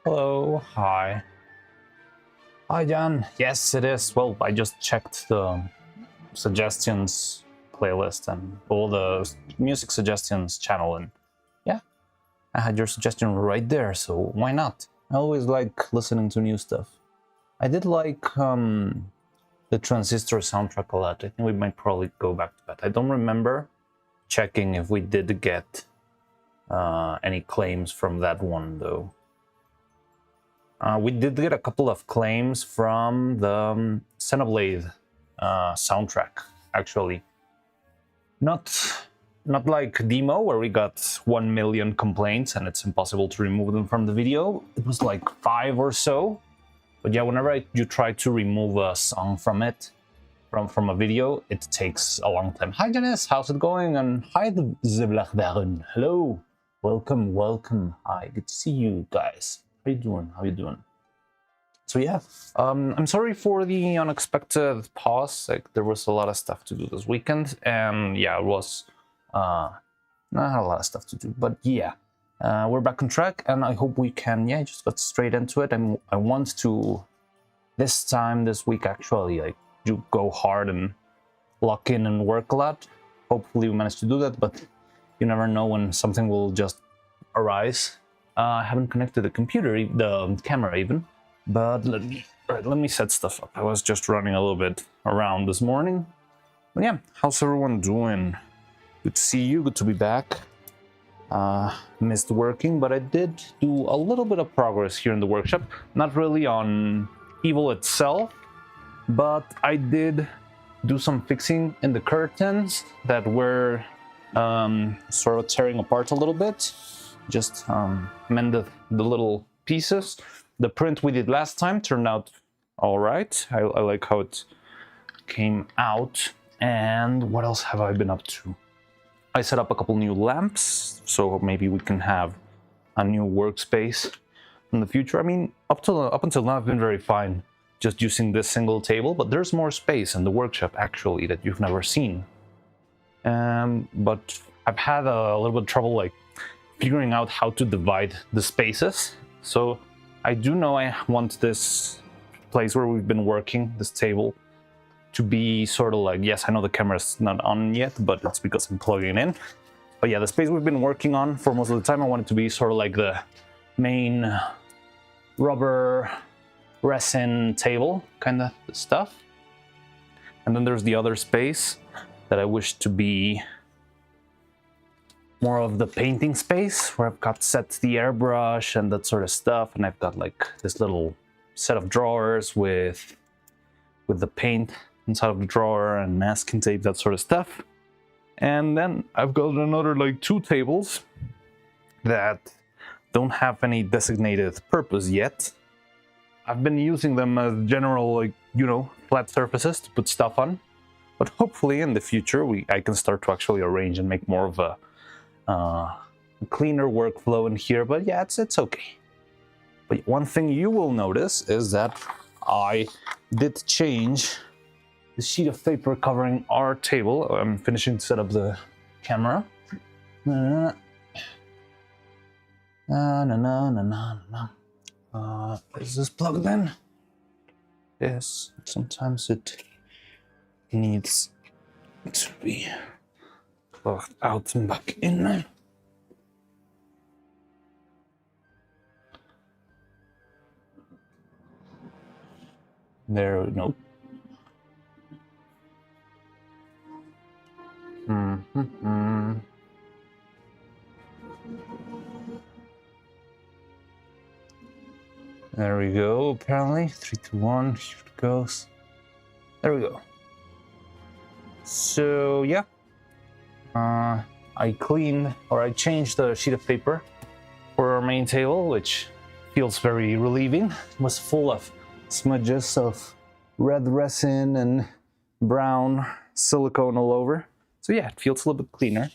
Hello, hi. Hi, Jan. Yes, it is. Well, I just checked the suggestions playlist and all the music suggestions channel, and yeah, I had your suggestion right there, so why not? I always like listening to new stuff. I did like the Transistor soundtrack a lot. I think we might probably go back to that. I don't remember checking if we did get any claims from that one, though. We did get a couple of claims from the Xenoblade soundtrack, actually. Not like Demo, where we got 1 million complaints and it's impossible to remove them from the video. It was like 5 or so. But yeah, whenever you try to remove a song from it, from a video, it takes a long time. Hi, Janice, how's it going? And hi, the Ziblachbaron. Hello, welcome. Hi, good to see you guys. How you doing? So yeah, I'm sorry for the unexpected pause. Like, there was a lot of stuff to do this weekend, and yeah, it was not a lot of stuff to do. But yeah, we're back on track, and I hope we can just get straight into it. And I want to this week actually like go hard and lock in and work a lot. Hopefully we manage to do that, but you never know when something will just arise. I haven't connected the camera even, but let me set stuff up. I was just running a little bit around this morning. But yeah, how's everyone doing? Good to see you, good to be back. Missed working, but I did do a little bit of progress here in the workshop. Not really on Evil itself, but I did do some fixing in the curtains that were sort of tearing apart a little bit. Just mended the little pieces. The print we did last time turned out all right. I like how it came out. And what else have I been up to? I set up a couple new lamps, so maybe we can have a new workspace in the future. I mean, up until now, I've been very fine just using this single table, but there's more space in the workshop actually that you've never seen. But I've had a little bit of trouble like figuring out how to divide the spaces. So I do know I want this place where we've been working, this table, to be sort of like, yes, I know the camera's not on yet, but it's because I'm plugging in. But yeah, the space we've been working on for most of the time, I want it to be sort of like the main rubber resin table kind of stuff. And then there's the other space that I wish to be more of the painting space, where I've got set the airbrush and that sort of stuff, and I've got like this little set of drawers with the paint inside of the drawer and masking tape, that sort of stuff. And then I've got another like 2 tables that don't have any designated purpose yet. I've been using them as general, like, flat surfaces to put stuff on, but hopefully in the future I can start to actually arrange and make more of a cleaner workflow in here. But yeah, it's okay. But one thing you will notice is that I did change the sheet of paper covering our table. I'm finishing to set up the camera. Is this plugged in? Yes, sometimes it needs to be plugged out and back in. There we go. There we go, apparently. 3, 2, 1, here it goes. There we go. So yeah, I changed the sheet of paper for our main table, which feels very relieving. It was full of smudges of red resin and brown silicone all over. So yeah, it feels a little bit cleaner.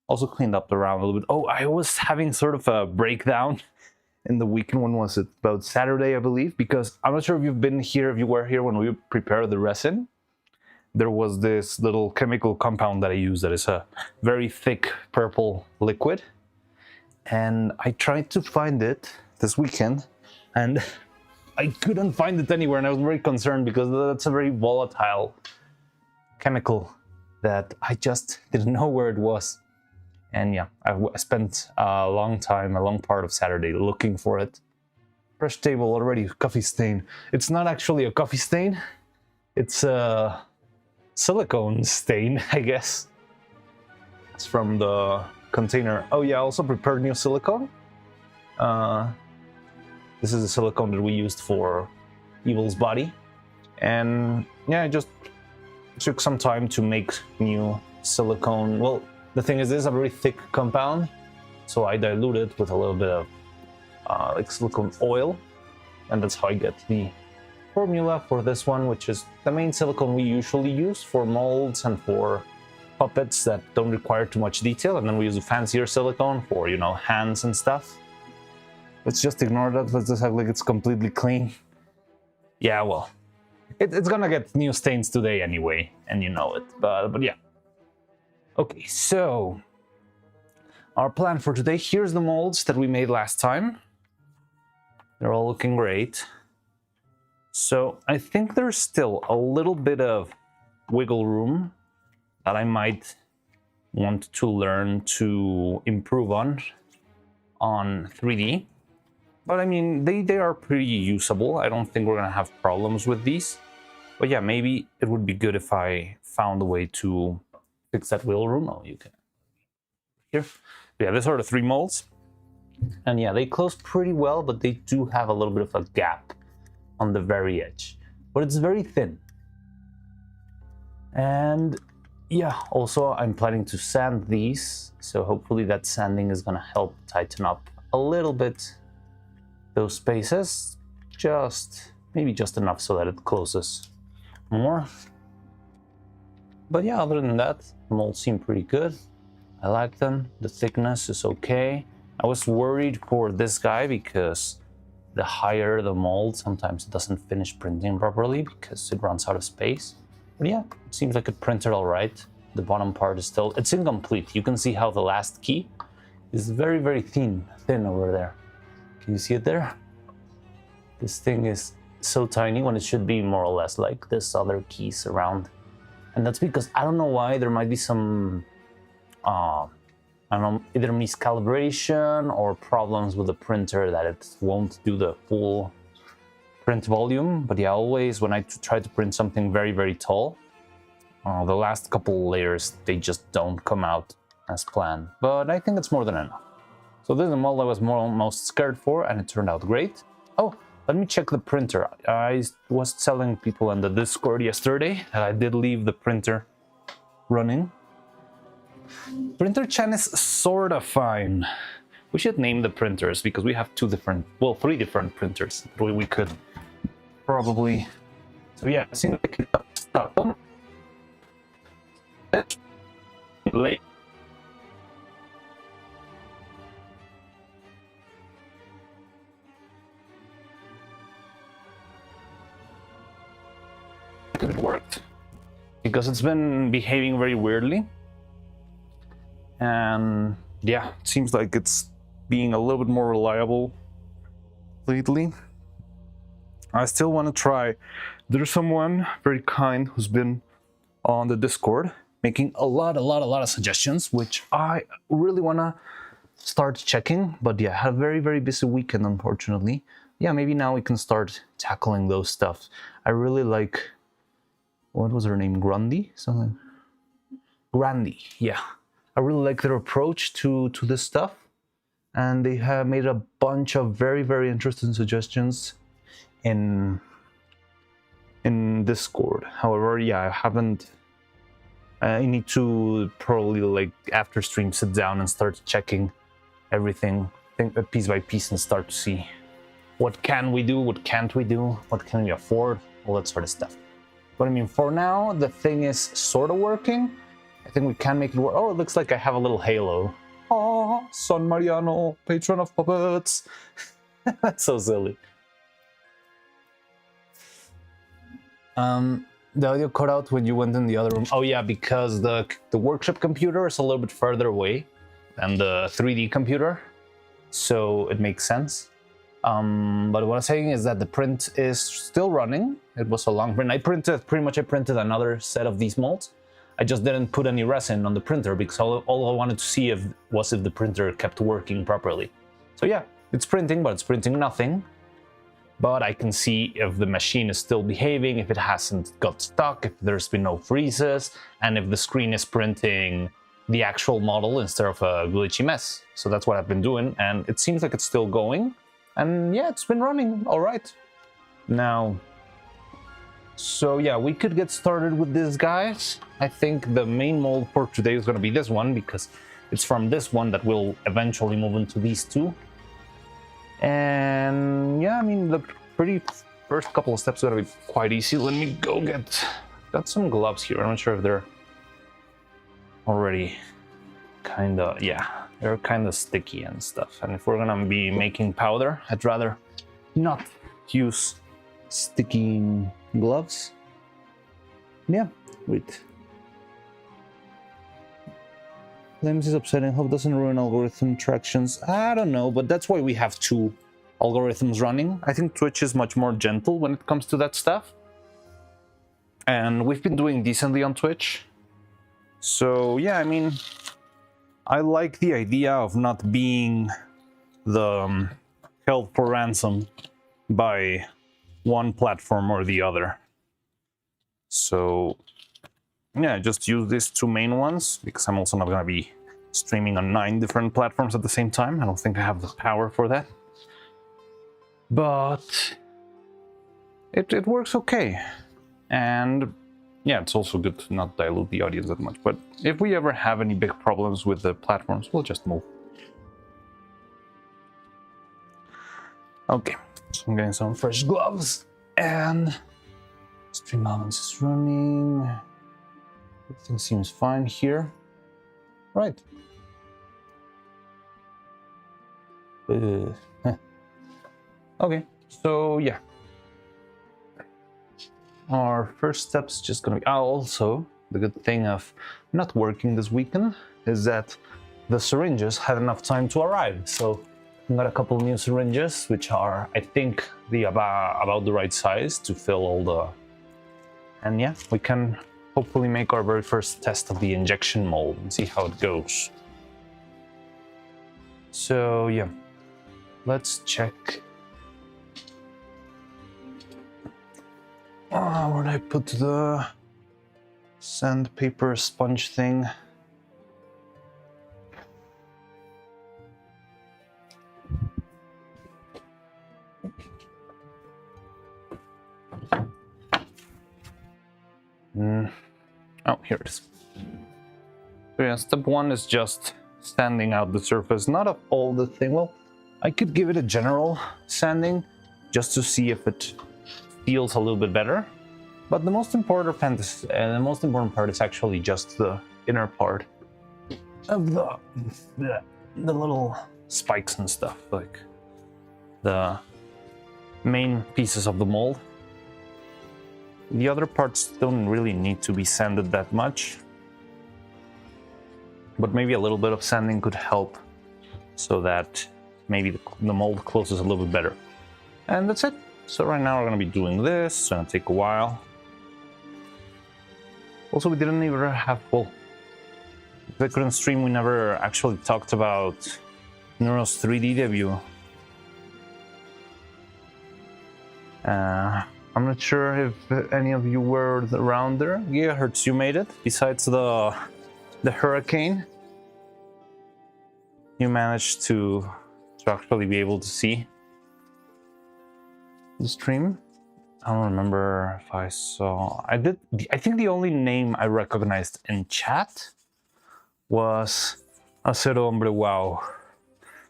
Also cleaned up the round a little bit. Oh, I was having sort of a breakdown in the weekend. When was it? About Saturday, I believe, because I'm not sure if you were here when we prepared the resin. There was this little chemical compound that I use that is a very thick purple liquid. And I tried to find it this weekend, and I couldn't find it anywhere, and I was very concerned because that's a very volatile chemical that I just didn't know where it was. And yeah, I spent a long part of Saturday looking for it. Fresh table already, coffee stain. It's not actually a coffee stain, it's a silicone stain, I guess. It's from the container. Oh yeah, I also prepared new silicone. This is the silicone that we used for Evil's body. And yeah, I just took some time to make new silicone. Well, the thing is, this is a very thick compound, so I dilute it with a little bit of like silicone oil, and that's how I get the formula for this one, which is the main silicone we usually use for molds and for puppets that don't require too much detail, and then we use a fancier silicone for, you know, hands and stuff. Let's just ignore that. Let's just act like it's completely clean. Yeah, well, it's gonna get new stains today anyway, and you know it, but yeah. Okay, so our plan for today, here's the molds that we made last time. They're all looking great. So I think there's still a little bit of wiggle room that I might want to learn to improve on 3D. But I mean, they are pretty usable. I don't think we're gonna have problems with these. But yeah, maybe it would be good if I found a way to fix that wiggle room. Oh, you can. Here. Yeah, these are the 3 molds. And yeah, they close pretty well, but they do have a little bit of a gap on the very edge. But it's very thin. And yeah, also I'm planning to sand these. So hopefully that sanding is gonna help tighten up a little bit those spaces. Maybe just enough so that it closes more. But yeah, other than that, the molds seem pretty good. I like them. The thickness is okay. I was worried for this guy because the higher the mold, sometimes it doesn't finish printing properly because it runs out of space. But yeah, it seems like it printed all right. The bottom part is still, it's incomplete. You can see how the last key is very, very thin over there. Can you see it there? This thing is so tiny when it should be more or less like this other keys around. And that's because I don't know why, there might be some, I don't know, either miscalibration or problems with the printer that it won't do the full print volume. But yeah, always when I try to print something very, very tall, the last couple layers, they just don't come out as planned. But I think it's more than enough. So this is the mold I was most scared for, and it turned out great. Oh, let me check the printer. I was telling people in the Discord yesterday that I did leave the printer running. Printer chan is sort of fine. We should name the printers because we have 3 different printers that we could probably. So yeah, it seems like it's stop them. Late. It worked because it's been behaving very weirdly, and yeah, it seems like it's being a little bit more reliable lately. I still want to try. There's someone very kind who's been on the Discord making a lot of suggestions, which I really want to start checking. But yeah, I had a very, very busy weekend, unfortunately. Yeah, maybe now we can start tackling those stuff. I really like, what was her name? Grundy? Something. Grandy, yeah. I really like their approach to this stuff. And they have made a bunch of very, very interesting suggestions in Discord. However, yeah, I haven't. I need to probably, like, after stream, sit down and start checking everything piece by piece and start to see what can we do, what can't we do, what can we afford, all that sort of stuff. But I mean, for now, the thing is sort of working. I think we can make it work. Oh, it looks like I have a little halo. Oh, Son Mariano, patron of puppets. That's so silly. The audio cut out when you went in the other room. Oh yeah, because the workshop computer is a little bit further away than the 3D computer, so it makes sense. But what I'm saying is that the print is still running. It was a long print. I printed another set of these molds. I just didn't put any resin on the printer because all I wanted to see was if the printer kept working properly. So yeah, it's printing, but it's printing nothing. But I can see if the machine is still behaving, if it hasn't got stuck, if there's been no freezes, and if the screen is printing the actual model instead of a glitchy mess. So that's what I've been doing, and it seems like it's still going. And yeah, it's been running all right. Now, so yeah, we could get started with this, guys. I think the main mold for today is going to be this one, because it's from this one that will eventually move into these two. And yeah, I mean, the pretty first couple of steps are going to be quite easy. Let me go got some gloves here. I'm not sure if they're already kind of, yeah, they're kind of sticky and stuff. And if we're going to be making powder, I'd rather not use sticky gloves. Yeah, wait. Flames is upsetting. Hope doesn't ruin algorithm tractions. I don't know, but that's why we have two algorithms running. I think Twitch is much more gentle when it comes to that stuff. And we've been doing decently on Twitch. So yeah, I mean, I like the idea of not being the held for ransom by one platform or the other. So yeah, just use these two main ones, because I'm also not going to be streaming on 9 different platforms at the same time. I don't think I have the power for that. But it works okay. And yeah, it's also good to not dilute the audience that much. But if we ever have any big problems with the platforms, we'll just move. Okay, so I'm getting some fresh gloves, and stream balance is running. Everything seems fine here. Right. Okay, so yeah. Our first step's just gonna be... also, the good thing of not working this weekend is that the syringes had enough time to arrive. So I got a couple new syringes, which are, I think, about the right size to fill all the... And yeah, we can hopefully make our very first test of the injection mold and see how it goes. So yeah, let's check. Where did I put the sandpaper sponge thing? Oh, here it is. So yeah, step 1 is just sanding out the surface, not of all the thing. Well, I could give it a general sanding just to see if it feels a little bit better. But the most important part is actually just the inner part of the little spikes and stuff, like the main pieces of the mold. The other parts don't really need to be sanded that much, but maybe a little bit of sanding could help so that maybe the mold closes a little bit better. And that's it. So right now we're going to be doing this. It's going to take a while. Also, we didn't even have... well, if I couldn't stream, we never actually talked about Neuro's 3D debut. I'm not sure if any of you were around there. Gigahertz, you made it. Besides the hurricane, you managed to actually be able to see the stream. I don't remember if I saw... I did. I think the only name I recognized in chat was Acero Hombre Wow.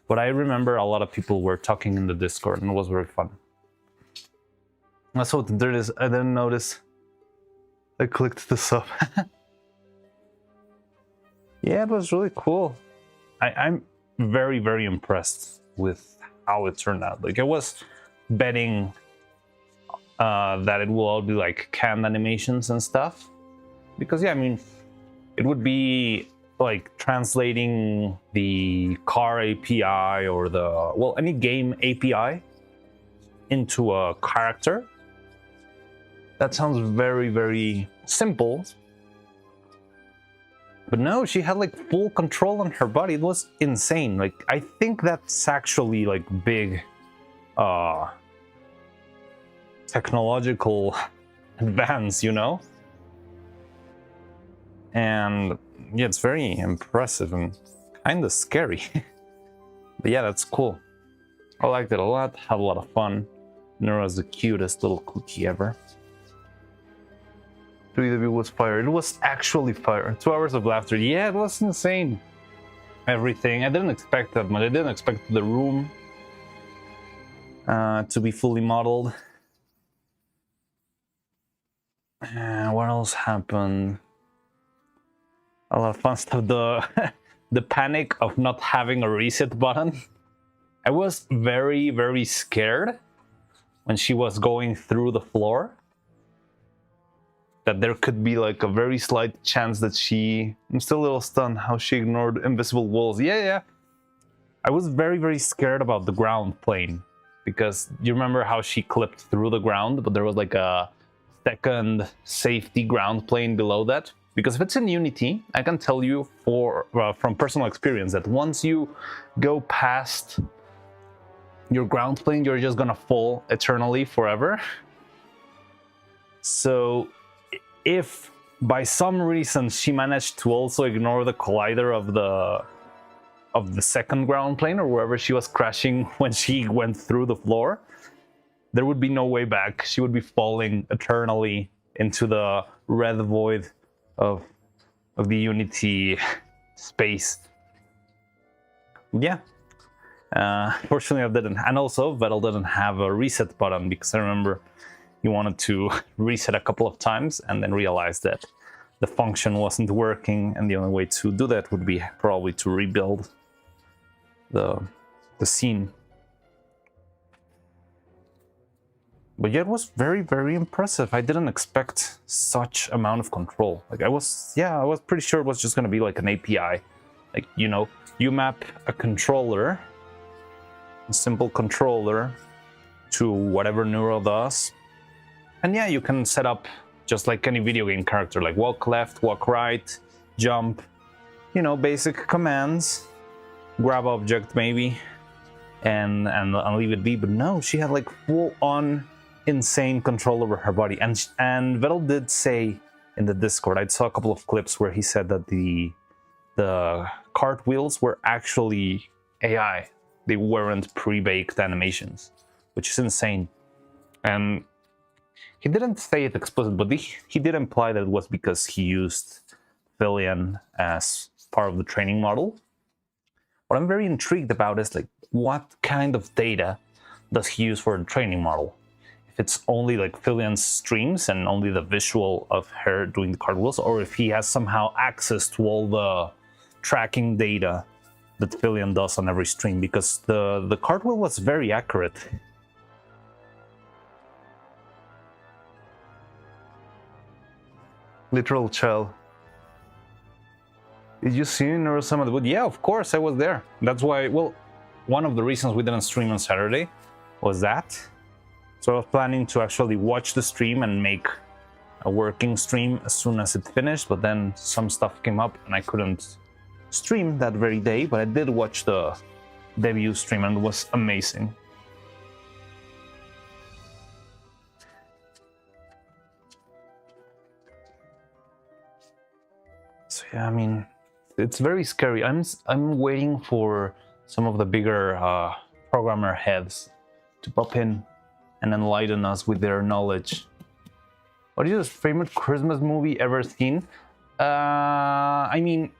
But I remember a lot of people were talking in the Discord, and it was very fun. Also, there it is. I didn't notice. I clicked this up. Yeah, it was really cool. I'm very, very impressed with how it turned out. Like, I was betting that it will all be like canned animations and stuff. Because, yeah, I mean, it would be like translating the car API or the, well, any game API into a character. That sounds very, very simple. But no, she had like full control on her body. It was insane. Like, I think that's actually like big technological advance, you know? And yeah, it's very impressive and kind of scary. But yeah, that's cool. I liked it a lot, had a lot of fun. Neuro is the cutest little cookie ever. 3W was fire. It was actually fire. 2 hours of laughter. Yeah, it was insane. Everything. I didn't expect that much. I didn't expect the room to be fully modeled. What else happened? A lot of fun stuff. The panic of not having a reset button. I was very, very scared when she was going through the floor. That there could be like a very slight chance that I'm still a little stunned how she ignored invisible walls. Yeah. I was very, very scared about the ground plane. Because you remember how she clipped through the ground, but there was like a second safety ground plane below that. Because if it's in Unity, I can tell you from personal experience that once you go past your ground plane, you're just gonna fall eternally forever. So if by some reason she managed to also ignore the collider of the second ground plane or wherever she was crashing when she went through the floor, there would be no way back. She would be falling eternally into the red void of the Unity space. Yeah. Fortunately, I didn't. And also, Vettel didn't have a reset button because I remember he wanted to reset a couple of times and then realized that the function wasn't working, and the only way to do that would be probably to rebuild the scene. But yeah, it was very, very impressive. I didn't expect such amount of control. Like I was pretty sure it was just gonna be like an API. Like, you know, you map a controller, a simple controller, to whatever Neuro does. And yeah, you can set up just like any video game character, like walk left, walk right, jump, you know, basic commands, grab object maybe, and leave it be. But no, she had like full on insane control over her body. And Vettel did say in the Discord, I saw a couple of clips where he said that the cartwheels were actually AI. They weren't pre-baked animations, which is insane. And he didn't say it explicitly, but he did imply that it was because he used Fillion as part of the training model. What I'm very intrigued about is like, what kind of data does he use for the training model? If it's only like Fillion's streams and only the visual of her doing the cartwheels, or if he has somehow access to all the tracking data that Fillion does on every stream, because the cartwheel was very accurate. Literal child. Did you see Neuro-Sama debut? Yeah, of course, I was there. That's why, well, one of the reasons we didn't stream on Saturday was that. So I was planning to actually watch the stream and make a working stream as soon as it finished, but then some stuff came up and I couldn't stream that very day, but I did watch the debut stream and it was amazing. So yeah, I mean, it's very scary. I'm waiting for some of the bigger programmer heads to pop in and enlighten us with their knowledge. What is your favorite Christmas movie ever seen? I mean,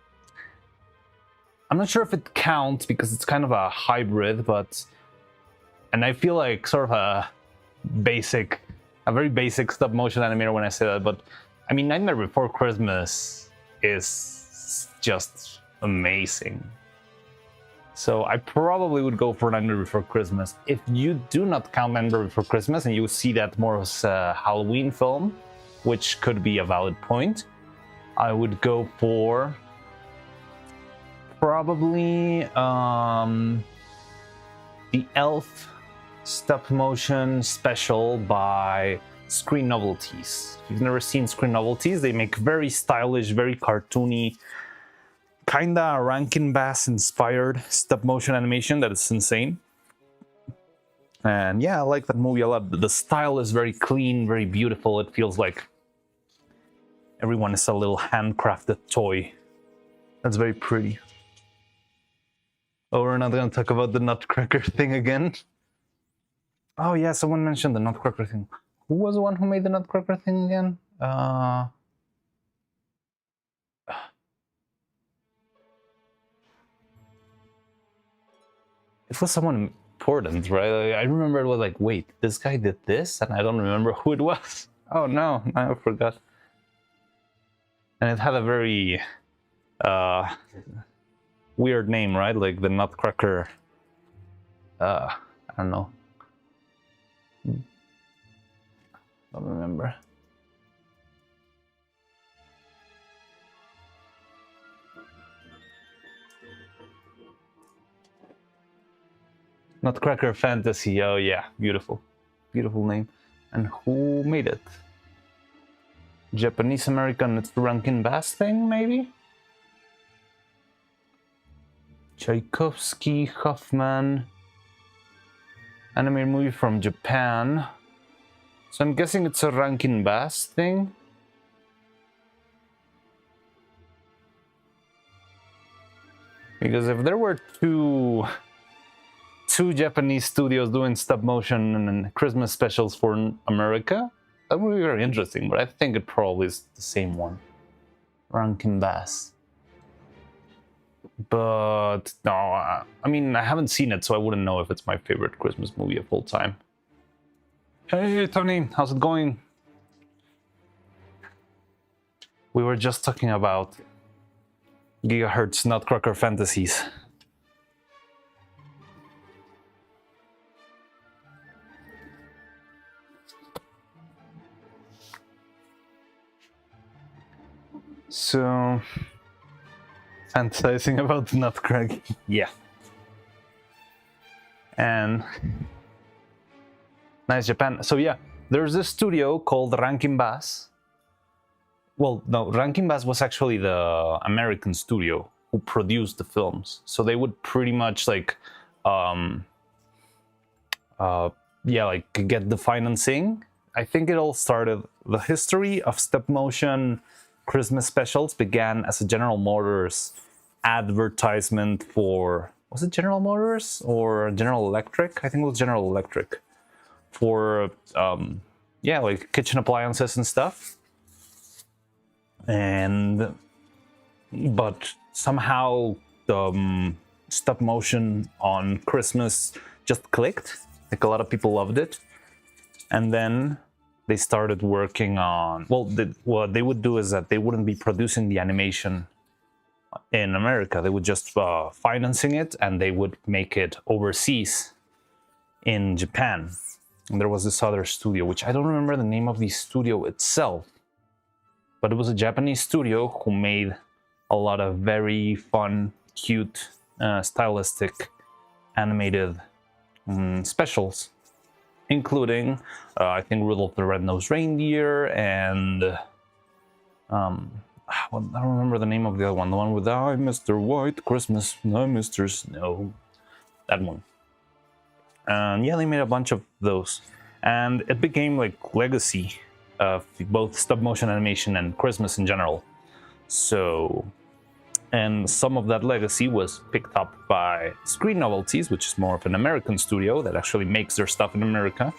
I'm not sure if it counts because it's kind of a hybrid, but, and I feel like sort of a very basic stop motion animator when I say that, but I mean, Nightmare Before Christmas is just amazing. So I probably would go for Nightmare Before Christmas. If you do not count Nightmare Before Christmas and you see that more as a Halloween film, which could be a valid point, I would go for probably the Elf stop motion special by Screen Novelties. If you've never seen Screen Novelties, they make very stylish, very cartoony, kinda Rankin Bass inspired stop motion animation that is insane. And yeah, I like that movie a lot. The style is very clean, very beautiful. It feels like everyone is a little handcrafted toy. That's very pretty. Oh, we're not gonna talk about the Nutcracker thing again. Oh yeah, someone mentioned the Nutcracker thing. Who was the one who made the Nutcracker thing again? It was someone important, right? I remember it was like, wait, this guy did this? And I don't remember who it was. Oh no, I forgot. And it had a very weird name, right? Like the Nutcracker. I don't know. Don't remember. Nutcracker Fantasy. Oh yeah, beautiful, beautiful name. And who made it? Japanese American. It's the Rankin Bass thing, maybe. Tchaikovsky, Hoffman. Animated movie from Japan. So I'm guessing it's a Rankin Bass thing. Because if there were two Japanese studios doing stop motion and Christmas specials for America, that would be very interesting, but I think it probably is the same one. Rankin Bass. But no, I mean, I haven't seen it, so I wouldn't know if it's my favorite Christmas movie of all time. Hey Tony, how's it going? We were just talking about Gigahertz Nutcracker Fantasies. So, fantasizing about the Nutcracker, yeah. And nice Japan. So yeah, there's this studio called Rankin Bass. Well, no, Rankin Bass was actually the American studio who produced the films. So they would pretty much like, like get the financing. I think it all started, the history of stop motion Christmas specials began as a General Motors advertisement for, was it General Motors or General Electric? I think it was General Electric. For, like kitchen appliances and stuff. But somehow the stop motion on Christmas just clicked. Like a lot of people loved it. And then they started working on, what they would do is that they wouldn't be producing the animation in America. They would just financing it, and they would make it overseas in Japan. And there was this other studio, which I don't remember the name of the studio itself, but it was a Japanese studio who made a lot of very fun, cute, stylistic, animated specials, including, I think, Rudolph the Red-Nosed Reindeer and, I don't remember the name of the other one. The one with, "I, Mr. White Christmas, I, Mr. Snow." That one. And yeah, they made a bunch of those. And it became like legacy of both stop motion animation and Christmas in general. So, and some of that legacy was picked up by Screen Novelties, which is more of an American studio that actually makes their stuff in America.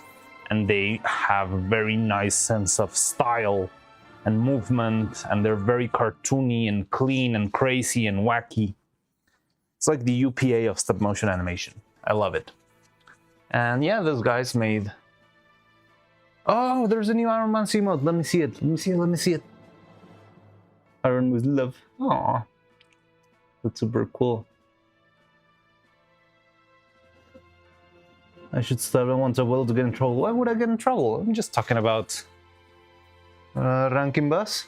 And they have a very nice sense of style and movement, and they're very cartoony and clean and crazy and wacky. It's like the UPA of stop motion animation. I love it. And yeah, those guys made... Oh, there's a new Iron Man emote. Let me see it. Let me see it. Iron with love. Aww. That's super cool. I should stop. I want Will to get in trouble. Why would I get in trouble? I'm just talking about Rankin Bass.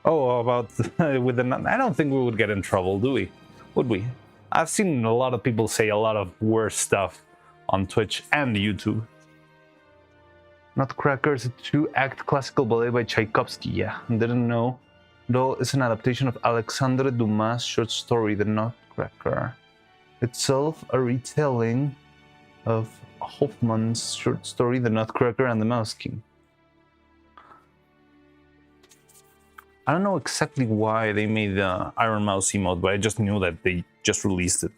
Oh, about with the... I don't think we would get in trouble, do we? Would we? I've seen a lot of people say a lot of worse stuff on Twitch and YouTube. Nutcracker is a 2-act classical ballet by Tchaikovsky. Yeah, didn't know. Though it's an adaptation of Alexandre Dumas' short story, The Nutcracker. Itself a retelling of Hoffman's short story, The Nutcracker and the Mouse King. I don't know exactly why they made the Iron Mouse emote, but I just knew that they just released it.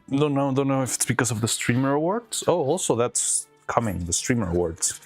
Don't know if it's because of the Streamer Awards. Oh, also that's coming, the Streamer Awards.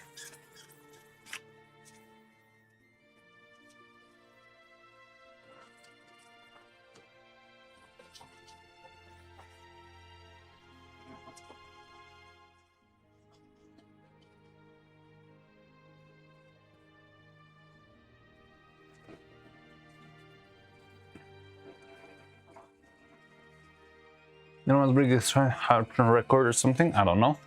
You know what's big is how to record or something? I don't know.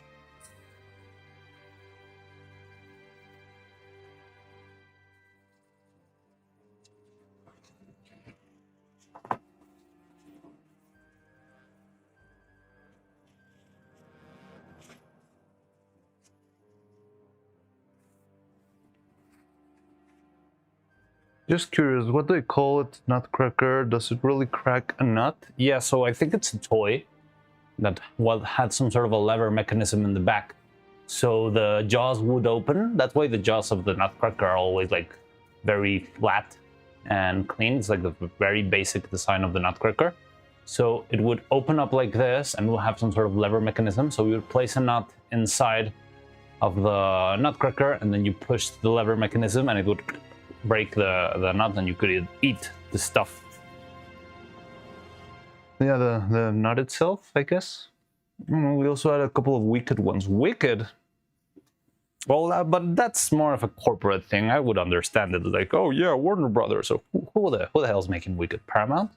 Just curious, what do they call it? Nutcracker? Does it really crack a nut? Yeah, so I think it's a toy that had some sort of a lever mechanism in the back. So the jaws would open. That's why the jaws of the Nutcracker are always like very flat and clean. It's like the very basic design of the Nutcracker. So it would open up like this and we'll have some sort of lever mechanism. So we would place a nut inside of the Nutcracker and then you push the lever mechanism and it would break the nut and you could eat the stuff. Yeah, the nut itself, I guess. We also had a couple of Wicked ones. Wicked? Well, but that's more of a corporate thing. I would understand it. Like, oh yeah, Warner Brothers. So who the hell's making Wicked? Paramount?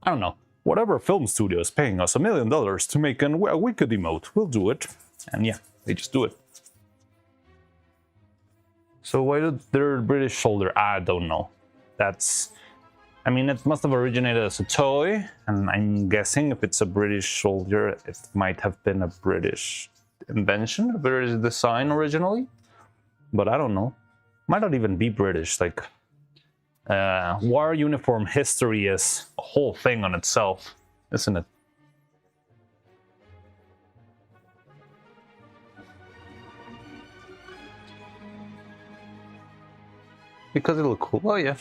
I don't know. Whatever film studio is paying us $1 million to make a Wicked emote, we'll do it. And yeah, they just do it. So why did their British shoulder? I don't know. I mean, it must have originated as a toy, and I'm guessing if it's a British soldier, it might have been a British invention, a British design originally. But I don't know. Might not even be British. Like, war uniform history is a whole thing on itself, isn't it? Because it look cool. Oh yeah.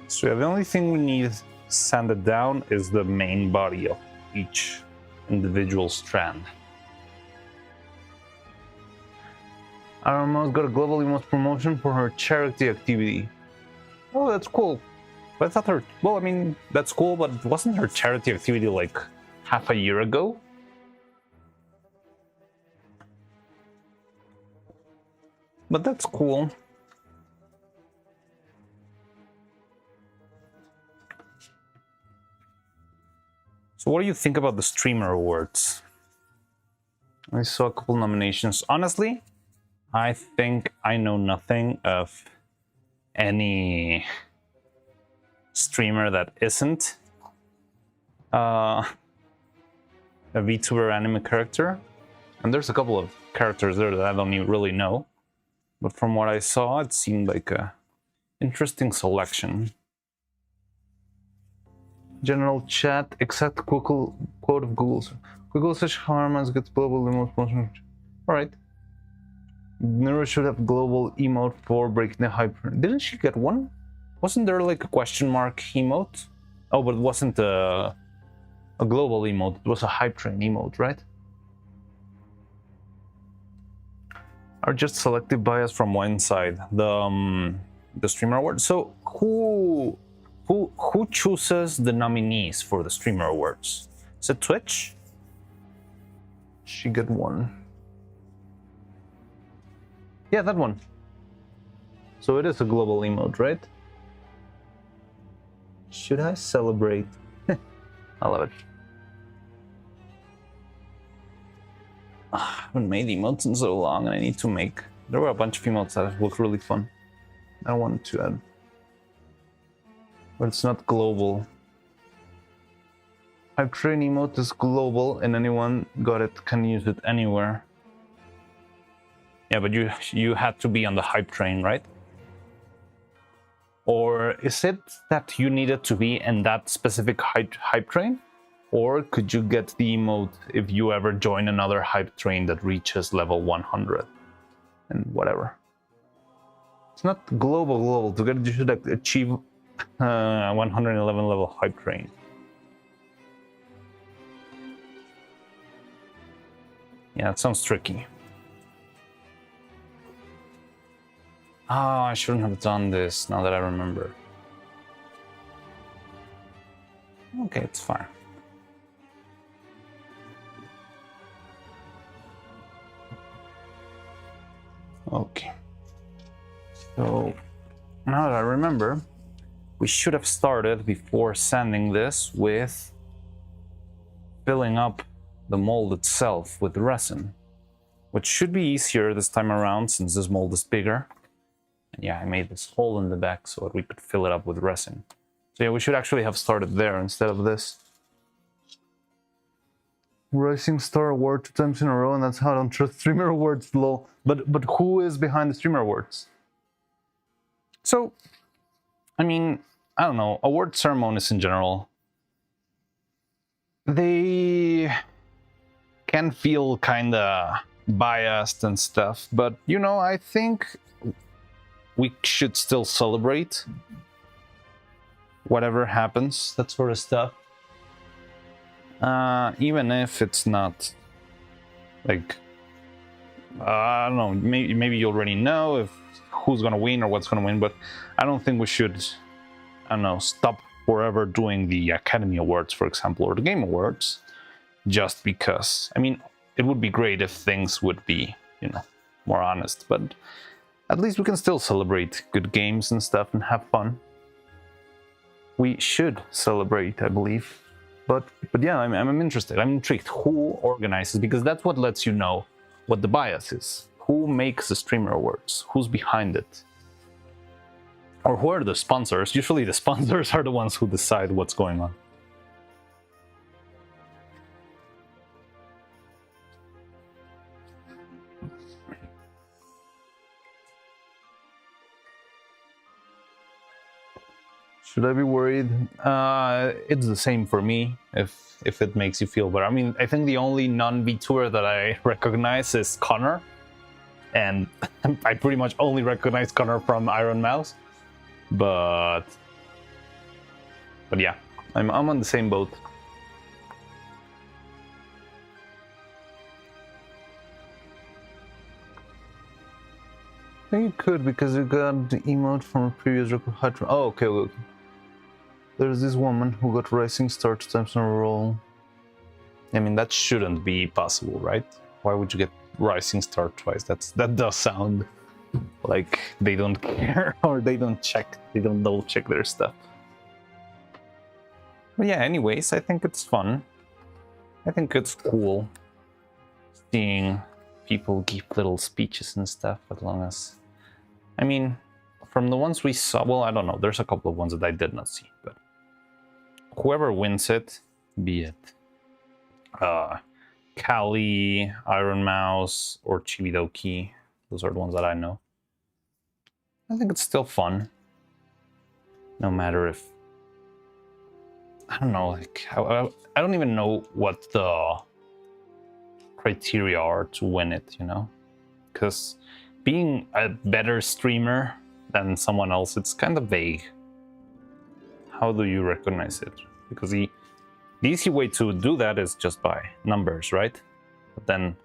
So yeah, the only thing we need sanded down is the main body of each individual strand. Our mouse got a global emote promotion for her charity activity. Oh, that's cool. But I thought her, well, I mean, that's cool, but wasn't her charity activity like half a year ago? But that's cool. So what do you think about the Streamer Awards? I saw a couple nominations. Honestly, I think I know nothing of any streamer that isn't a VTuber anime character. And there's a couple of characters there that I don't even really know. But from what I saw, it seemed like a interesting selection. General chat, exact quote of Google's. Google search Harman's gets global emote promotion. Alright. Neuro should have global emote for breaking the hype. Didn't she get one? Wasn't there like a question mark emote? Oh, but it wasn't a global emote. It was a hype train emote, right? Are just selective bias from one side, the Streamer Award. So who chooses the nominees for the Streamer Awards? Is it Twitch? She got one. Yeah, that one. So it is a global emote, right? Should I celebrate? I love it. I haven't made emotes in so long and I need to make There were a bunch of emotes that looked really fun. I wanted to add. But it's not global. Hype train emote is global and anyone got it can use it anywhere. Yeah, but you had to be on the hype train, right? Or is it that you needed to be in that specific hype train? Or could you get the emote if you ever join another hype train that reaches level 100? And whatever. It's not global. To get it, you should achieve 111 level hype train. Yeah, it sounds tricky. Oh, I shouldn't have done this now that I remember. Okay, it's fine. Okay. So, now that I remember, we should have started before sending this with filling up the mold itself with resin, which should be easier this time around since this mold is bigger. And yeah, I made this hole in the back so that we could fill it up with resin. So yeah, we should actually have started there instead of this. Rising Star Award 2 times in a row, and that's how I don't trust streamer awards, lol. But who is behind the streamer awards? So, I mean, I don't know, award ceremonies in general, they can feel kinda biased and stuff, but you know, I think we should still celebrate whatever happens, that sort of stuff. Even if it's not like, I don't know, maybe you already know if who's gonna win or what's gonna win, but I don't think we should, I don't know, stop forever doing the Academy Awards, for example, or the Game Awards, just because. I mean, it would be great if things would be, you know, more honest, but at least we can still celebrate good games and stuff and have fun. We should celebrate, I believe. But yeah, I'm interested. I'm intrigued. Who organizes? Because that's what lets you know what the bias is. Who makes the streamer awards? Who's behind it? Or who are the sponsors? Usually the sponsors are the ones who decide what's going on. Should I be worried? It's the same for me, if it makes you feel better. I mean, I think the only non-VTuber that I recognize is Connor, and I pretty much only recognize Connor from Iron Mouse. But yeah, I'm on the same boat. I think you could, because you got the emote from a previous record. Oh, okay. There's this woman who got Rising Star 2 times in a row. I mean, that shouldn't be possible, right? Why would you get Rising Star twice? That does sound like they don't care, or they don't double check their stuff. But yeah, anyways, I think it's fun. I think it's cool seeing people give little speeches and stuff, as long as, I mean, from the ones we saw, well, I don't know, there's a couple of ones that I did not see, but whoever wins it, be it Kali, Iron Mouse, or Chibidoki, those are the ones that I know, I think it's still fun. No matter if, I don't know, like, I don't even know what the criteria are to win it, you know? Because being a better streamer than someone else, it's kind of vague. How do you recognize it? Because the easy way to do that is just by numbers, right? But then,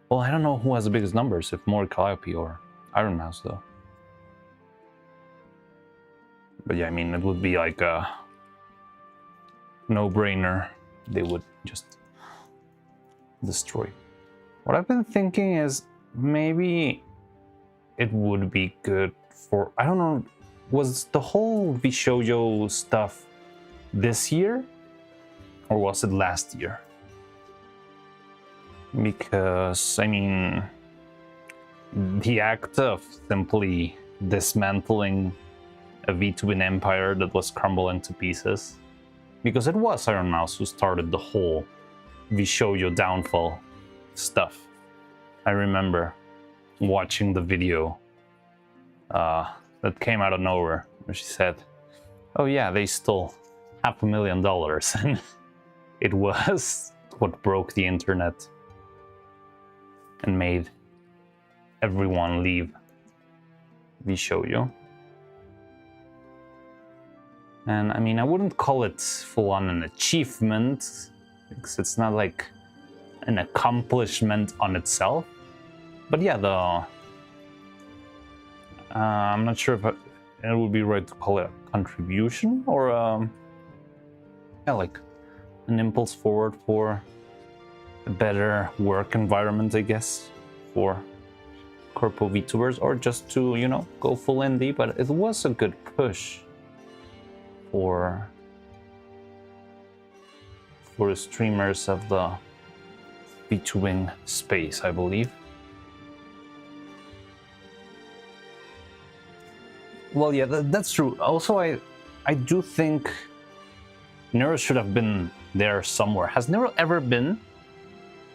well, I don't know who has the biggest numbers, if more Calliope or Iron Mouse, though. But yeah, I mean, it would be like a no-brainer. They would just destroy. What I've been thinking is maybe it would be good for, I don't know, was the whole Bishoujo stuff this year or was it last year? Because I mean, the act of simply dismantling a VTubing empire that was crumbling to pieces. Because it was Iron Mouse who started the whole "we show your downfall" stuff. I remember watching the video that came out of nowhere, where she said, "Oh yeah, they stole $500,000,000," and it was what broke the internet and made everyone leave "we show you." And I mean, I wouldn't call it full-on an achievement, because it's not like an accomplishment on itself. But yeah, I'm not sure if it would be right to call it a contribution or yeah, like an impulse forward for a better work environment, I guess, for corpo VTubers, or just to, you know, go full indie. But it was a good push for the streamers of the VTubing space, I believe. Well, yeah, that's true. Also, I do think Neuro should have been there somewhere. Has Neuro ever been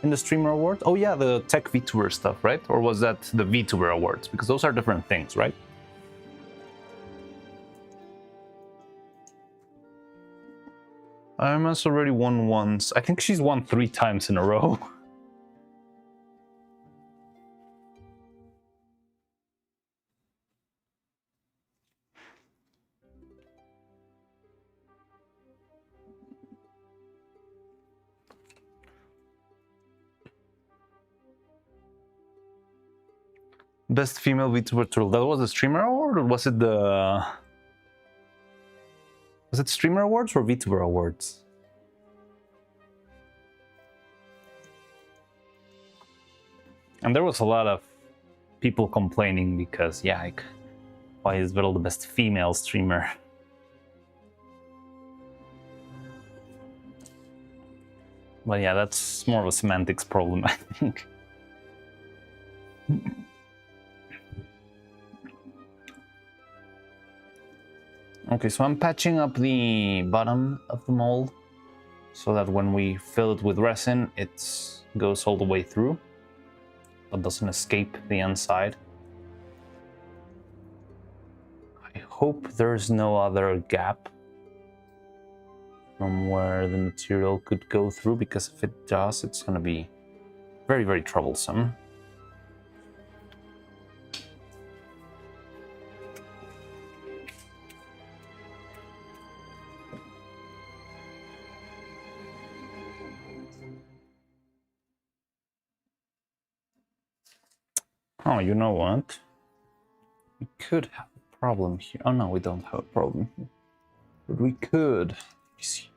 in the Streamer Awards? Oh yeah, the Tech VTuber stuff, right? Or was that the VTuber Awards? Because those are different things, right? Irma's already won once. I think she's won 3 times in a row. Best female VTuber tool. That was the Streamer Award, or was it the... Was it Streamer Awards or VTuber Awards? And there was a lot of people complaining because, yeah, like, why is Vettel the best female streamer? But yeah, that's more of a semantics problem, I think. Okay, so I'm patching up the bottom of the mold so that when we fill it with resin, it goes all the way through, but doesn't escape the inside. I hope there's no other gap from where the material could go through, because if it does, it's going to be very, very troublesome. Oh, you know what? We could have a problem here. Oh no, we don't have a problem here. But we could. Let me see.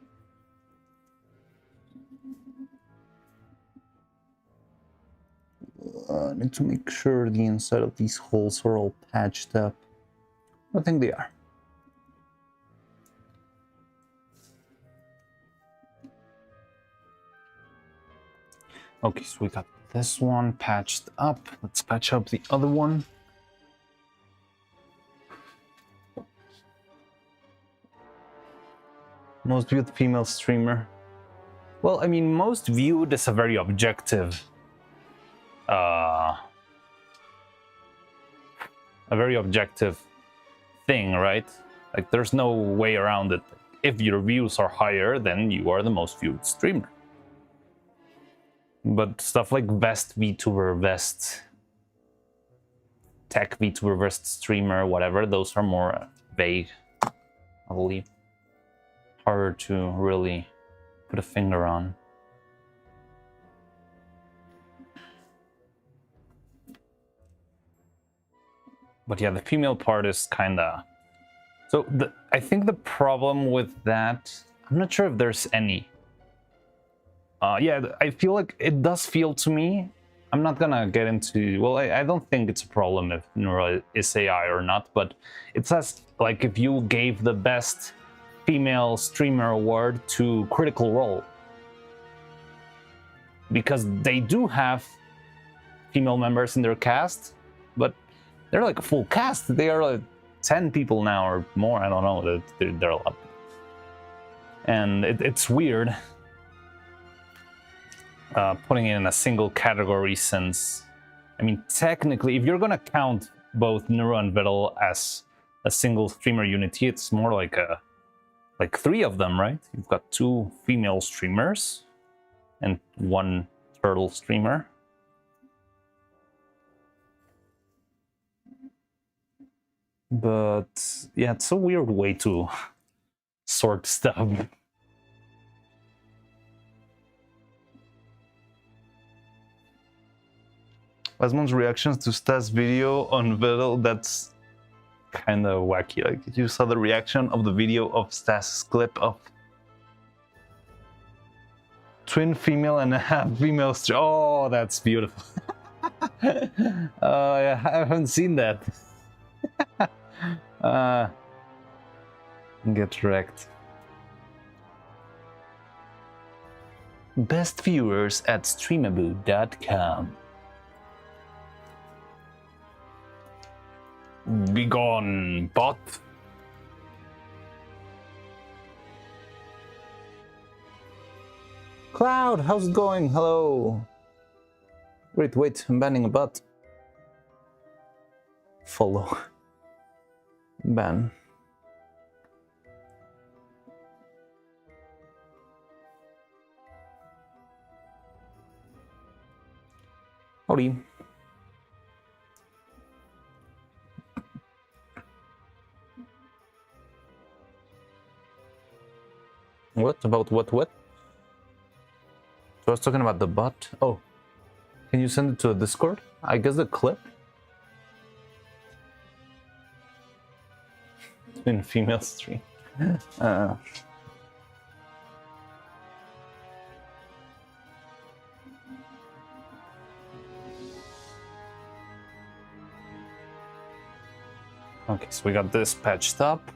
I need to make sure the inside of these holes are all patched up. I think they are. Okay, so we got this one patched up. Let's patch up the other one. Most viewed female streamer. Well, I mean, most viewed is a very objective thing, right? Like, there's no way around it. If your views are higher, then you are the most viewed streamer. But stuff like best VTuber, best tech VTuber, best streamer, whatever, those are more vague, I believe. Harder to really put a finger on. But yeah, the female part is kinda... So I think the problem with that, I'm not sure if there's any. Yeah, I feel like it does feel to me, I'm not gonna get into, well, I don't think it's a problem if Neuro is AI or not, but it says, like, if you gave the best female streamer award to Critical Role, because they do have female members in their cast, They're like a full cast. They are like 10 people now or more. I don't know. They're a lot. And it's weird putting it in a single category since, I mean, technically, if you're going to count both Neuro and Vettel as a single streamer unity, it's more like like 3 of them, right? You've got 2 female streamers and 1 turtle streamer. But yeah, it's a weird way to sort stuff. Asmon's reactions to Stas' video on Vettel, that's kind of wacky. Like, you saw the reaction of the video of Stas' clip of twin female and a half female. Oh, that's beautiful. Yeah, I haven't seen that. Get wrecked. Best viewers at streamaboo.com. Begone, bot. Cloud, how's it going? Hello. Wait, I'm banning a bot. Follow. Ban. Howdy. What? About what? So I was talking about the bot. Oh. Can you send it to a Discord? I guess the clip? It's been female stream. Okay, so we got this patched up.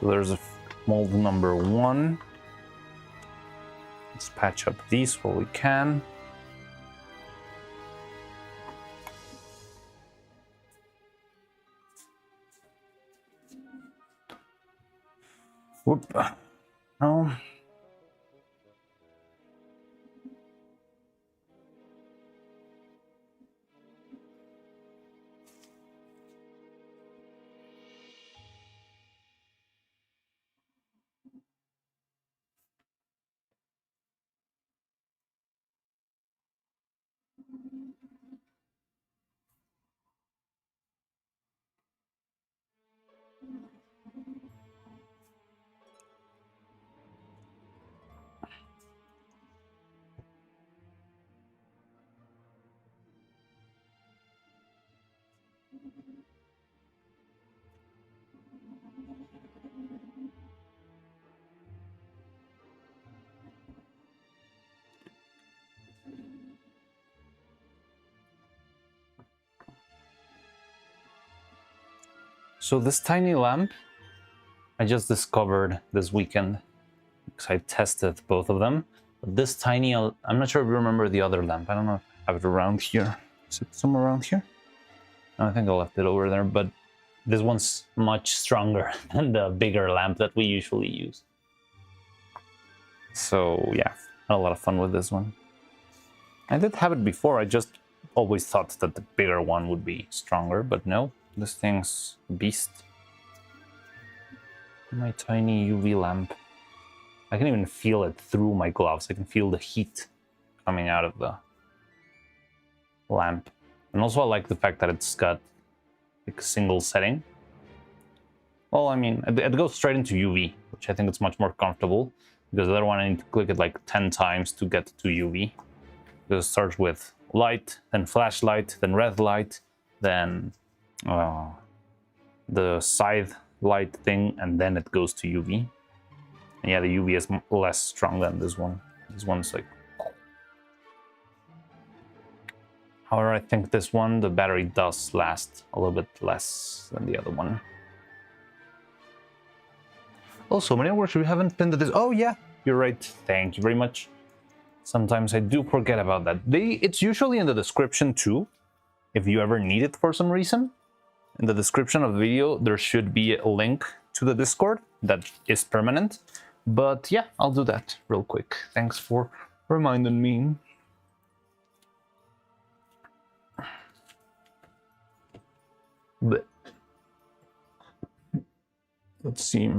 So there's a mold number 1. Let's patch up these while we can. Whoop. No. So this tiny lamp, I just discovered this weekend because I tested both of them. But this tiny, I'm not sure if you remember the other lamp. I don't know if I have it around here. Is it somewhere around here? No, I think I left it over there, but this one's much stronger than the bigger lamp that we usually use. So yeah, had a lot of fun with this one. I did have it before, I just always thought that the bigger one would be stronger, but no. This thing's a beast. My tiny UV lamp. I can even feel it through my gloves. I can feel the heat coming out of the lamp. And also I like the fact that it's got like a single setting. Well, I mean, it goes straight into UV, which I think it's much more comfortable. Because the other one I need to click it like 10 times to get to UV. Because it starts with light, then flashlight, then red light, then the side light thing, and then it goes to UV. And yeah, the UV is less strong than this one. This one's like... However, I think this one, the battery does last a little bit less than the other one. Also, many words we haven't pinned this. Oh yeah, you're right. Thank you very much. Sometimes I do forget about that. It's usually in the description too, if you ever need it for some reason. in the description of the video, there should be a link to the Discord that is permanent. But yeah, I'll do that real quick. Thanks for reminding me. But let's see.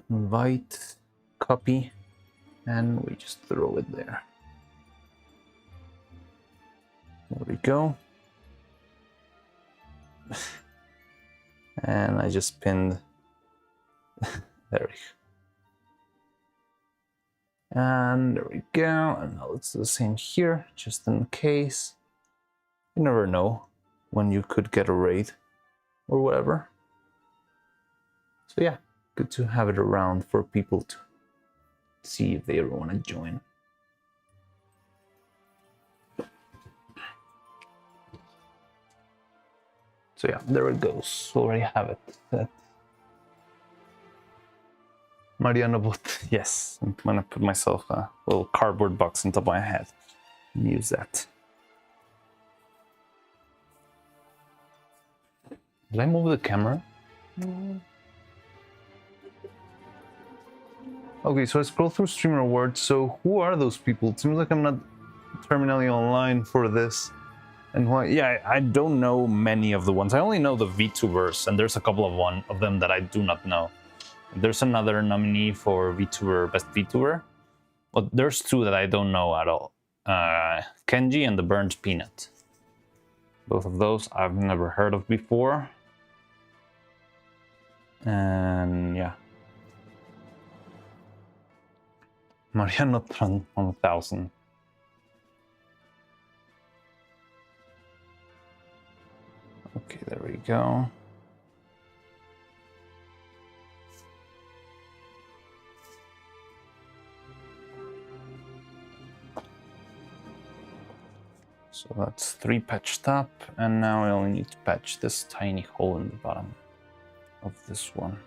Invite, copy, and we just throw it there. There we go. And I just pinned. There we go. And there we go. And now let's do the same here, just in case. You never know when you could get a raid or whatever. So yeah, good to have it around for people to see if they ever want to join. So yeah, there it goes. Already have it. That Mariano bot. Yes, I'm gonna put myself a little cardboard box on top of my head and use that. Did I move the camera? Okay, so I scroll through streamer awards. So who are those people? It seems like I'm not terminally online for this. And why? Yeah, I don't know many of the ones. I only know the VTubers, and there's a couple of them that I do not know. There's another nominee for VTuber, Best VTuber. But there's two that I don't know at all. Kenji and the Burnt Peanut. Both of those I've never heard of before. And yeah. Mariano Tran 1000. Okay, there we go. So that's 3 patched up, and now I only need to patch this tiny hole in the bottom of this one.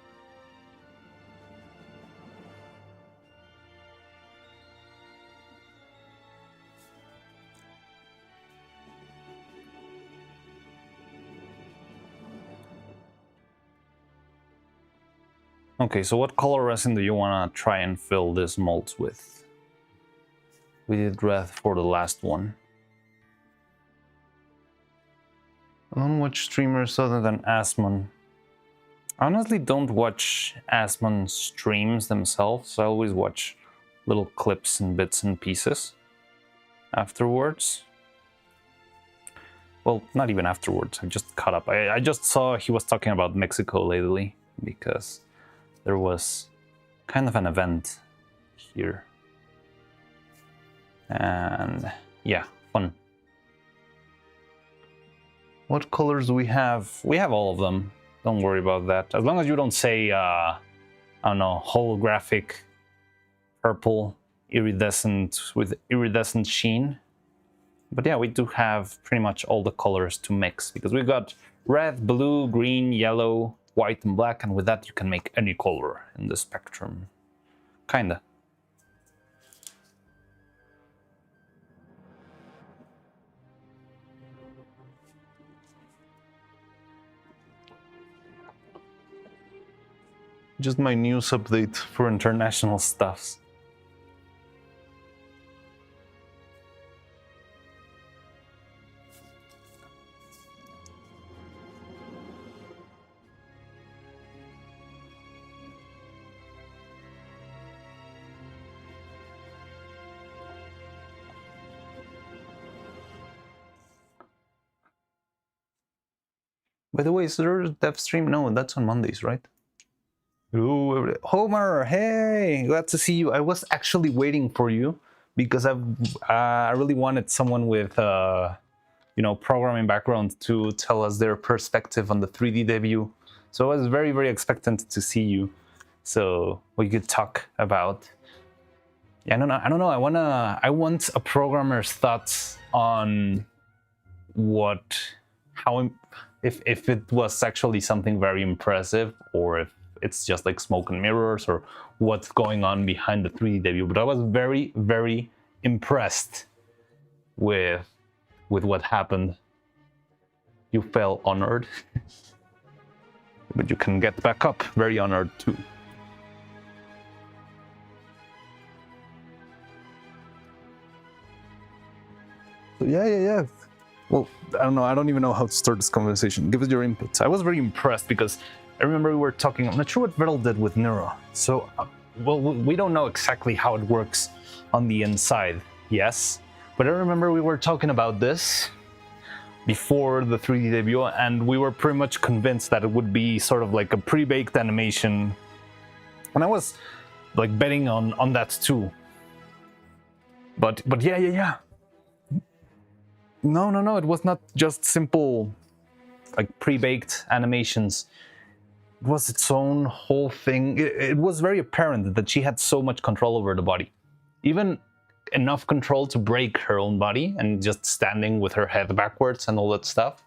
Okay, so what color resin do you want to try and fill this mold with? We did red for the last one. I don't watch streamers other than Asmon. I honestly don't watch Asmon streams themselves. I always watch little clips and bits and pieces afterwards. Well, not even afterwards. I just caught up. I just saw he was talking about Mexico lately because there was kind of an event here. And yeah, fun. What colors do we have? We have all of them. Don't worry about that. As long as you don't say, I don't know, holographic purple iridescent with iridescent sheen. But yeah, we do have pretty much all the colors to mix because we've got red, blue, green, yellow, white, and black. And with that, you can make any color in the spectrum. Kinda. Just my news update for international stuffs. By the way, is there a dev stream? No, that's on Mondays, right? Ooh, Homer, hey, glad to see you. I was actually waiting for you because I really wanted someone with you know, programming background to tell us their perspective on the 3D debut. So I was very, very expectant to see you, so we could talk about. Yeah, I don't know. I want a programmer's thoughts on how if it was actually something very impressive or if it's just like smoke and mirrors or what's going on behind the 3D debut. But I was very, very impressed with what happened. You felt honored, but you can get back up. Very honored too. So yeah. Well, I don't know. I don't even know how to start this conversation. Give us your inputs. I was very impressed because I remember we were talking. I'm not sure what Vettel did with Neuro. So, well, we don't know exactly how it works on the inside. Yes, but I remember we were talking about this before the 3D debut, and we were pretty much convinced that it would be sort of like a pre-baked animation. And I was like betting on that too. But yeah. No, it was not just simple like pre-baked animations. It was its own whole thing. It was very apparent that she had so much control over the body. Even enough control to break her own body and just standing with her head backwards and all that stuff.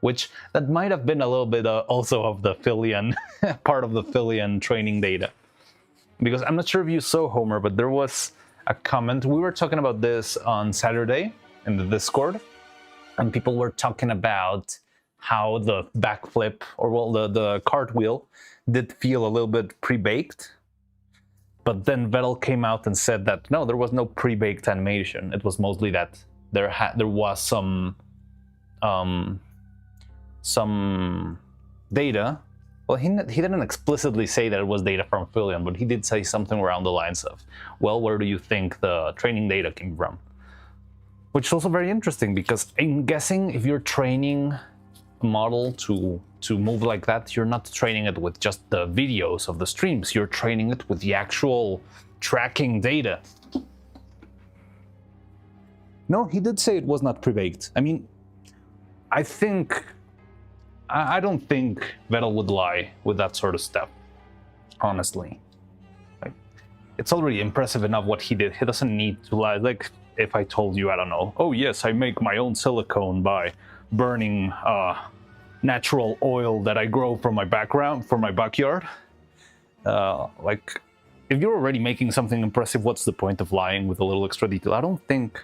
Which that might have been a little bit also of the Filian, part of the Filian training data. Because I'm not sure if you saw, Homer, but there was a comment. We were talking about this on Saturday in the Discord, and people were talking about how the backflip, or well, the cartwheel did feel a little bit pre-baked. But then Vettel came out and said that no, there was no pre-baked animation. It was mostly that there was some data. Well, he didn't explicitly say that it was data from Filion, but he did say something around the lines of, well, where do you think the training data came from? Which is also very interesting, because I'm guessing if you're training a model to move like that, you're not training it with just the videos of the streams, you're training it with the actual tracking data. No, he did say it was not pre-baked. I mean, I don't think Vettel would lie with that sort of stuff, honestly. Like, it's already impressive enough what he did. He doesn't need to lie. Like, if I told you, I don't know, oh yes, I make my own silicone by burning natural oil that I grow from my backyard. Like, if you're already making something impressive, what's the point of lying with a little extra detail? I don't think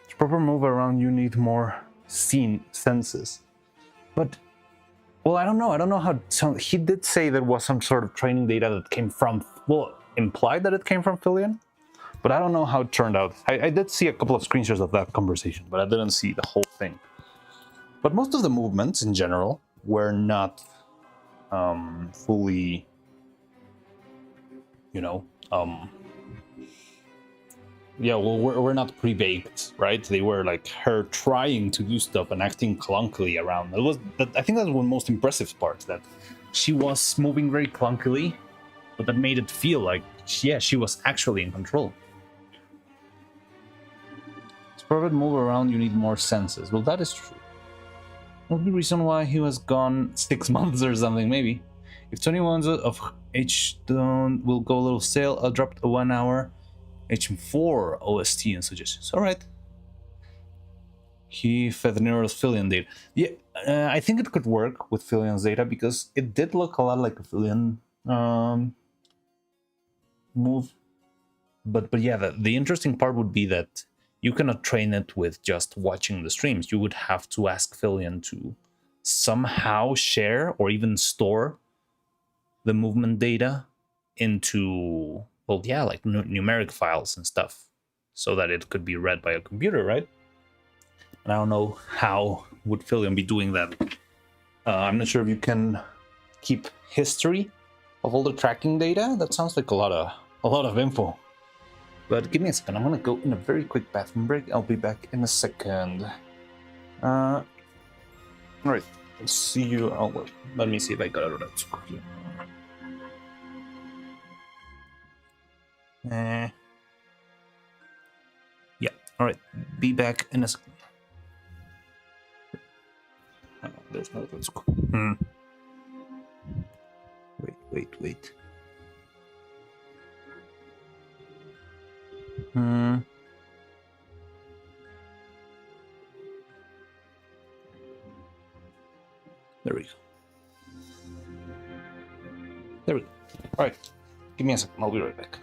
to proper move around you need more senses. But, well, I don't know how. So he did say there was some sort of training data that came from, well, implied that it came from Filion, but I don't know how it turned out. I did see a couple of screenshots of that conversation, but I didn't see the whole thing. But most of the movements in general were not fully, we're not pre-baked, right? They were like her trying to do stuff and acting clunkily around. I think that's one of the most impressive parts, that she was moving very clunkily, but that made it feel like, yeah, she was actually in control. To private move around, you need more senses. Well, that is true. Well, the reason why he was gone 6 months or something, maybe. If 21 of H-Stone will go a little stale, I'll drop a 1 hour H4 OST and suggestions. Alright. He fed Nero's Filion data. Yeah, I think it could work with Filion's data, because it did look a lot like a Filion move. But yeah, the interesting part would be that you cannot train it with just watching the streams. You would have to ask Filion to somehow share or even store the movement data into, well, yeah, like numeric files and stuff, so that it could be read by a computer, right? And I don't know how would Filion be doing that. I'm not sure if you can keep history of all the tracking data. That sounds like a lot of info. But give me a second. I'm gonna go in a very quick bathroom break. I'll be back in a second. All right. I'll see you. Oh, well, let me see if I got it right. Yeah. All right. Be back in a second. Oh, there's no. That's cool. Wait. There we go. There we go. All right, give me a second. I'll be right back.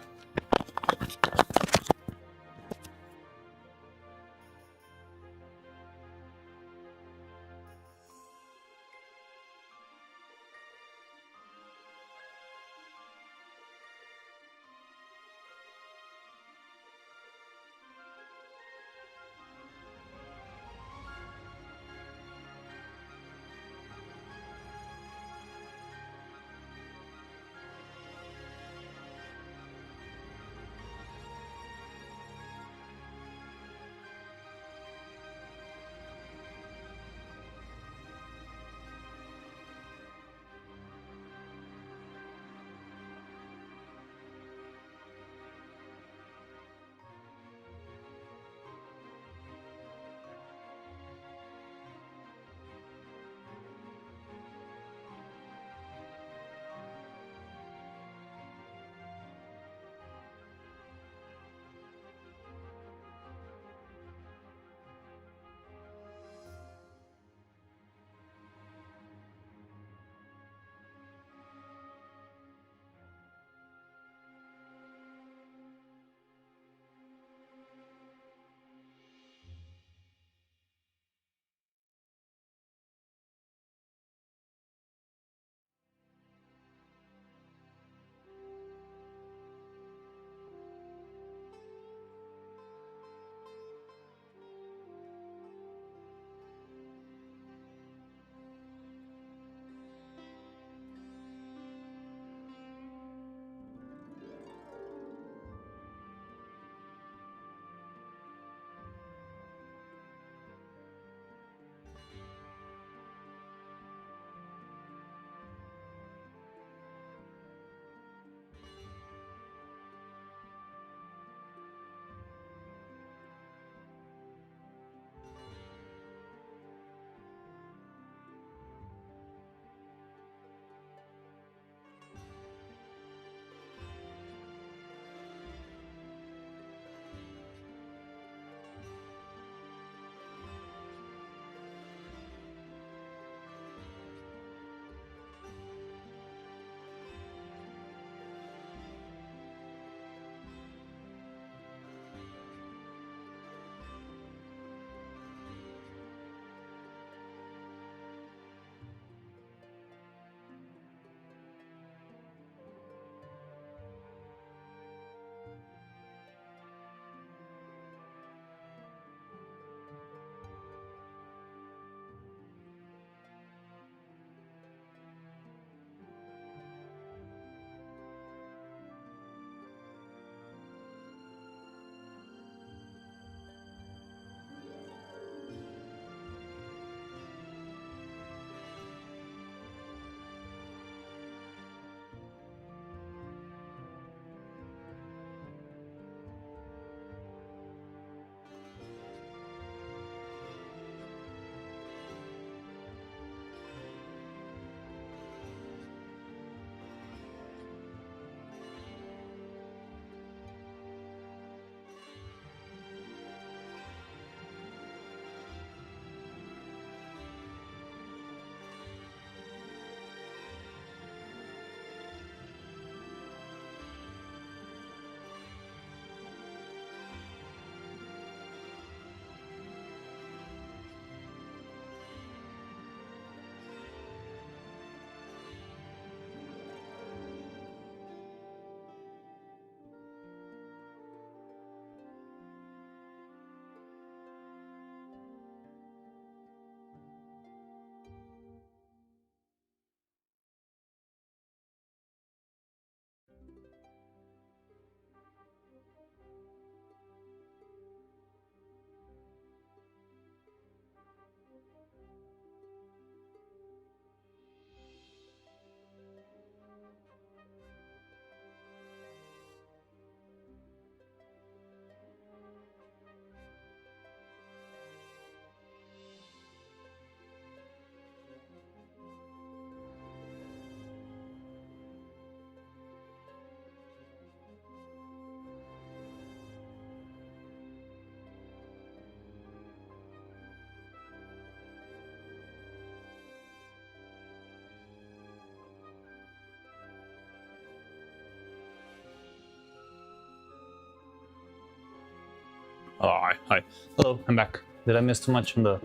Oh, hi. Hello, I'm back. Did I miss too much in the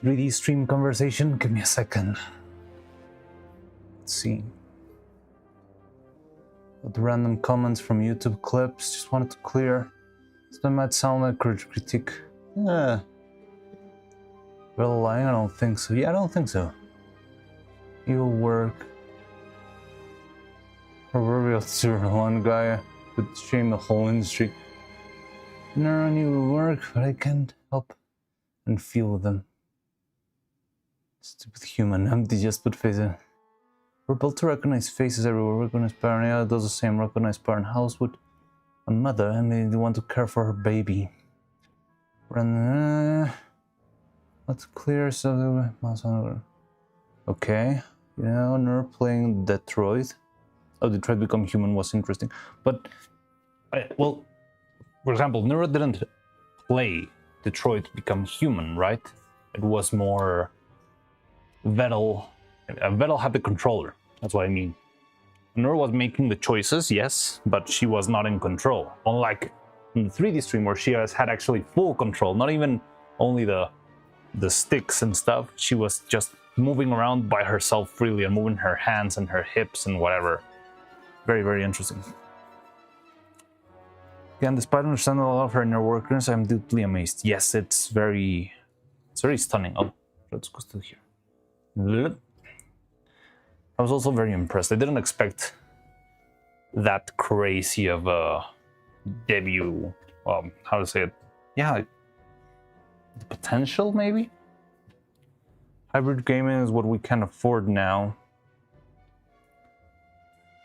3D stream conversation? Give me a second. Let's see. With random comments from YouTube clips, just wanted to clear. That might sound like critique. Well, lying? I don't think so. Yeah, I don't think so. You'll work. Proverbial one guy could shame the whole industry. Never knew work, but I can't help and feel with them. Stupid human, empty, just put faces. We're built to recognize faces everywhere. Recognize parent, yeah, it does the same. Recognize parent. House with a mother, and they want to care for her baby. Let's clear so. Okay, you know, Ner playing Detroit. Oh, Detroit Become Human was interesting, but well, for example, Neuro didn't play Detroit Become Human, right? It was more Vettel. Vettel had the controller. That's what I mean. Neuro was making the choices, yes, but she was not in control. Unlike in the 3D stream where she had actually full control, not even only the sticks and stuff. She was just moving around by herself freely and moving her hands and her hips and whatever. Very, very interesting. Again, despite understanding a lot of her inner workers, I'm deeply amazed. Yes, it's very stunning. Oh, let's go still here. I was also very impressed. I didn't expect that crazy of a debut. How to say it? Yeah, the potential maybe. Hybrid gaming is what we can afford now.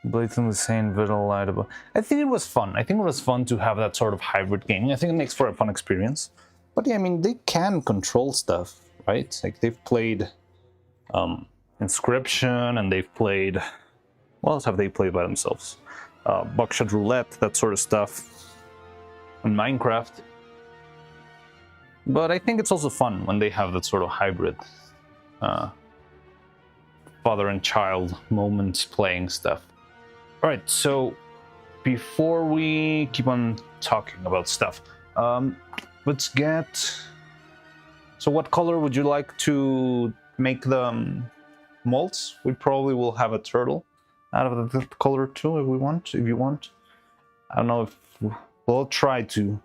Blatantly saying Vittle lied about. I think it was fun. I think it was fun to have that sort of hybrid gaming. I think it makes for a fun experience. But yeah, I mean, they can control stuff, right? Like they've played Inscription, and they've played. What else have they played by themselves? Buckshot Roulette, that sort of stuff, and Minecraft. But I think it's also fun when they have that sort of hybrid father and child moments playing stuff. All right, so before we keep on talking about stuff, let's get. So, what color would you like to make the molds? We probably will have a turtle out of that color too, if we want. If you want, I don't know if we'll try to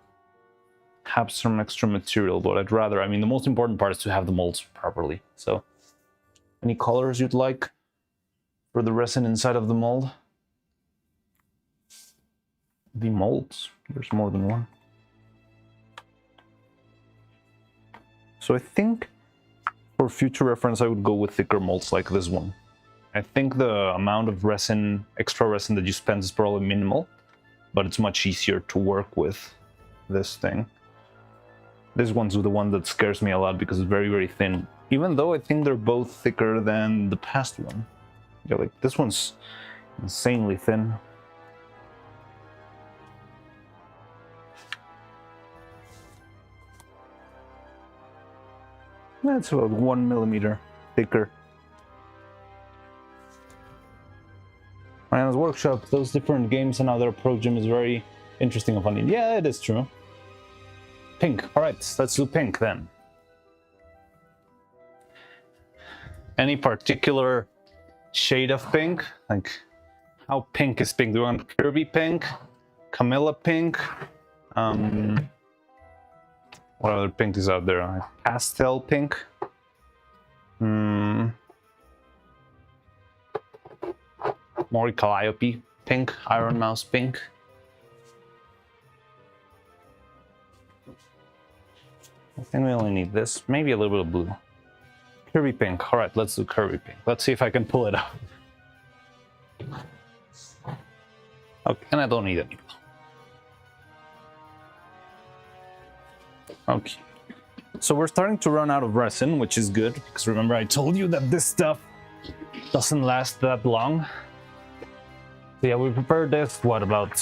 have some extra material, but I'd rather. I mean, the most important part is to have the molds properly. So, any colors you'd like for the resin inside of the mold? The molds. There's more than one. So I think for future reference, I would go with thicker molds like this one. I think the amount of resin, extra resin that you spend is probably minimal, but it's much easier to work with this thing. This one's the one that scares me a lot because it's very, very thin. Even though I think they're both thicker than the past one. Yeah, like this one's insanely thin. That's about 1 millimeter thicker. Ryan's workshop, those different games and how they approach them is very interesting and funny. Yeah, it is true. Pink. All right, let's do pink then. Any particular shade of pink? Like, how pink is pink? Do you want Kirby pink? Camilla pink? What other pink is out there? Pastel pink? Mori Calliope pink? Iron Mouse pink? I think we only need this. Maybe a little bit of blue. Kirby pink. Alright, let's do Kirby pink. Let's see if I can pull it out. Okay, and I don't need it. Okay. So we're starting to run out of resin, which is good, because remember I told you that this stuff doesn't last that long. So yeah, we prepared this, what, about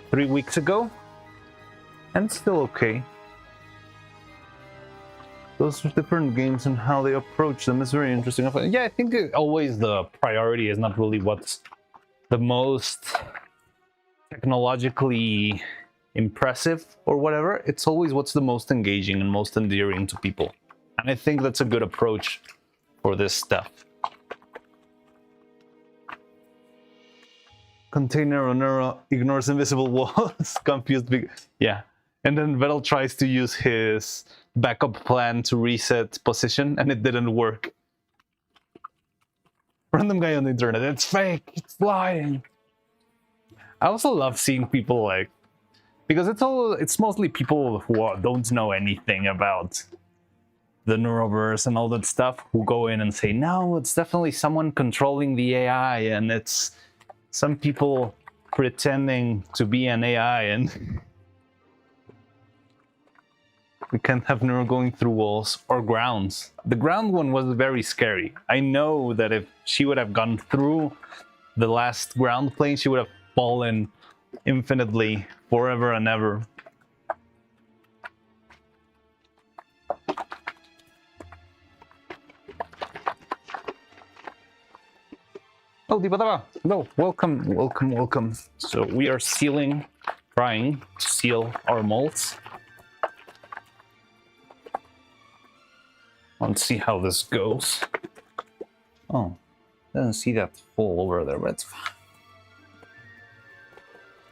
3 weeks ago? And it's still okay. Those different games and how they approach them is very interesting. Yeah, I think always the priority is not really what's the most technologically impressive or whatever. It's always what's the most engaging and most endearing to people. And I think that's a good approach for this stuff. Container on Neuro ignores invisible walls. Confused. Yeah. And then Vettel tries to use his backup plan to reset position, and it didn't work. Random guy on the internet. It's fake. It's lying. I also love seeing people like, because it's mostly people who don't know anything about the Neuroverse and all that stuff who go in and say, no, it's definitely someone controlling the AI, and it's some people pretending to be an AI, and we can't have Neuro going through walls or grounds. The ground one was very scary. I know that if she would have gone through the last ground plane, she would have fallen infinitely, forever and ever. Oh, Dipatava! Hello, welcome, welcome, welcome. So we are trying to seal our molds. Let's see how this goes. Oh, doesn't see that hole over there, but it's fine.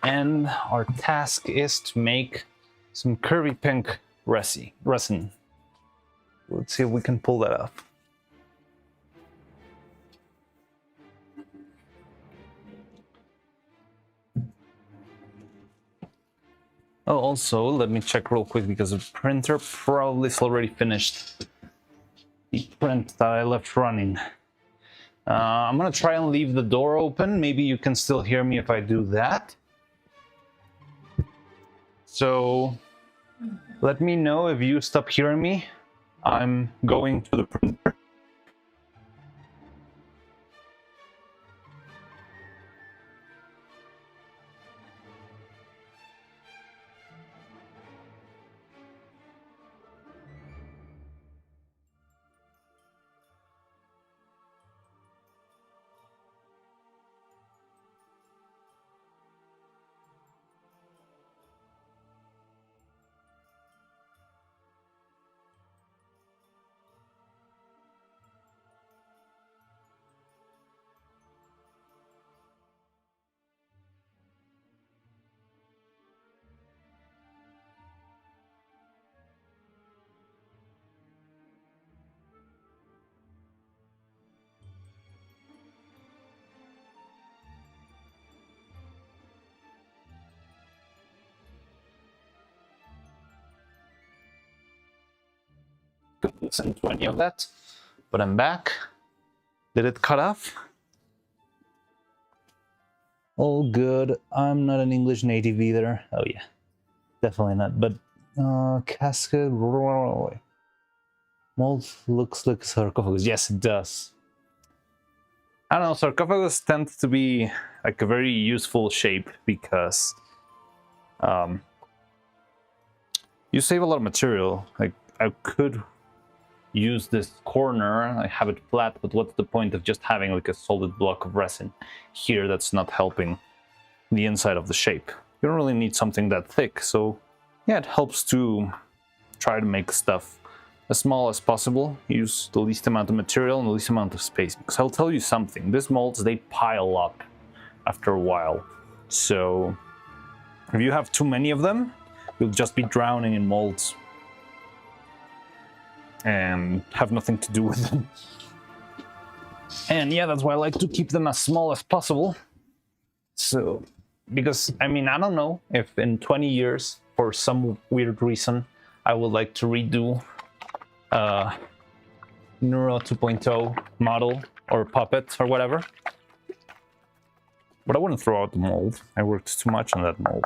And our task is to make some curvy pink resin. Let's see if we can pull that off. Oh, also, let me check real quick because the printer probably is already finished. The print that I left running. I'm gonna try and leave the door open. Maybe you can still hear me if I do that. So let me know if you stop hearing me. I'm going to the printer. Couldn't listen to any of that, but I'm back. Did it cut off? All good. I'm not an English native either. Oh yeah, definitely not. But casket mold looks like sarcophagus. Yes, it does. I don't know. Sarcophagus tends to be like a very useful shape because you save a lot of material. Like I could use this corner, I have it flat, but what's the point of just having like a solid block of resin here that's not helping the inside of the shape? You don't really need something that thick, so yeah, it helps to try to make stuff as small as possible, use the least amount of material and the least amount of space, because I'll tell you something, these molds, they pile up after a while, so if you have too many of them, you'll just be drowning in molds and have nothing to do with them. And yeah, that's why I like to keep them as small as possible. So, because, I mean, I don't know if in 20 years, for some weird reason, I would like to redo Neuro 2.0 model or puppet or whatever. But I wouldn't throw out the mold. I worked too much on that mold.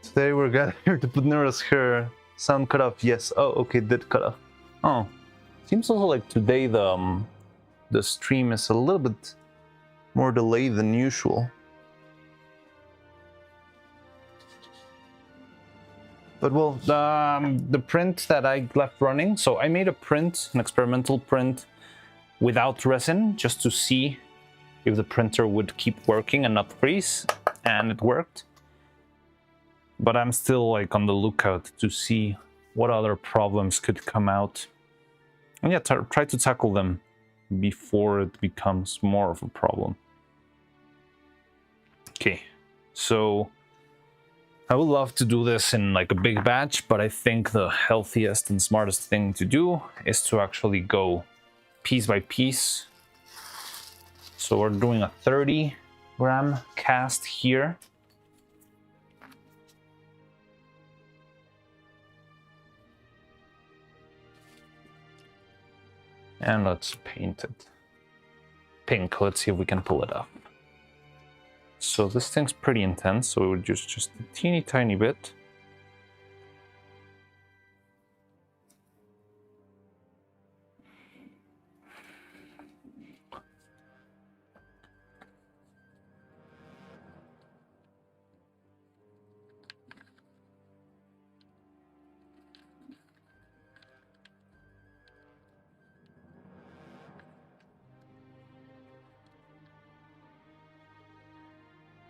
Today we're gathered to put Neuro's hair. Sound cut off, yes. Oh, okay, did cut off. Oh, seems also like today the stream is a little bit more delayed than usual. But well, the print that I left running, so I made a print, an experimental print without resin, just to see if the printer would keep working and not freeze, and it worked. But I'm still like on the lookout to see what other problems could come out. And yeah, try to tackle them before it becomes more of a problem. Okay, so I would love to do this in like a big batch, but I think the healthiest and smartest thing to do is to actually go piece by piece. So we're doing a 30-gram cast here. And let's paint it pink. Let's see if we can pull it off. So this thing's pretty intense, so we would use just a teeny tiny bit.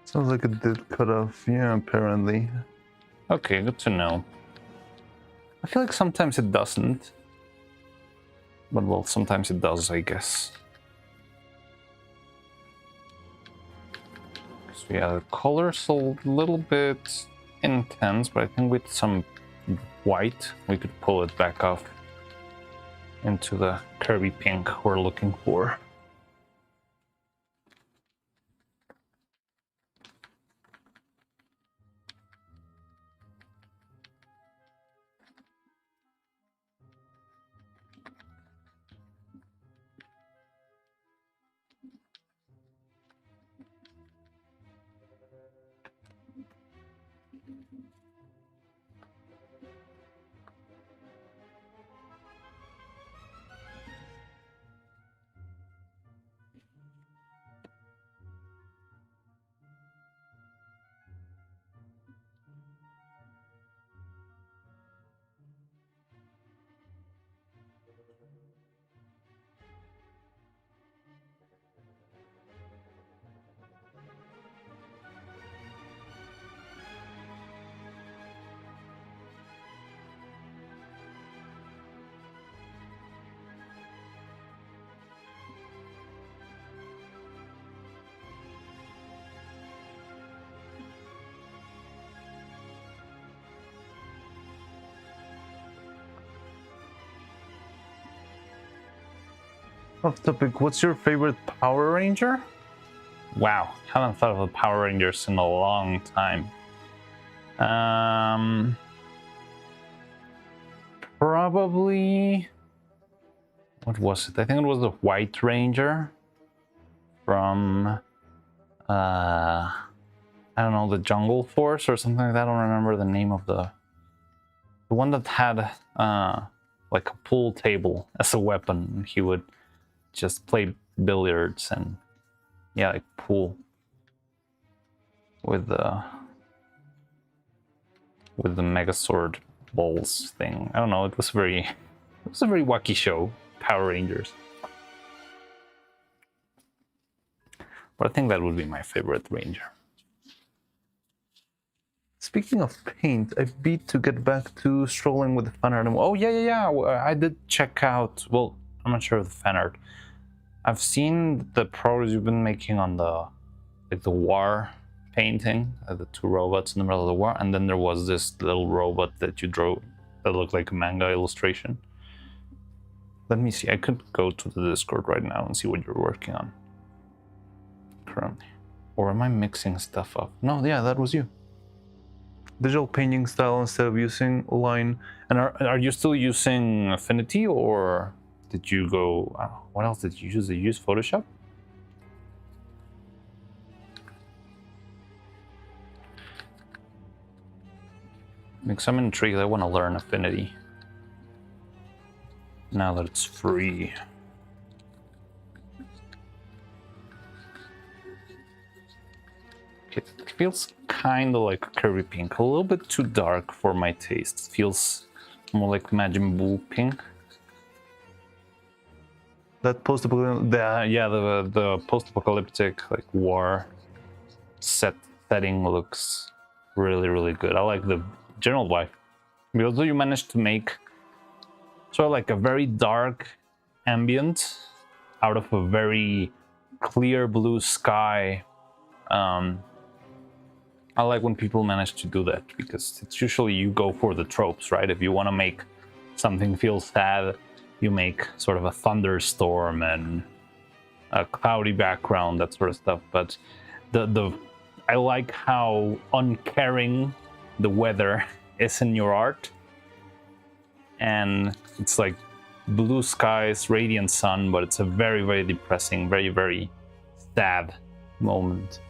Sounds like it did cut off, yeah, apparently. Okay, good to know. I feel like sometimes it doesn't. But well, sometimes it does, I guess. So yeah, the color's a little bit intense, but I think with some white, we could pull it back off into the curvy pink we're looking for. Off topic, what's your favorite Power Ranger? Wow, haven't thought of the Power Rangers in a long time. Probably... What was it? I think it was the White Ranger from... I don't know, the Jungle Force or something like that. I don't remember the name of the one that had like a pool table as a weapon. He would just play billiards and yeah, like pool with the Megazord balls thing. I don't know. It was a very wacky show, Power Rangers. But I think that would be my favorite Ranger. Speaking of paint, I beat to get back to strolling with the fan art. Oh yeah. I did check out. Well, I'm not sure of the fan art. I've seen the progress you've been making on the war painting, the two robots in the middle of the war, and then there was this little robot that you drew that looked like a manga illustration. Let me see. I could go to the Discord right now and see what you're working on currently. Or am I mixing stuff up? No, yeah, that was you. Digital painting style instead of using line. And are you still using Affinity, or did you go... what else did you use? Did you use Photoshop? Because I'm intrigued. I want to learn Affinity now that it's free. It feels kind of like a curvy pink, a little bit too dark for my taste. It feels more like Majin Buu pink. That the post-apocalyptic like war setting looks really good. I like the general vibe. Although you managed to make sort of like a very dark ambient out of a very clear blue sky. I like when people manage to do that because it's usually you go for the tropes, right? If you want to make something feel sad, you make sort of a thunderstorm and a cloudy background, that sort of stuff. But I like how uncaring the weather is in your art, and it's like blue skies, radiant sun, but it's a very depressing, very sad moment.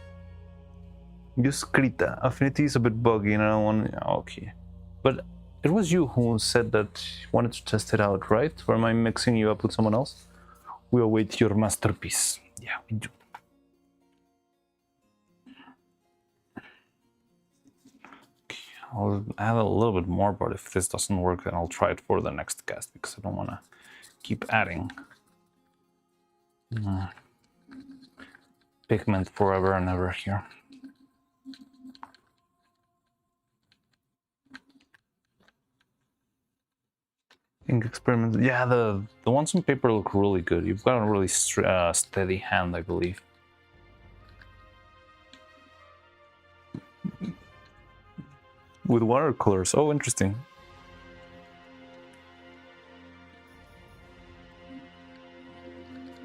Use Krita. Affinity is a bit buggy and I don't want... Okay, but it was you who said that you wanted to test it out, right? Or am I mixing you up with someone else? We await your masterpiece. Yeah, we do. Okay, I'll add a little bit more, but if this doesn't work, then I'll try it for the next cast because I don't want to keep adding pigment forever and ever here. Ink experiments. Yeah, the ones on paper look really good. You've got a really steady hand, I believe. With watercolors. Oh, interesting.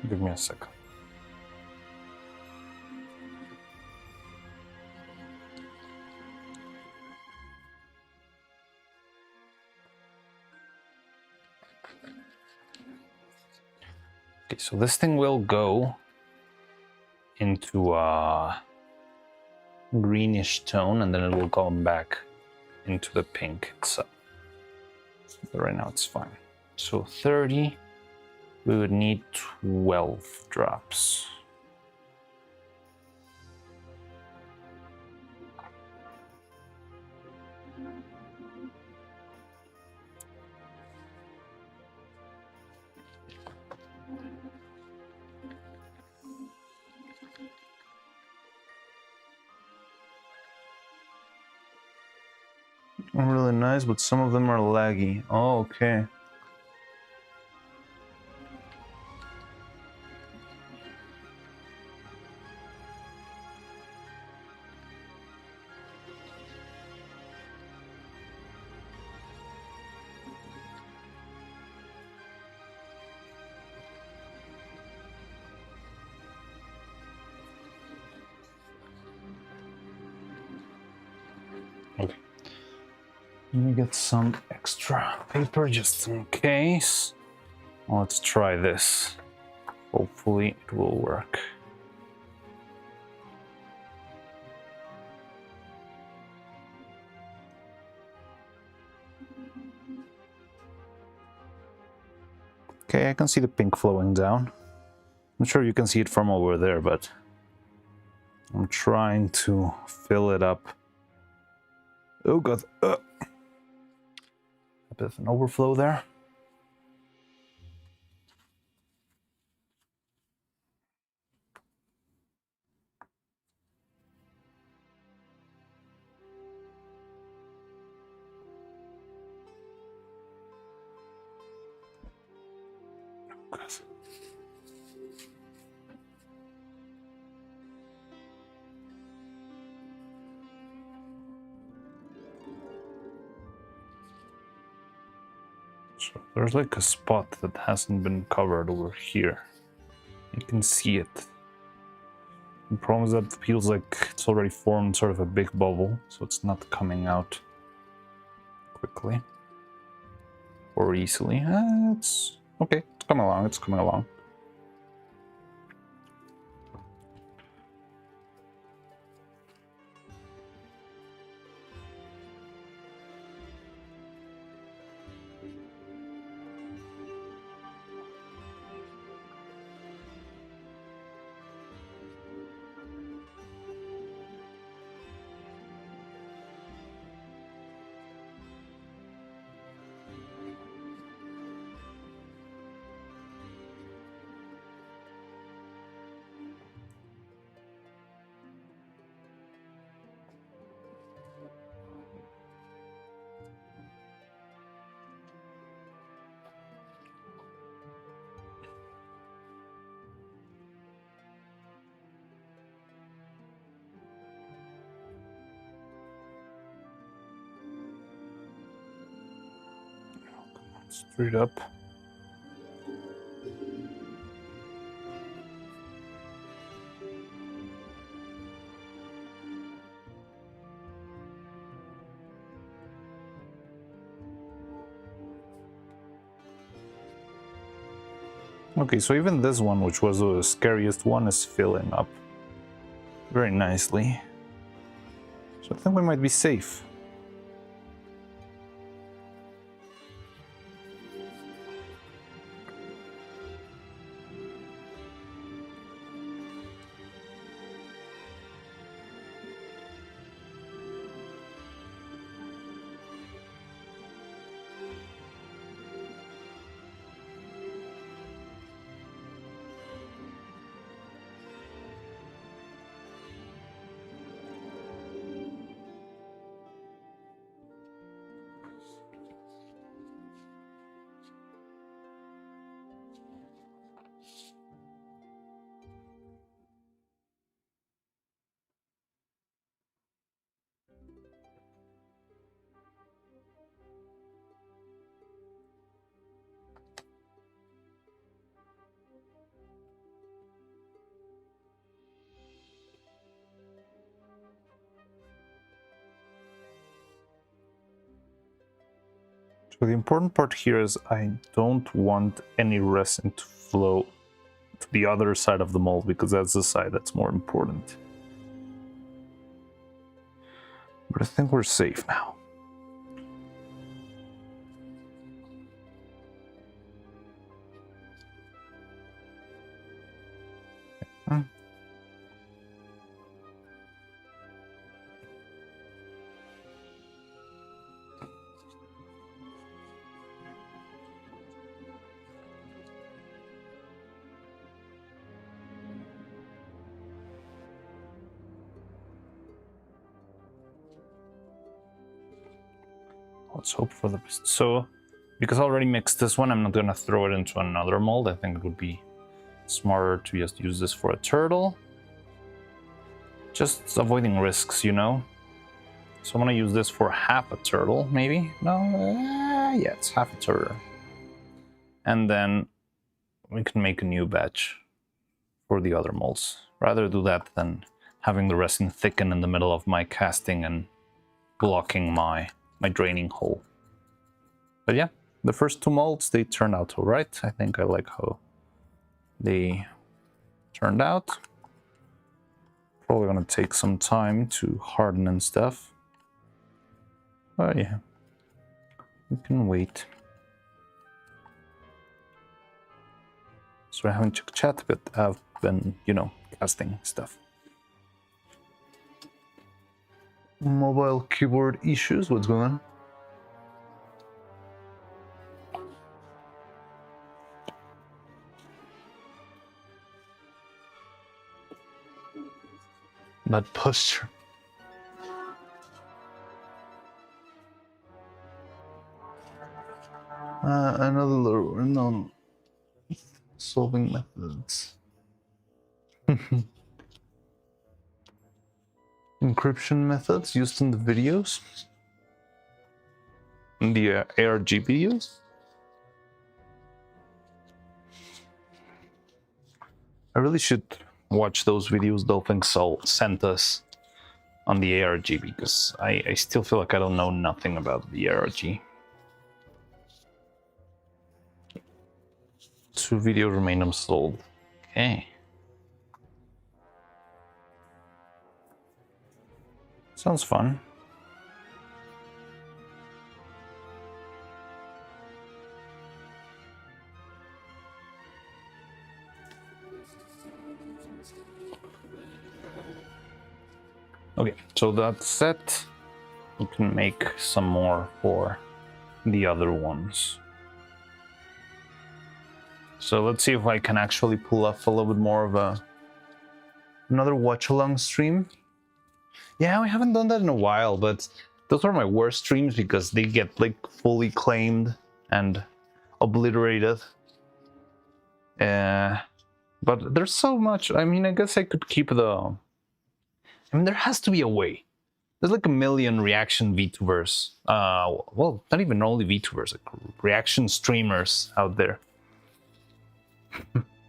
Give me a second. Okay, so this thing will go into a greenish tone, and then it will come back into the pink itself. But right now it's fine. So 30, we would need 12 drops. Really nice, but some of them are laggy. Oh, okay. Okay. Let me get some extra paper just in case. Let's try this. Hopefully it will work. Okay, I can see the pink flowing down. I'm sure you can see it from over there, but I'm trying to fill it up. Oh god, a bit of an overflow there. So there's like a spot that hasn't been covered over here. You can see it. The problem is that it feels like it's already formed sort of a big bubble, so it's not coming out quickly or easily. It's okay, it's coming along, it's coming along. Straight up. Okay, so even this one, which was the scariest one, is filling up very nicely. So I think we might be safe. So the important part here is I don't want any resin to flow to the other side of the mold, because that's the side that's more important. But I think we're safe now. Okay. Let's hope for the best. So, because I already mixed this one, I'm not gonna throw it into another mold. I think it would be smarter to just use this for a turtle. Just avoiding risks, you know? So I'm gonna use this for half a turtle, maybe? No? Yeah, it's half a turtle. And then we can make a new batch for the other molds. Rather do that than having the resin thicken in the middle of my casting and blocking my draining hole. But yeah, the first two molds, they turned out all right. I think I like how they turned out. Probably gonna take some time to harden and stuff. But yeah, we can wait. So I haven't checked chat, but I've been, you know, casting stuff. Mobile keyboard issues, what's going on? Bad posture. Another non solving methods. Encryption methods used in the videos. In the ARG videos? I really should watch those videos Dolphin Soul sent us on the ARG, because I still feel like I don't know nothing about the ARG. 2 videos remain unsold. Okay. Sounds fun. Okay, so that's set. We can make some more for the other ones. So let's see if I can actually pull off a little bit more of another watch-along stream. Yeah, we haven't done that in a while, but those are my worst streams because they get like fully claimed and obliterated. But there's so much. I mean, I guess I could keep the... I mean, there has to be a way. there's like a million reaction VTubers. Well, not even only VTubers, like reaction streamers out there.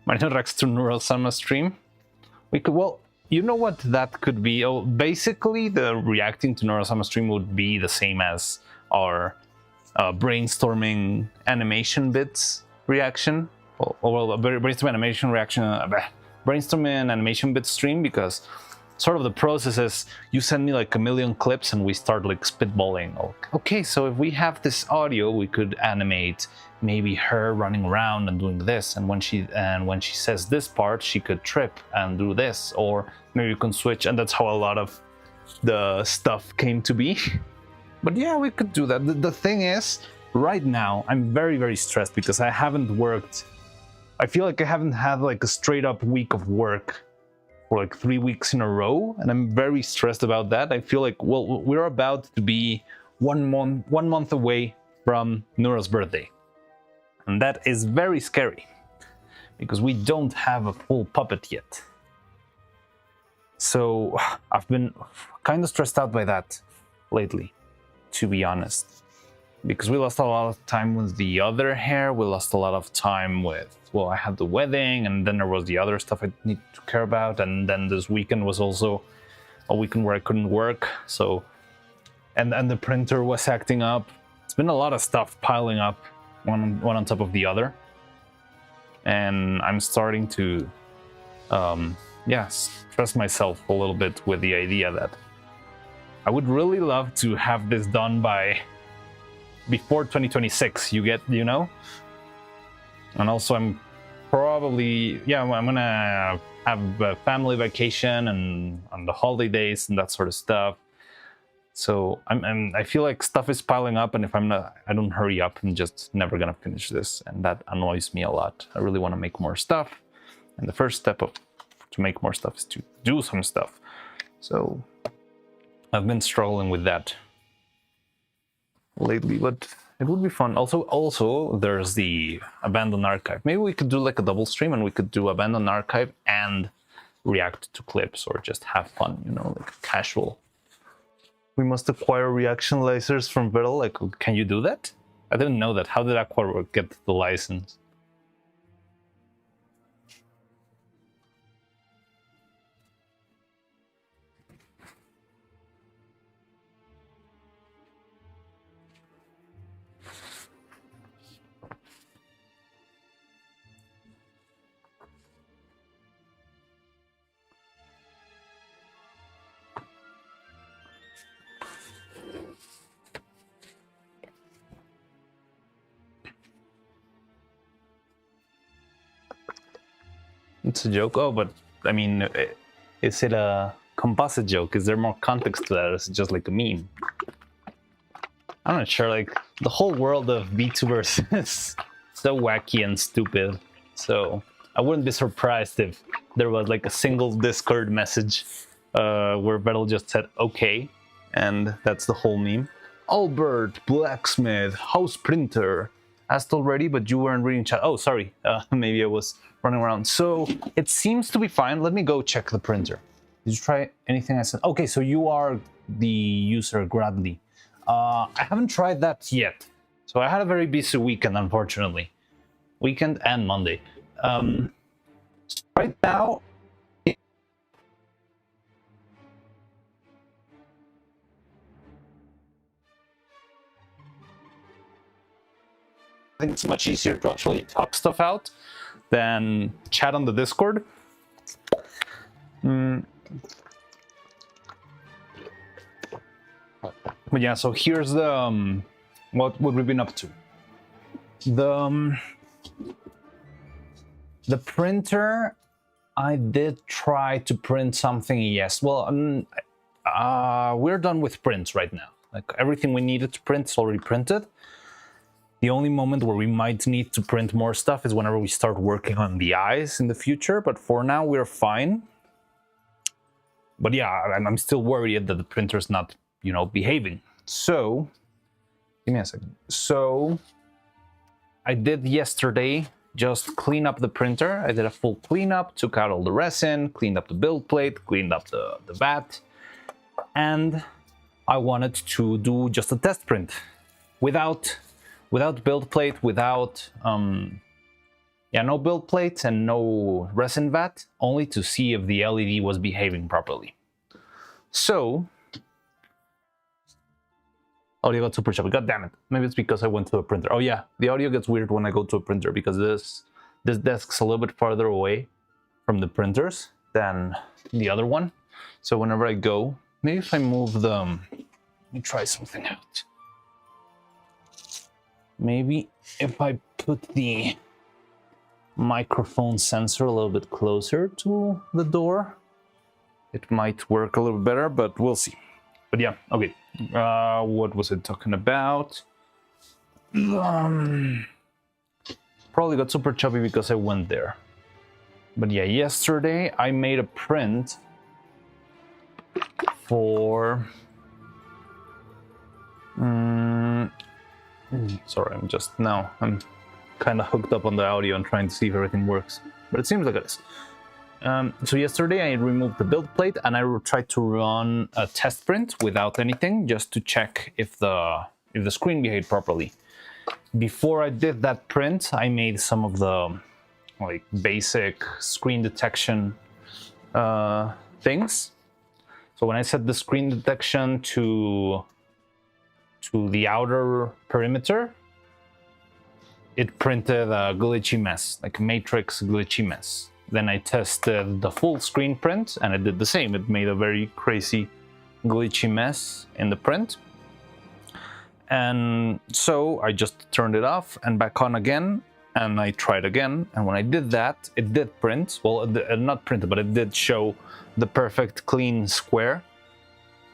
Marino reacts to Neuro-Sama stream. We could, well, you know what that could be? Oh, basically, the reacting to Neuro-Sama stream would be the same as our brainstorming animation bits reaction. Well, brainstorming animation reaction, brainstorming animation bits stream, because sort of the process is you send me like a million clips and we start like spitballing. Okay, so if we have this audio, we could animate maybe her running around and doing this, and when she says this part, she could trip and do this, or maybe you can switch, and that's how a lot of the stuff came to be. But yeah, we could do that. The thing is, right now I'm very, very stressed because I haven't worked. I feel like I haven't had like a straight up week of work for like 3 weeks in a row, and I'm very stressed about that. I feel like, well, we're about to be one month away from Neuro's birthday, and that is very scary because we don't have a full puppet yet. So I've been kind of stressed out by that lately, to be honest, because we lost a lot of time with the other hair. We lost a lot of time with, well, I had the wedding, and then there was the other stuff I need to care about, and then this weekend was also a weekend where I couldn't work. So, and the printer was acting up. It's been a lot of stuff piling up, one on top of the other, and I'm starting to, stress myself a little bit with the idea that I would really love to have this done before 2026. You know. And also, I'm probably, I'm gonna have a family vacation and on the holidays and that sort of stuff. So I feel like stuff is piling up, and if I don't hurry up, I'm just never gonna finish this, and that annoys me a lot. I really want to make more stuff, and the first step to make more stuff is to do some stuff. So I've been struggling with that lately, but it would be fun. Also, there's the Abandoned Archive. Maybe we could do like a double stream, and we could do Abandoned Archive and react to clips, or just have fun, like casual. We must acquire reaction lasers from Viral. Like, can you do that? I didn't know that. How did Aqua get the license? It's a joke. Oh, but I mean, is it a composite joke? Is there more context to that? Or is it just like a meme? I'm not sure. Like, the whole world of VTubers is so wacky and stupid. So I wouldn't be surprised if there was like a single Discord message where Vettel just said okay, and that's the whole meme. Albert, blacksmith, house printer. Asked already, but you weren't reading chat. Oh, sorry. Maybe I was running around. So it seems to be fine. Let me go check the printer. Did you try anything I said? Okay, so you are the user Gradley. I haven't tried that yet. So I had a very busy weekend, unfortunately. Weekend and Monday. Right now, I think it's much easier to actually talk stuff out than chat on the Discord. But yeah, so here's the what we've been up to. The printer, I did try to print something. Yes, well, we're done with prints right now. Like, everything we needed to print is already printed. The only moment where we might need to print more stuff is whenever we start working on the eyes in the future, but for now we're fine. But yeah, I'm still worried that the printer's not, behaving. So, give me a second. So, I did yesterday just clean up the printer. I did a full cleanup, took out all the resin, cleaned up the build plate, cleaned up the vat, and I wanted to do just a test print without build plate, without no build plate and no resin vat, only to see if the LED was behaving properly. So audio got super choppy. God damn it. Maybe it's because I went to a printer. Oh yeah, the audio gets weird when I go to a printer because this desk's a little bit farther away from the printers than the other one. So whenever I go, maybe if I move the... Let me try something out. Maybe if I put the microphone sensor a little bit closer to the door, it might work a little better, but we'll see. But yeah, okay. What was it talking about? Probably got super choppy because I went there. But yeah, yesterday I made a print for... sorry, I'm kind of hooked up on the audio and trying to see if everything works. But it seems like it is. So yesterday I removed the build plate and I tried to run a test print without anything, just to check if the screen behaved properly. Before I did that print, I made some of the like basic screen detection things. So when I set the screen detection to the outer perimeter, it printed a glitchy mess, like a matrix glitchy mess. Then I tested the full screen print and it did the same. It made a very crazy glitchy mess in the print. And so I just turned it off and back on again, and I tried again. And when I did that, it did print. Well, not printed, but it did show the perfect clean square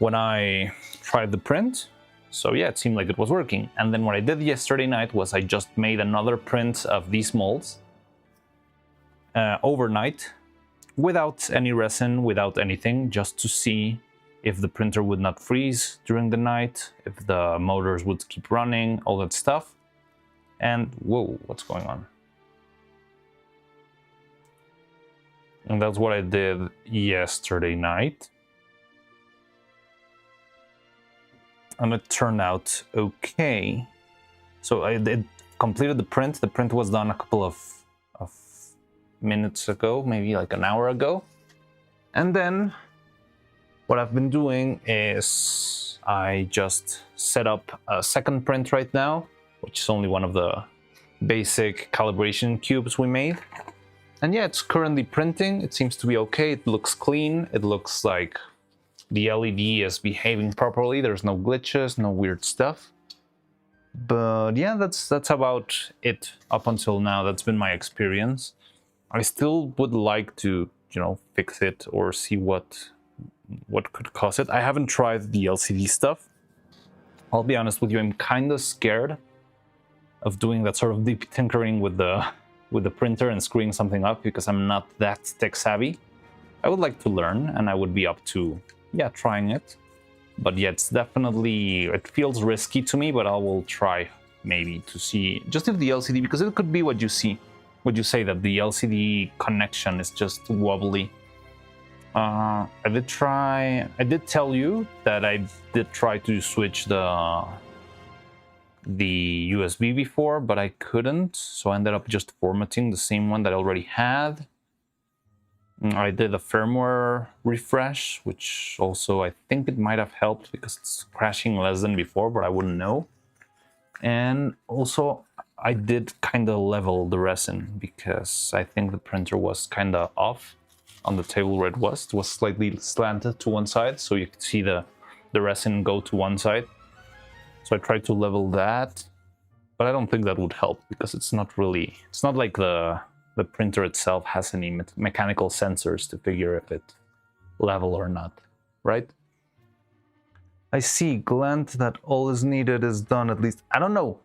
when I tried the print. So yeah, it seemed like it was working. And then what I did yesterday night was I just made another print of these molds overnight, without any resin, without anything, just to see if the printer would not freeze during the night, if the motors would keep running, all that stuff. And whoa, what's going on? And that's what I did yesterday night. And it turned out okay. So I did completed the print. The print was done a couple of minutes ago, maybe like an hour ago. And then what I've been doing is I just set up a second print right now, which is only one of the basic calibration cubes we made. And yeah, it's currently printing. It seems to be okay. It looks clean. It looks like the LED is behaving properly. There's no glitches, no weird stuff. But yeah, that's about it up until now. That's been my experience. I still would like to, fix it or see what could cause it. I haven't tried the LCD stuff. I'll be honest with you, I'm kind of scared of doing that sort of deep tinkering with the printer and screwing something up because I'm not that tech savvy. I would like to learn and I would be up to, trying it. But yeah, it feels risky to me, but I will try maybe to see just if the LCD, because it could be what you say that the LCD connection is just wobbly. I did tell you that I did try to switch the USB before, but I couldn't, so I ended up just formatting the same one that I already had. I did a firmware refresh, which also I think it might have helped because it's crashing less than before, but I wouldn't know. And also I did kind of level the resin because I think the printer was kind of off on the table where it was. It was slightly slanted to one side, so you could see the resin go to one side. So I tried to level that, but I don't think that would help because it's not like the printer itself has any mechanical sensors to figure if it's level or not, right? I see, Glent, that all is needed is done, at least. I don't know.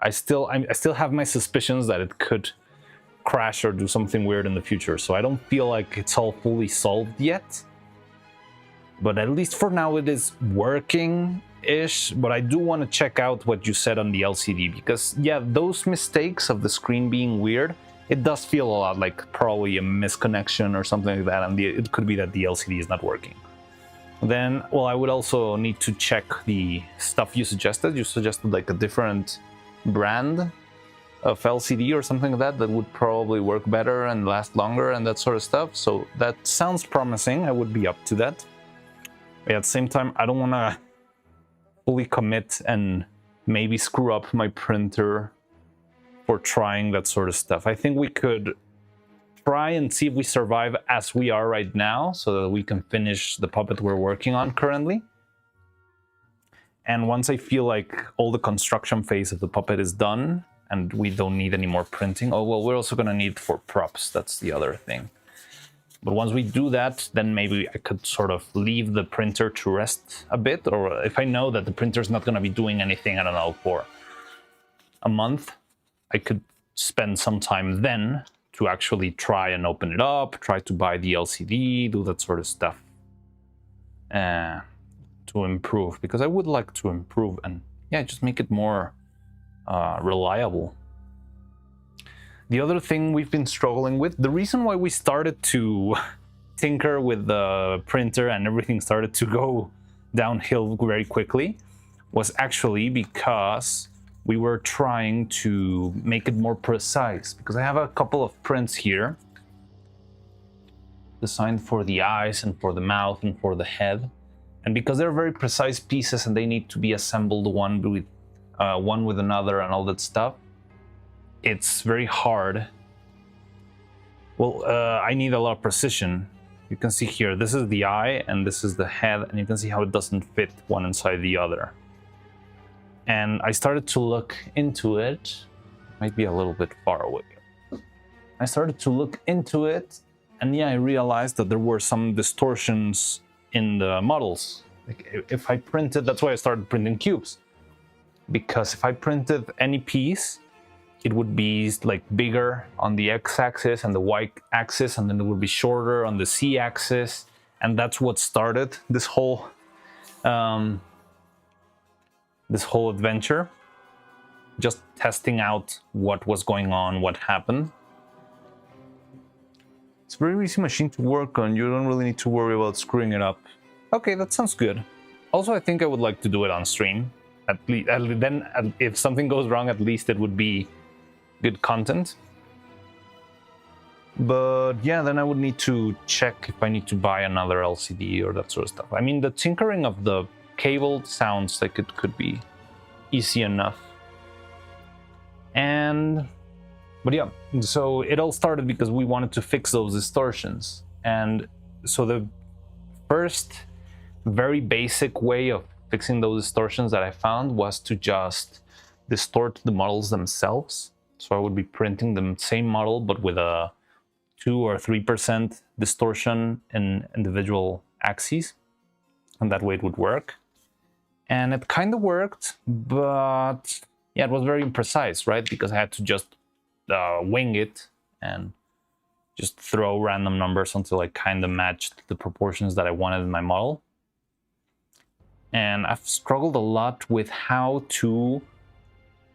I still have my suspicions that it could crash or do something weird in the future, so I don't feel like it's all fully solved yet. But at least for now it is working-ish, but I do want to check out what you said on the LCD, because yeah, those mistakes of the screen being weird, it does feel a lot like probably a misconnection or something like that, and it could be that the LCD is not working. Then, well, I would also need to check the stuff you suggested. You suggested like a different brand of LCD or something like that would probably work better and last longer and that sort of stuff. So that sounds promising. I would be up to that. But at the same time, I don't want to fully commit and maybe screw up my printer for trying that sort of stuff. I think we could try and see if we survive as we are right now so that we can finish the puppet we're working on currently. And once I feel like all the construction phase of the puppet is done and we don't need any more printing, oh well, we're also going to need for props. That's the other thing. But once we do that, then maybe I could sort of leave the printer to rest a bit. Or if I know that the printer's not going to be doing anything, I don't know, for a month, I could spend some time then to actually try and open it up, try to buy the LCD, do that sort of stuff to improve. Because I would like to improve and, yeah, just make it more reliable. The other thing we've been struggling with, the reason why we started to tinker with the printer and everything started to go downhill very quickly was actually because we were trying to make it more precise. Because I have a couple of prints here designed for the eyes and for the mouth and for the head. And because they're very precise pieces and they need to be assembled one with another and all that stuff, it's very hard. Well, I need a lot of precision. You can see here, this is the eye and this is the head, and you can see how it doesn't fit one inside the other. And I started to look into it. Might be a little bit far away. I started to look into it, and yeah, I realized that there were some distortions in the models. Like if I printed, that's why I started printing cubes. Because if I printed any piece, it would be like bigger on the x-axis and the y-axis, and then it would be shorter on the z-axis, and that's what started this whole adventure. Just testing out what was going on, what happened. It's a very easy machine to work on. You don't really need to worry about screwing it up. Okay, that sounds good. Also, I think I would like to do it on stream. At least, then, if something goes wrong, at least it would be good content. But yeah, then I would need to check if I need to buy another LCD or that sort of stuff. I mean, the tinkering of the cable sounds like it could be easy enough. But yeah, so it all started because we wanted to fix those distortions. And so the first very basic way of fixing those distortions that I found was to just distort the models themselves. So I would be printing the same model, but with a 2 or 3% distortion in individual axes. And that way it would work. And it kind of worked, but yeah, it was very imprecise, right? Because I had to just wing it and just throw random numbers until I kind of matched the proportions that I wanted in my model. And I've struggled a lot with how do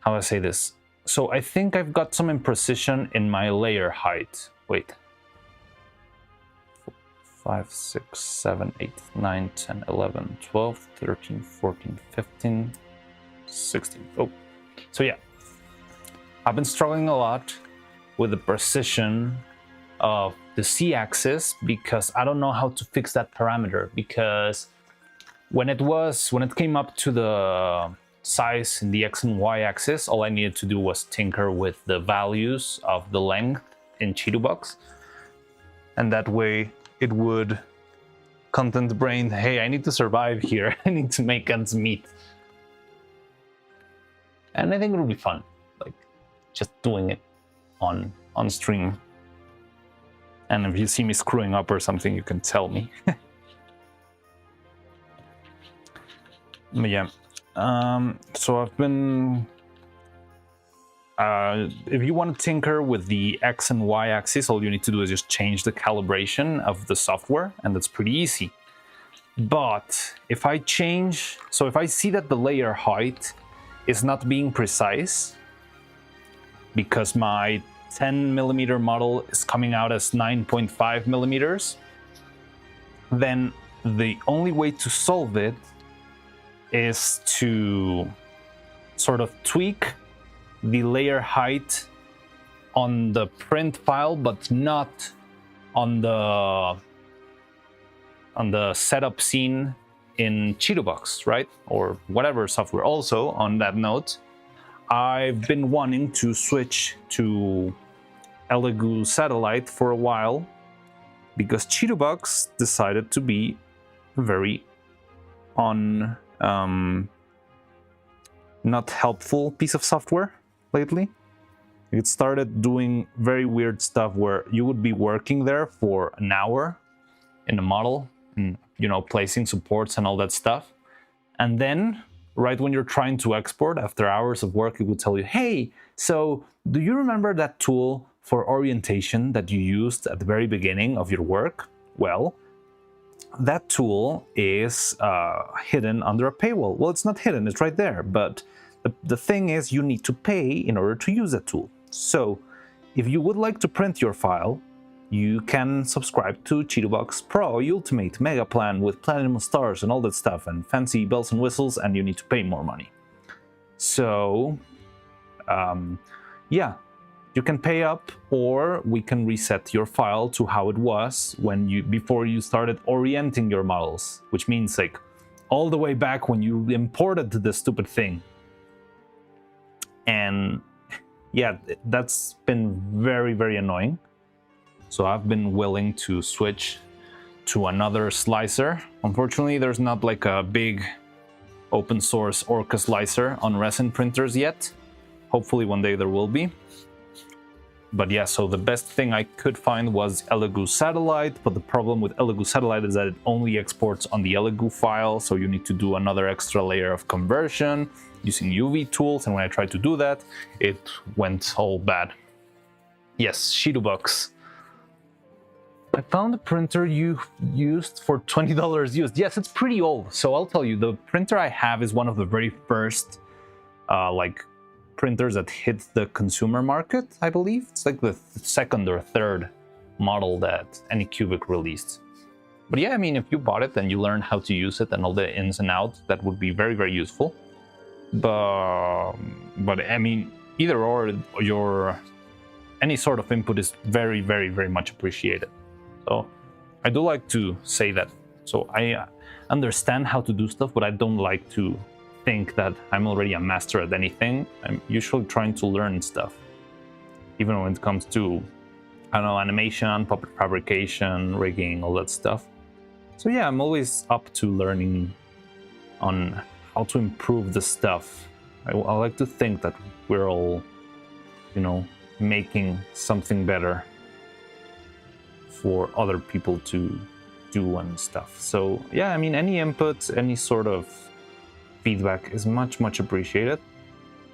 I say this? So I think I've got some imprecision in my layer height. Wait. 5, 6, 7, 8, 9, 10, 11, 12, 13, 14, 15, 16. Oh, so yeah. I've been struggling a lot with the precision of the z-axis because I don't know how to fix that parameter, because when it came up to the size in the x and y axis, all I needed to do was tinker with the values of the length in Chitubox, and that way it would content brain, hey, I need to survive here. I need to make ends meet. And I think it'll be fun, like just doing it on stream. And if you see me screwing up or something, you can tell me. But yeah, so I've been, if you want to tinker with the X and Y axis, all you need to do is just change the calibration of the software, and that's pretty easy. But if I change, so if I see that the layer height is not being precise, because my 10 millimeter model is coming out as 9.5 millimeters, then the only way to solve it is to sort of tweak the layer height on the print file, but not on the setup scene in Cheetobox, right? Or whatever software. Also, on that note, I've been wanting to switch to Elegoo Satellite for a while because Cheetobox decided to be very not helpful piece of software lately. It started doing very weird stuff where you would be working there for an hour in a model and, you know, placing supports and all that stuff. And then right when you're trying to export after hours of work, it would tell you, hey, so do you remember that tool for orientation that you used at the very beginning of your work? Well, that tool is hidden under a paywall. Well, it's not hidden, it's right there. But the thing is, you need to pay in order to use that tool. So if you would like to print your file, you can subscribe to Cheetobox Pro Ultimate Mega Plan with Platinum Stars and all that stuff and fancy bells and whistles, and you need to pay more money. So, yeah, you can pay up, or we can reset your file to how it was before you started orienting your models, which means like all the way back when you imported this stupid thing. And yeah, that's been very, very annoying. So I've been willing to switch to another slicer. Unfortunately, there's not like a big open source Orca slicer on resin printers yet. Hopefully one day there will be. But yeah, so the best thing I could find was Elegoo Satellite, but the problem with Elegoo Satellite is that it only exports on the Elegoo file, so you need to do another extra layer of conversion using UV tools, and when I tried to do that, it went all bad. Yes, Cheetobox. I found the printer you used for $20 used. Yes, it's pretty old. So I'll tell you, the printer I have is one of the very first like printers that hit the consumer market, I believe. It's like the second or third model that Anycubic released. But yeah, I mean, if you bought it and you learn how to use it and all the ins and outs, that would be very, very useful. But I mean, either or, any sort of input is very, very, very much appreciated. So I do like to say that. So I understand how to do stuff, but I don't like to think that I'm already a master at anything. I'm usually trying to learn stuff, even when it comes to, I don't know, animation, puppet fabrication, rigging, all that stuff. So yeah, I'm always up to learning on how to improve the stuff. I like to think that we're all, you know, making something better for other people to do and stuff. So yeah, I mean, any input, any sort of feedback is much, much appreciated.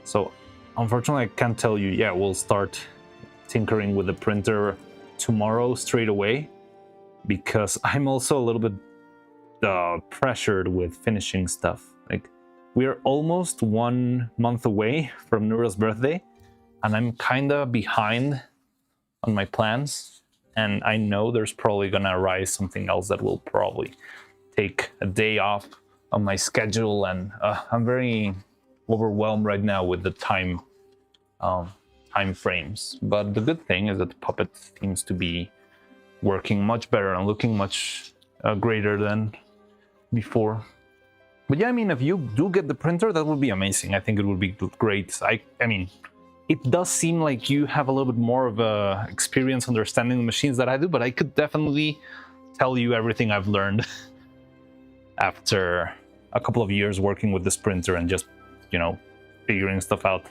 So unfortunately, I can't tell you, yeah, we'll start tinkering with the printer tomorrow straight away, because I'm also a little bit pressured with finishing stuff. Like, we're almost 1 month away from Nura's birthday, and I'm kind of behind on my plans. And I know there's probably gonna arise something else that will probably take a day off on my schedule, and I'm very overwhelmed right now with the time frames. But the good thing is that the puppet seems to be working much better and looking much greater than before. But yeah, I mean, if you do get the printer, that would be amazing. I think it would be great. I mean, it does seem like you have a little bit more of a experience understanding the machines that I do, but I could definitely tell you everything I've learned after a couple of years working with this printer and just, you know, figuring stuff out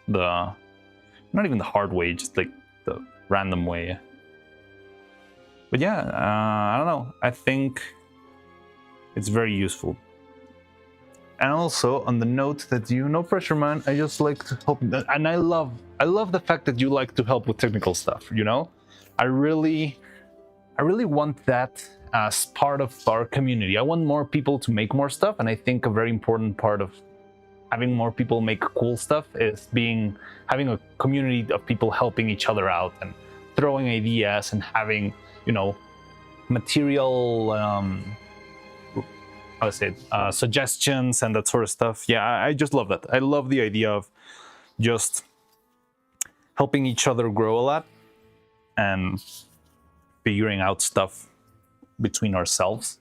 not even the hard way, just like the random way. But yeah, I don't know. I think it's very useful. And also, on the note that no pressure, man, I just like to help, and I love the fact that you like to help with technical stuff. You know, I really want that as part of our community. I want more people to make more stuff, and I think a very important part of having more people make cool stuff is having a community of people helping each other out and throwing ideas and having, you know, material how to say it, suggestions and that sort of stuff. Yeah, I just love that. I love the idea of just helping each other grow a lot and figuring out stuff between ourselves.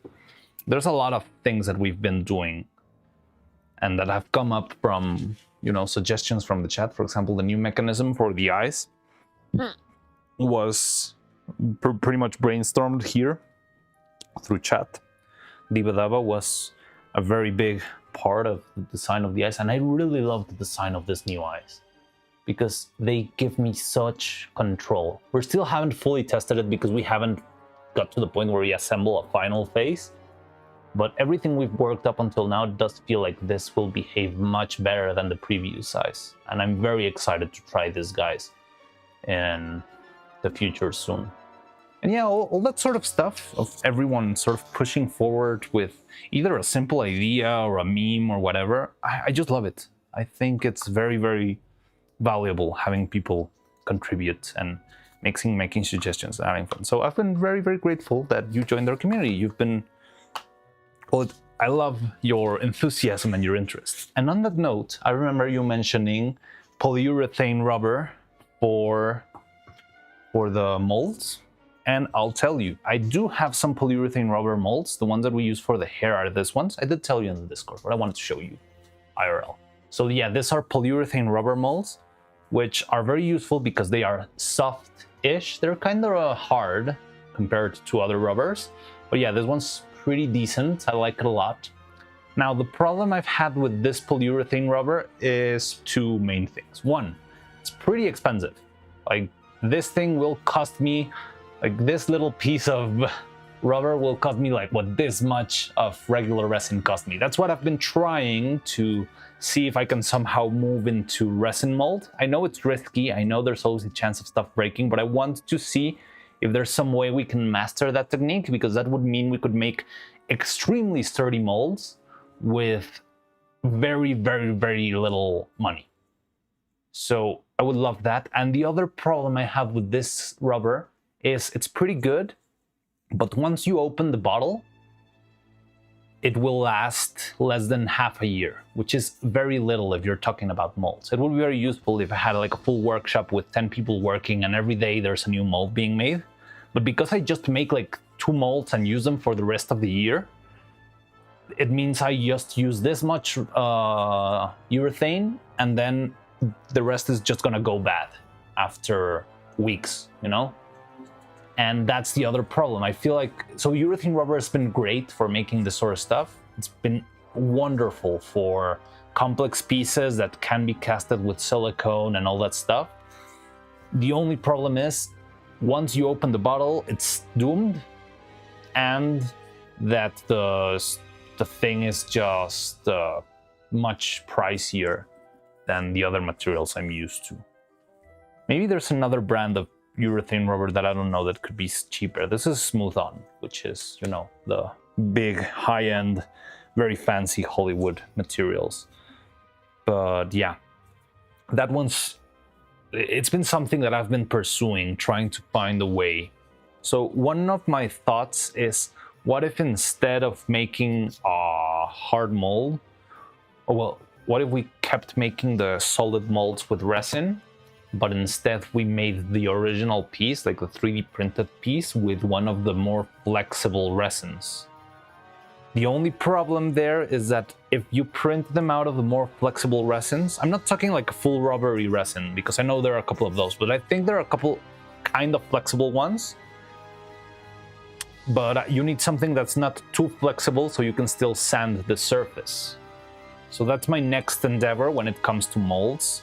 There's a lot of things that we've been doing and that have come up from, suggestions from the chat. For example, the new mechanism for the eyes was pretty much brainstormed here through chat. Dibadaba was a very big part of the design of the eyes, and I really love the design of this new eyes because they give me such control. We still haven't fully tested it because we haven't got to the point where we assemble a final face, but everything we've worked up until now does feel like this will behave much better than the previous eyes, and I'm very excited to try this, guys, in the future soon. And yeah, all that sort of stuff of everyone sort of pushing forward with either a simple idea or a meme or whatever, I just love it. I think it's very, very valuable having people contribute and making suggestions and having fun. So I've been very, very grateful that you joined our community. You've been, I love your enthusiasm and your interest. And on that note, I remember you mentioning polyurethane rubber for the molds. And I'll tell you, I do have some polyurethane rubber molds. The ones that we use for the hair are these ones. I did tell you in the Discord, but I wanted to show you IRL. So yeah, these are polyurethane rubber molds, which are very useful because they are soft-ish. They're kind of hard compared to other rubbers. But yeah, this one's pretty decent. I like it a lot. Now, the problem I've had with this polyurethane rubber is two main things. One, it's pretty expensive. Like, this thing will cost me, like this little piece of rubber will cost me like what this much of regular resin cost me. That's what I've been trying to see if I can somehow move into resin mold. I know it's risky, I know there's always a chance of stuff breaking, but I want to see if there's some way we can master that technique, because that would mean we could make extremely sturdy molds with very, very, very little money. So I would love that. And the other problem I have with this rubber is it's pretty good, but once you open the bottle, it will last less than half a year, which is very little if you're talking about molds. It would be very useful if I had like a full workshop with 10 people working and every day there's a new mold being made. But because I just make like 2 molds and use them for the rest of the year, it means I just use this much urethane and then the rest is just gonna go bad after weeks, And that's the other problem. I feel like, so urethane rubber has been great for making this sort of stuff. It's been wonderful for complex pieces that can be casted with silicone and all that stuff. The only problem is, once you open the bottle, it's doomed, and that the thing is just much pricier than the other materials I'm used to. Maybe there's another brand of urethane rubber that I don't know that could be cheaper. This is Smooth On, which is, the big, high-end, very fancy Hollywood materials. But yeah, that one's, it's been something that I've been pursuing, trying to find a way. So one of my thoughts is, what if instead of making a hard mold, what if we kept making the solid molds with resin, but instead we made the original piece, like the 3D printed piece, with one of the more flexible resins? The only problem there is that if you print them out of the more flexible resins, I'm not talking like a full rubbery resin, because I know there are a couple of those, but I think there are a couple kind of flexible ones. But you need something that's not too flexible so you can still sand the surface. So that's my next endeavor when it comes to molds.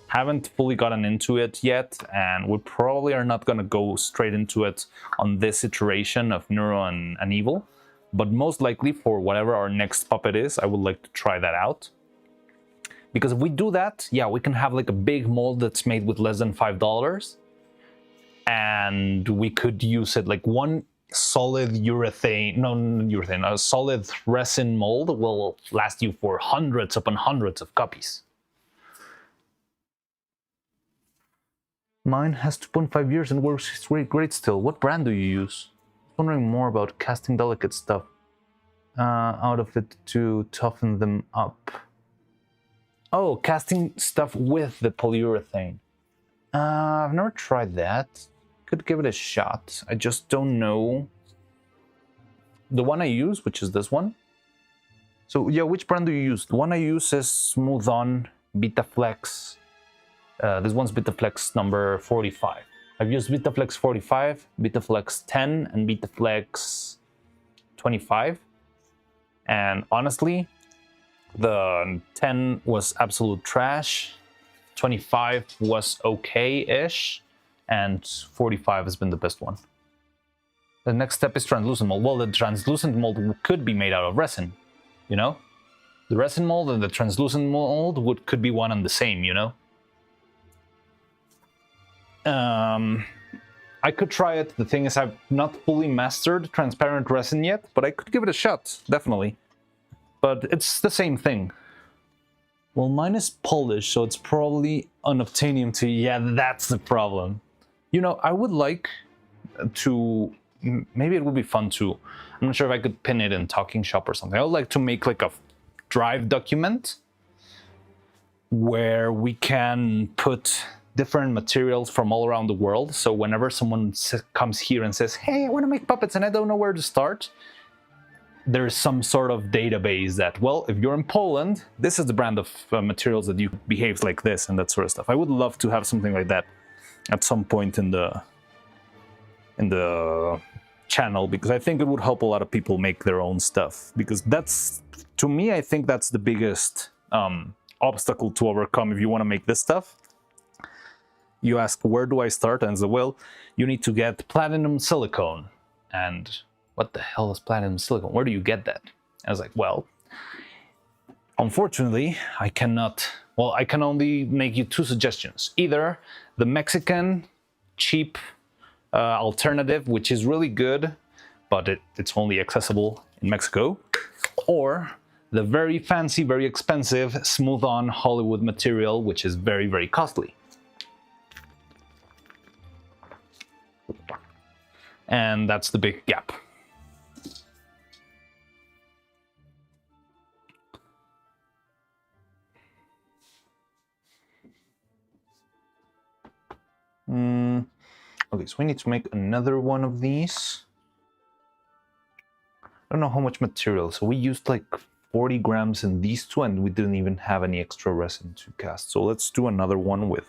Haven't fully gotten into it yet, and we probably are not going to go straight into it on this iteration of Neuro and Evil. But most likely for whatever our next puppet is, I would like to try that out. Because if we do that, yeah, we can have like a big mold that's made with less than $5. And we could use it like one solid a solid resin mold will last you for hundreds upon hundreds of copies. Mine has 2.5 years and works great still. What brand do you use? Wondering more about casting delicate stuff. out of it to toughen them up. Oh, casting stuff with the polyurethane. I've never tried that. Could give it a shot. I just don't know. The one I use, which is this one. So yeah, which brand do you use? The one I use is Smooth On Vitaflex. This one's Vitaflex number 45. I've used Vitaflex 45, Vitaflex 10, and Vitaflex 25. And honestly, the 10 was absolute trash, 25 was okay-ish, and 45 has been the best one. The next step is translucent mold. Well, the translucent mold could be made out of resin, you know? The resin mold and the translucent mold could be one and the same, you know? I could try it. The thing is, I've not fully mastered transparent resin yet, but I could give it a shot, definitely. But it's the same thing. Well, mine is polished, so it's probably unobtainium to... Yeah, that's the problem. You know, I would like to... Maybe it would be fun to... I'm not sure if I could pin it in Talking Shop or something. I would like to make like a Drive document where we can put different materials from all around the world. So whenever someone comes here and says, hey, I want to make puppets and I don't know where to start, there's some sort of database that, well, if you're in Poland, this is the brand of materials that you behaves like this and that sort of stuff. I would love to have something like that at some point in the channel, because I think it would help a lot of people make their own stuff. Because that's, to me, I think that's the biggest obstacle to overcome if you want to make this stuff. You ask, where do I start? And so, well, you need to get platinum silicone. And what the hell is platinum silicone? Where do you get that? I was like, well, unfortunately, I cannot. Well, I can only make you two suggestions. Either the Mexican cheap alternative, which is really good, but it's only accessible in Mexico, or the very fancy, very expensive, smooth-on Hollywood material, which is very, very costly. And that's the big gap. Okay, so we need to make another one of these. I don't know how much material, so we used like 40 grams in these two, and we didn't even have any extra resin to cast. So let's do another one with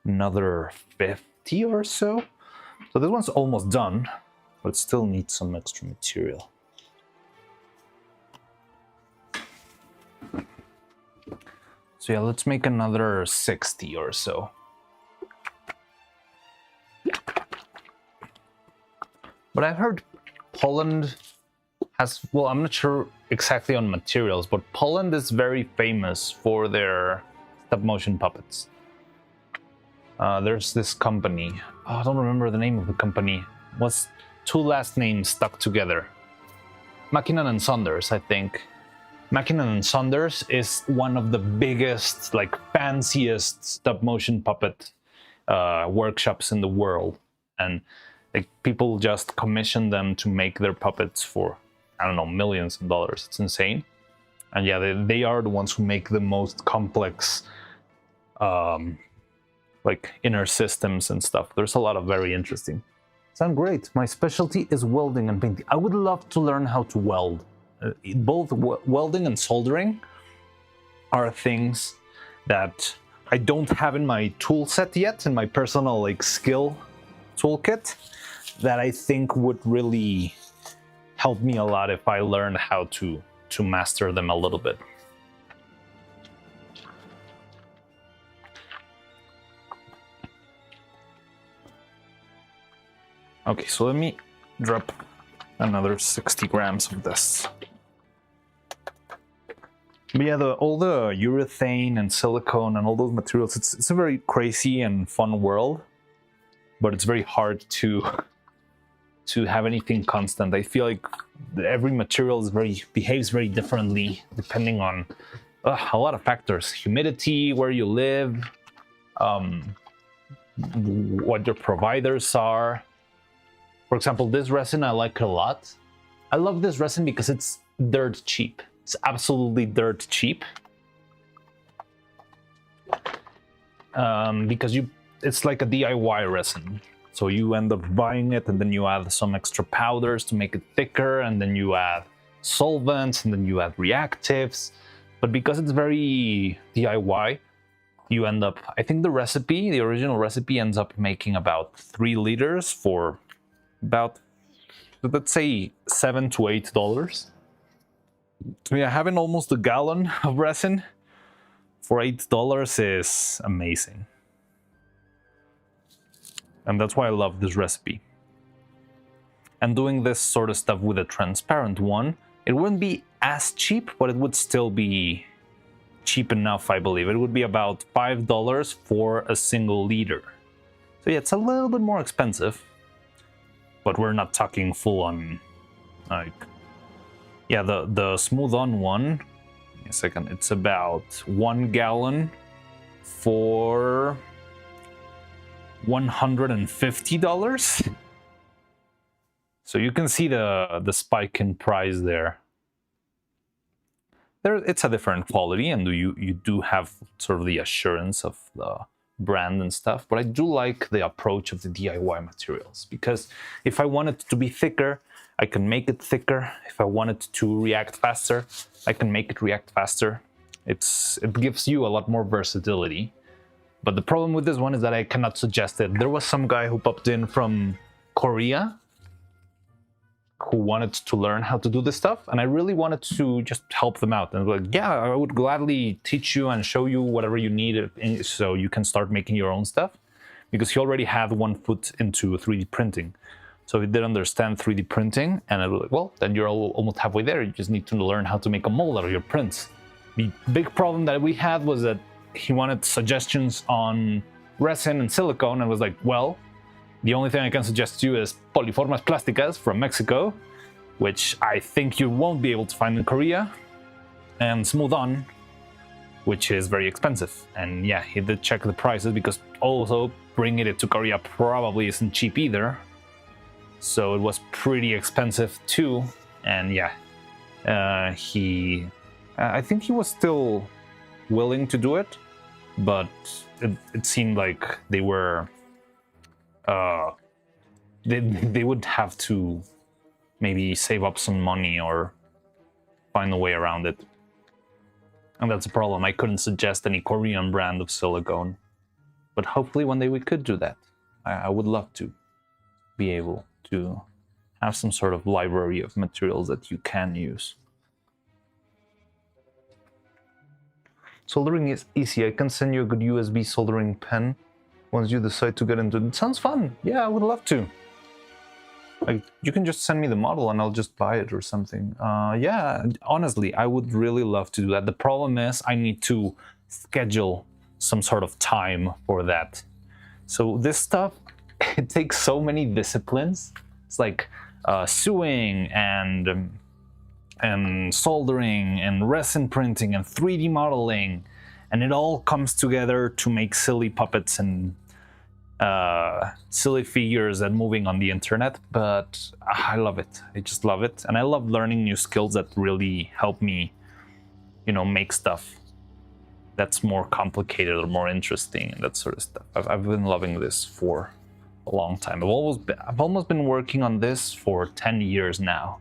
another 50 or so. So this one's almost done, but it still needs some extra material. So yeah, let's make another 60 or so. But I've heard Poland has, well, I'm not sure exactly on materials, but Poland is very famous for their stop-motion puppets. There's this company, I don't remember the name of the company, was two last names stuck together. Mackinnon and Saunders, I think. Mackinnon and Saunders is one of the biggest, like fanciest stop-motion puppet workshops in the world. And like, people just commission them to make their puppets for, I don't know, millions of dollars. It's insane. And yeah, they are the ones who make the most complex like inner systems and stuff. There's a lot of very interesting. Sound great. My specialty is welding and painting. I would love to learn how to weld. Both welding and soldering are things that I don't have in my tool set yet, in my personal like skill toolkit, that I think would really help me a lot if I learned how to master them a little bit. Okay, so let me drop another 60 grams of this. But yeah, all the urethane and silicone and all those materials, it's a very crazy and fun world, but it's very hard to have anything constant. I feel like every material behaves very differently depending on a lot of factors: humidity, where you live, what your providers are. For example, this resin I like a lot. I love this resin because it's dirt cheap. It's absolutely dirt cheap. Because it's like a DIY resin. So you end up buying it and then you add some extra powders to make it thicker, and then you add solvents, and then you add reactives. But because it's very DIY, you end up, I think the original recipe ends up making about 3 liters for about, let's say, $7 to $8. So yeah, having almost a gallon of resin for $8 is amazing. And that's why I love this recipe. And doing this sort of stuff with a transparent one, it wouldn't be as cheap, but it would still be cheap enough, I believe. It would be about $5 for a single liter. So yeah, it's a little bit more expensive, but we're not talking full on, like, yeah, the smooth on one, a second, it's about 1 gallon for $150. So you can see the spike in price there. It's a different quality, and you do have sort of the assurance of the brand and stuff, but I do like the approach of the DIY materials, because if I want it to be thicker, I can make it thicker. If I want it to react faster, I can make it react faster. It gives you a lot more versatility. But the problem with this one is that I cannot suggest it. There was some guy who popped in from Korea who wanted to learn how to do this stuff, and I really wanted to just help them out. And like, yeah, I would gladly teach you and show you whatever you need so you can start making your own stuff, because he already had 1 foot into 3D printing. So he did understand 3D printing, and I was like, well, then you're almost halfway there. You just need to learn how to make a mold out of your prints. The big problem that we had was that he wanted suggestions on resin and silicone, and was like, well, the only thing I can suggest to you is Poliformas Plásticas from Mexico, which I think you won't be able to find in Korea, and Smooth On, which is very expensive. And yeah, he did check the prices, because also bringing it to Korea probably isn't cheap either. So it was pretty expensive too. And yeah, I think he was still willing to do it, but it seemed like they were they would have to maybe save up some money or find a way around it. And that's a problem. I couldn't suggest any Korean brand of silicone, but hopefully one day we could do that. I would love to be able to have some sort of library of materials that you can use. Soldering is easy. I can send you a good USB soldering pen once you decide to get into it. It sounds fun. Yeah, I would love to. Like, you can just send me the model and I'll just buy it or something. Yeah, honestly, I would really love to do that. The problem is I need to schedule some sort of time for that. So this stuff, it takes so many disciplines. It's like sewing and soldering and resin printing and 3D modeling, and it all comes together to make silly puppets and silly figures and moving on the internet. But I love it. I just love it, and I love learning new skills that really help me, you know, make stuff that's more complicated or more interesting and that sort of stuff. I've been loving this for a long time. I've almost been working on this for 10 years now,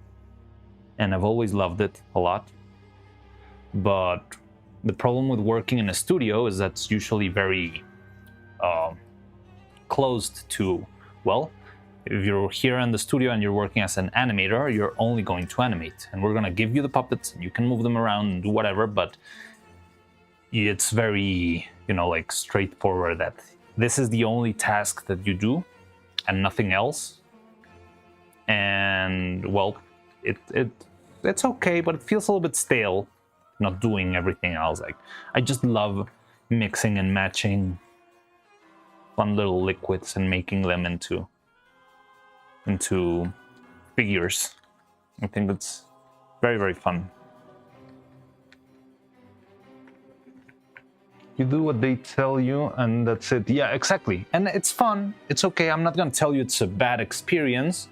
and I've always loved it a lot. But the problem with working in a studio is that's usually very closed to, well, if you're here in the studio and you're working as an animator, you're only going to animate, and we're gonna give you the puppets and you can move them around and do whatever, but it's very, you know, like straightforward that this is the only task that you do and nothing else. And well, it's okay, but it feels a little bit stale not doing everything else. Like, I just love mixing and matching fun little liquids and making them into figures. I think that's very, very fun. You do what they tell you and that's it. Yeah, exactly. And it's fun. It's okay. I'm not gonna tell you it's a bad experience.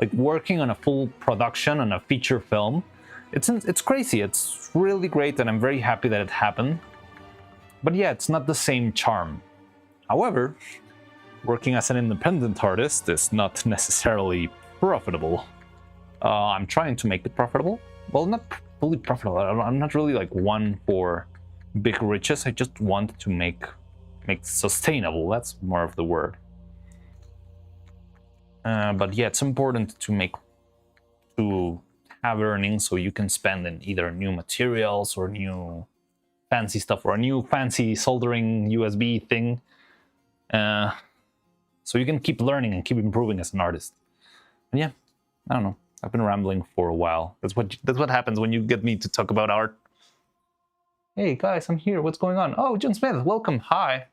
Like, working on a full production on a feature film it's crazy. It's really great, and I'm very happy that it happened. But yeah, it's not the same charm. However, working as an independent artist is not necessarily profitable. I'm trying to make it profitable. Well, not fully profitable. I'm not really like one for big riches. I just want to make sustainable. That's more of the word. But yeah, it's important to have earnings so you can spend in either new materials or new fancy stuff or a new fancy soldering USB thing. So you can keep learning and keep improving as an artist. And yeah, I don't know. I've been rambling for a while. That's what happens when you get me to talk about art. Hey guys, I'm here. What's going on? Oh, John Smith, welcome. Hi.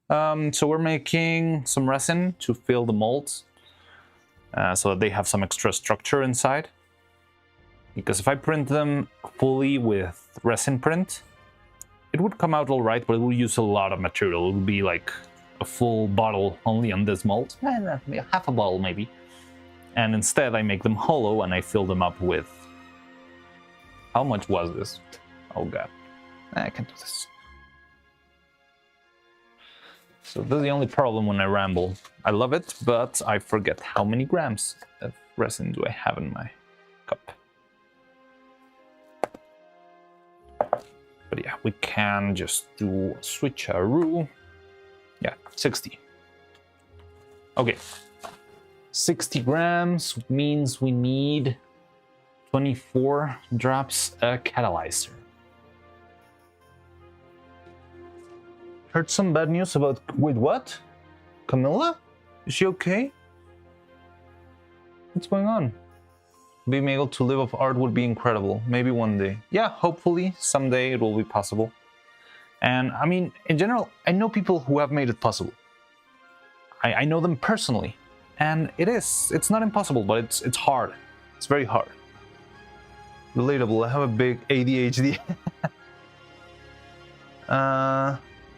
So we're making some resin to fill the molds, so that they have some extra structure inside. Because if I print them fully with resin print, it would come out all right, but it will use a lot of material. It would be like a full bottle only on this mold, half a bottle maybe. And instead I make them hollow and I fill them up with... How much was this? Oh god, I can't do this. So this is the only problem when I ramble. I love it, but I forget how many grams of resin do I have in my cup. But yeah, we can just do a switcheroo. Yeah, 60. Okay. 60 grams means we need 24 drops a catalyzer. Heard some bad news about... Wait, what? Camilla? Is she okay? What's going on? Being able to live off art would be incredible. Maybe one day. Yeah, hopefully someday it will be possible. And I mean, in general, I know people who have made it possible. I know them personally. And it's not impossible, but it's hard. It's very hard. Relatable, I have a big ADHD.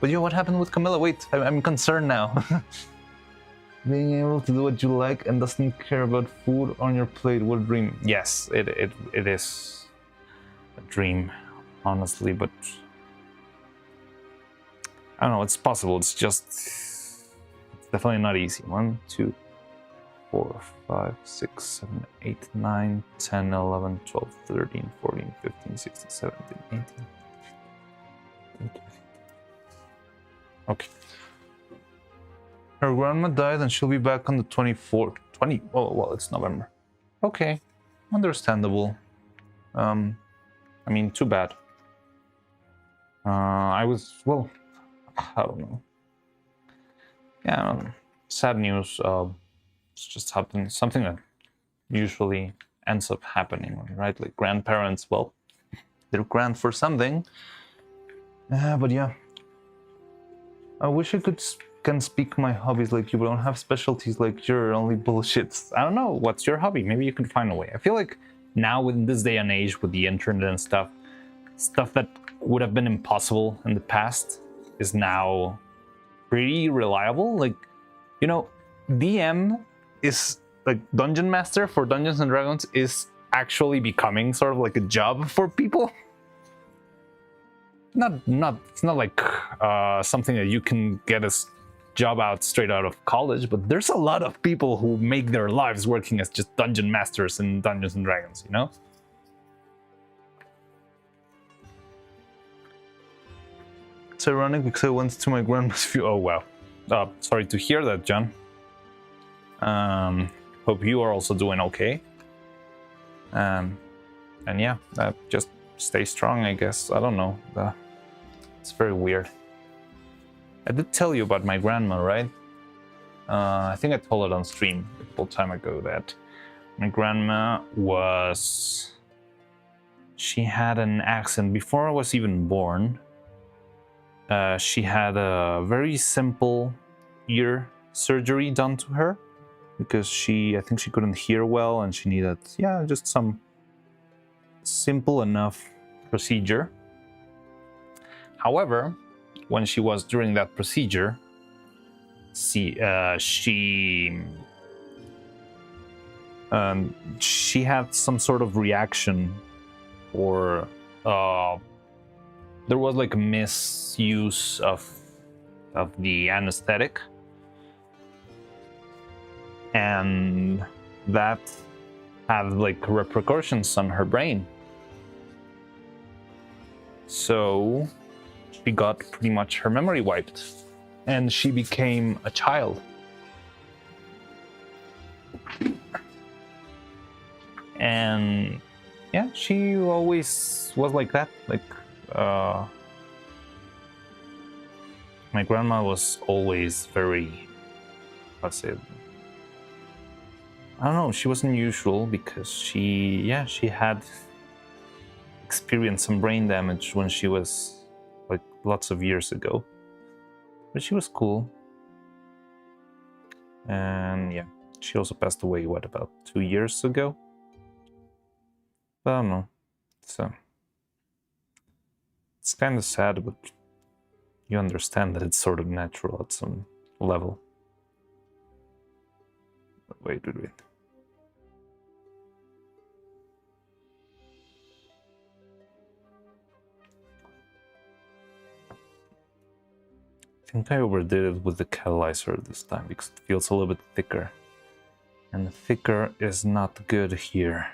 But yeah, what happened with Camilla? Wait, I'm concerned now. Being able to do what you like and doesn't care about food on your plate, what a dream. Yes, it is a dream, honestly, but I don't know, it's possible. It's definitely not easy. 1, 2, 4, 5, 6, 7, 8, 9, 10, 11, 12, 13, 14, 15, 16, 17, 18. Okay. Her grandma died and she'll be back on the 24th. Oh, well, it's November. Okay. Understandable. I mean, too bad. I don't know. Yeah, sad news. It's just happened. Something that usually ends up happening, right? Like grandparents, well, they're grand for something. But yeah. I wish I can speak my hobbies like you, but I don't have specialties like you're, only bullshits. I don't know, what's your hobby? Maybe you can find a way. I feel like now in this day and age with the internet and stuff that would have been impossible in the past is now pretty reliable. Like, you know, DM is like Dungeon Master for Dungeons and Dragons is actually becoming sort of like a job for people. It's not like something that you can get a job out straight out of college, but there's a lot of people who make their lives working as just dungeon masters in Dungeons and Dragons, you know? It's ironic because I went to my grandma's funeral. Oh wow. Sorry to hear that, John. Hope you are also doing okay. And yeah, just stay strong, I guess. I don't know. It's very weird. I did tell you about my grandma, right? I think I told it on stream a couple time ago that my grandma she had an accident before I was even born. She had a very simple ear surgery done to her because I think she couldn't hear well and she needed, just some simple enough procedure. However, when she was during that procedure, she had some sort of reaction or there was like a misuse of the anesthetic, and that had like repercussions on her brain. So she got pretty much her memory wiped, and she became a child. And yeah, she always was like that. Like, my grandma was always very, what's it? I don't know. She was unusual because she had experienced some brain damage when she was like lots of years ago. But she was cool. And yeah, she also passed away, what, about 2 years ago? But I don't know. So it's kind of sad, but you understand that it's sort of natural at some level. Wait. I think I overdid it with the catalyzer this time because it feels a little bit thicker. And thicker is not good here.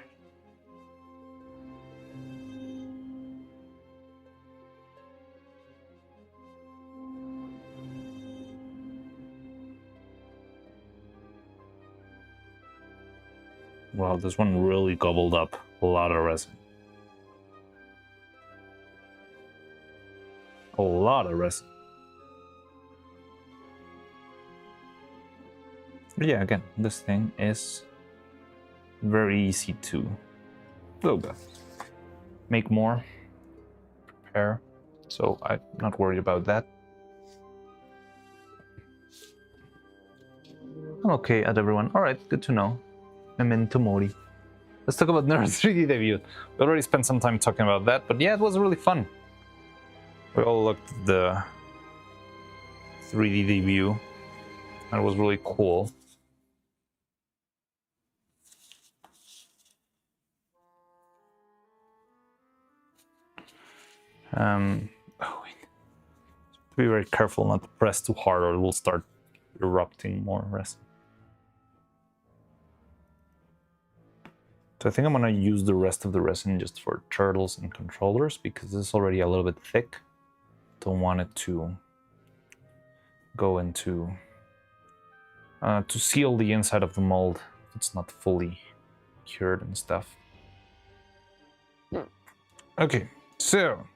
Wow, this one really gobbled up a lot of resin. A lot of resin. But yeah, again, this thing is very easy to make more, prepare, so I'm not worried about that. I'm okay at everyone. Alright, good to know. Memento Mori. Let's talk about Neuro 3D debut. We already spent some time talking about that, but yeah, it was really fun. We all looked at the 3D debut, and it was really cool. Be very careful not to press too hard or it will start erupting more resin. So I think I'm gonna use the rest of the resin just for turtles and controllers because it's already a little bit thick. Don't want it to go into to seal the inside of the mold if it's not fully cured and stuff. Okay, so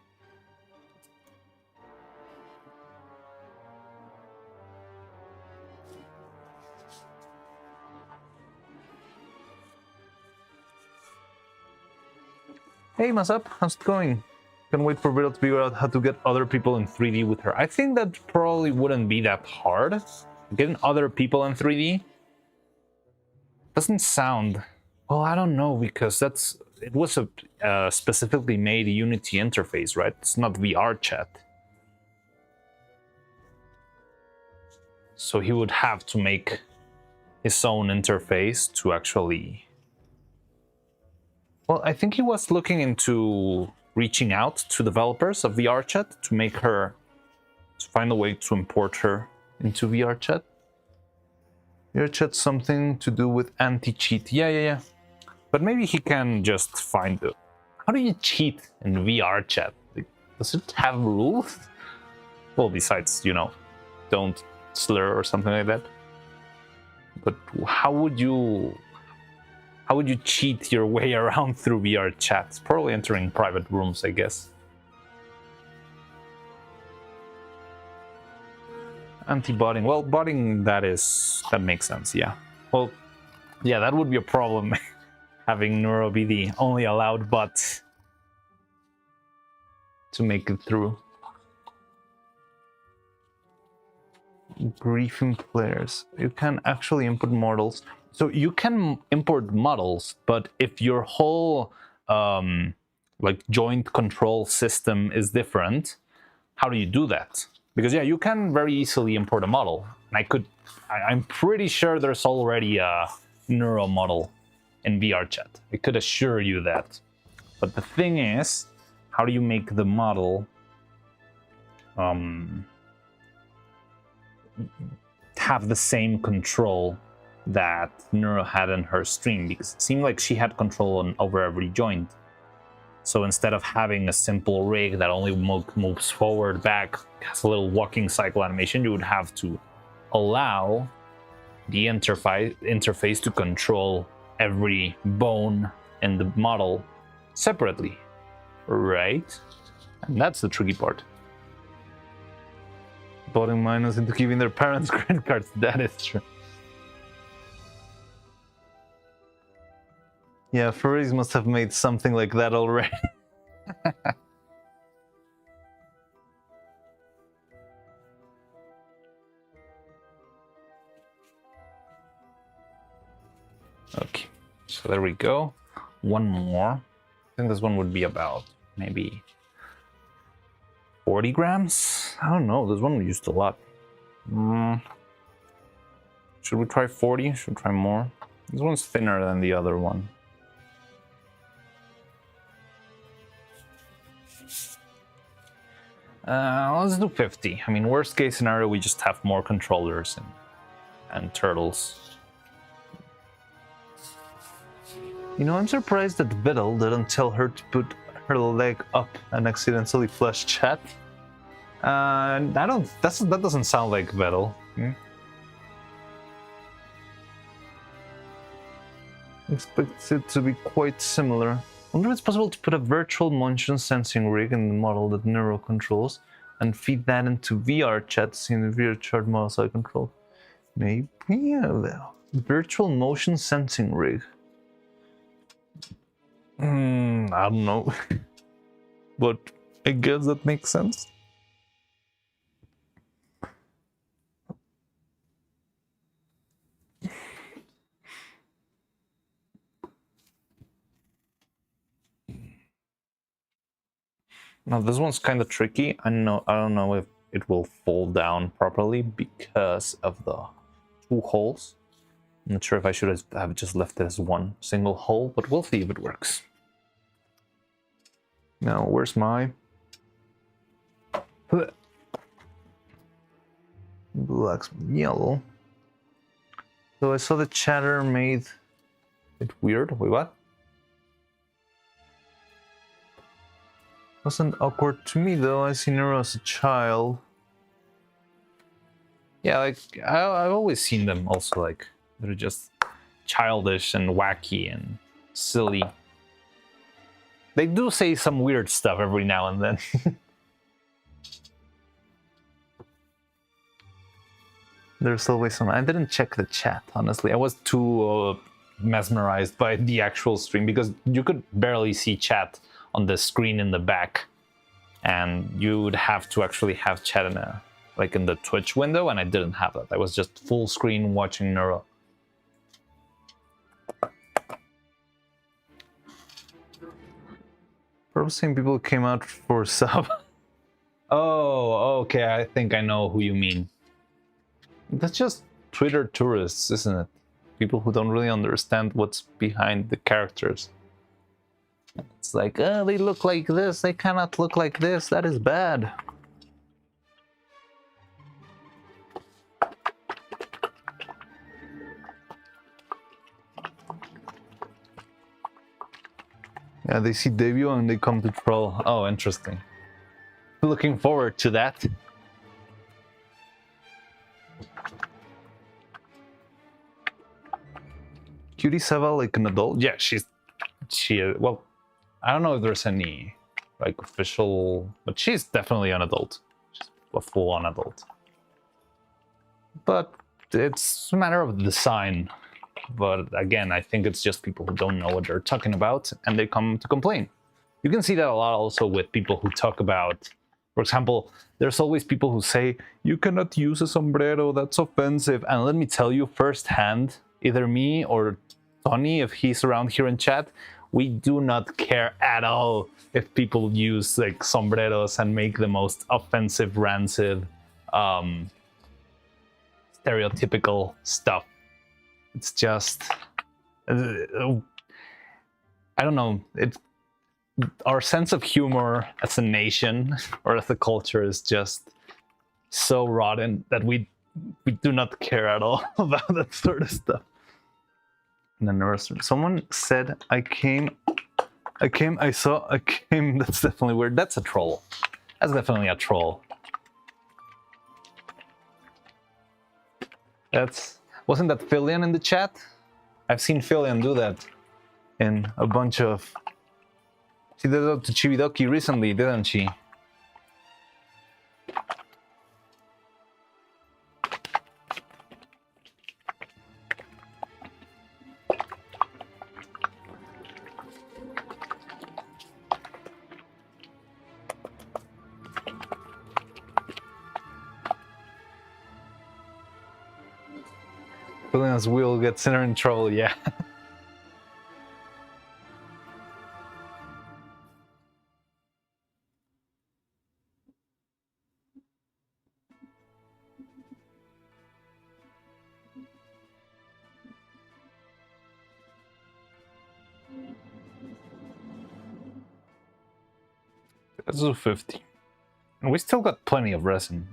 hey, what's up? How's it going? Can't wait for Vito to figure out how to get other people in 3D with her. I think that probably wouldn't be that hard. Getting other people in 3D doesn't sound... Well, I don't know, because it was a specifically made Unity interface, right? It's not VR chat. So he would have to make his own interface to actually... Well, I think he was looking into reaching out to developers of VRChat to find a way to import her into VRChat. VRChat something to do with anti-cheat. Yeah. But maybe he can just find it. How do you cheat in VRChat? Does it have rules? Well, besides, don't slur or something like that. But how would you cheat your way around through VR chats? Probably entering private rooms, I guess. Anti-botting. Well, botting, that makes sense, yeah. Well, yeah, that would be a problem. Having Neuro be the only allowed bot to make it through. Briefing players. You can actually input models. So you can import models, but if your whole joint control system is different, how do you do that? Because yeah, you can very easily import a model. And I'm pretty sure there's already a Neuro model in VRChat. I could assure you that. But the thing is, how do you make the model have the same control that Neuro had in her stream? Because it seemed like she had control over every joint. So instead of having a simple rig that only moves forward, back, has a little walking cycle animation, you would have to allow the interface to control every bone in the model separately, right? And that's the tricky part. Putting minors into giving their parents credit cards, that is true. Yeah, furries must have made something like that already. Okay, so there we go. One more. I think this one would be about maybe 40 grams? I don't know, this one we used a lot. Should we try 40? Should we try more? This one's thinner than the other one. Let's do 50. I mean, worst case scenario, we just have more controllers and turtles. You know, I'm surprised that Vidal didn't tell her to put her leg up and accidentally flush chat. That doesn't sound like Vidal. Expect it to be quite similar. I wonder if it's possible to put a virtual motion sensing rig in the model that Neuro controls and feed that into VR chats in the VR chat models I control. Maybe a virtual motion sensing rig. I don't know. But I guess that makes sense. Now this one's kind of tricky. I don't know if it will fall down properly because of the two holes. I'm not sure if I should have just left it as one single hole, but we'll see if it works. Now, where's my black, yellow? So I saw the chatter made it weird. Wait, what? Wasn't awkward to me though. I seen her as a child. Yeah, like I've always seen them also like they're just childish and wacky and silly. They do say some weird stuff every now and then. There's always some. I didn't check the chat, honestly. I was too mesmerized by the actual stream because you could barely see chat on the screen in the back, and you would have to actually have chat in in the Twitch window, and I didn't have that. I was just full screen watching Neuro. Probably same people came out for sub. Oh, okay. I think I know who you mean. That's just Twitter tourists, isn't it? People who don't really understand what's behind the characters. It's like, oh, they look like this, they cannot look like this, that is bad. Yeah, they see debut and they come to troll. Oh, interesting. Looking forward to that. Cutie Sava like an adult? Yeah, she well, I don't know if there's any like official, but she's definitely an adult. She's a full-on adult. But it's a matter of design. But again, I think it's just people who don't know what they're talking about and they come to complain. You can see that a lot also with people who talk about, for example, there's always people who say, you cannot use a sombrero, that's offensive. And let me tell you firsthand, either me or Tony, if he's around here in chat, we do not care at all if people use like sombreros and make the most offensive, rancid, stereotypical stuff. It's just, I don't know. our sense of humor as a nation or as a culture is just so rotten that we do not care at all about that sort of stuff. And then someone said, I came, I saw, I came. That's definitely weird. That's a troll. That's definitely a troll. Wasn't that Filian in the chat? I've seen Filian do that in a bunch of. She did that to Chibidoki recently, didn't she? Filian's wheel gets in trouble, yeah. Let's do 50. And we still got plenty of resin.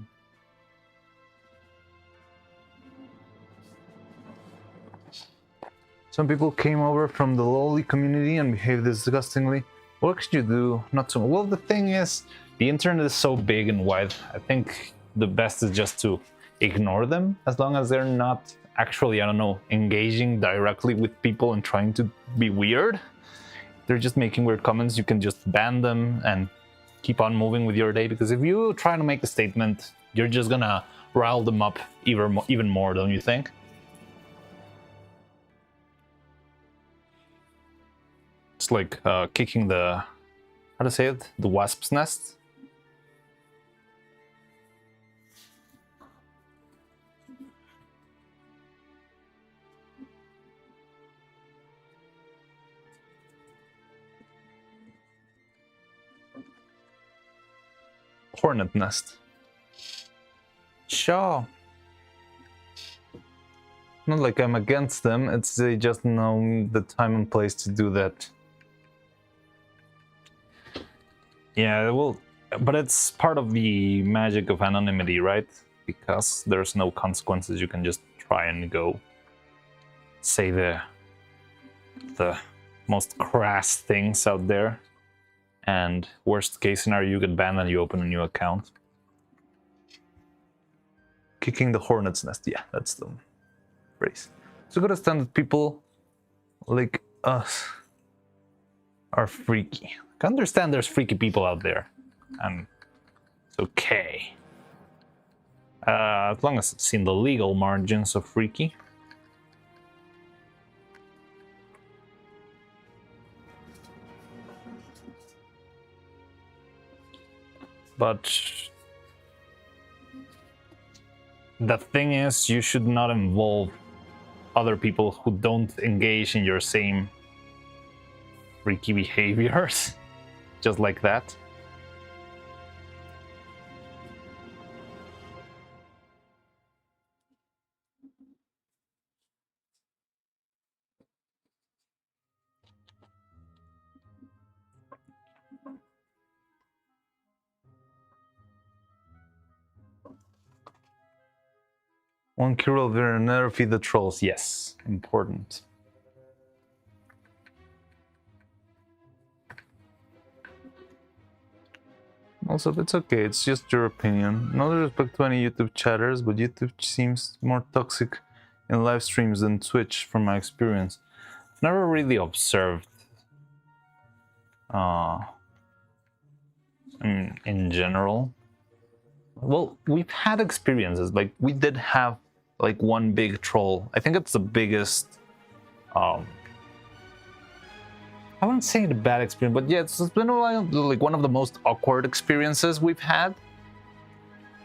Some people came over from the lowly community and behaved disgustingly. What could you do not to? Well, the thing is, the internet is so big and wide. I think the best is just to ignore them, as long as they're not actually, I don't know, engaging directly with people and trying to be weird. They're just making weird comments. You can just ban them and keep on moving with your day, because if you try to make a statement, you're just gonna rile them up even more, don't you think? It's like kicking the, how to say it, the wasp's nest. Hornet nest. Sure. Not like I'm against them, it's they just know the time and place to do that. Yeah, well, but it's part of the magic of anonymity, right? Because there's no consequences, you can just try and go say the most crass things out there. And worst case scenario, you get banned and you open a new account. Kicking the hornet's nest, yeah, that's the phrase. So gotta understand that people like us are freaky. I can understand there's freaky people out there, and it's okay. As long as it's in the legal margins of freaky. But the thing is, you should not involve other people who don't engage in your same freaky behaviors, just like that. One Kirill will never feed the trolls. Yes, important. Also, it's okay, it's just your opinion. No disrespect to any YouTube chatters, but YouTube seems more toxic in live streams than Twitch from my experience. Never really observed in general. Well, we've had experiences, like we did have like one big troll. I think it's the biggest, I wouldn't say the bad experience, but yeah, it's been like one of the most awkward experiences we've had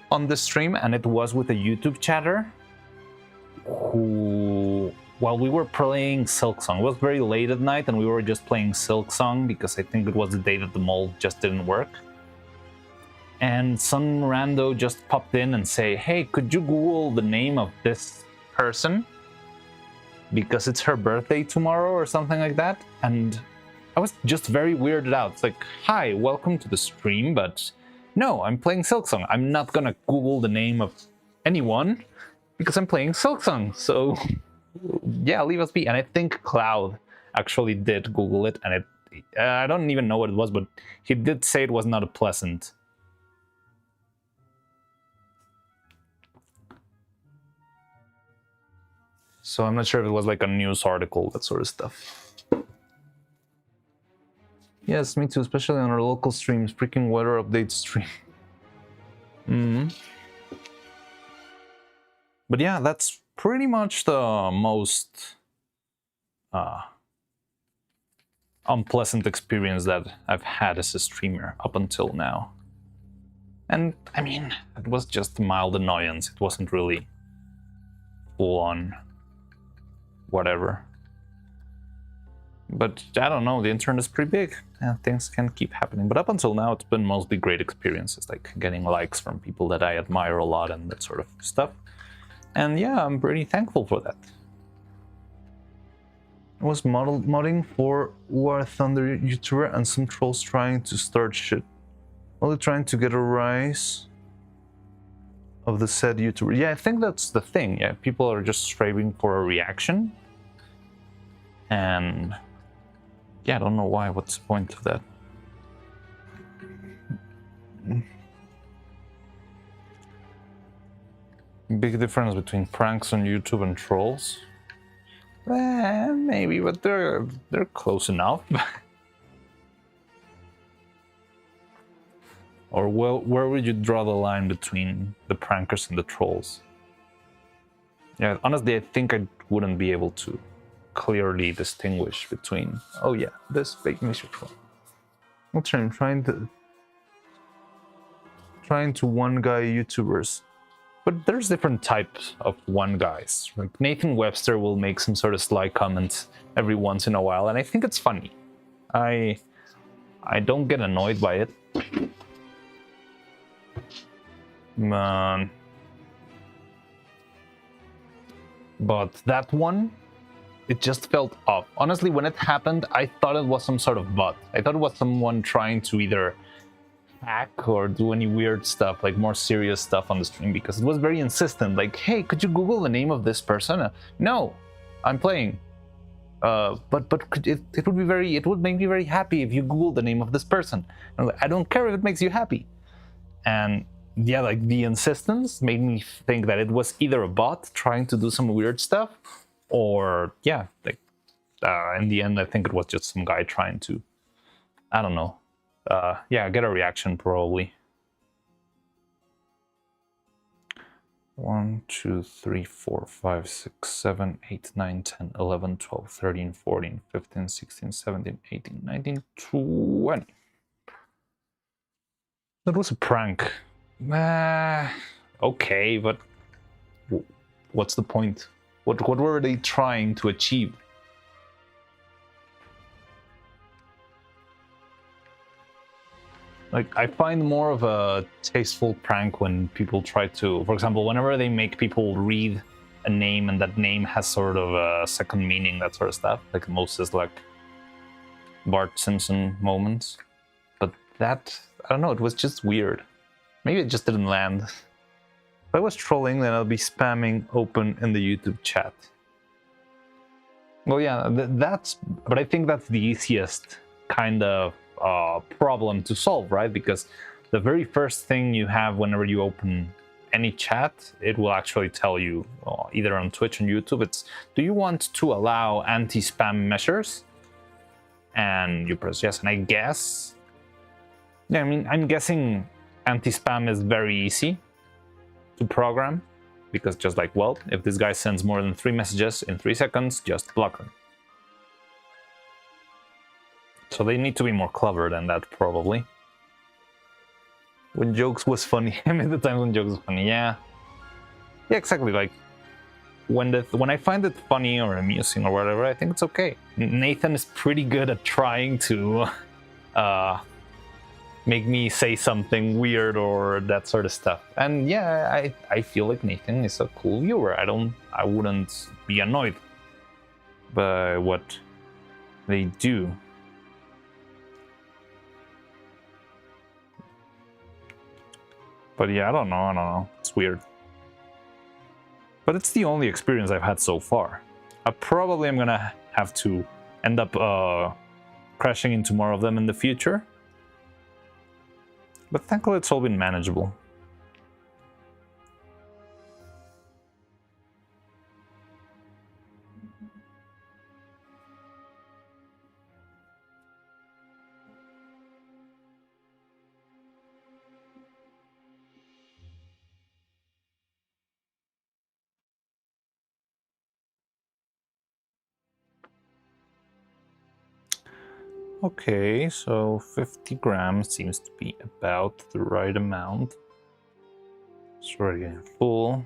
on the stream, and it was with a YouTube chatter who, while we were playing Silksong, it was very late at night and we were just playing Silksong because I think it was the day that the mold just didn't work. And some rando just popped in and say, hey, could you Google the name of this person? Because it's her birthday tomorrow or something like that. And I was just very weirded out. It's like, hi, welcome to the stream, but no, I'm playing Silksong. I'm not gonna Google the name of anyone because I'm playing Silksong. So yeah, leave us be. And I think Cloud actually did Google it, and I don't even know what it was, but he did say it was not a pleasant. So I'm not sure if it was like a news article, that sort of stuff. Yes, me too, especially on our local streams, freaking weather update stream. But yeah, that's pretty much the most unpleasant experience that I've had as a streamer up until now. And I mean, it was just mild annoyance. It wasn't really full on whatever. But I don't know, the internet is pretty big and things can keep happening. But up until now, it's been mostly great experiences, like getting likes from people that I admire a lot and that sort of stuff. And yeah, I'm pretty thankful for that. I was modding for War Thunder YouTuber and some trolls trying to start shit. Only trying to get a rise of the said YouTuber. Yeah, I think that's the thing. Yeah, people are just striving for a reaction. And yeah, I don't know why. What's the point of that? Big difference between pranks on YouTube and trolls? Maybe, but they're close enough. Or where would you draw the line between the prankers and the trolls? Yeah, honestly, I think I wouldn't be able to clearly distinguish between, oh yeah, this fake news troll. What's I'm trying to one guy YouTubers. But there's different types of one guys. Like Nathan Webster will make some sort of sly comment every once in a while, and I think it's funny. I don't get annoyed by it. But that one, it just felt off. Honestly, when it happened, I thought it was some sort of bot. I thought it was someone trying to either hack or do any weird stuff, like more serious stuff on the stream, because it was very insistent. Like, hey, could you Google the name of this person? No, I'm playing. But it would make me very happy if you Google the name of this person. And like, I don't care if it makes you happy. And yeah, like the insistence made me think that it was either a bot trying to do some weird stuff, or yeah, like in the end, I think it was just some guy trying to, I don't know. Yeah, get a reaction probably. 1, 2, 3, 4, 5, 6, 7, 8, 9, 10, 11, 12, 13, 14, 15, 16, 17, 18, 19, 20. That was a prank. Okay, but what's the point? What were they trying to achieve? Like, I find more of a tasteful prank when people try to, for example, whenever they make people read a name and that name has sort of a second meaning, that sort of stuff. Like Moses, like Bart Simpson moments. But that, I don't know, it was just weird. Maybe it just didn't land. If I was trolling, then I'll be spamming open in the YouTube chat. Well, yeah, but I think that's the easiest kind of problem to solve, right? Because the very first thing you have whenever you open any chat, it will actually tell you, either on Twitch and YouTube, it's, do you want to allow anti-spam measures? And you press yes, and I guess, yeah, I mean, I'm guessing anti-spam is very easy to program, because just like, well, if this guy sends more than 3 messages in 3 seconds, just block them. So they need to be more clever than that, probably. When jokes was funny. I mean, the times when jokes was funny, yeah. Yeah, exactly. Like, when I find it funny or amusing or whatever, I think it's okay. Nathan is pretty good at trying to make me say something weird or that sort of stuff. And yeah, I feel like Nathan is a cool viewer. I wouldn't be annoyed by what they do. But yeah, I don't know. It's weird. But it's the only experience I've had so far. I probably am gonna have to end up crashing into more of them in the future. But thankfully it's all been manageable. Okay, so 50 grams seems to be about the right amount. It's already getting full.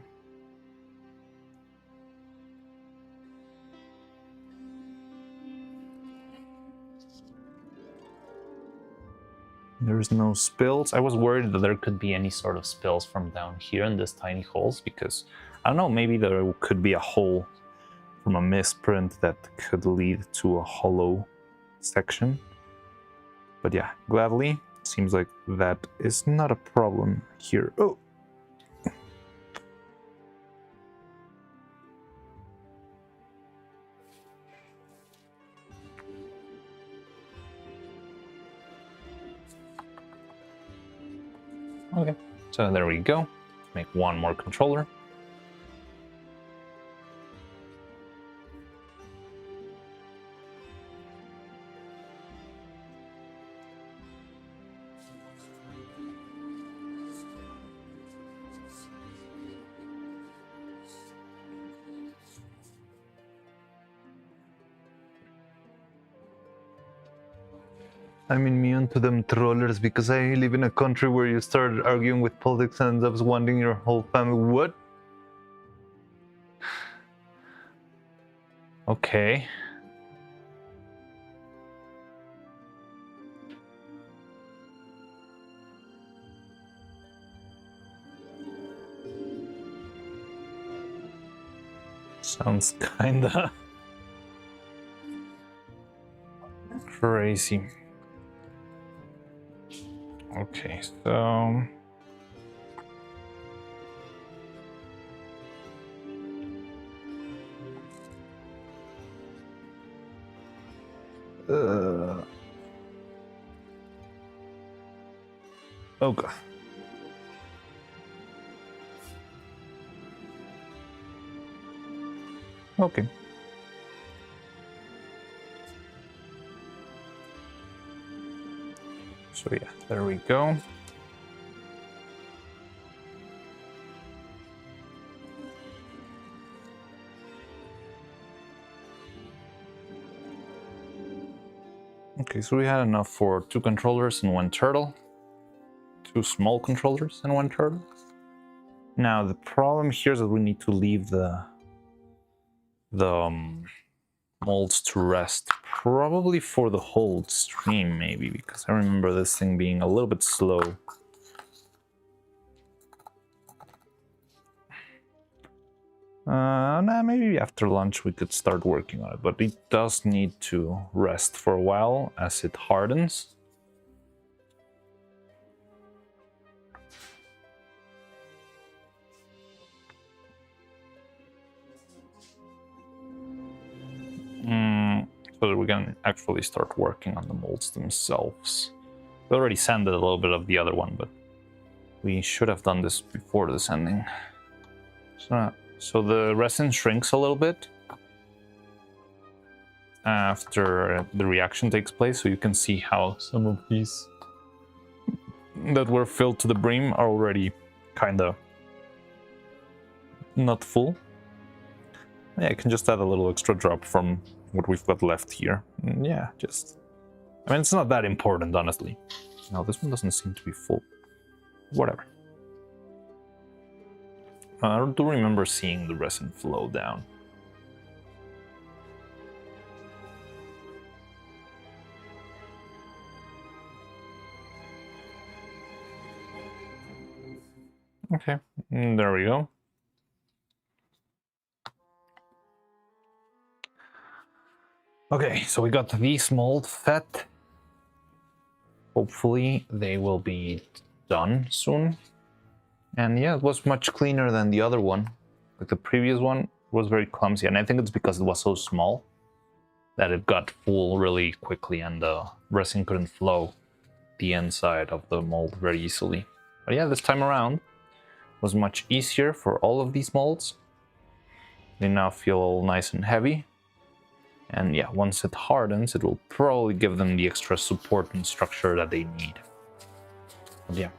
There's no spills. I was worried that there could be any sort of spills from down here in these tiny holes because, I don't know, maybe there could be a hole from a misprint that could lead to a hollow section. But yeah, gladly, it seems like that is not a problem here. Oh! Okay, so there we go. Make one more controller. I'm immune to them trollers because I live in a country where you start arguing with politics and ends up wanting your whole family. What? Okay. Sounds kinda crazy. Okay, so oh god. Okay. So yeah, there we go. Okay, so we had enough for 2 controllers and 1 turtle. 2 small controllers and 1 turtle. Now the problem here is that we need to leave the molds to rest, probably for the whole stream, maybe, because I remember this thing being a little bit slow. Nah, maybe after lunch we could start working on it, but it does need to rest for a while as it hardens. So that we can actually start working on the molds themselves. We already sanded a little bit of the other one, but we should have done this before the sanding. So the resin shrinks a little bit after the reaction takes place, so you can see how some of these that were filled to the brim are already kind of not full. Yeah, I can just add a little extra drop from what we've got left here. Yeah, just... I mean, it's not that important, honestly. No, this one doesn't seem to be full. Whatever. I do remember seeing the resin flow down. Okay, there we go. Okay, so we got these mold set. Hopefully they will be done soon. And yeah, it was much cleaner than the other one. Like the previous one was very clumsy, and I think it's because it was so small that it got full really quickly and the resin couldn't flow the inside of the mold very easily. But yeah, this time around was much easier for all of these molds. They now feel all nice and heavy. And yeah, once it hardens, it will probably give them the extra support and structure that they need. But yeah,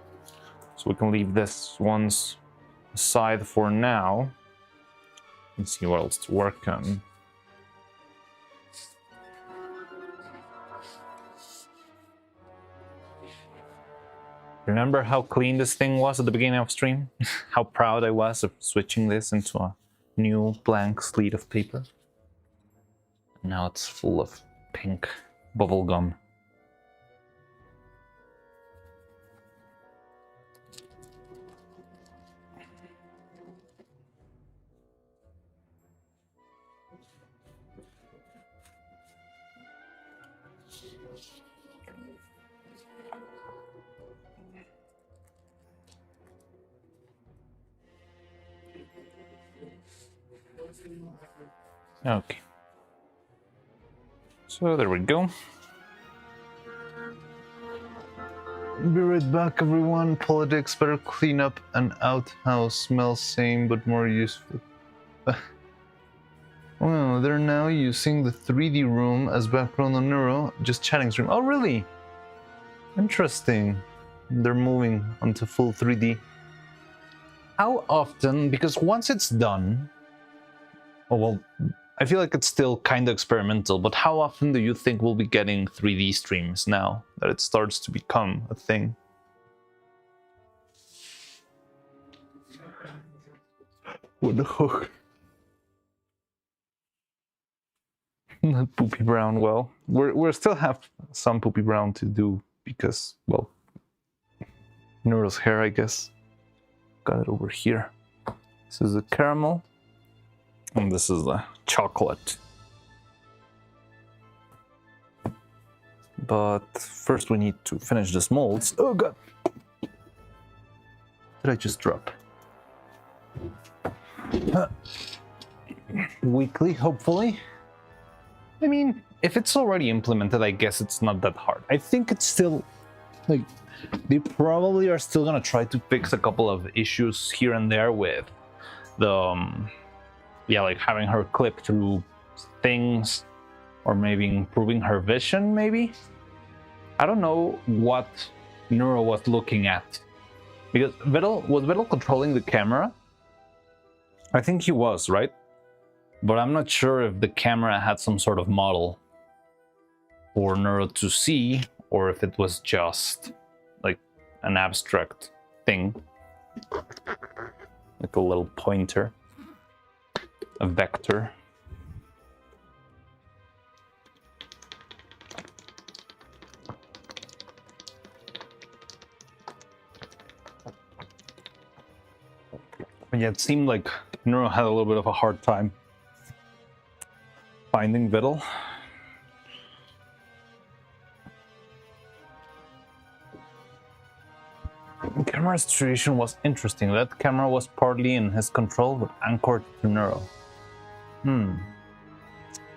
so we can leave this ones aside for now and see what else to work on. Remember how clean this thing was at the beginning of stream? How proud I was of switching this into a new blank slate of paper? Now it's full of pink bubble gum. Okay. So there we go. Be right back, everyone. Politics better clean up an outhouse. Smells same but more useful. Well, they're now using the 3D room as background on Neuro, just chatting stream. Oh, really? Interesting. They're moving onto full 3D. How often? Because once it's done, oh well, I feel like it's still kind of experimental, but how often do you think we'll be getting 3D streams now that it starts to become a thing? What the fuck? Not Poopy Brown. Well, we still have some Poopy Brown to do because, well, Neuro's hair, I guess. Got it over here. This is the caramel. And this is the chocolate. But first we need to finish this molds. Oh god! Did I just drop? Weekly, hopefully. I mean, if it's already implemented, I guess it's not that hard. I think it's still, like, they probably are still gonna try to fix a couple of issues here and there with the, yeah, like having her clip through things, or maybe improving her vision, maybe? I don't know what Neuro was looking at. Because was Vettel controlling the camera? I think he was, right? But I'm not sure if the camera had some sort of model for Neuro to see, or if it was just like an abstract thing. Like a little pointer. A vector. But yeah, it seemed like Neuro had a little bit of a hard time finding Vittel. The camera situation was interesting. That camera was partly in his control, but anchored to Neuro.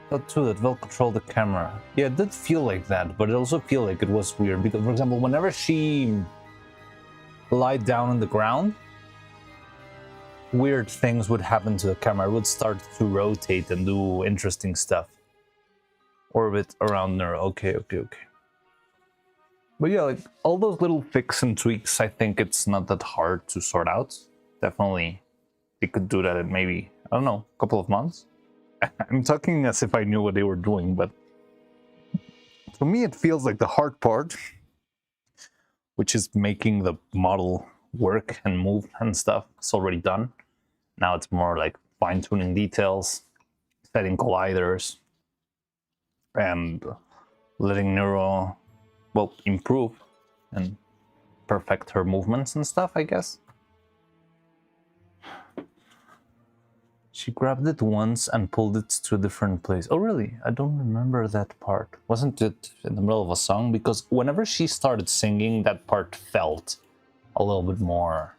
Thought too that Vel controlled the camera. Yeah, it did feel like that, but it also feel like it was weird because, for example, whenever she lied down on the ground, weird things would happen to the camera. It would start to rotate and do interesting stuff. Orbit around Neuro. Okay. But yeah, like all those little fixes and tweaks, I think it's not that hard to sort out. Definitely, they could do that in maybe, I don't know, a couple of months. I'm talking as if I knew what they were doing, but to me it feels like the hard part, which is making the model work and move and stuff, it's already done. Now it's more like fine-tuning details, setting colliders, and letting Neuro, well, improve and perfect her movements and stuff, I guess. She grabbed it once and pulled it to a different place. Oh, really? I don't remember that part. Wasn't it in the middle of a song? Because whenever she started singing, that part felt a little bit more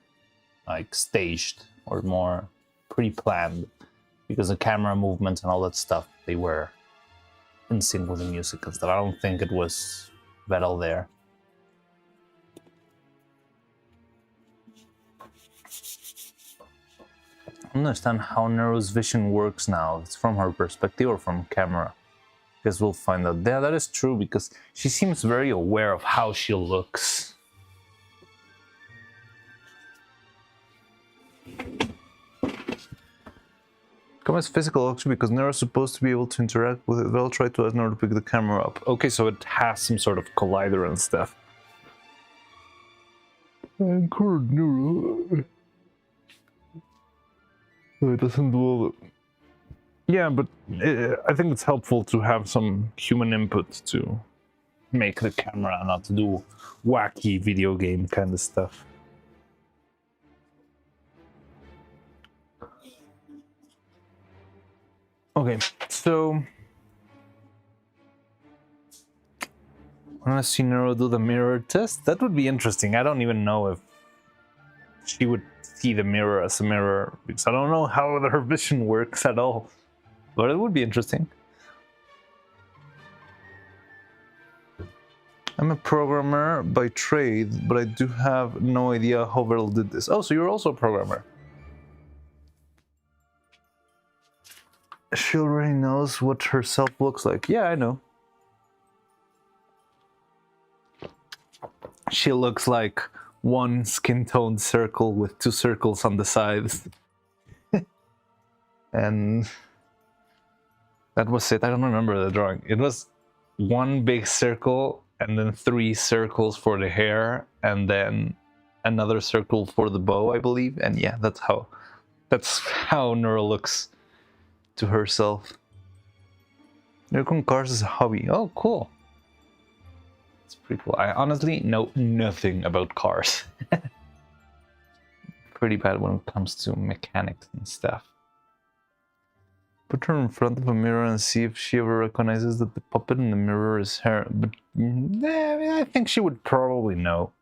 like staged or more pre-planned, because the camera movements and all that stuff, they were in sync with the music and stuff. I don't think it was better there. I don't understand how Nero's vision works now. It's from her perspective or from camera? Because we'll find out. Yeah, that is true, because she seems very aware of how she looks. Comments physical actually, because Nero's supposed to be able to interact with it. I'll try to ask Nero to pick the camera up. Okay, so it has some sort of collider and stuff. Anchor Nero. It doesn't do all the... Yeah, but I think it's helpful to have some human input to make the camera, not to do wacky video game kind of stuff. Okay, so I want to see Nero do the mirror test. That would be interesting. I don't even know if she would see the mirror as a mirror, because I don't know how her vision works at all. But it would be interesting. I'm a programmer by trade, but I do have no idea how Verl did this. Oh, so you're also a programmer. She already knows what herself looks like. Yeah, I know. She looks like one skin-toned circle with two circles on the sides. And that was it. I don't remember the drawing. It was one big circle and then 3 circles for the hair and then another circle for the bow, I believe. And yeah, that's how Nora looks to herself. Unicorn cars is a hobby. Oh, cool. It's pretty cool. I honestly know nothing about cars. Pretty bad when it comes to mechanics and stuff. Put her in front of a mirror and see if she ever recognizes that the puppet in the mirror is her. But I think she would probably know.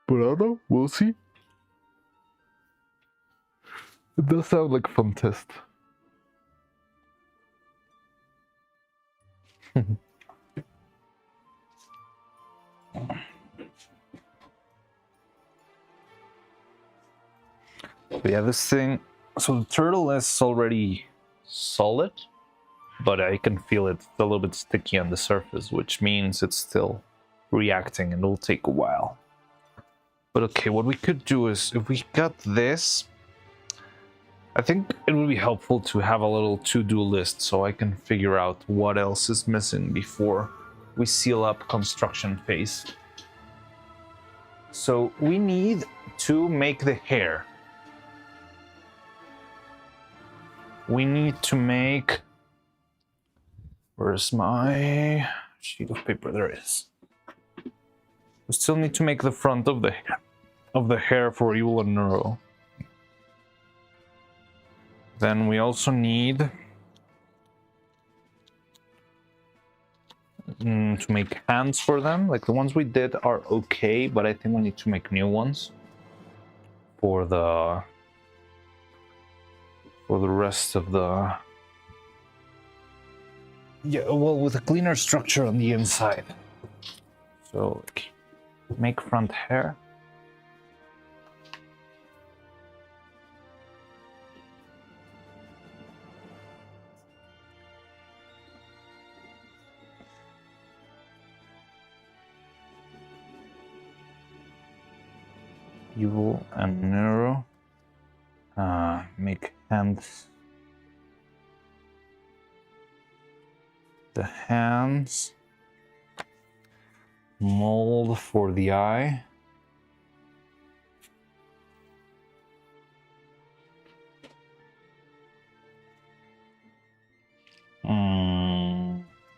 But I don't know. We'll see. It does sound like a fun test. But yeah, this thing... So the turtle is already solid, but I can feel it a little bit sticky on the surface, which means it's still reacting and it'll take a while. But okay, what we could do is, if we got this, I think it would be helpful to have a little to-do list so I can figure out what else is missing before we seal up construction phase. So we need to make the hair. We need to make... Where's my sheet of paper? There it is. We still need to make the front of the hair for Yule and Neuro. Then we also need to make hands for them. Like the ones we did are okay, but I think we need to make new ones for the rest of the... Yeah, well, with a cleaner structure on the inside. So, make front hair. Yule and Neuro. Make hands. The hands. Mold for the eye.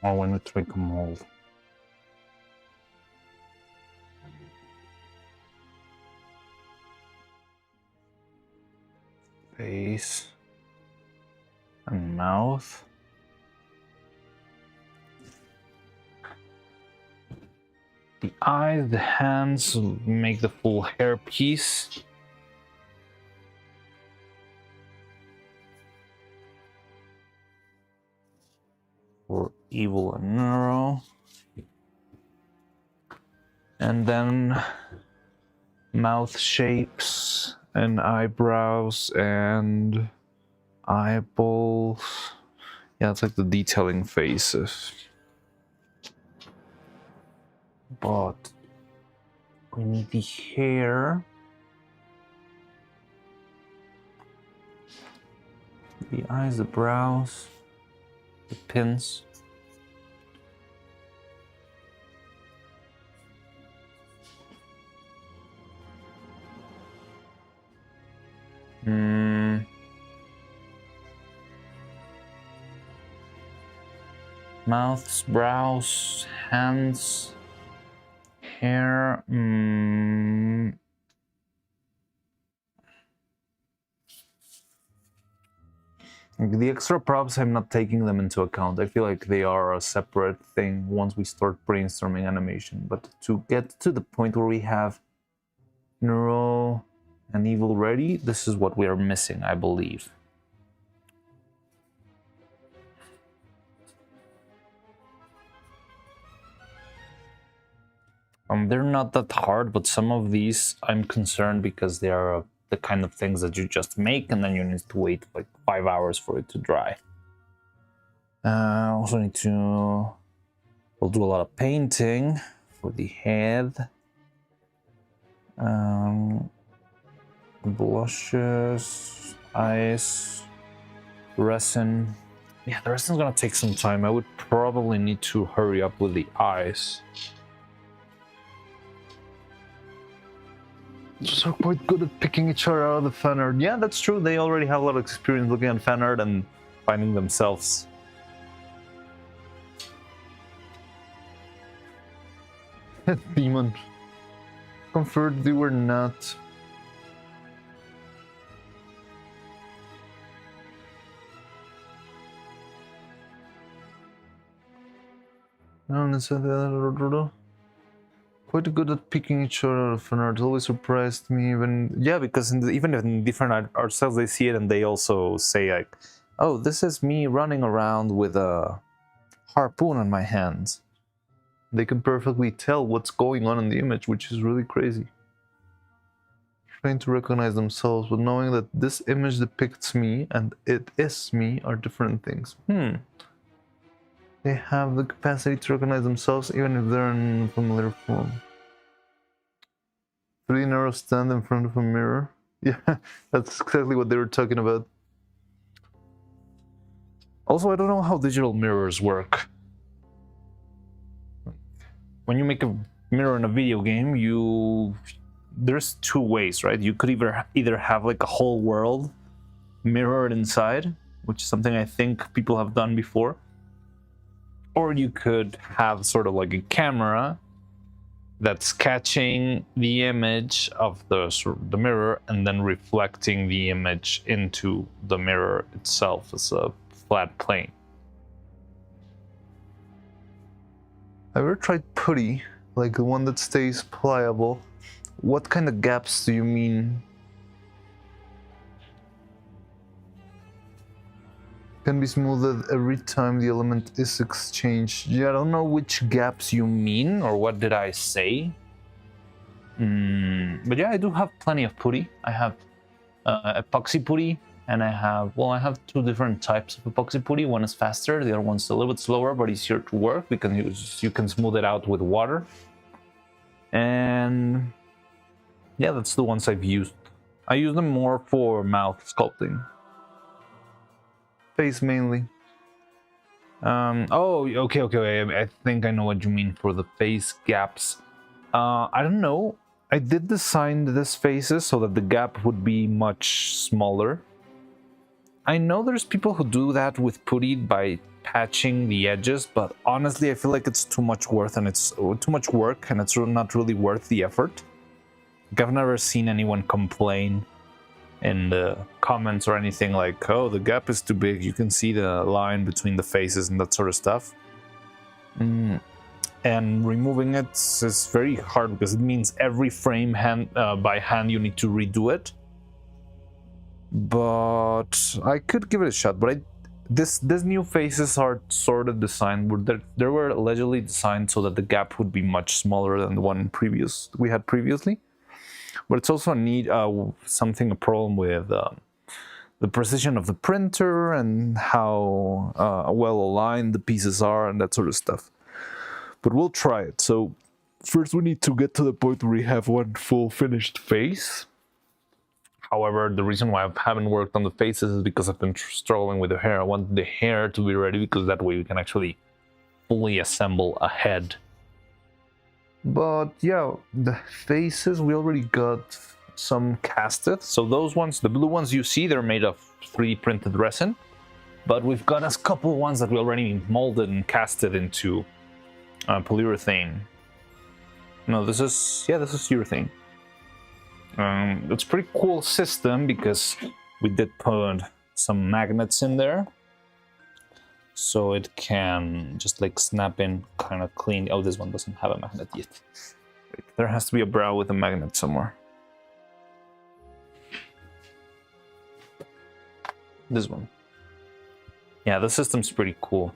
I want to make a mold. Face and mouth. the eyes, the hands, make the full hair piece. For Evil and Neuro. And then mouth shapes and eyebrows and eyeballs. Yeah, it's like the detailing faces. But we need the hair. The eyes, the brows, the pins. Mouths, brows, hands, hair. The extra props, I'm not taking them into account. I feel like they are a separate thing once we start brainstorming animation. But to get to the point where we have Neuro and Evil ready, this is what we are missing, I believe. They're not that hard, but some of these I'm concerned because they are the kind of things that you just make and then you need to wait like 5 hours for it to dry. Also need to... We'll do a lot of painting for the head. Blushes, eyes, resin. Yeah, the resin's gonna take some time. I would probably need to hurry up with the eyes. Just are quite good at picking each other out of the fan art. Yeah, that's true. They already have a lot of experience looking at fan art and finding themselves. Demon. Comfort, they were not. Quite good at picking each other out of fan art. Always surprised me. Yeah, because even in different art styles, they see it and they also say like, "Oh, this is me running around with a harpoon on my hands." They can perfectly tell what's going on in the image, which is really crazy. Trying to recognize themselves, but knowing that this image depicts me and it is me are different things. They have the capacity to recognize themselves even if they're in familiar form. 3 Neuro stand in front of a mirror. Yeah, that's exactly what they were talking about. Also, I don't know how digital mirrors work. When you make a mirror in a video game, there's 2 ways, right? You could either have like a whole world mirrored inside, which is something I think people have done before. Or you could have sort of like a camera that's catching the image of the mirror and then reflecting the image into the mirror itself as a flat plane. Have you ever tried putty, like the one that stays pliable? What kind of gaps do you mean? Can be smoothed every time the element is exchanged. Yeah, I don't know which gaps you mean, or what did I say? But yeah, I do have plenty of putty. I have epoxy putty, and I have 2 different types of epoxy putty. One is faster, the other one's a little bit slower, but easier to work because you can smooth it out with water. And yeah, that's the ones I've used. I use them more for mouth sculpting. Face mainly. Oh, okay. I think I know what you mean for the face gaps. I don't know. I did design these faces so that the gap would be much smaller. I know there's people who do that with putty by patching the edges, but honestly, I feel like it's too much work and it's not really worth the effort. Like, I've never seen anyone complain in the comments or anything like, "Oh, the gap is too big, you can see the line between the faces," and that sort of stuff. and removing it is very hard because it means every frame by hand you need to redo it. But I could give it a shot. But these new faces are sort of designed, they were allegedly designed so that the gap would be much smaller than the one we had previously. But it's also a problem with the precision of the printer and how well aligned the pieces are and that sort of stuff. But we'll try it. So first we need to get to the point where we have one full finished face. However, the reason why I haven't worked on the faces is because I've been struggling with the hair. I want the hair to be ready because that way we can actually fully assemble a head. But yeah, the faces, we already got some casted. So those ones, the blue ones you see, they're made of 3D printed resin. But we've got a couple ones that we already molded and casted into polyurethane. No, this is urethane. It's a pretty cool system because we did put some magnets in there, so it can just like snap in kind of clean. Oh, this one doesn't have a magnet yet. Wait, there has to be a brow with a magnet somewhere. This one. Yeah, the system's pretty cool.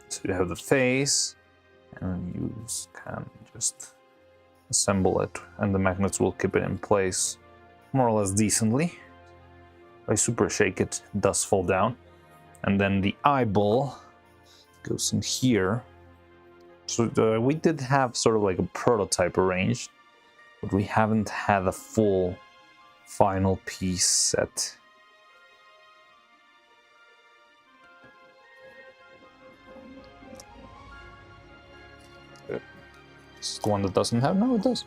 So you have the face, and you can just assemble it, and the magnets will keep it in place more or less decently. If I super shake it, it does fall down. And then the eyeball goes in here. So we did have sort of like a prototype arranged, but we haven't had a full final piece set. This is the one that doesn't have? No, it does.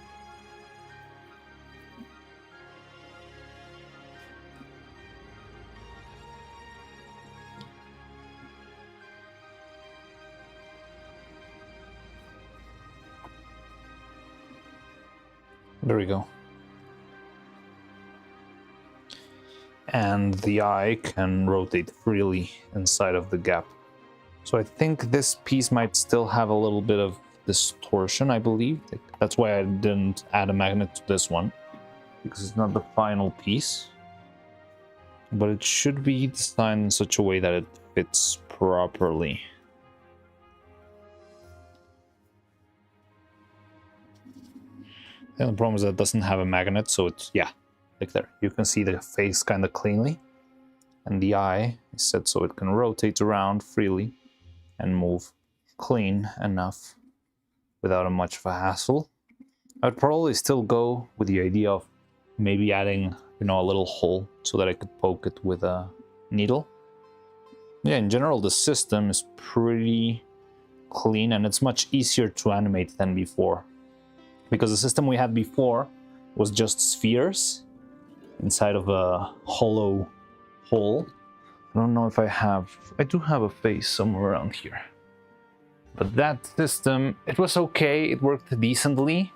There we go. And the eye can rotate freely inside of the gap. So I think this piece might still have a little bit of distortion, I believe. That's why I didn't add a magnet to this one, because it's not the final piece. But it should be designed in such a way that it fits properly. The only problem is that it doesn't have a magnet, so it's, yeah, like there. You can see the face kind of cleanly. And the eye is set so it can rotate around freely and move clean enough without much of a hassle. I'd probably still go with the idea of maybe adding, a little hole so that I could poke it with a needle. Yeah, in general, the system is pretty clean and it's much easier to animate than before. Because the system we had before was just spheres inside of a hollow hole. I don't know if I do have a face somewhere around here. But that system, it was okay, it worked decently.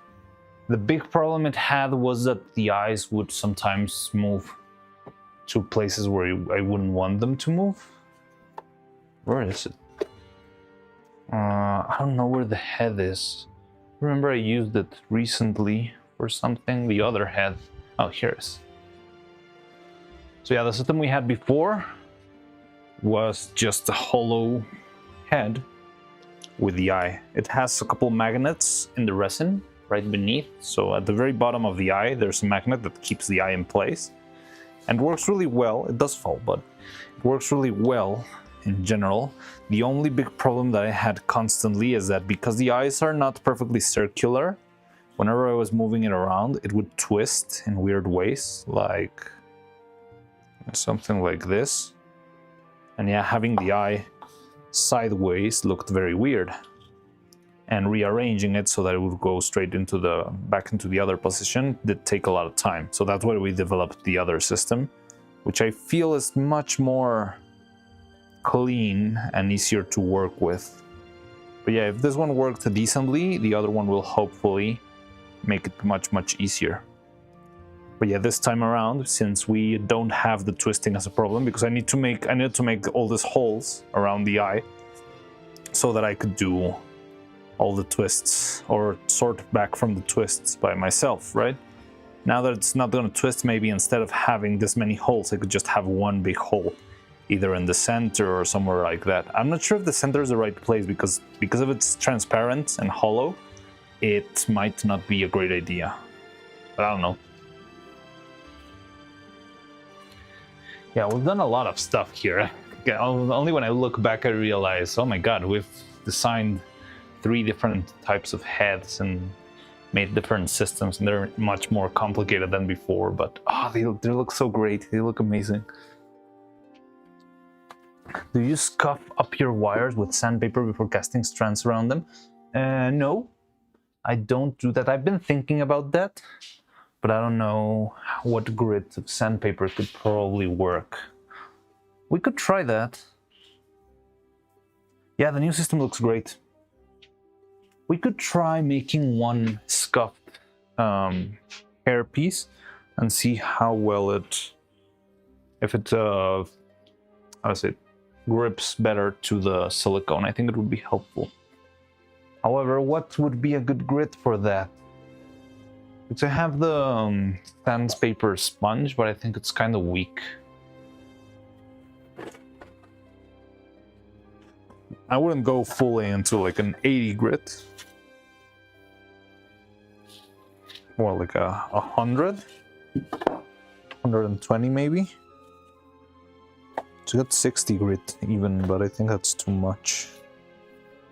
The big problem it had was that the eyes would sometimes move to places where I wouldn't want them to move. Where is it? I don't know where the head is. Remember I used it recently for something, the other head. Oh, here it is. So yeah, the system we had before was just a hollow head with the eye. It has a couple magnets in the resin right beneath. So at the very bottom of the eye, there's a magnet that keeps the eye in place and works really well. It does fall, but it works really well in general. The only big problem that I had constantly is that because the eyes are not perfectly circular, whenever I was moving it around, it would twist in weird ways, like something like this. And yeah, having the eye sideways looked very weird, and rearranging it so that it would go straight into back into the other position did take a lot of time. So that's why we developed the other system, which I feel is much more clean and easier to work with. But yeah, if this one worked decently, the other one will hopefully make it much easier. But yeah, this time around, since we don't have the twisting as a problem, because I need to make all these holes around the eye so that I could do all the twists or sort back from the twists by myself, right? Now that it's not going to twist, maybe instead of having this many holes, I could just have one big hole, either in the center or somewhere like that. I'm not sure if the center is the right place because of it's transparent and hollow, it might not be a great idea. But I don't know. Yeah, we've done a lot of stuff here. Only when I look back I realize, oh my god, we've designed 3 different types of heads and made different systems, and they're much more complicated than before, but they look so great. They look amazing. Do you scuff up your wires with sandpaper before casting strands around them? No, I don't do that. I've been thinking about that, but I don't know what grit of sandpaper could probably work. We could try that. Yeah, the new system looks great. We could try making one scuffed hair piece and see how well if it grips better to the silicone. I think it would be helpful. However, what would be a good grit for that? Because I have the sandpaper sponge, but I think it's kind of weak. I wouldn't go fully into like an 80 grit. More like a 100, 120 maybe. So got 60 grit even, but I think that's too much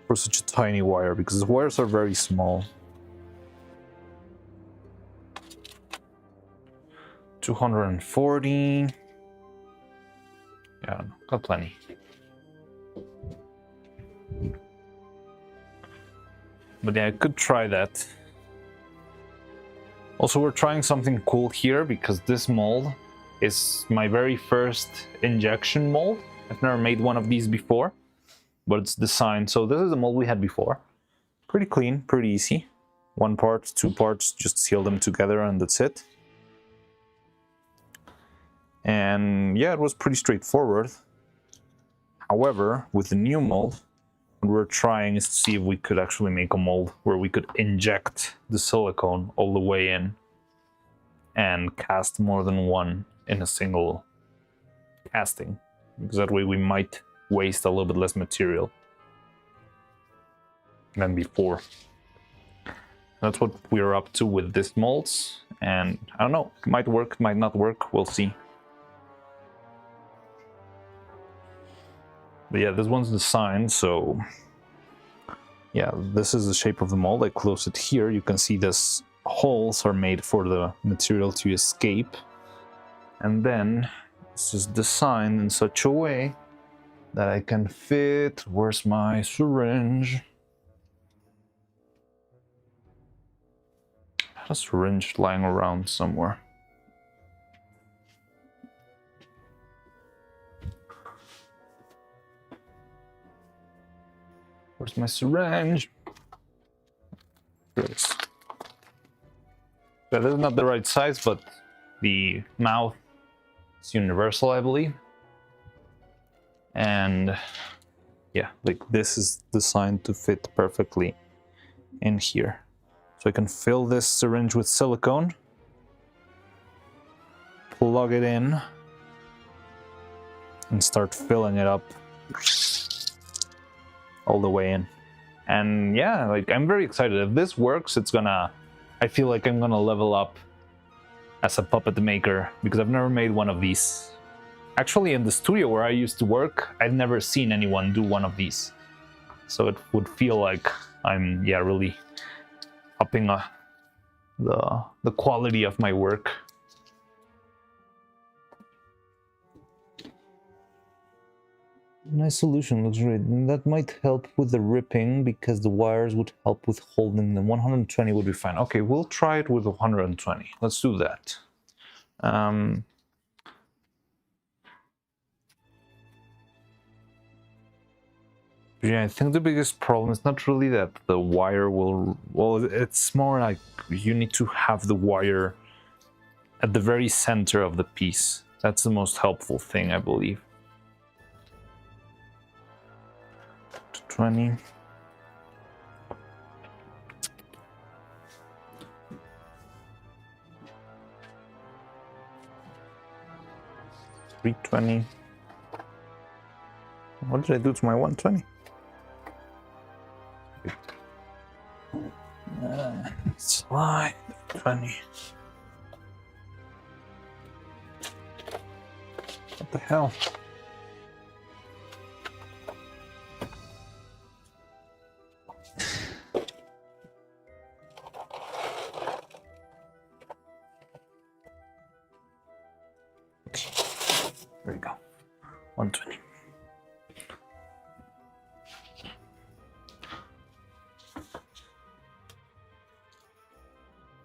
for such a tiny wire because the wires are very small. 240. Yeah, got plenty. But yeah, I could try that. Also, we're trying something cool here because this mold is my very first injection mold. I've never made one of these before, but it's designed. So this is the mold we had before. Pretty clean, pretty easy. 1 part, 2 parts, just seal them together and that's it. And yeah, it was pretty straightforward. However, with the new mold, what we're trying is to see if we could actually make a mold where we could inject the silicone all the way in and cast more than one in a single casting. Because that way we might waste a little bit less material than before. That's what we're up to with this molds, and I don't know, it might work, might not work, we'll see. But yeah, this one's designed, so yeah, this is the shape of the mold. I close it here. You can see these holes are made for the material to escape. And then this is designed in such a way that I can fit, where's my syringe? I had a syringe lying around somewhere. Where's my syringe? There it is. Yeah, this is not the right size, but the mouth is universal, I believe. And yeah, like this is designed to fit perfectly in here. So I can fill this syringe with silicone, plug it in, and start filling it up all the way in. And yeah, like I'm very excited. If this works, I feel like I'm gonna level up as a puppet maker because I've never made one of these. Actually, in the studio where I used to work, I've never seen anyone do one of these. So it would feel like I'm, yeah, really upping the quality of my work. Nice solution, looks great. And that might help with the ripping because the wires would help with holding them. 120 would be fine. Okay, we'll try it with 120. Let's do that. Yeah, I think the biggest problem is not really that the wire will... Well, it's more like you need to have the wire at the very center of the piece. That's the most helpful thing, I believe. 20. 320. What did I do to my 120? Slide 20. What the hell? Okay, there we go. 120.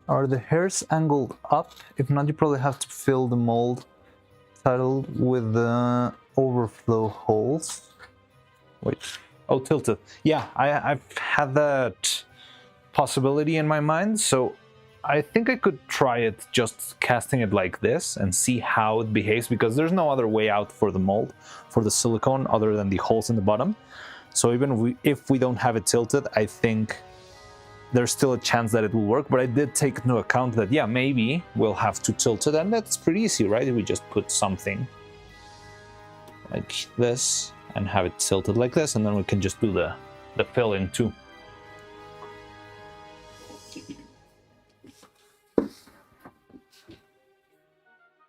Are the hairs angled up? If not, you probably have to fill the mold title with the overflow holes. Wait. Oh, tilted. Yeah, I've had that possibility in my mind, so I think I could try it just casting it like this and see how it behaves, because there's no other way out for the mold, for the silicone, other than the holes in the bottom. So even if we don't have it tilted, I think there's still a chance that it will work, but I did take into account that, yeah, maybe we'll have to tilt it, and that's pretty easy, right? We just put something like this and have it tilted like this, and then we can just do the fill-in too.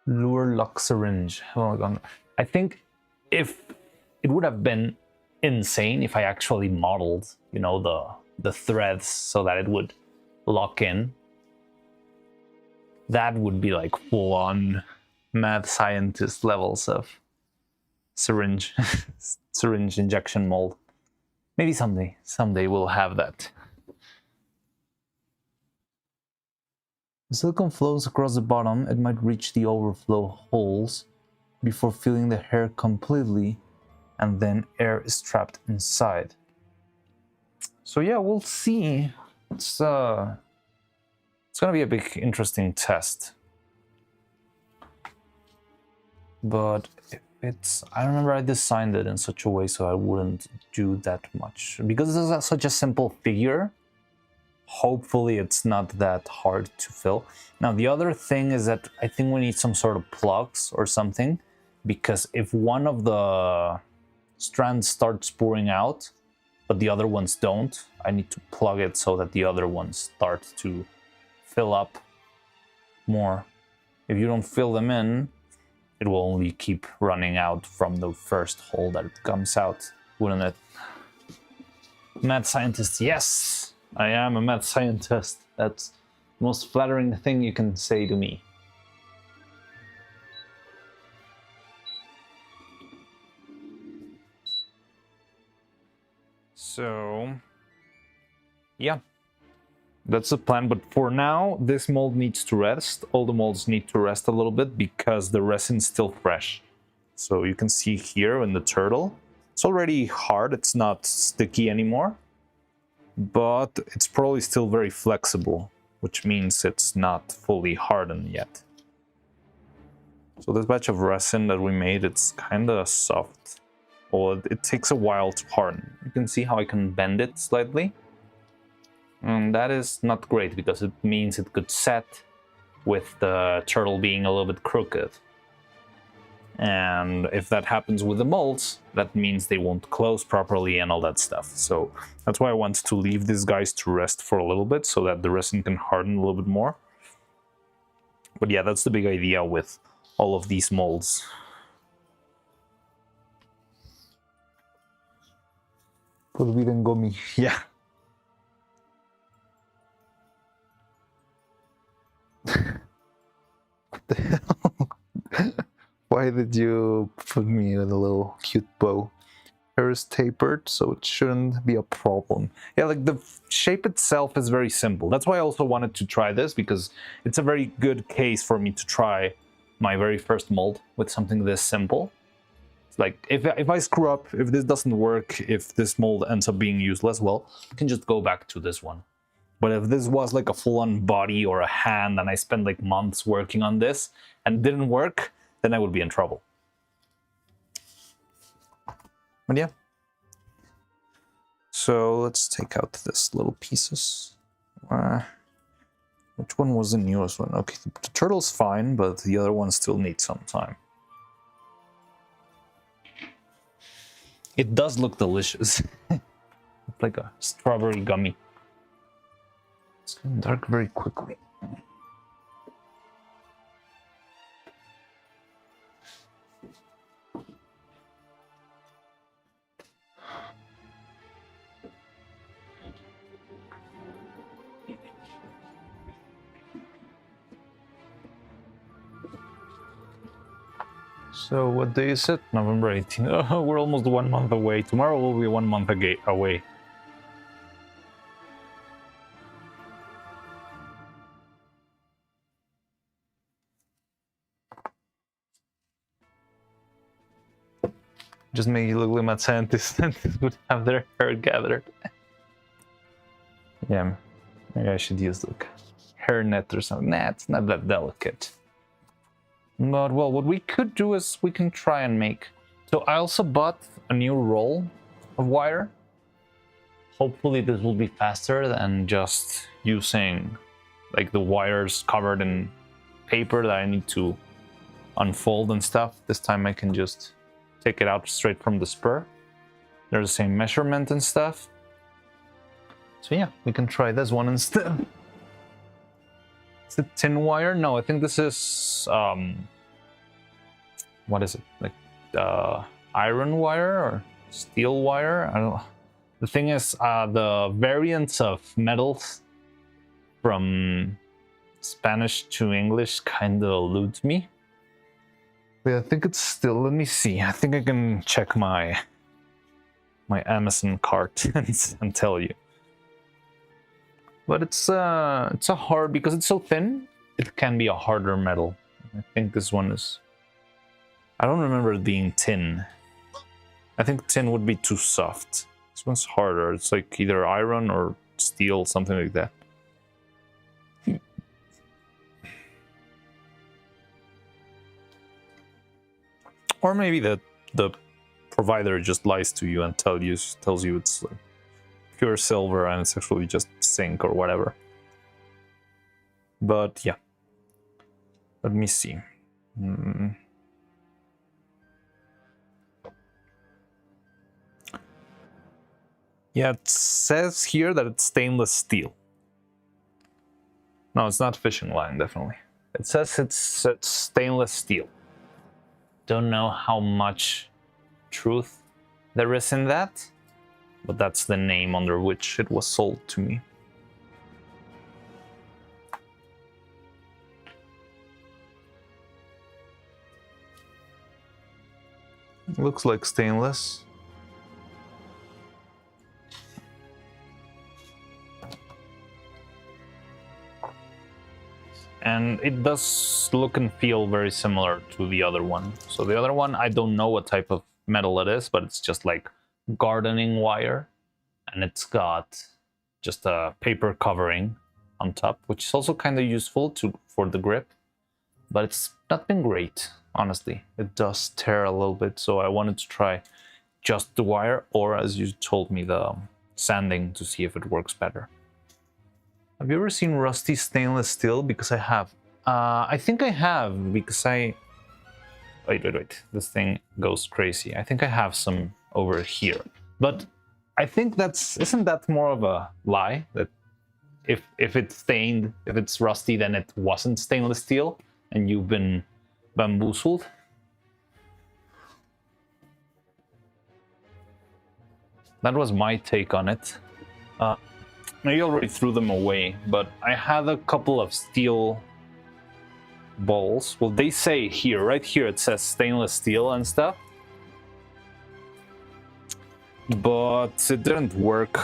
Lure lock syringe. Oh my god. I think if it would have been insane if I actually modeled, you know, the threads so that it would lock in. That would be like full-on mad scientist levels of syringe syringe injection mold. Maybe someday we'll have that. The silicone flows across the bottom. It might reach the overflow holes before filling the hair completely, and then air is trapped inside. So yeah, we'll see. It's gonna be a big, interesting test. But if it's, I remember I designed it in such a way so I wouldn't do that much. Because this is such a simple figure, hopefully it's not that hard to fill. Now the other thing is that I think we need some sort of plugs or something, because if one of the strands starts pouring out, but the other ones don't, I need to plug it so that the other ones start to fill up more. If you don't fill them in, it will only keep running out from the first hole that it comes out, wouldn't it? Mad scientist, yes! I am a mad scientist. That's the most flattering thing you can say to me. So, yeah, that's the plan. But for now, this mold needs to rest. All the molds need to rest a little bit because the resin's still fresh. So you can see here in the turtle, it's already hard. It's not sticky anymore, but it's probably still very flexible, which means it's not fully hardened yet. So this batch of resin that we made, it's kind of soft. Well, it takes a while to harden. You can see how I can bend it slightly. And that is not great because it means it could set with the turtle being a little bit crooked. And if that happens with the molds, that means they won't close properly and all that stuff. So that's why I want to leave these guys to rest for a little bit so that the resin can harden a little bit more. But yeah, that's the big idea with all of these molds. Forbidden gummy, yeah. What the hell? Why did you put me with a little cute bow? Hair is tapered, so it shouldn't be a problem. Yeah, like the shape itself is very simple. That's why I also wanted to try this, because it's a very good case for me to try my very first mold with something this simple. Like, if I screw up, if this doesn't work, if this mold ends up being useless, well, I can just go back to this one. But if this was like a full-on body or a hand and I spent like months working on this and it didn't work, then I would be in trouble. But yeah. So let's take out this little pieces. Which one was the newest one? Okay, the turtle's fine, but the other one still needs some time. It does look delicious. It's like a strawberry gummy. It's getting dark very quickly. So what day is it? November 18th. Oh, we're almost 1 month away. Tomorrow will be 1 month away. Just make it look like my scientists would have their hair gathered. Yeah, maybe I should use like hair net or something. Nah, it's not that delicate. But well, what we could do is we can try and make. So I also bought a new roll of wire. Hopefully this will be faster than just using like the wires covered in paper that I need to unfold and stuff. This time I can just take it out straight from the spur. They're the same measurement and stuff. So yeah, we can try this one instead. Is it tin wire? No, I think this is what is it? Like iron wire or steel wire? I don't know. The thing is, the variants of metals from Spanish to English kind of eludes me. But I think it's still, let me see. I think I can check my Amazon cart and tell you. But it's a hard, because it's so thin, it can be a harder metal. I think this one is, I don't remember it being tin. I think tin would be too soft. This one's harder. It's like either iron or steel, something like that. Or maybe the provider just lies to you and tells you it's like pure silver and it's actually just zinc or whatever. But yeah, let me see. Yeah, it says here that it's stainless steel. No, it's not fishing line, definitely. It says it's stainless steel. Don't know how much truth there is in that, but that's the name under which it was sold to me. Looks like stainless. And it does look and feel very similar to the other one. So the other one, I don't know what type of metal it is, but it's just like gardening wire. And it's got just a paper covering on top, which is also kind of useful for the grip. But it's not been great, honestly. It does tear a little bit, so I wanted to try just the wire, or as you told me, the sanding, to see if it works better. Have you ever seen rusty stainless steel? Because I have. I think I have, because I... Wait. This thing goes crazy. I think I have some over here. But I think isn't that more of a lie? That if it's stained, if it's rusty, then it wasn't stainless steel, and you've been bamboozled? That was my take on it. I already threw them away, but I had a couple of steel balls. Well, they say here, right here, it says stainless steel and stuff. But it didn't work.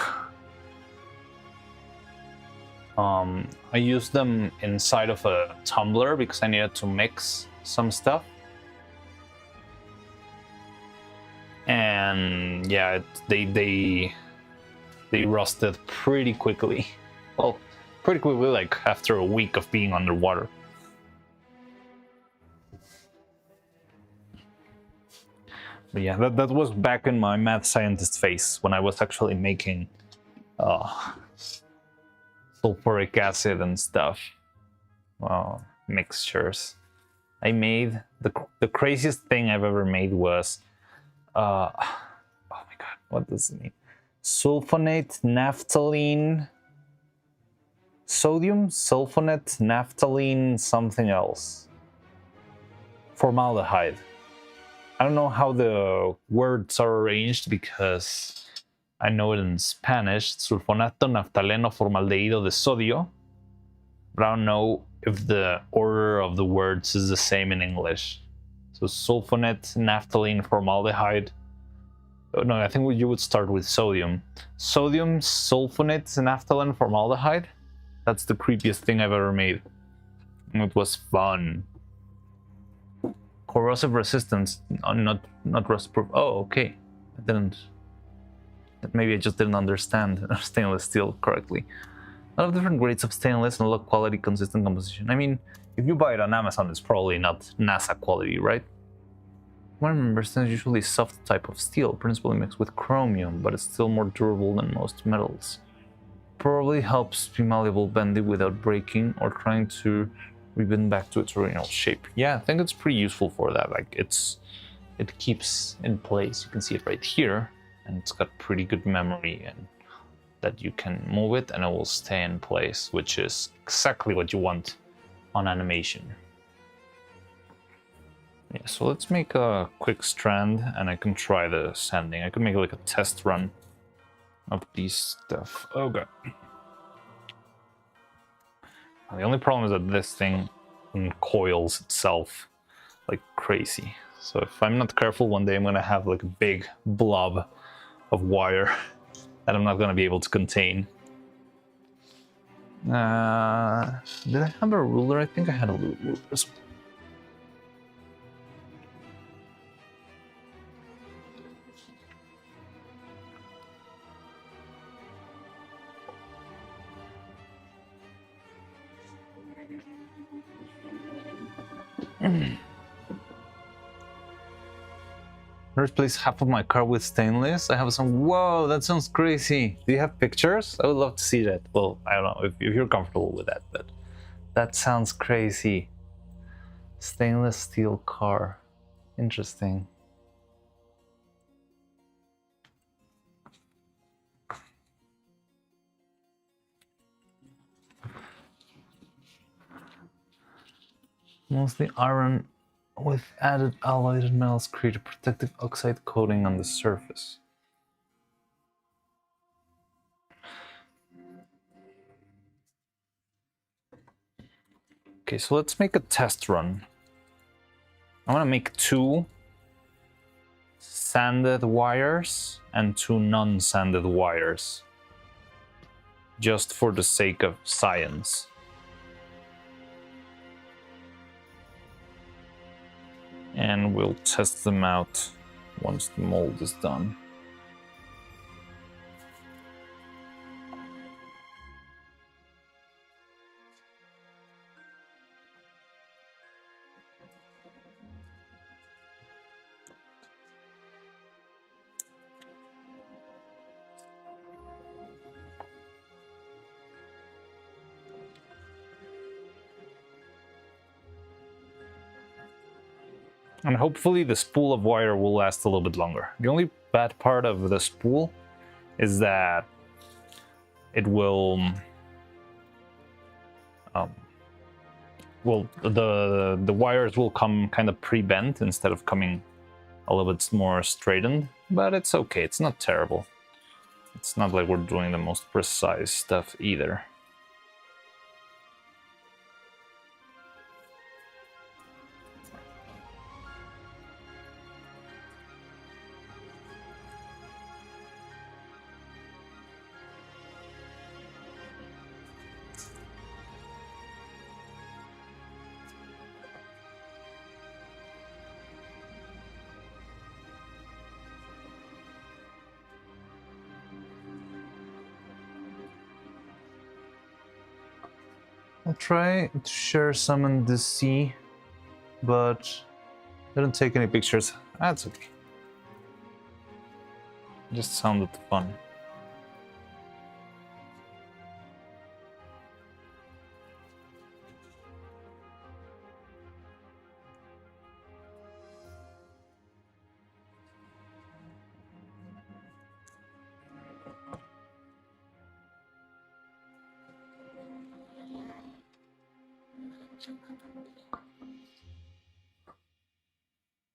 I used them inside of a tumbler because I needed to mix some stuff. And yeah, they rusted pretty quickly. Well, pretty quickly, like after a week of being underwater. But yeah, that was back in my math scientist phase when I was actually making sulfuric acid and stuff. Mixtures. I made the craziest thing I've ever made was oh my What does it mean? Sulfonate, naphthalene, sodium, sulfonate, naphthalene, something else. Formaldehyde. I don't know how the words are arranged because I know it in Spanish. Sulfonato, naftaleno, formaldehído de sodio. But I don't know if the order of the words is the same in English. So sulfonate, naphthalene, formaldehyde. Oh, no, I think you would start with sodium. Sodium, sulfonate, naphthalene, formaldehyde. That's the creepiest thing I've ever made. It was fun. Corrosive resistance, not rust proof. Oh, okay. I didn't. Maybe I just didn't understand stainless steel correctly. A lot of different grades of stainless and low quality, consistent composition. I mean, if you buy it on Amazon, it's probably not NASA quality, right? I remember stainless is usually soft type of steel, principally mixed with chromium, but it's still more durable than most metals. Probably helps be malleable, bendy without breaking or trying to rebend back to its original shape. Yeah, I think it's pretty useful for that. Like it keeps in place. You can see it right here, and it's got pretty good memory and that you can move it and it will stay in place, which is exactly what you want on animation. Yeah, so let's make a quick strand and I can try the sanding. I could make like a test run of these stuff. Oh god. The only problem is that this thing coils itself like crazy. So if I'm not careful, one day I'm gonna have like a big blob of wire that I'm not gonna be able to contain. Did I have a ruler? I think I had a ruler as well. Replace half of my car with stainless. I have some. Whoa, that sounds crazy. Do you have pictures? I would love to see that. Well, I don't know if you're comfortable with that, but that sounds crazy. Stainless steel car. Interesting. Mostly iron with added alloyed metals create a protective oxide coating on the surface. Okay, so let's make a test run. I want to make 2 sanded wires and 2 non-sanded wires, just for the sake of science. And we'll test them out once the mold is done. And hopefully the spool of wire will last a little bit longer. The only bad part of the spool is that it will the wires will come kind of pre-bent instead of coming a little bit more straightened, but it's okay. It's not terrible. It's not like we're doing the most precise stuff either. I'll try to share some in the sea, but I didn't take any pictures. That's okay. It just sounded fun.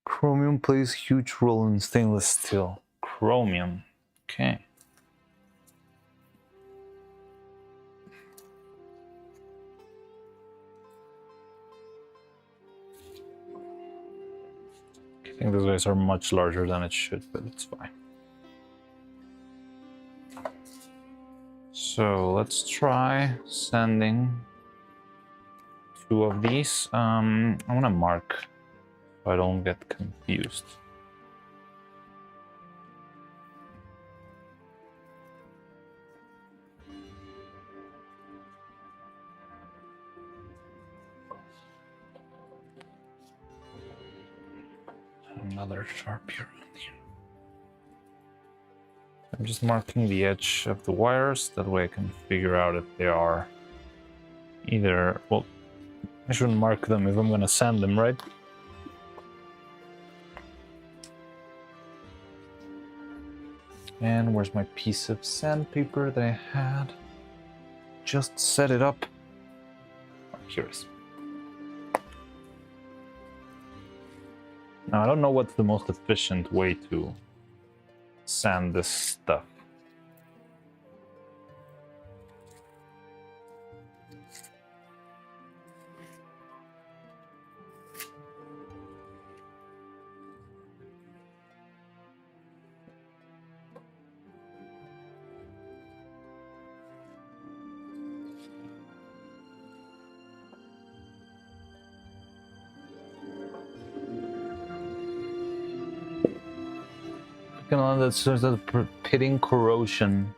Chromium plays huge role in stainless steel. Chromium. Okay. I think these guys are much larger than it should, but it's fine. So let's try sending 2 of these. I'm gonna mark so I don't get confused. Another Sharpie around here. I'm just marking the edge of the wires, that way I can figure out if they are either, well, I shouldn't mark them if I'm gonna sand them, right? And where's my piece of sandpaper that I had? Just set it up. Oh, here it is. Now, I don't know what's the most efficient way to sand this stuff. That says that pitting corrosion.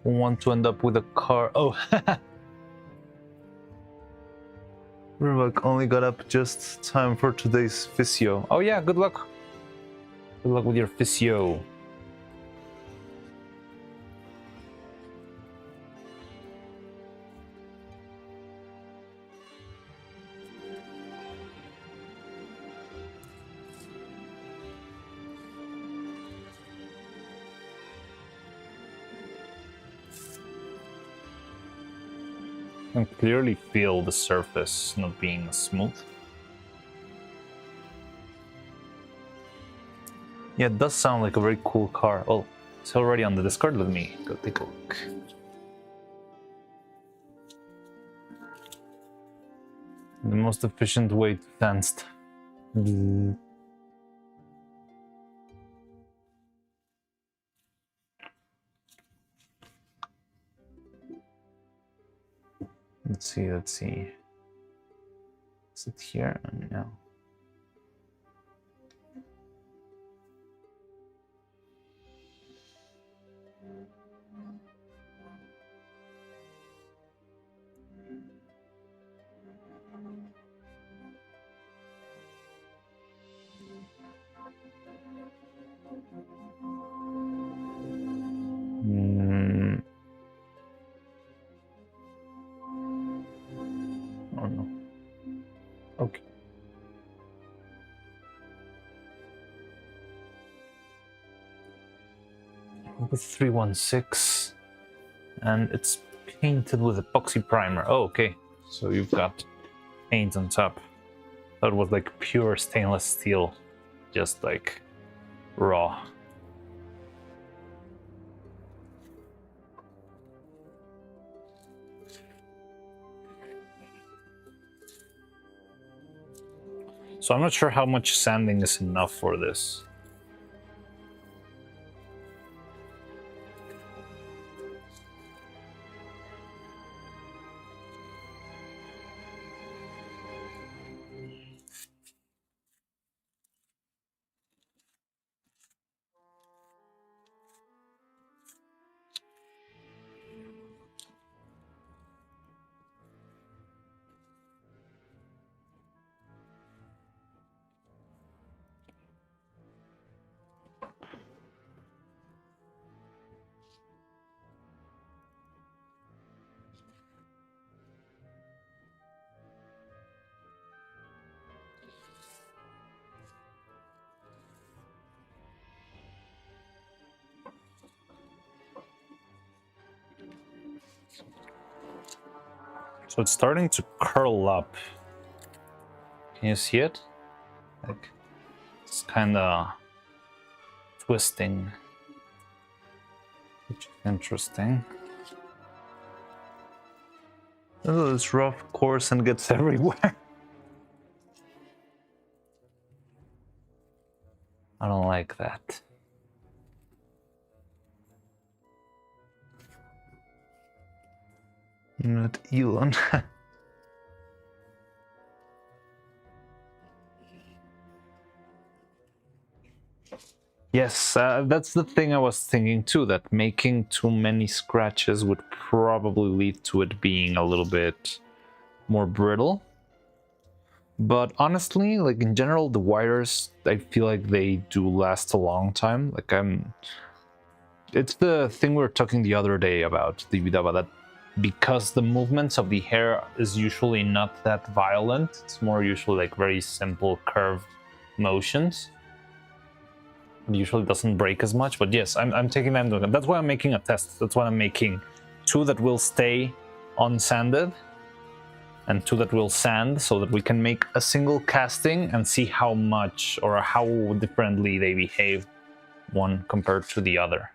We want to end up with a car. Oh, Rubak only got up just time for today's physio. Oh yeah, good luck. Good luck with your physio. I can clearly feel the surface not being smooth. Yeah, it does sound like a very cool car. Oh, it's already on the Discord. Let me go take a look. The most efficient way to sand stuff. Let's see. Is it here? No. Oh no. Okay. With 316, and it's painted with epoxy primer. Oh, okay. So you've got paint on top. That was like pure stainless steel, just like raw. So I'm not sure how much sanding is enough for this. So it's starting to curl up. Can you see it? Like, it's kind of twisting, which is interesting. Oh, it's rough, coarse, and gets everywhere. I don't like that. Not Elon. Yes, that's the thing I was thinking too, that making too many scratches would probably lead to it being a little bit more brittle. But honestly, like in general, the wires, I feel like they do last a long time. Like it's the thing we were talking the other day about the Vidava, that because the movements of the hair is usually not that violent, it's more usually like very simple curved motions. It usually doesn't break as much, but yes, I'm taking that into account. That's why I'm making a test. That's why I'm making 2 that will stay unsanded and 2 that will sand, so that we can make a single casting and see how much or how differently they behave one compared to the other.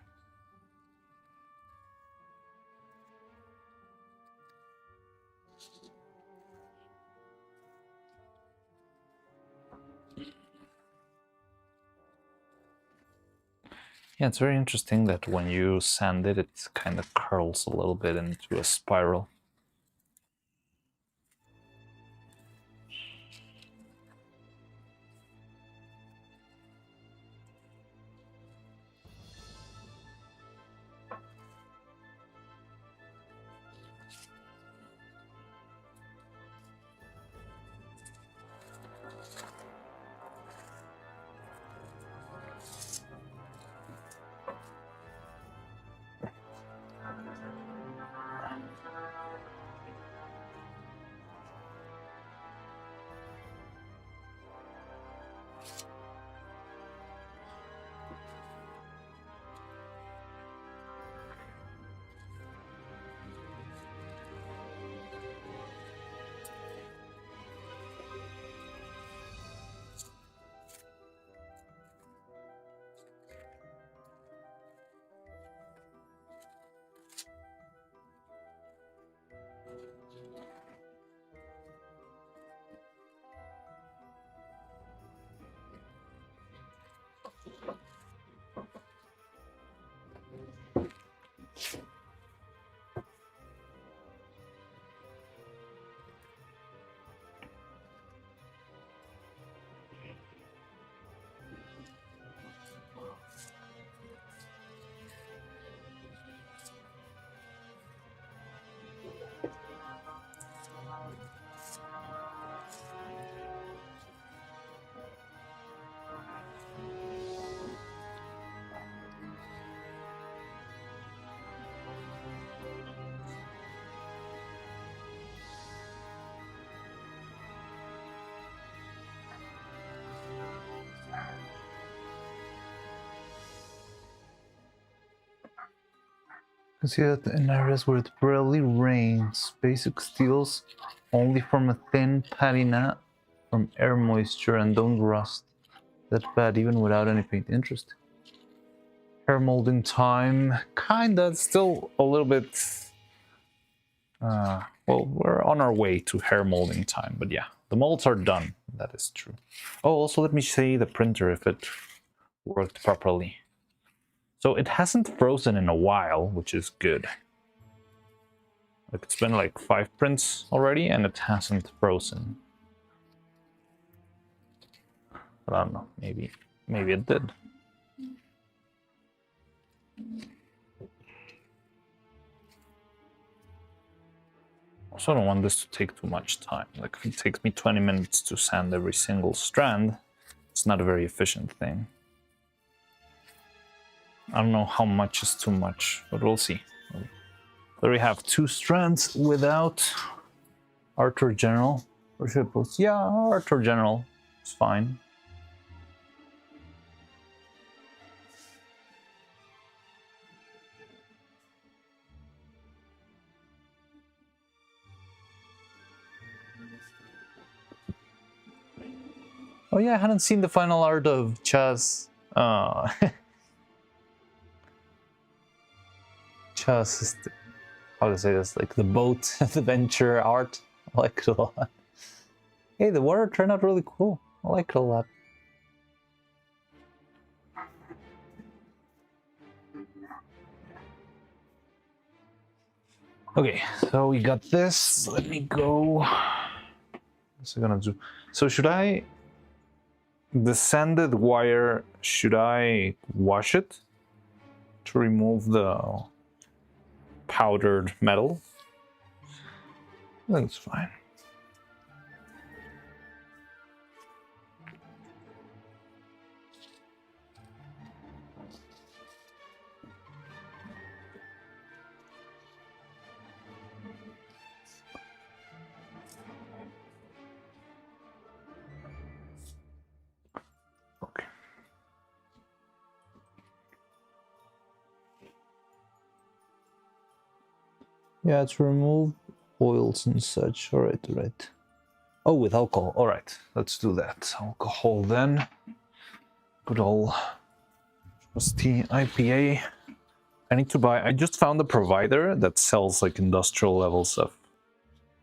Yeah, it's very interesting that when you sand it, it kind of curls a little bit into a spiral. You can see that in areas where it barely rains, basic steels only form a thin patina from air moisture and don't rust that bad even without any paint. Interesting. Hair molding time, kinda, still a little bit. Well, we're on our way to hair molding time, but yeah, the molds are done. That is true. Oh, also let me see the printer if it worked properly. So it hasn't frozen in a while, which is good. Like it's been like 5 prints already and it hasn't frozen. But I don't know, maybe it did. Also, I don't want this to take too much time. Like if it takes me 20 minutes to sand every single strand, it's not a very efficient thing. I don't know how much is too much, but we'll see. There we have 2 strands without Arthur General. Or should I post? Yeah, Arthur General. It's fine. Oh yeah, I hadn't seen the final art of Chaz. Chaz is how to say this, like the boat adventure art. I like it a lot. Hey, the water turned out really cool. I like it a lot. Okay, so we got this. Let me go. What's it gonna do? So should I, the sanded wire, should I wash it to remove the powdered metal? I think it's fine. Okay. Yeah, to remove oils and such. All right. Oh, with alcohol. All right, let's do that. Alcohol then. Good old rusty IPA. I need to buy. I just found a provider that sells like industrial levels of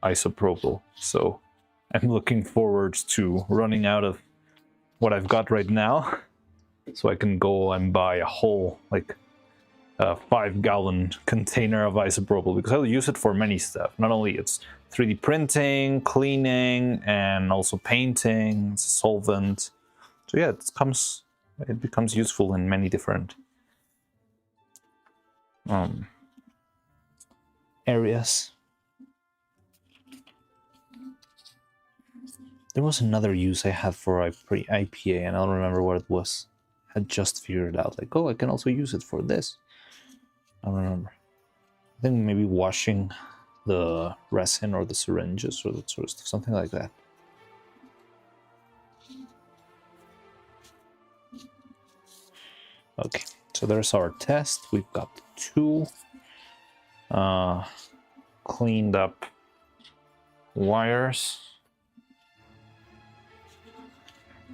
isopropyl. So I'm looking forward to running out of what I've got right now, so I can go and buy a whole like 5-gallon container of isopropyl, because I'll use it for many stuff. Not only it's 3D printing, cleaning, and also painting. It's a solvent. So yeah, it becomes useful in many different areas. There was another use I had for IPA, and I don't remember what it was. I had just figured it out, like, oh, I can also use it for this. I don't remember. I think maybe washing the resin or the syringes or that sort of stuff, something like that. Okay, so there's our test. We've got 2 cleaned up wires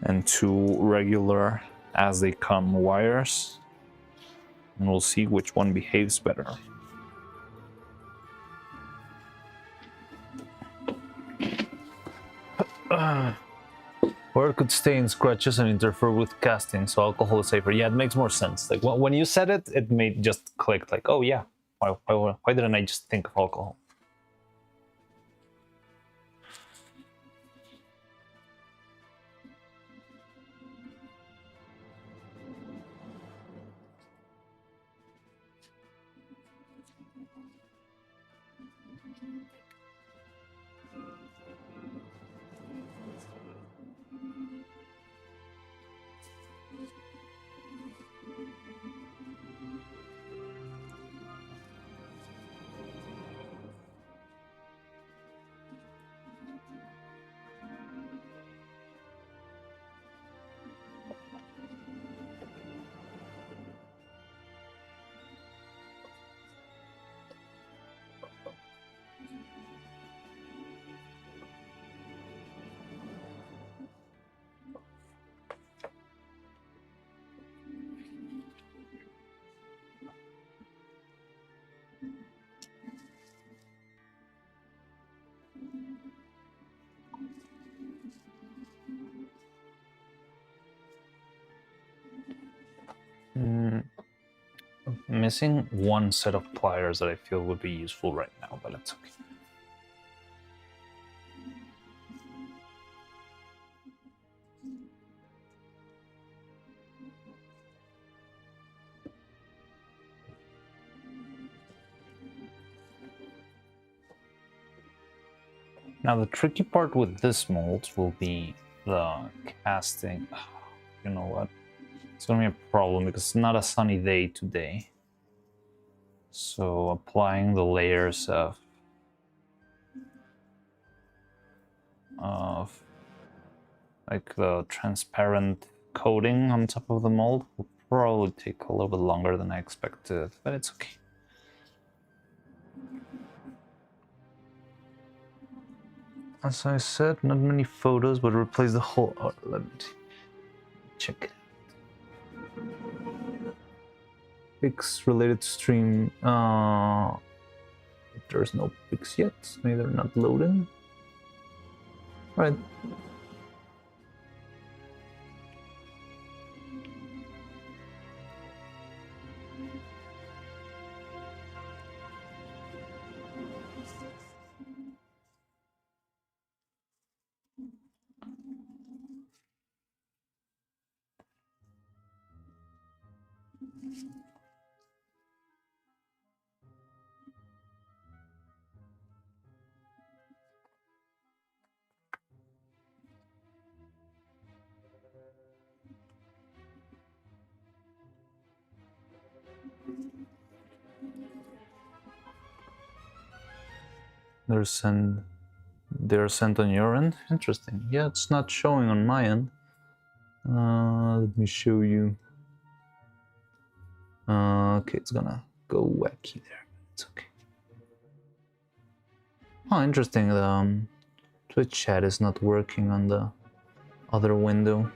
and 2 regular as they come wires, and we'll see which one behaves better. Or it could stain scratches and interfere with casting, so alcohol is safer. Yeah, it makes more sense. Like when you said it, it made just click. Like, oh yeah, why didn't I just think of alcohol? Missing one set of pliers that I feel would be useful right now, but that's okay. Now the tricky part with this mold will be the casting. You know what? It's gonna be a problem because it's not a sunny day today. So applying the layers of like the transparent coating on top of the mold will probably take a little bit longer than I expected, but it's okay. as I said, not many photos, but replace the whole. Oh, let me check it. Pics related to stream. There's no pics yet. Maybe they're not loading. All right. They're sent on your end. Interesting. Yeah, it's not showing on my end. Let me show you. Okay, it's gonna go wacky there. It's okay. Oh, interesting. The Twitch chat is not working on the other window.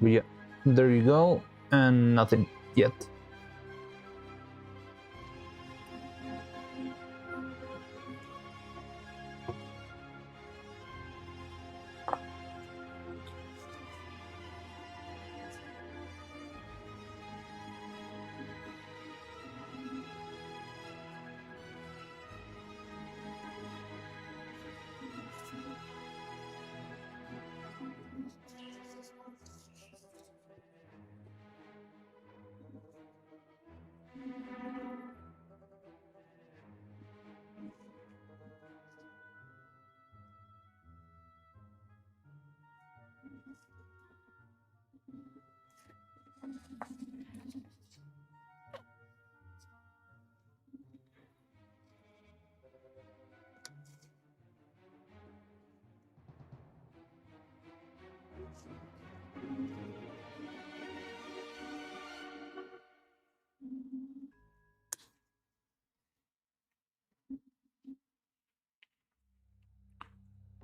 But yeah, there you go, and nothing yet.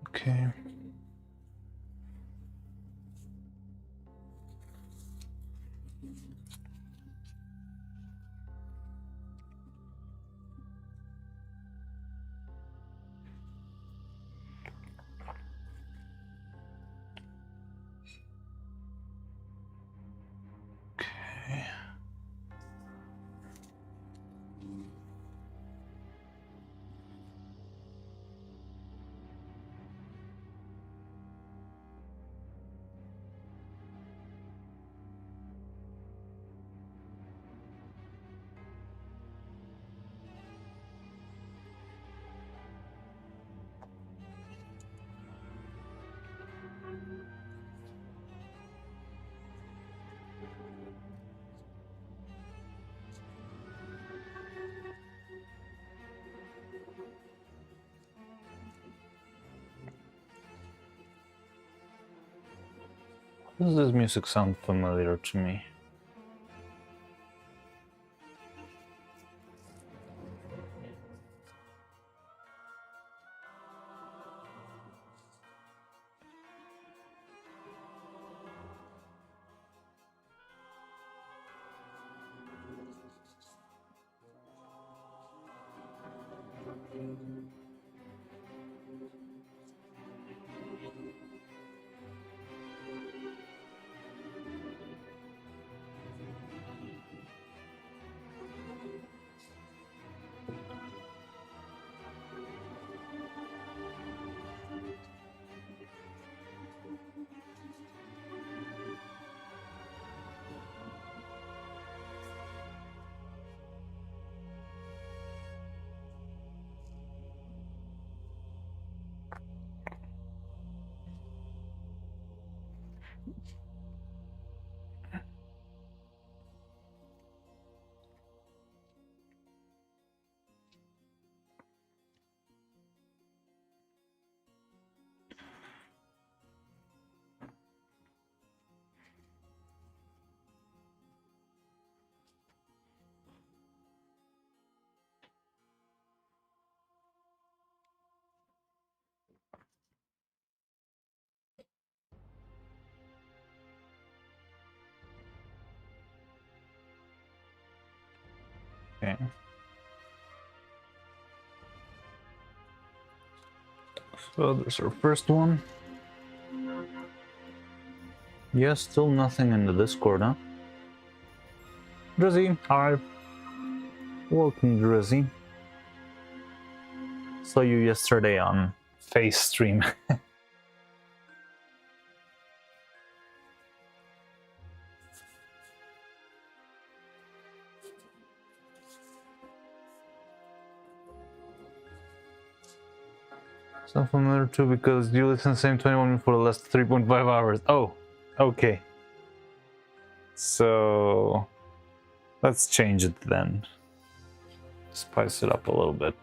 Okay. Okay. Does this music sound familiar to me? Okay. So there's our first one. Yes, still nothing in the Discord, huh? Drizzy, hi. Welcome, Drizzy. Saw you yesterday on Face stream. So familiar too because you listen to the same 21 for the last 3.5 hours. Oh, okay. So let's change it then. Spice it up a little bit.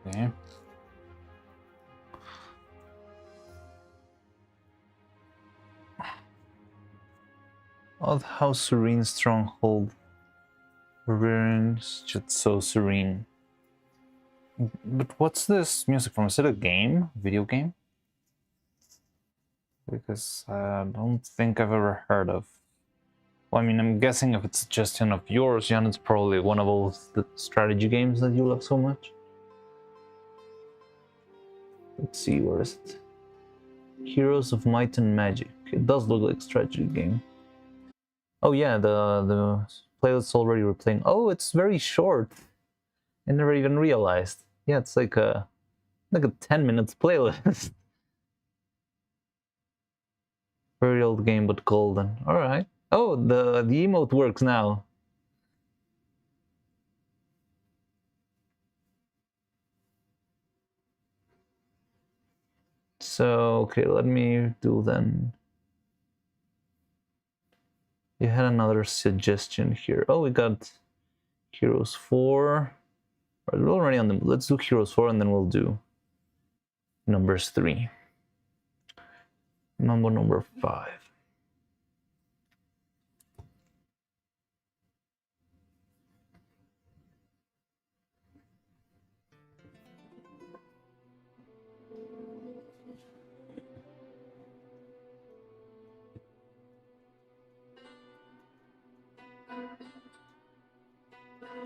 Okay. Odd how serene stronghold reveres just so serene. But what's this music from? Is it a game? Video game? Because I don't think I've ever heard of. Well, I mean, I'm guessing if it's a suggestion of yours, Jan, it's probably one of all the strategy games that you love so much. Let's see, where is it? Heroes of Might and Magic. It does look like a strategy game. Oh yeah, the playlist's already replaying. Oh, it's very short. I never even realized. Yeah, it's like a 10 minutes playlist. Very old game, but golden. All right. Oh, the emote works now. So okay, let me do then. You had another suggestion here. Oh, we got Heroes 4. We're already on them. Let's do Heroes 4 and then we'll do numbers 3. Mambo number 5.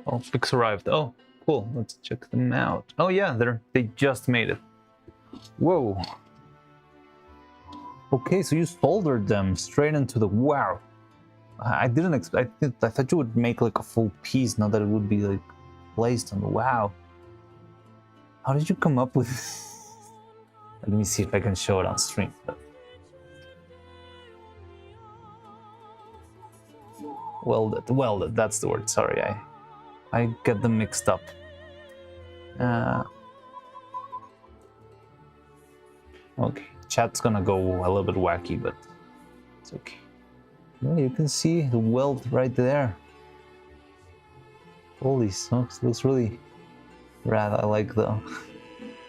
Oh, pics arrived. Oh, cool. Let's check them out. Oh yeah, they just made it. Whoa. Okay, so you soldered them straight into the wow. I didn't expect. I thought you would make like a full piece, not that it would be like placed on the wow. How did you come up with? Let me see if I can show it on stream. Welded. That's the word. Sorry, I get them mixed up. Okay, chat's gonna go a little bit wacky, but it's okay. Yeah, you can see the weld right there. Holy smokes, looks really rad. I like the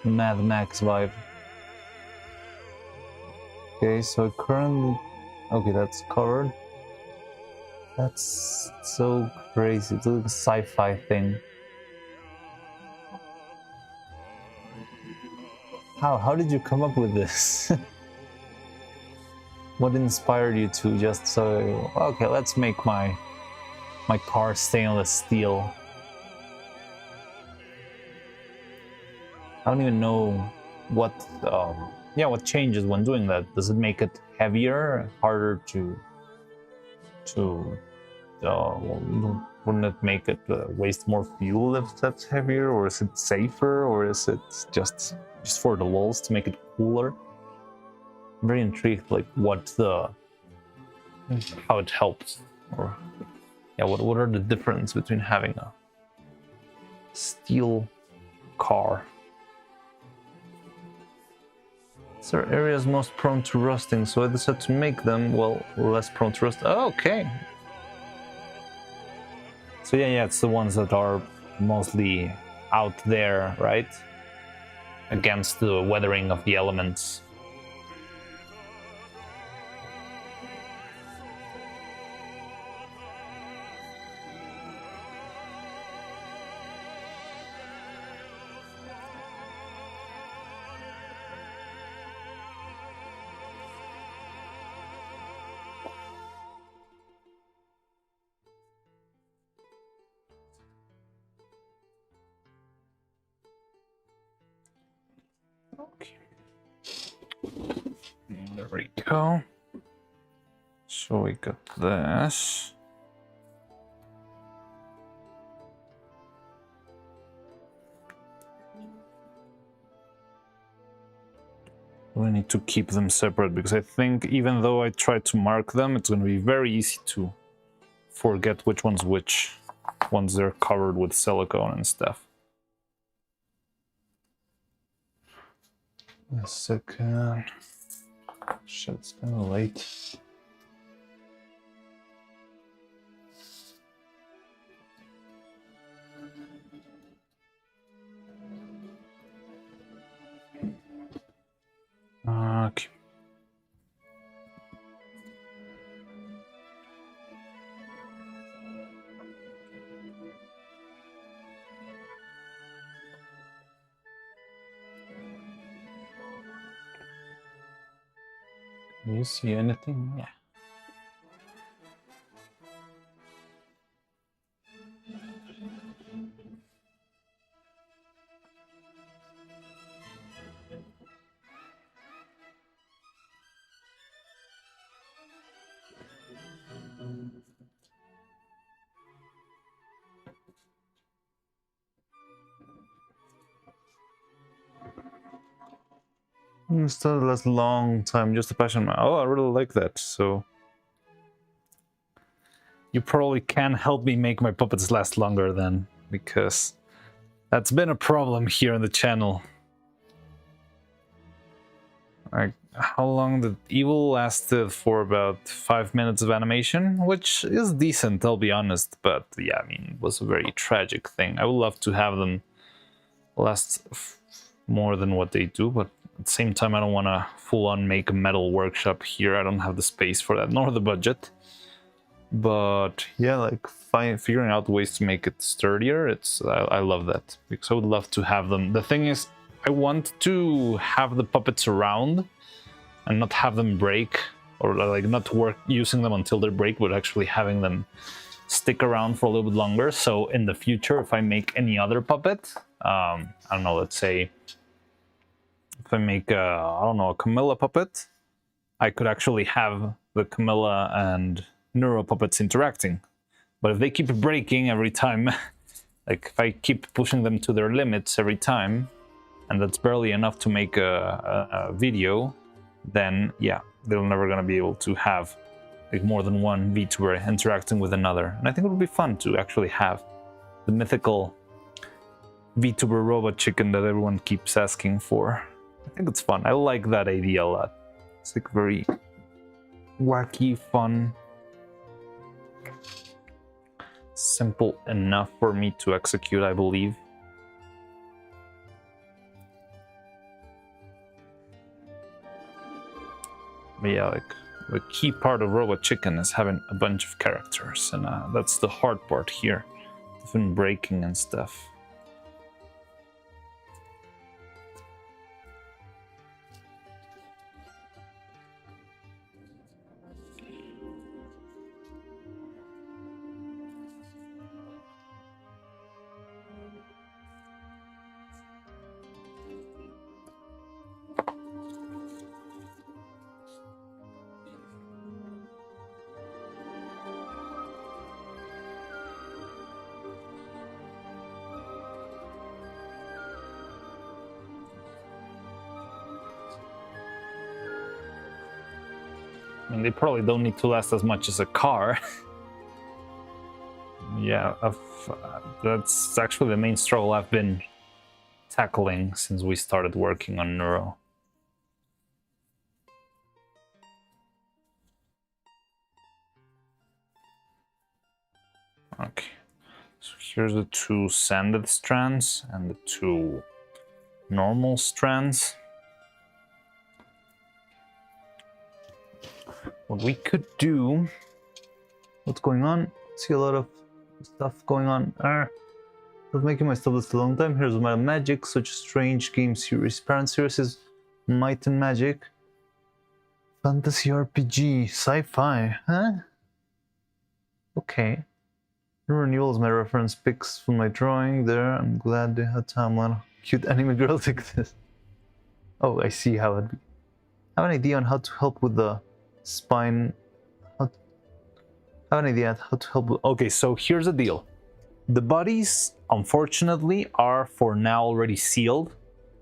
Mad Max vibe. Okay, so currently, okay, that's covered. That's so crazy. It's like a sci-fi thing. How did you come up with this? What inspired you to just so okay, let's make my car stainless steel. I don't even know what changes when doing that. Does it make it heavier, harder to to wouldn't it make it waste more fuel if that's heavier, or is it safer, or is it just for the walls to make it cooler? I'm very intrigued, like how it helps, or yeah, what are the difference between having a steel car? So areas most prone to rusting, so I decided to make them, well, less prone to rust. Oh, okay. So yeah, it's the ones that are mostly out there, right? Against the weathering of the elements. Okay. There we go. So we got this. We need to keep them separate because I think even though I try to mark them, it's going to be very easy to forget which one's which once they're covered with silicone and stuff. A second. Shit, it's kind of late. Okay. Can you see anything? Yeah. It still lasts a long time, just a passion. Oh, I really like that. So you probably can help me make my puppets last longer then, because that's been a problem here on the channel. Like, how long did Evil lasted? For about 5 minutes of animation, which is decent, I'll be honest. But yeah, I mean, it was a very tragic thing. I would love to have them last more than what they do, but at the same time, I don't want to full-on make a metal workshop here. I don't have the space for that, nor the budget. But yeah, like figuring out ways to make it sturdier, I love that, because I would love to have them. The thing is, I want to have the puppets around and not have them break, or like not using them until they break, but actually having them stick around for a little bit longer. So in the future, if I make any other puppet, I don't know, let's say if I make I don't know, a Camilla puppet, I could actually have the Camilla and Neuro puppets interacting. But if they keep breaking every time, like if I keep pushing them to their limits every time, and that's barely enough to make a video, then yeah, they're never gonna be able to have like more than one VTuber interacting with another. And I think it would be fun to actually have the mythical VTuber robot chicken that everyone keeps asking for. I think it's fun. I like that idea a lot. It's like very wacky, fun, simple enough for me to execute, I believe. But yeah, like the key part of Robot Chicken is having a bunch of characters, and that's the hard part here, even breaking and stuff. I mean, they probably don't need to last as much as a car. Yeah, that's actually the main struggle I've been tackling since we started working on Neuro. Okay, so here's the 2 sanded strands and the 2 normal strands. What we could do... What's going on? See a lot of stuff going on. Was making my stuff list a long time. Here's my magic, such a strange game series. Parent series is Might and Magic. Fantasy RPG, sci-fi, huh? Okay. Renewal is my reference pics from my drawing there. I'm glad they had time on cute anime girls like this. Oh, I see how it. I have an idea on how to help with the spine. I have an idea on how to help with... Okay, so here's the deal. The bodies, unfortunately, are for now already sealed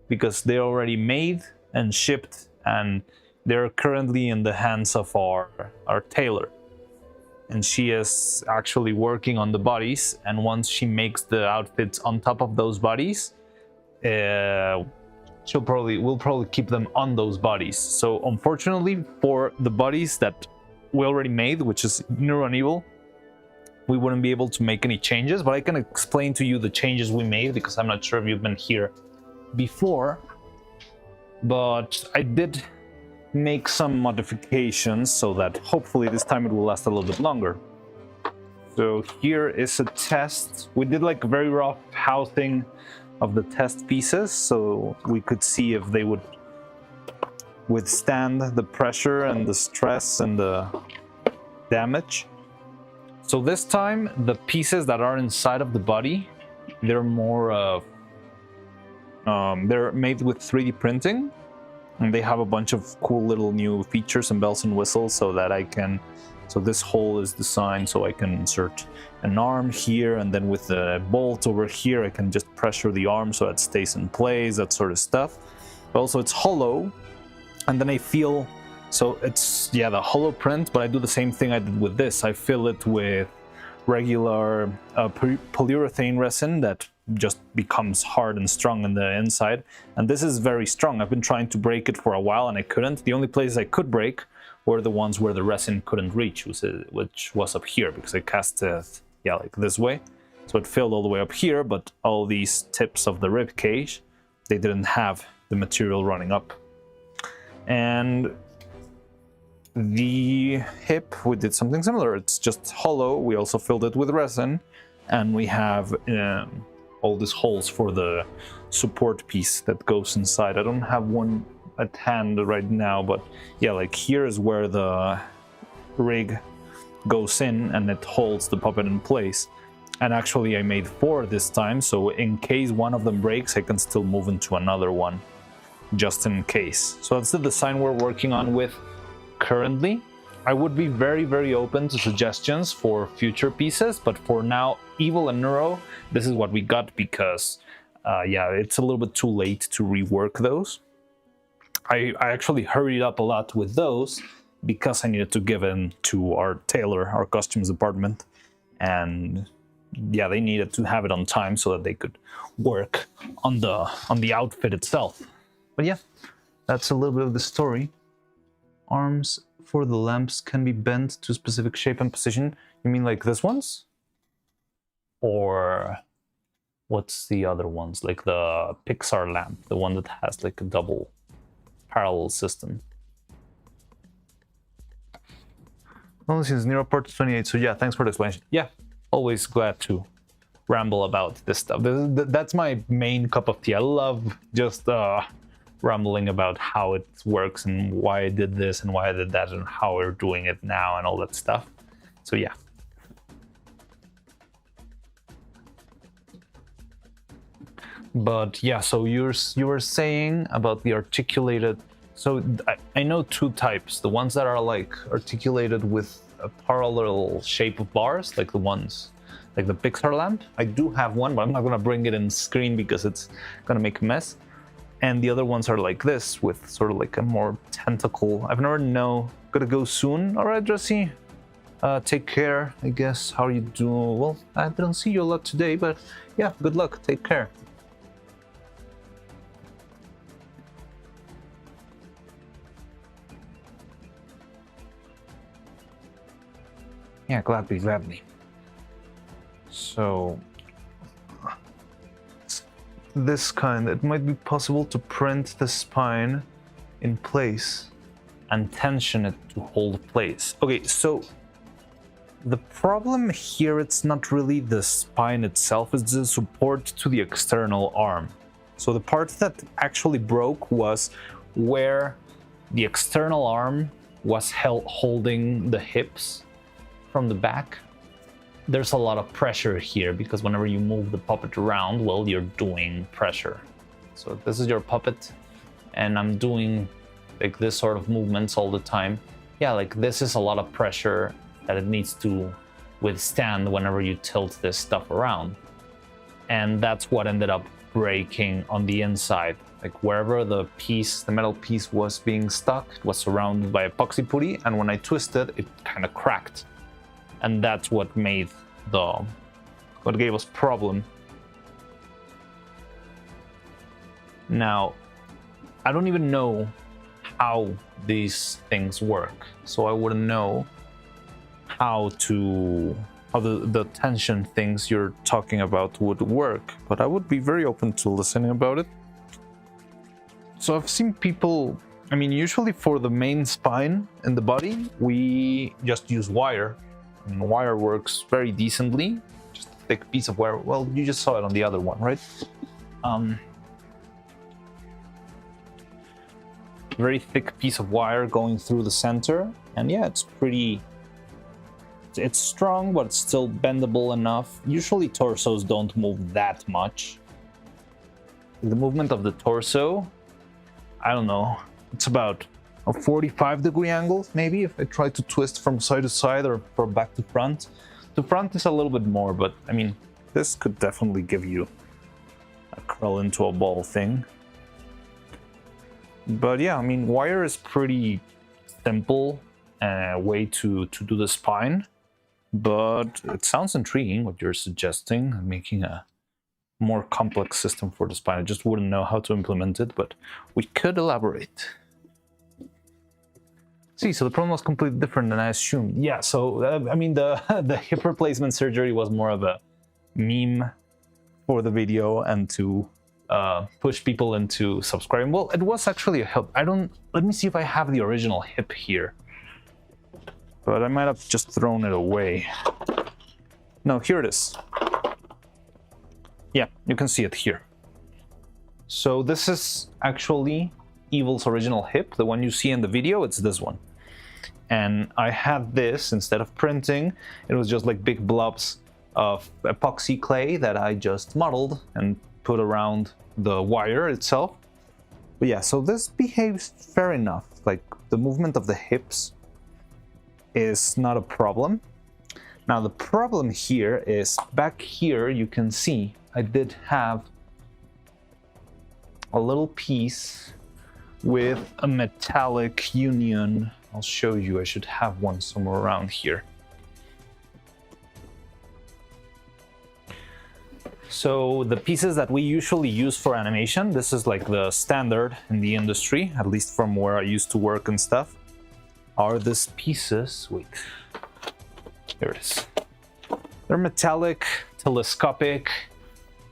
because they're already made and shipped, and they're currently in the hands of our tailor. And she is actually working on the bodies, and once she makes the outfits on top of those bodies, we'll probably keep them on those bodies. So unfortunately, for the bodies that we already made, which is Neuro and Evil, we wouldn't be able to make any changes, but I can explain to you the changes we made because I'm not sure if you've been here before. But I did make some modifications so that hopefully this time it will last a little bit longer. So here is a test. We did like a very rough housing of the test pieces so we could see if they would withstand the pressure and the stress and the damage. So this time, the pieces that are inside of the body, they're more they're made with 3D printing, and they have a bunch of cool little new features and bells and whistles so that I can... So this hole is designed so I can insert an arm here, and then with the bolt over here, I can just pressure the arm so it stays in place, that sort of stuff. But also it's hollow, and then I feel... So it's, yeah, the hollow print, but I do the same thing I did with this. I fill it with regular polyurethane resin that just becomes hard and strong in the inside. And this is very strong. I've been trying to break it for a while and I couldn't. The only places I could break were the ones where the resin couldn't reach, which was up here, because I cast it, yeah, like this way. So it filled all the way up here, but all these tips of the rib cage, they didn't have the material running up. And the hip, we did something similar. It's just hollow. We also filled it with resin, and we have all these holes for the support piece that goes inside. I don't have one at hand right now, but yeah, like here is where the rig goes in and it holds the puppet in place. And actually I made 4 this time, so in case one of them breaks, I can still move into another one just in case. So that's the design we're working on with currently. I would be very, very open to suggestions for future pieces, but for now, Evil and Neuro, this is what we got because, yeah, it's a little bit too late to rework those. I actually hurried up a lot with those because I needed to give in to our tailor, our costumes department, and yeah, they needed to have it on time so that they could work on the outfit itself. But yeah, that's a little bit of the story. Arms for the lamps can be bent to a specific shape and position. You mean like this ones? Or what's the other ones? Like the Pixar lamp, the one that has like a double parallel system. Only since Neuro Part 28, so yeah, thanks for the explanation. Yeah, always glad to ramble about this stuff. That's my main cup of tea. I love just rambling about how it works and why I did this and why I did that and how we're doing it now and all that stuff. So yeah. But yeah, so you were saying about the articulated. So I know 2 types. The ones that are like articulated with a parallel shape of bars, like the ones like the Pixar lamp. I do have one, but I'm not gonna bring it in screen because it's gonna make a mess. and the other ones are like this with sort of like a more tentacle. I've never know. Gotta go soon. All right, Jesse. Take care, I guess. How are you doing? Well, I didn't see you a lot today, but yeah, good luck. Take care. Yeah, gladly. So, this kind, it might be possible to print the spine in place and tension it to hold place. Okay, so the problem here, it's not really the spine itself, it's the support to the external arm. So the part that actually broke was where the external arm was holding the hips from the back. There's a lot of pressure here because whenever you move the puppet around, well, you're doing pressure. So this is your puppet and I'm doing like this sort of movements all the time. Yeah, like this is a lot of pressure that it needs to withstand whenever you tilt this stuff around. And that's what ended up breaking on the inside. Like wherever the metal piece was being stuck, it was surrounded by epoxy putty, and when I twisted, it kind of cracked. And that's what made what gave us problem. Now, I don't even know how these things work, so I wouldn't know how the tension things you're talking about would work, but I would be very open to listening about it. So I've seen people, I mean, usually for the main spine in the body, we just use wire. And wire works very decently, just a thick piece of wire. Well, you just saw it on the other one, right? Very thick piece of wire going through the center, and yeah, it's strong, but it's still bendable enough. Usually torsos don't move that much. The movement of the torso, I don't know, it's about a 45-degree angle, maybe, if I try to twist from side to side or from back to front. The front is a little bit more, but I mean, this could definitely give you a curl into a ball thing. But yeah, I mean, wire is pretty simple way to do the spine, but it sounds intriguing what you're suggesting, making a more complex system for the spine. I just wouldn't know how to implement it, but we could elaborate. See, so the problem was completely different than I assumed. Yeah, so I mean, the hip replacement surgery was more of a meme for the video and to push people into subscribing. Well, it was actually a help. Let me see if I have the original hip here. But I might have just thrown it away. No, here it is. Yeah, you can see it here. So this is actually Evil's original hip. The one you see in the video, it's this one. And I had this, instead of printing, it was just like big blobs of epoxy clay that I just modeled and put around the wire itself. But yeah, so this behaves fair enough. Like the movement of the hips is not a problem. Now the problem here is back here, you can see I did have a little piece with a metallic union. I'll show you, I should have one somewhere around here. So the pieces that we usually use for animation, this is like the standard in the industry, at least from where I used to work and stuff, are these pieces. Wait, here it is. They're metallic, telescopic,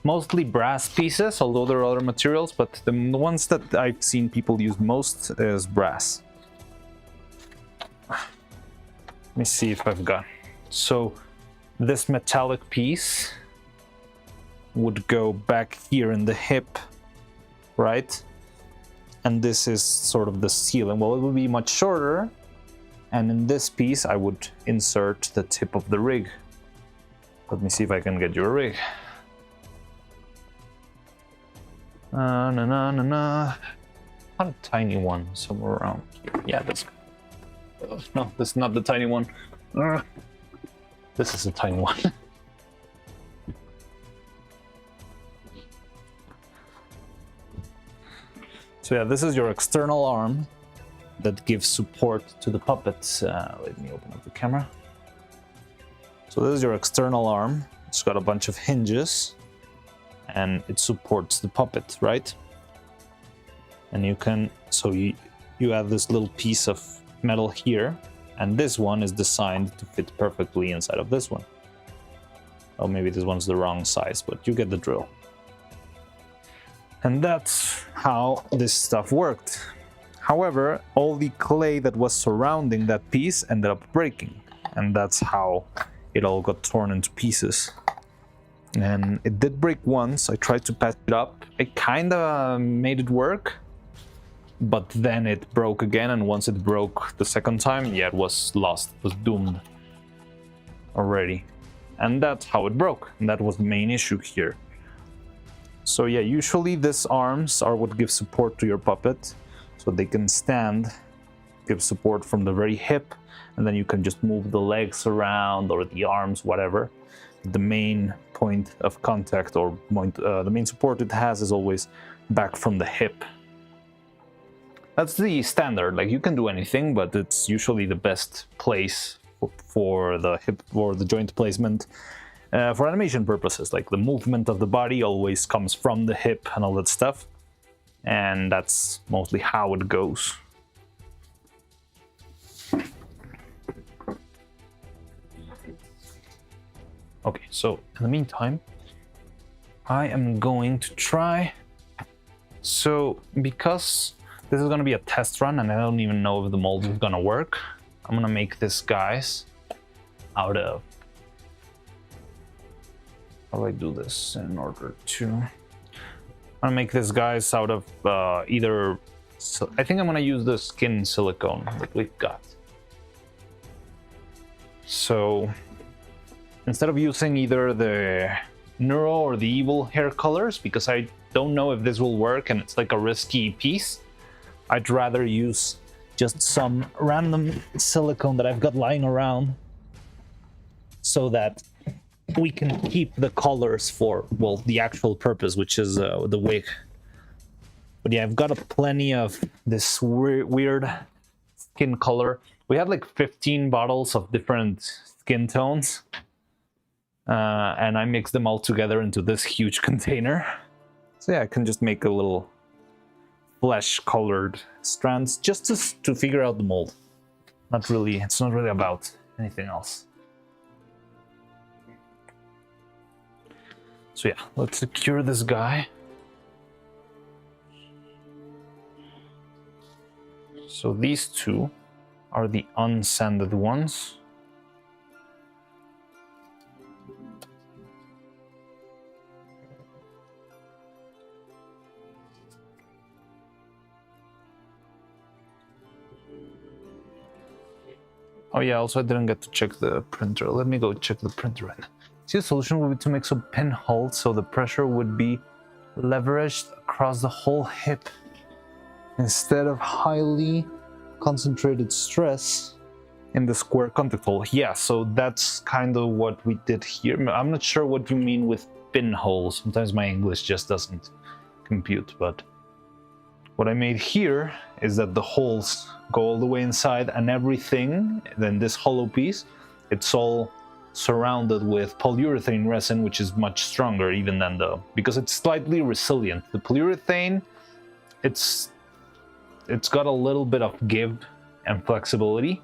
mostly brass pieces, although there are other materials, but the ones that I've seen people use most is brass. Let me see if I've got. So this metallic piece would go back here in the hip, right? And this is sort of the ceiling. Well, it would be much shorter. And in this piece, I would insert the tip of the rig. Let me see if I can get you a rig. Not a tiny one somewhere around here. Yeah, this. No, this is not the tiny one. This is a tiny one. So yeah, this is your external arm that gives support to the puppet. Let me open up the camera. So this is your external arm. It's got a bunch of hinges and it supports the puppet, right? And you can, so you have this little piece of metal here, and this one is designed to fit perfectly inside of this one. Oh, maybe this one's the wrong size, but you get the drill. And that's how this stuff worked. However, all the clay that was surrounding that piece ended up breaking, and that's how it all got torn into pieces. And it did break once. I tried to patch it up. I kind of made it work, but then it broke again, and once it broke the second time, yeah, it was lost. It was doomed already. And that's how it broke, and that was the main issue here. So yeah, usually these arms are what give support to your puppet, so they can stand, give support from the very hip, and then you can just move the legs around or the arms, whatever. The main point of contact or the main support it has is always back from the hip. That's the standard. Like, you can do anything, but it's usually the best place for the hip or the joint placement for animation purposes. Like, the movement of the body always comes from the hip and all that stuff, and that's mostly how it goes. Okay, so in the meantime, I am going to try. So because this is going to be a test run and I don't even know if the mold is going to work, I'm going to make this guys out of... How do I do this in order to... I'm going to make this guys out of either... I think I'm going to use the skin silicone that we've got. So instead of using either the Neuro or the Evil hair colors, because I don't know if this will work and it's like a risky piece, I'd rather use just some random silicone that I've got lying around so that we can keep the colors for, well, the actual purpose, which is the wig. But yeah, I've got plenty of this weird skin color. We had like 15 bottles of different skin tones. And I mixed them all together into this huge container. So yeah, I can just make a little flesh-colored strands just to figure out the mold. Not really, it's not really about anything else. So yeah, let's secure this guy. So these two are the unsanded ones. Oh yeah, also I didn't get to check the printer. Let me go check the printer in. See, the solution would be to make some pinholes so the pressure would be leveraged across the whole hip instead of highly concentrated stress in the square contact hole. Yeah, so that's kind of what we did here. I'm not sure what you mean with pinholes. Sometimes my English just doesn't compute, but what I made here is that the holes go all the way inside and everything, then this hollow piece, it's all surrounded with polyurethane resin, which is much stronger even than because it's slightly resilient. The polyurethane, it's got a little bit of give and flexibility,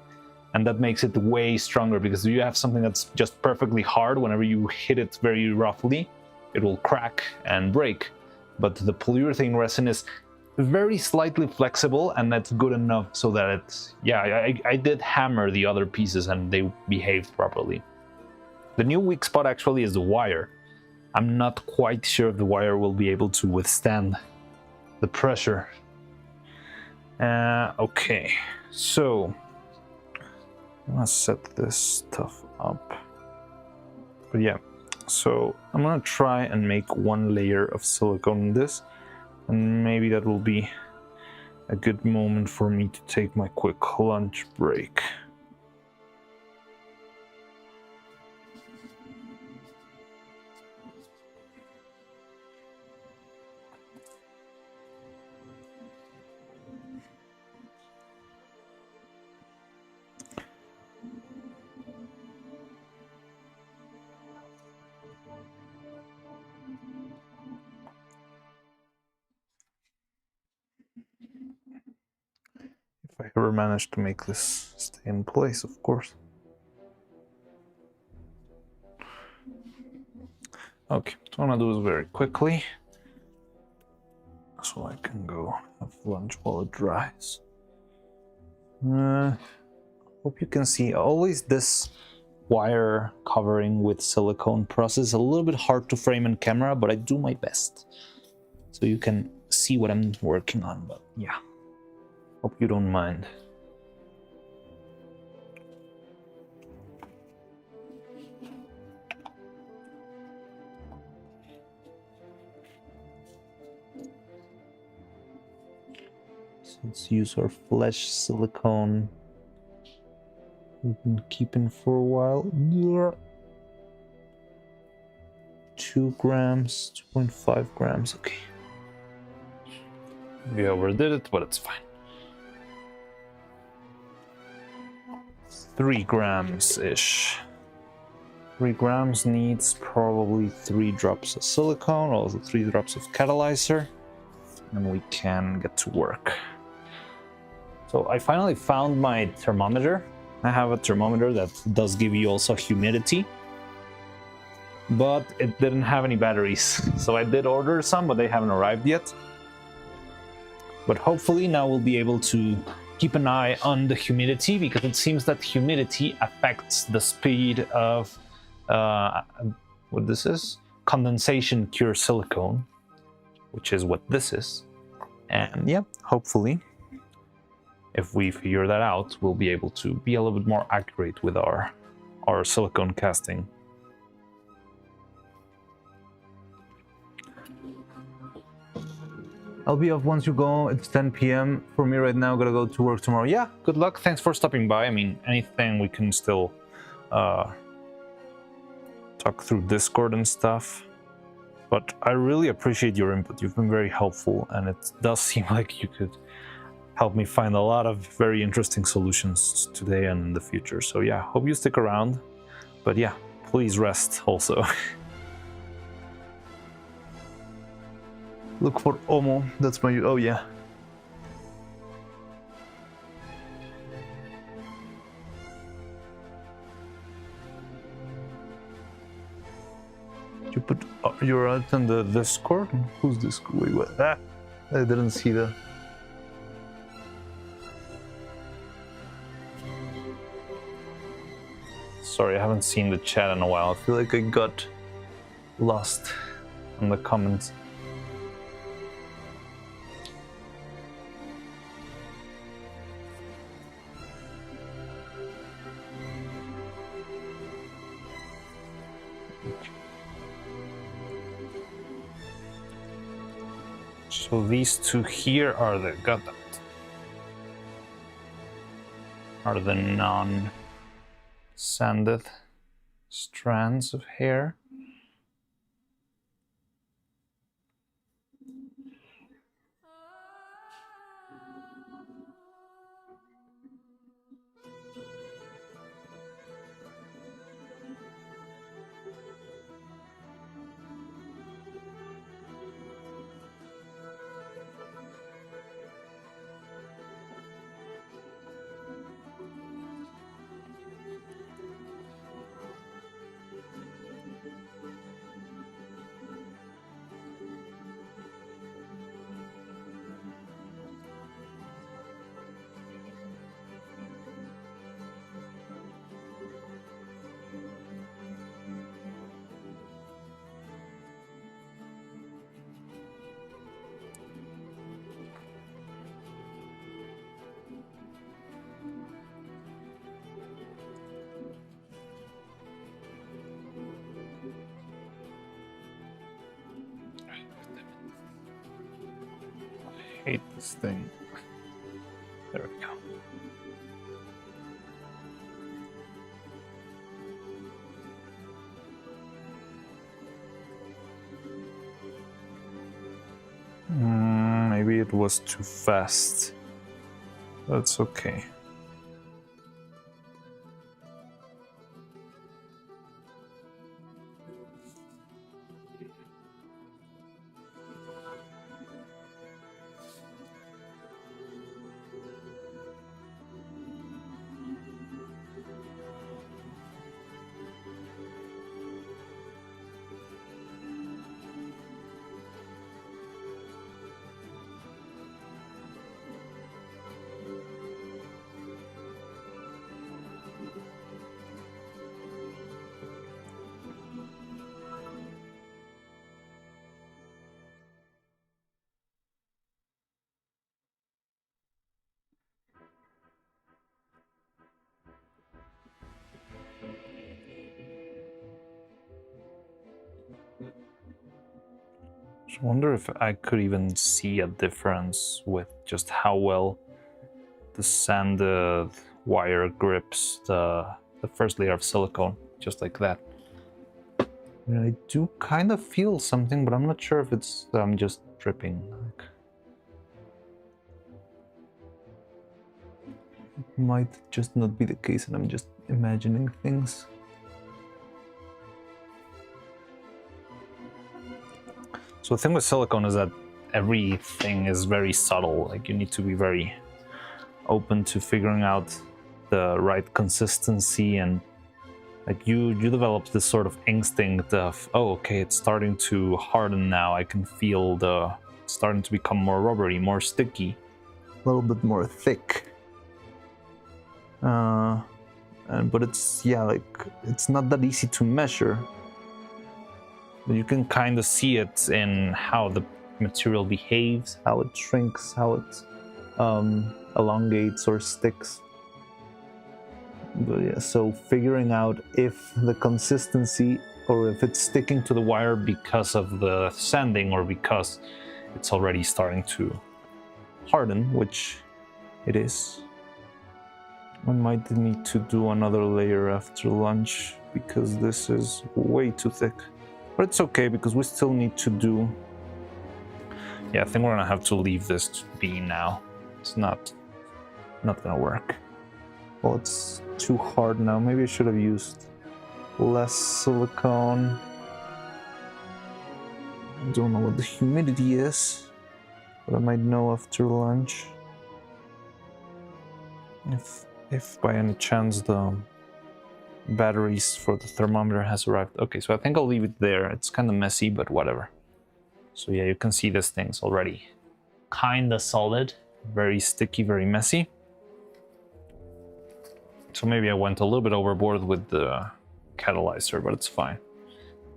and that makes it way stronger, because if you have something that's just perfectly hard, whenever you hit it very roughly, it will crack and break. But the polyurethane resin is very slightly flexible, and that's good enough so that it's, yeah, I did hammer the other pieces and they behaved properly. The new weak spot actually is the wire. I'm not quite sure if the wire will be able to withstand the pressure. Okay, so I'm gonna set this stuff up. But yeah, so I'm gonna try and make one layer of silicone in this, and maybe that will be a good moment for me to take my quick lunch break. If I ever manage to make this stay in place, of course. Okay, what I'm gonna do is very quickly, so I can go have lunch while it dries. Hope you can see always this wire covering with silicone process. A little bit hard to frame in camera, but I do my best so you can see what I'm working on. But yeah, hope you don't mind. So let's use our flesh silicone. We've been keeping for a while. 2 grams, 2.5 grams. Okay. We overdid it, but it's fine. 3 grams ish. 3 grams needs probably 3 drops of silicone, also 3 drops of catalyzer, and we can get to work. So I finally found my thermometer. I have a thermometer that does give you also humidity, but it didn't have any batteries. So I did order some, but they haven't arrived yet. But hopefully now we'll be able to keep an eye on the humidity, because it seems that humidity affects the speed of what this is? Condensation cure silicone, which is what this is. And yeah, hopefully, if we figure that out, we'll be able to be a little bit more accurate with our silicone casting. I'll be off once you go. It's 10 p.m. for me right now. Gotta go to work tomorrow. Yeah, good luck. Thanks for stopping by. I mean, anything we can still talk through Discord and stuff. But I really appreciate your input. You've been very helpful, and it does seem like you could help me find a lot of very interesting solutions today and in the future. So yeah, hope you stick around. But yeah, please rest also. Look for Omo. That's my... Oh yeah. You put your out in the Discord? Who's this? Wait, what? Ah, I didn't see that. Sorry, I haven't seen the chat in a while. I feel like I got lost in the comments. So these two here are the non-sanded strands of hair. I hate this thing. There we go. Maybe it was too fast. That's okay. I wonder if I could even see a difference with just how well the sanded wire grips the first layer of silicone, just like that. And I do kind of feel something, but I'm not sure if it's I'm just dripping. Like, it might just not be the case, and I'm just imagining things. So the thing with silicone is that everything is very subtle. Like, you need to be very open to figuring out the right consistency, and like you develop this sort of instinct of, oh, okay, it's starting to harden now. I can feel it's starting to become more rubbery, more sticky, a little bit more thick. But it's like it's not that easy to measure. But you can kind of see it in how the material behaves, how it shrinks, how it elongates or sticks. But yeah, so figuring out if the consistency or if it's sticking to the wire because of the sanding or because it's already starting to harden, which it is. I might need to do another layer after lunch because this is way too thick. But it's okay because we still need to do... Yeah, I think we're gonna have to leave this be now. It's not gonna work. Well, it's too hard now. Maybe I should have used less silicone. I don't know what the humidity is, but I might know after lunch. If by any chance the batteries for the thermometer has arrived. Okay, so I think I'll leave it there. It's kind of messy, but whatever. So yeah, you can see this thing's already kind of solid, very sticky, very messy. So maybe I went a little bit overboard with the catalyzer, but it's fine.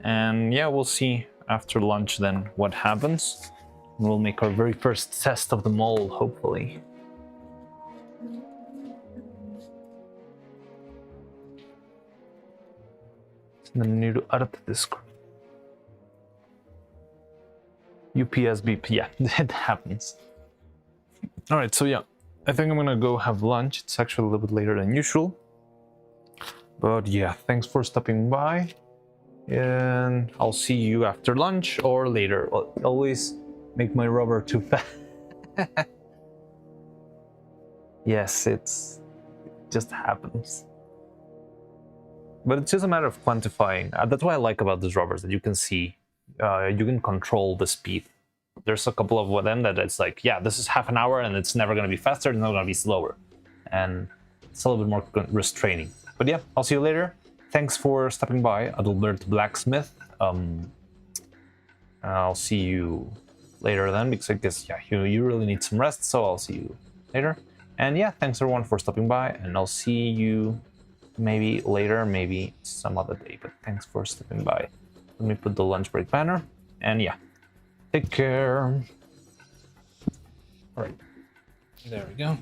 And yeah, we'll see after lunch then what happens. We'll make our very first test of the mold, hopefully. Then I need to add this UPS beep. Yeah, it happens. All right, so yeah, I think I'm gonna go have lunch. It's actually a little bit later than usual. But yeah, thanks for stopping by. And I'll see you after lunch or later. I'll always make my rubber too fast. Yes, it just happens. But it's just a matter of quantifying. That's what I like about these rubbers, that you can see, you can control the speed. There's a couple of them that it's like, yeah, this is half an hour and it's never going to be faster, it's not going to be slower. And it's a little bit more restraining. But yeah, I'll see you later. Thanks for stopping by, Adalbert Blacksmith. I'll see you later then, because I guess, yeah, you really need some rest, so I'll see you later. And yeah, thanks everyone for stopping by, and I'll see you maybe later, maybe some other day, but thanks for stopping by. Let me put the lunch break banner, and yeah, take care. All right, there we go.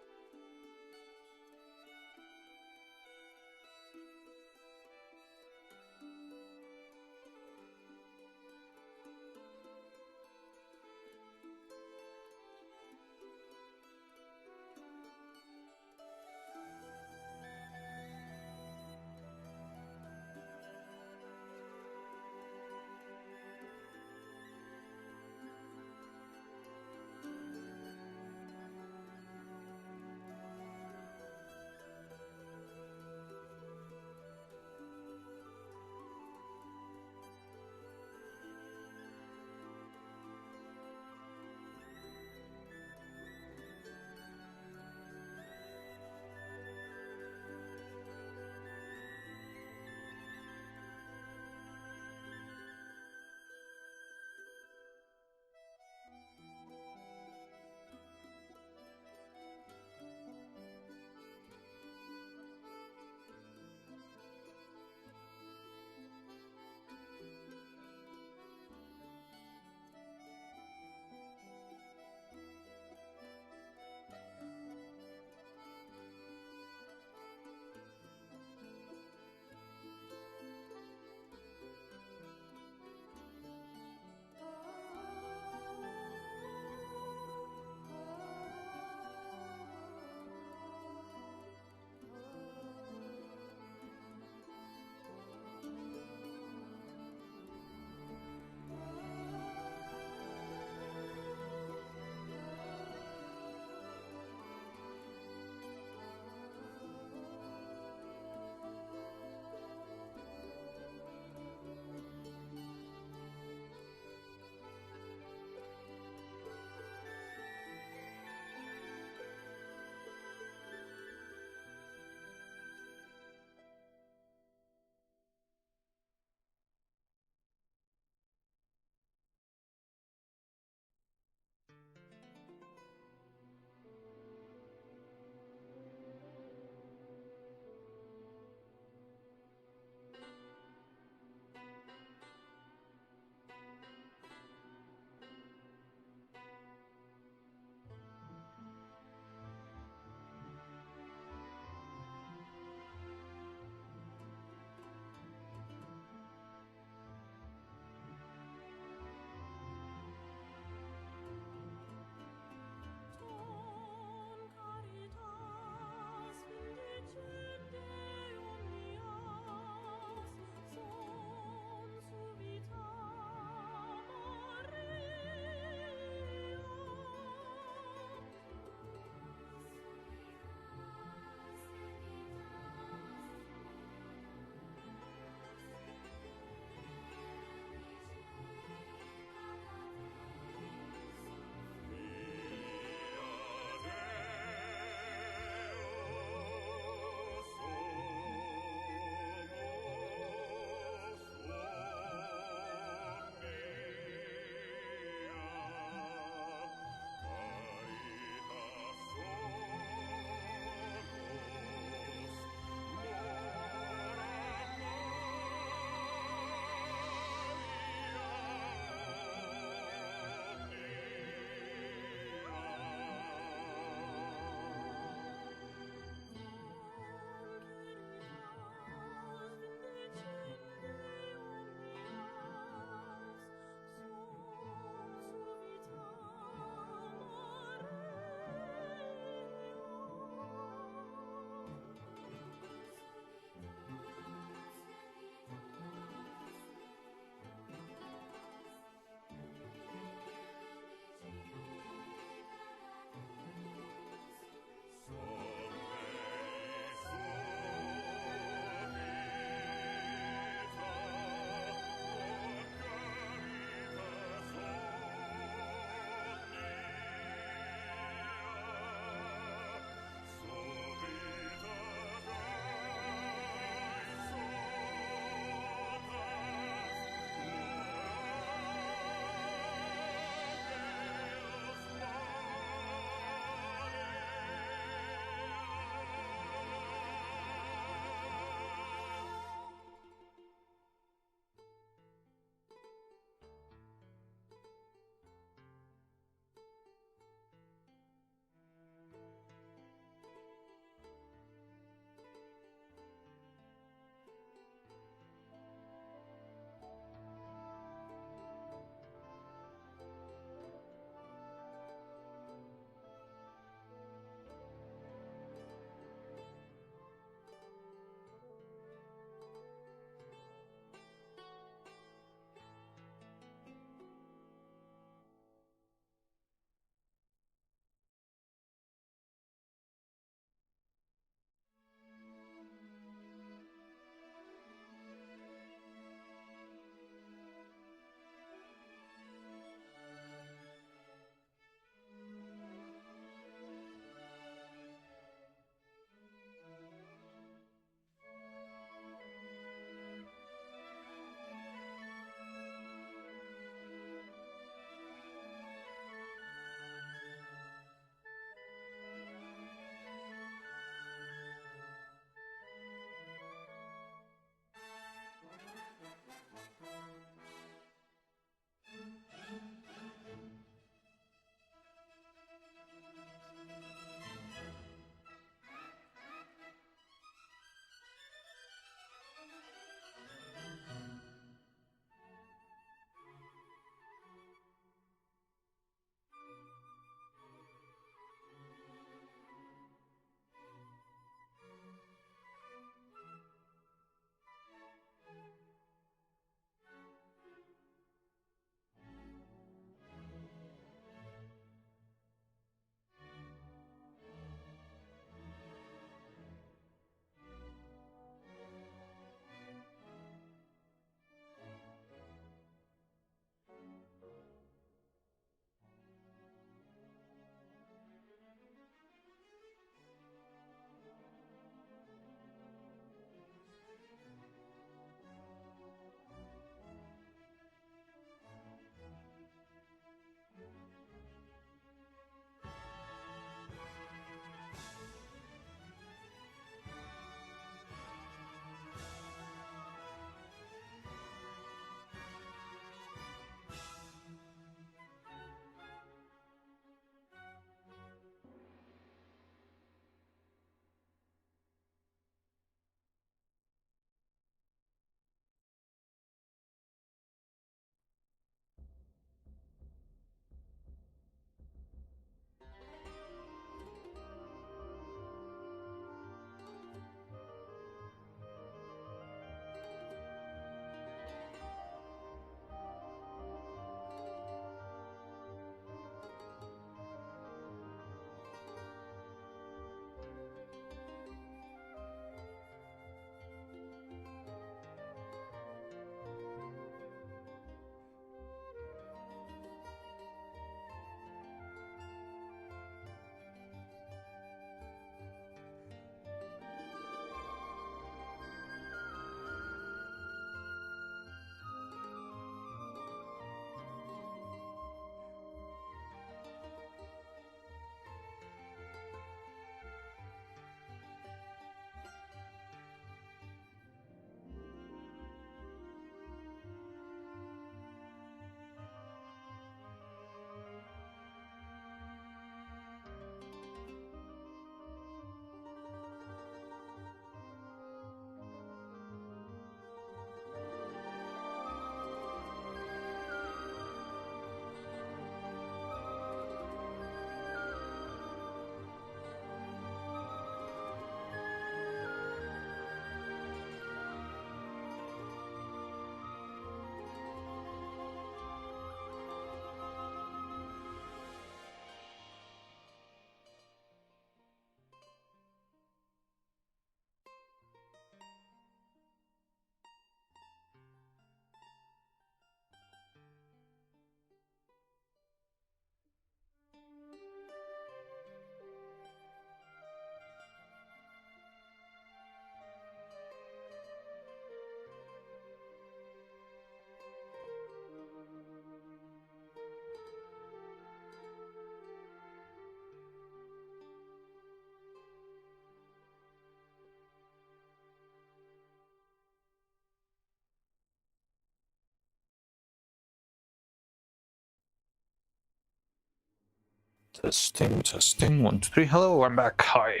Testing, testing. 1, 2, 3. Hello, I'm back. Hi.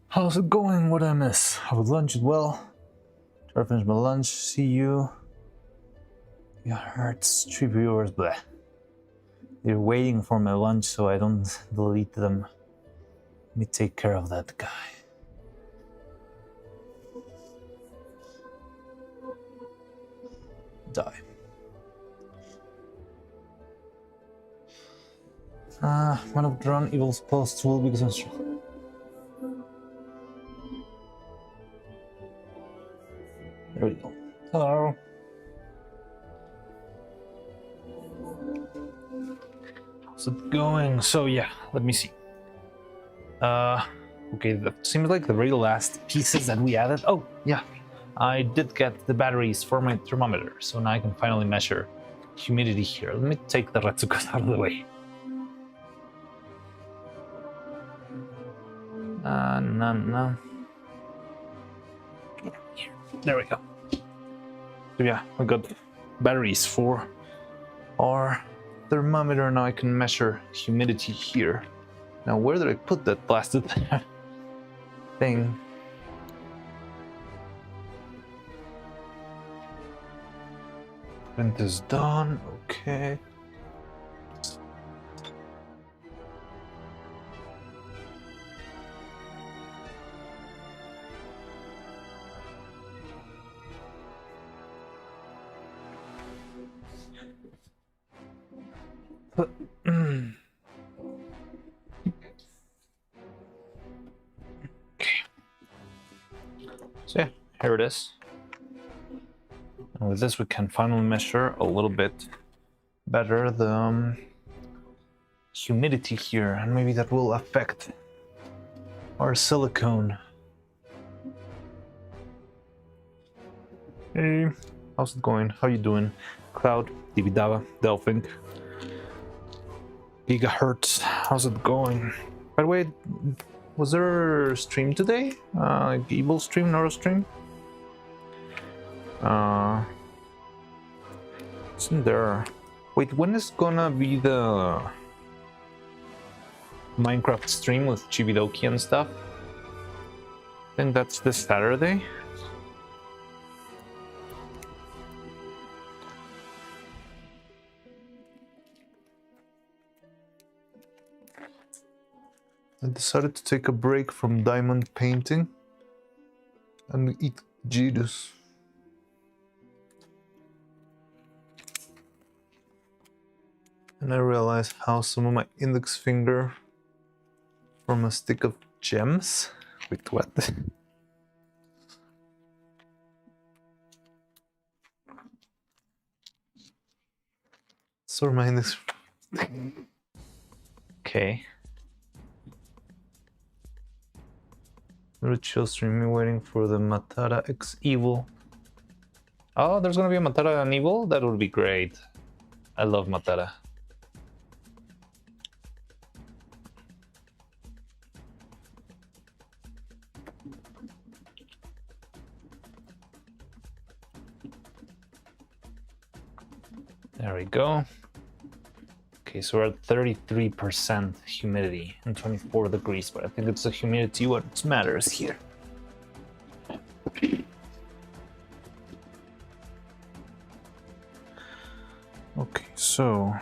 How's it going? What did I miss? I was lunched well. Try to finish my lunch. See you. Yeah, hurts. 3 viewers, bleh. They're waiting for my lunch so I don't delete them. Let me take care of that guy. Die. One of drawn evil's posts will be constructed. There we go. Hello. How's it going? So yeah, let me see. Okay, that seems like the very last pieces that we added. Oh, yeah. I did get the batteries for my thermometer, so now I can finally measure humidity here. Let me take the Retsukas out of the way. No. Here. There we go. So yeah, we got batteries for our thermometer. Now I can measure humidity here. Now where did I put that blasted thing? Print is done. Okay. So yeah, here it is. And with this we can finally measure a little bit better the humidity here, and maybe that will affect our silicone. Hey, how's it going? How you doing? Cloud, Dividava, Delphink, Gigahertz, how's it going? By the way, was there a stream today? Like Evil stream, Neuro stream? Isn't there? Wait, when is gonna be the Minecraft stream with Chibidoki and stuff? I think that's this Saturday. I decided to take a break from diamond painting and eat Jetus. And I realized how some of my index finger from a stick of gems. Wait, what? So my index. Okay. Chill streaming, waiting for the Matara X Evil. Oh, there's gonna be a Matara and Evil? That would be great. I love Matara. There we go. Okay, so we're at 33% humidity and 24 degrees, but I think it's the humidity what matters here. Okay, so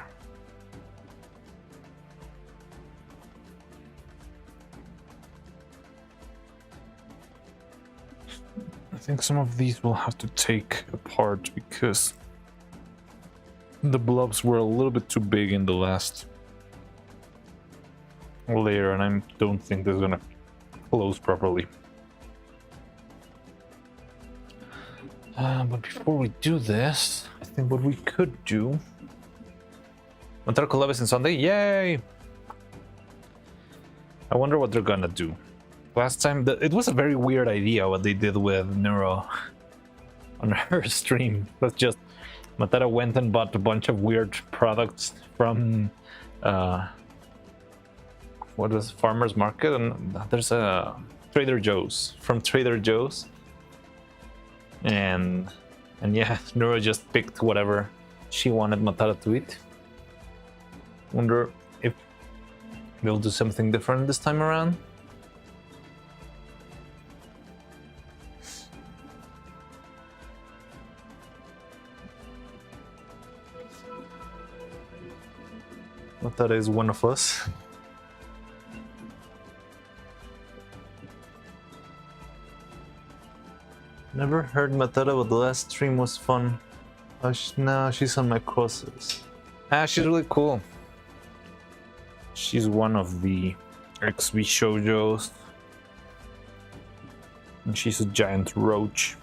I think some of these we'll have to take apart because the blobs were a little bit too big in the last layer, and I don't think this is gonna close properly. But before we do this, I think what we could do... Montero collab is on Sunday? Yay! I wonder what they're gonna do. Last time, it was a very weird idea what they did with Neuro on her stream. That's just Matara went and bought a bunch of weird products from what is Farmer's Market, and there's a Trader Joe's from Trader Joe's, and yeah, Neuro just picked whatever she wanted Matara to eat. Wonder if they'll do something different this time around. But that is one of us. Never heard Matara, but the last stream was fun. Oh, no, she's on my crosses. Ah, she's really cool. She's one of the XV shoujos. And she's a giant roach.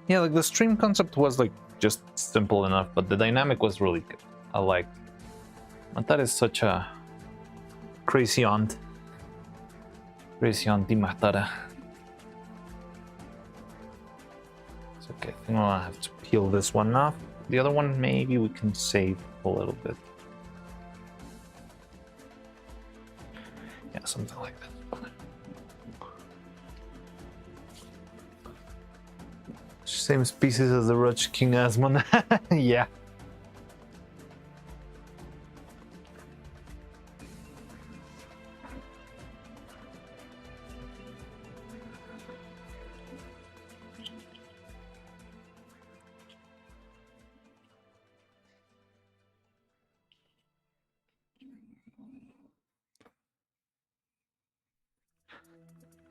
Yeah, like the stream concept was like just simple enough, but the dynamic was really good. I liked. Matara is such a crazy aunt. Crazy auntie Matara. It's okay, I think I'll have to peel this one off. The other one maybe we can save a little bit. Yeah, something like that. Same species as the Roach King Asmon. Yeah.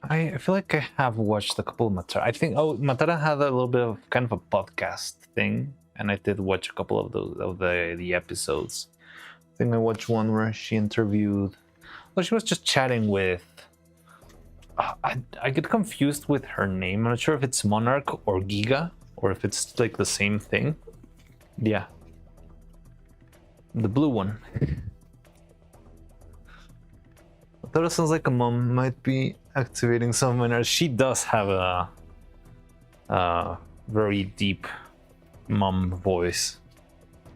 I feel like I have watched a couple of Matara. I think Matara had a little bit of kind of a podcast thing, and I did watch a couple of those of the episodes. I think I watched one where she interviewed. Well, she was just chatting with. I get confused with her name. I'm not sure if it's Monarch or Giga, or if it's like the same thing. Yeah, the blue one. That sounds like a mom might be activating some miners. She does have a very deep mom voice.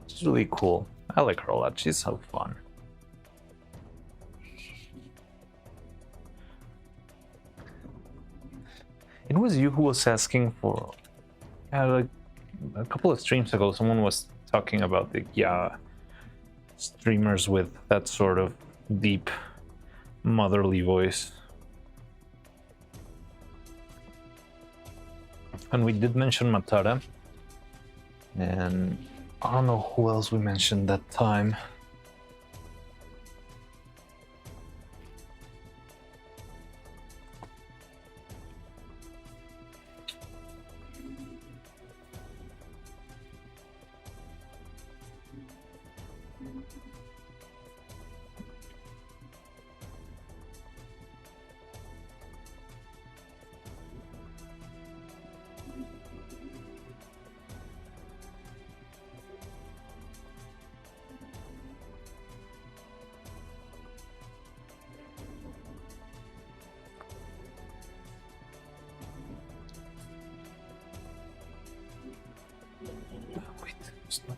She's really cool. I like her a lot. She's so fun. It was you who was asking for, like a couple of streams ago. Someone was talking about the streamers with that sort of deep motherly voice. And we did mention Matara. And I don't know who else we mentioned that time.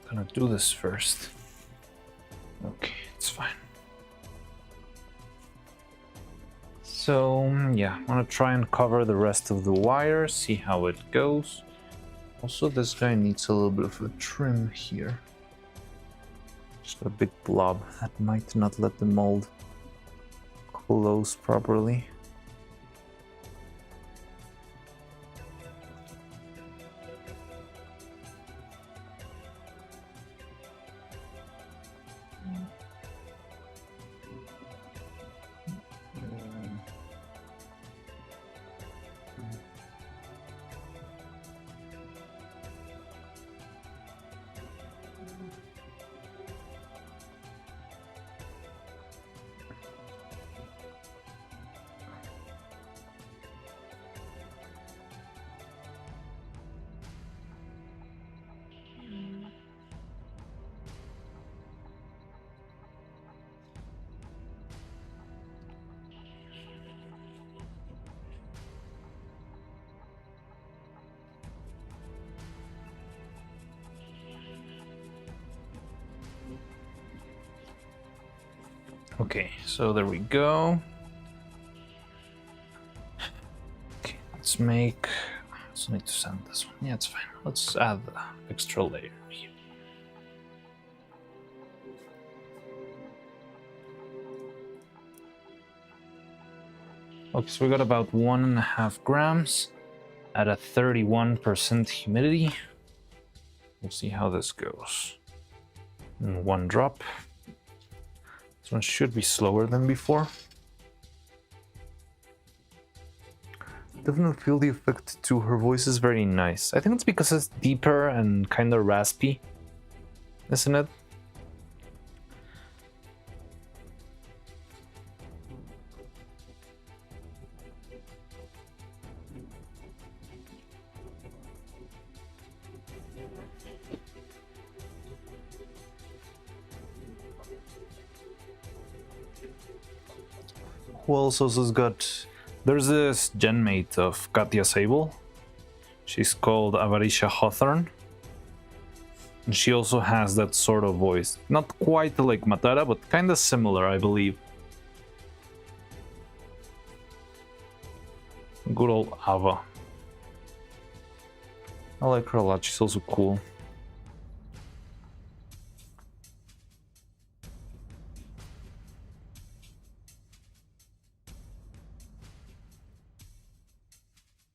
Gonna do this first. Okay, it's fine. So yeah, I'm gonna try and cover the rest of the wire, see how it goes. Also, this guy needs a little bit of a trim here. Just a big blob that might not let the mold close properly. Okay, so there we go. let's make. I also need to send this one. Yeah, it's fine. Let's add the extra layer here. Okay, so we got about 1.5 grams at a 31% humidity. We'll see how this goes. And 1 drop. This one should be slower than before. Definitely feel the effect too. Her voice is very nice. I think it's because it's deeper and kind of raspy, isn't it? Who else has got... There's this genmate of Katya Sable. She's called Avarisha Hawthorne. And she also has that sort of voice. Not quite like Matara, but kind of similar, I believe. Good old Ava. I like her a lot, she's also cool.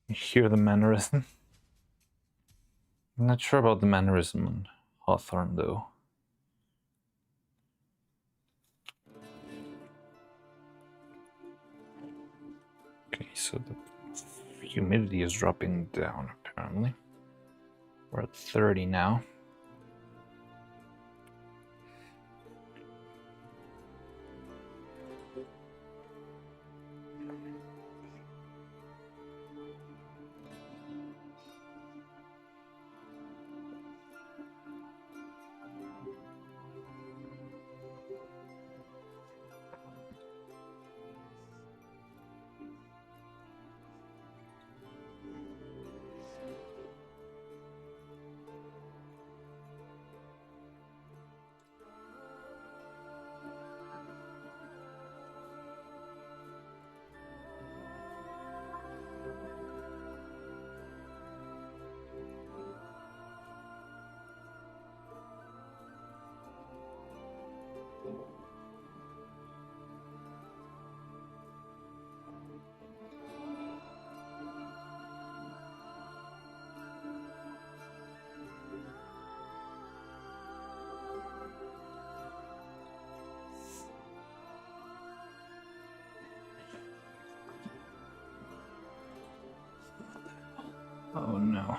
You hear the mannerism? I'm not sure about the mannerism on Hawthorne though. Okay, so the humidity is dropping down apparently. We're at 30 now. Oh no.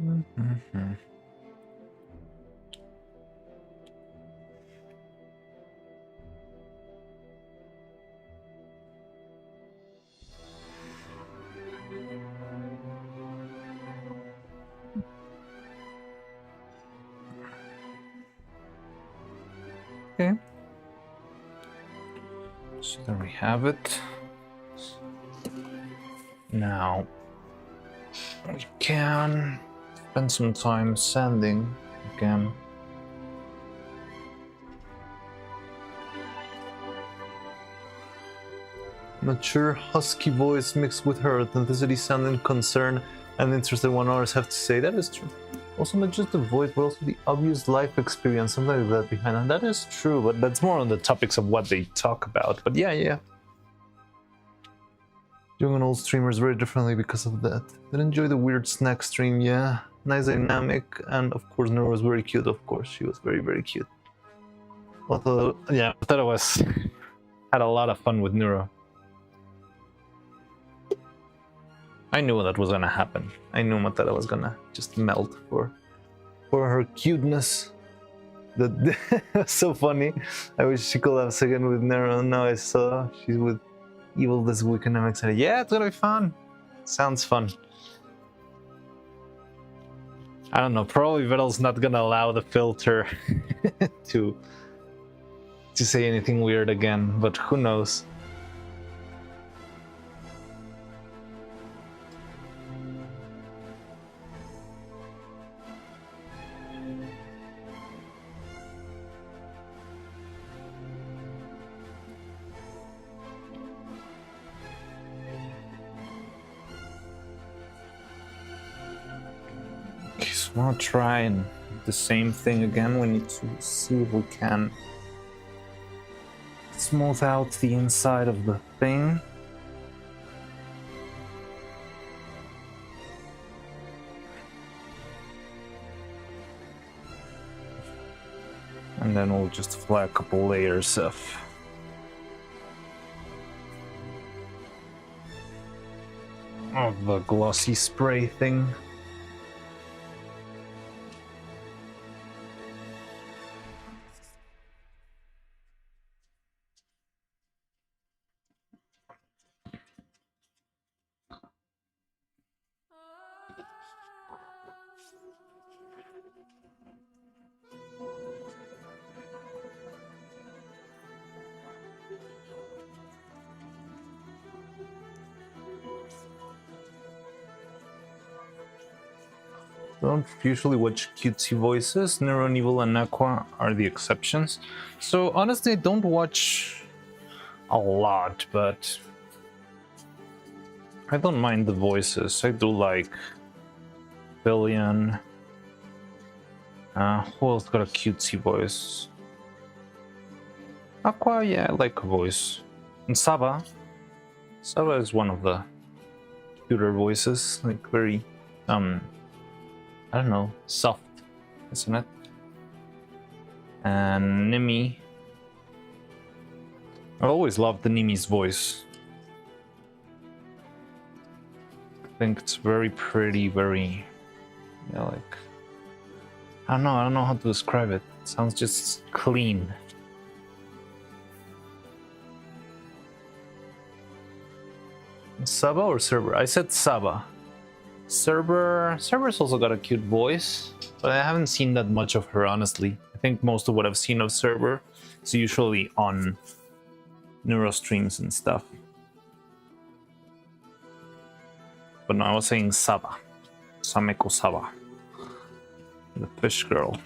Mm-hmm. Okay. So there we have it. Now we can spend some time sanding again. Mature, husky voice mixed with her authenticity, sound, and concern, and interested one others have to say. That is true. Also, not just the voice, but also the obvious life experience, something like that behind. And that is true, but that's more on the topics of what they talk about. But yeah. Young and old streamers very differently because of that. Did enjoy the weird snack stream, yeah. Nice dynamic, and of course, Neuro was very cute, of course. She was very, very cute. Although, yeah, I thought it was. Had a lot of fun with Neuro. I knew that was gonna happen. I knew Matara was gonna just melt for her cuteness. That was so funny. I wish she collabs again with Nero. Now I saw she's with Evil this weekend. I'm excited. Yeah, it's gonna be fun. Sounds fun. I don't know. Probably Vidal's not gonna allow the filter to say anything weird again, but who knows? Okay, so we'll try and the same thing again. We need to see if we can smooth out the inside of the thing. And then we'll just apply a couple layers of the glossy spray thing. Don't usually watch cutesy voices. Nero, Evil, and Aqua are the exceptions. So honestly, I don't watch a lot, but I don't mind the voices. I do like Billion. Who else got a cutesy voice? Aqua, yeah, I like a voice. And Saba. Saba is one of the cuter voices, like very, I don't know, soft, isn't it? And Nimi. I always loved the Nimi's voice. I think it's very pretty, very, yeah, like, I don't know how to describe it. It sounds just clean. Saba or Cerber? I said Saba. Cerber's also got a cute voice, but I haven't seen that much of her, honestly. I think most of what I've seen of Cerber is usually on Neuro streams and stuff. But no, I was saying Saba. Sameko Saba. The fish girl.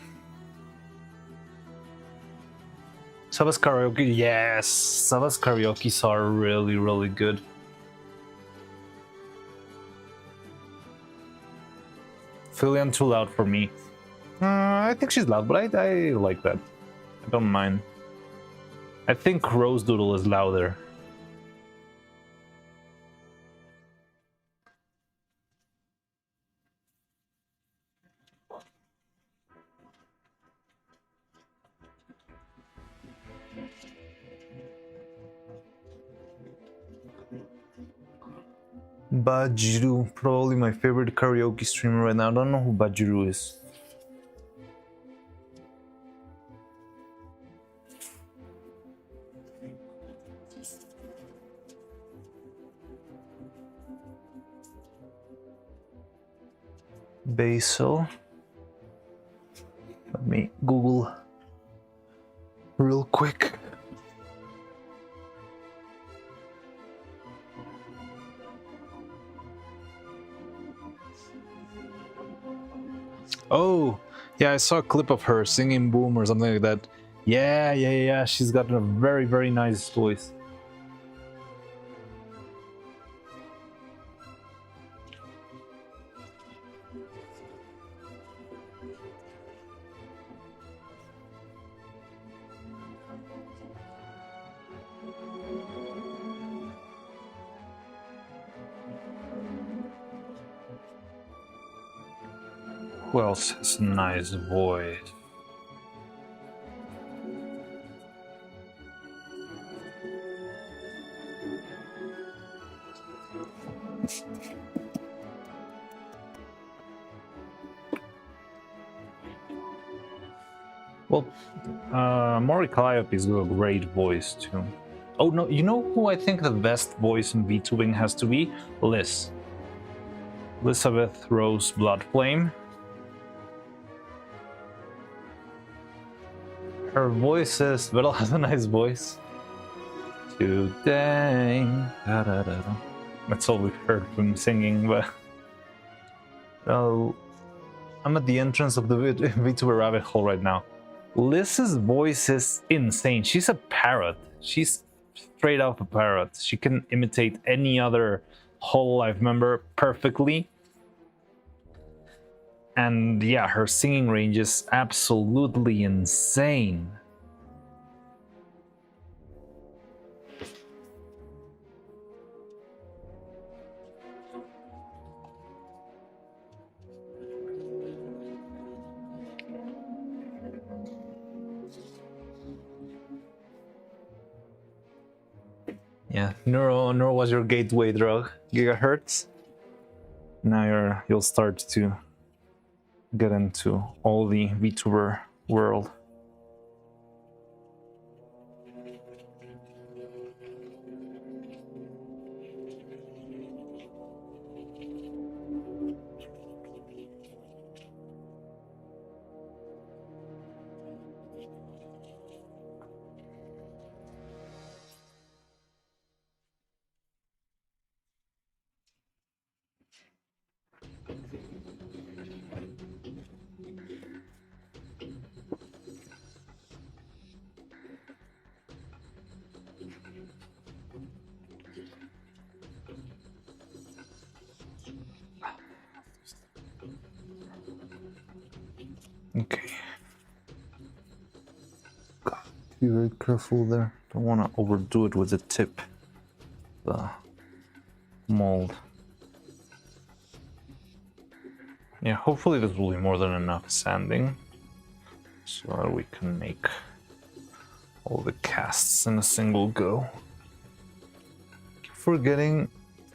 Saba's karaoke, yes! Saba's karaoke's are really, really good. Filian too loud for me. I think she's loud, but I like that. I don't mind. I think Rose Doodle is louder. Bajiru, probably my favorite karaoke streamer right now. I don't know who Bajiru is. Basil. Let me Google real quick. Oh, yeah, I saw a clip of her singing Boom or something like that. Yeah. She's got a very, very nice voice. Who else has a nice voice? Well, Mori Calliope's got a great voice too. Oh no, you know who I think the best voice in VTubing has to be? Liz. Elizabeth Rose Bloodflame. Her voice is, Bella has a nice voice. Today. Da, da, da, da. That's all we've heard from singing, but. Oh, I'm at the entrance of the VTuber rabbit hole right now. Liz's voice is insane. She's a parrot. She's straight up a parrot. She can imitate any other Hololive member perfectly. And yeah, her singing range is absolutely insane. Yeah, Neuro was your gateway drug, gigahertz. Now you'll start to get into all the VTuber world. Okay. God, be very careful there. Don't want to overdo it with the tip. The mold. Yeah, hopefully this will be more than enough sanding so that we can make all the casts in a single go. Keep forgetting,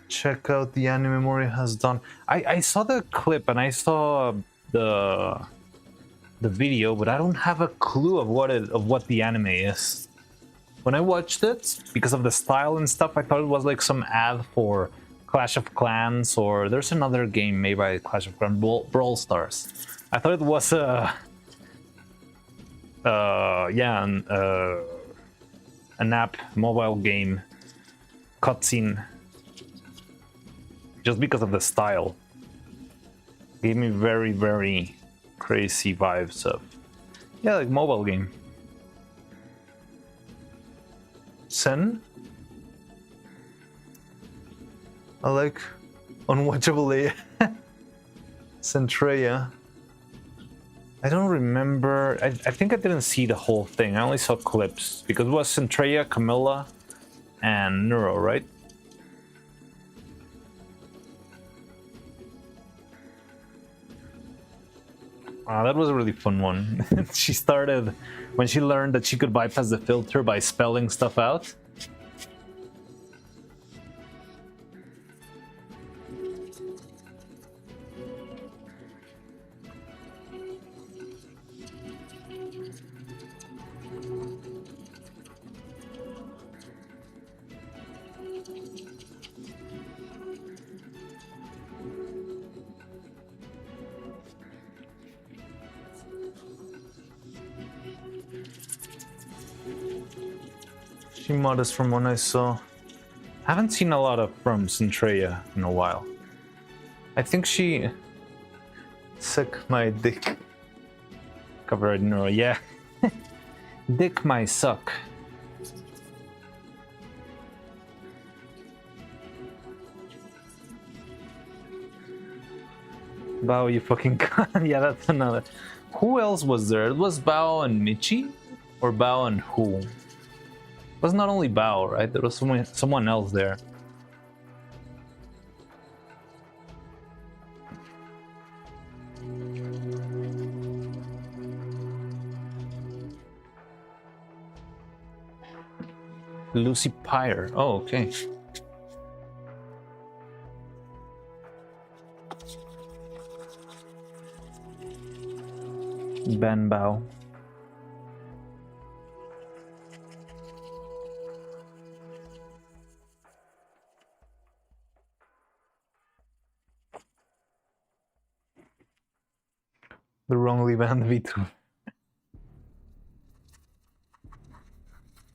check out the anime Mori has done. I saw the clip and I saw the video, but I don't have a clue of what the anime is. When I watched it, because of the style and stuff, I thought it was like some ad for Clash of Clans, or there's another game made by Clash of Clans, Brawl Stars. I thought it was an app mobile game cutscene, just because of the style. Gave me very, very crazy vibes of, yeah, like mobile game. Sen? I like Unwatchable Centreia. I don't remember. I think I didn't see the whole thing. I only saw clips because it was Centreia, Camilla, and Neuro, right? Wow, that was a really fun one. She started when she learned that she could bypass the filter by spelling stuff out. She modest from what I saw. Haven't seen a lot of from Centrea in a while. I think she suck my dick. Covered Neuro, yeah. Dick my suck. Bao, you fucking cunt. Yeah, that's another. Who else was there? It was Bao and Michi? Or Bao and who? It was not only Bao, right? There was someone else there. Lucy Pyre. Oh, okay. Ben Bao. The wrongly banned V2.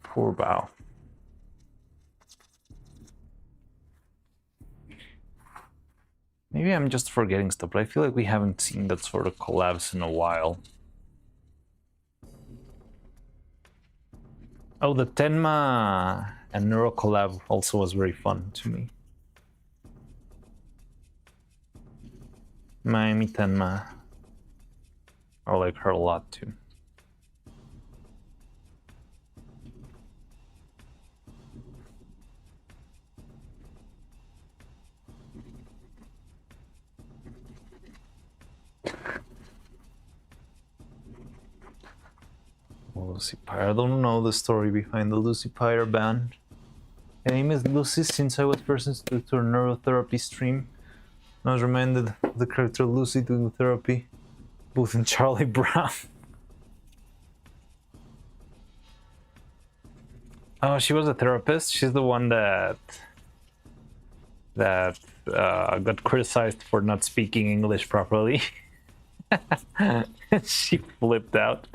Poor Bao. Maybe I'm just forgetting stuff, but I feel like we haven't seen that sort of collabs in a while. Oh, the Tenma and Neuro collab also was very fun to me. Miami Tenma. I like her a lot too. Lucy Pyre. I don't know the story behind the Lucy Pyre band. My name is Lucy since I was first introduced to a neurotherapy stream. I was reminded of the character Lucy doing therapy, both in Charlie Brown. Oh, she was a therapist. She's the one that got criticized for not speaking English properly. She flipped out.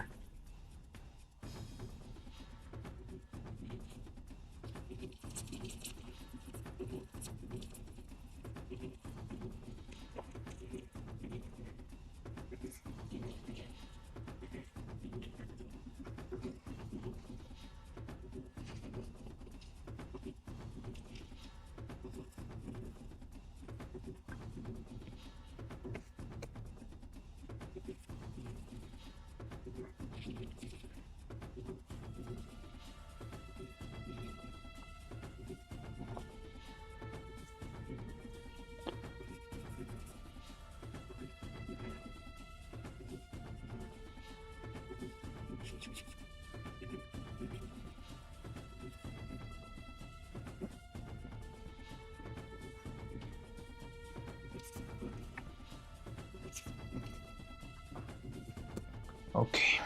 Okay.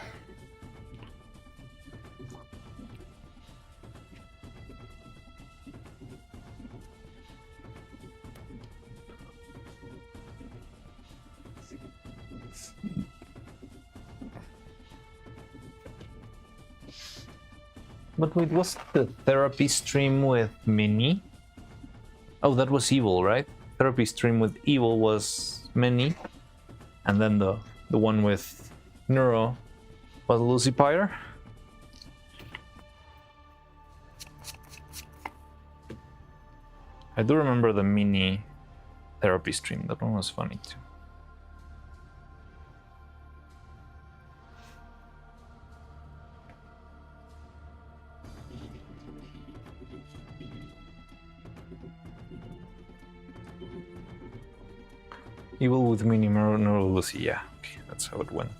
But wait, was the therapy stream with Minnie? Oh, that was Evil, right? Therapy stream with Evil was Minnie, and then the one with Neuro was Lucy Pyre. I do remember the Minnie therapy stream. That one was funny too. Evil with Minnie, Neuro, Lucy. Yeah, okay, that's how it went.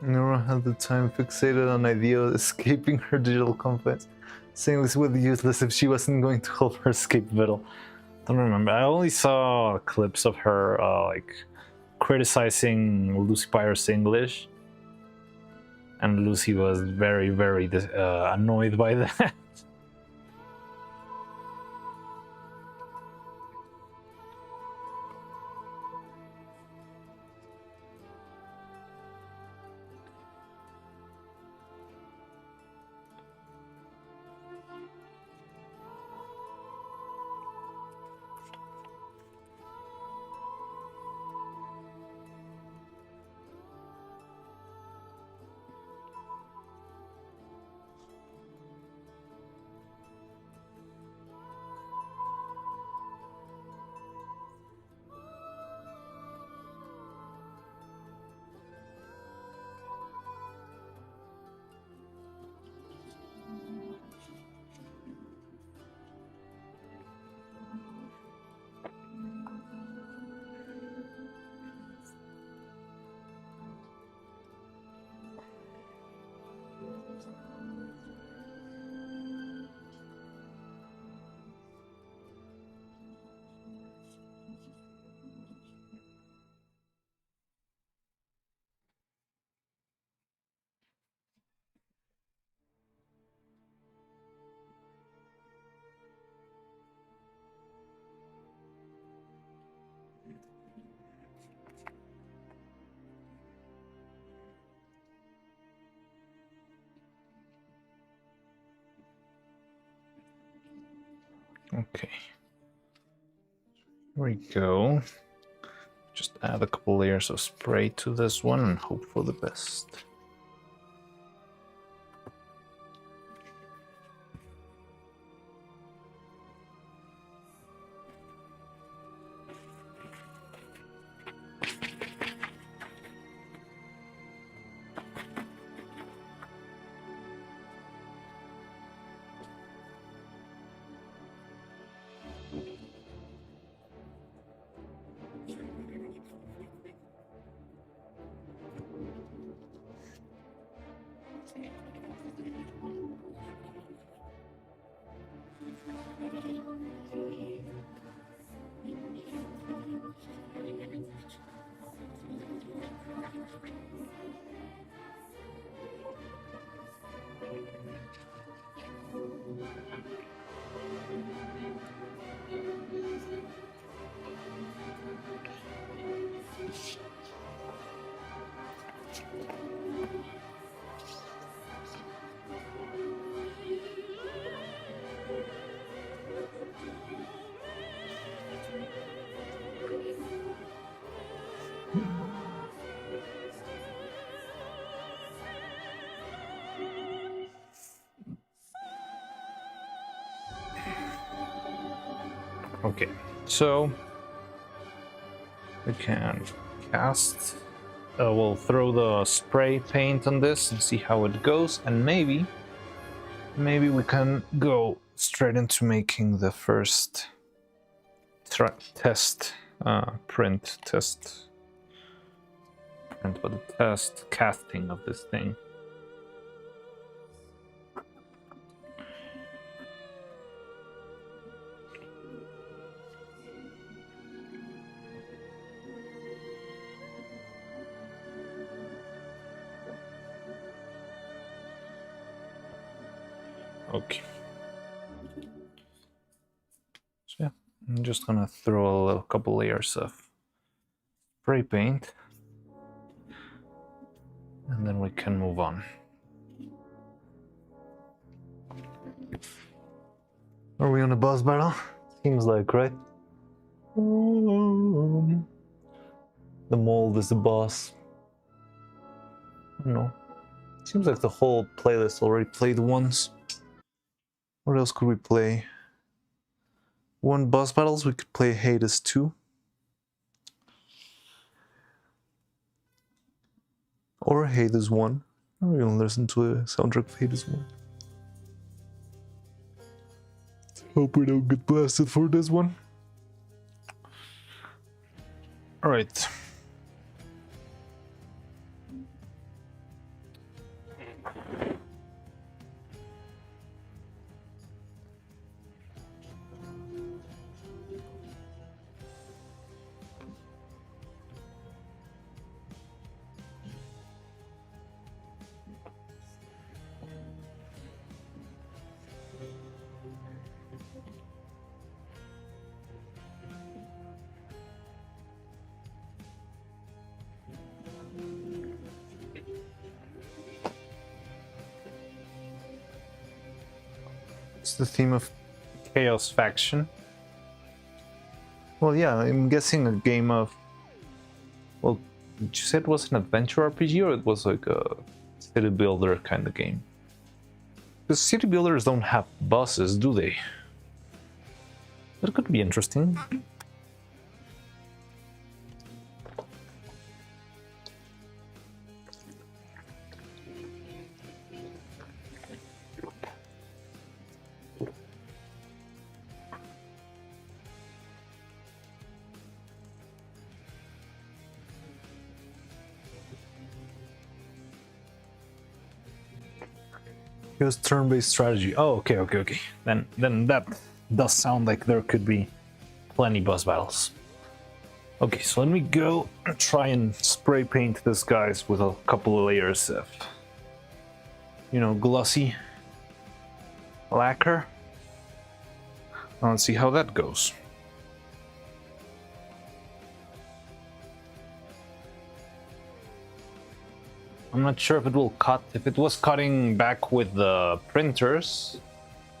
Nora had the time fixated on idea of escaping her digital confines, saying this would be useless if she wasn't going to help her escape Vittel. Don't remember. I only saw clips of her like criticizing Lucy Pyre's English, and Lucy was very, very annoyed by that. Okay. Here we go. Just add a couple layers of spray to this one and hope for the best. Okay, so we can cast. We'll throw the spray paint on this and see how it goes, and maybe we can go straight into making the first test print, but the test casting of this thing. Okay. So yeah, I'm just gonna throw a couple layers of spray paint, and then we can move on. Are we on a boss battle? Seems like, right? The mold is the boss. I don't know. Seems like the whole playlist already played once. What else could we play? One boss battles, we could play Hades 2. Or Hades 1. We're gonna listen to a soundtrack of Hades 1. Hope we don't get blasted for this one. All right. It's the theme of. Chaos Faction. Well, yeah, I'm guessing a game of. Well, did you say it was an adventure RPG or it was like a city builder kind of game? Because city builders don't have bosses, do they? That could be interesting. Here's turn-based strategy. Oh, okay. Then that does sound like there could be plenty boss battles. Okay, so let me go and try and spray paint these guys with a couple of layers of, glossy lacquer. Let's see how that goes. I'm not sure if it will cut. If it was cutting back with the printers,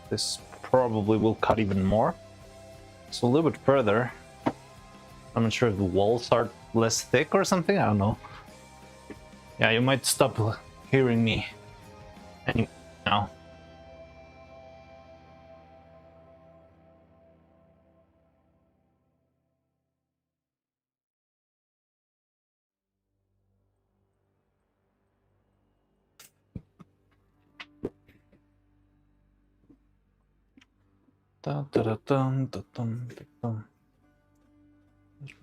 this probably will cut even more. So a little bit further. I'm not sure if the walls are less thick or something. I don't know. Yeah, you might stop hearing me any now. Dun, dun, dun, dun, dun, dun, dun.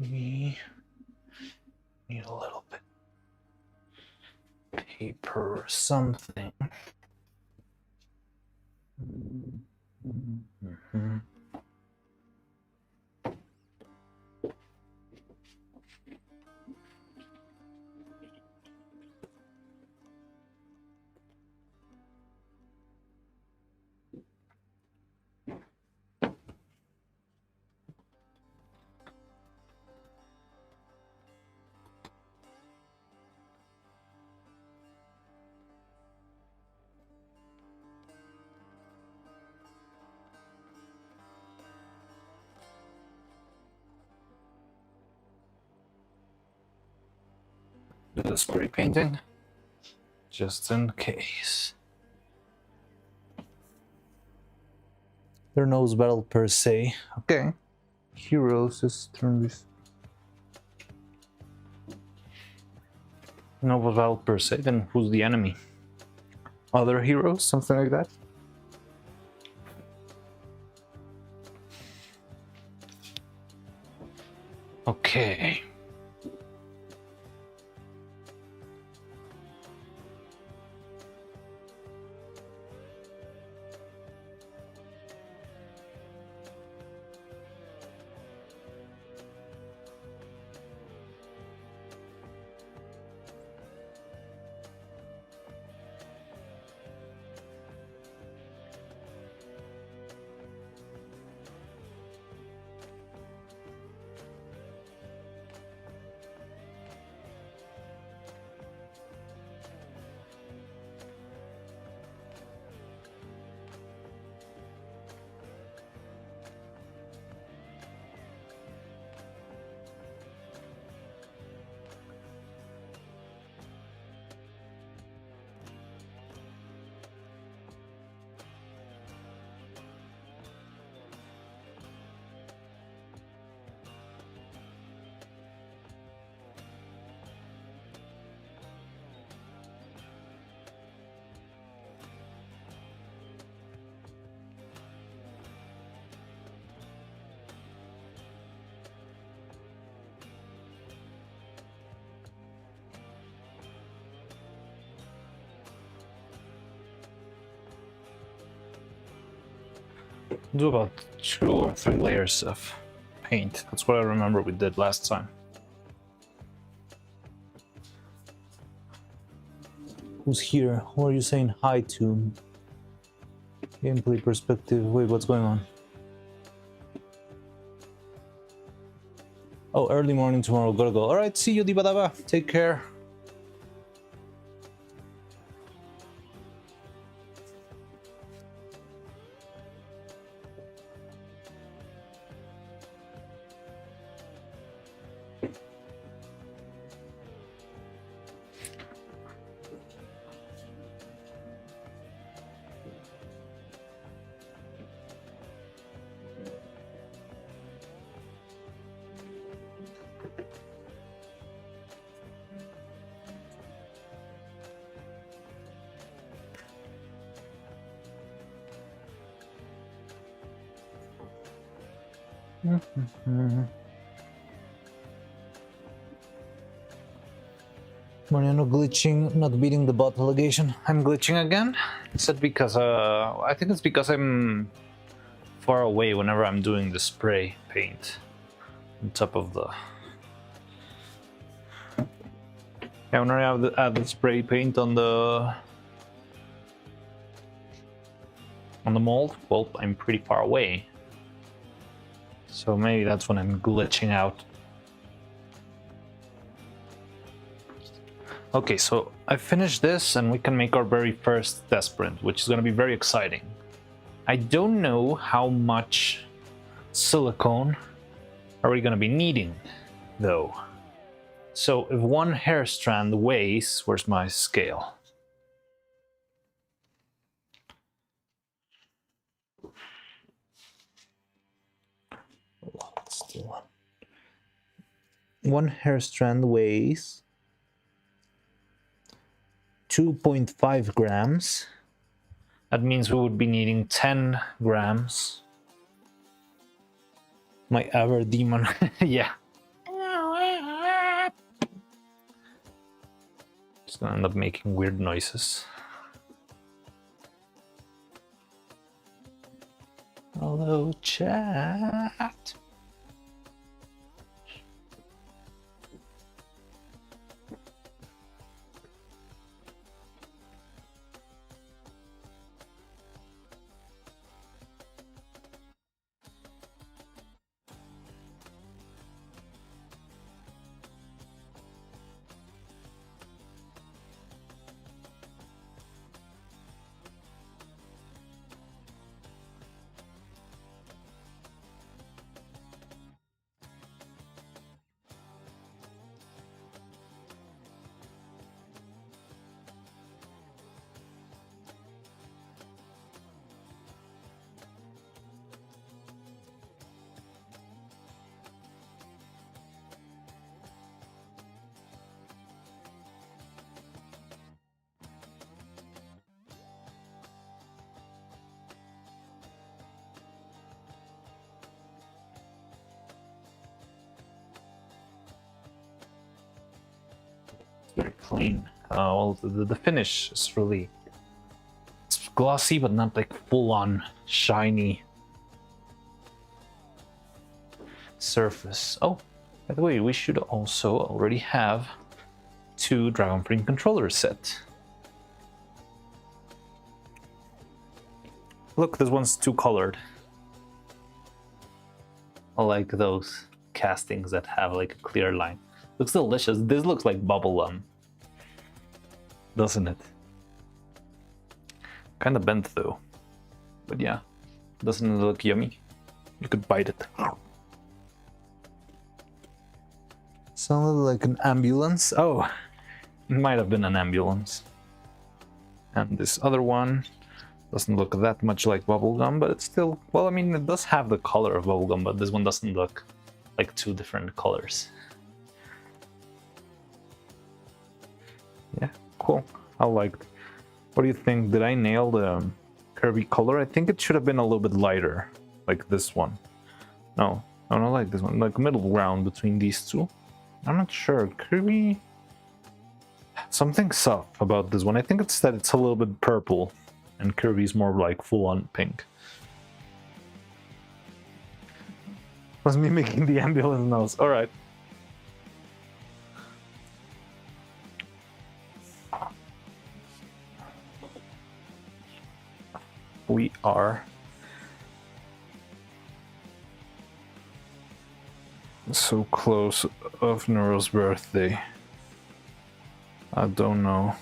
We need a little bit paper or something. Mm-hmm. Do the spray painting, just in case. There are no battle per se. Okay. Heroes is turn-based. No battle per se, then who's the enemy? Other heroes, something like that? Okay. Do about 2 or 3 layers of paint. That's what I remember we did last time. Who's here? Who are you saying hi to? Gameplay perspective. Wait, what's going on? Oh, early morning tomorrow. Gotta go. Alright, see you, Dibadaba. Take care. Mariano glitching, not beating the bot allegation. I'm glitching again? Is it because, I think it's because I'm far away whenever I'm doing the spray paint on top of the... Yeah, whenever I have the spray paint on the mold, well, I'm pretty far away. So maybe that's when I'm glitching out. Okay, so I finished this and we can make our very first test print, which is going to be very exciting. I don't know how much silicone are we going to be needing, though. So if one hair strand weighs, where's my scale? Let's do one. One hair strand weighs 2.5 grams. That means we would be needing 10 grams. My ever demon, yeah. Just gonna end up making weird noises. Hello, chat. Very clean. Well, the finish is really, it's glossy, but not like full-on shiny surface. Oh, by the way, we should also already have 2 Dragon Print controllers set. Look, this one's 2-colored. I like those castings that have like a clear line. Looks delicious. This looks like bubblegum, doesn't it? Kind of bent though, but yeah, doesn't it look yummy? You could bite it. Sounded like an ambulance. Oh, it might have been an ambulance. And this other one doesn't look that much like bubblegum, but it's still, well, I mean, it does have the color of bubblegum, but this one doesn't look like 2 different colors. Yeah, cool. I liked. What do you think? Did I nail the curvy color? I think it should have been a little bit lighter, like this one. No, I don't like this one. Like middle ground between these two. I'm not sure. Curvy. Something's up about this one. I think it's that it's a little bit purple, and curvy's more like full-on pink. Was me making the ambulance nose. All right. We are so close of Neuro's birthday. I don't know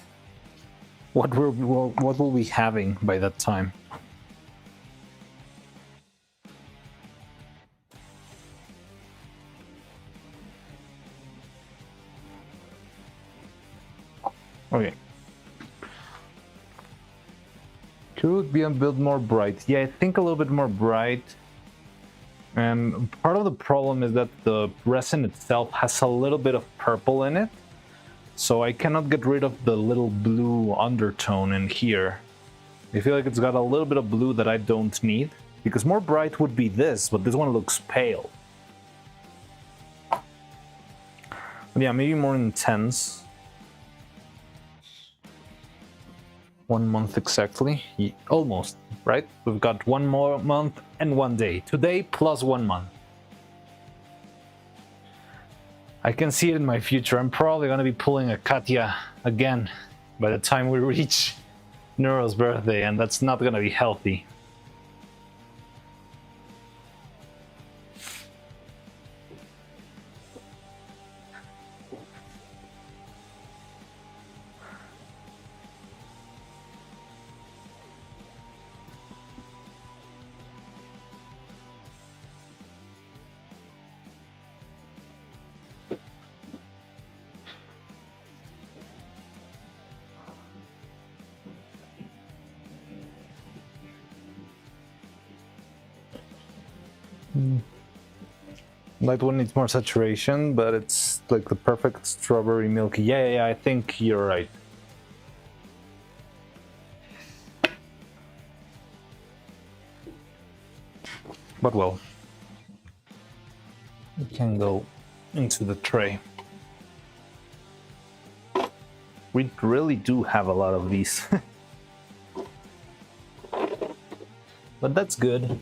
what we'll be having by that time. Okay. Could be a bit more bright. Yeah, I think a little bit more bright. And part of the problem is that the resin itself has a little bit of purple in it. So I cannot get rid of the little blue undertone in here. I feel like it's got a little bit of blue that I don't need. Because more bright would be this, but this one looks pale. But yeah, maybe more intense. 1 month exactly. Almost, right? We've got 1 more month and 1 day. Today plus 1 month. I can see it in my future. I'm probably gonna be pulling a Katya again by the time we reach Neuro's birthday, and that's not gonna be healthy. Light one needs more saturation, but it's like the perfect strawberry milky. Yeah, I think you're right. But well, we can go into the tray. We really do have a lot of these. But that's good.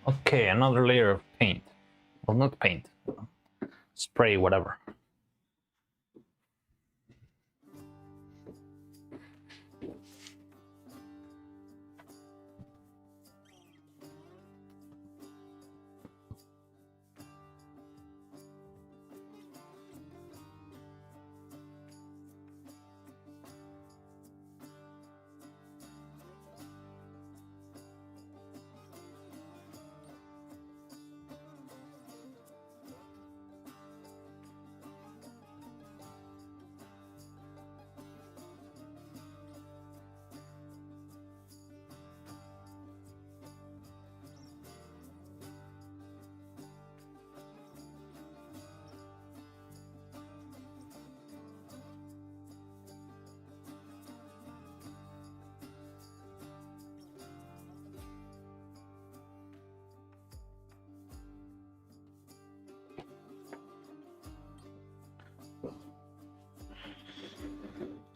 Okay, another layer of paint. Well, not paint. Spray, whatever.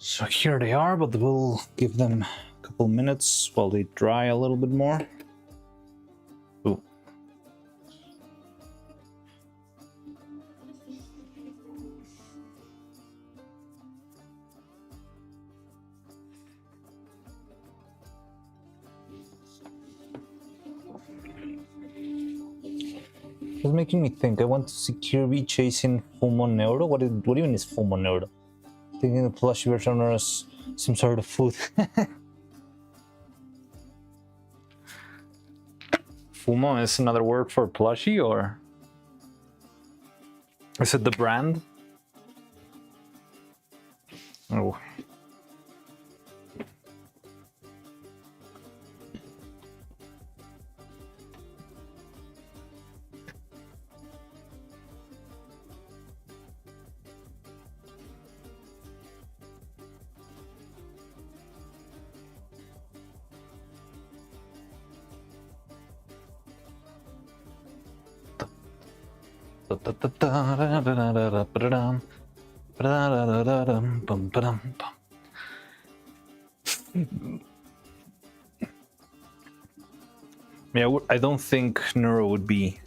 So here they are, but we'll give them a couple minutes while they dry a little bit more. Ooh. It's making me think. I want to secure be chasing Fumo Neuro. What even is Fumo Neuro? Thinking the plushie version as some sort of food. Fumo is another word for plushie, or is it the brand? Oh. Yeah, I don't think Neuro would be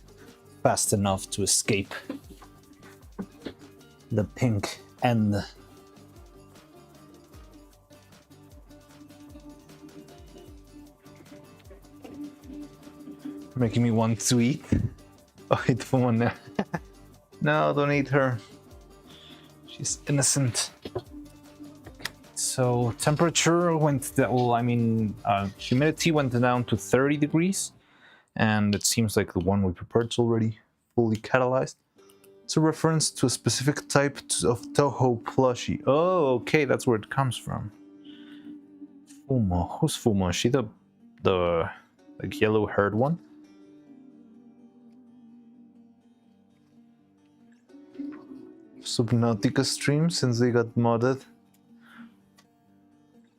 fast enough to escape the pink end. Making me want to eat. Oh, eat Fumo now. No, don't eat her. She's innocent. So temperature went down. Well, I mean, humidity went down to 30 degrees, and it seems like the one we prepared is already fully catalyzed. It's a reference to a specific type of Toho plushie. Oh, okay, that's where it comes from. Fumo. Who's Fumo? Is she the like yellow-haired one? Subnautica stream since they got modded.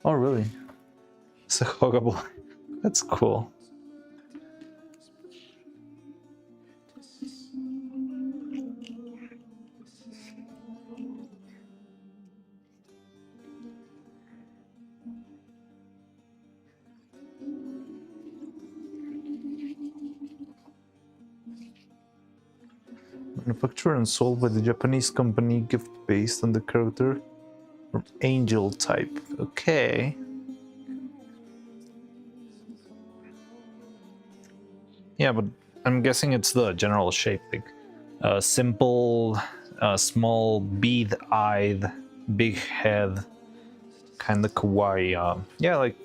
Oh, really? It's a huggable. That's cool. Manufactured and sold by the Japanese company Gift based on the character from Angel type. Okay. Yeah, but I'm guessing it's the general shape, like simple, small, bead-eyed, big head, kind of kawaii. Yeah, like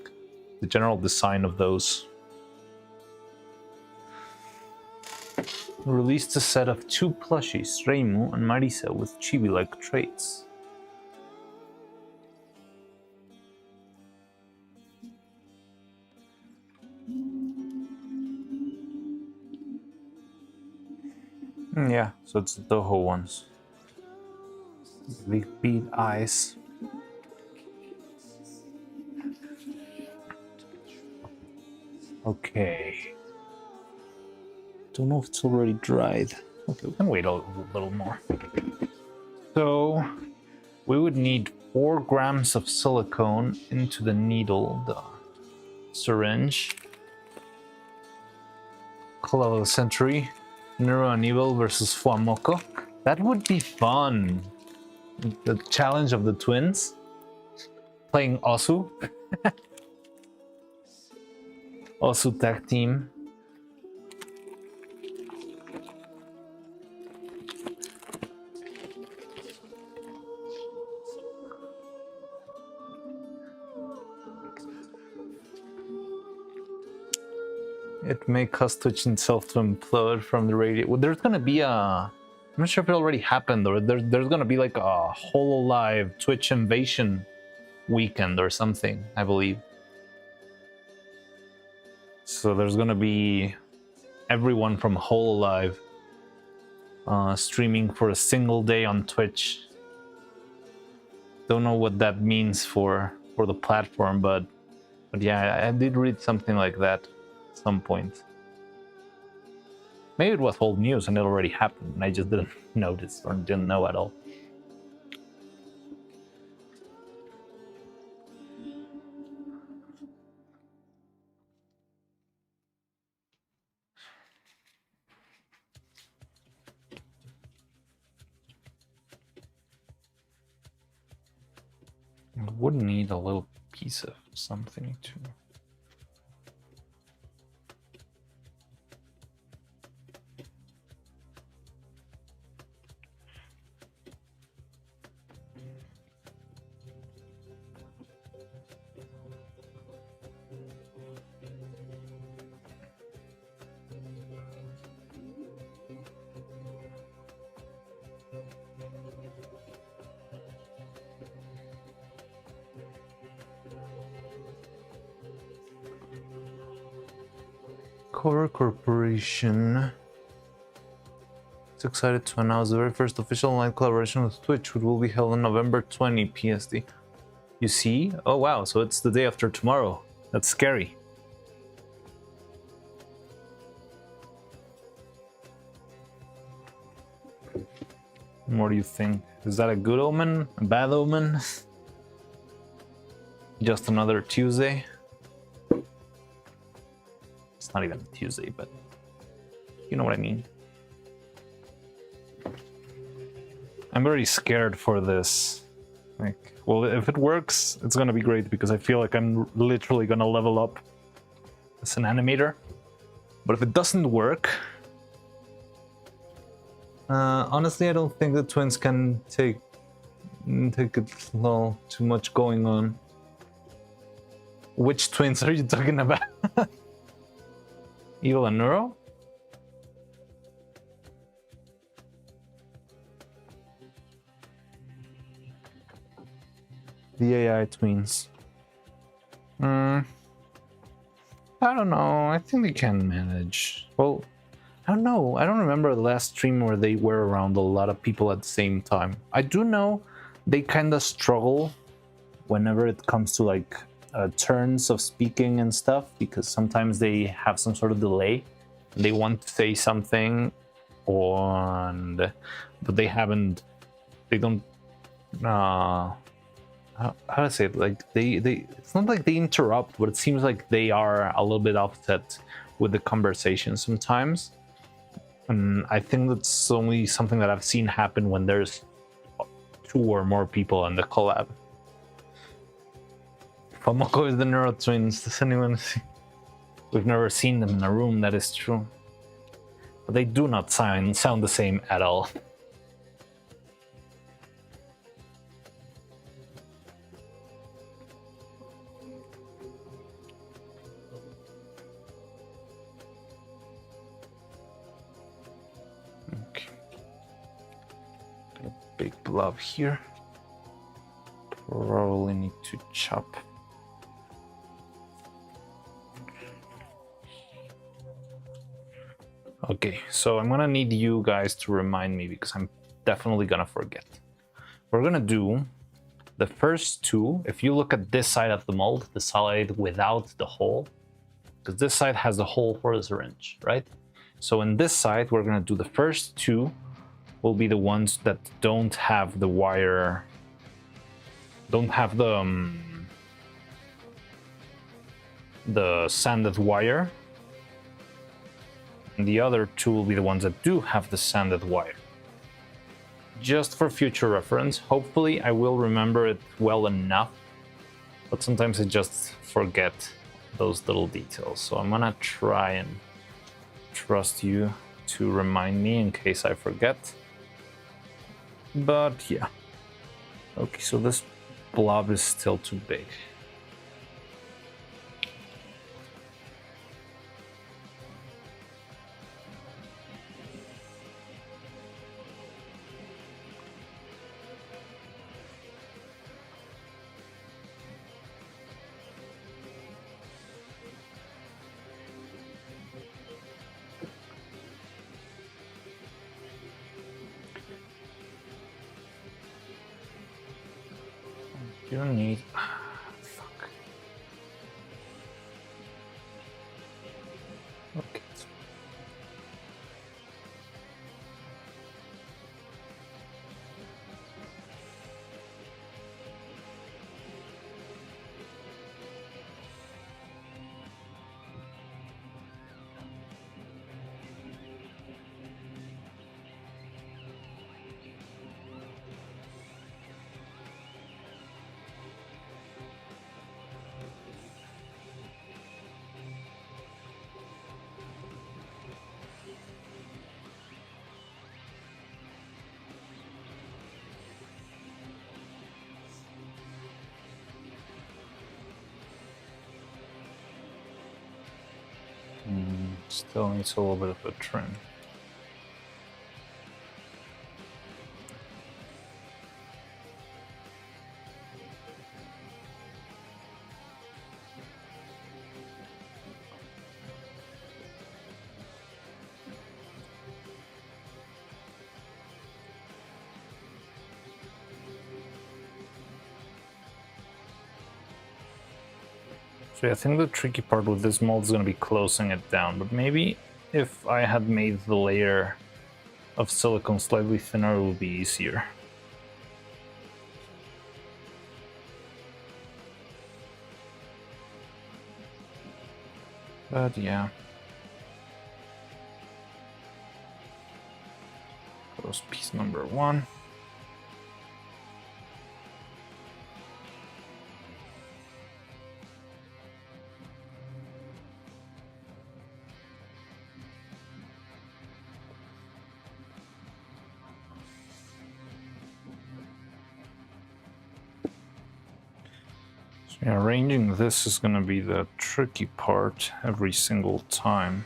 the general design of those. Released a set of 2 plushies, Reimu and Marisa, with chibi-like traits. Yeah, so it's the Toho ones. Big bead eyes. Okay. Don't know if it's already dried. Okay, we can wait a little more. So we would need 4 grams of silicone into the needle, the syringe. Call of the Century, Neuro and Evil versus Fuamoko. That would be fun. The challenge of the twins. Playing Osu. Osu tag team. It may cause Twitch itself to implode from the radio. Well, there's gonna be a... I'm not sure if it already happened, or there's gonna be like a HoloLive Twitch invasion weekend or something, I believe. So there's gonna be everyone from HoloLive streaming for a single day on Twitch. Don't know what that means for the platform, but yeah, I did read something like that. Some point. Maybe it was old news and it already happened and I just didn't notice or didn't know at all. I would need a little piece of something too. Core Corporation is excited to announce the very first official online collaboration with Twitch, which will be held on November 20 PSD. You see? Oh wow, so it's the day after tomorrow. That's scary. What do you think? Is that a good omen? A bad omen? Just another Tuesday? It's not even Tuesday, but you know what I mean. I'm very scared for this. Like, well, if it works, it's gonna be great because I feel like I'm literally gonna level up as an animator. But if it doesn't work, honestly, I don't think the twins can take it well, too much going on. Which twins are you talking about? Evil and Neuro? The AI twins. I don't know. I think they can manage. Well, I don't know. I don't remember the last stream where they were around a lot of people at the same time. I do know they kind of struggle whenever it comes to like turns of speaking and stuff, because sometimes they have some sort of delay. They want to say something, but they haven't. They don't. How to say it? Like they. It's not like they interrupt, but it seems like they are a little bit upset with the conversation sometimes. And I think that's only something that I've seen happen when there's 2 or more people on the collab. Famoko is the Neuro Twins. Does anyone see? We've never seen them in a room, that is true. But they do not sound the same at all. Okay. Got a big blob here. Probably need to chop. Okay, so I'm gonna need you guys to remind me because I'm definitely gonna forget. We're gonna do the first 2. If you look at this side of the mold, the side without the hole, because this side has the hole for the syringe, right? So in this side, we're gonna do the first 2 will be the ones that don't have the wire, don't have the sanded wire. And the other 2 will be the ones that do have the sanded wire. Just for future reference, hopefully I will remember it well enough, but sometimes I just forget those little details. So I'm gonna try and trust you to remind me in case I forget. But yeah. Okay, so this blob is still too big. You don't need. Fuck. Okay. Still needs a little bit of a trim. So yeah, I think the tricky part with this mold is going to be closing it down, but maybe if I had made the layer of silicone slightly thinner, it would be easier. But yeah. Close piece number 1. Yeah, arranging this is going to be the tricky part every single time.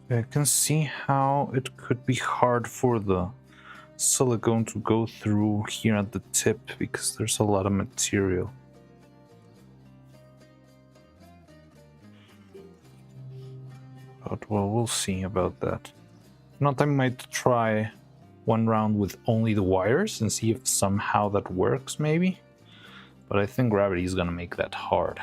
I can see how it could be hard for the silicone to go through here at the tip because there's a lot of material. But well, we'll see about that. If not, I might try one round with only the wires and see if somehow that works, maybe. But I think gravity is gonna make that hard.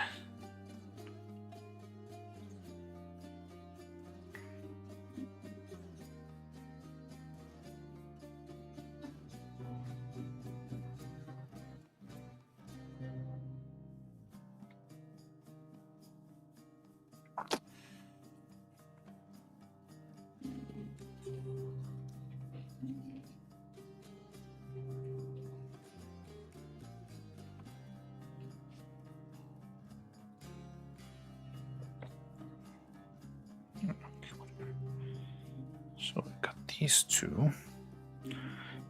So we got these two.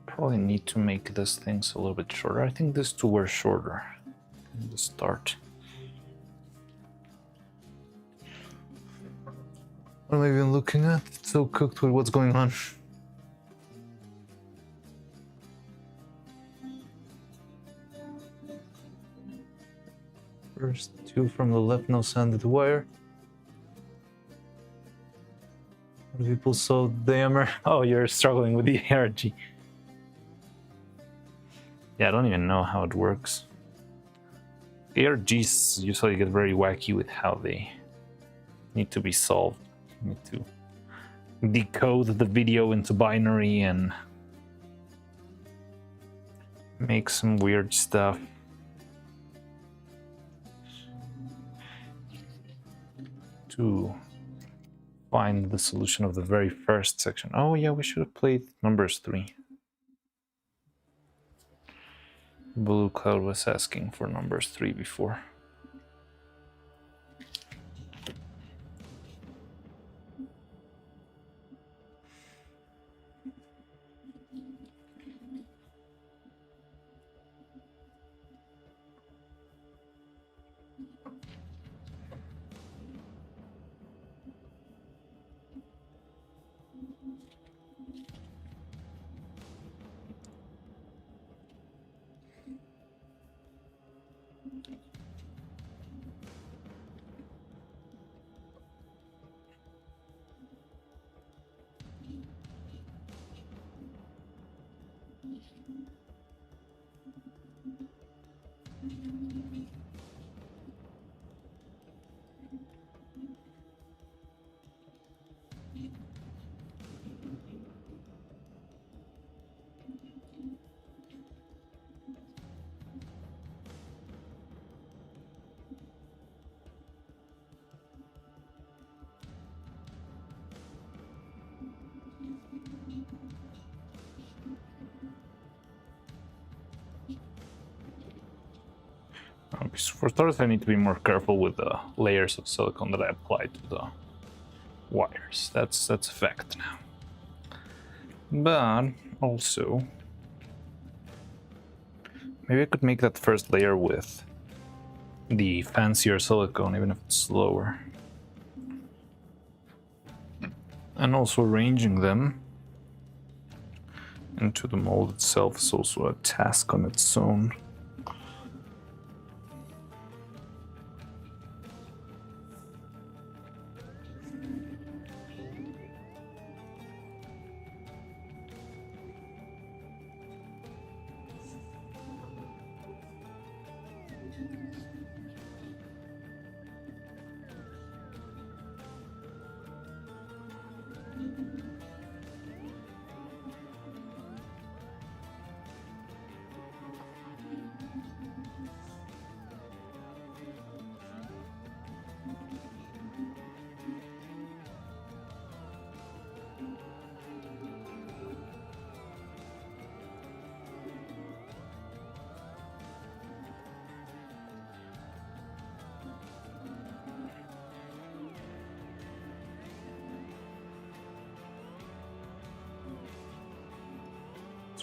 Probably need to make these things a little bit shorter. I think these two were shorter in the start. What am I even looking at? It's so cooked with what's going on. First two from the left, no sanded wire. What do people saw the hammer? Oh, you're struggling with the ARG. Yeah, I don't even know how it works. ARGs usually get very wacky with how they need to be solved. You need to decode the video into binary and make some weird stuff. To find the solution of the very first section. Oh yeah, we should have played numbers 3. Blue Cloud was asking for numbers 3 before. For starters, I need to be more careful with the layers of silicone that I apply to the wires. That's a fact now. But also, maybe I could make that first layer with the fancier silicone, even if it's slower. And also arranging them into the mold itself is also a task on its own.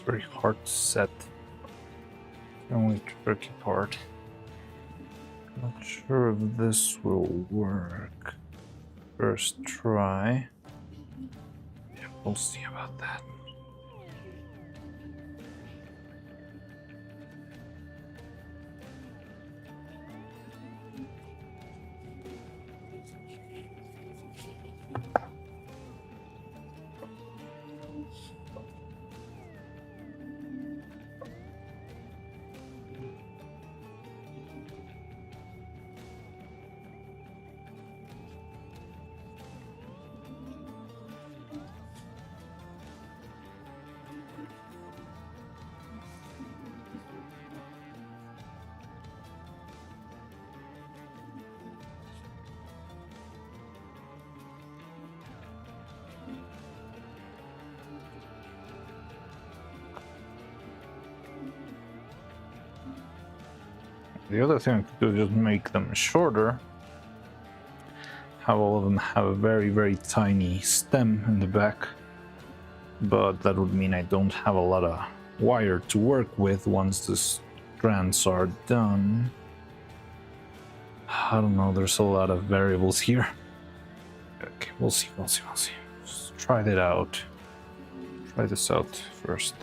Very hard to set. The only tricky part. Not sure if this will work. First try. We'll see about that. The other thing I could do is just make them shorter. Have all of them have a very, very tiny stem in the back. But that would mean I don't have a lot of wire to work with once the strands are done. I don't know, there's a lot of variables here. Okay, we'll see. Just try that out. Try this out first.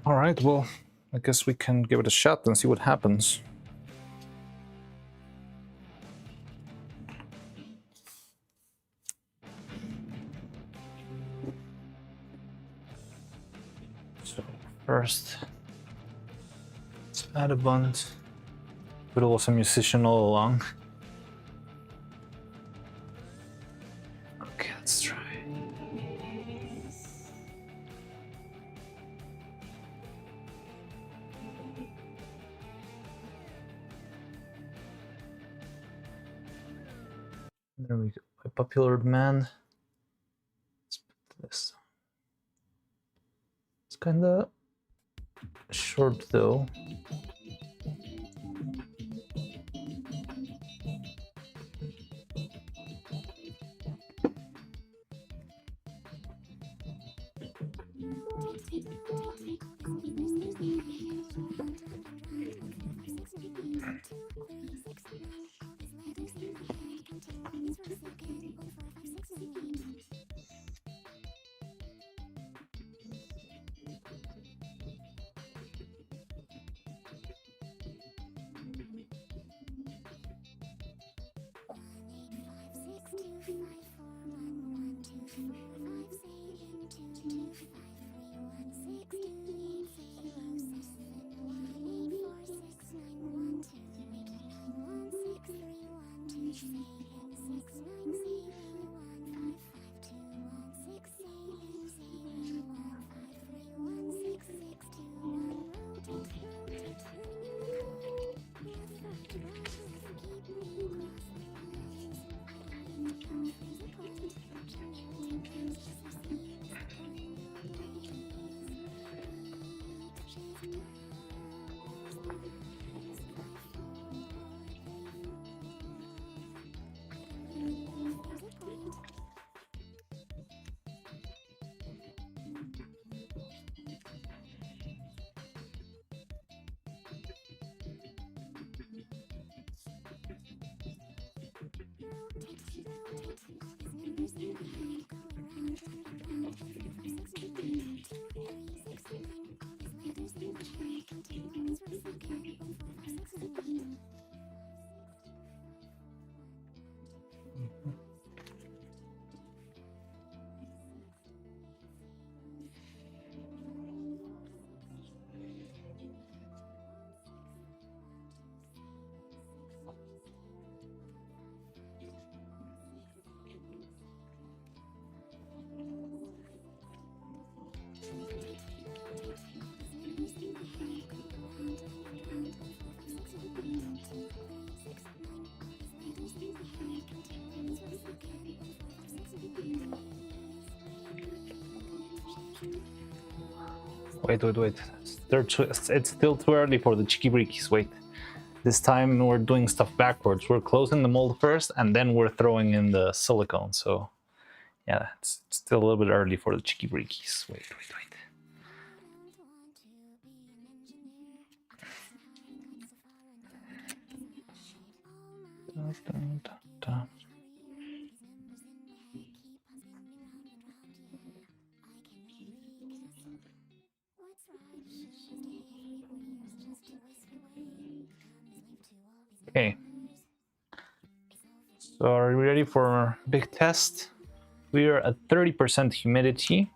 All right, well, I guess we can give it a shot and see what happens. So first, let's add a bund. But was a musician all along. Okay, let's try. There we go. A popular demand. Let's put this. It's kinda short though. Wait. It's still too early for the cheeky breakies. Wait. This time we're doing stuff backwards. We're closing the mold first, and then we're throwing in the silicone. So, yeah, it's still a little bit early for the cheeky breakies. Wait. Dun, dun, dun. Okay. So are we ready for our big test? We are at 30% humidity.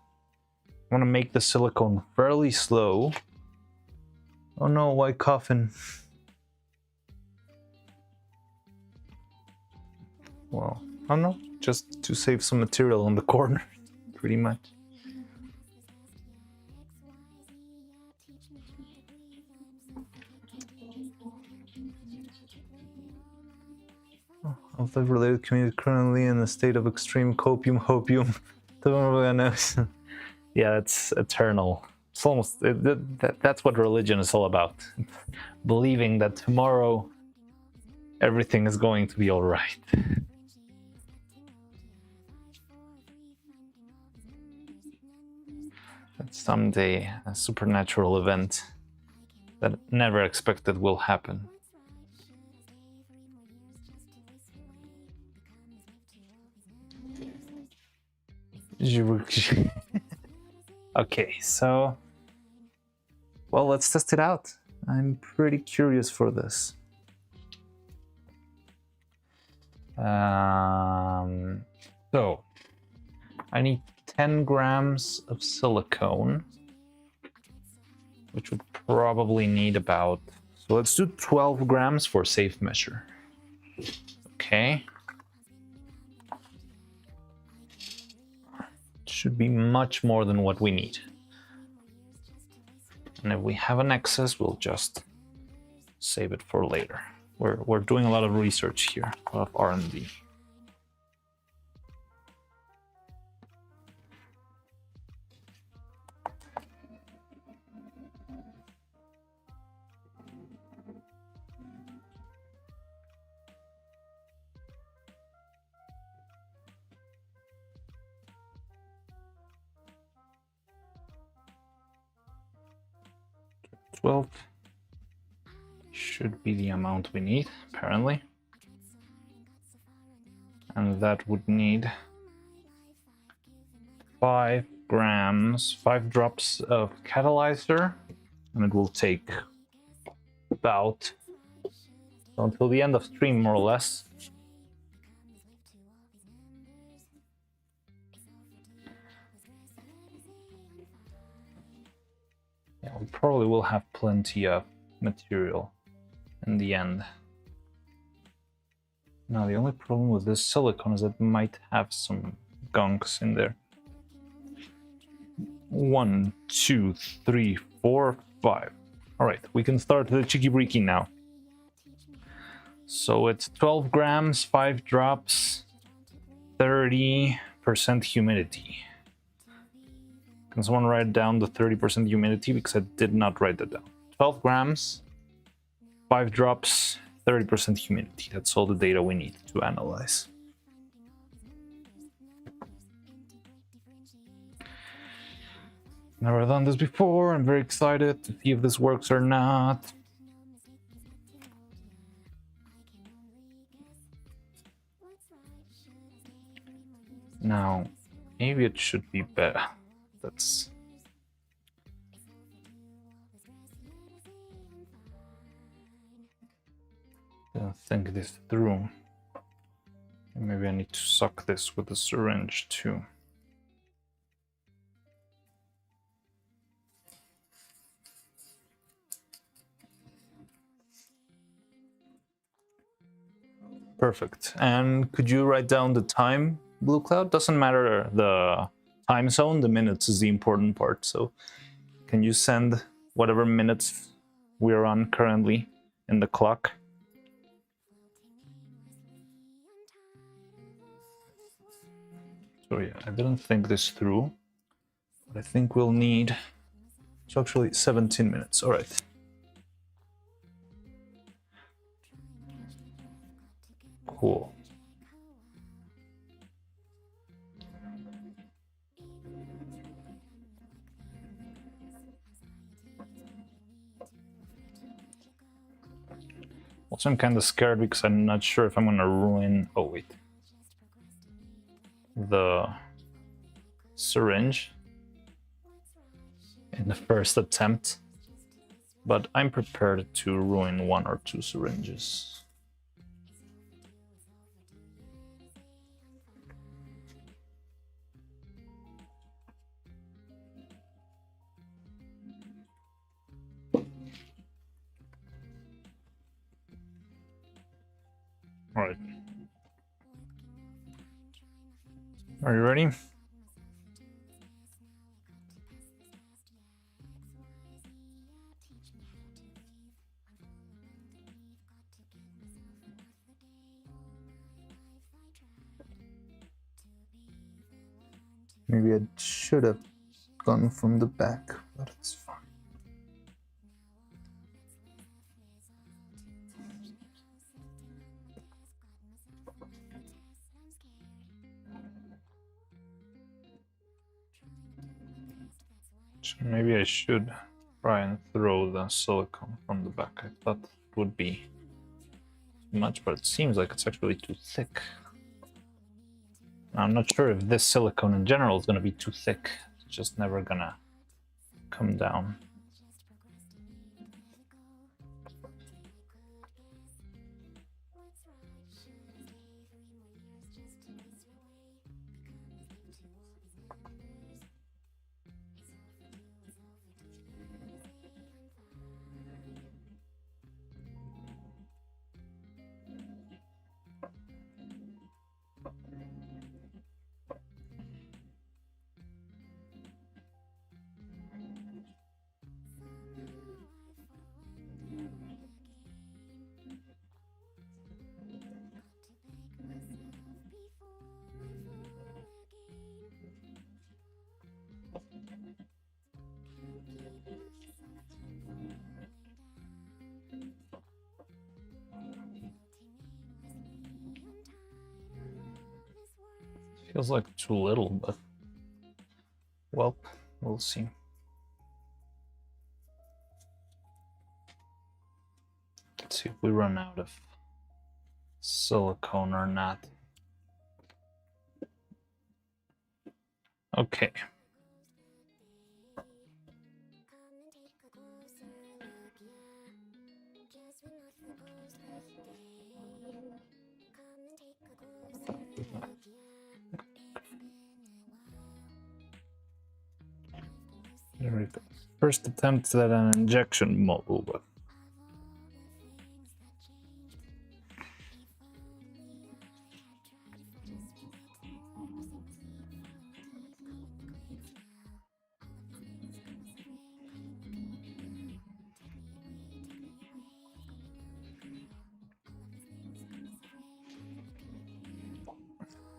I want to make the silicone fairly slow. Oh no, why coffin? Well, I don't know, just to save some material on the corner, pretty much. Of the related community currently in a state of extreme hopium. Yeah, it's eternal. It's almost that's what religion is all about. Believing that tomorrow everything is going to be all right. That someday a supernatural event that never expected will happen. Okay, so well, let's test it out. I'm pretty curious for this. So I need 10 grams of silicone, which would probably need about, so let's do 12 grams for safe measure. Okay. Should be much more than what we need. And if we have an excess, we'll just save it for later. We're doing a lot of research here, a lot of R&D. $12 should be the amount we need, apparently. And that would need 5 grams, 5 drops of catalyzer, and it will take about until the end of stream, more or less. Yeah, we probably will have plenty of material in the end. Now, the only problem with this silicone is that it might have some gunks in there. 1, 2, 3, 4, 5. All right, we can start the cheeky breaky now. So it's 12 grams, 5 drops, 30% humidity. Can someone write down the 30% humidity, because I did not write that down. 12 grams, 5 drops, 30% humidity. That's all the data we need to analyze. Never done this before. I'm very excited to see if this works or not. Now, maybe it should be better. Let's think this through. Maybe I need to suck this with a syringe too. Perfect. And could you write down the time, Blue Cloud? Doesn't matter the time zone, the minutes is the important part. So can you send whatever minutes we're on currently in the clock? So yeah, I didn't think this through. But I think we'll need... So actually 17 minutes, all right. Cool. Also, I'm kind of scared because I'm not sure if I'm gonna ruin... Oh, wait. The syringe in the first attempt. But I'm prepared to ruin 1 or 2 syringes. All right. Are you ready? Maybe I should have gone from the back, but it's fine. Maybe I should try and throw the silicone from the back. I thought it would be too much, but it seems like it's actually too thick. I'm not sure if this silicone in general is going to be too thick. It's just never gonna come down. Feels like too little, but well, we'll see. Let's see if we run out of silicone or not. Okay. There we go. First attempt at an injection mold.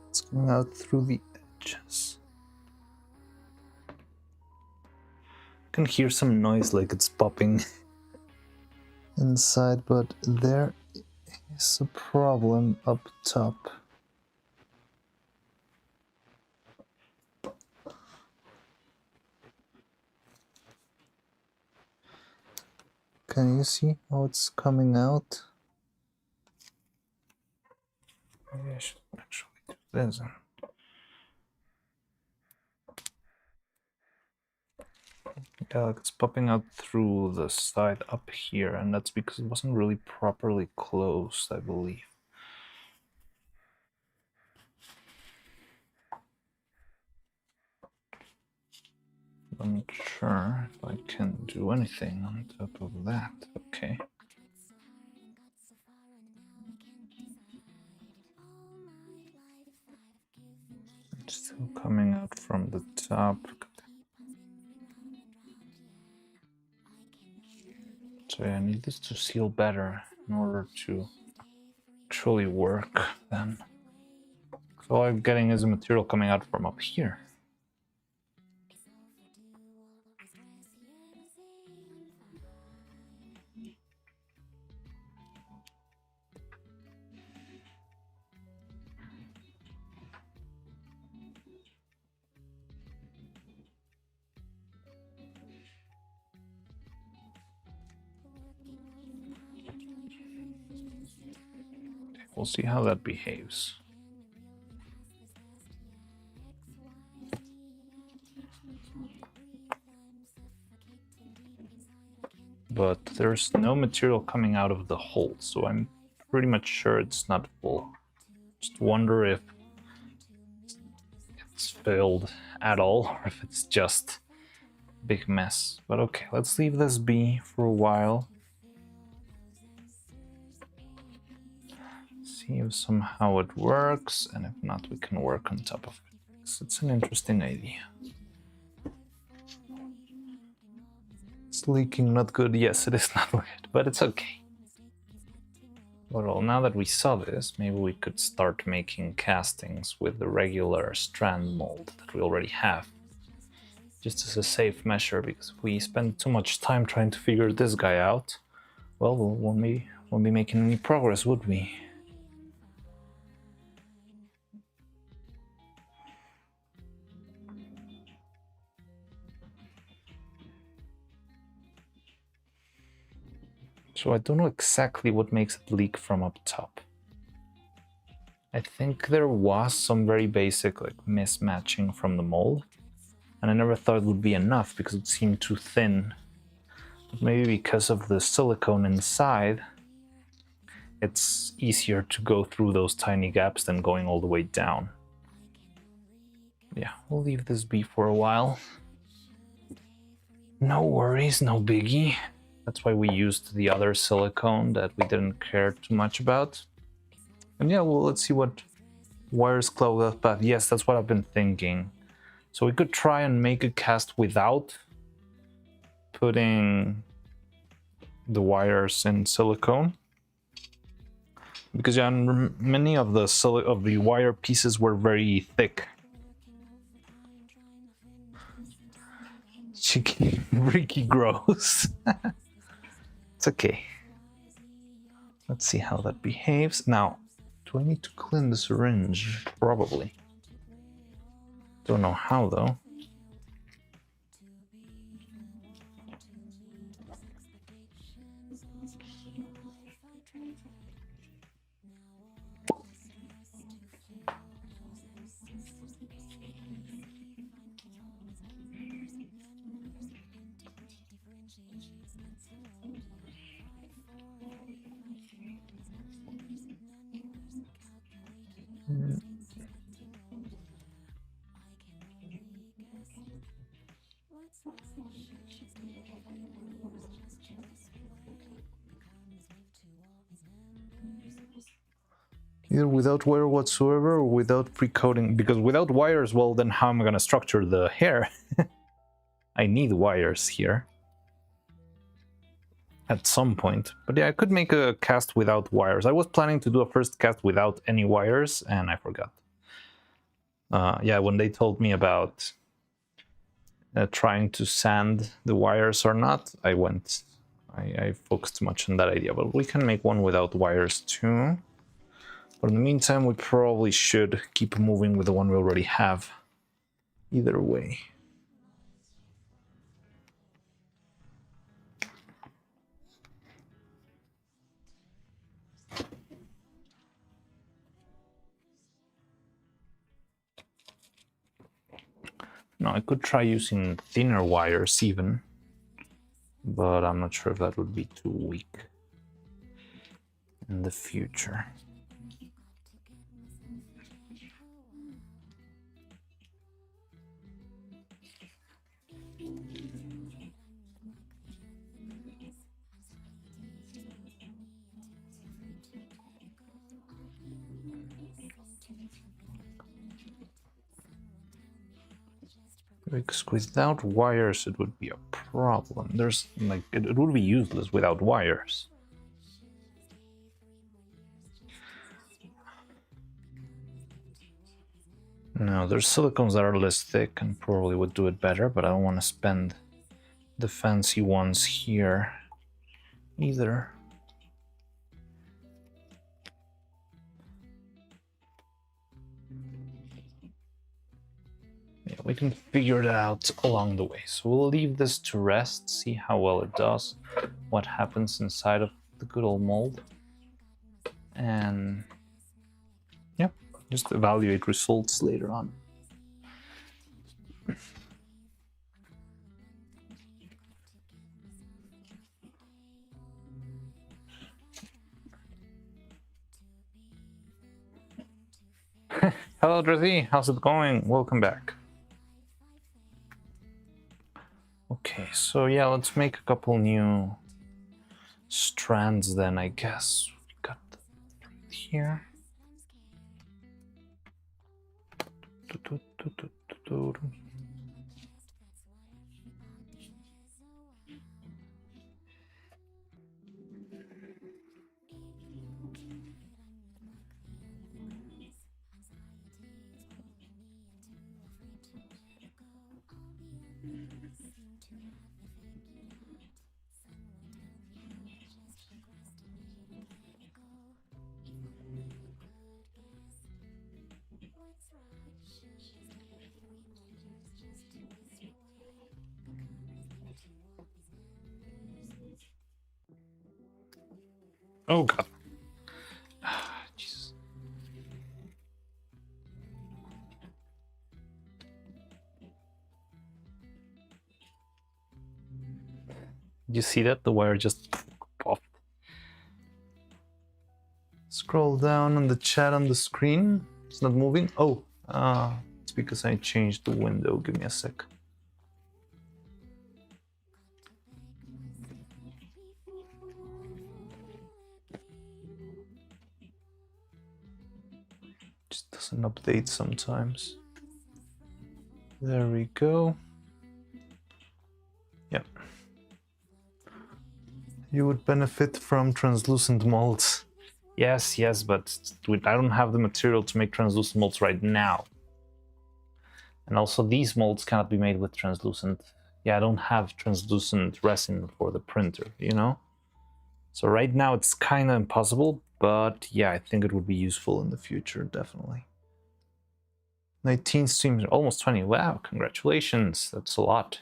It's going out through the edges. I can hear some noise like it's popping inside, but there is a problem up top. Can you see how it's coming out? Maybe I should actually do this. Yeah, like it's popping out through the side up here, and that's because it wasn't really properly closed, I believe. I'm not sure if I can do anything on top of that. Okay. It's still coming out from the top. So yeah, I need this to seal better in order to actually work then. So all I'm getting is a material coming out from up here. we'll see how that behaves. But there's no material coming out of the hole, so I'm pretty much sure it's not full. Just wonder if it's filled at all, or if it's just a big mess. But okay, let's leave this be for a while. See if somehow it works, and if not, we can work on top of it. So it's an interesting idea. It's leaking, not good. Yes, it is not good, but it's okay. Well, now that we saw this, maybe we could start making castings with the regular strand mold that we already have. Just as a safe measure, because if we spend too much time trying to figure this guy out, well, we won't be making any progress, would we? So I don't know exactly what makes it leak from up top. I think there was some very basic like mismatching from the mold, and I never thought it would be enough because it seemed too thin. But maybe because of the silicone inside, it's easier to go through those tiny gaps than going all the way down. Yeah, we'll leave this be for a while. No worries, no biggie. That's why we used the other silicone that we didn't care too much about. And yeah, well, let's see what wires clog that path. Yes, that's what I've been thinking. So we could try and make a cast without putting the wires in silicone. Because yeah, many of the wire pieces were very thick. Cheeky, freaky, gross. It's okay. Let's see how that behaves. Now, do I need to clean the syringe? Probably. Don't know how though. Either without wire whatsoever or without pre-coating, because without wires, well, then how am I going to structure the hair? I need wires here at some point. But yeah, I could make a cast without wires. I was planning to do a first cast without any wires, and I forgot. Yeah, when they told me about trying to sand the wires or not, I focused too much on that idea. But we can make one without wires too. But in the meantime, we probably should keep moving with the one we already have. Either way. Now, I could try using thinner wires even, but I'm not sure if that would be too weak in the future. Because without wires, it would be a problem. There's like it would be useless without wires. No, there's silicones that are less thick and probably would do it better, but I don't want to spend the fancy ones here either. Yeah, we can figure it out along the way. So we'll leave this to rest, see how well it does, what happens inside of the good old mold. And Just evaluate results later on. Hello, Drizzy. How's it going? Welcome back. Okay, so yeah, let's make a couple new strands then, I guess. We got here. Oh god. Jesus. Did you see that? The wire just popped. Scroll down on the chat on the screen. It's not moving. Oh, it's because I changed the window. Give me a sec. Just doesn't update sometimes. There we go. Yep. You would benefit from translucent molds. Yes, but I don't have the material to make translucent molds right now. And also these molds cannot be made with translucent. Yeah, I don't have translucent resin for the printer, you know? So right now it's kind of impossible, but yeah, I think it would be useful in the future, definitely. 19 streams, almost 20. Wow, congratulations. That's a lot.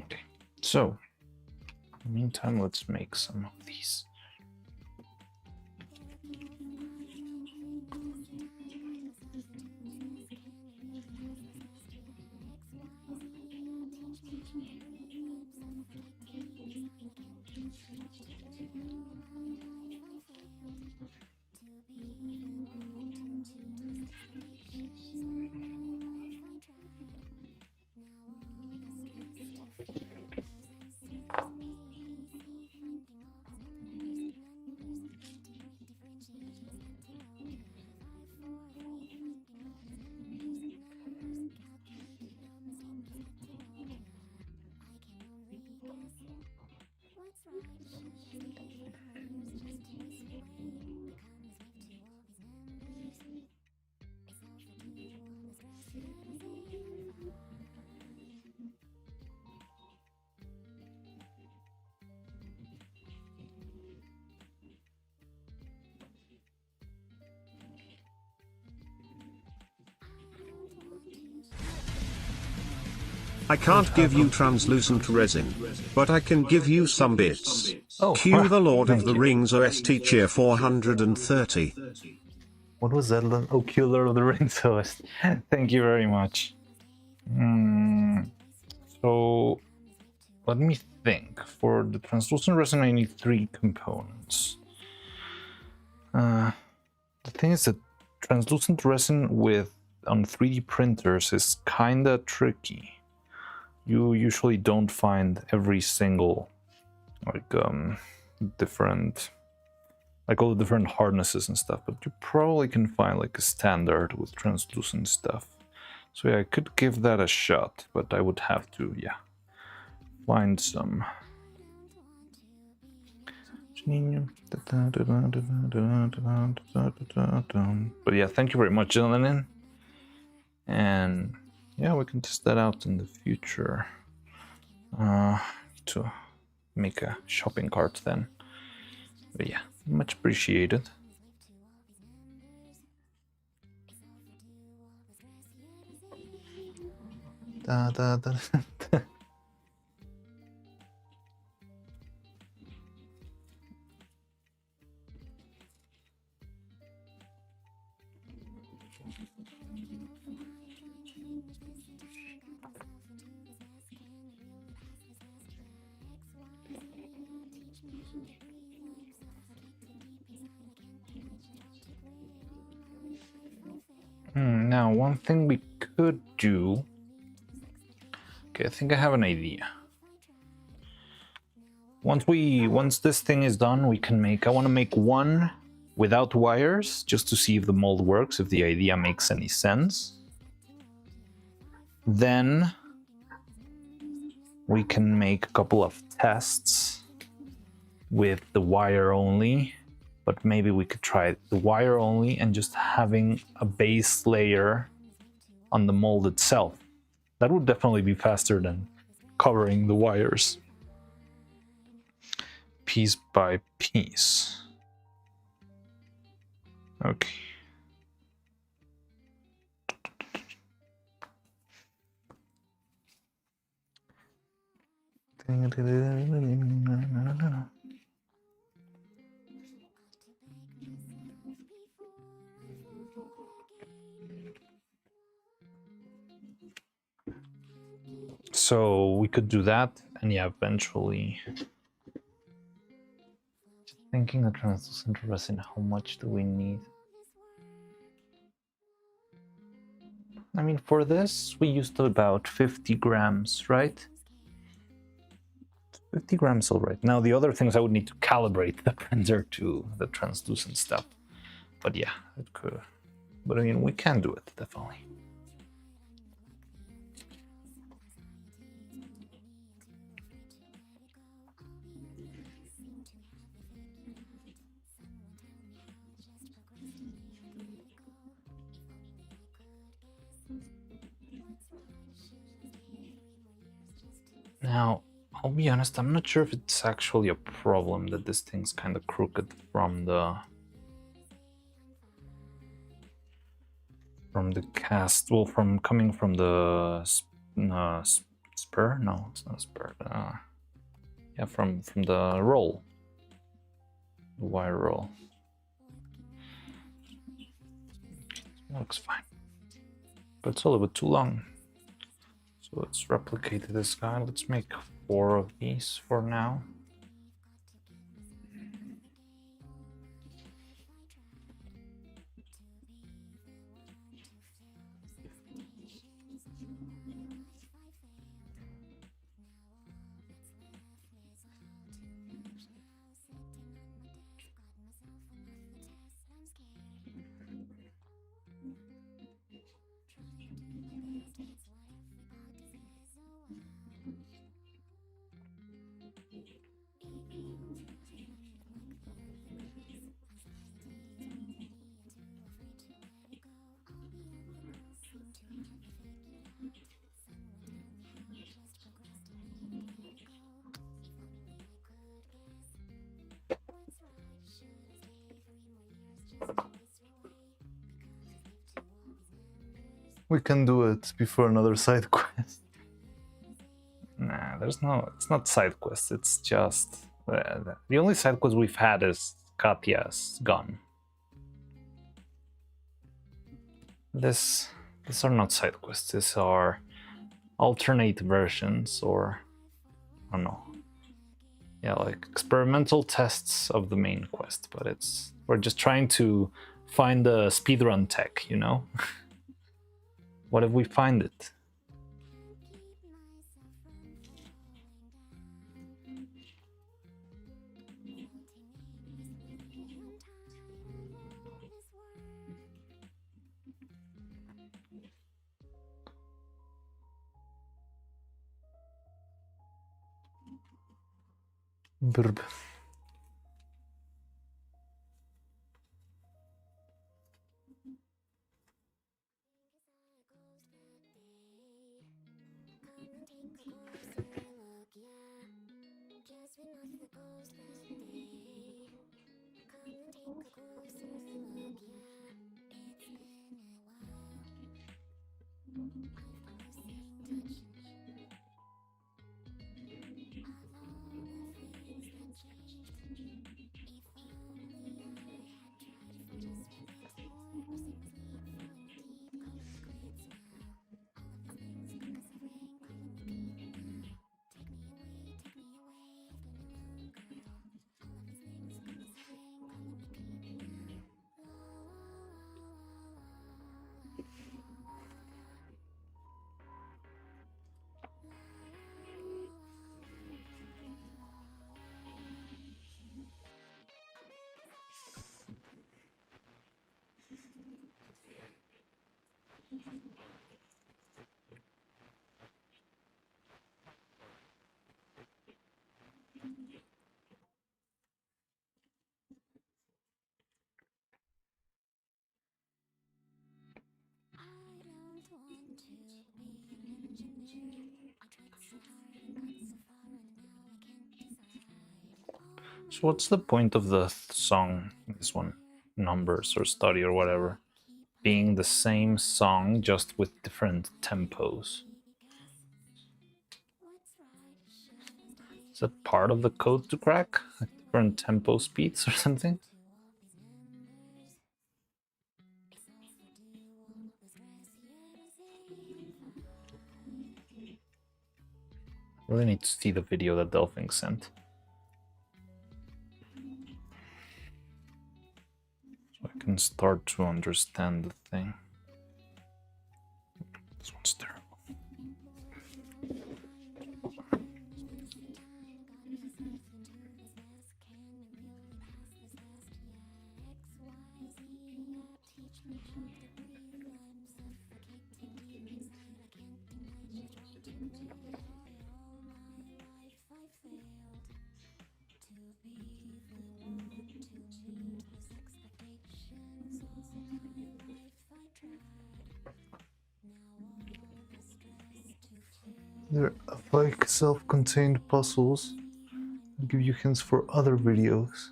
Okay, so in the meantime, let's make some of these. I can't give you translucent resin, but I can give you some bits. Oh, Cue the Lord of thank the you. Rings OST cheer 430. What was that? Oh, Killer of the Rings host. Thank you very much. So, let me think. For the translucent resin, I need 3 components. The thing is that translucent resin on 3D printers is kinda tricky. You usually don't find every single different, like all the different hardnesses and stuff, but you probably can find like a standard with translucent stuff. So yeah, I could give that a shot, but I would have to, yeah, find some. But yeah, thank you very much, gentlemen. And yeah, we can test that out in the future. To make a shopping cart then. But yeah, much appreciated. Da, da, da, da. Now, one thing we could do. Okay, I think I have an idea. Once this thing is done, we can make. I want to make one without wires, just to see if the mold works, if the idea makes any sense. Then we can make a couple of tests with the wire only, but maybe we could try the wire only and just having a base layer on the mold itself. That would definitely be faster than covering the wires piece by piece. Okay. So we could do that, and yeah, eventually. Thinking the translucent resin, how much do we need? I mean, for this, we used about 50 grams, right? 50 grams all right. Now, the other things I would need to calibrate the printer to the translucent stuff. But yeah, it could. But I mean, we can do it, definitely. Now, I'll be honest, I'm not sure if it's actually a problem that this thing's kind of crooked from the cast, well, from coming from the spur? No, it's not a spur. Yeah, from the roll, the wire roll. It looks fine, but it's a little bit too long. So let's replicate this guy. Let's make 4 of these for now. We can do it before another side quest. Nah, there's no. It's not side quest. It's just the only side quest we've had is Katya's gun. These are not side quests. These are alternate versions, or I don't know. Yeah, like experimental tests of the main quest. But we're just trying to find the speedrun tech, you know. What if we find it? Burb. So what's the point of the song, this one, Numbers or Study or whatever, being the same song just with different tempos? Is that part of the code to crack? Like different tempo speeds or something? Really need to see the video that Delphine sent. So I can start to understand the thing. This one's terrible. They're like self-contained puzzles. I'll give you hints for other videos.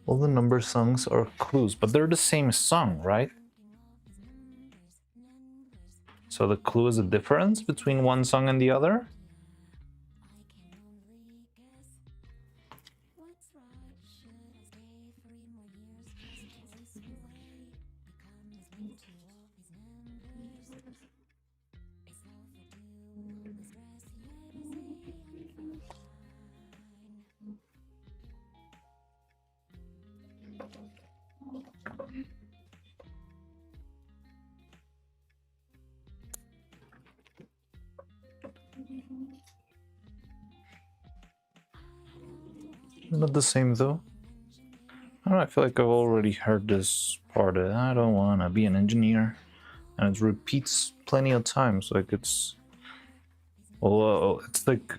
All the number songs are Clues, but they're the same song, right? So the clue is a difference between one song and the other? not the same though. I don't know, I feel like I've already heard this part of I don't wanna be an engineer. And it repeats plenty of times. Like it's like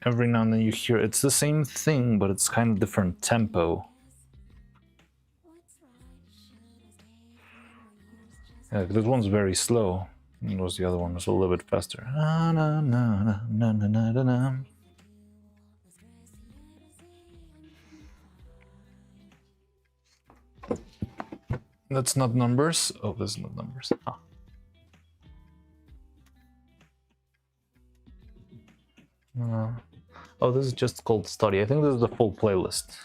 every now and then you hear it's the same thing, but it's kind of different tempo. Yeah, this one's very slow. And was the other one was a little bit faster. Na, na, na, na, na, na, na, na, na. That's not numbers. Oh, this is not numbers. Ah. Oh, this is just called Study. I think this is the full playlist.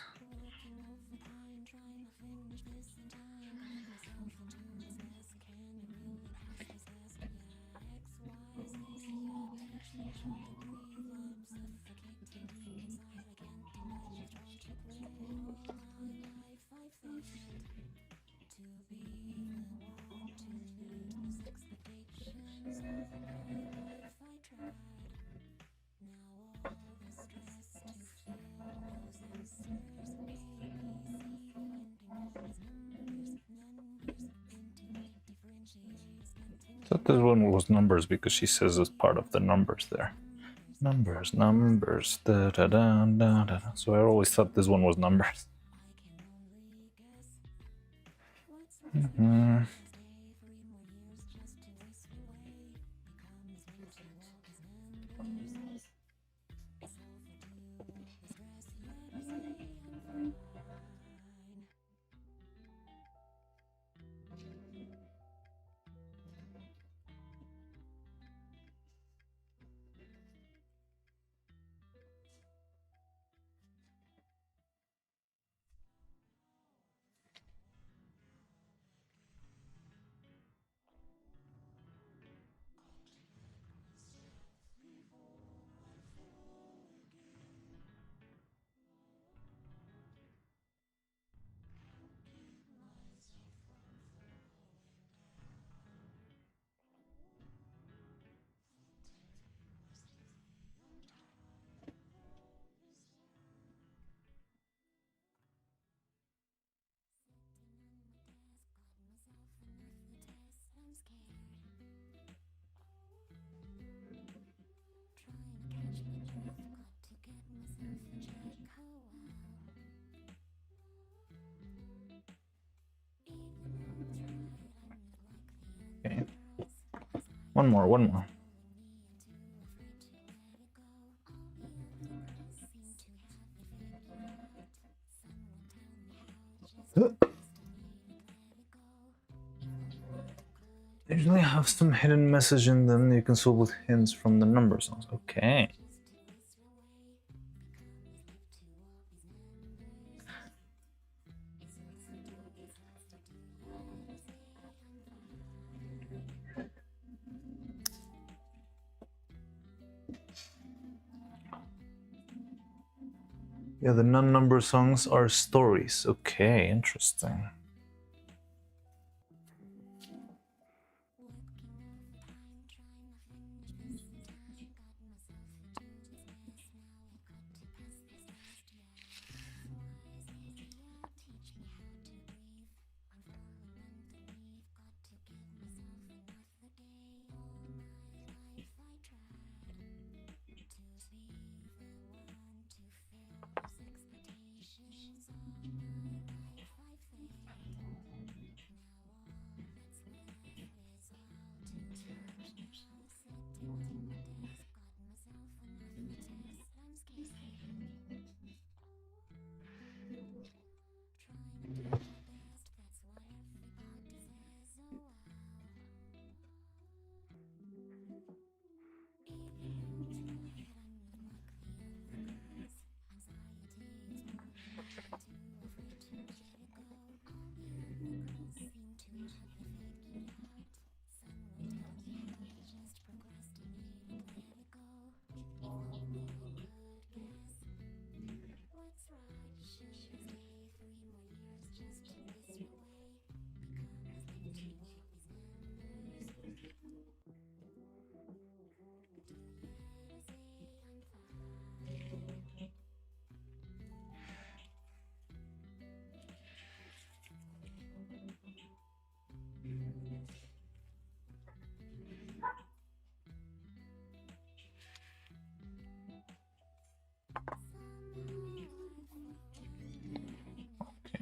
I thought this one was numbers because she says it's part of the numbers there. Numbers, numbers, da da da da da. So I always thought this one was numbers. Mm-hmm. Okay. One more, one more. They usually have some hidden message in them you can solve with hints from the number songs. Okay. Yeah, the non-number songs are stories. Okay, interesting.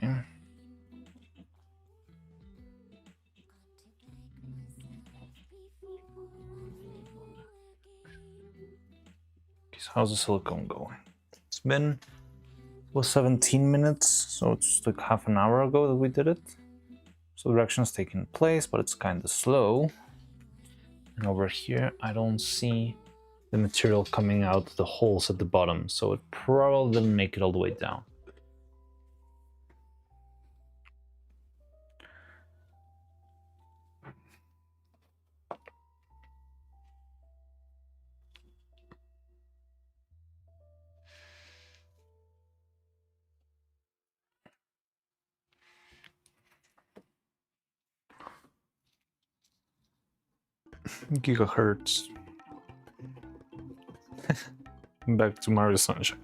Okay. So how's the silicone going? It's been was 17 minutes, so it's like half an hour ago that we did it. So the reaction's taking place, but it's kind of slow. And over here, I don't see the material coming out the holes at the bottom, so it probably didn't make it all the way down. Gigahertz. Back to Mario Sunshine.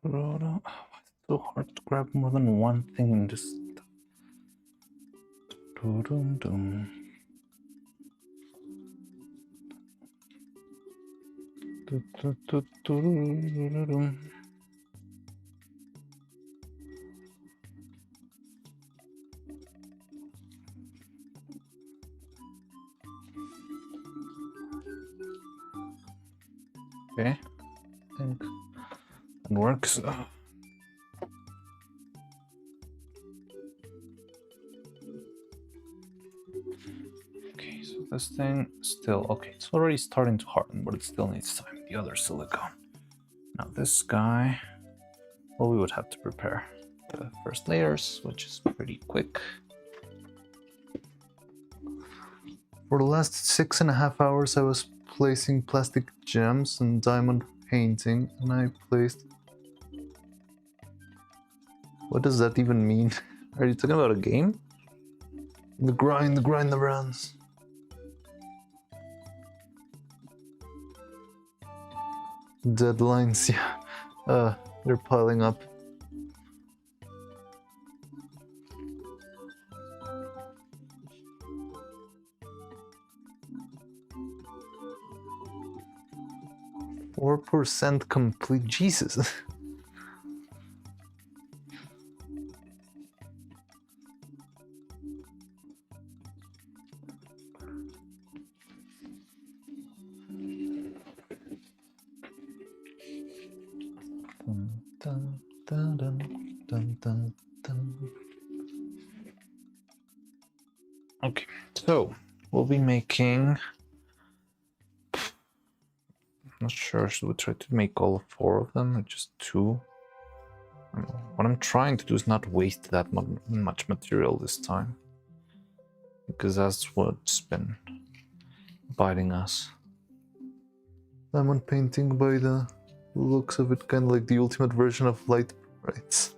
Why is it so hard to grab more than one thing in this stuff? Dum-dum-dum. Du-du-du-du-du-du-du. Okay, I think that works. Okay, so this thing still okay. It's already starting to harden, but it still needs time. The other silicone. Now this guy, well, we would have to prepare the first layers, which is pretty quick. For the last 6.5 hours, I was placing plastic gems and diamond painting, and I placed... What does that even mean? Are you talking about a game? The grind never ends. Deadlines, yeah. They're piling up. %, complete. Jesus. Dun, dun, dun, dun, dun, dun. Okay, so we'll be making... I'm not sure, should we try to make all 4 of them or just 2? What I'm trying to do is not waste that much material this time, because that's what's been biting us. Diamond painting, by the looks of it, kind of like the ultimate version of light brights.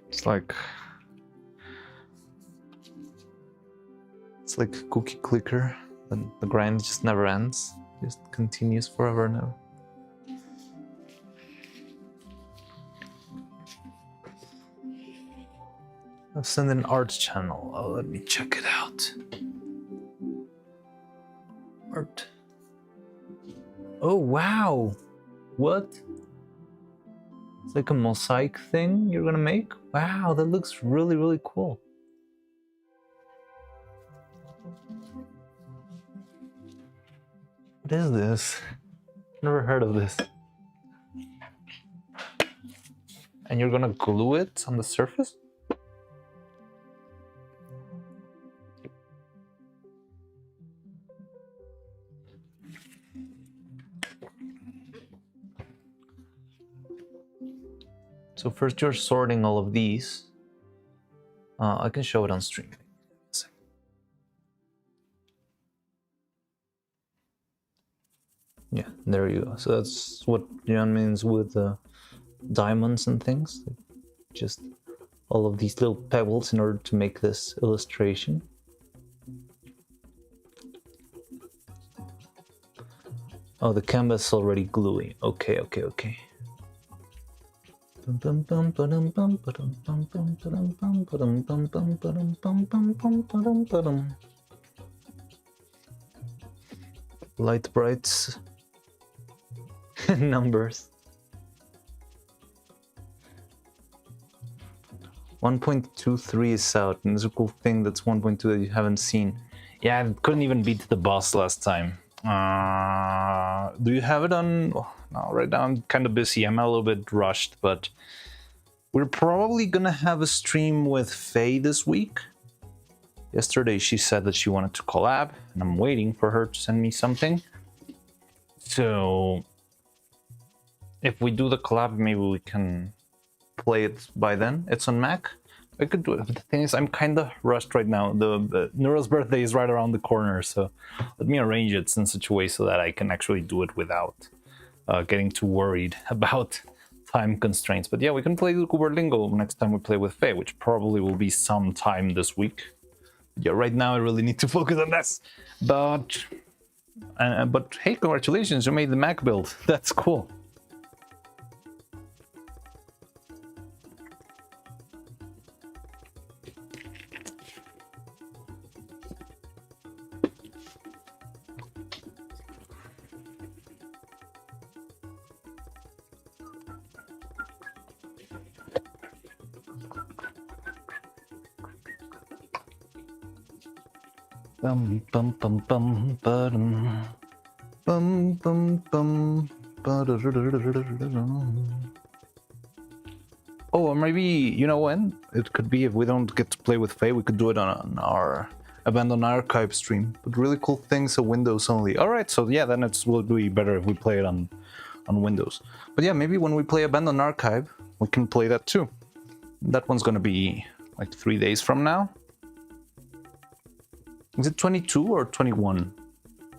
It's like cookie clicker, and the grind just never ends. Just continues forever and ever. I've sent an art channel. Oh, let me check it out. Art. Oh, wow. What? It's like a mosaic thing you're gonna make? Wow, that looks really, really cool. What is this? Never heard of this. And you're gonna glue it on the surface? So first you're sorting all of these. I can show it on stream. Yeah, there you go. So that's what Jan means with diamonds and things. Just all of these little pebbles in order to make this illustration. Oh, the canvas is already gluey. Okay, okay, okay. Light brights. Numbers. 1.23 is out, and there's a cool thing that's 1.2 that you haven't seen. Yeah, I couldn't even beat the boss last time. Do you have it on? Oh, no, right now I'm kind of busy. I'm a little bit rushed, but we're probably gonna have a stream with Faye this week. Yesterday she said that she wanted to collab, and I'm waiting for her to send me something. So if we do the collab, maybe we can play it by then. It's on Mac. I could do it. But the thing is, I'm kind of rushed right now. The Neuro's birthday is right around the corner, so let me arrange it in such a way so that I can actually do it without getting too worried about time constraints. But yeah, we can play the Uber Lingo next time we play with Faye, which probably will be sometime this week. Yeah, right now I really need to focus on this. But hey, congratulations, you made the Mac build. That's cool. Bum bum bum bum ba-dum. Bum bum bum ba-da-da-da-da-da-da-da. Oh, or maybe, you know when? It could be if we don't get to play with Faye, we could do it on our Abandoned Archive stream. But really cool things are Windows only. Alright, so yeah, then it will be better if we play it on Windows. But yeah, maybe when we play Abandoned Archive, we can play that too. That one's gonna be like 3 days from now. Is it 22 or 21?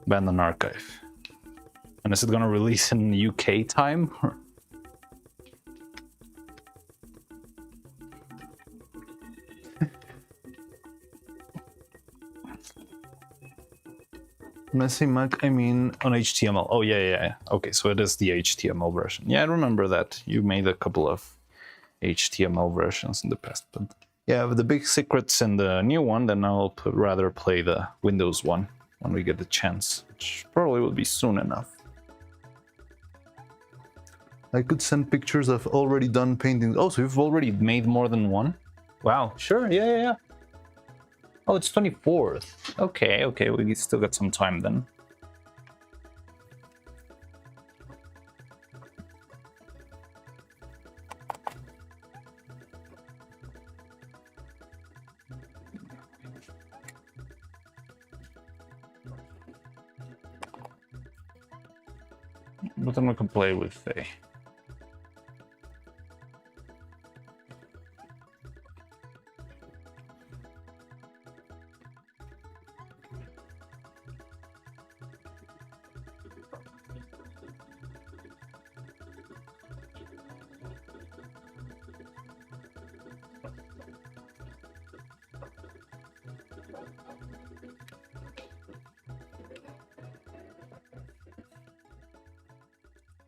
Abandoned Archive. And is it gonna release in UK time? When I say Mac, I mean on HTML. Oh, yeah. Okay, so it is the HTML version. Yeah, I remember that. You made a couple of HTML versions in the past. But yeah, with the big secrets in the new one, then I'll rather play the Windows one when we get the chance, which probably will be soon enough. I could send pictures of already done paintings. Oh, so you've already made more than one? Wow, sure, yeah. Oh, it's 24th. Okay, we still got some time then. But then we can play with Faye.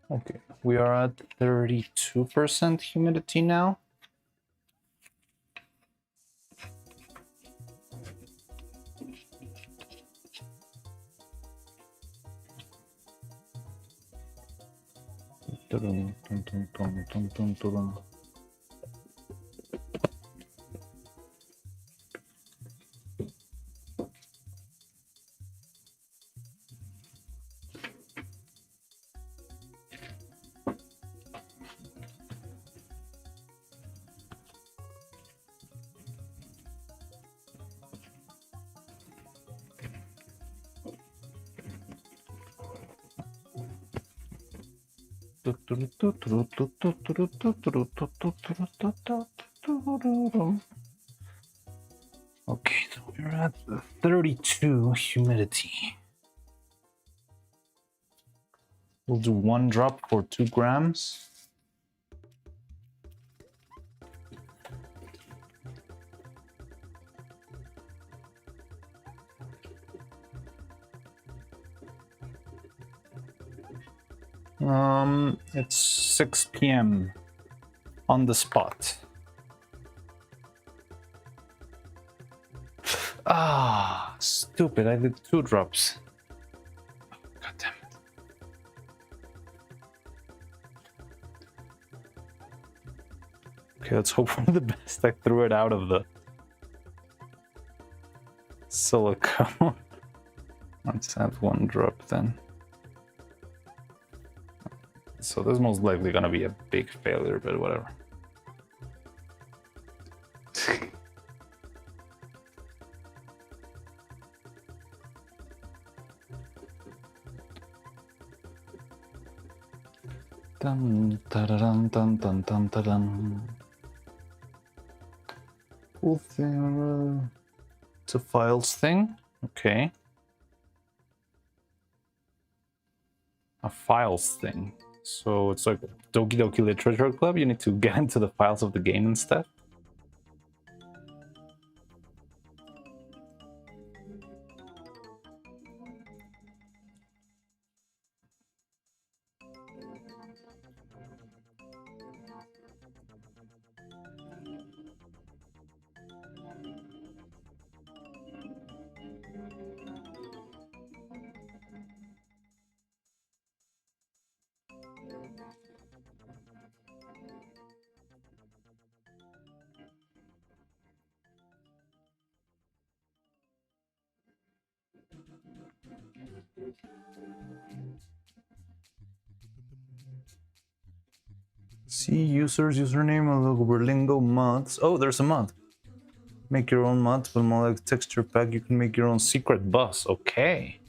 Okay, we are at 32% humidity now. Okay, so we're at 32 humidity. We'll do 1 drop for 2 grams. It's 6 p.m. on the spot. Ah, stupid, I did 2 drops. God damn it. Okay, let's hope for the best. I threw it out of the silicone. Let's have 1 drop then. So this is most likely gonna be a big failure, but whatever. Dun, dun, dun, dun, dun, dun. Cool thing. It's a files thing. Okay. A files thing. So it's like Doki Doki Literature Club. You need to get into the files of the game and stuff. See users, username, and logo Berlingo mods. Oh, there's a mod. Make your own mods with more like texture pack. You can make your own secret boss. Okay.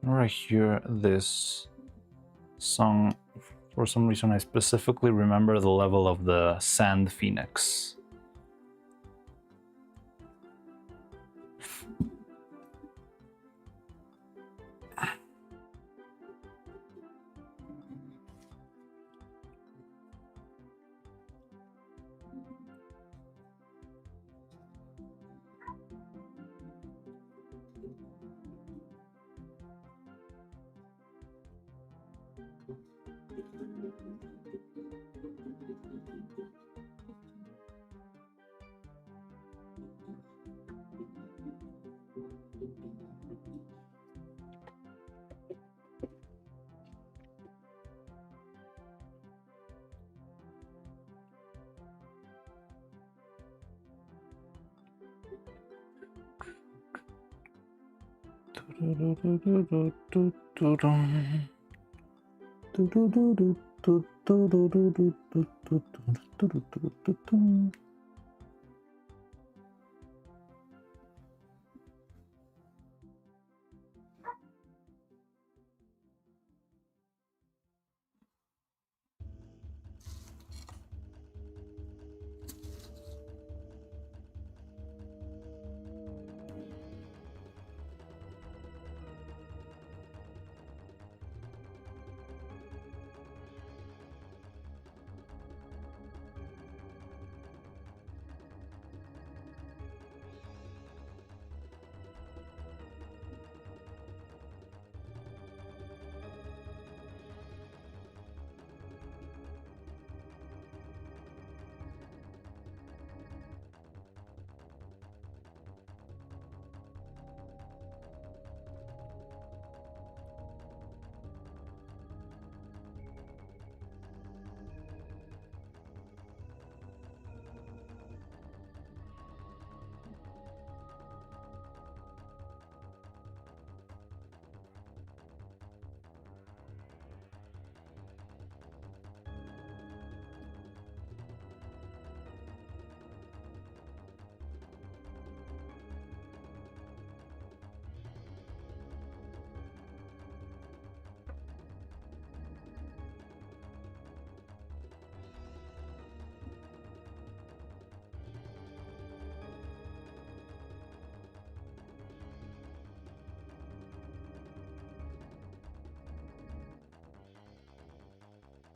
Right here, this song, for some reason, I specifically remember the level of the Sand Phoenix.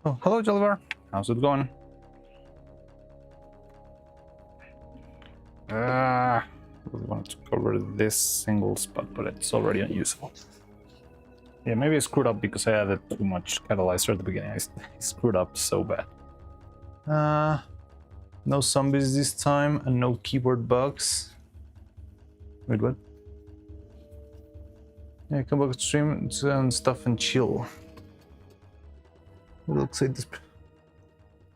Oh, hello, Joliver. How's it going? We wanted to cover this single spot, but it's already unusable. Yeah, maybe I screwed up because I added too much catalyzer at the beginning. I screwed up so bad. No zombies this time and no keyboard bugs. Wait, what? Yeah, come back to stream and stuff and chill. It looks like this.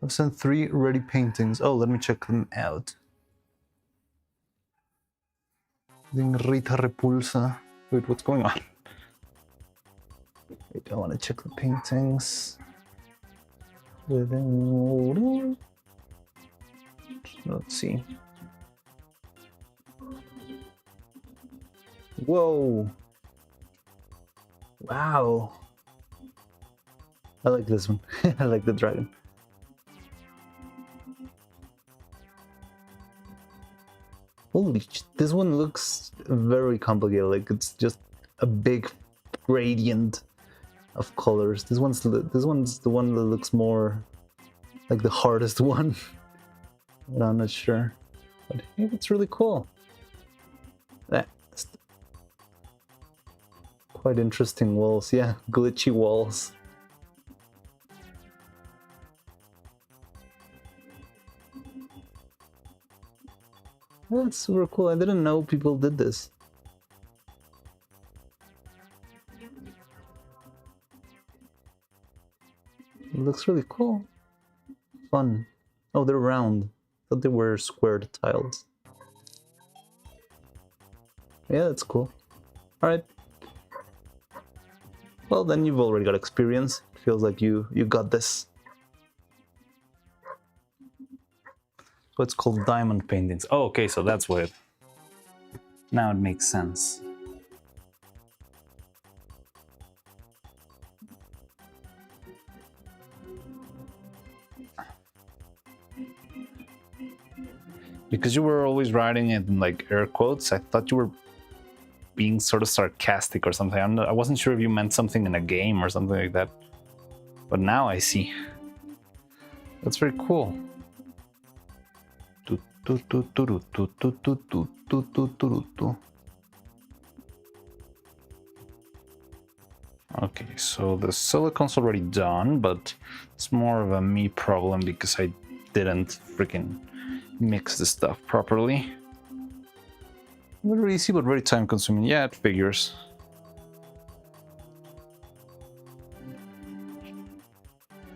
I've sent 3 ready paintings. Oh, let me check them out. Rita Repulsa. Wait, what's going on? Wait, I want to check the paintings. Let's see. Whoa. Wow. I like this one. I like the dragon. Holy, this one looks very complicated. Like it's just a big gradient of colors. This one's the one that looks more like the hardest one. But I'm not sure. But hey, it's really cool. That's quite interesting walls. Yeah, glitchy walls. That's super cool. I didn't know people did this. It looks really cool. Fun. Oh, they're round. I thought they were squared tiles. Yeah, that's cool. Alright. Well, then you've already got experience. It feels like you got this. So it's called diamond paintings. Oh, okay, so that's what now it makes sense. Because you were always writing it in like air quotes, I thought you were being sort of sarcastic or something. I wasn't sure if you meant something in a game or something like that. But now I see. That's very cool. Okay, so the silicon's already done, but it's more of a me problem because I didn't freaking mix the stuff properly. Very easy, but very time consuming. Yeah, it figures.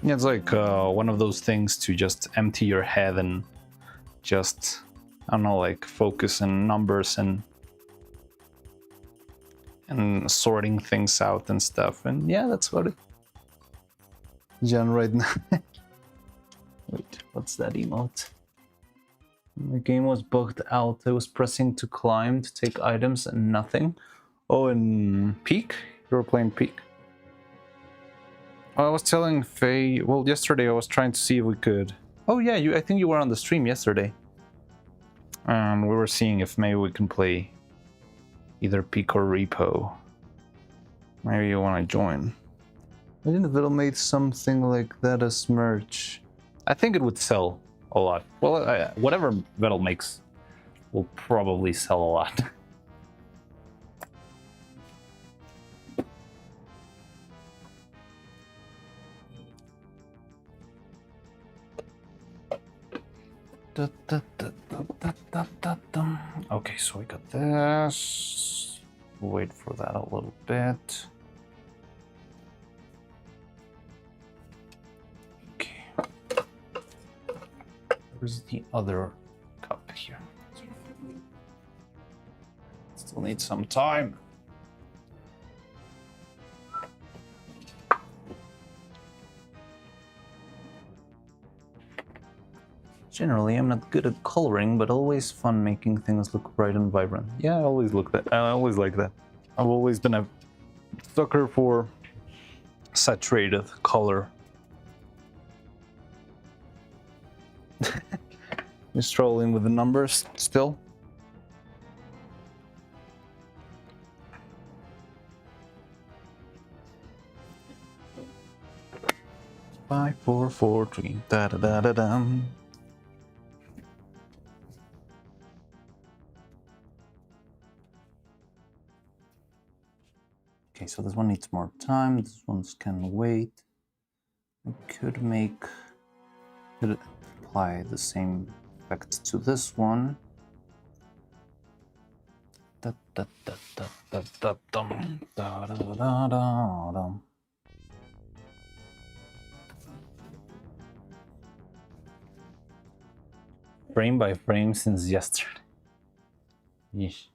Yeah, it's like one of those things to just empty your head and just, I don't know, like focus on numbers and sorting things out and stuff. And yeah, that's what it Jan right now. Wait, what's that emote? The game was bugged out. I was pressing to climb to take items and nothing. Oh, in Peak? You were playing Peak? I was telling Faye, well, yesterday I was trying to see if we could... Oh yeah, I think you were on the stream yesterday. And we were seeing if maybe we can play either Peak or Repo. Maybe you want to join. Imagine if it'll make something like that as merch. I think it would sell a lot. Well, whatever Vettel makes will probably sell a lot. Okay, so we got this. Wait for that a little bit. Okay. Where's the other cup here? Still need some time. Generally, I'm not good at coloring, but always fun making things look bright and vibrant. Yeah, I always like that. I've always been a sucker for saturated color. You're strolling with the numbers still? Five, 4, 4, 3, da da da da dum. Okay, so this one needs more time. This one's can wait. We could apply the same effect to this one. Frame by frame since yesterday. Yeesh.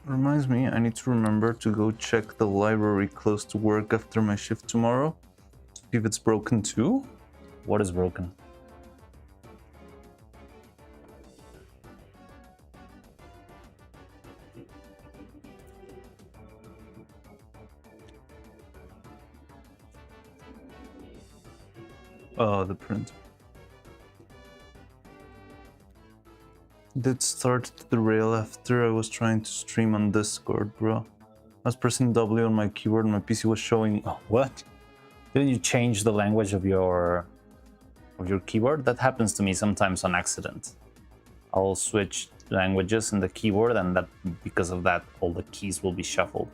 Reminds me, I need to remember to go check the library close to work after my shift tomorrow. See if it's broken too. What is broken? Oh, the printer. Did start to derail after I was trying to stream on Discord, bro. I was pressing W on my keyboard and my PC was showing. Oh, what? Didn't you change the language of your keyboard? That happens to me sometimes on accident. I'll switch languages in the keyboard, and that because of that, all the keys will be shuffled.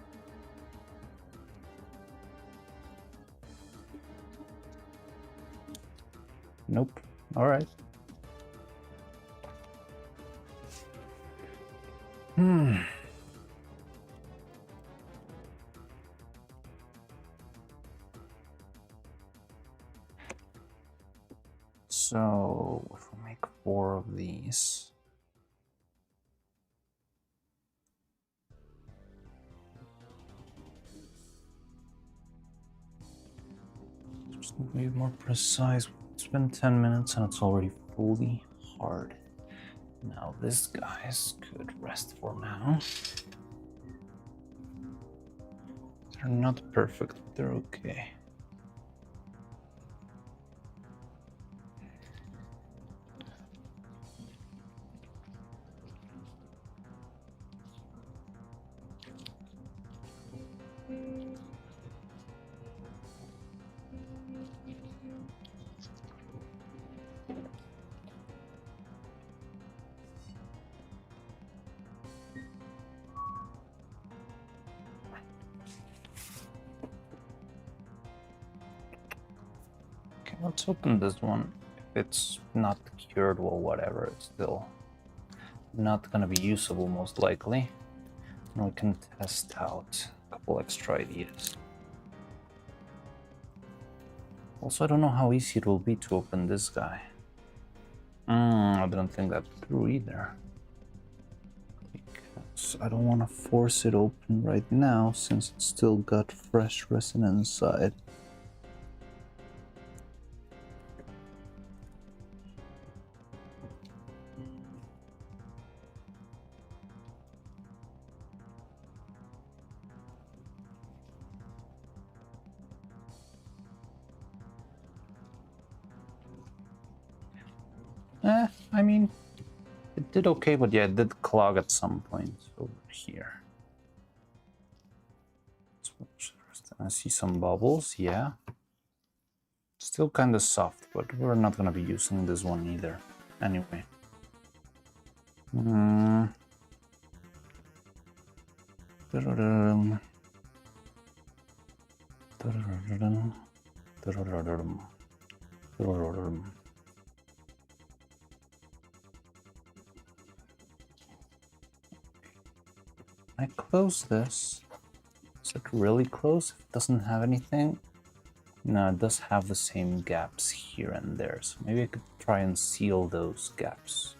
Nope. All right. So if we make 4 of these. Just need to be more precise. It's been 10 minutes and it's already fully hard. Now this guys could rest for now. They're not perfect, but they're okay. Let's open this one. If it's not cured, well, whatever, it's still not gonna be usable most likely. And we can test out a couple extra ideas. Also, I don't know how easy it will be to open this guy. I didn't think that through either. Because I don't want to force it open right now since it's still got fresh resin inside. I mean, it did okay, but yeah, it did clog at some point over here. I see some bubbles, yeah. Still kind of soft, but we're not gonna be using this one either. Anyway. I close this. Is it really close? If it doesn't have anything? No, it does have the same gaps here and there. So maybe I could try and seal those gaps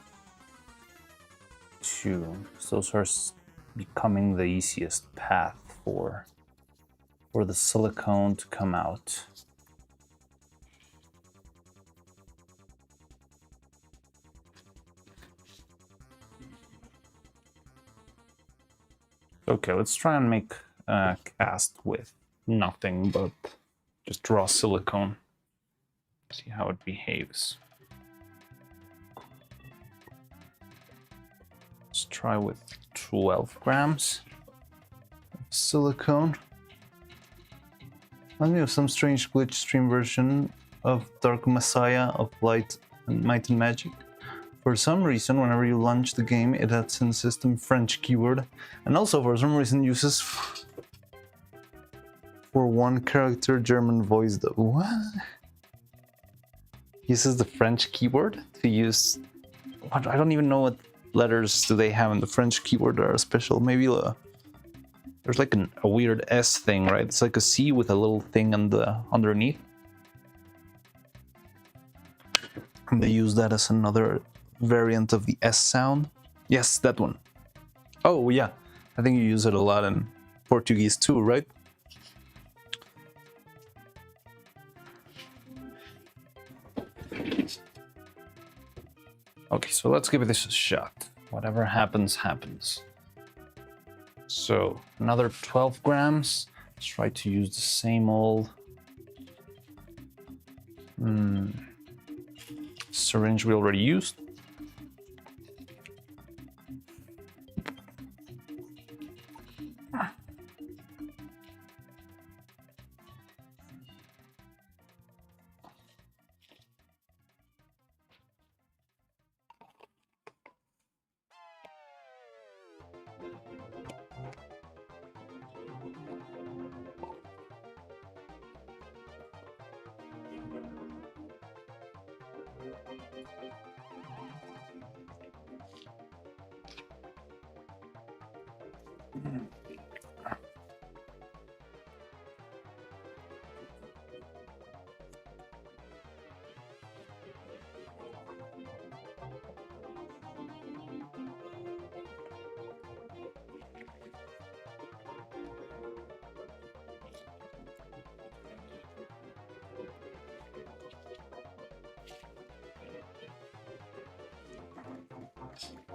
too. So those are becoming the easiest path for the silicone to come out. Okay, let's try and make a cast with nothing but just raw silicone. See how it behaves. Let's try with 12 grams of silicone. Reminds me of some strange glitch stream version of Dark Messiah of Light and Might and Magic. For some reason, whenever you launch the game, it adds in system French keyword, and also for some reason uses for one character German voice. Though what? Uses the French keyboard to use. What? I don't even know what letters do they have in the French keyboard that are special. Maybe there's like a weird S thing, right? It's like a C with a little thing on the underneath. And they use that as another variant of the S sound. Yes, that one. Oh yeah, I think you use it a lot in Portuguese too, right? Okay, so let's give this a shot. Whatever happens, happens. So another 12 grams. Let's try to use the same old syringe we already used.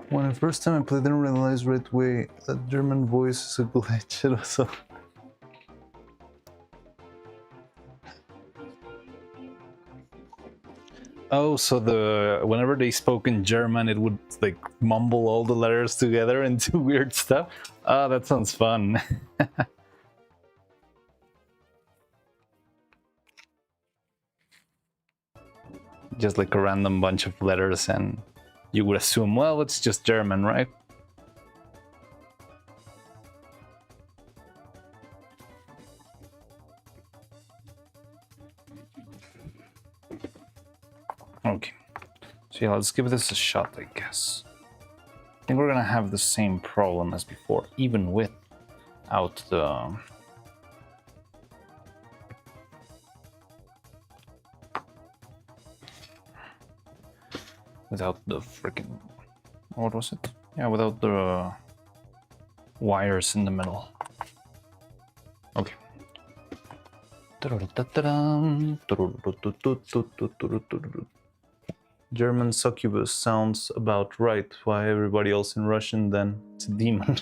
When the first time I played, I didn't realize right away that German voice is a glitch. It was so... Oh, so whenever they spoke in German, it would like mumble all the letters together into weird stuff. Ah, that sounds fun. Just like a random bunch of letters, and you would assume, well, it's just German, right? Okay, so yeah, let's give this a shot, I guess. I think we're gonna have the same problem as before, even without the... without the freaking... what was it? Yeah, without the wires in the middle. Okay. German succubus sounds about right. Why everybody else in Russian then? It's a demon.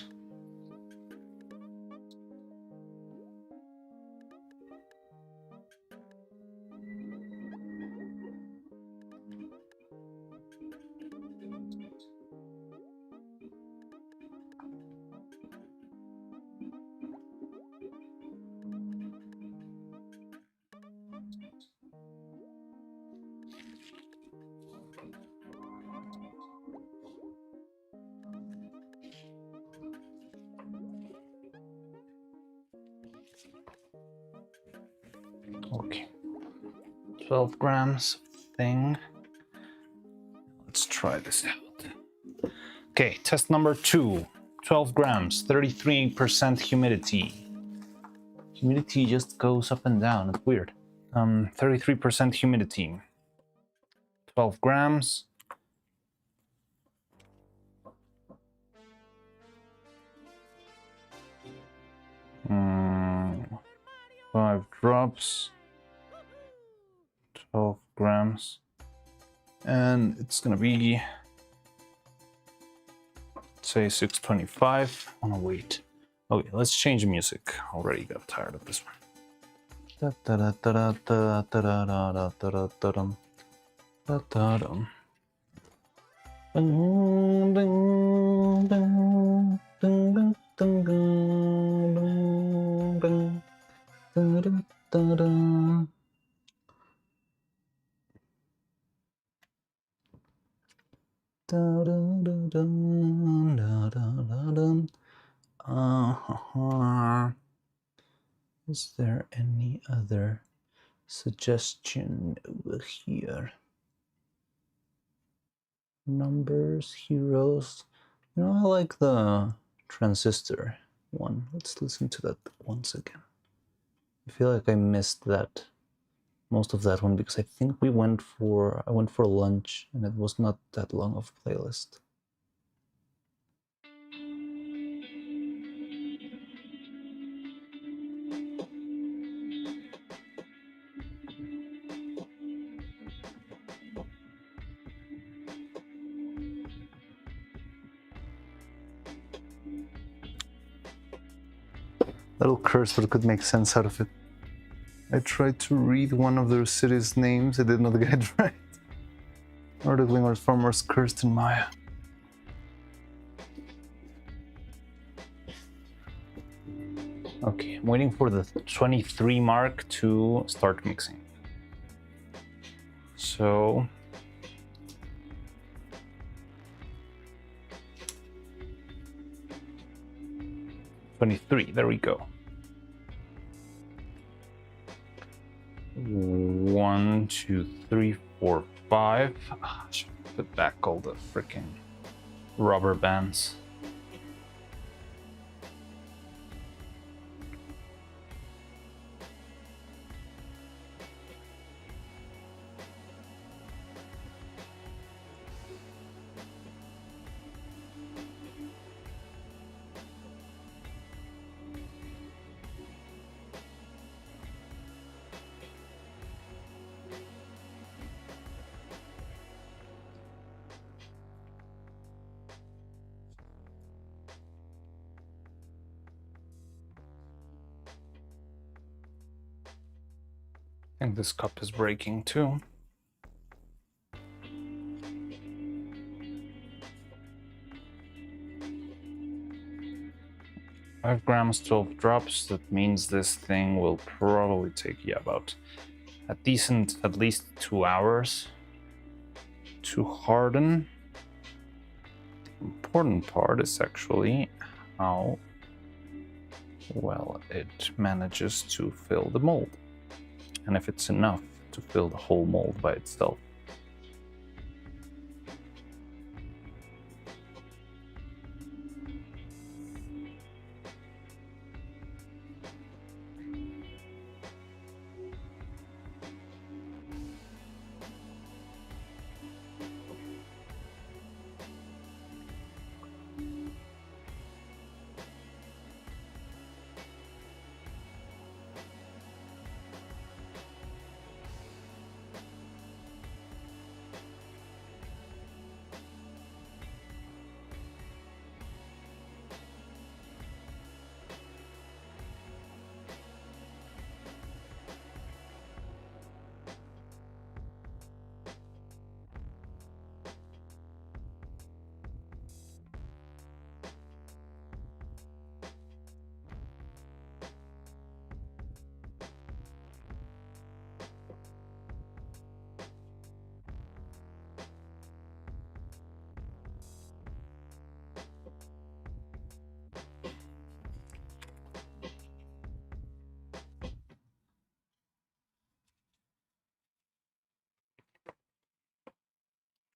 Okay, 12 grams thing. Let's try this out. Okay, test number 2. 12 grams, 33% humidity. Humidity just goes up and down. It's weird. 33% humidity. 12 grams. Mm, 5 drops. 12 grams. And it's gonna be, say, 625. I wanna wait. Okay, let's change the music. Already got tired of this one. Is there any other suggestion over here? Numbers, heroes. You know, I like the transistor one. Let's listen to that once again. I feel like I missed that, most of that one, because I think I went for lunch and it was not that long of a playlist. Little curse, but could make sense out of it. I tried to read one of their cities' names, I did not get it right. Nordling or farmers cursed in Maya. Okay, I'm waiting for the 23 mark to start mixing. So... 23, there we go. 1, 2, 3, 4, 5. I should put back all the freaking rubber bands. I think this cup is breaking too. Five grams, 12 drops. That means this thing will probably take about a decent, at least 2 hours to harden. The important part is actually how well it manages to fill the mold, and if it's enough to fill the whole mold by itself.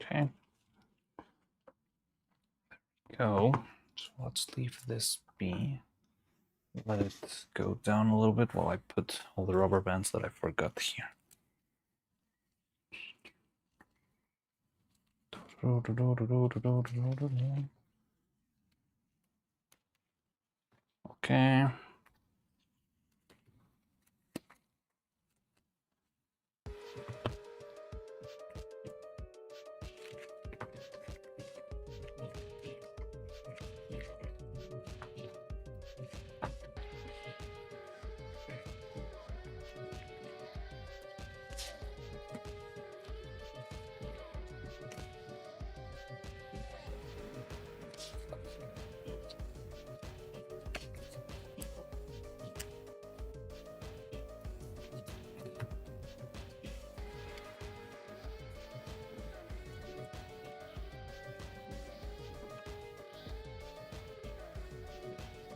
Okay. Go. So let's leave this be. Let it go down a little bit while I put all the rubber bands that I forgot here. Okay.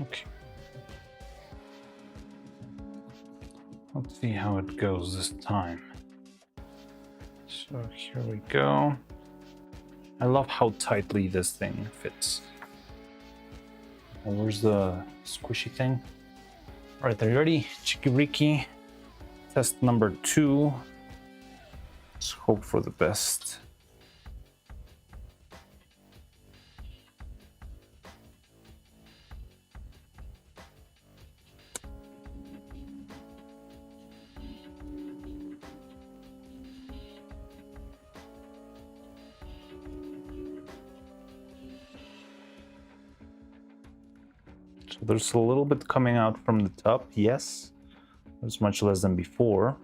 Okay. Let's see how it goes this time. So here we go. I love how tightly this thing fits. Oh, where's the squishy thing? All right, are you ready? Chikiriki. Test number 2. Let's hope for the best. So there's a little bit coming out from the top, yes. There's much less than before.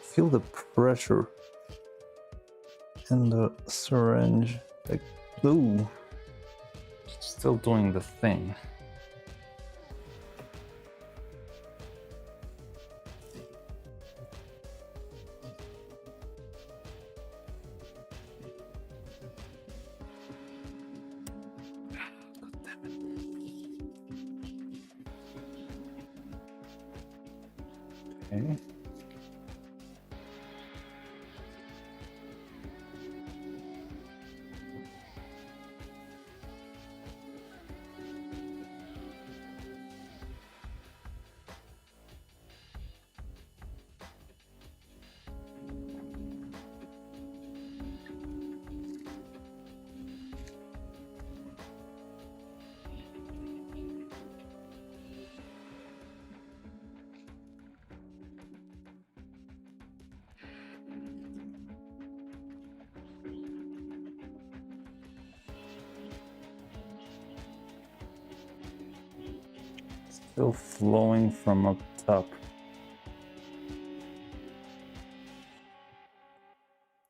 Feel the pressure in the syringe, like, ooh, still doing the thing. Okay. Still flowing from up top.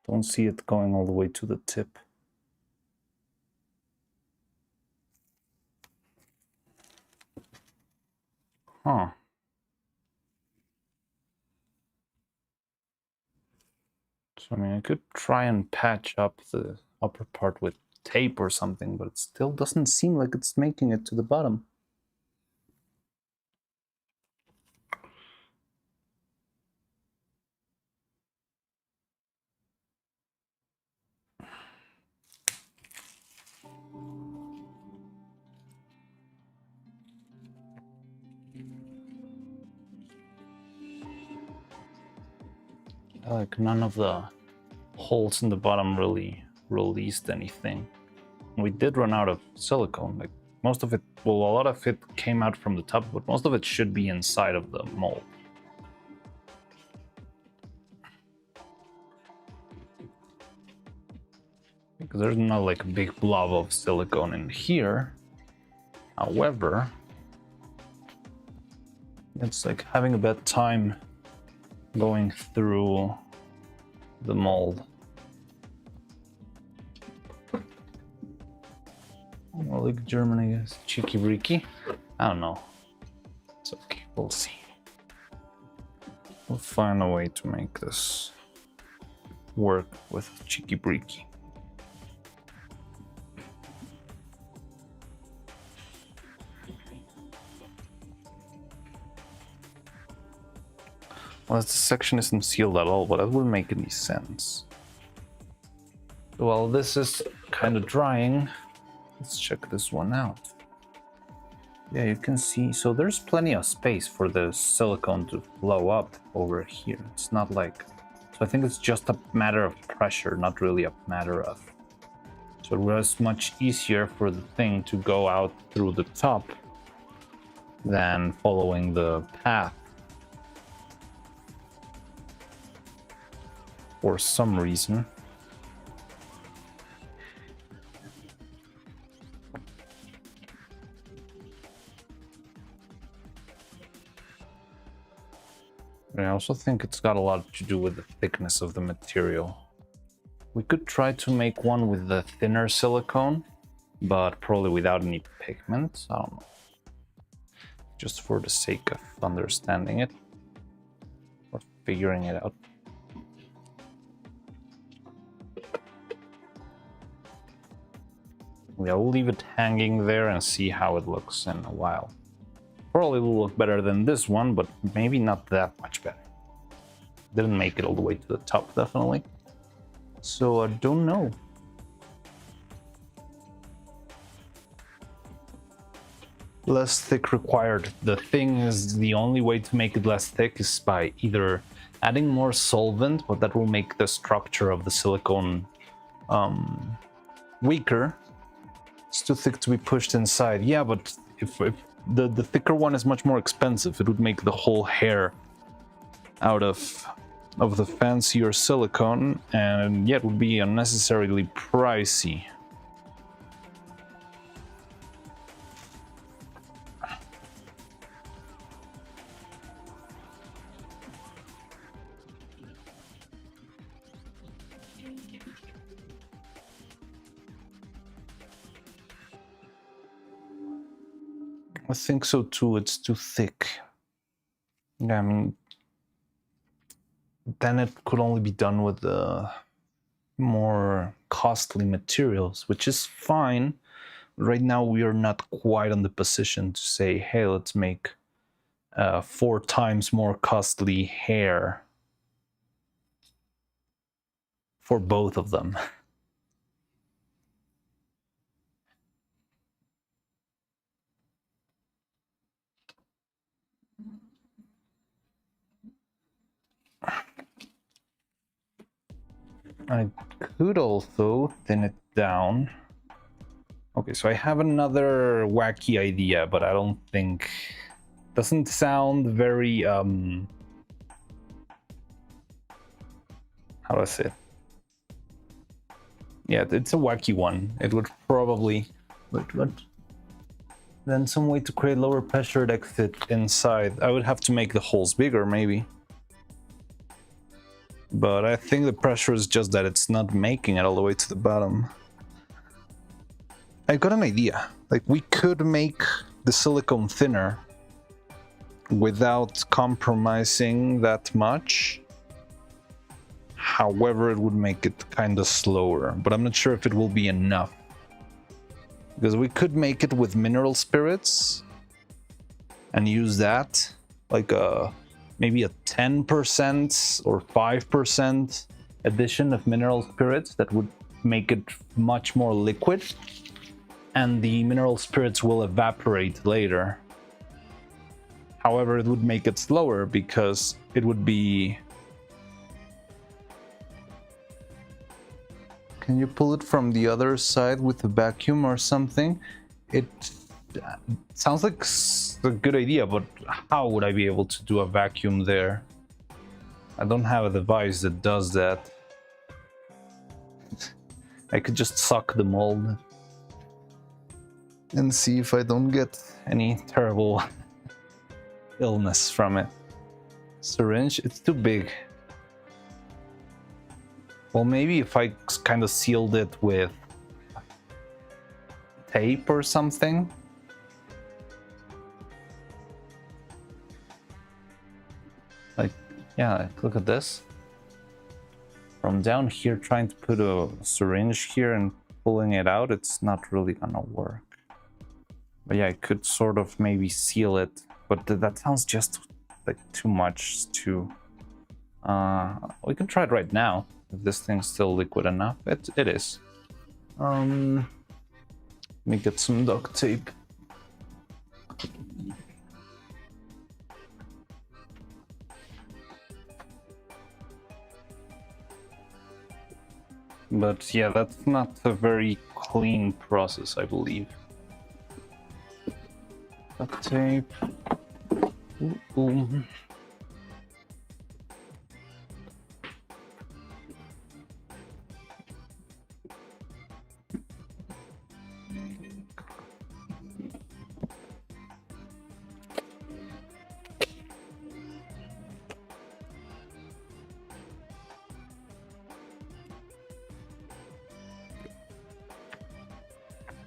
Don't see it going all the way to the tip. Huh. So, I mean, I could try and patch up the upper part with tape or something, but it still doesn't seem like it's making it to the bottom. Like, none of the holes in the bottom really released anything. We did run out of silicone. Like, most of it, well, a lot of it came out from the top, but most of it should be inside of the mold. Because there's not like a big blob of silicone in here. However, it's like having a bad time going through the mold. Well, like Germany is cheeky-breaky. I don't know. It's okay, we'll see. We'll find a way to make this work with cheeky-breaky. Well, this section isn't sealed at all, but that wouldn't make any sense. While this is kind of drying, let's check this one out. Yeah, you can see, so there's plenty of space for the silicone to flow up over here. It's not like, so I think it's just a matter of pressure, not really a matter of. So it was much easier for the thing to go out through the top than following the path. For some reason. I also think it's got a lot to do with the thickness of the material. We could try to make one with the thinner silicone, but probably without any pigment. I don't know. Just for the sake of understanding it or figuring it out. We'll leave it hanging there and see how it looks in a while. Probably will look better than this one, but maybe not that much better. Didn't make it all the way to the top, definitely. So I don't know. Less thick required. The thing is, the only way to make it less thick is by either adding more solvent, but that will make the structure of the silicone weaker. It's too thick to be pushed inside. Yeah, but if the thicker one is much more expensive, it would make the whole hair out of the fancier silicone, and yet would be unnecessarily pricey. I think so too, it's too thick. Yeah, I mean, then it could only be done with the more costly materials, which is fine. Right now, we are not quite in the position to say, hey, let's make 4 times more costly hair for both of them. I could also thin it down. Okay, so I have another wacky idea, but I don't think... Doesn't sound very, how do I say it? Yeah, it's a wacky one. It would probably... What? Then some way to create lower pressure that fit inside. I would have to make the holes bigger, maybe. But I think the pressure is just that it's not making it all the way to the bottom. I got an idea. Like, we could make the silicone thinner without compromising that much. However, it would make it kind of slower, but I'm not sure if it will be enough. Because we could make it with mineral spirits and use that, like maybe a 10% or 5% addition of mineral spirits that would make it much more liquid, and the mineral spirits will evaporate later. However, it would make it slower because it would be... Can you pull it from the other side with a vacuum or something? It sounds like a good idea, but how would I be able to do a vacuum there? I don't have a device that does that. I could just suck the mold and see if I don't get any terrible illness from it. Syringe, it's too big. Well, maybe if I kind of sealed it with tape or something. Like, yeah, look at this. From down here, trying to put a syringe here and pulling it out, it's not really gonna work. But yeah, I could sort of maybe seal it, but that sounds just like too much to... we can try it right now. If this thing's still liquid enough, it is. Let me get some duct tape. But yeah, that's not a very clean process, I believe. Duct tape. Ooh.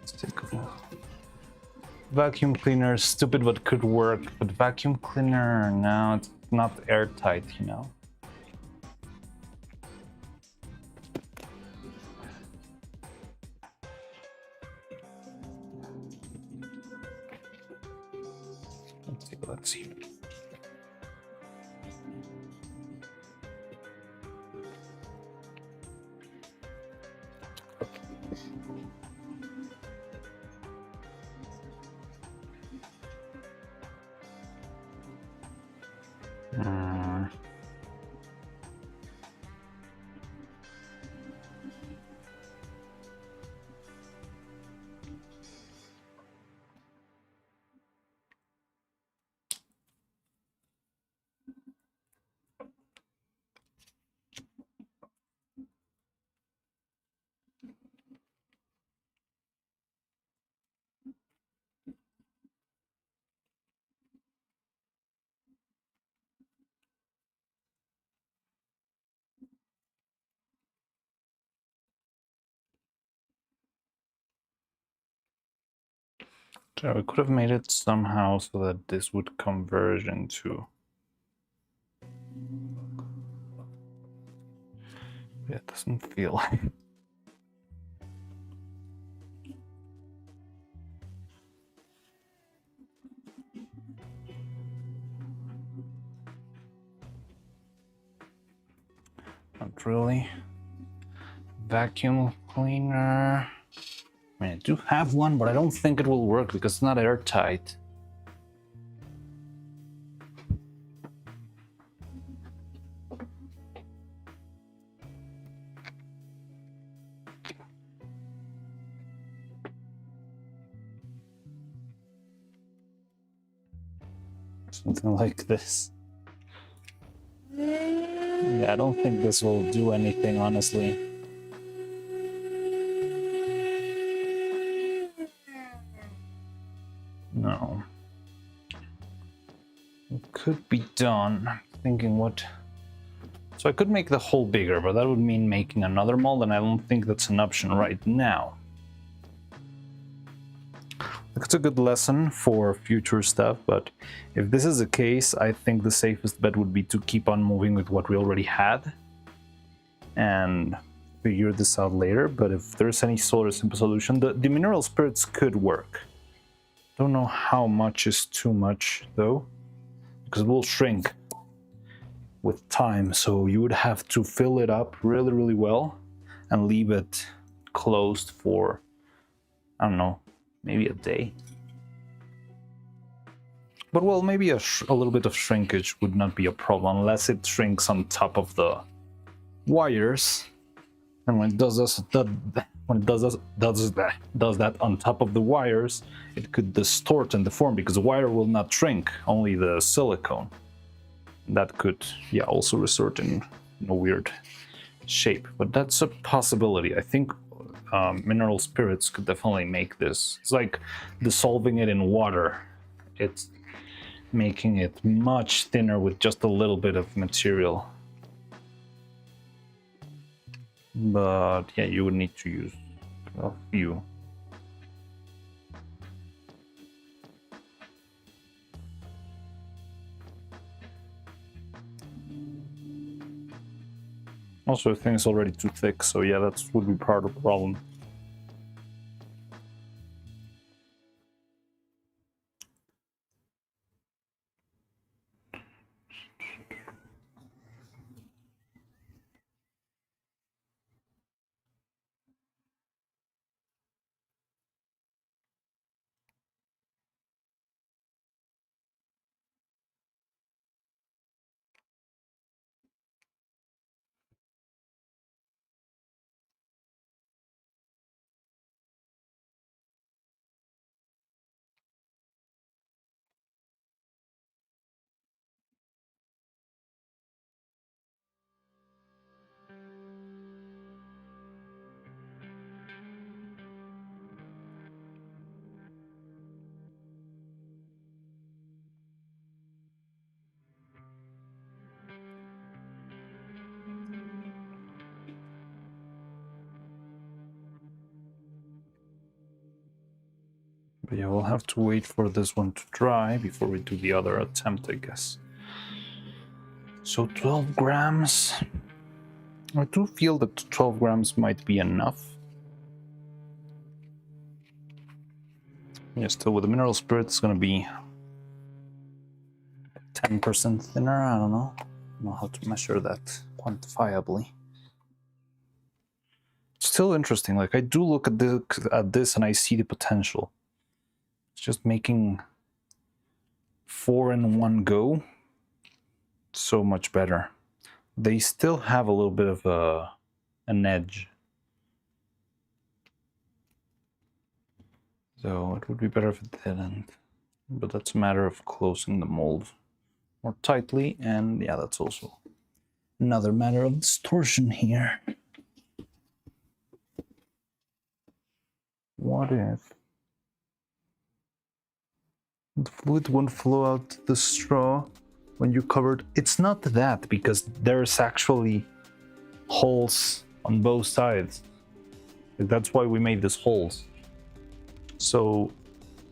Let's take a look. Vacuum cleaner, stupid but could work. But vacuum cleaner, no, it's not airtight, you know. Let's see. So we could have made it somehow so that this would converge into. Yeah, it doesn't feel like. Not really. Vacuum cleaner. I mean, I do have one, but I don't think it will work because it's not airtight. Something like this. Yeah, I don't think this will do anything, honestly. No. It could be done. I'm thinking what. So I could make the hole bigger, but that would mean making another mold, and I don't think that's an option right now. It's a good lesson for future stuff, but if this is the case, I think the safest bet would be to keep on moving with what we already had and figure this out later. But if there's any sort of simple solution, the mineral spirits could work. Don't know how much is too much though, because it will shrink with time, so you would have to fill it up really well and leave it closed for, I don't know, maybe a day. But well, maybe a little bit of shrinkage would not be a problem unless it shrinks on top of the wires. And when it does that on top of the wires, it could distort and deform because the wire will not shrink, only the silicone. That could, yeah, also result in a weird shape. But that's a possibility. I think mineral spirits could definitely make this. It's like dissolving it in water. It's making it much thinner with just a little bit of material. But yeah, you would need to use a few. Also, the thing is already too thick, so yeah, that would be part of the problem. But yeah, we'll have to wait for this one to dry before we do the other attempt, I guess. So 12 grams. I do feel that 12 grams might be enough. Yeah, still with the mineral spirit, it's gonna be 10% thinner. I don't know. I don't know how to measure that quantifiably. It's still interesting. Like, I do look at this and I see the potential. It's just making 4 in one go so much better. They still have a little bit of an edge. So it would be better if it didn't. But that's a matter of closing the mold more tightly. And yeah, that's also another matter of distortion here. What if the fluid won't flow out the straw when you covered? It's not that, because there's actually holes on both sides. That's why we made these holes. So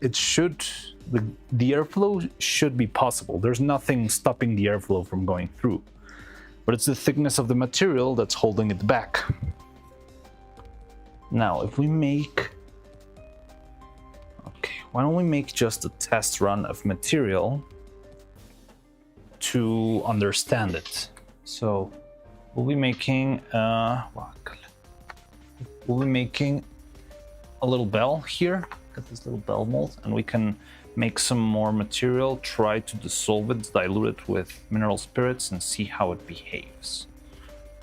it should, the airflow should be possible. There's nothing stopping the airflow from going through, but it's the thickness of the material that's holding it back. Now, if we make, okay, why don't we make just a test run of material to understand it? So we'll be making a little bell here. Got this little bell mold, and we can make some more material, try to dissolve it, dilute it with mineral spirits, and see how it behaves.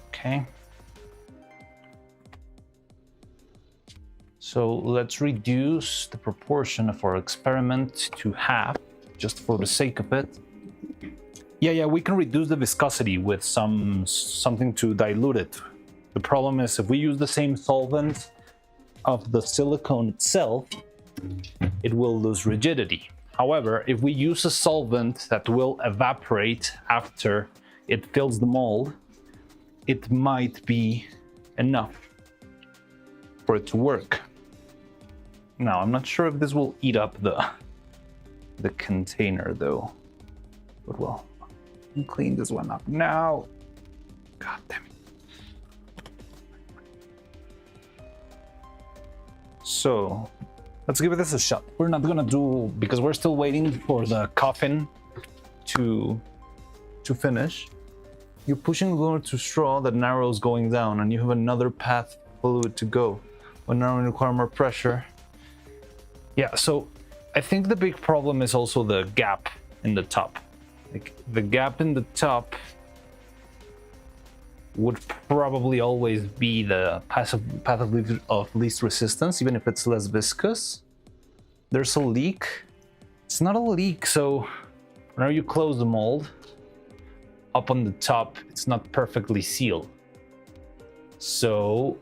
Okay. So let's reduce the proportion of our experiment to half, just for the sake of it. Yeah, we can reduce the viscosity with something to dilute it. The problem is, if we use the same solvent of the silicone itself, it will lose rigidity. However, if we use a solvent that will evaporate after it fills the mold, it might be enough for it to work. Now, I'm not sure if this will eat up the container though, but well, I'll clean this one up now. God damn it. So let's give this a shot. We're not gonna do, because we're still waiting for the coffin to finish. You're pushing the balloon to straw that narrows going down, and you have another path fluid to go. When narrowing require more pressure. Yeah, so I think the big problem is also the gap in the top. Like, the gap in the top would probably always be the path of least resistance, even if it's less viscous. There's a leak. It's not a leak, so whenever you close the mold, up on the top, it's not perfectly sealed. So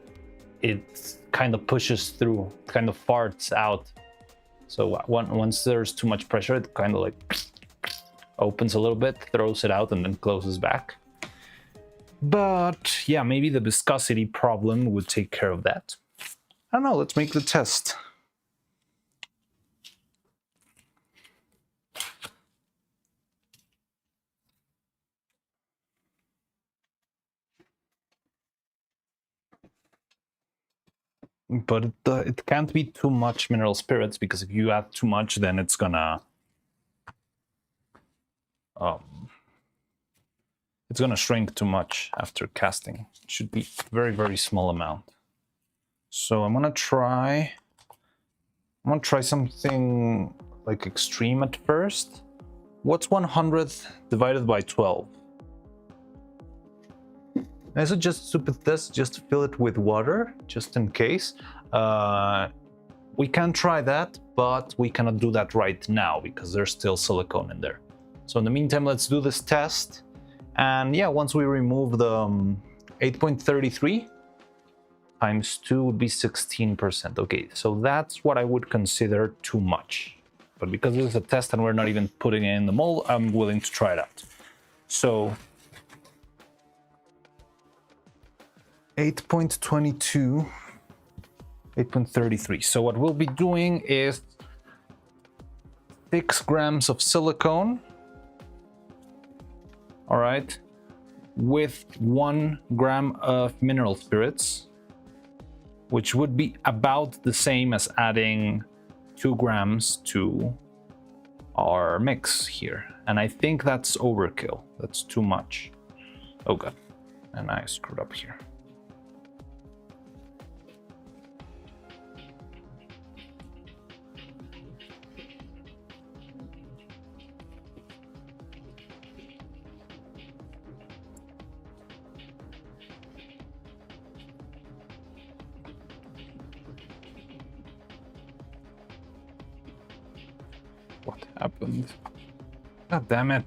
it kind of pushes through, kind of farts out. So once there's too much pressure, it kind of like opens a little bit, throws it out, and then closes back. But yeah, maybe the viscosity problem would take care of that. I don't know, let's make the test. But it can't be too much mineral spirits, because if you add too much, then it's gonna shrink too much after casting. It should be very, very small amount. So I'm gonna try something like extreme at first. What's 100th divided by 12? I suggest stupid this, just to fill it with water, just in case. We can try that, but we cannot do that right now because there's still silicone in there. So in the meantime, let's do this test. And yeah, once we remove the 8.33 times 2 would be 16%. Okay, so that's what I would consider too much. But because this is a test and we're not even putting it in the mold, I'm willing to try it out. So 8.22, 8.33. So what we'll be doing is 6 grams of silicone. All right. With 1 gram of mineral spirits, which would be about the same as adding 2 grams to our mix here. And I think that's overkill. That's too much. Oh god. And I screwed up here. What happened? God damn it.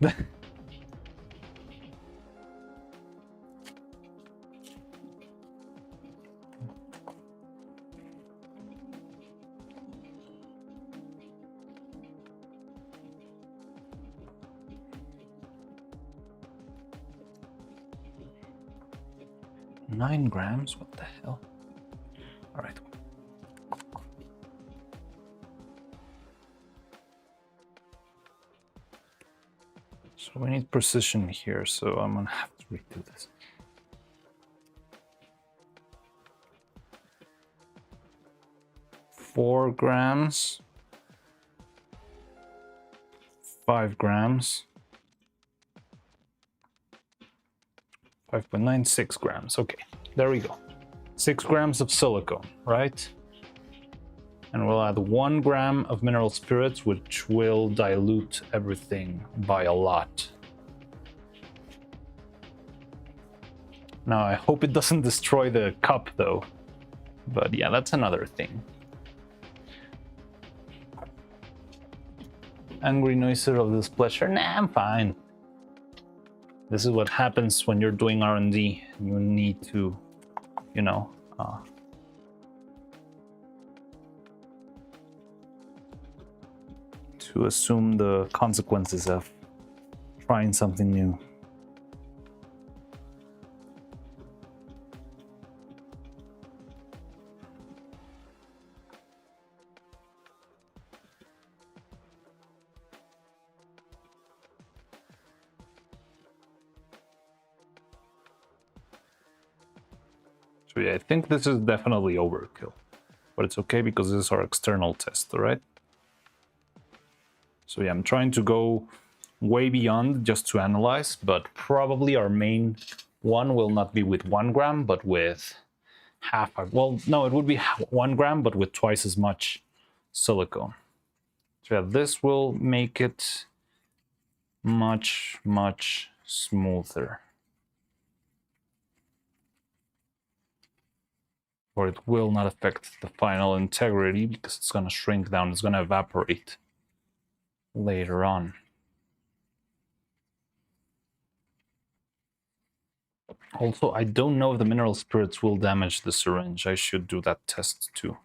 Nine grams? What the hell? All right. So we need precision here, so I'm gonna have to redo this. Four grams, 5 grams, 5.96 grams. Okay, there we go. 6 grams of silicone, right? And we'll add 1 gram of mineral spirits, which will dilute everything by a lot. Now, I hope it doesn't destroy the cup, though. But yeah, that's another thing. Angry noiser of displeasure? Nah, I'm fine. This is what happens when you're doing R&D. You need to, you know, to assume the consequences of trying something new. So yeah, I think this is definitely overkill, but it's okay because this is our external test, all right? So yeah, I'm trying to go way beyond just to analyze, but probably our main one will not be with 1 gram, but with half. Well, no, it would be 1 gram, but with twice as much silicone. So yeah, this will make it much, much smoother. Or it will not affect the final integrity because it's going to shrink down, it's going to evaporate later on. Also, I don't know if the mineral spirits will damage the syringe. I should do that test too.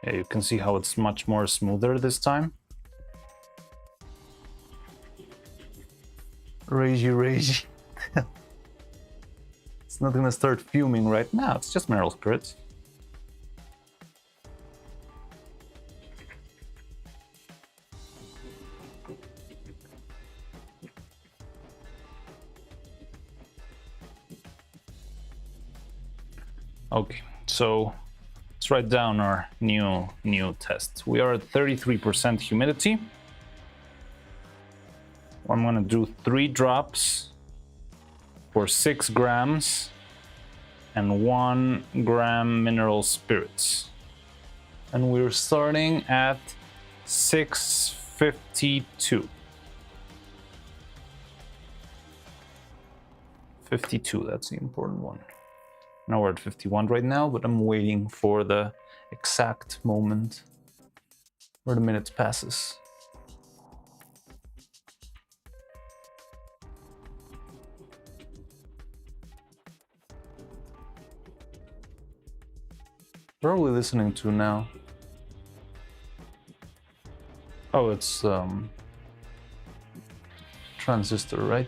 Yeah, you can see how it's much more smoother this time. Ragey. It's not gonna start fuming right now, it's just mineral spirits. Okay, so let's write down our new test. We are at 33% humidity. I'm gonna do 3 drops for 6 grams and 1 gram mineral spirits. And we're starting at 652. 52, that's the important one. Now we're at 51 right now, but I'm waiting for the exact moment where the minutes passes. What are we listening to now? Oh, it's transistor, right?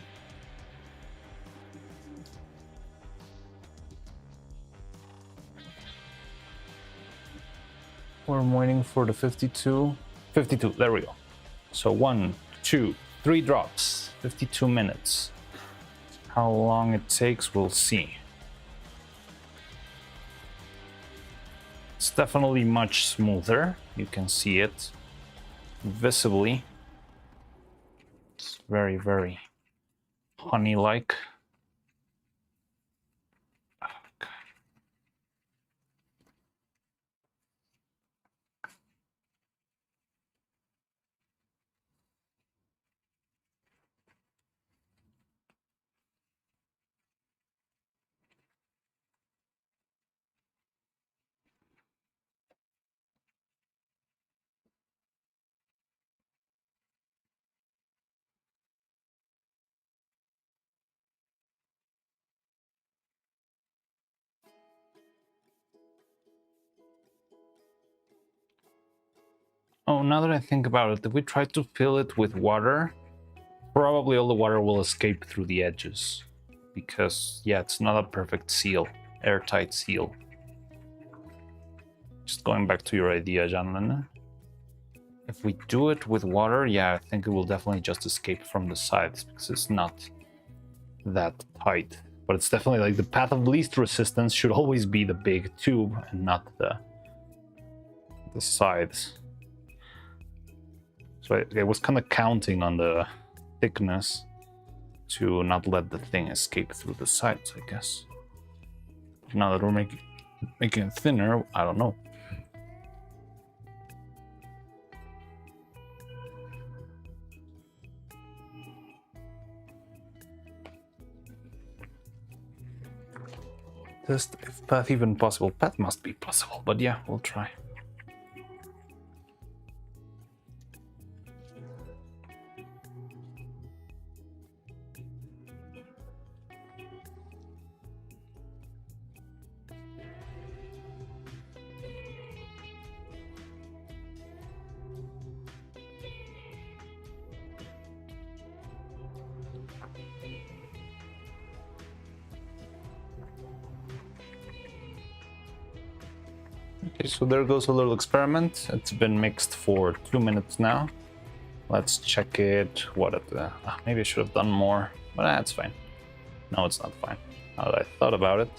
We're waiting for the 52. 52, there we go. So 1, 2, 3 drops, 52 minutes. How long it takes, we'll see. It's definitely much smoother. You can see it visibly. It's very, very honey-like. Oh, now that I think about it, if we try to fill it with water, probably all the water will escape through the edges. Because, yeah, it's not a perfect seal, airtight seal. Just going back to your idea, Janlen. If we do it with water, yeah, I think it will definitely just escape from the sides because it's not that tight. But it's definitely like the path of least resistance should always be the big tube and not the sides. So I was kind of counting on the thickness to not let the thing escape through the sides, I guess. Now that we're making it thinner, I don't know. Test if path even possible. Path must be possible, but yeah, we'll try. Okay, so there goes a little experiment. It's been mixed for 2 minutes now. Let's check it. Maybe I should have done more, but that's fine. No, it's not fine. Now that I thought about it,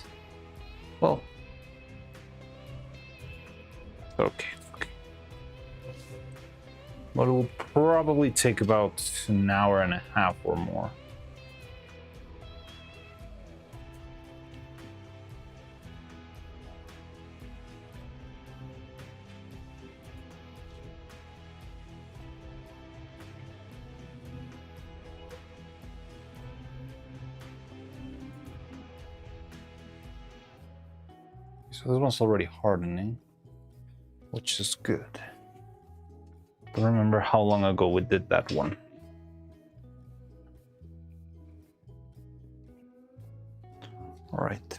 well, okay. But it will probably take about an hour and a half or more. So this one's already hardening, which is good. Don't remember how long ago we did that one. All right.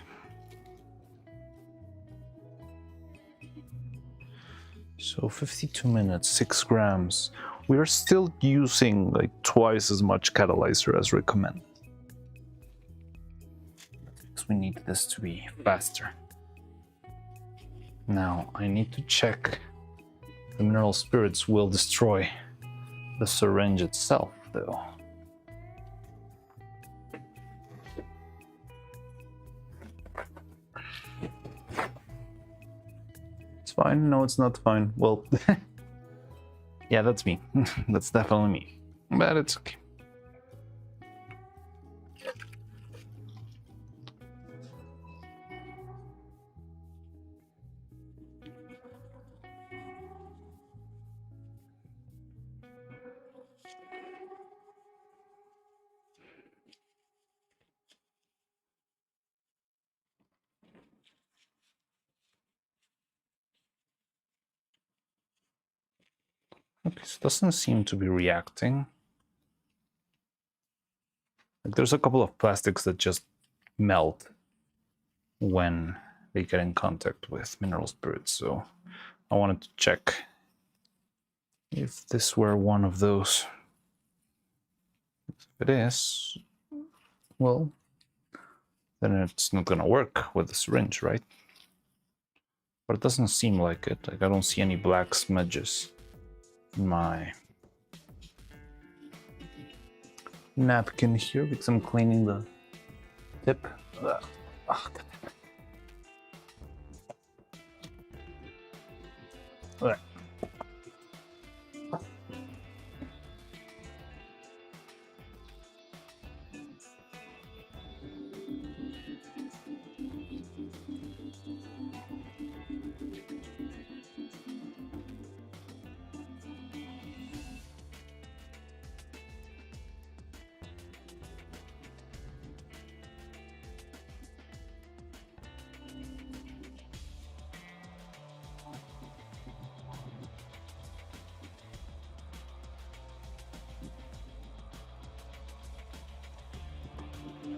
So 52 minutes, 6 grams. We are still using like twice as much catalyzer as recommended. Because we need this to be faster. Now, I need to check the mineral spirits will destroy the syringe itself, though. It's fine. No, it's not fine. Well, yeah, that's me. That's definitely me. But it's okay. Okay, so it doesn't seem to be reacting. Like there's a couple of plastics that just melt when they get in contact with mineral spirits, so I wanted to check if this were one of those. If it is, well, then it's not gonna work with the syringe, right? But it doesn't seem like it. Like I don't see any black smudges in my napkin here because I'm cleaning the tip. Ugh. Oh, God. Ugh.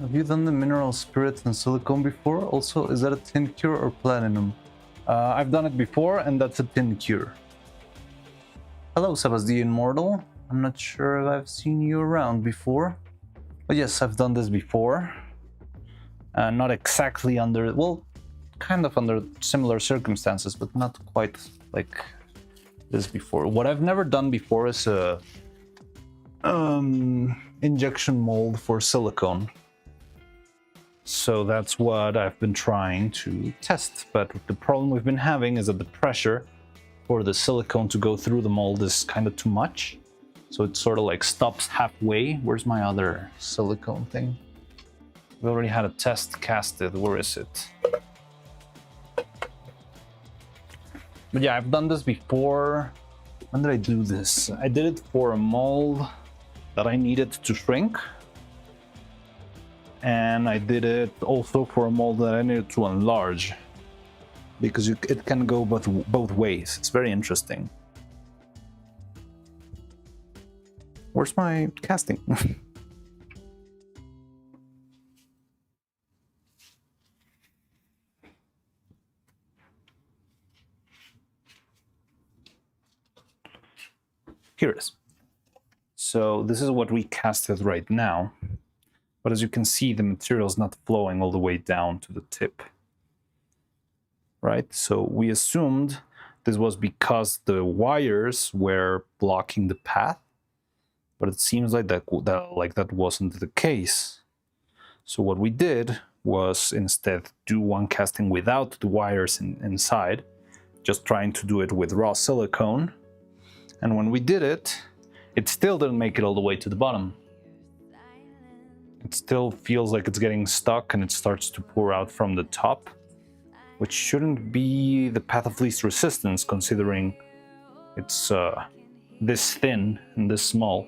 Have you done the mineral spirits and silicone before? Also, is that a tincture or platinum? I've done it before, and that's a tincture. Hello, Sebastian Mortal. I'm not sure if I've seen you around before. But yes, I've done this before. Not exactly under... well, kind of under similar circumstances, but not quite like this before. What I've never done before is a... injection mold for silicone. So that's what I've been trying to test, but the problem we've been having is that the pressure for the silicone to go through the mold is kind of too much. So it sort of like stops halfway. Where's my other silicone thing? We already had a test casted. Where is it? But yeah, I've done this before. When did I do this? I did it for a mold that I needed to shrink. And I did it also for a mold that I needed to enlarge, because it can go both ways. It's very interesting. Where's my casting? Here it is. So this is what we casted right now. But as you can see, the material is not flowing all the way down to the tip. Right? So we assumed this was because the wires were blocking the path, but it seems like that wasn't the case. So what we did was instead do one casting without the wires inside, just trying to do it with raw silicone. And when we did it, it still didn't make it all the way to the bottom. It still feels like it's getting stuck and it starts to pour out from the top, which shouldn't be the path of least resistance considering it's this thin and this small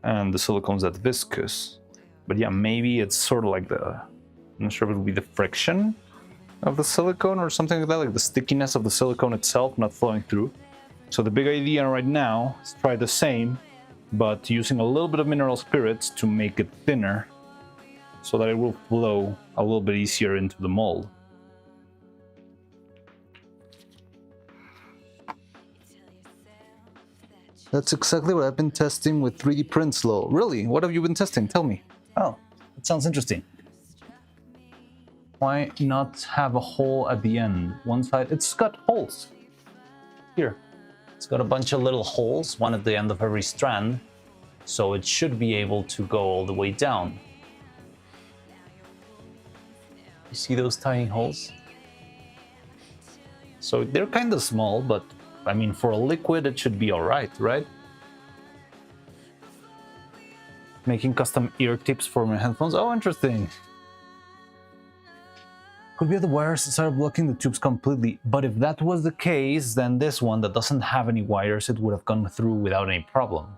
and the silicone's that viscous. But yeah, maybe it's sort of like I'm not sure if it would be the friction of the silicone or something like that, like the stickiness of the silicone itself not flowing through. So the big idea right now is try the same, but using a little bit of mineral spirits to make it thinner so that it will flow a little bit easier into the mold. That's exactly what I've been testing with 3D print slow. Really? What have you been testing? Tell me. Oh, that sounds interesting. Why not have a hole at the end? One side, it's got holes. Here. It's got a bunch of little holes, one at the end of every strand, so it should be able to go all the way down. You see those tiny holes? So they're kind of small, but I mean, for a liquid, it should be all right, right? Making custom ear tips for my headphones. Oh, interesting. Could be the wires that started blocking the tubes completely, but if that was the case, then this one that doesn't have any wires, it would have gone through without any problem.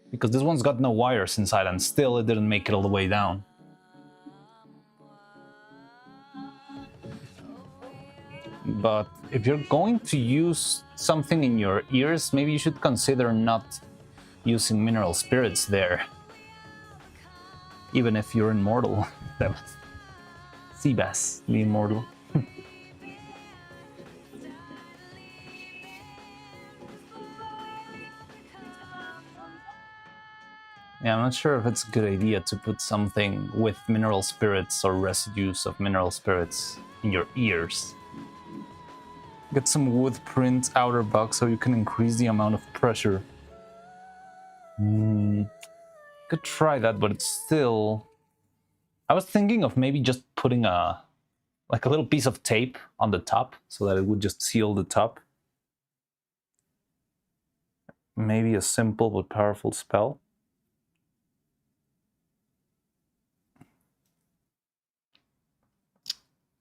Because this one's got no wires inside and still it didn't make it all the way down. But if you're going to use something in your ears, maybe you should consider not using mineral spirits there. Even if you're immortal. Seabass, the immortal. Yeah, I'm not sure if it's a good idea to put something with mineral spirits or residues of mineral spirits in your ears. Get some wood print outer box so you can increase the amount of pressure. Could try that, but it's still... I was thinking of maybe just putting a little piece of tape on the top so that it would just seal the top. Maybe a simple but powerful spell.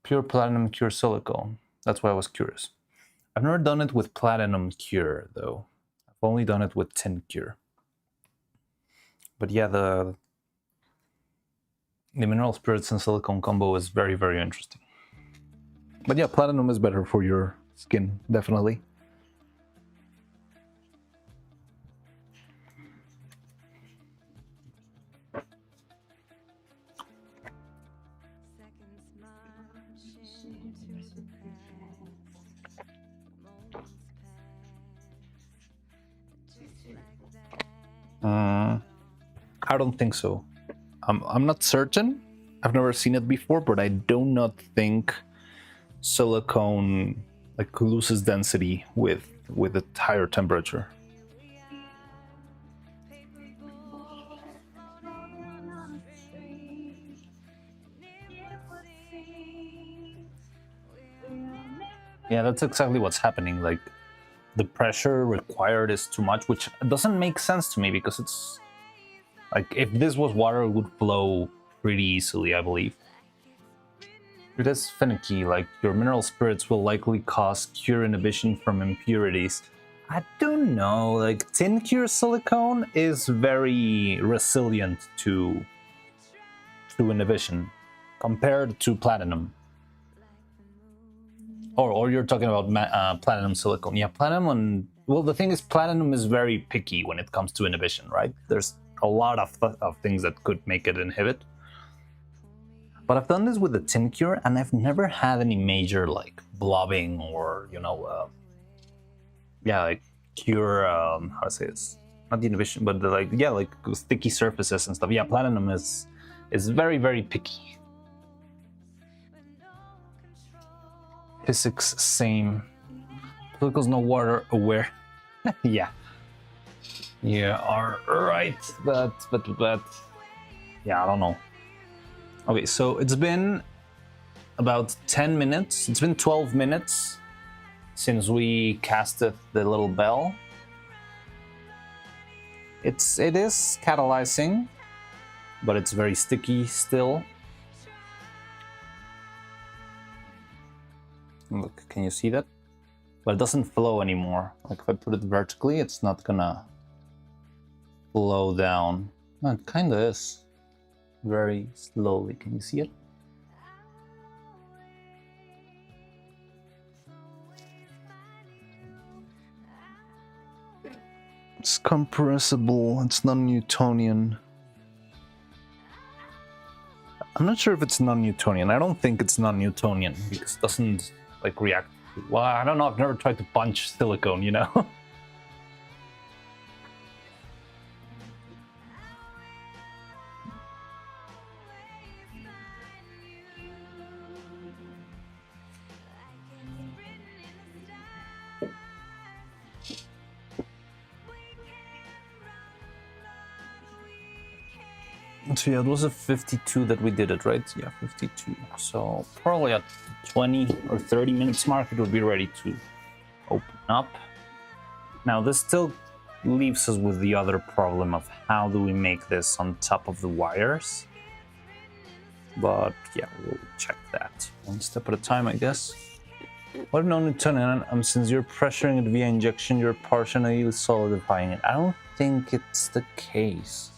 Pure platinum cure silicone. That's why I was curious. I've never done it with platinum cure though. I've only done it with tin cure. But yeah, the mineral spirits and silicone combo is very, very interesting. But yeah, platinum is better for your skin, definitely. I don't think so. I'm not certain. I've never seen it before, but I do not think silicone like loses density with a higher temperature. Yeah, that's exactly what's happening. Like the pressure required is too much, which doesn't make sense to me because it's like if this was water, it would flow pretty easily, I believe. It is finicky, like your mineral spirits will likely cause cure inhibition from impurities. I don't know, like tin cure silicone is very resilient to inhibition compared to platinum. Or you're talking about platinum silicone. Yeah, platinum, well, the thing is platinum is very picky when it comes to inhibition, right? There's a lot of things that could make it inhibit. But I've done this with the tin cure, and I've never had any major like blobbing or like cure. How to say this? Not the inhibition, but like sticky surfaces and stuff. Yeah, platinum is very, very picky. Physics same. Silicos no water aware. Yeah, you are right. But yeah, I don't know. Okay, so it's been about 10 minutes. It's been 12 minutes since we casted the little bell. It is catalyzing, but it's very sticky still. Look, can you see that? But it doesn't flow anymore. Like if I put it vertically, it's not gonna flow down. No, it kinda is. Very slowly. Can you see it? It's compressible. It's non-Newtonian. I'm not sure if it's non-Newtonian. I don't think it's non-Newtonian because it doesn't like react. Well, I don't know. I've never tried to punch silicone, you know? So yeah, it was a 52 that we did it, right? Yeah, 52. So probably at 20 or 30 minutes mark, it would be ready to open up. Now this still leaves us with the other problem of how do we make this on top of the wires? But yeah, we'll check that one step at a time, I guess. What if non-Newtonian, since you're pressuring it via injection, you're partially solidifying it? I don't think it's the case.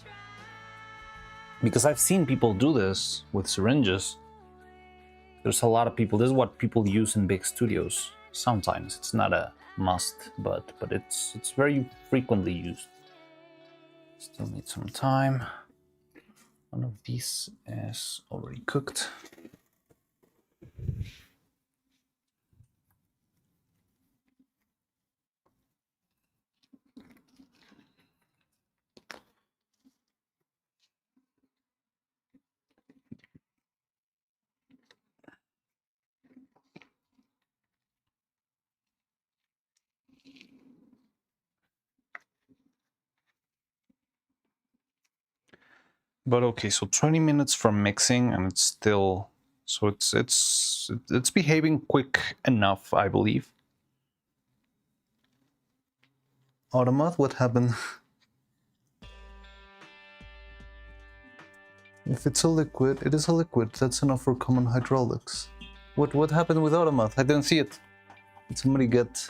Because I've seen people do this with syringes. There's a lot of people, this is what people use in big studios. Sometimes it's not a must, but it's very frequently used. Still need some time. One of these is already cooked. But okay, so 20 minutes from mixing, and it's still, so it's behaving quick enough, I believe. Automat, what happened? If it's a liquid, it is a liquid. That's enough for common hydraulics. What happened with Automat? I didn't see it. Did somebody get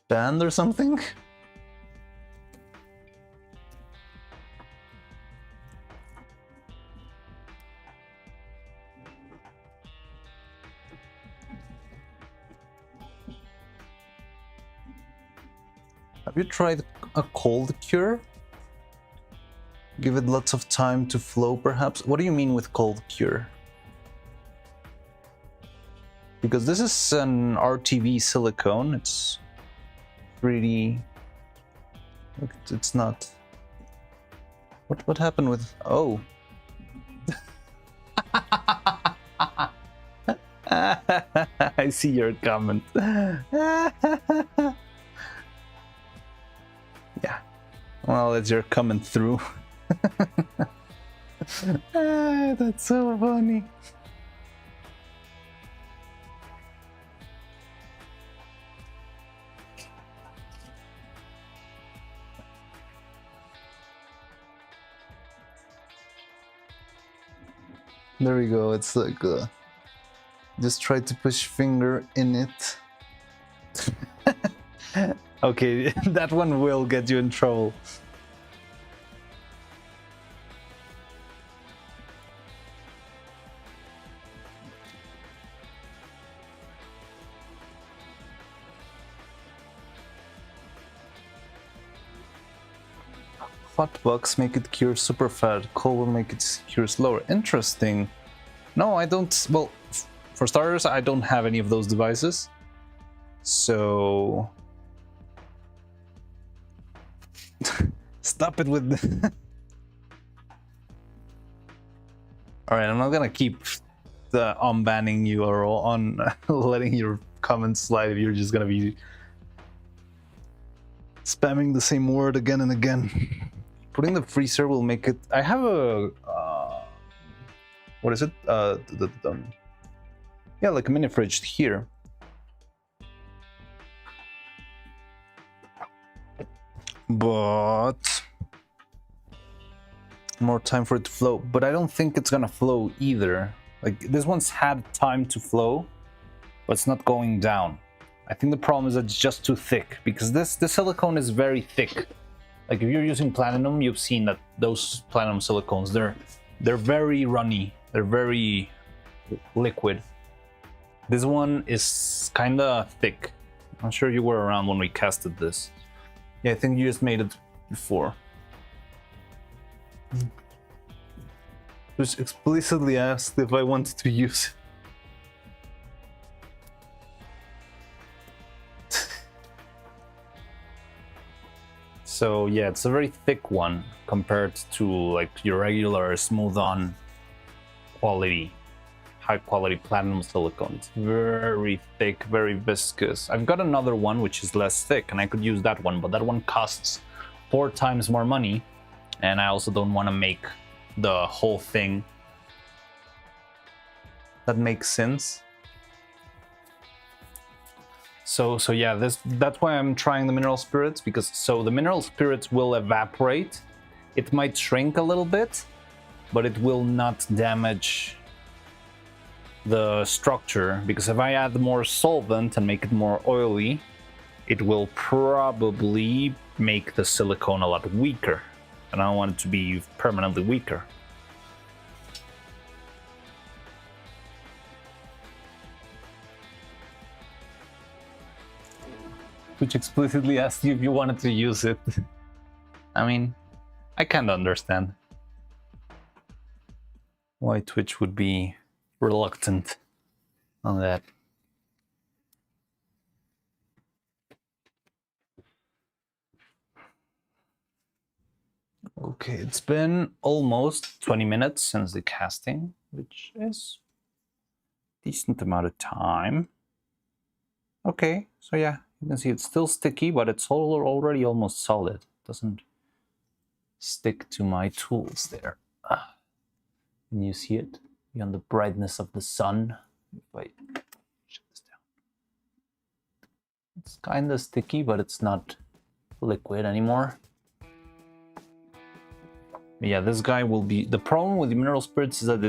banned or something? Have you tried a cold cure? Give it lots of time to flow, perhaps? What do you mean with cold cure? Because this is an RTV silicone, it's 3D. It's not. What happened with? Oh. I see your comment. Yeah. Well, as you're coming through. That's so funny. There we go. It's like just try to push finger in it. Okay, that one will get you in trouble. Hot box make it cure super fast. Cold will make it cure slower. Interesting. No, I don't. Well, for starters, I don't have any of those devices. So stop it with. All right, I'm not gonna keep the unbanning you or on letting your comments slide if you're just gonna be spamming the same word again and again. Putting the freezer will make it. I have a what is it? Yeah, like a mini fridge here. But more time for it to flow. But I don't think it's gonna flow either. Like this one's had time to flow, but it's not going down. I think the problem is that it's just too thick because this silicone is very thick. Like if you're using platinum, you've seen that those platinum silicones, they're very runny, they're very liquid. This one is kinda thick. I'm sure you were around when we casted this. Yeah, I think you just made it before. Just explicitly asked if I wanted to use it. So yeah, it's a very thick one compared to like your regular smooth on quality, high quality platinum silicone. It's very thick, very viscous. I've got another one which is less thick and I could use that one, but that one costs 4 times more money. And I also don't want to make the whole thing. That makes sense. So yeah, that's why I'm trying the mineral spirits, because the mineral spirits will evaporate. It might shrink a little bit, but it will not damage the structure, because if I add more solvent and make it more oily, it will probably make the silicone a lot weaker, and I don't want it to be permanently weaker. Which explicitly asked you if you wanted to use it. I mean, I kind of understand why Twitch would be reluctant on that. Okay, it's been almost 20 minutes since the casting, which is a decent amount of time. Okay, so yeah, you can see it's still sticky, but it's already almost solid. It doesn't stick to my tools there. Can you see it? Beyond the brightness of the sun. If I shut this down. It's kind of sticky, but it's not liquid anymore. Yeah, this guy will be... The problem with the mineral spirits is that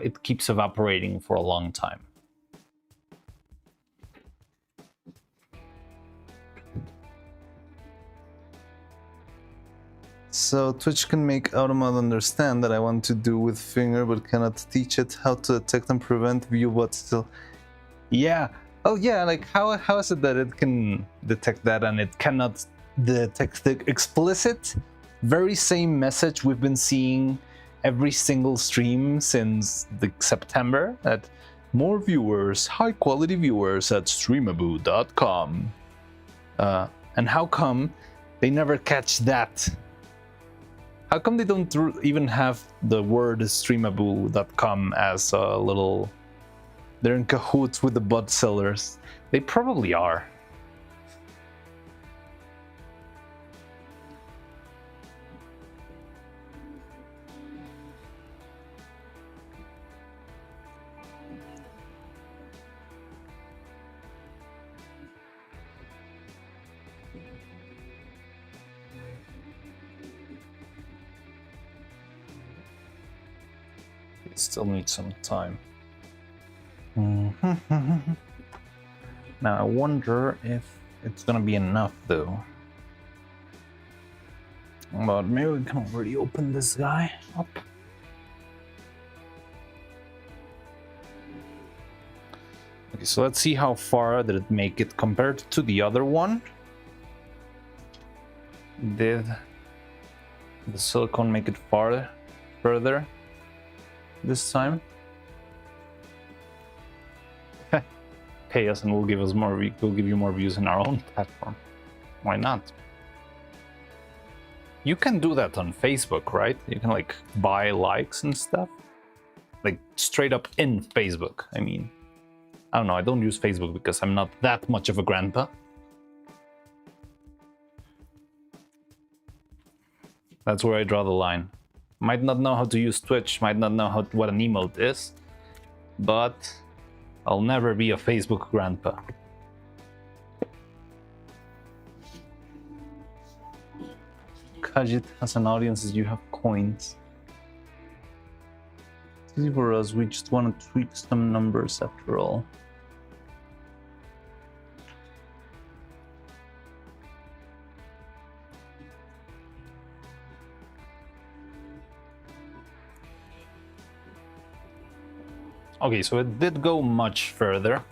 it keeps evaporating for a long time. So Twitch can make Automat understand that I want to do with finger but cannot teach it how to detect and prevent view but still... Yeah. Oh yeah, like how is it that it can detect that and it cannot detect the explicit, very same message we've been seeing every single stream since the September, that more viewers, high quality viewers at streamaboo.com. And how come they never catch that? How come they don't even have the word streamaboo.com as a little... They're in cahoots with the bot sellers. They probably are. It still needs some time. Now I wonder if it's gonna be enough though. But maybe we can already open this guy up. Okay, so let's see how far did it make it compared to the other one. Did the silicone make it further this time? Pay us and we'll give us more. We'll give you more views in our own platform. Why not? You can do that on Facebook, right? You can like buy likes and stuff, like straight up in Facebook. I mean, I don't know. I don't use Facebook because I'm not that much of a grandpa. That's where I draw the line. Might not know how to use Twitch. Might not know what an emote is, but I'll never be a Facebook grandpa. Kajit has an audience as you have coins. It's easy for us, we just want to tweak some numbers after all. Okay, so it did go much further.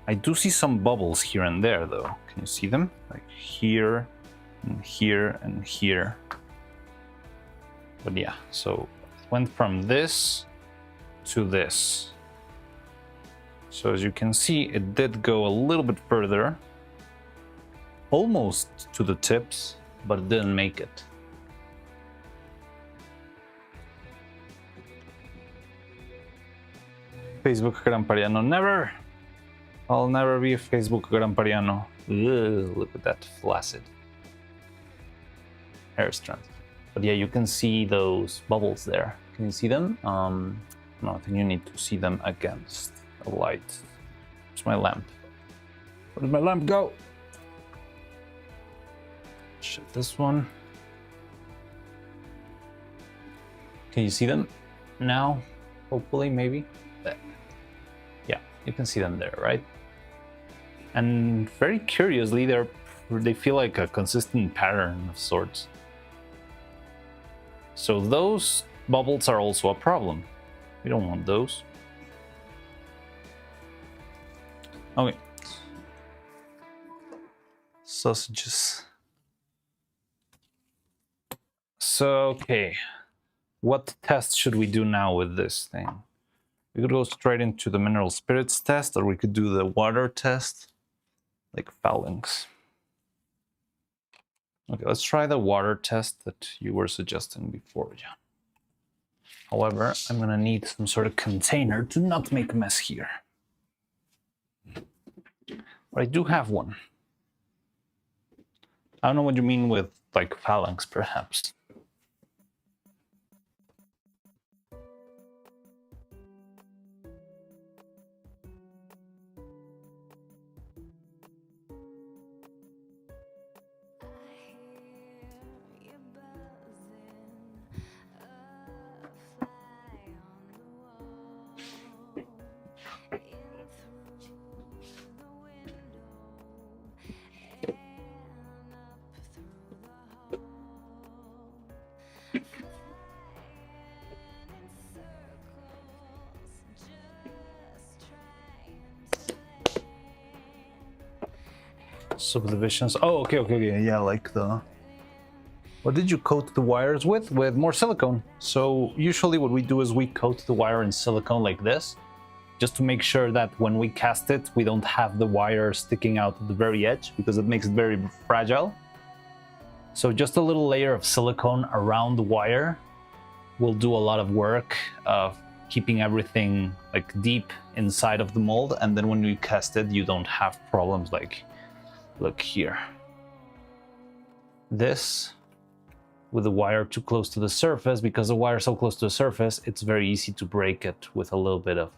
I do see some bubbles here and there, though. Can you see them? Like here, and here, and here. But yeah, so it went from this to this. So as you can see, it did go a little bit further. Almost to the tips, but it didn't make it. Facebook Grampariano, never! I'll never be a Facebook Grampariano. Ugh, look at that flaccid hair strand. But yeah, you can see those bubbles there. Can you see them? No, I think you need to see them against a light. Where's my lamp? Where did my lamp go? Shit, this one. Can you see them now? Hopefully, maybe. There. Yeah, you can see them there, right? And very curiously, they feel like a consistent pattern of sorts. So those bubbles are also a problem. We don't want those. Okay. Sausages. So, okay. What test should we do now with this thing? We could go straight into the mineral spirits test, or we could do the water test, like phalanx. Okay, let's try the water test that you were suggesting before, John. However, I'm gonna need some sort of container to not make a mess here. But I do have one. I don't know what you mean with like phalanx, perhaps. Subdivisions. Oh, okay. Yeah, like the. What did you coat the wires with? With more silicone. So usually what we do is we coat the wire in silicone like this, just to make sure that when we cast it, we don't have the wire sticking out at the very edge, because it makes it very fragile. So just a little layer of silicone around the wire will do a lot of work of keeping everything like deep inside of the mold, and then when you cast it, you don't have problems like, look here. This, with the wire too close to the surface, because the wire is so close to the surface, it's very easy to break it with a little bit of,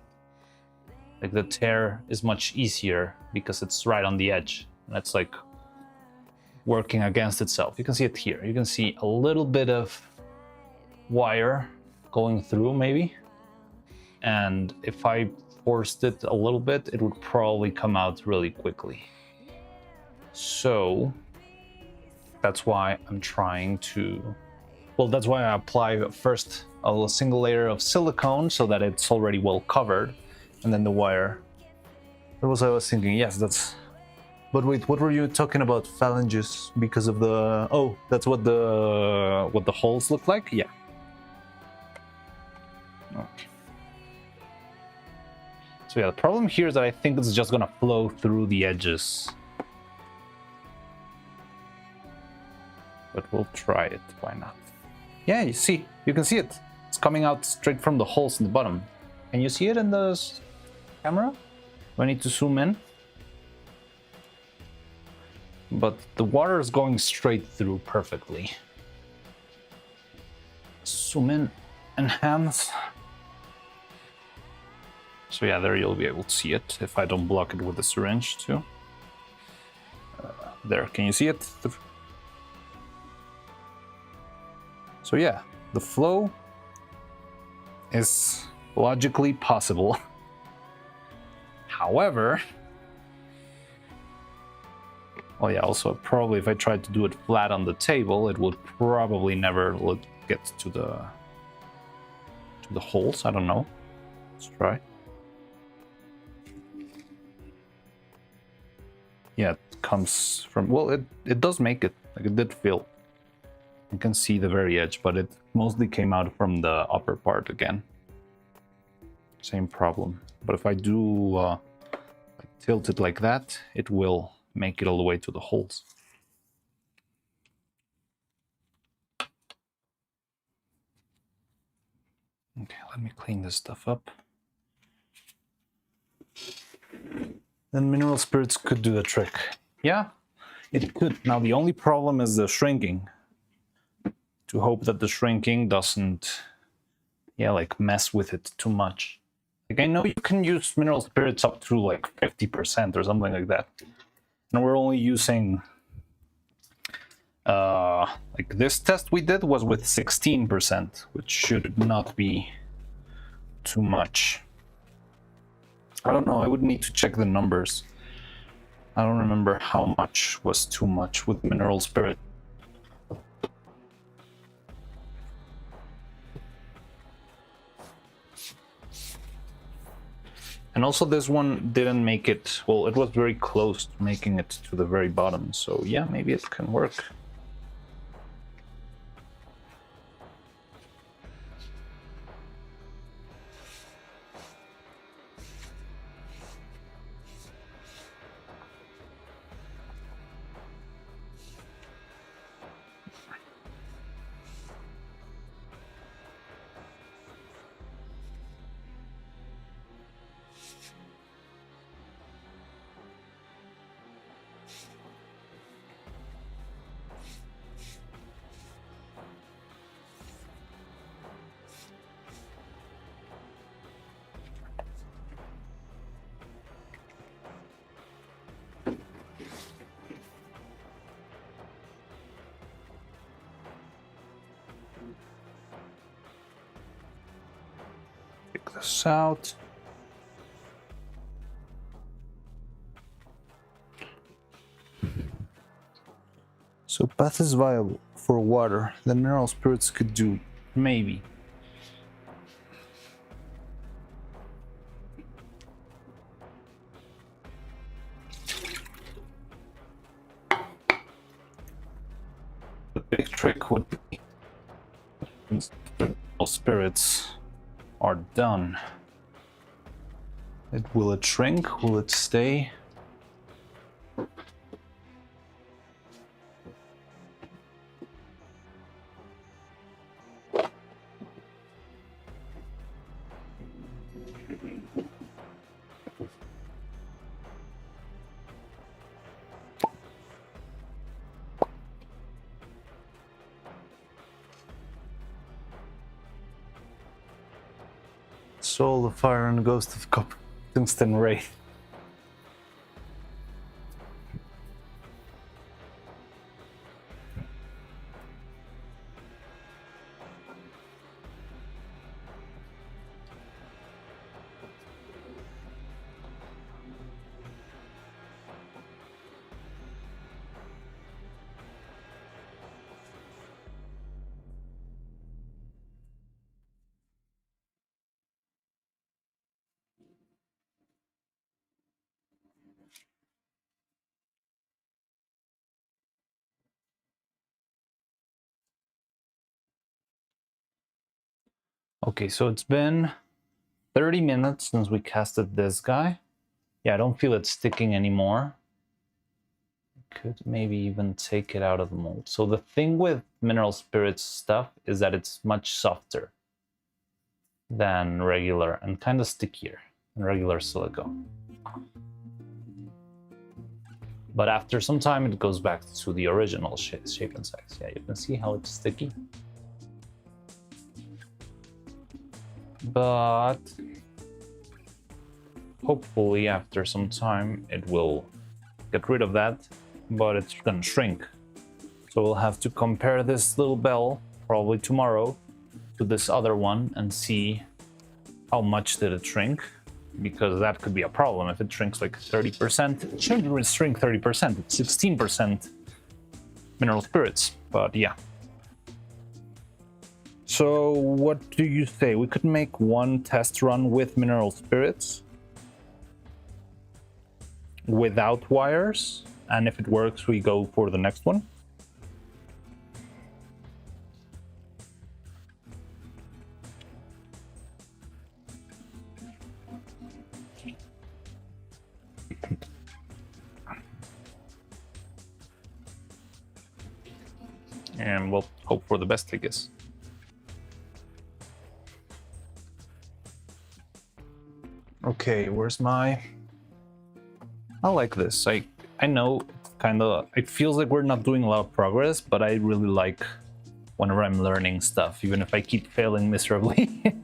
like the tear is much easier because it's right on the edge. And it's like working against itself. You can see it here. You can see a little bit of wire going through maybe. And if I forced it a little bit, it would probably come out really quickly. So that's why I'm trying to, well, that's why I apply first a single layer of silicone so that it's already well covered, and then the wire. That was what I was thinking. Yes, that's. But wait, what were you talking about? Phalanges because of the. Oh, that's what the holes look like. Yeah. Okay. So yeah, the problem here is that I think it's just gonna flow through the edges. But we'll try it, why not? Yeah, you can see it. It's coming out straight from the holes in the bottom. Can you see it in the camera? Do I need to zoom in? But the water is going straight through perfectly. Zoom in, enhance. So yeah, there you'll be able to see it if I don't block it with the syringe too. There, can you see it? So yeah, the flow is logically possible. However, well yeah, also probably if I tried to do it flat on the table, it would probably never get to the holes. I don't know. Let's try. Yeah, it comes from, well, it does make it, like it did feel. You can see the very edge, but it mostly came out from the upper part again. Same problem. But if I do tilt it like that, it will make it all the way to the holes. Okay, let me clean this stuff up. Then mineral spirits could do the trick. Yeah, it could. Now the only problem is the shrinking. To hope that the shrinking doesn't, yeah, like mess with it too much. Like I know you can use mineral spirits up to like 50% or something like that. And we're only using, like this test we did was with 16%, which should not be too much. I don't know, I would need to check the numbers. I don't remember how much was too much with mineral spirit. And also this one didn't make it, well, it was very close to making it to the very bottom. So yeah, maybe it can work. check this out. So path is viable for water. The mineral spirits could do, maybe. The big trick would be all spirits are done. Will it shrink? Will it stay? Soul of Fire and Ghost of Copper. Tungsten Ray. Okay, so it's been 30 minutes since we casted this guy. Yeah, I don't feel it sticking anymore. Could maybe even take it out of the mold. So the thing with mineral spirits stuff is that it's much softer than regular and kind of stickier than regular silicone. But after some time, it goes back to the original shape and size. Yeah, you can see how it's sticky. But hopefully after some time it will get rid of that, but it's gonna shrink. So we'll have to compare this little bell probably tomorrow to this other one and see how much did it shrink, because that could be a problem. If it shrinks like 30%, it shouldn't shrink 30%, it's 16% mineral spirits, but yeah. So what do you say? We could make one test run with mineral spirits without wires, and if it works, we go for the next one. And we'll hope for the best, I guess. Okay, where's my... I like this. I know it feels like we're not doing a lot of progress, but I really like whenever I'm learning stuff, even if I keep failing miserably.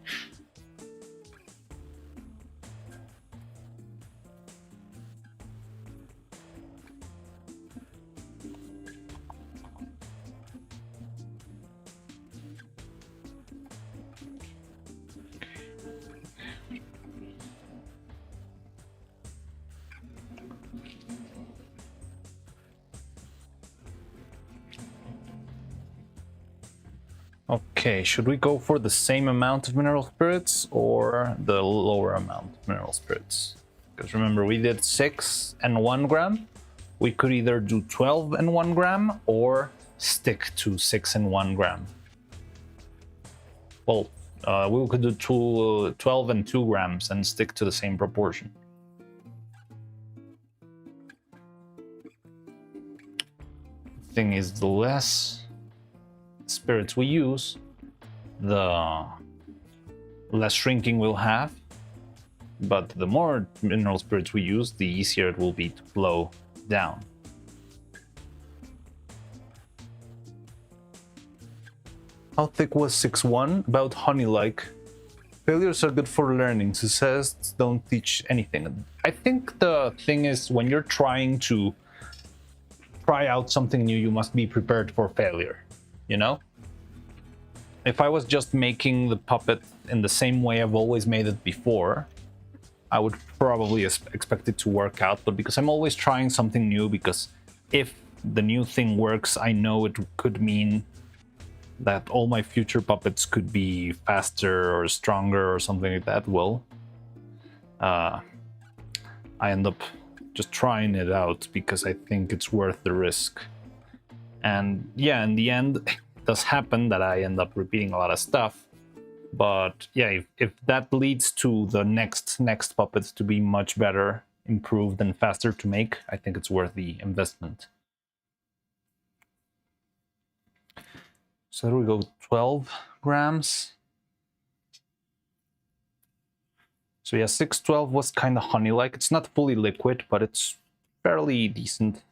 Okay, should we go for the same amount of mineral spirits or the lower amount of mineral spirits? Because remember, we did 6 and 1 gram. We could either do 12 and 1 gram or stick to 6 and 1 gram. Well, we could do 12 and 2 grams and stick to the same proportion. Thing is, the less spirits we use, the less shrinking we'll have, but the more mineral spirits we use, the easier it will be to flow down. How thick was 6-1? About honey-like. Failures are good for learning. Success don't teach anything. I think the thing is, when you're trying to try out something new, you must be prepared for failure. You know? if I was just making the puppet in the same way I've always made it before, I would probably expect it to work out. But because I'm always trying something new, because if the new thing works, I know it could mean that all my future puppets could be faster or stronger or something like that. Well, I end up just trying it out because I think it's worth the risk. And yeah, in the end, it does happen that I end up repeating a lot of stuff. But yeah, if that leads to the next puppet to be much better, improved, and faster to make, I think it's worth the investment. So there we go, 12 grams. So yeah, 612 was kind of honey-like. It's not fully liquid, but it's fairly decent.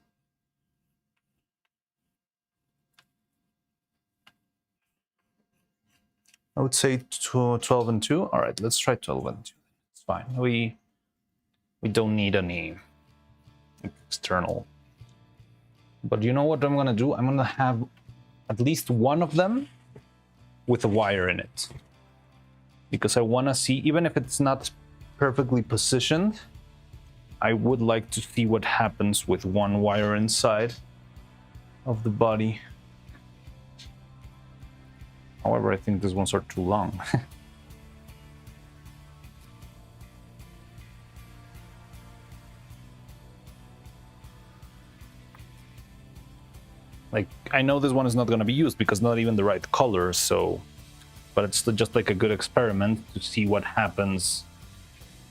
I would say 12 and 2. All right, let's try 12 and 2. It's fine. We don't need any external. But you know what I'm gonna do? I'm gonna have at least one of them with a wire in it. Because I wanna see, even if it's not perfectly positioned, I would like to see what happens with one wire inside of the body. However, I think these ones are too long. Like, I know this one is not going to be used because not even the right color, so... But it's just like a good experiment to see what happens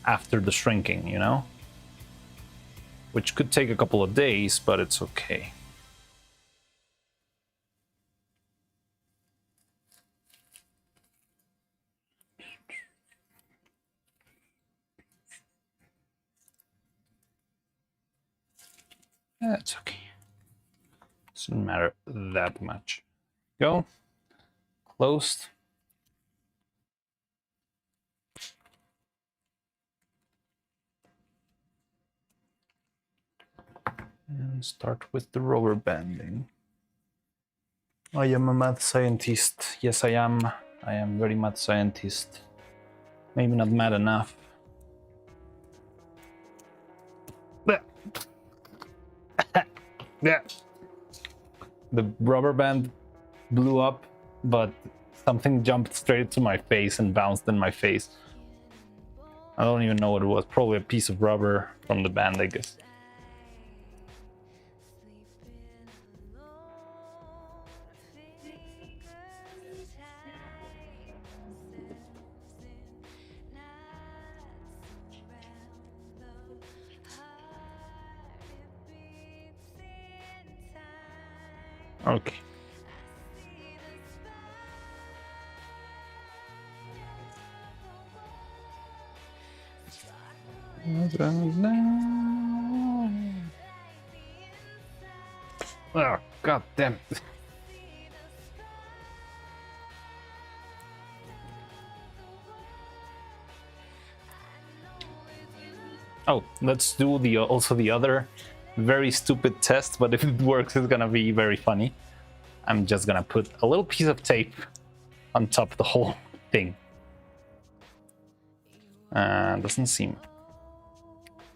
after the shrinking, you know? Which could take a couple of days, but it's okay. That's okay. Doesn't matter that much. Go. Closed. And start with the rubber banding. I am a math scientist. Yes, I am. I am very mad scientist. Maybe not mad enough. Yeah. The rubber band blew up, but something jumped straight to my face and bounced in my face. I don't even know what it was. Probably a piece of rubber from the band, I guess. Okay. Oh, god damn it. Oh, let's do the also the other very stupid test, but if it works, it's gonna be very funny. I'm just gonna put a little piece of tape on top of the whole thing. Doesn't seem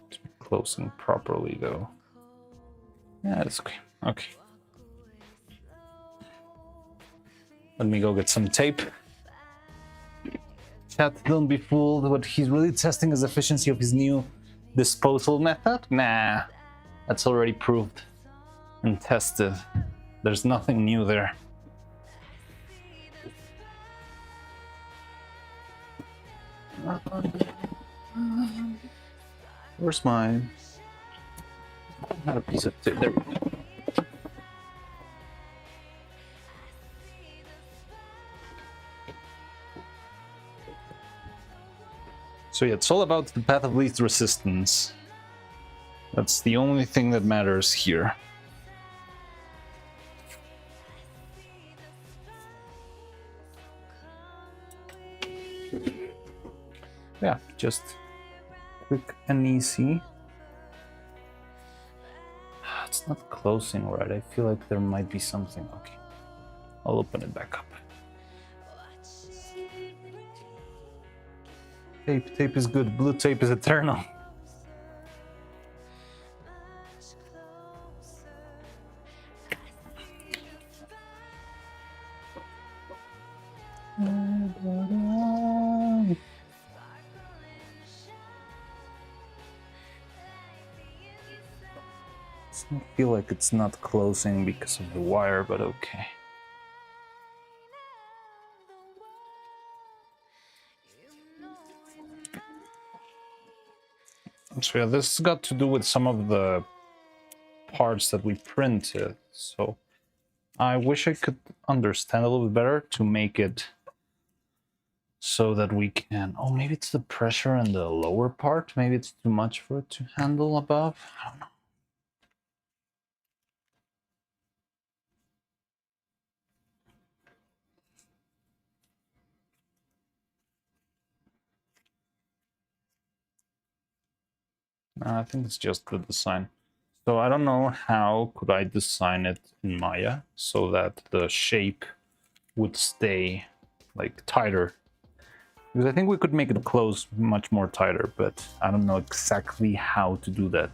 to be closing properly though. Yeah, that's okay. Okay. Let me go get some tape. Chat, don't be fooled. What he's really testing is the efficiency of his new disposal method? Nah, that's already proved and tested. There's nothing new there. Where's mine? Not a piece of tape. There we go. So yeah, it's all about the path of least resistance. That's the only thing that matters here. Yeah, just quick and easy. It's not closing right. I feel like there might be something. Okay, I'll open it back up. Tape is good. Blue tape is eternal. I feel like it's not closing because of the wire, but okay. So yeah, this got to do with some of the parts that we printed. So I wish I could understand a little bit better to make it so that we can... Oh, maybe it's the pressure in the lower part. Maybe it's too much for it to handle above. I don't know. I think it's just the design. So I don't know how could I design it in Maya so that the shape would stay like tighter. Because I think we could make it close much more tighter, but I don't know exactly how to do that.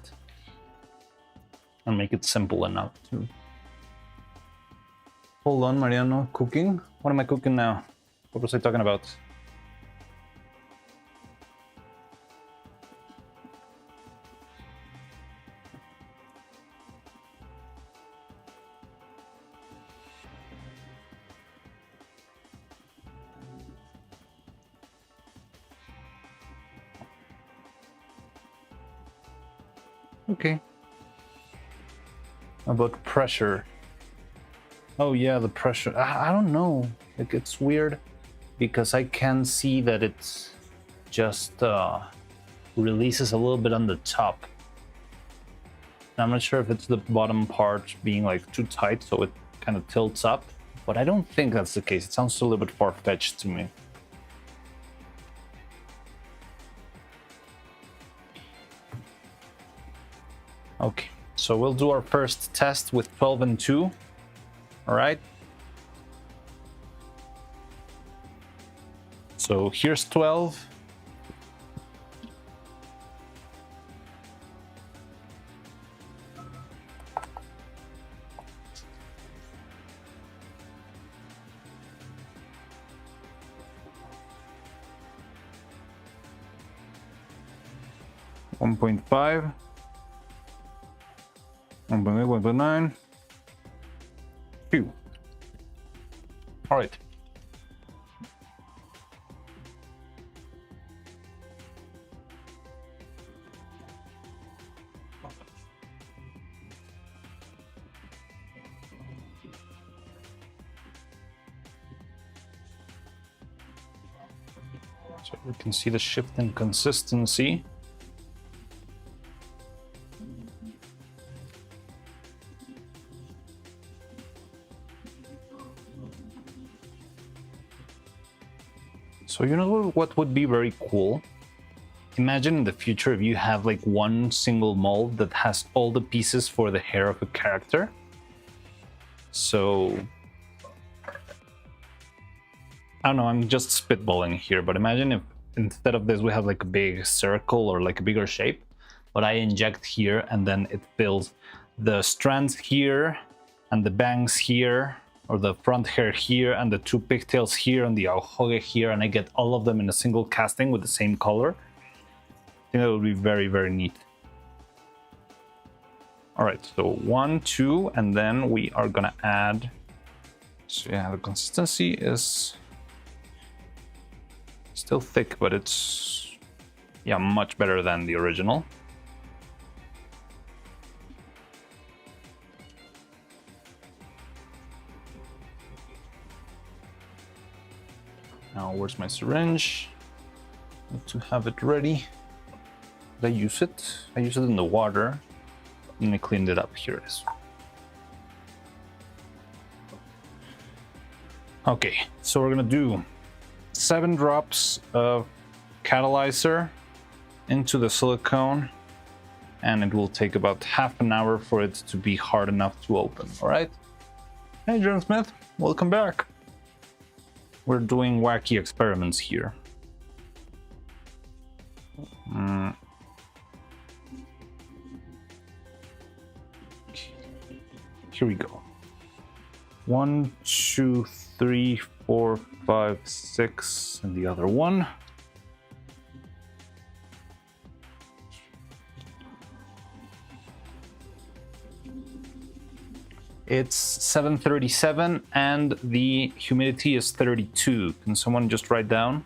And make it simple enough to... Hold on, Mariano, cooking? What am I cooking now? What was I talking about? Okay. About pressure. Oh yeah, the pressure. I don't know. Like, it's weird because I can see that it's just releases a little bit on the top. I'm not sure if it's the bottom part being like too tight, so it kind of tilts up, but I don't think that's the case. It sounds a little bit far-fetched to me. Okay, so we'll do our first test with 12 and 2. All right. So here's 12. One 1.5. 1.8, 1.9. 2. All right. So we can see the shift in consistency. So you know what would be very cool? Imagine in the future if you have like one single mold that has all the pieces for the hair of a character. So I don't know, I'm just spitballing here, but imagine if instead of this we have like a big circle or like a bigger shape, but I inject here and then it fills the strands here and the bangs here, or the front hair here and the two pigtails here and the ahoge here, and I get all of them in a single casting with the same color. I think that would be very, very neat. All right, so 1, 2, and then we are gonna add. So yeah, the consistency is still thick, but it's, yeah, much better than the original. Now, where's my syringe? Need to have it ready. Did I use it? I used it in the water, and I cleaned it up. Here it is. Okay, so we're gonna do 7 drops of catalyzer into the silicone, and it will take about half an hour for it to be hard enough to open. All right. Hey, John Smith, welcome back. We're doing wacky experiments here. Here we go. 1, 2, 3, 4, 5, 6, and the other one. It's 737 and the humidity is 32. Can someone just write down?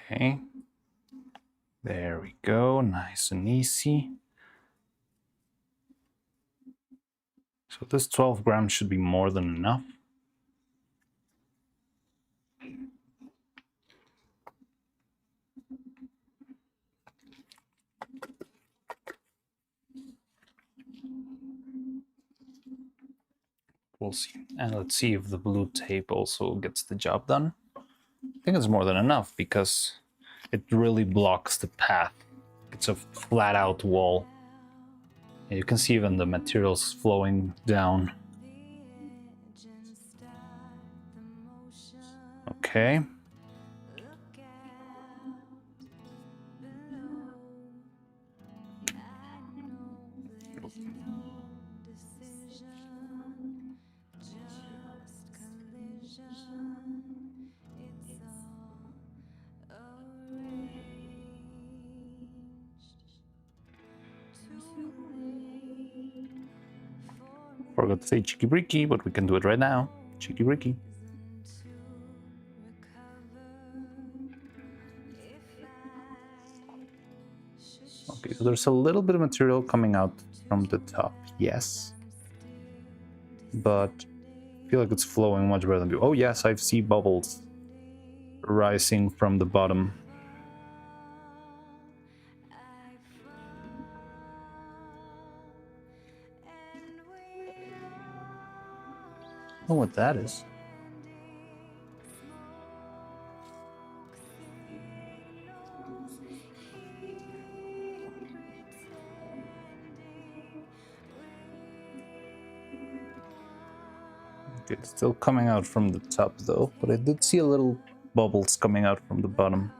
Okay. There we go. Nice and easy. So this 12 grams should be more than enough. We'll see. And let's see if the blue tape also gets the job done. I think it's more than enough because it really blocks the path. It's a flat out wall. And you can see even the materials flowing down. Okay. Forgot to say cheeky breeky, but we can do it right now. Cheeky breeky. Okay, so there's a little bit of material coming out from the top, yes. But I feel like it's flowing much better than before. Oh yes, I see bubbles rising from the bottom. I don't know what that is. Okay, it's still coming out from the top though, but I did see a little bubbles coming out from the bottom.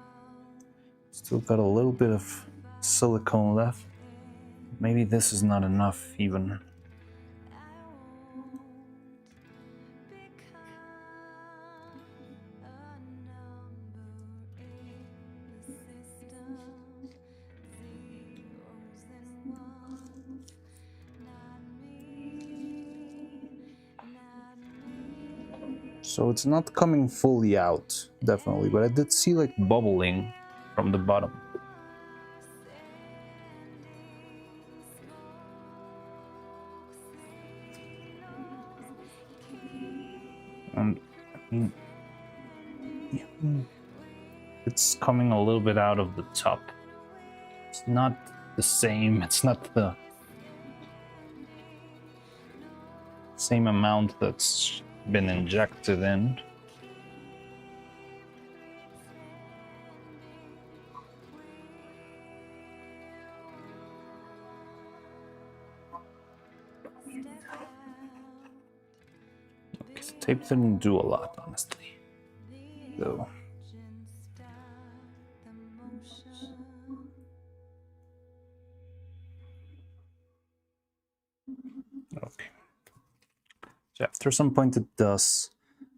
Still got a little bit of silicone left. Maybe this is not enough even. So it's not coming fully out, definitely, but I did see like bubbling from the bottom. And it's coming a little bit out of the top. It's not the same, it's not the same amount that's been injected in. Okay, the tape didn't do a lot, honestly. So okay. So after some point it does.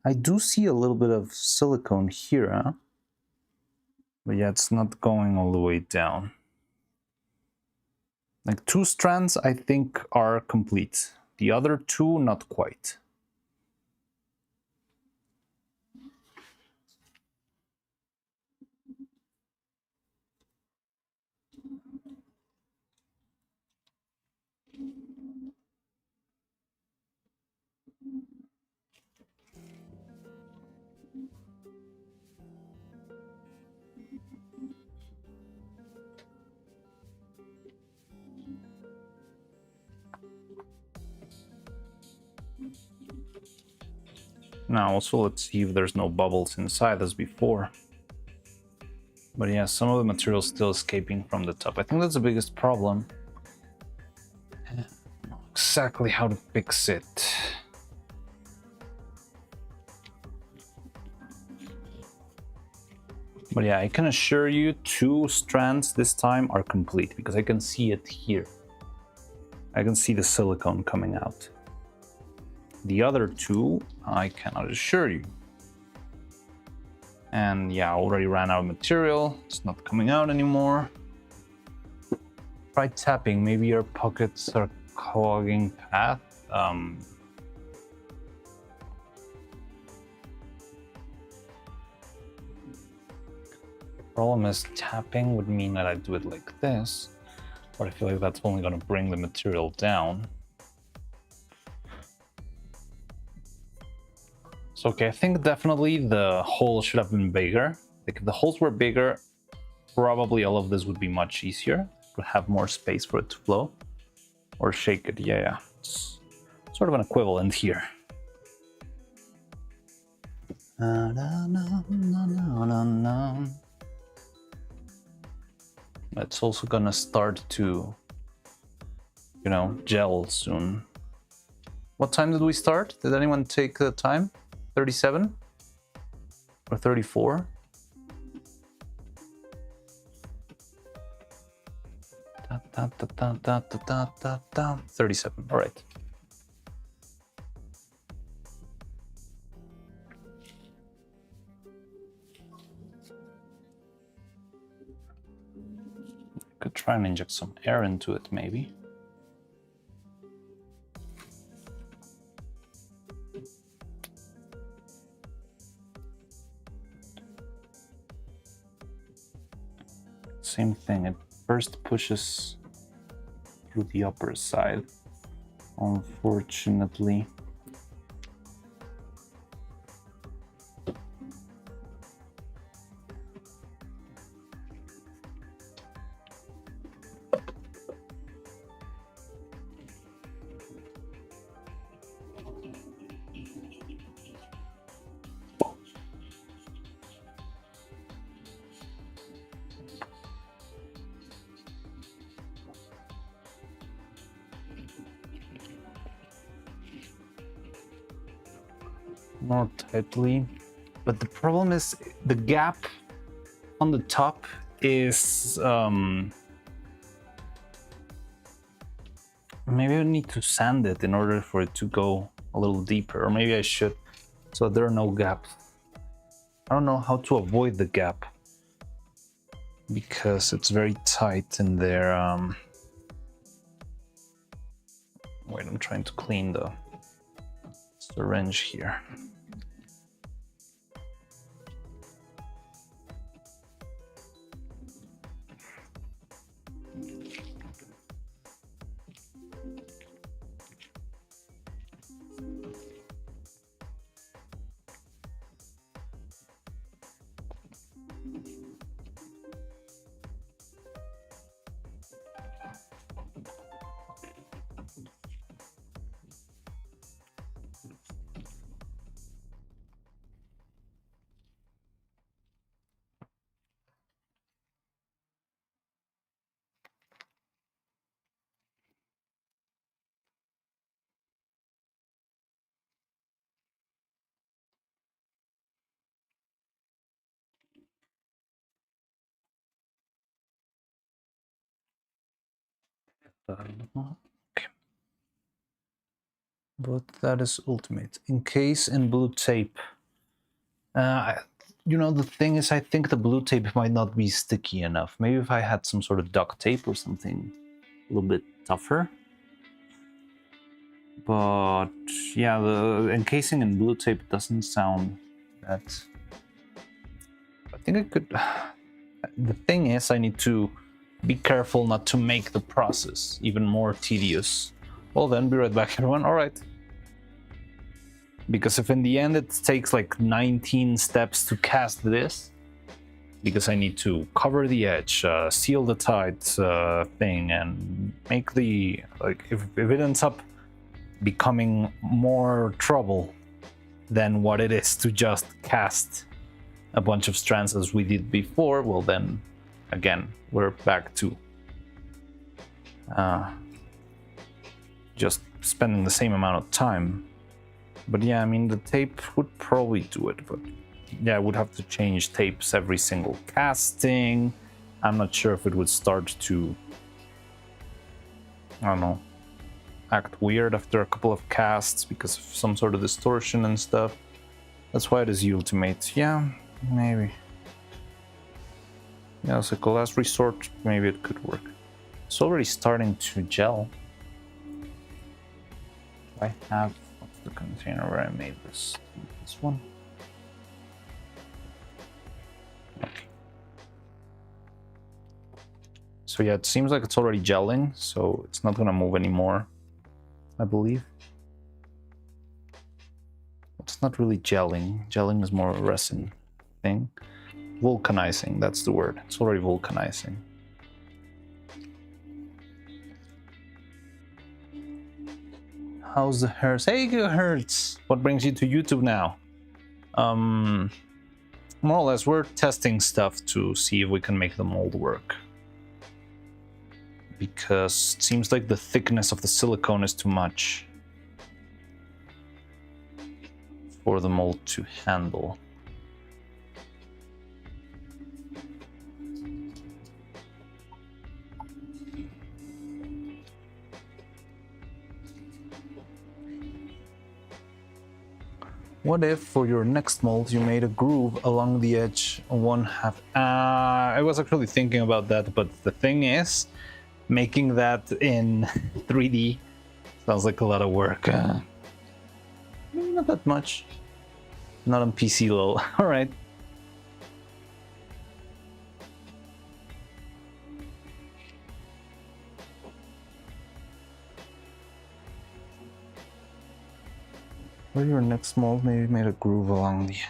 I do see a little bit of silicone here, huh? But yeah, it's not going all the way down. Like 2 strands, I think, are complete. The other 2, not quite. Now also let's see if there's no bubbles inside as before. But yeah, some of the material is still escaping from the top. I think that's the biggest problem. I don't know exactly how to fix it. But yeah, I can assure you 2 strands this time are complete because I can see it here. I can see the silicone coming out. The other 2, I cannot assure you. And yeah, I already ran out of material. It's not coming out anymore. Try tapping. Maybe your pockets are clogging path. Problem is tapping would mean that I do it like this, but I feel like that's only going to bring the material down. So okay, I think definitely the hole should have been bigger. Like if the holes were bigger, probably all of this would be much easier. Would have more space for it to flow. Or shake it, yeah. It's sort of an equivalent here. It's also gonna start to, you know, gel soon. What time did we start? Did anyone take the time? 37? Or 34? Da, da, da, da, da, da, da, da. 37, all right. Could try and inject some air into it, maybe. Same thing, it first pushes through the upper side, unfortunately. More tightly, but the problem is the gap on the top is maybe I need to sand it in order for it to go a little deeper, or maybe I should, so there are no gaps. I don't know how to avoid the gap because it's very tight in there. Wait, I'm trying to clean the syringe here. Okay. But that is ultimate. Encase in blue tape. You know, the thing is, I think the blue tape might not be sticky enough. Maybe if I had some sort of duct tape or something a little bit tougher. But yeah, the encasing in blue tape doesn't sound that... I think I could... The thing is, I need to be careful not to make the process even more tedious. Well then, be right back everyone, alright. Because if in the end it takes like 19 steps to cast this, because I need to cover the edge, seal the tight thing, and make the... like, if it ends up becoming more trouble than what it is to just cast a bunch of strands as we did before, well then, again, we're back to just spending the same amount of time. But yeah, I mean, the tape would probably do it, but yeah, I would have to change tapes every single casting. I'm not sure if it would start to, I don't know, act weird after a couple of casts because of some sort of distortion and stuff. That's why it is ultimate. Yeah, maybe. Yeah, it's like a last resort, maybe it could work. It's already starting to gel. I have, what's the container where I made this? This one? Okay. So yeah, it seems like it's already gelling, so it's not gonna move anymore, I believe. It's not really gelling. Gelling is more a resin thing. Vulcanizing, that's the word. It's already vulcanizing. How's the Hertz? Hey, good Hertz! What brings you to YouTube now? More or less, we're testing stuff to see if we can make the mold work. Because it seems like the thickness of the silicone is too much for the mold to handle. What if for your next mold you made a groove along the edge one half? I was actually thinking about that, but the thing is, making that in 3D sounds like a lot of work. Maybe not that much. Not on PC lol. Alright. For your next mold, maybe made a groove along the edge.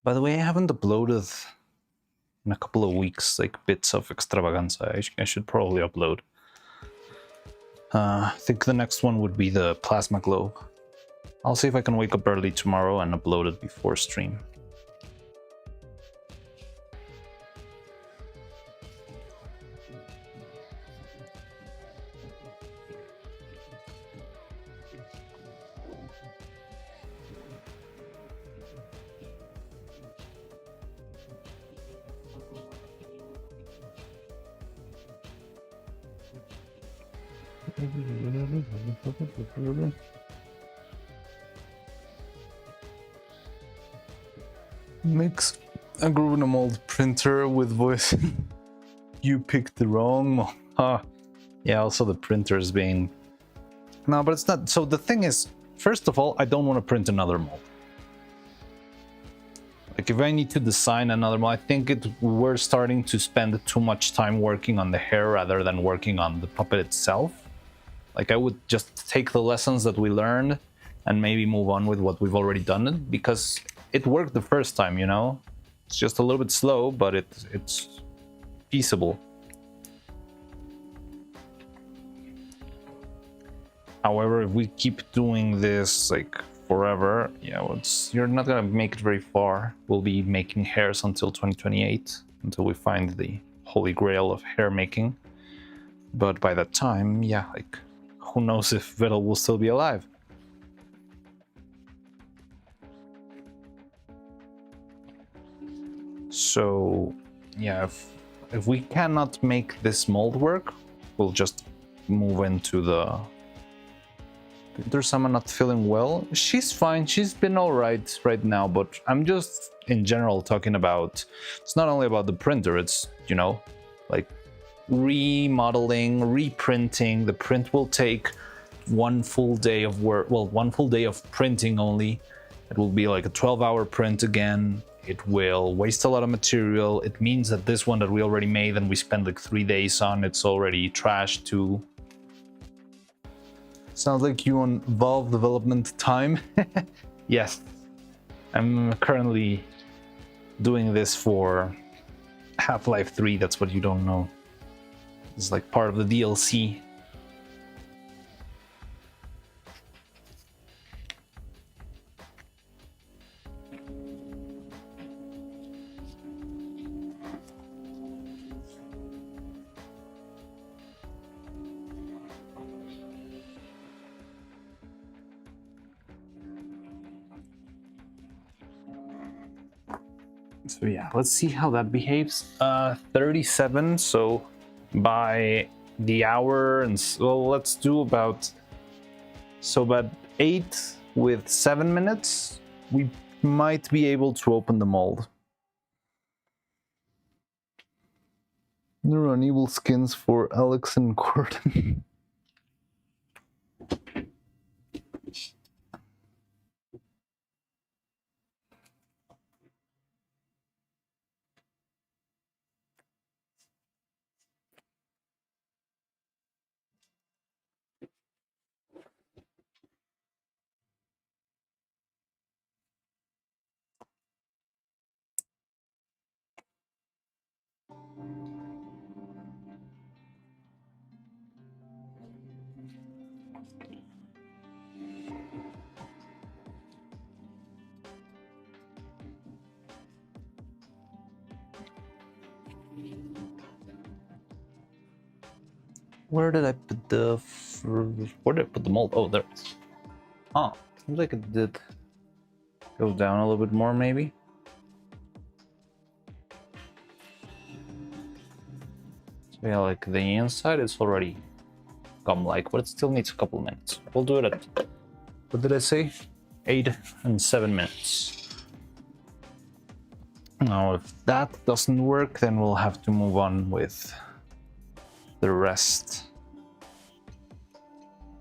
By the way, I haven't uploaded in a couple of weeks, like bits of extravaganza. I should probably upload. I think the next one would be the plasma globe. I'll see if I can wake up early tomorrow and upload it before stream. Mix a groove in a mold printer with voice. You picked the wrong mold. Yeah, also the printer is being... No, but it's not. So the thing is, first of all, I don't want to print another mold. Like if I need to design another mold, I think we're starting to spend too much time working on the hair rather than working on the puppet itself. Like I would just take the lessons that we learned and maybe move on with what we've already done, because it worked the first time, you know? It's just a little bit slow, but it's feasible. However, if we keep doing this like forever, yeah, well, you're not gonna make it very far. We'll be making hairs until 2028, until we find the holy grail of hair making. But by that time, yeah, like, who knows if Vettel will still be alive. So, yeah, if we cannot make this mold work, we'll just move into the... Neuro-Sama not feeling well. She's fine. She's been all right now, but I'm just in general talking about, it's not only about the printer, it's, you know, like remodeling, reprinting. The print will take one full day of work, well, one full day of printing only. It will be like a 12-hour print again. It will waste a lot of material. It means that this one that we already made and we spent like 3 days on, it's already trashed too. Sounds like you on Valve development time. Yes, I'm currently doing this for Half-Life 3, that's what you don't know. It's like part of the DLC. So yeah, let's see how that behaves. 37, so by the hour, and so let's do about 8 with 7 minutes, we might be able to open the mold. There are evil skins for Alex and Gordon. Where did I put the... Where did I put the mold? Oh, there it is. Oh, seems like it did go down a little bit more, maybe. So yeah, like the inside is already gum-like, but it still needs a couple minutes. We'll do it at... What did I say? 8 and 7 minutes. Now, if that doesn't work, then we'll have to move on with the rest.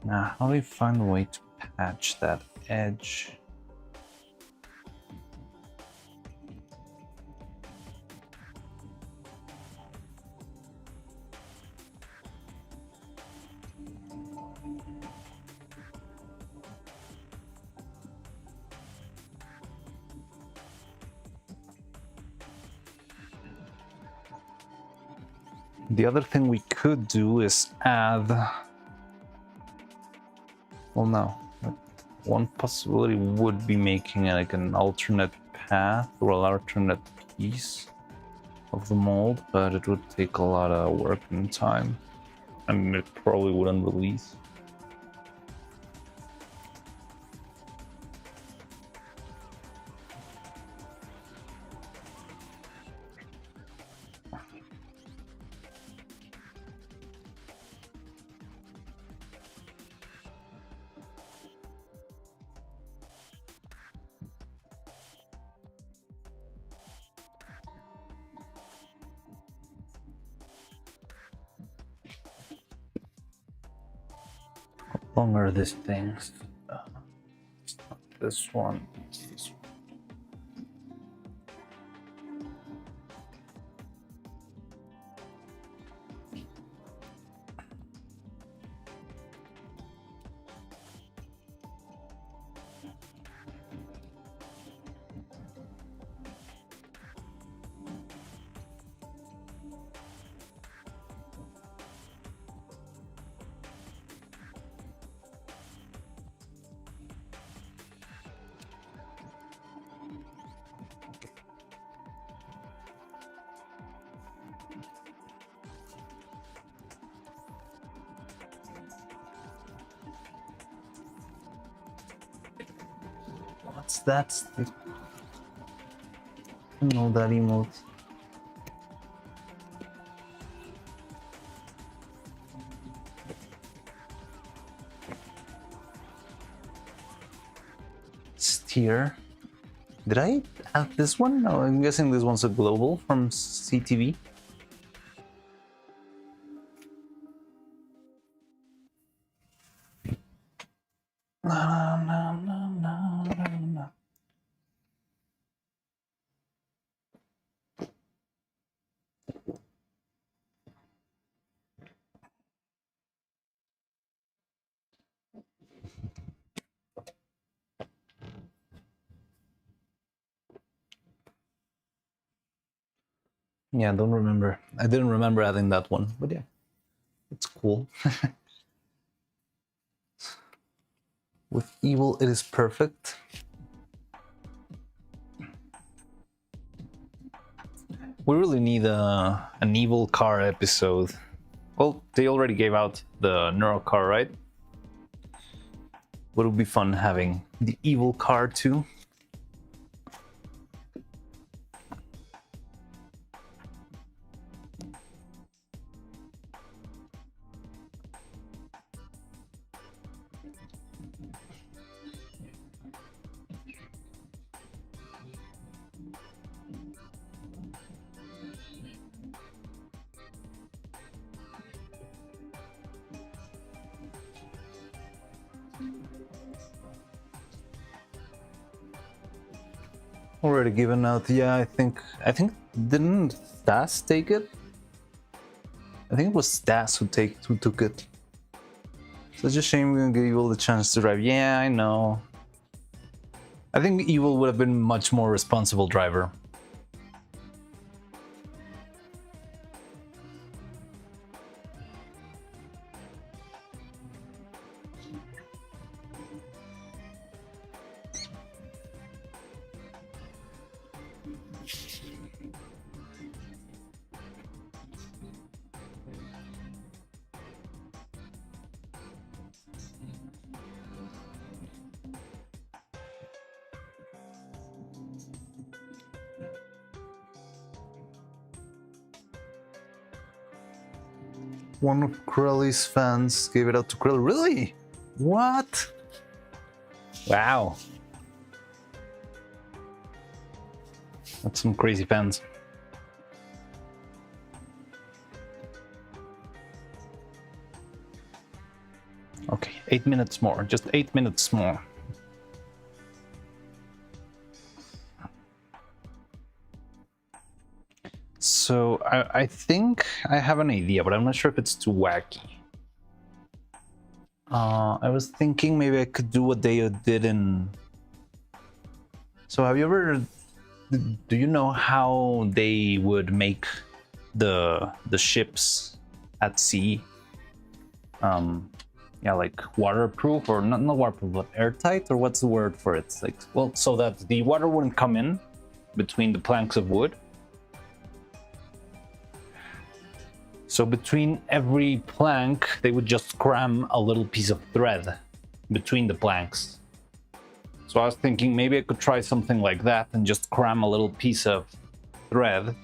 Now, how do we find a way to patch that edge? The other thing we could do is add... Well, no. One possibility would be making like an alternate path or an alternate piece of the mold, but it would take a lot of work and time, and it probably wouldn't release. How long are these things? This one. This one. What's that? I don't know that emote. tier. Did I add this one? No, I'm guessing this one's a global from CTV. Yeah, I don't remember. I didn't remember adding that one, but yeah, it's cool. With evil, it is perfect. We really need an evil car episode. Well, they already gave out the Neuro car, right? But it would be fun having the evil car too. Already given out. Yeah, I think didn't Stas take it? I think it was Stas who took it. Such a shame we didn't give Evil the chance to drive. Yeah, I know. I think Evil would have been much more responsible driver. One of Krelly's fans gave it out to Krelly. Really? What? Wow. That's some crazy fans. Okay, 8 minutes more. Just 8 minutes more. So I think I have an idea, but I'm not sure if it's too wacky. I was thinking maybe I could do what they did in... So have you ever... Do you know how they would make the ships at sea? Yeah, like waterproof, or not waterproof, but airtight, or what's the word for it? Like, well, so that the water wouldn't come in between the planks of wood. So between every plank, they would just cram a little piece of thread between the planks. So I was thinking maybe I could try something like that and just cram a little piece of thread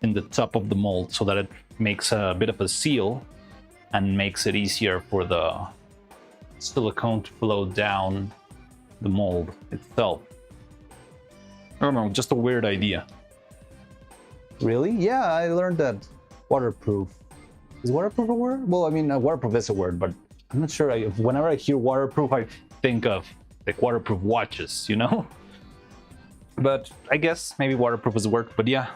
in the top of the mold so that it makes a bit of a seal and makes it easier for the silicone to flow down the mold itself. I don't know, just a weird idea. Really? Yeah, I learned that. Waterproof. Is waterproof a word? Well, I mean, waterproof is a word, but I'm not sure. Whenever I hear waterproof, I think of like waterproof watches, you know? But I guess maybe waterproof is a word, but yeah.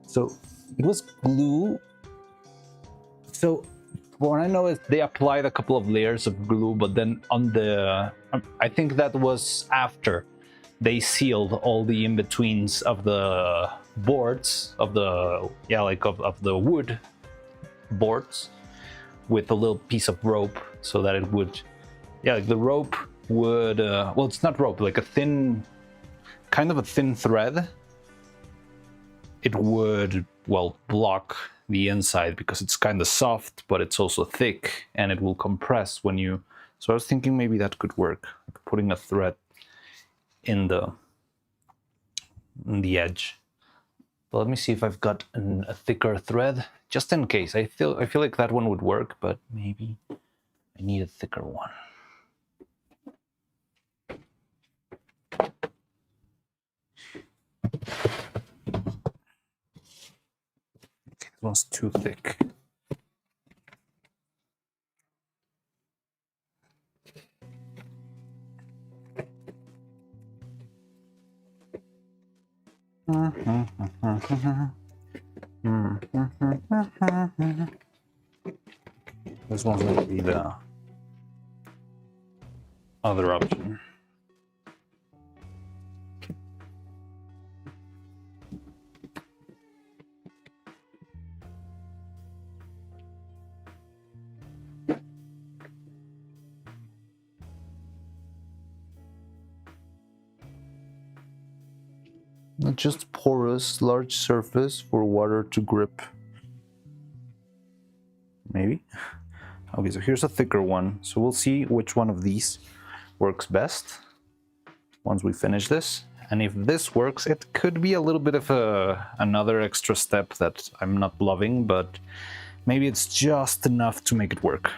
So it was glue. So what I know is they applied a couple of layers of glue, but then on the, I think that was after they sealed all the in-betweens of the boards of the, yeah, like of the wood boards with a little piece of rope so that it would, yeah, like the rope would, well, it's not rope, like a thin, kind of a thin thread. It would, well, block the inside because it's kind of soft, but it's also thick and it will compress when you, so I was thinking maybe that could work, like putting a thread in the edge. But let me see if I've got a thicker thread, just in case. I feel like that one would work, but maybe I need a thicker one. This one's too thick. This one's going to be the other option. Not just porous, large surface for water to grip. Maybe. Okay, so here's a thicker one. So we'll see which one of these works best once we finish this. And if this works, it could be a little bit of another extra step that I'm not loving, but maybe it's just enough to make it work.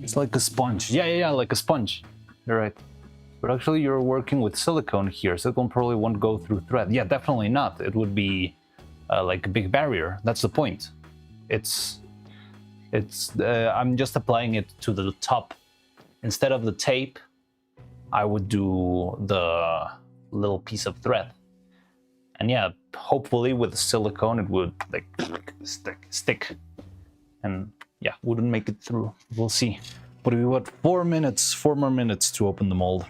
It's like a sponge. Yeah, like a sponge. You're right. But actually you're working with silicone here. Silicone probably won't go through thread. Yeah, definitely not. It would be like a big barrier. That's the point. I'm just applying it to the top. Instead of the tape, I would do the little piece of thread. And yeah, hopefully with the silicone it would like stick. And yeah, wouldn't make it through. We'll see. But we got 4 minutes, 4 more minutes to open the mold.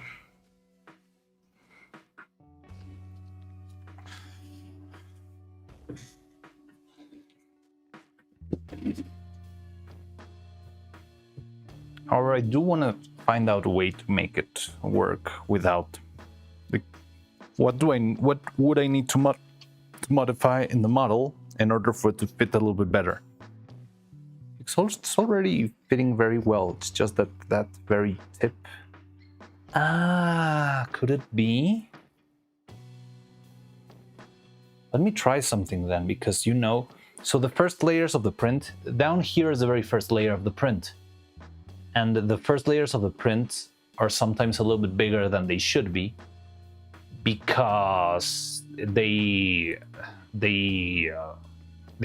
However, I do want to find out a way to make it work without the, what would I need to modify in the model in order for it to fit a little bit better. It's already fitting very well. It's just that very tip. Ah, could it be? Let me try something then, because you know, so the first layers of the print, down here is the very first layer of the print. And the first layers of the print are sometimes a little bit bigger than they should be because they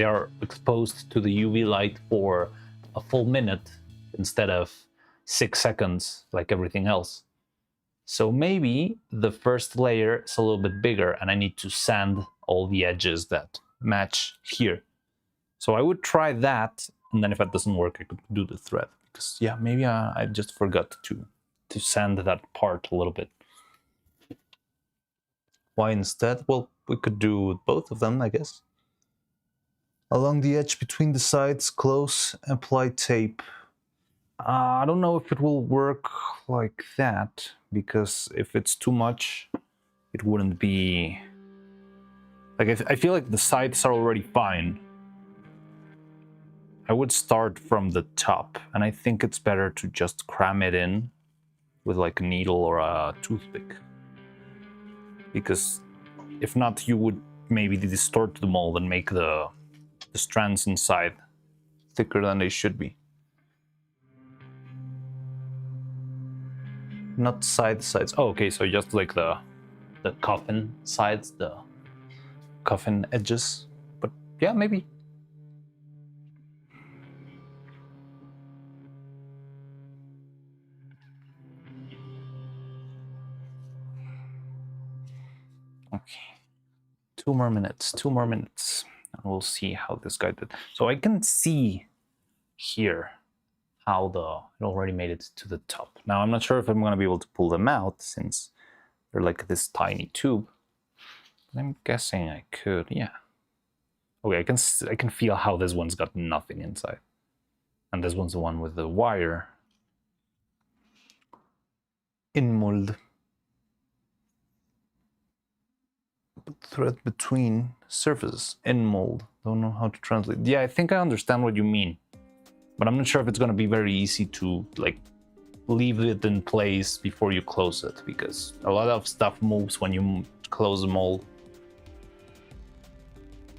are exposed to the UV light for a full minute instead of 6 seconds like everything else. So maybe the first layer is a little bit bigger and I need to sand all the edges that match here. So I would try that, and then if that doesn't work, I could do the thread. Because yeah, maybe I just forgot to sand that part a little bit. Why instead? Well, we could do both of them, I guess. Along the edge between the sides, close, apply tape. I don't know if it will work like that, because if it's too much, it wouldn't be... Like, I feel like the sides are already fine. I would start from the top, and I think it's better to just cram it in with like a needle or a toothpick. Because if not, you would maybe distort the mold and make the strands inside thicker than they should be. Not sides. Oh, okay, so just like the coffin sides, the coffin edges. But yeah, maybe. Okay, 2 more minutes, and we'll see how this guy did. So I can see here how it already made it to the top. Now I'm not sure if I'm gonna be able to pull them out since they're like this tiny tube. But I'm guessing I could, yeah. Okay, I can feel how this one's got nothing inside. And this one's the one with the wire. In mold. Thread between surfaces. In mold. Don't know how to translate. Yeah, I think I understand what you mean. But I'm not sure if it's going to be very easy to like leave it in place before you close it, because a lot of stuff moves when you close the mold.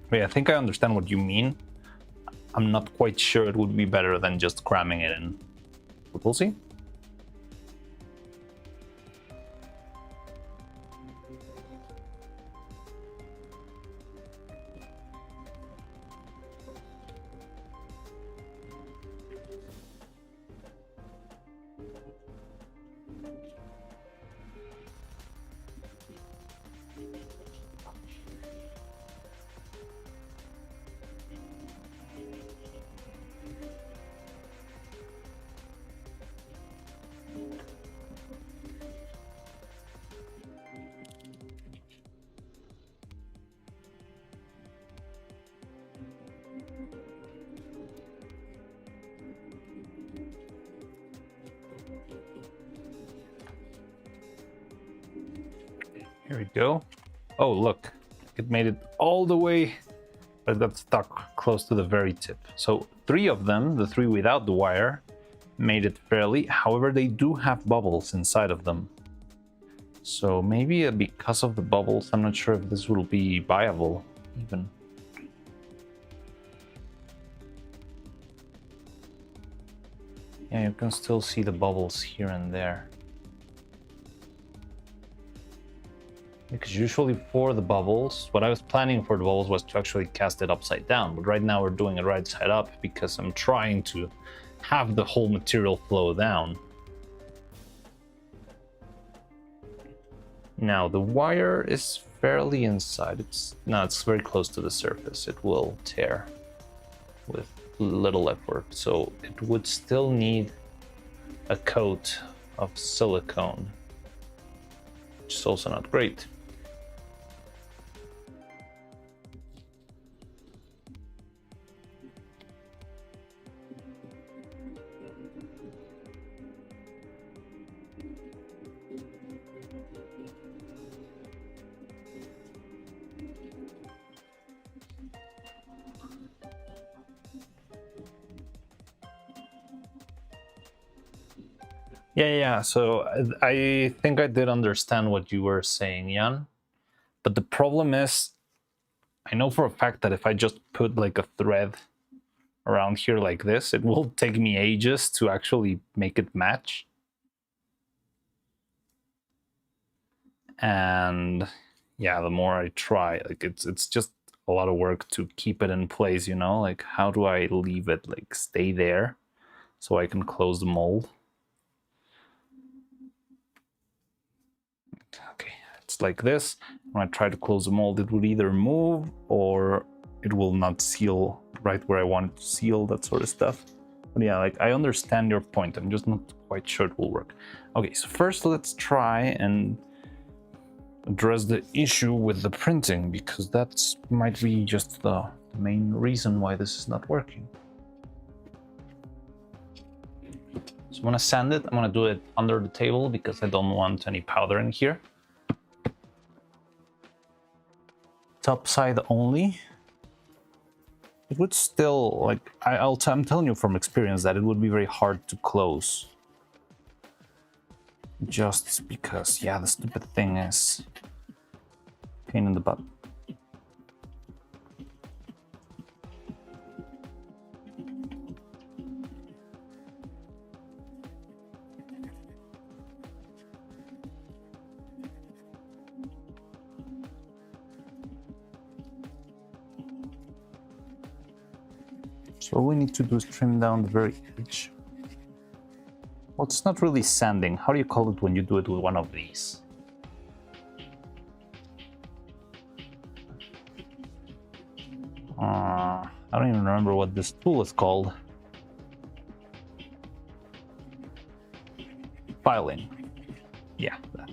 Wait, I think I understand what you mean. I'm not quite sure it would be better than just cramming it in. But we'll see. Here we go. Oh, look, it made it all the way, but it got stuck close to the very tip. So 3 of them, the 3 without the wire, made it fairly. However, they do have bubbles inside of them. So maybe because of the bubbles, I'm not sure if this will be viable even. Yeah, you can still see the bubbles here and there. Because usually for the bubbles, what I was planning for the bubbles was to actually cast it upside down. But right now we're doing it right side up because I'm trying to have the whole material flow down. Now the wire is fairly inside. It's very close to the surface. It will tear with little effort. So it would still need a coat of silicone, which is also not great. Yeah. So I think I did understand what you were saying, Jan. But the problem is, I know for a fact that if I just put like a thread around here like this, it will take me ages to actually make it match. And yeah, the more I try, like it's just a lot of work to keep it in place, you know? Like, how do I leave it like stay there so I can close the mold? Okay, it's like this. When I try to close the mold, it would either move or it will not seal right where I want it to seal, that sort of stuff. But yeah, like I understand your point. I'm just not quite sure it will work. Okay, so first let's try and address the issue with the printing, because that might be just the main reason why this is not working. So I'm gonna sand it. I'm gonna do it under the table because I don't want any powder in here. Top side only. It would still, like, I'm telling you from experience that it would be very hard to close. Just because, yeah, the stupid thing is a pain in the butt. So all we need to do is trim down the very edge. Well, it's not really sanding. How do you call it when you do it with one of these? I don't even remember what this tool is called. Filing. Yeah, that.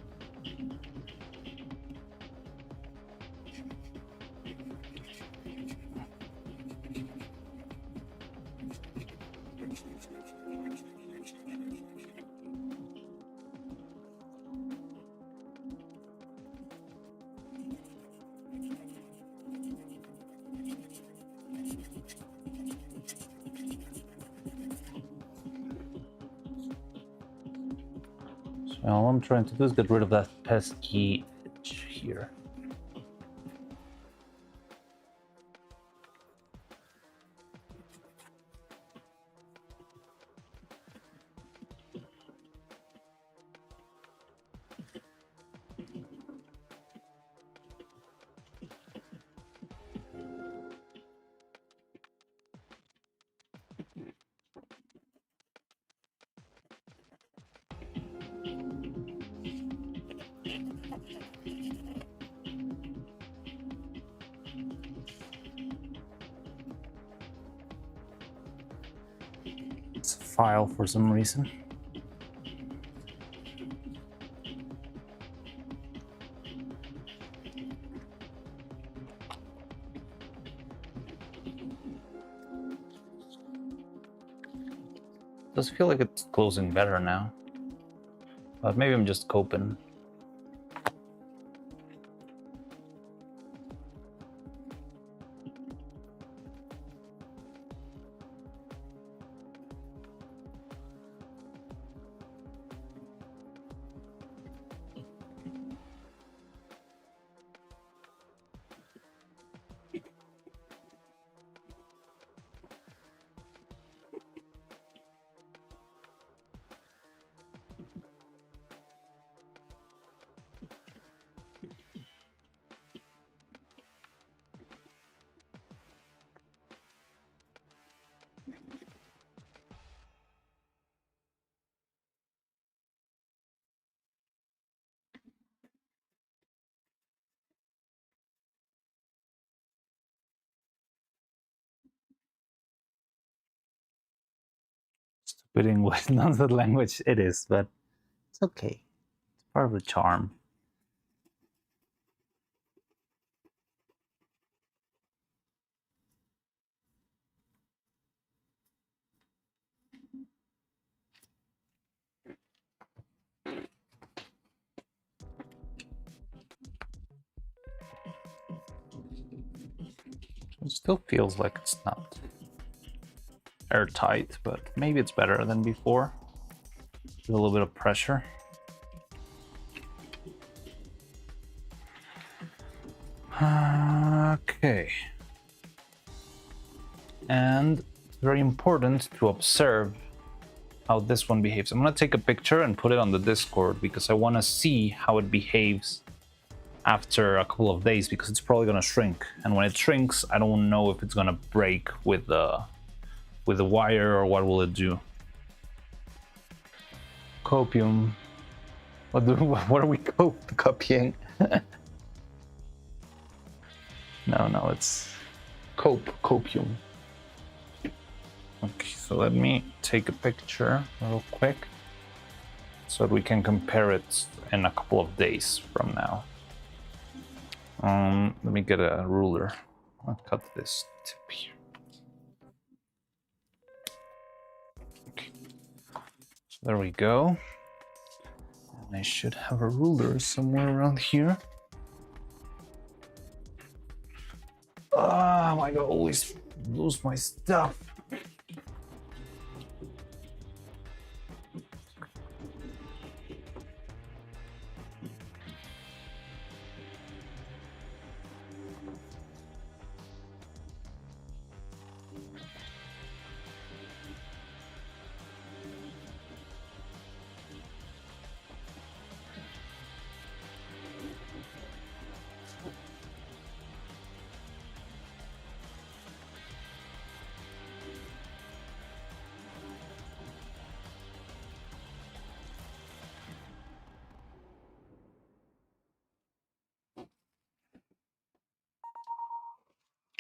So all I'm trying to do is get rid of that pesky edge here. file for some reason. Does feel like it's closing better now, but maybe I'm just coping. Stupid English, not the language it is, but it's okay. It's part of the charm. It still feels like it's not airtight, but maybe it's better than before. With a little bit of pressure. Okay. And it's very important to observe how this one behaves. I'm gonna take a picture and put it on the Discord because I wanna see how it behaves after a couple of days, because it's probably gonna shrink. And when it shrinks, I don't know if it's gonna break with the wire or what will it do. Copium. What are we copying? No, it's copium. Okay, so let me take a picture real quick so that we can compare it in a couple of days from now. Let me get a ruler. I'll cut this tip here. Okay. So there we go. And I should have a ruler somewhere around here. Oh my god, I always lose my stuff.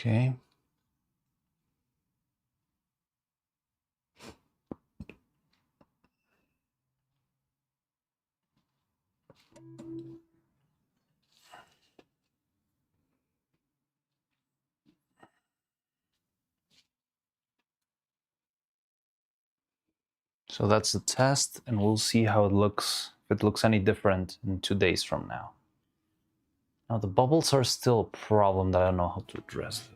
Okay. So that's the test, and we'll see how it looks, if it looks any different in 2 days from now. Now the bubbles are still a problem that I don't know how to address though.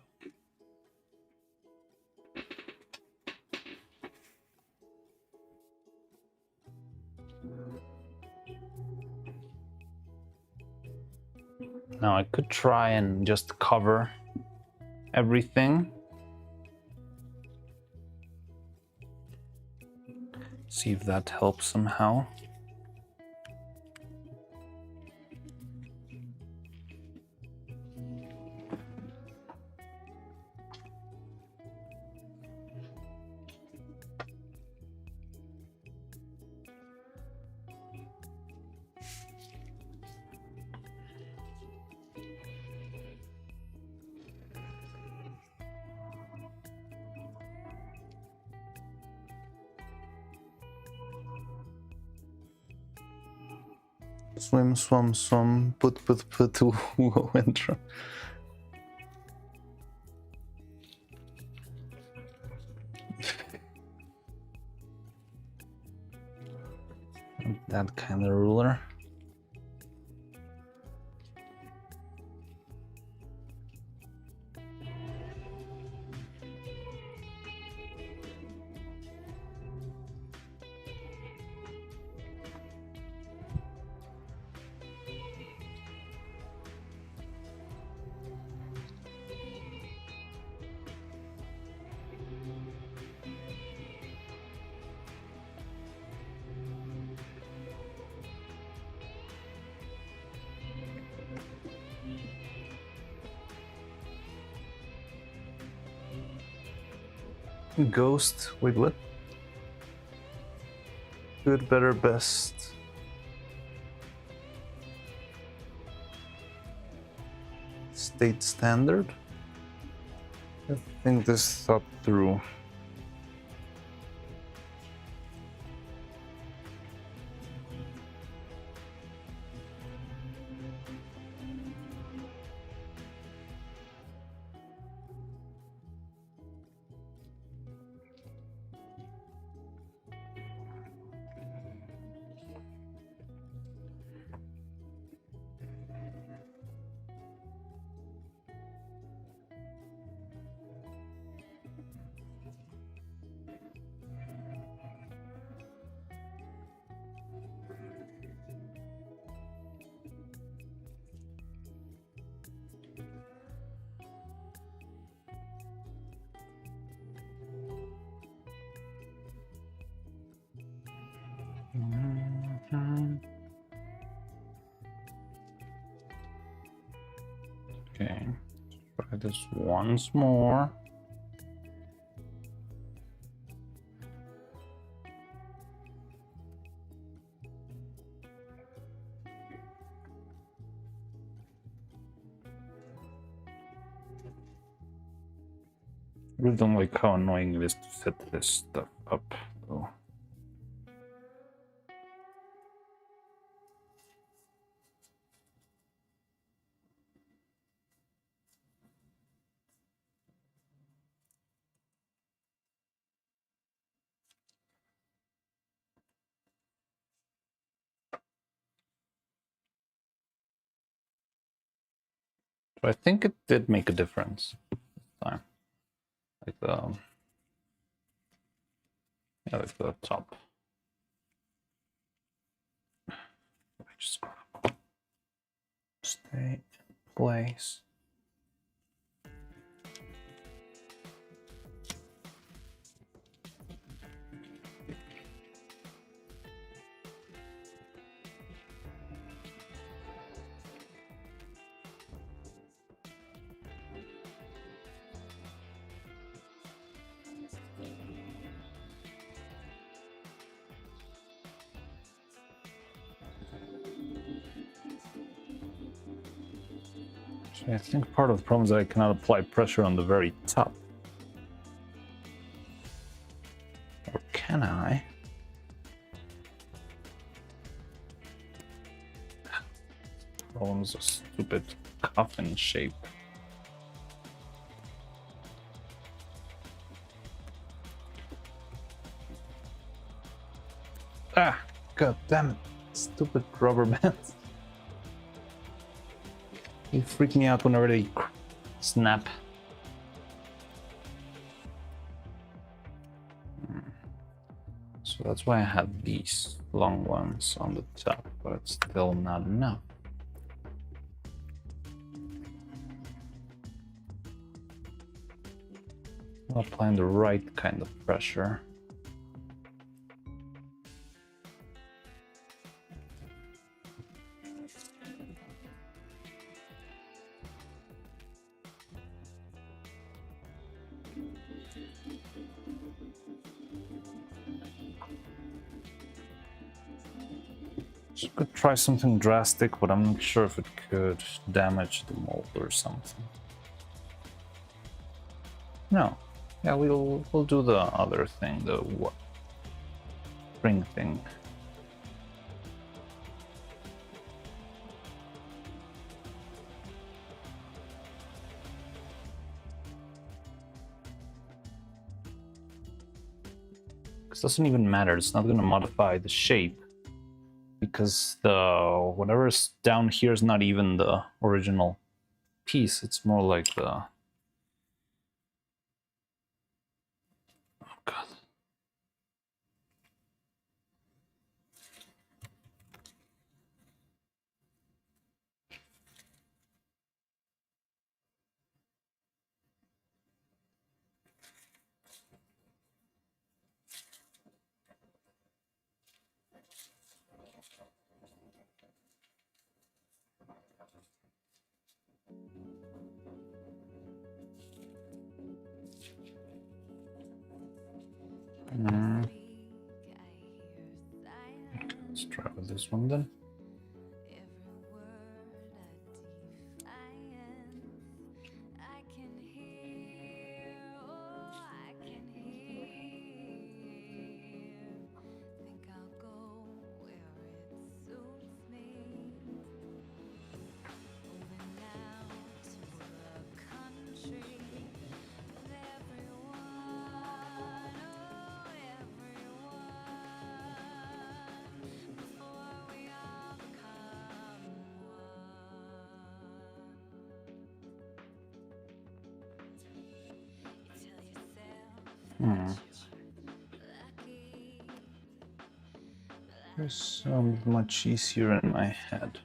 Now I could try and just cover everything. See if that helps somehow. Swim, swum, swum, put, winter. That kind of ruler. Ghost, wait, what? Good, better, best. State standard? I think this thought through. Okay, try this once more. I really don't like how annoying it is to set this stuff up, though. But I think it did make a difference this time. Like the, yeah, like the top. Just stay in place. I think part of the problem is that I cannot apply pressure on the very top. Or can I? Problem's a stupid coffin shape. Ah, god damn it. Stupid rubber bands. You freak me out whenever they snap. So that's why I had these long ones on the top, but it's still not enough. I'm applying the right kind of pressure. So could try something drastic, but I'm not sure if it could damage the mold or something. No. Yeah, we'll do the other thing, the what? Spring thing. This doesn't even matter. It's not going to modify the shape because the whatever's down here is not even the original piece. It's more like the... Oh god. Let's try with this one then. This sounds much easier in my head.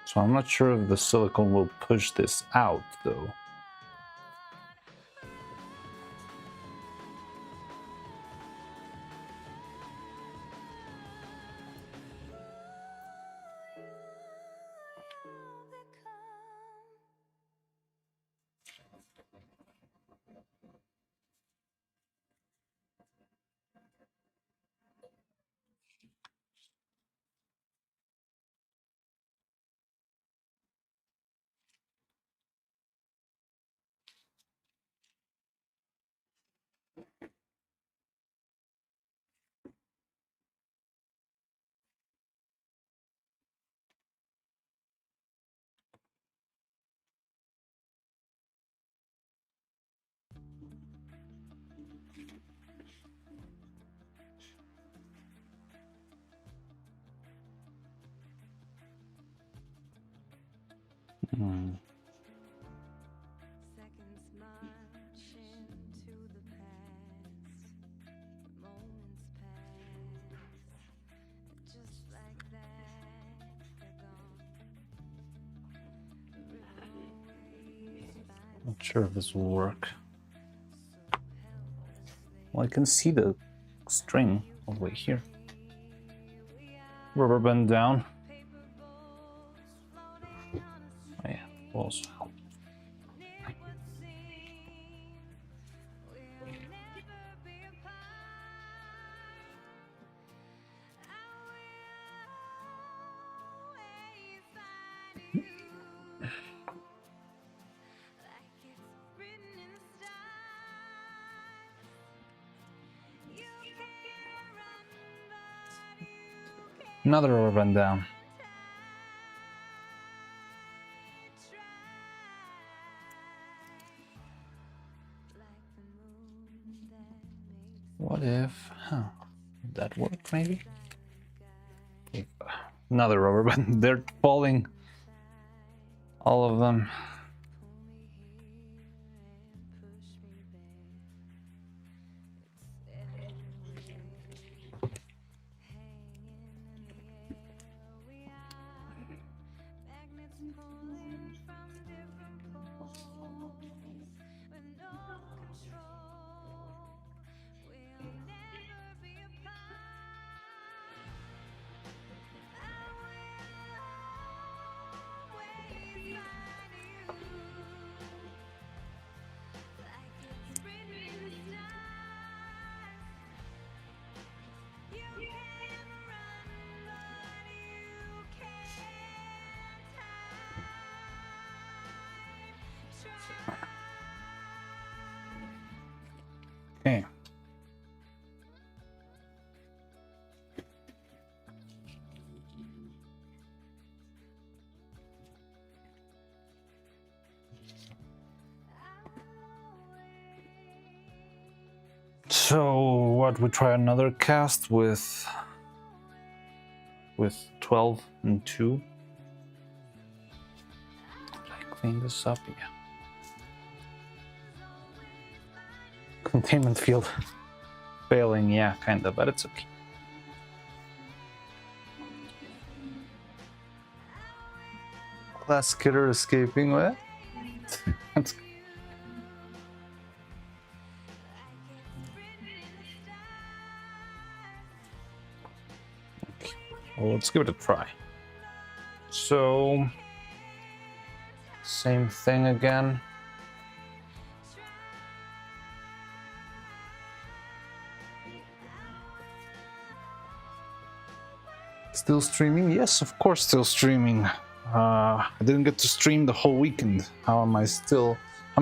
So I'm not sure if the silicone will push this out though. Not sure if this will work. Well, I can see the string all the way here. Rubber band down. Oh yeah, will also help. Another rubber band down. What if, would that work maybe? If Another rubber band. They're falling. All of them. Okay. So what, we try another cast with 12 and 2. Like clean this up, yeah. Containment field failing, yeah, kinda, but it's okay. Glass killer escaping with. That's okay. Well, let's give it a try. So, same thing again. Still streaming? Yes, of course, still streaming. I didn't get to stream the whole weekend. How am I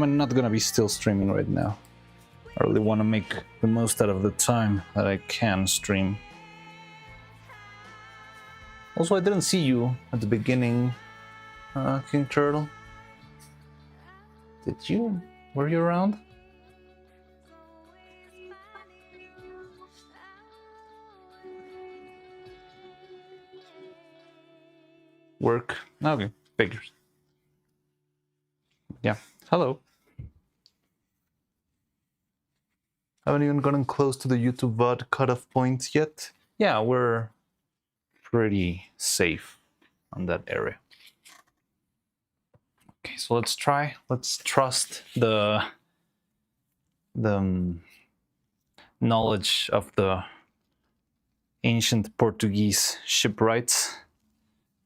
not gonna be still streaming right now. I really want to make the most out of the time that I can stream. Also, I didn't see you at the beginning, King Turtle. Did you? Were you around? Work. Okay, figures. Yeah. Hello. Haven't even gotten close to the YouTube VOD cutoff point yet. Yeah, we're pretty safe on that area. Okay, so let's try. Let's trust the knowledge of the ancient Portuguese shipwrights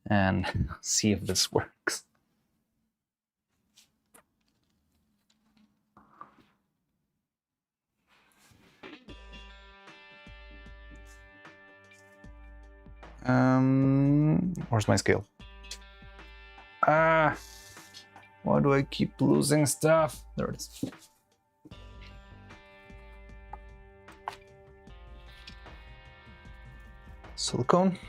and see if this works. Where's my scale? Why do I keep losing stuff? There it is. Silicone.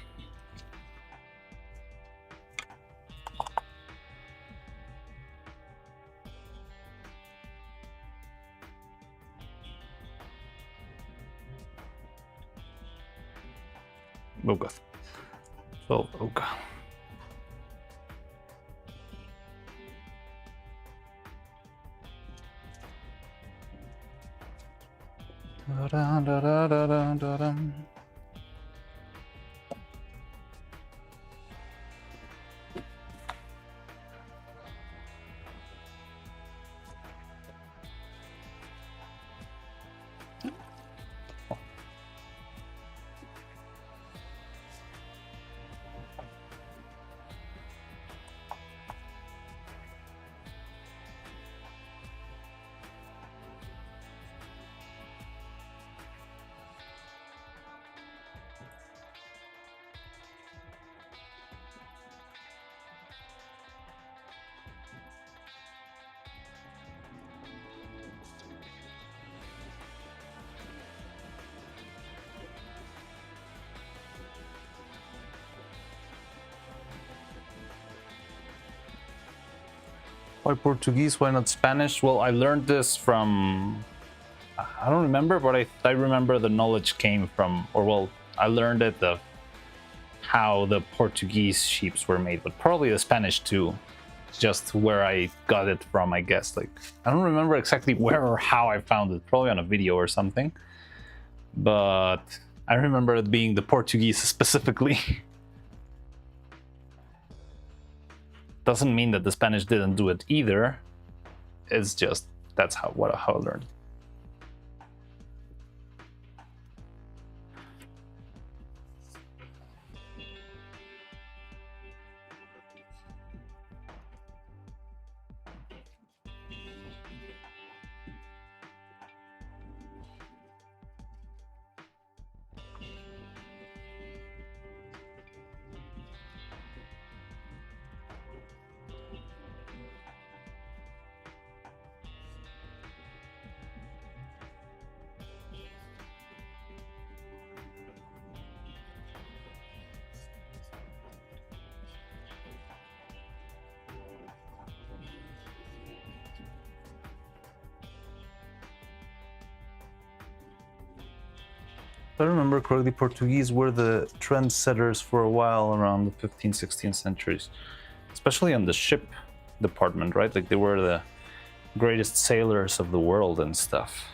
Oh god. 12 oak. Why Portuguese? Why not Spanish? Well, I learned this from... I don't remember, but I remember the knowledge came from... Or well, I learned it how the Portuguese ships were made, but probably the Spanish too. It's just where I got it from, I guess. Like, I don't remember exactly where or how I found it, probably on a video or something. But I remember it being the Portuguese specifically. Doesn't mean that the Spanish didn't do it either. It's just that's how I learned. If I remember correctly, Portuguese were the trendsetters for a while around the 15th, 16th centuries, especially on the ship department, right? Like they were the greatest sailors of the world and stuff.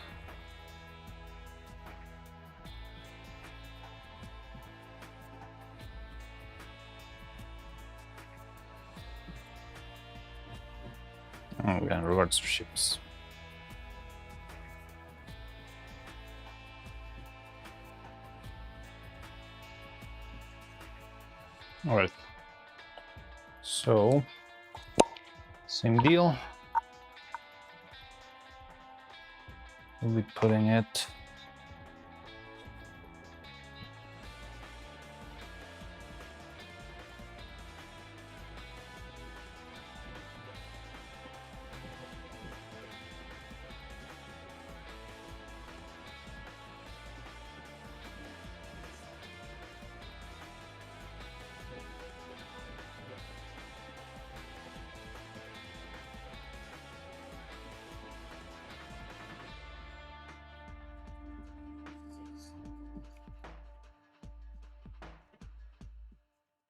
Oh, yeah, in regards to ships. All right. So, same deal. We'll be putting it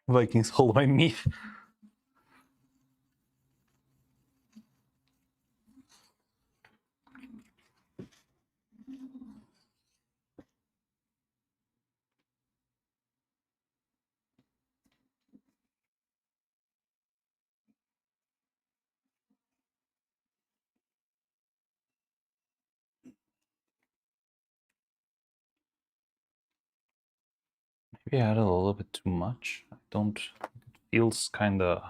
Vikings hold my meat. Maybe I added a little bit too much. I don't. It feels kind of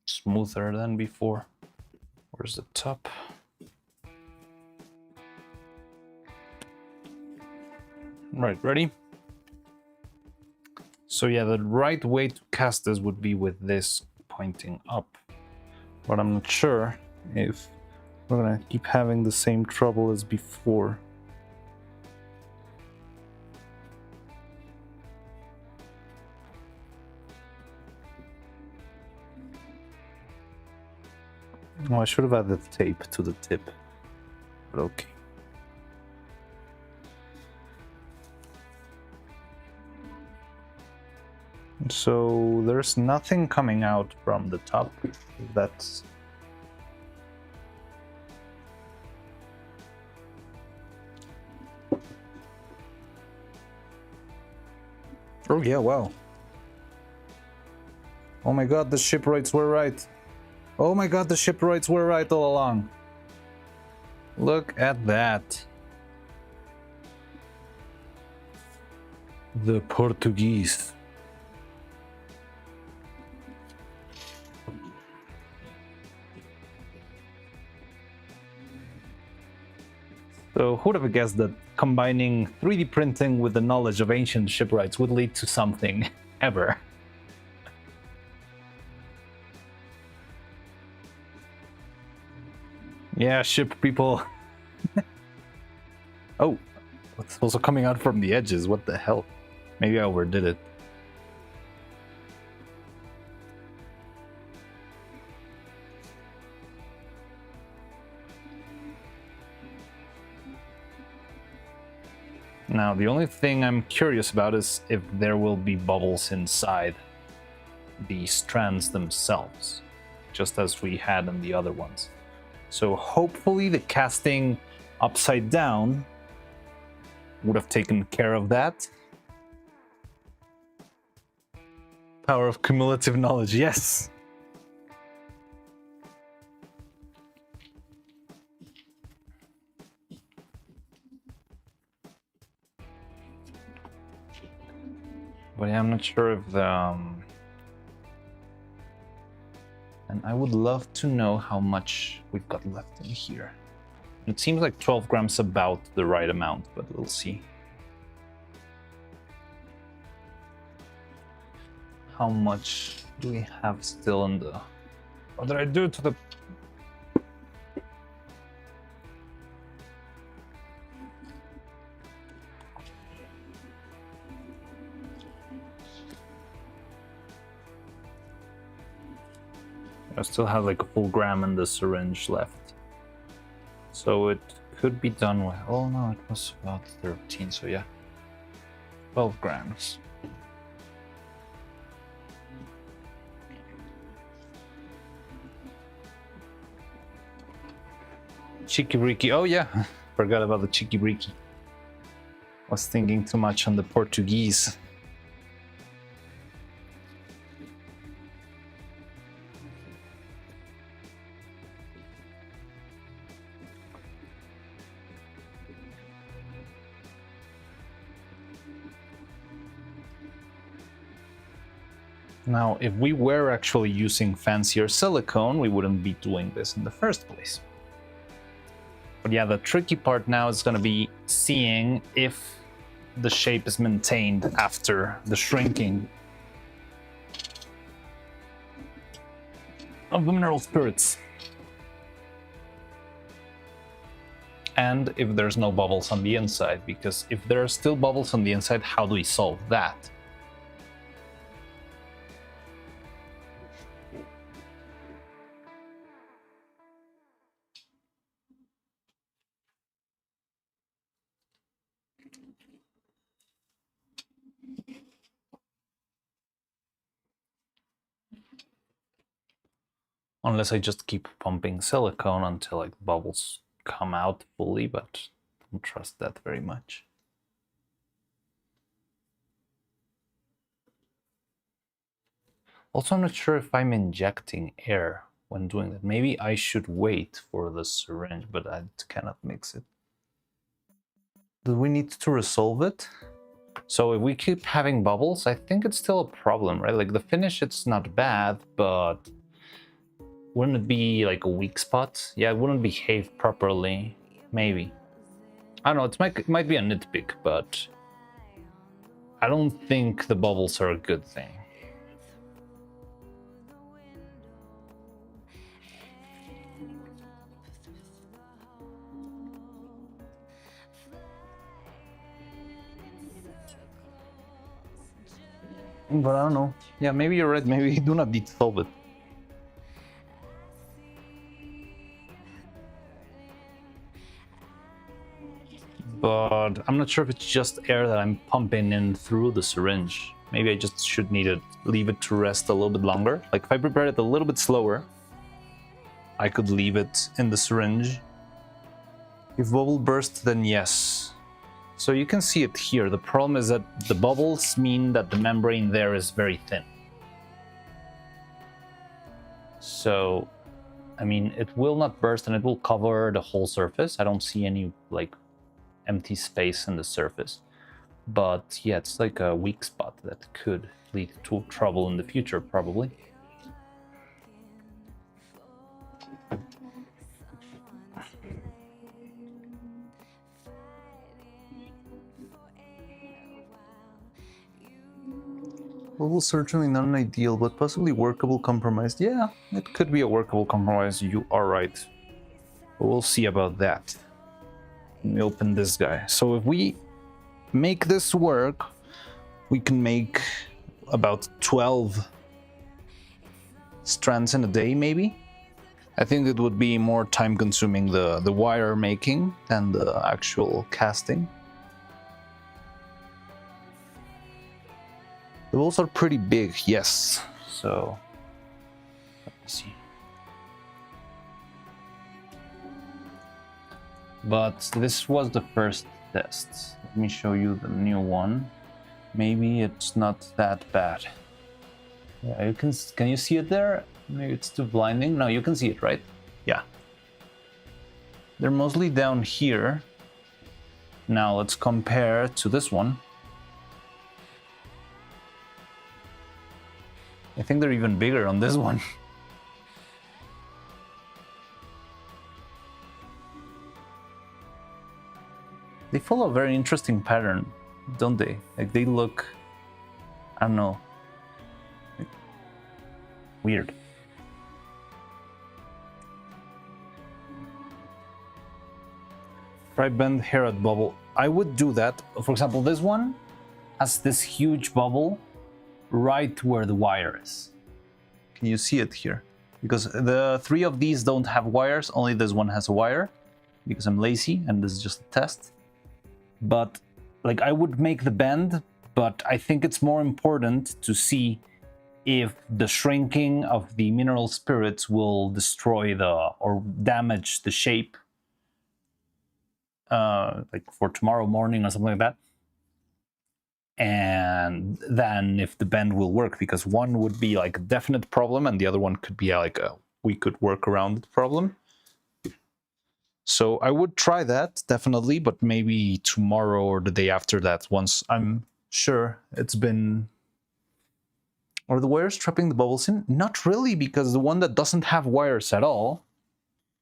smoother than before. Where's the top? Right, ready? So yeah, the right way to cast this would be with this pointing up. But I'm not sure if we're gonna keep having the same trouble as before. Oh, I should have added tape to the tip, but okay. So there's nothing coming out from the top. That's oh yeah, wow. Oh my god, the shipwrights were right. Oh my god, the shipwrights were right all along. Look at that. The Portuguese. So who would have guessed that combining 3D printing with the knowledge of ancient shipwrights would lead to something ever? Yeah, ship people. Oh, it's also coming out from the edges. What the hell? Maybe I overdid it. Now, the only thing I'm curious about is if there will be bubbles inside the strands themselves, just as we had in the other ones. So hopefully the casting upside down would have taken care of that. Power of cumulative knowledge, yes. But yeah, I'm not sure if the... And I would love to know how much we've got left in here. It seems like 12 grams about the right amount, but we'll see. How much do we have still in the... What did I do to the... I still have like a full gram in the syringe left. So it could be done with... Oh no, it was about 13, so yeah. 12 grams. Chiquibriqui. Oh yeah, forgot about the chiquibriqui. Was thinking too much on the Portuguese. Now, if we were actually using fancier silicone, we wouldn't be doing this in the first place. But yeah, the tricky part now is going to be seeing if the shape is maintained after the shrinking of the mineral spirits. And if there's no bubbles on the inside, because if there are still bubbles on the inside, how do we solve that? Unless I just keep pumping silicone until like bubbles come out fully, but I don't trust that very much. Also, I'm not sure if I'm injecting air when doing that. Maybe I should wait for the syringe, but I cannot mix it. Do we need to resolve it? So if we keep having bubbles, I think it's still a problem, right? Like the finish, it's not bad, but wouldn't it be like a weak spot? Yeah, it wouldn't behave properly. Maybe. I don't know, it might be a nitpick, but I don't think the bubbles are a good thing. But I don't know. Yeah, maybe you're right. Maybe you do not need to solve it. But I'm not sure if it's just air that I'm pumping in through the syringe. Maybe I just should leave it to rest a little bit longer. Like if I prepare it a little bit slower, I could leave it in the syringe. If bubble burst, then yes. So you can see it here. The problem is that the bubbles mean that the membrane there is very thin. So, I mean, it will not burst and it will cover the whole surface. I don't see any like empty space in the surface. But yeah, it's like a weak spot that could lead to trouble in the future, probably. Well, certainly not an ideal, but possibly workable compromise. Yeah, it could be a workable compromise. You are right. But we'll see about that. Let me open this guy. So if we make this work, we can make about 12 strands in a day, maybe. I think it would be more time consuming the wire making than the actual casting. The balls are pretty big, yes. So, let me see. But this was the first test. Let me show you the new one. Maybe it's not that bad. Yeah, you can you see it there? Maybe it's too blinding. No, you can see it, right? Yeah. They're mostly down here. Now let's compare to this one. I think they're even bigger on this one. They follow a very interesting pattern, don't they? Like they look, I don't know, like, weird. Try bend hair at bubble. I would do that. For example, this one has this huge bubble right where the wire is. Can you see it here? Because the 3 of these don't have wires, only this one has a wire, because I'm lazy and this is just a test. But like I would make the bend, but I think it's more important to see if the shrinking of the mineral spirits will destroy or damage the shape, like for tomorrow morning or something like that. And then if the bend will work, because one would be like a definite problem and the other one could be like we could work around the problem. So I would try that definitely, but maybe tomorrow or the day after that, once I'm sure it's been. Are the wires trapping the bubbles in? Not really, because the one that doesn't have wires at all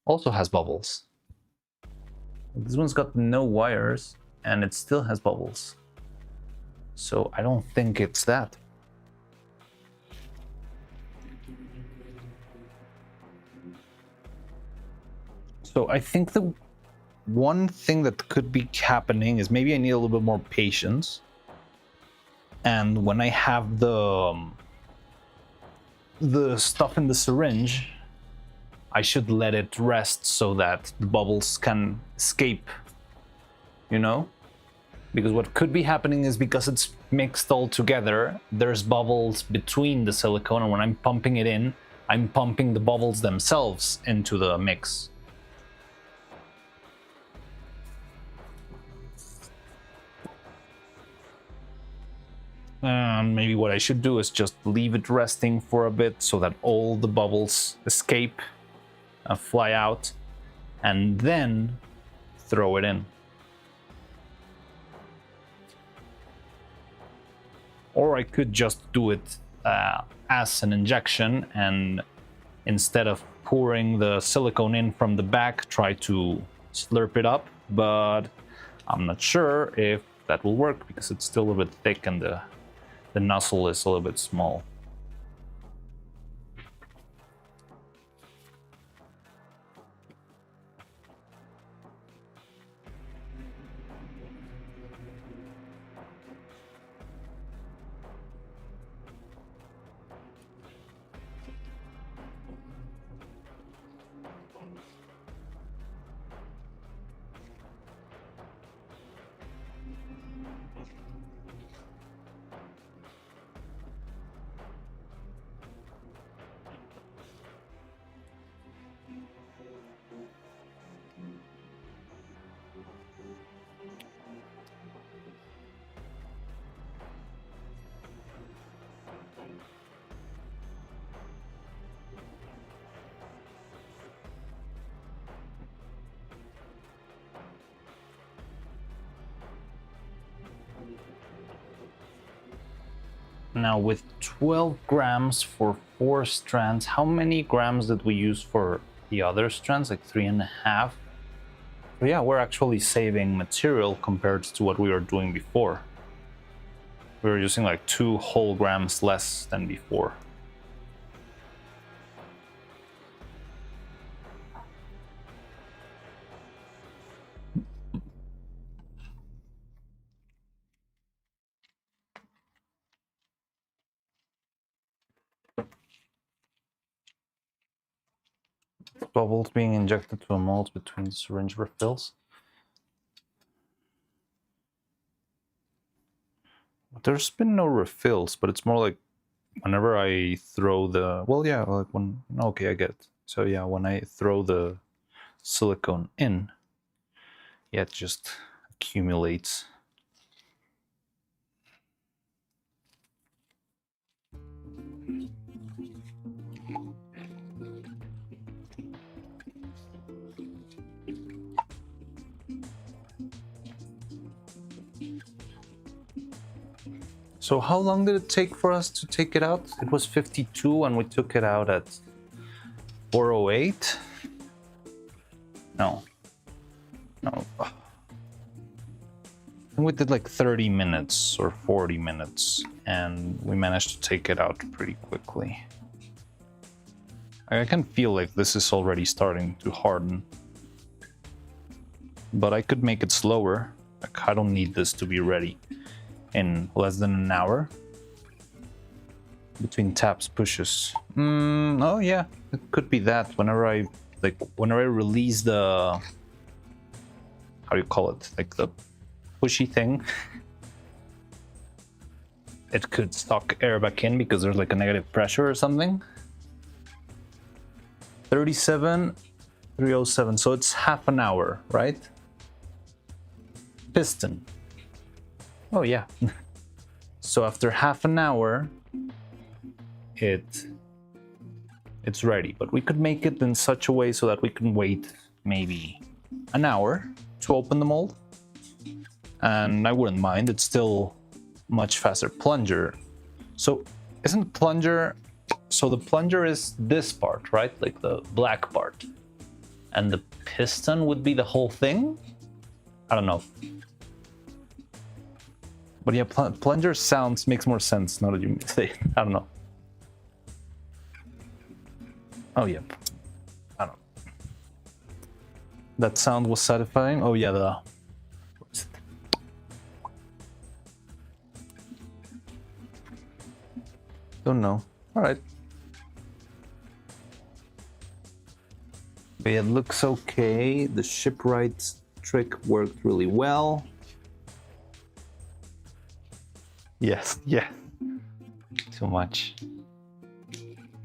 also has bubbles. This one's got no wires and it still has bubbles. So I don't think it's that. So I think the one thing that could be happening is maybe I need a little bit more patience. And when I have the stuff in the syringe, I should let it rest so that the bubbles can escape, you know? Because what could be happening is because it's mixed all together, there's bubbles between the silicone, and when I'm pumping it in, I'm pumping the bubbles themselves into the mix. Maybe what I should do is just leave it resting for a bit so that all the bubbles escape and fly out, and then throw it in. Or I could just do it as an injection, and instead of pouring the silicone in from the back, try to slurp it up, but I'm not sure if that will work because it's still a bit thick and the nozzle is a little bit small. Now with 12 grams for 4 strands, how many grams did we use for the other strands? Like 3.5? So yeah, we're actually saving material compared to what we were doing before. We were using like 2 whole grams less than before. Bubbles being injected to a mold between the syringe refills. There's been no refills, but it's more like whenever I throw the... Well, yeah, like when... Okay, I get it. So yeah, when I throw the silicone in, yeah, it just accumulates. So how long did it take for us to take it out? It was 52 and we took it out at 4:08. No. I think we did like 30 minutes or 40 minutes and we managed to take it out pretty quickly. I can feel like this is already starting to harden. But I could make it slower. Like, I don't need this to be ready in less than an hour. Between taps, pushes. Oh yeah, it could be that. Whenever I release the... How do you call it? Like the pushy thing. It could suck air back in because there's like a negative pressure or something. 37, 307. So it's half an hour, right? Piston. Oh yeah. So after half an hour, it's ready. But we could make it in such a way so that we can wait maybe an hour to open the mold. And I wouldn't mind. It's still much faster. Plunger. So isn't plunger... So the plunger is this part, right? Like the black part. And the piston would be the whole thing? I don't know. But yeah, plunger makes more sense now that you say it. I don't know. Oh, yeah. I don't know. That sound was satisfying. Oh, yeah, what is it? Don't know. All right. But yeah, it looks okay. The shipwright trick worked really well. Yes, yeah. Too much.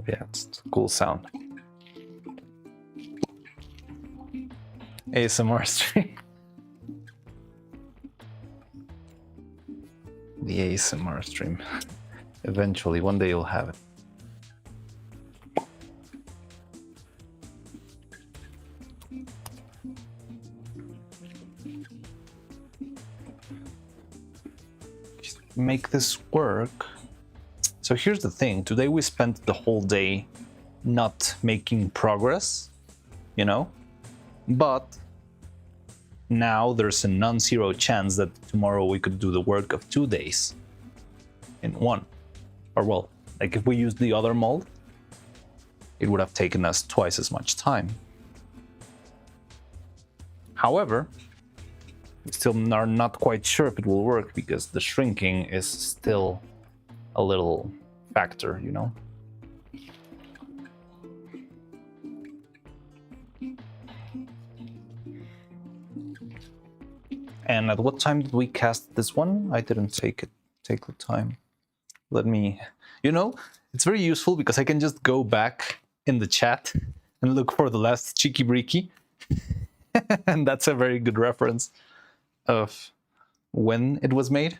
Yeah, it's a cool sound. ASMR stream. The ASMR stream. Eventually, one day you'll have it. Make this work. So here's the thing. Today we spent the whole day not making progress, you know? But now there's a non-zero chance that tomorrow we could do the work of 2 days in one. Or well, like if we used the other mold, it would have taken us twice as much time. However, we still are not quite sure if it will work because the shrinking is still a little factor, you know? And at what time did we cast this one? I didn't take the time. Let me, you know, it's very useful because I can just go back in the chat and look for the last Cheeky Breaky. And that's a very good reference of when it was made.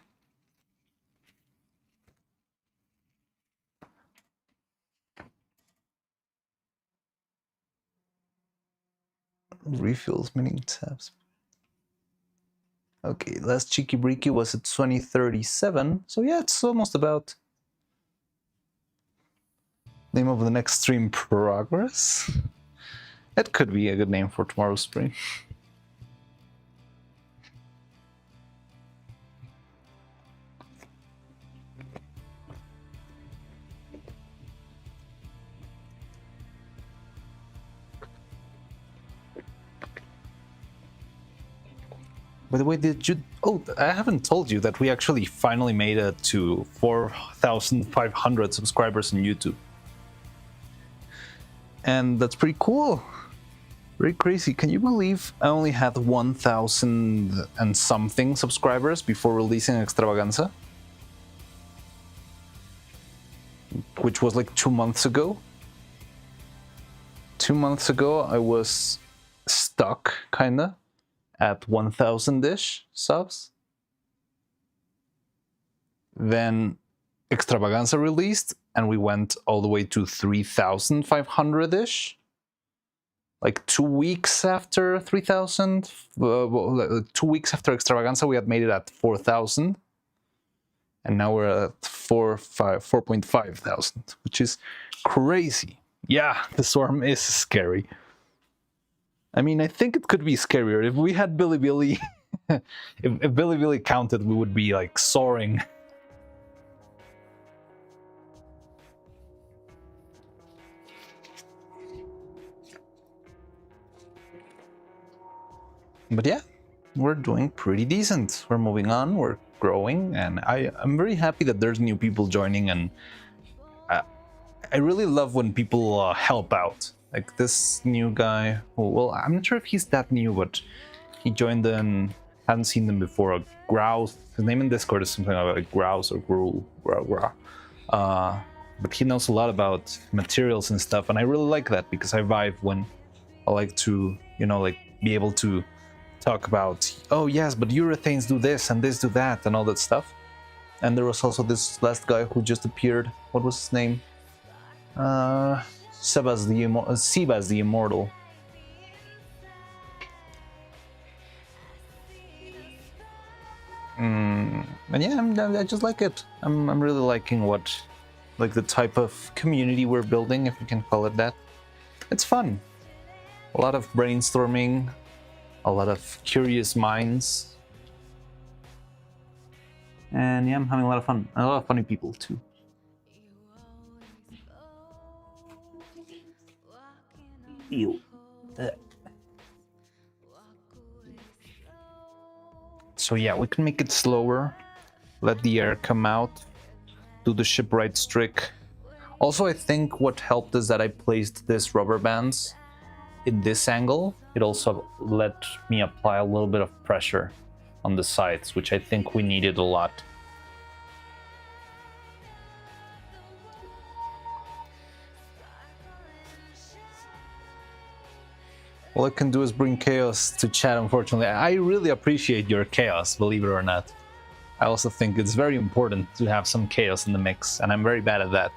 Refills, meaning tabs. Okay, last Cheeky Breaky was at 2037, so yeah, it's almost about. Name of the next stream, Progress? That could be a good name for tomorrow's stream. By the way, did you... Oh, I haven't told you that we actually finally made it to 4,500 subscribers on YouTube. And that's pretty cool. Very crazy. Can you believe I only had 1,000 and something subscribers before releasing Extravaganza? which was like 2 months ago. 2 months ago, I was stuck, kinda, at 1,000-ish subs. Then Extravaganza released, and we went all the way to 3,500-ish. Like 2 weeks after 3,000, 2 weeks after Extravaganza, we had made it at 4,000. And now we're at 4.5 thousand, which is crazy. Yeah, the swarm is scary. I mean, I think it could be scarier. If we had Billy Billy, if Billy Billy counted, we would be like soaring. But yeah, we're doing pretty decent. We're moving on, we're growing, and I'm very happy that there's new people joining, and I really love when people help out. Like this new guy, who, well, I'm not sure if he's that new, but he joined and hadn't seen them before. Grouse, his name in Discord is something like Grouse or Gruel. But he knows a lot about materials and stuff, and I really like that because I vibe when I like to, you know, like be able to talk about, oh yes, but urethanes do this and this do that and all that stuff. And there was also this last guy who just appeared. What was his name? Sebas the Immortal. And yeah, I just like it. I'm really liking like the type of community we're building, if you can call it that. It's fun. A lot of brainstorming, a lot of curious minds. And yeah, I'm having a lot of fun. And a lot of funny people too. Ew. So yeah, we can make it slower, let the air come out, do the shipwright's trick. Also, I think what helped is that I placed this rubber bands in this angle. It also let me apply a little bit of pressure on the sides, which I think we needed a lot. All I can do is bring chaos to chat, unfortunately. I really appreciate your chaos, believe it or not. I also think it's very important to have some chaos in the mix, and I'm very bad at that.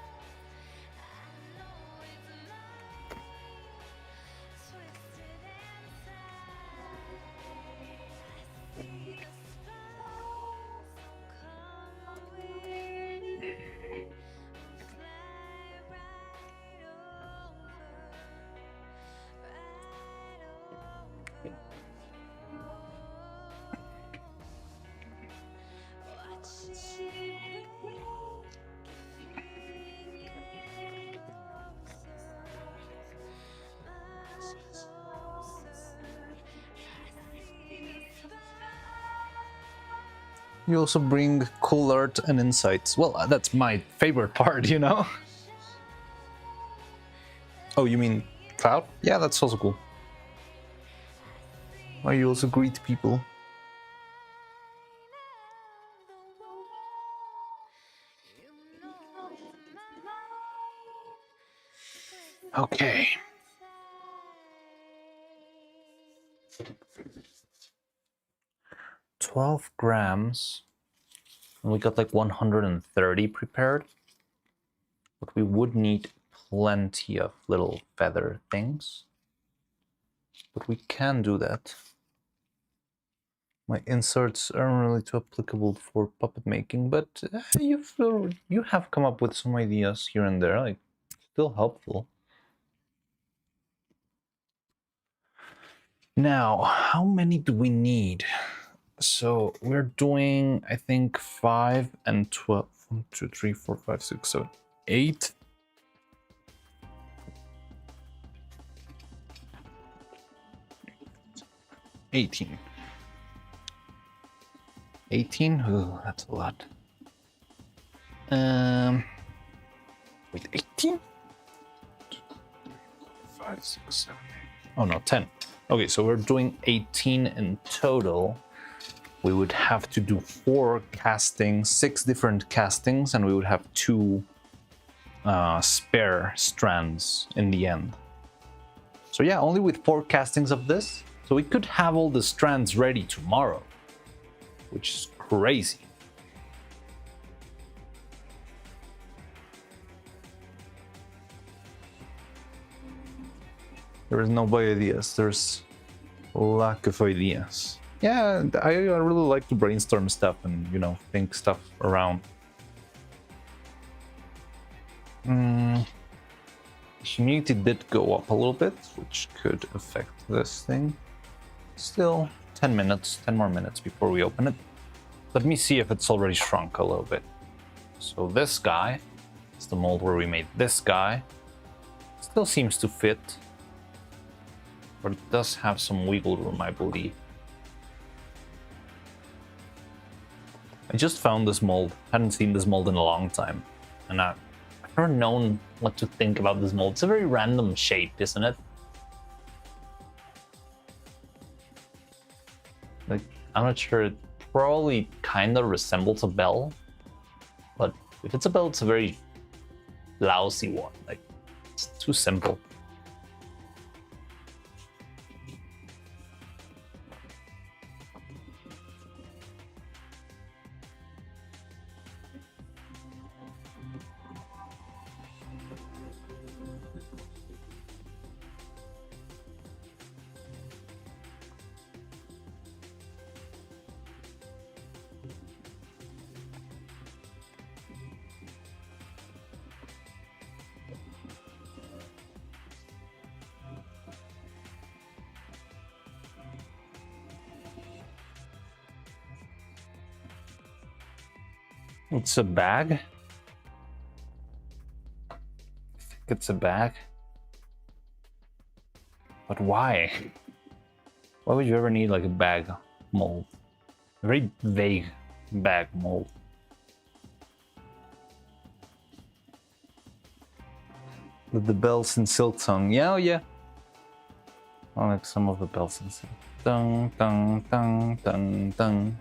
You also bring cool art and insights. Well, that's my favorite part, you know? Oh, you mean Cloud? Yeah, that's also cool. Why you also greet people. Okay. $12 grams, and we got like 130 prepared, but we would need plenty of little feather things, but we can do that. My inserts aren't really too applicable for puppet making, but you have come up with some ideas here and there, like still helpful. Now, how many do we need? So we're doing, I think, 5 and 12. 1, 2, 3, 4, 5, 6, 7, 8. $18. Oh, that's a lot. Wait, 18? 5, 6, 7, 8. Oh no, 10. Okay, so we're doing 18 in total. We would have to do 4 castings, 6 different castings, and we would have 2 spare strands in the end. So yeah, only with 4 castings of this. So we could have all the strands ready tomorrow, which is crazy. There is no ideas. There's a lack of ideas. Yeah, I really like to brainstorm stuff and, you know, think stuff around. Humidity did go up a little bit, which could affect this thing. Still 10 minutes, 10 more minutes before we open it. Let me see if it's already shrunk a little bit. So this guy is the mold where we made this guy. Still seems to fit, but it does have some wiggle room, I believe. I just found this mold. Hadn't seen this mold in a long time, and I've never known what to think about this mold. It's a very random shape, isn't it? Like, I'm not sure. It probably kind of resembles a bell, but if it's a bell, it's a very lousy one. Like, it's too simple. It's a bag. I think it's a bag. But why? Why would you ever need like a bag mold? A very vague bag mold. With the bells and silk tongue. Yeah, oh yeah. I like some of the bells and silk. Dun, dun, dun, dun, dun.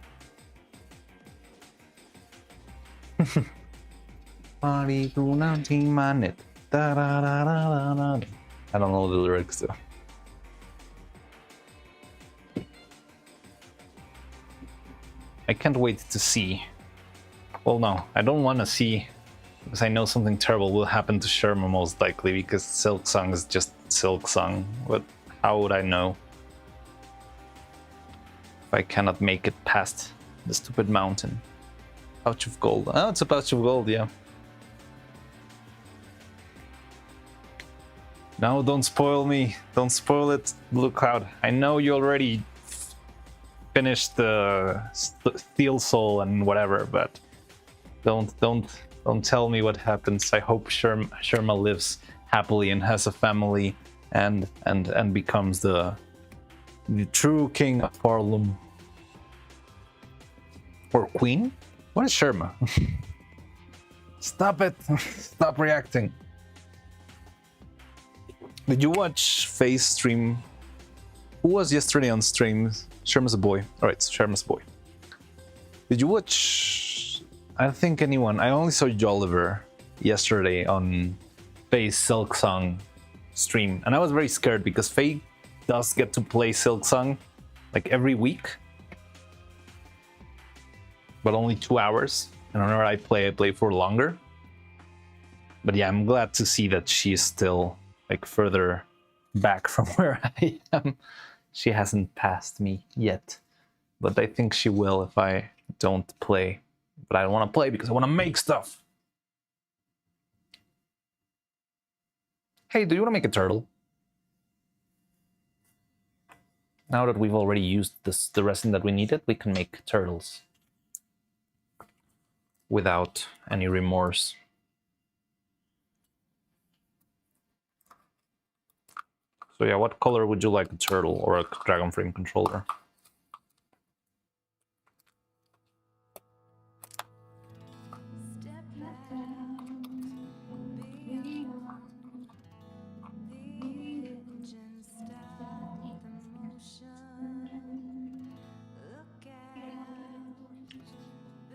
I don't know the lyrics though. I can't wait to see. Well, no, I don't want to see, because I know something terrible will happen to Sherma most likely, because Silk Song is just Silk Song. But how would I know if I cannot make it past the stupid mountain? Pouch of gold. Oh, it's a pouch of gold, yeah. No, don't spoil me. Don't spoil it, Blue Cloud. I know you already finished the Steel Soul and whatever, but don't tell me what happens. I hope Sherma lives happily and has a family and becomes the true king of Harlem. Or queen? What is Sherma? Stop it! Stop reacting. Did you watch Faye's stream? Who was yesterday on stream? Sherma's a boy. Alright, Sherma's boy. Did you watch... I don't think anyone... I only saw Jolliver yesterday on Faye's Silk Song stream. And I was very scared because Faye does get to play Silk Song like every week. But only 2 hours. And whenever I play for longer. But yeah, I'm glad to see that she's still like further back from where I am. She hasn't passed me yet. But I think she will if I don't play. But I don't want to play because I want to make stuff. Hey, do you want to make a turtle? Now that we've already used the resin that we needed, we can make turtles. Without any remorse. So yeah, what color would you like a turtle or a dragon frame controller?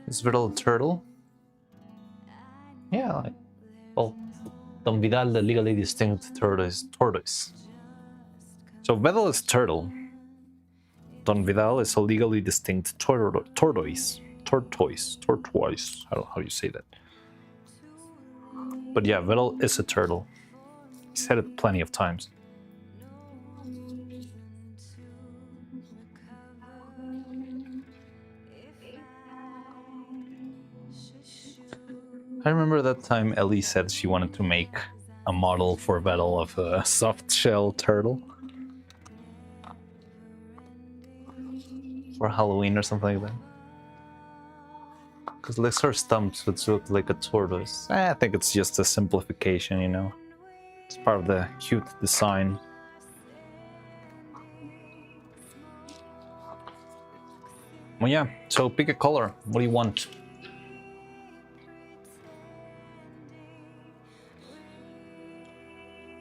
Is Vittle a turtle? Yeah, like, well, Don Vidal, the legally distinct tortoise. So Vedal is turtle. Don Vidal is a legally distinct tortoise. Tortoise. I don't know how you say that. But yeah, Vedal is a turtle. He said it plenty of times. I remember that time Ellie said she wanted to make a model for Vedal of a soft shell turtle for Halloween or something like that. Because like her stumps would look like a tortoise. I think it's just a simplification, you know. It's part of the cute design. Well, yeah, so pick a color. What do you want?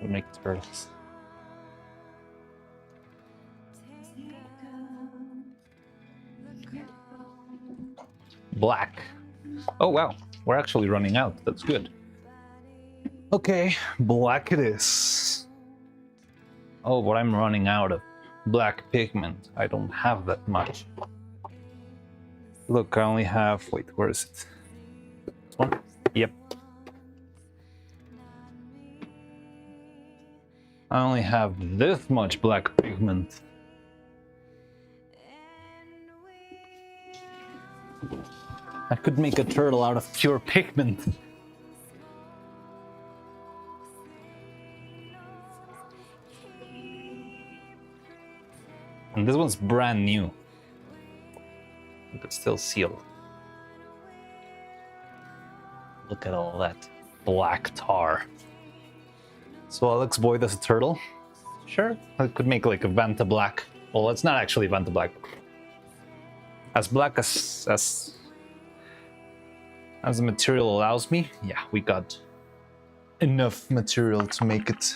We'll make turtles. Black. Oh wow, we're actually running out. That's good. Okay, black it is. Oh, but I'm running out of black pigment. I don't have that much. Look, I only have... Wait, where is it? This one? Yep. I only have this much black pigment. I could make a turtle out of pure pigment. And this one's brand new. Look, it's still sealed. Look at all that black tar. So Alex Boyd as a turtle? Sure, I could make like a Vanta Black. Well, it's not actually Vanta Black. As black as the material allows me. Yeah, we got enough material to make it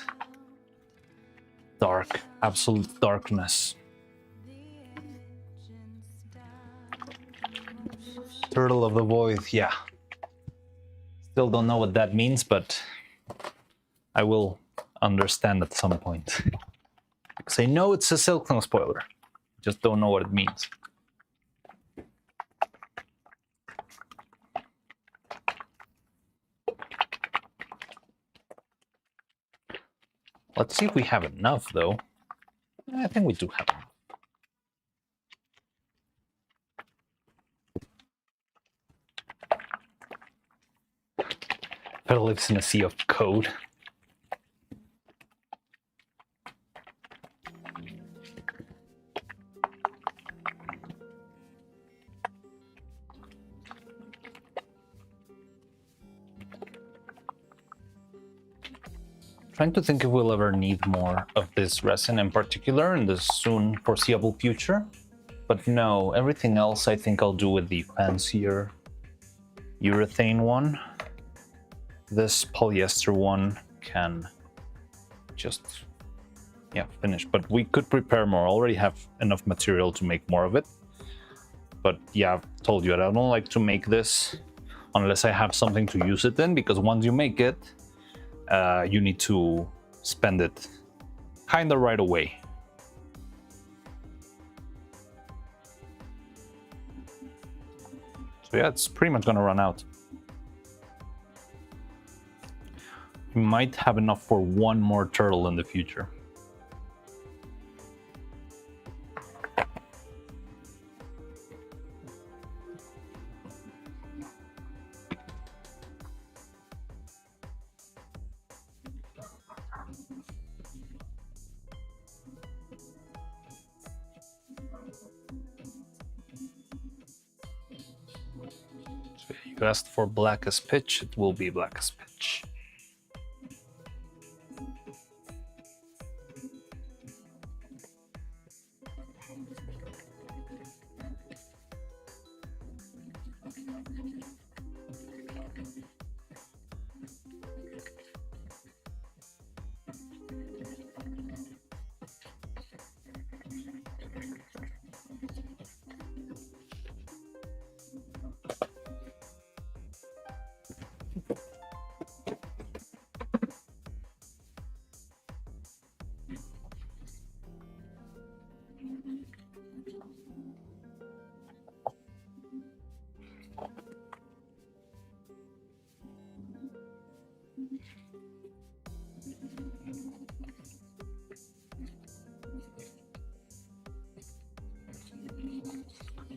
dark, absolute darkness. Turtle of the Void, yeah. Still don't know what that means, but I will understand at some point. Because I know it's a Silk Tongue spoiler. Just don't know what it means. Let's see if we have enough, though. I think we do have enough. But it lives in a sea of code. Trying to think if we'll ever need more of this resin in particular in the soon foreseeable future. But no, everything else I think I'll do with the fancier urethane one. This polyester one can just, yeah, finish. But we could prepare more. I already have enough material to make more of it. But yeah, I've told you, I don't like to make this unless I have something to use it in, because once you make it, you need to spend it kind of right away. So yeah, it's pretty much gonna run out. We might have enough for one more turtle in the future. You asked for blackest pitch, it will be blackest pitch.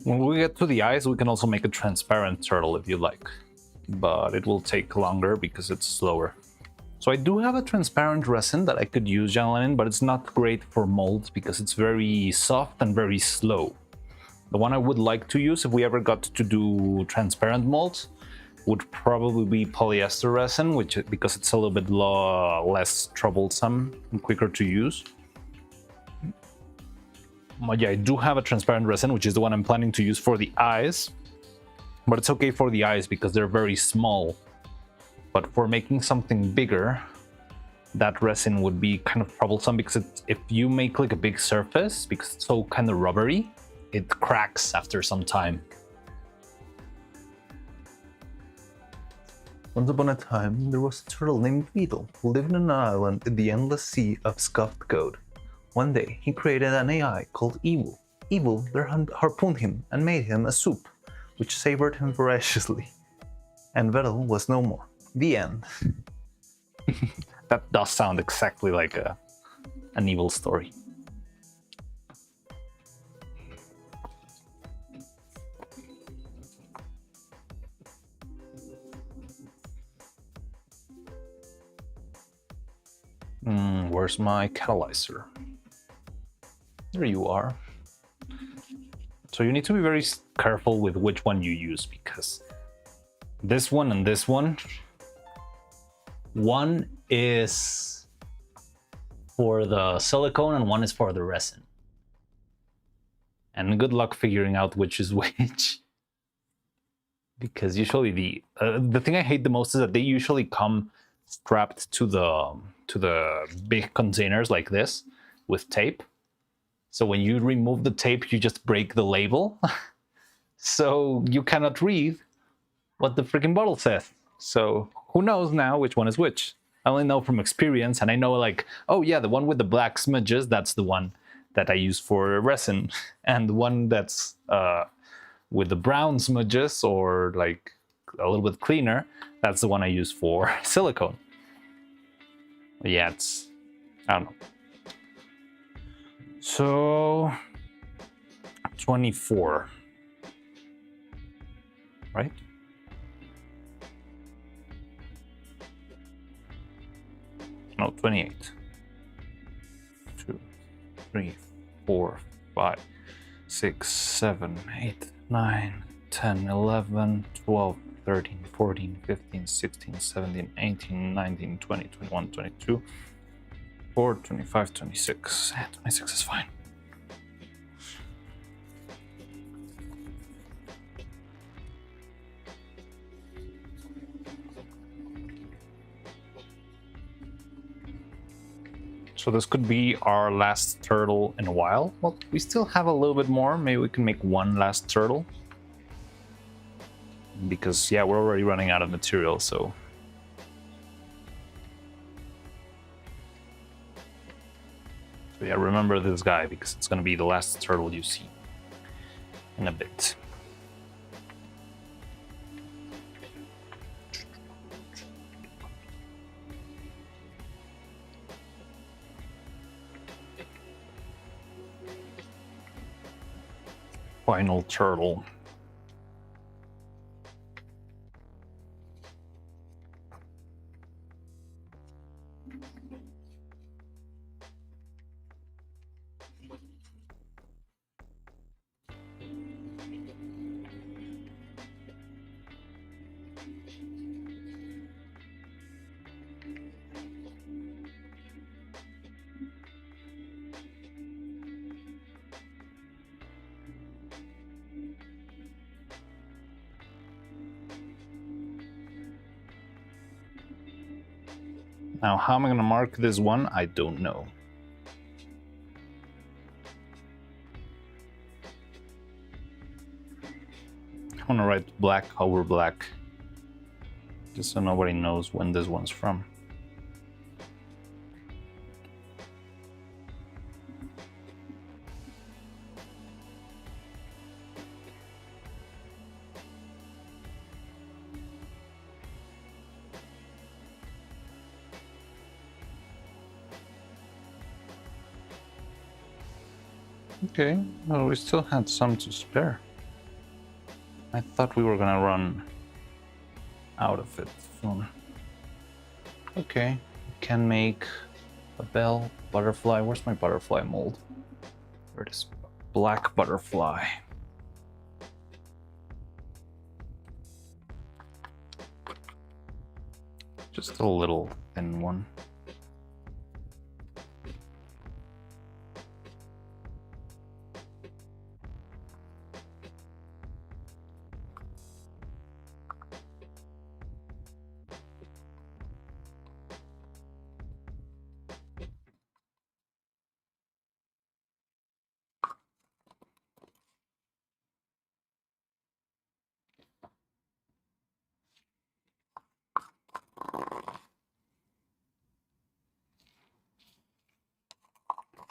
When we get to the eyes, we can also make a transparent turtle if you like, but it will take longer because it's slower. So I do have a transparent resin that I could use, John Lennon, but it's not great for molds because it's very soft and very slow. The one I would like to use if we ever got to do transparent molds would probably be polyester resin, because it's a little bit less troublesome and quicker to use. But yeah, I do have a transparent resin, which is the one I'm planning to use for the eyes. But it's okay for the eyes because they're very small. But for making something bigger, that resin would be kind of troublesome because if you make like a big surface, because it's so kind of rubbery, it cracks after some time. Once upon a time, there was a turtle named Beetle who lived on an island in the endless sea of scuffed code. One day, he created an AI called Evil. Evil harpooned him and made him a soup, which savored him voraciously. And Vettel was no more. The end. That does sound exactly like an evil story. Where's my catalyzer? There you are. So you need to be very careful with which one you use, because this one and this one is for the silicone and one is for the resin. And good luck figuring out which is which. Because usually the thing I hate the most is that they usually come strapped to the big containers like this with tape. So when you remove the tape, you just break the label. So you cannot read what the freaking bottle says. So who knows now which one is which? I only know from experience, and I know like, oh yeah, the one with the black smudges, that's the one that I use for resin. And the one that's with the brown smudges or like a little bit cleaner, that's the one I use for silicone. Yeah, I don't know. So 24, right? No, 28. 2, 3, 4, 5, 6, 7, 8, 9, 10, 11, 12, 13, 14, 15, 16, 17, 18, 19, 20, 21, 22, 24, 25, 26. 26 is fine. So this could be our last turtle in a while. Well, we still have a little bit more. Maybe we can make one last turtle. Because, yeah, we're already running out of material, so... So yeah, remember this guy, because it's going to be the last turtle you see in a bit. Final turtle. Now, how am I going to mark this one? I don't know. I want to write black over black, just so nobody knows when this one's from. Okay, well, we still had some to spare. I thought we were gonna run out of it soon. Okay, we can make a bell, butterfly. Where's my butterfly mold? There it is. Black butterfly. Just a little thin one.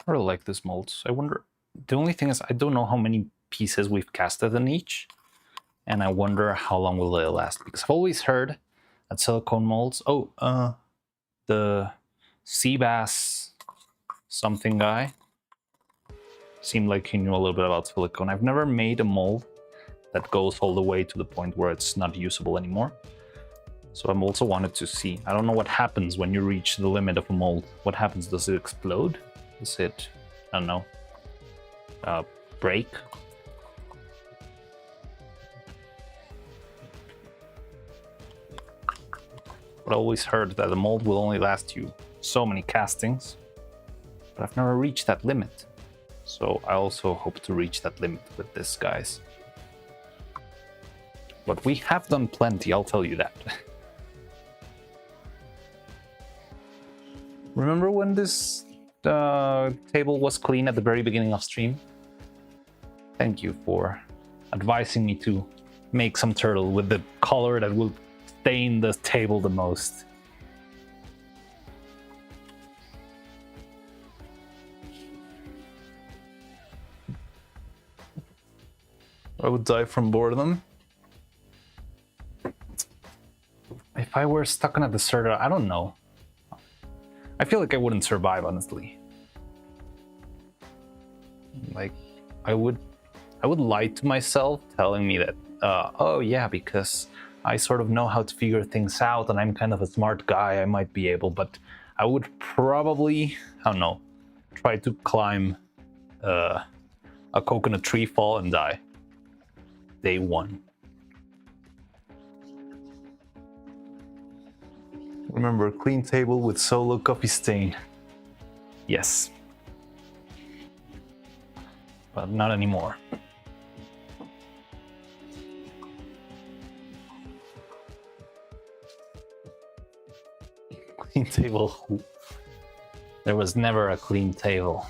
I really like this mold. I wonder, the only thing is I don't know how many pieces we've casted in each, and I wonder how long will they last, because I've always heard that silicone molds, the sea bass something guy seemed like he knew a little bit about silicone. I've never made a mold that goes all the way to the point where it's not usable anymore. So I'm also wanted to see, I don't know what happens when you reach the limit of a mold. What happens? Does it explode? Does it, I don't know, break? But I always heard that the mold will only last you so many castings, but I've never reached that limit. So I also hope to reach that limit with this, guys. But we have done plenty, I'll tell you that. Remember when this table was clean at the very beginning of stream? Thank you for advising me to make some turtle with the color that will stain the table the most. I would die from boredom. If I were stuck on a desert, I don't know. I feel like I wouldn't survive, honestly. Like, I would lie to myself, telling me that, oh yeah, because I sort of know how to figure things out and I'm kind of a smart guy, I might be able, but I would probably, I don't know, try to climb a coconut tree, fall and die. Day one. Remember, clean table with solo coffee stain. Yes. But not anymore. Clean table. There was never a clean table.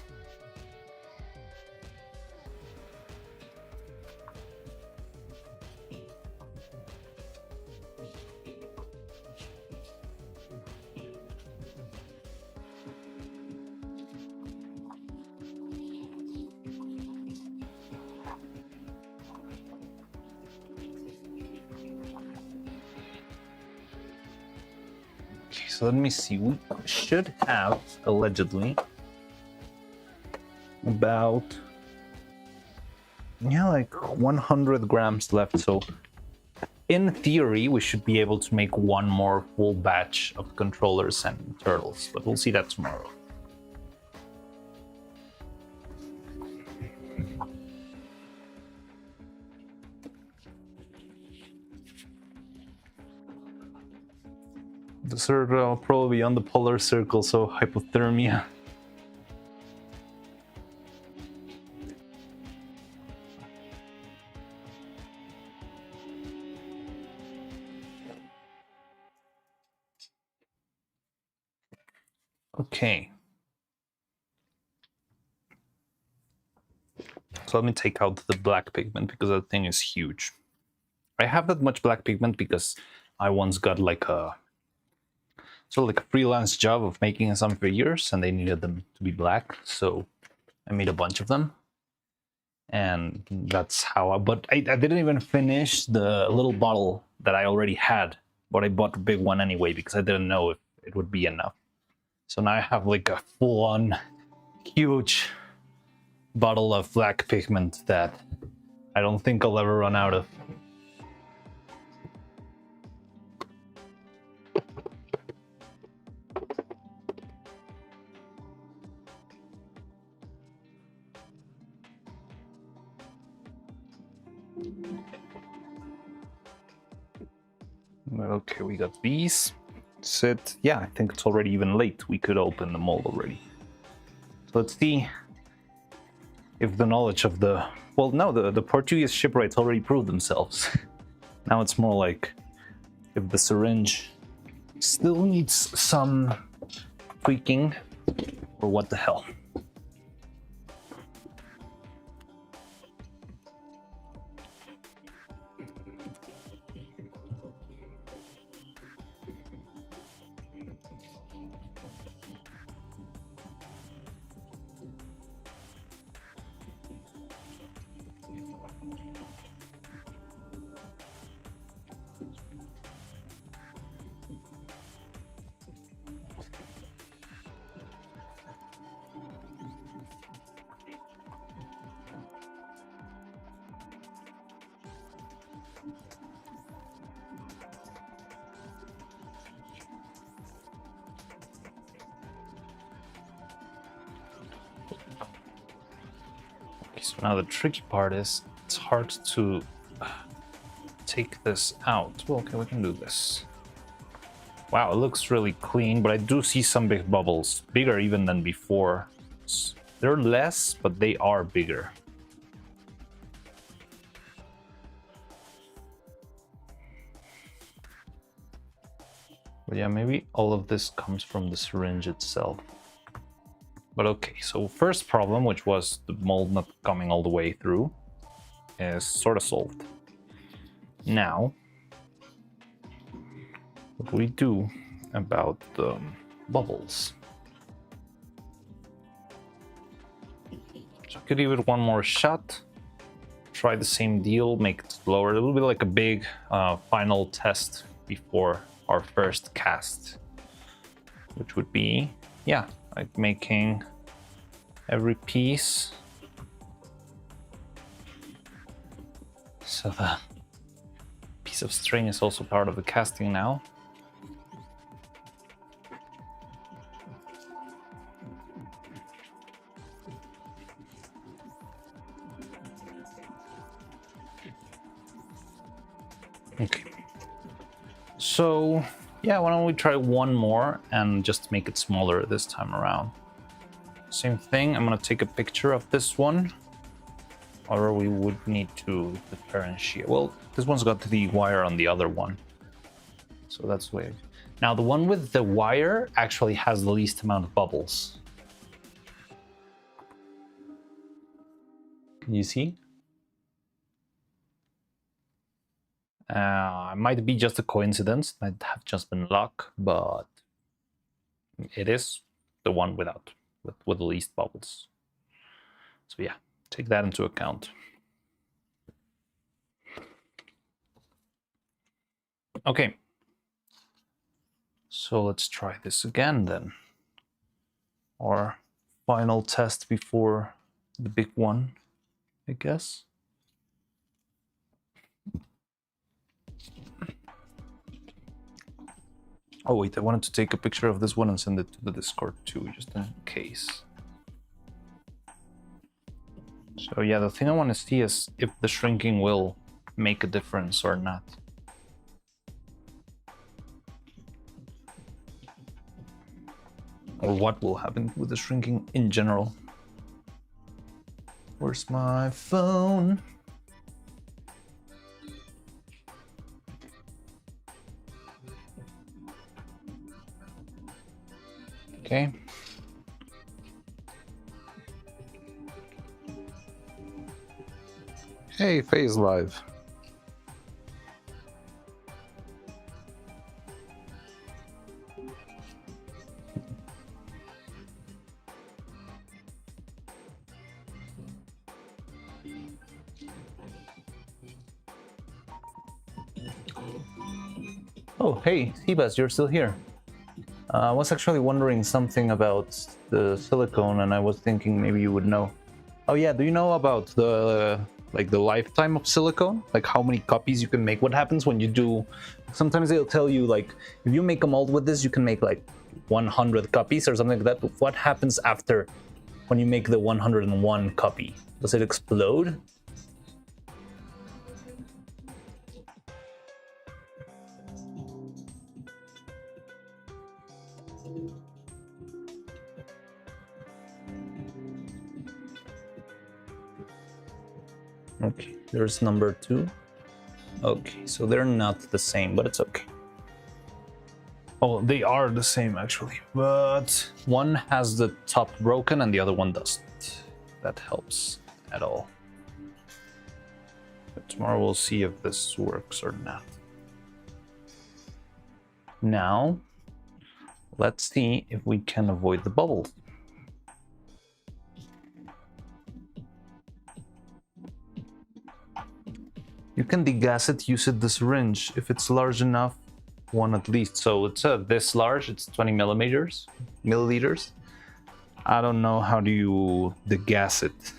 So let me see, we should have, allegedly, about, yeah, like 100 grams left. So in theory, we should be able to make one more full batch of controllers and turtles, but we'll see that tomorrow. The circle will probably be on the polar circle, so hypothermia. Okay. So let me take out the black pigment because that thing is huge. I have that much black pigment because I once got like a sort of like a freelance job of making some figures and they needed them to be black. So I made a bunch of them. And that's how but I didn't even finish the little bottle that I already had, but I bought a big one anyway because I didn't know if it would be enough. So now I have like a full-on huge bottle of black pigment that I don't think I'll ever run out of. Okay, we got these. Sit. Yeah, I think it's already even late. We could open the mold already. So let's see if the knowledge of the... Well, no, the Portuguese shipwrights already proved themselves. Now it's more like if the syringe still needs some tweaking, or what the hell. So now the tricky part is it's hard to take this out. Well, okay, we can do this. Wow, it looks really clean, but I do see some big bubbles, bigger even than before. They're less, but they are bigger. But yeah, maybe all of this comes from the syringe itself. But okay, so first problem, which was the mold not coming all the way through, is sort of solved. Now, what do we do about the bubbles? So I could give it one more shot, try the same deal, make it lower, a little bit like a big final test before our first cast, which would be, yeah, like making every piece so the piece of string is also part of the casting now. Okay, so yeah, why don't we try one more and just make it smaller this time around. Same thing, I'm gonna take a picture of this one, or we would need to differentiate. Well, this one's got the wire on the other one, so that's weird. Now the one with the wire actually has the least amount of bubbles. Can you see? It might be just a coincidence, might have just been luck, but it is the one without, with the least bubbles. So yeah, take that into account. Okay, so let's try this again then. Our final test before the big one, I guess. Oh wait, I wanted to take a picture of this one and send it to the Discord too, just in case. So yeah, the thing I want to see is if the shrinking will make a difference or not. Or what will happen with the shrinking in general. Where's my phone? Okay. Hey, Phase Live. Oh, hey, Sebas, you're still here. I was actually wondering something about the silicone, and I was thinking maybe you would know. Oh yeah, do you know about the the lifetime of silicone? Like how many copies you can make? What happens when you do? Sometimes they'll tell you like if you make a mold with this, you can make like 100 copies or something like that. But what happens after when you make the 101 copy? Does it explode? Okay, there's number 2. Okay, so they're not the same, but it's okay. Oh, they are the same actually, but one has the top broken and the other one doesn't. That helps at all. But tomorrow we'll see if this works or not. Now, let's see if we can avoid the bubbles. You can degas it, use it the syringe if it's large enough, one at least. So it's this large, it's 20 milliliters. I don't know how do you degas it.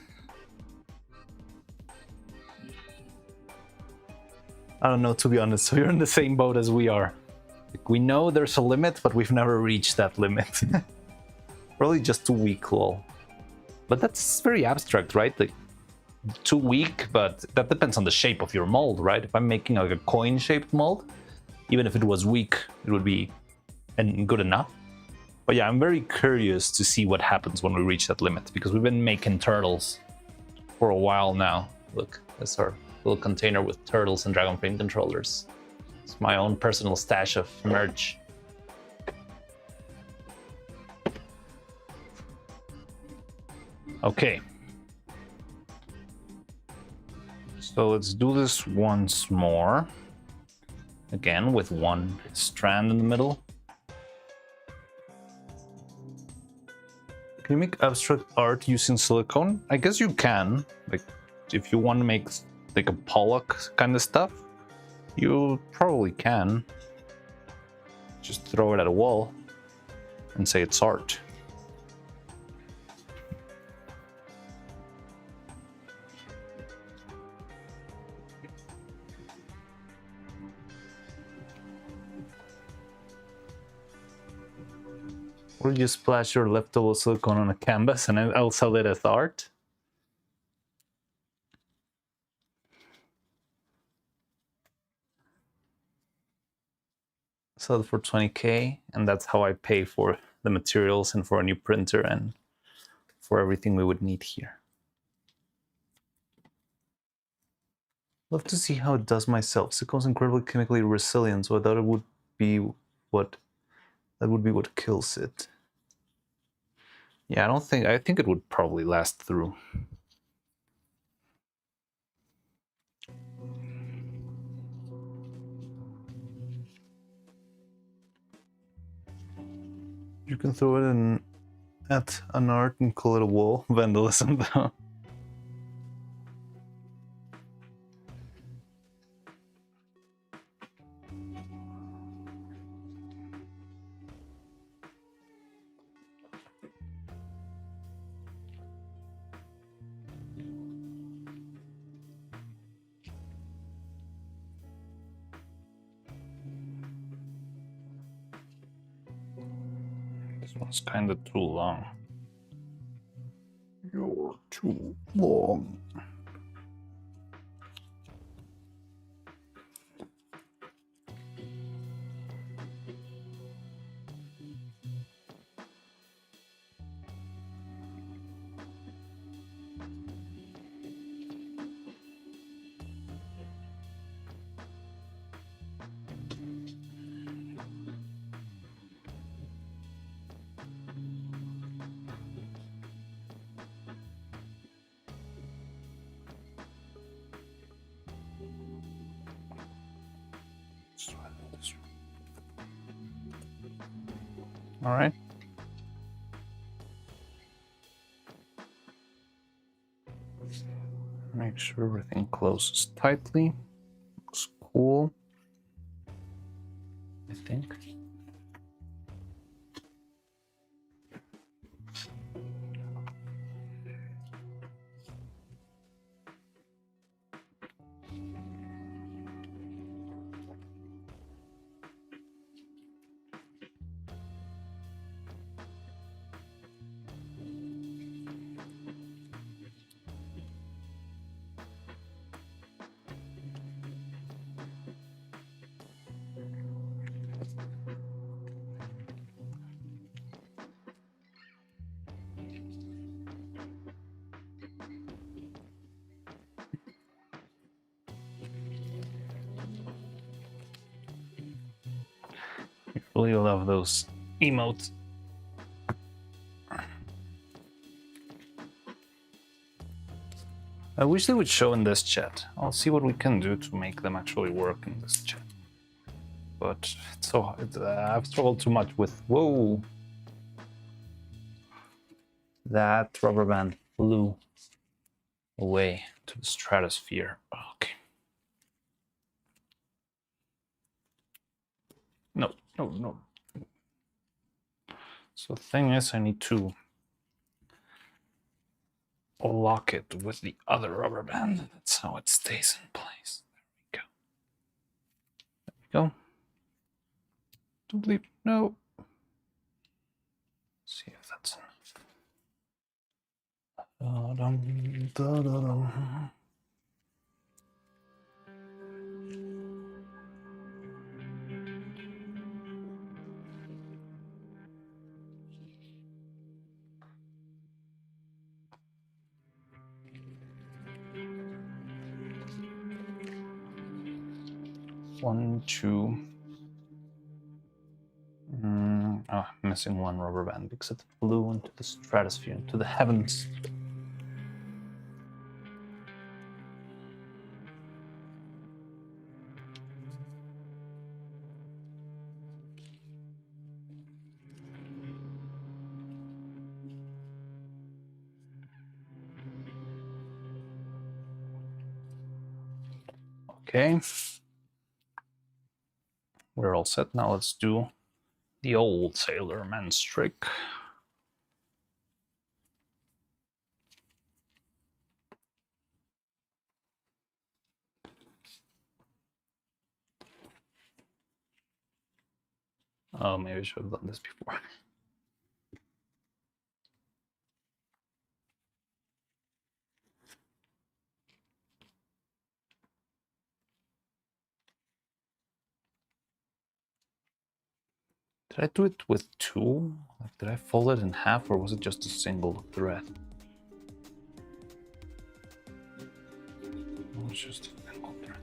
I don't know, to be honest. So you're in the same boat as we are. Like, we know there's a limit, but we've never reached that limit. Probably just too weak, lol. But that's very abstract, right? Like, too weak, but that depends on the shape of your mold, right? If I'm making like a coin-shaped mold, even if it was weak, it would be good enough. But yeah, I'm very curious to see what happens when we reach that limit, because we've been making turtles for a while now. Look, that's our little container with turtles and Dragon Frame controllers. It's my own personal stash of merch. Okay. So let's do this once more. Again, with one strand in the middle. Can you make abstract art using silicone? I guess you can. Like, if you want to make like a Pollock kind of stuff, you probably can. Just throw it at a wall and say it's art. Or you splash your leftover silicone on a canvas and I'll sell it as art. Sell it for 20K, and that's how I pay for the materials and for a new printer and for everything we would need here. Love to see how it does myself. Silicone's incredibly chemically resilient, so I thought it would be what kills it. Yeah, I think it would probably last through. You can throw it in at an art and call it a wall. Vandalism though. This one's kind of too long. You're too long. All right. Make sure everything closes tightly. Looks cool, I think. Really love those emotes. I wish they would show in this chat. I'll see what we can do to make them actually work in this chat. But it's so hard. I've struggled too much with, whoa. That rubber band flew away to the stratosphere. Okay. No, no, no. So the thing is, I need to lock it with the other rubber band. That's how it stays in place. There we go. There we go. Don't leave. No. Let's see if that's enough. Da-dum, da-da-dum. One, two. Missing one rubber band because it flew into the stratosphere, into the heavens. Okay. We're all set. Now let's do the old Sailor Man's trick. Oh, maybe I should have done this before. Did I do it with two? Like, did I fold it in half, or was it just a single thread? Oh, it's just a single thread.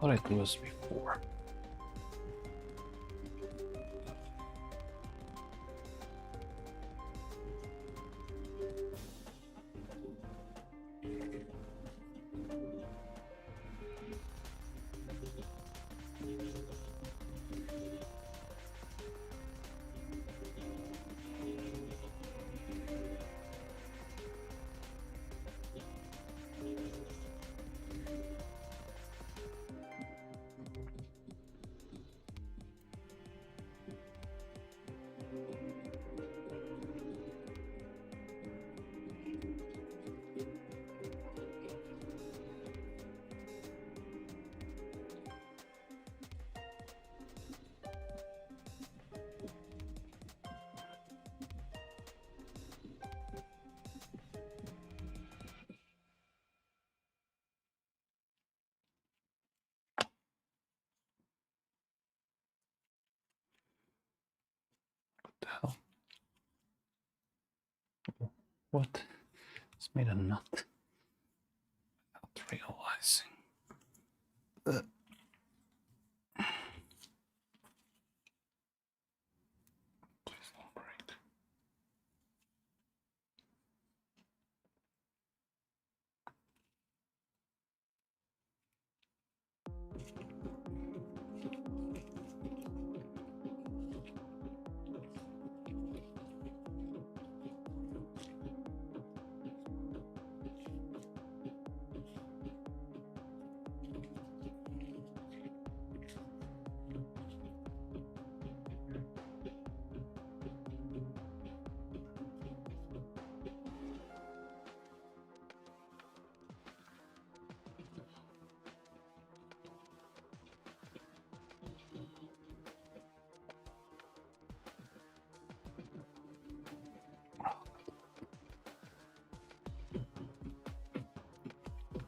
How did I do this before? What? It's made a nut. Not realizing. Please don't break.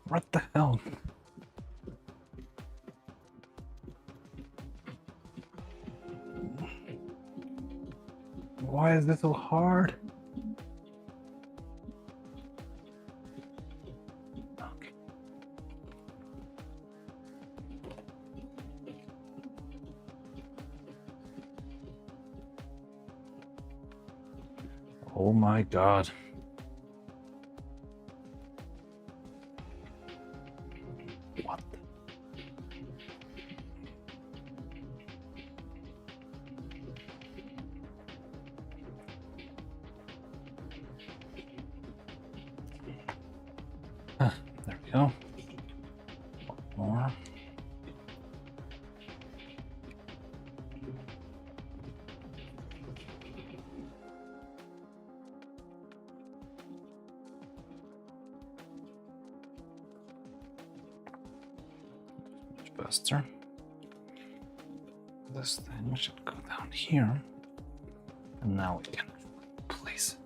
What the hell? Why is this so hard? Okay. Oh my God. What? There we go. One more. Much faster. This thing should go down here. And now we can place it.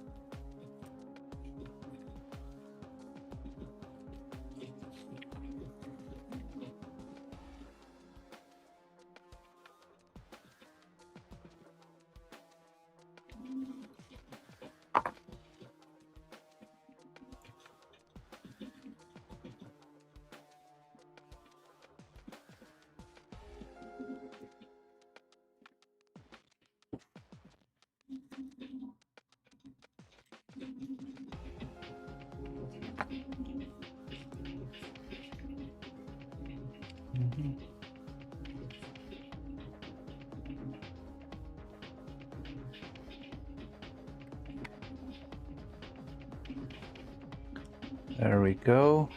There we go.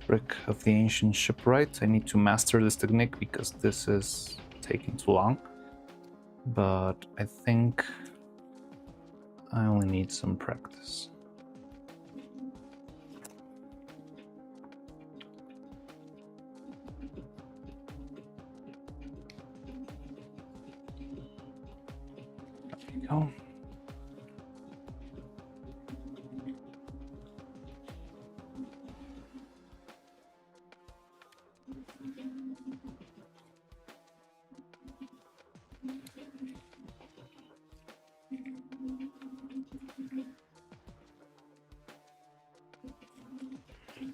Brick of the ancient shipwright. I need to master this technique because this is taking too long. But I think I only need some practice. There we go.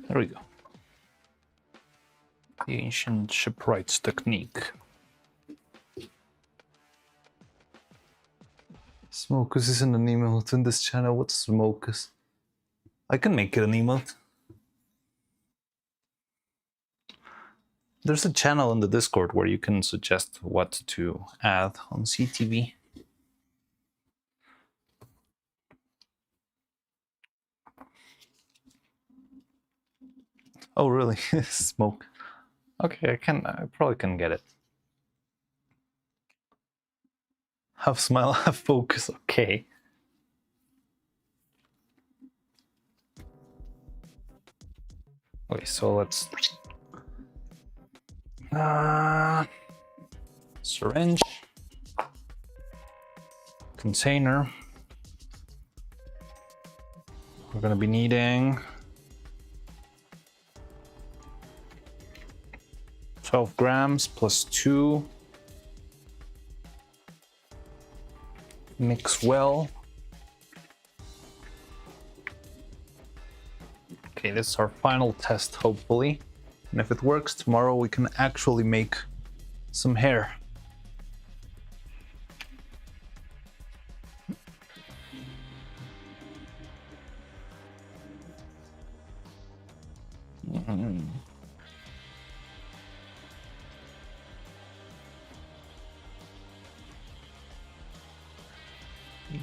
There we go. The ancient shipwright's technique. Smokus isn't an emote in this channel. What's Smokus? I can make it an emote. There's a channel in the Discord where you can suggest what to add on CTV. Oh, really? Smoke. Okay, I probably can get it. Half smile, half focus. Okay. Okay, so let's syringe, container. We're gonna be needing 12 grams plus 2. Mix well. Okay, this is our final test, hopefully. And if it works, tomorrow we can actually make some hair.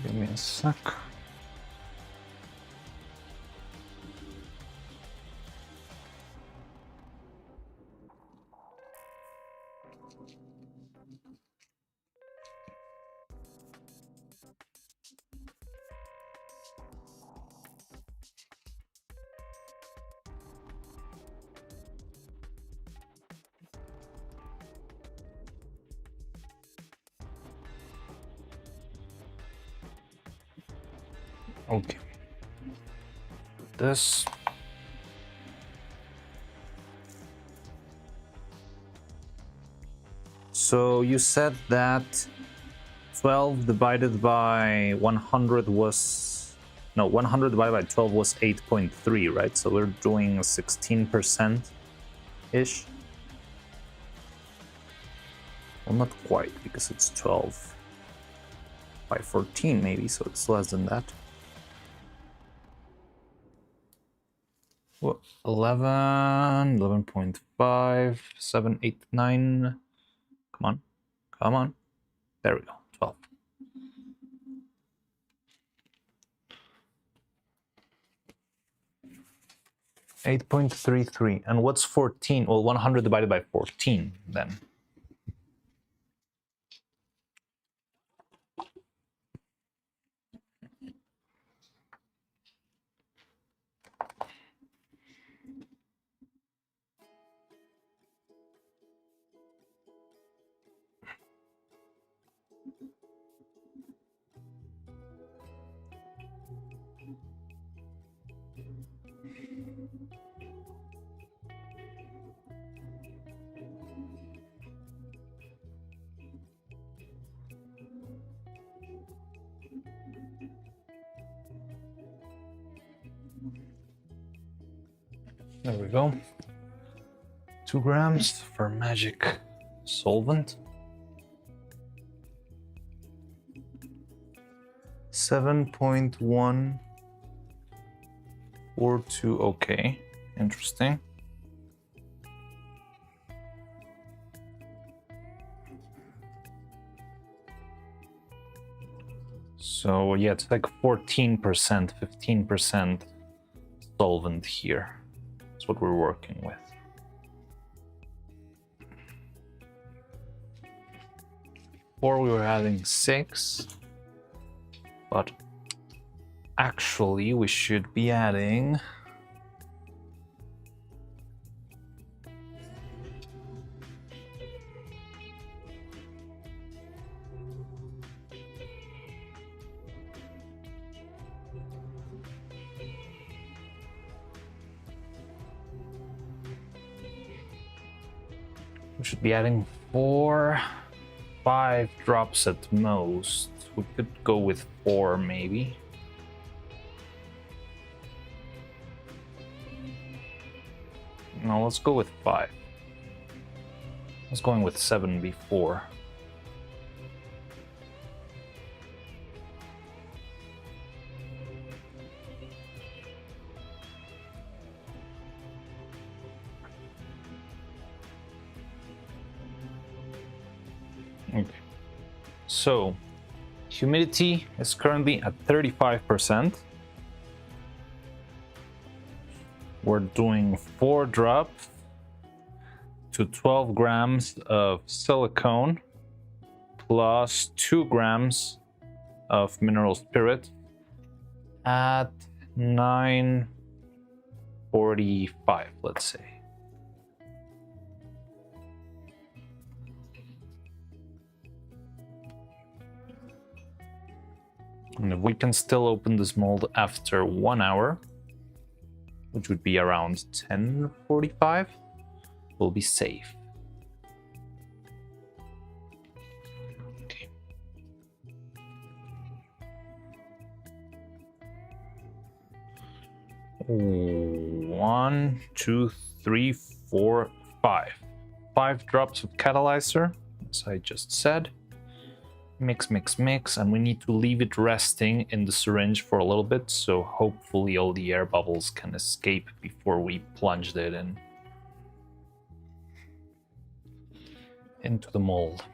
Give me a sec. Okay. This. So you said that 12 divided by 100 was... No, 100 divided by 12 was 8.3, right? So we're doing 16%-ish. Well, not quite, because it's 12 by 14 maybe, so it's less than that. What? 11, 11.5, 7, 8, 9. Come on, come on. There we go, 12. $8.33. And what's 14? Well, 100 divided by 14 then. There we go. 2 grams for magic solvent. 7.142. Okay, interesting. So yeah, it's like 14%, 15% solvent here. That's what we're working with. Before we were adding 6, but actually we should be adding we should be adding 4, 5 drops at most. We could go with 4 maybe. No, let's go with 5. I was going with 7 before. Okay. So, humidity is currently at 35%. We're doing 4 drops to 12 grams of silicone plus 2 grams of mineral spirit at 945, let's say. And if we can still open this mold after 1 hour, which would be around 10:45, we'll be safe. Okay. 1, 2, 3, 4, 5. 5 drops of catalyzer, as I just said. Mix, mix, mix, and we need to leave it resting in the syringe for a little bit, so hopefully all the air bubbles can escape before we plunged it in into the mold.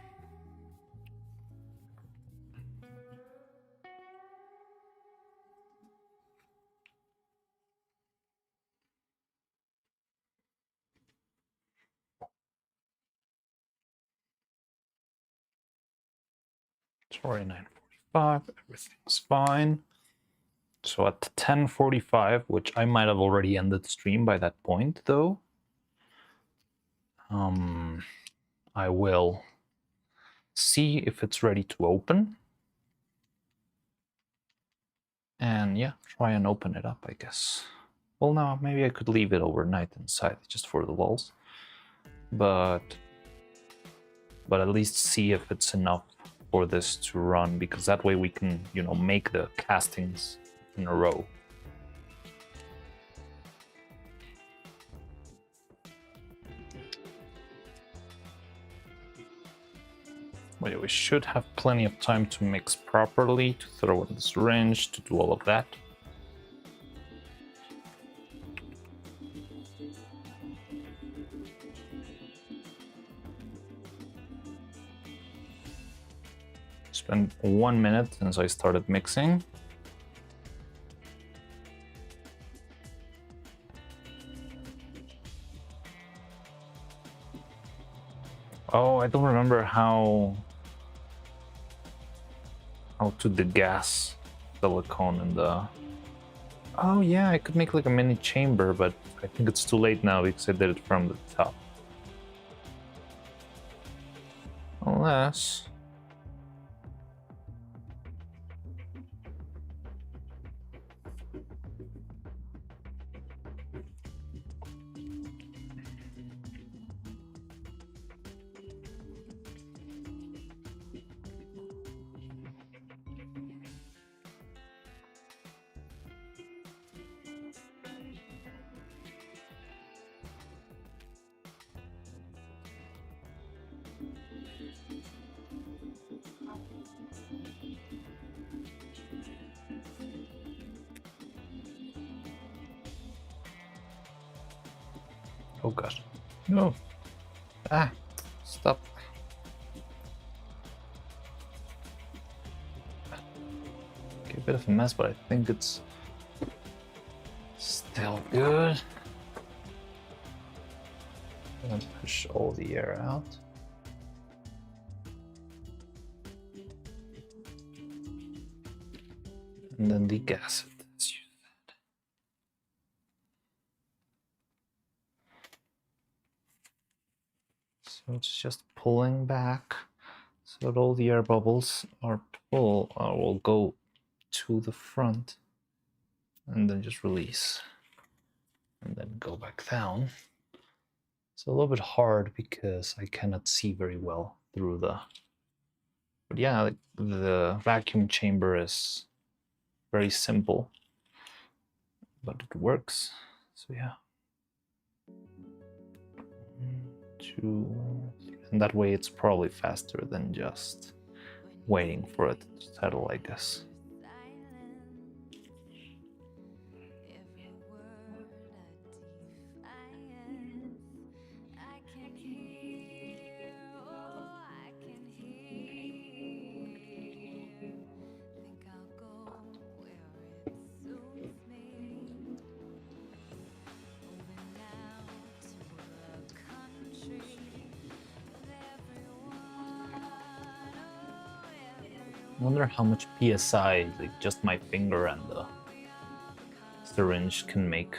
Sorry, 9:45, everything's fine. So at 10:45, which I might have already ended the stream by that point, though, I will see if it's ready to open. And yeah, try and open it up, I guess. Well, no, maybe I could leave it overnight inside just for the lulz. But at least see if it's enough for this to run, because that way we can, you know, make the castings in a row. But yeah, we should have plenty of time to mix properly, to throw in the syringe, to do all of that. It's been 1 minute since I started mixing. Oh, I don't remember how to degas silicone in the... Oh yeah, I could make like a mini chamber, but I think it's too late now because I did it from the top. Unless... Oh god. No. Ah, stop. Okay, a bit of a mess, but I think it's still good. I'm gonna push all the air out. And then degas it, as you said. So it's just pulling back so that all the air bubbles will go to the front and then just release and then go back down. It's a little bit hard because I cannot see very well through the... But yeah, like the vacuum chamber is very simple, but it works. So yeah. 1, 2, 3. And that way it's probably faster than just waiting for it to settle, I guess. I wonder how much PSI, like just my finger and the syringe can make.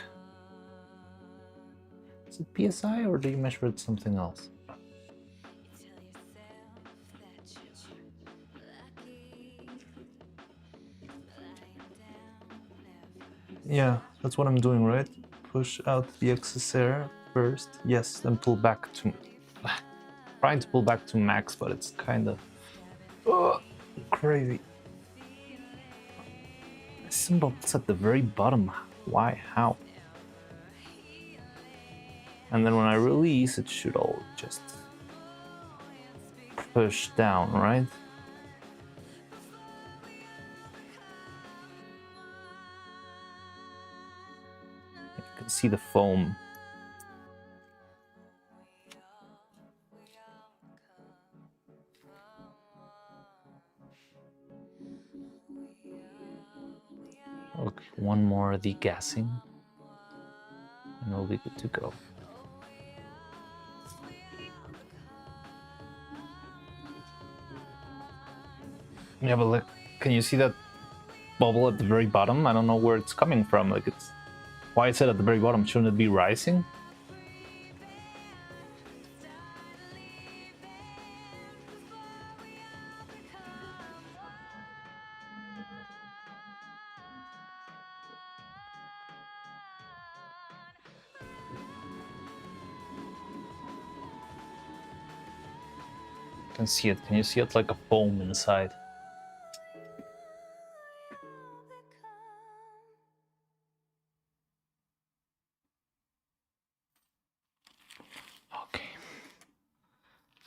Is it PSI or do you measure it something else? Yeah, that's what I'm doing, right? Push out the excess air first, yes, then pull back to... Trying to pull back to max, but it's kind of... crazy. My symbol is at the very bottom. Why? How? And then when I release, it should all just push down, right? You can see the foam. Okay, one more degassing, and we'll be good to go. Yeah, but look, can you see that bubble at the very bottom? I don't know where it's coming from. Like, it's why is it at the very bottom? Shouldn't it be rising? I can see it. Can you see it like a foam inside? Okay.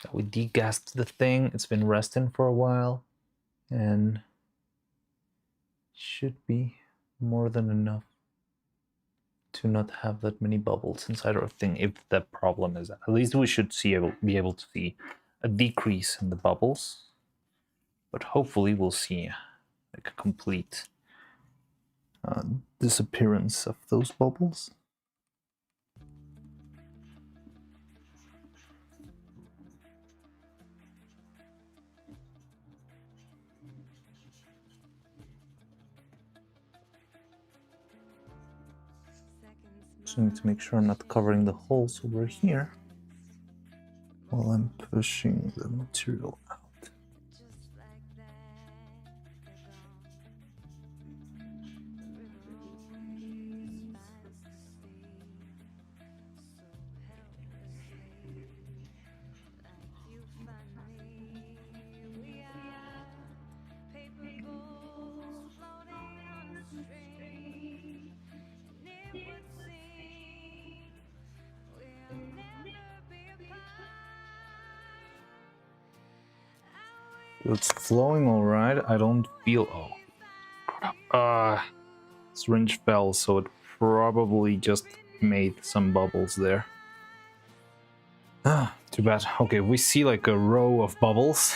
So we degassed the thing. It's been resting for a while, and should be more than enough to not have that many bubbles inside our thing. If the problem is that, at least we should be able to see a decrease in the bubbles, but hopefully we'll see like a complete disappearance of those bubbles. So I need to make sure I'm not covering the holes over here while I'm pushing the material out. It's flowing all right. I don't feel... Oh. Syringe fell, so it probably just made some bubbles there. Too bad. Okay, we see like a row of bubbles.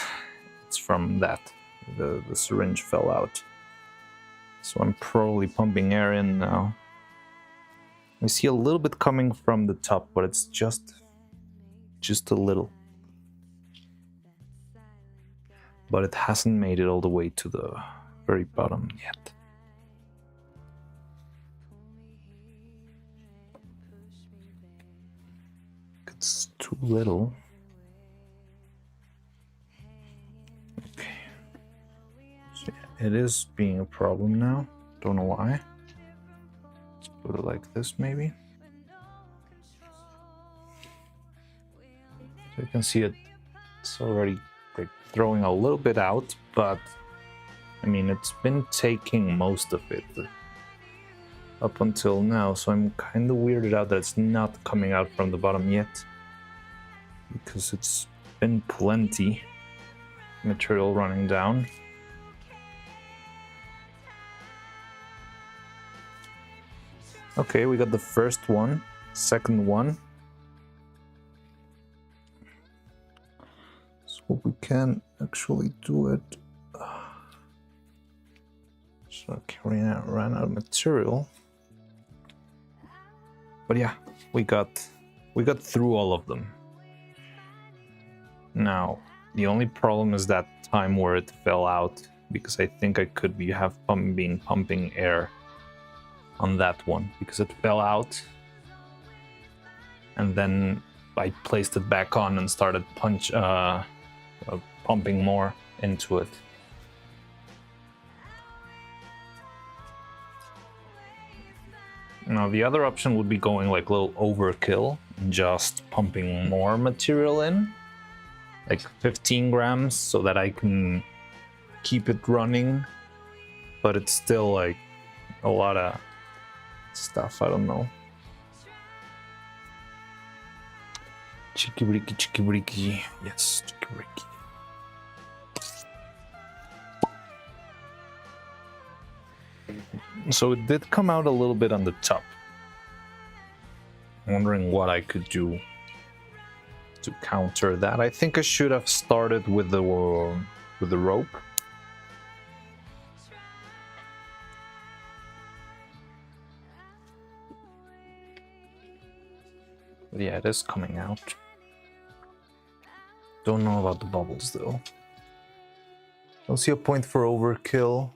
It's from that. The syringe fell out. So I'm probably pumping air in now. We see a little bit coming from the top, but it's just a little. But it hasn't made it all the way to the very bottom yet. It's too little. Okay. So yeah, it is being a problem now. Don't know why. Let's put it like this maybe. So you can see it's already like throwing a little bit out, but I mean it's been taking most of it up until now, so I'm kind of weirded out that it's not coming out from the bottom yet, because it's been plenty material running down. Okay, we got the first one, second one. So we can actually do it. So okay, ran out of material. But yeah, we got through all of them. Now, the only problem is that time where it fell out, because I think I could been pumping air on that one, because it fell out, and then I placed it back on and started pumping more into it. Now the other option would be going like a little overkill and just pumping more material in, like 15 grams, so that I can keep it running, but it's still like a lot of stuff. I don't know. Chicky briki. Yes, chicky briki. So it did come out a little bit on the top. I'm wondering what I could do to counter that. I think I should have started with the rope. But yeah, it is coming out. Don't know about the bubbles though. Don't see a point for overkill.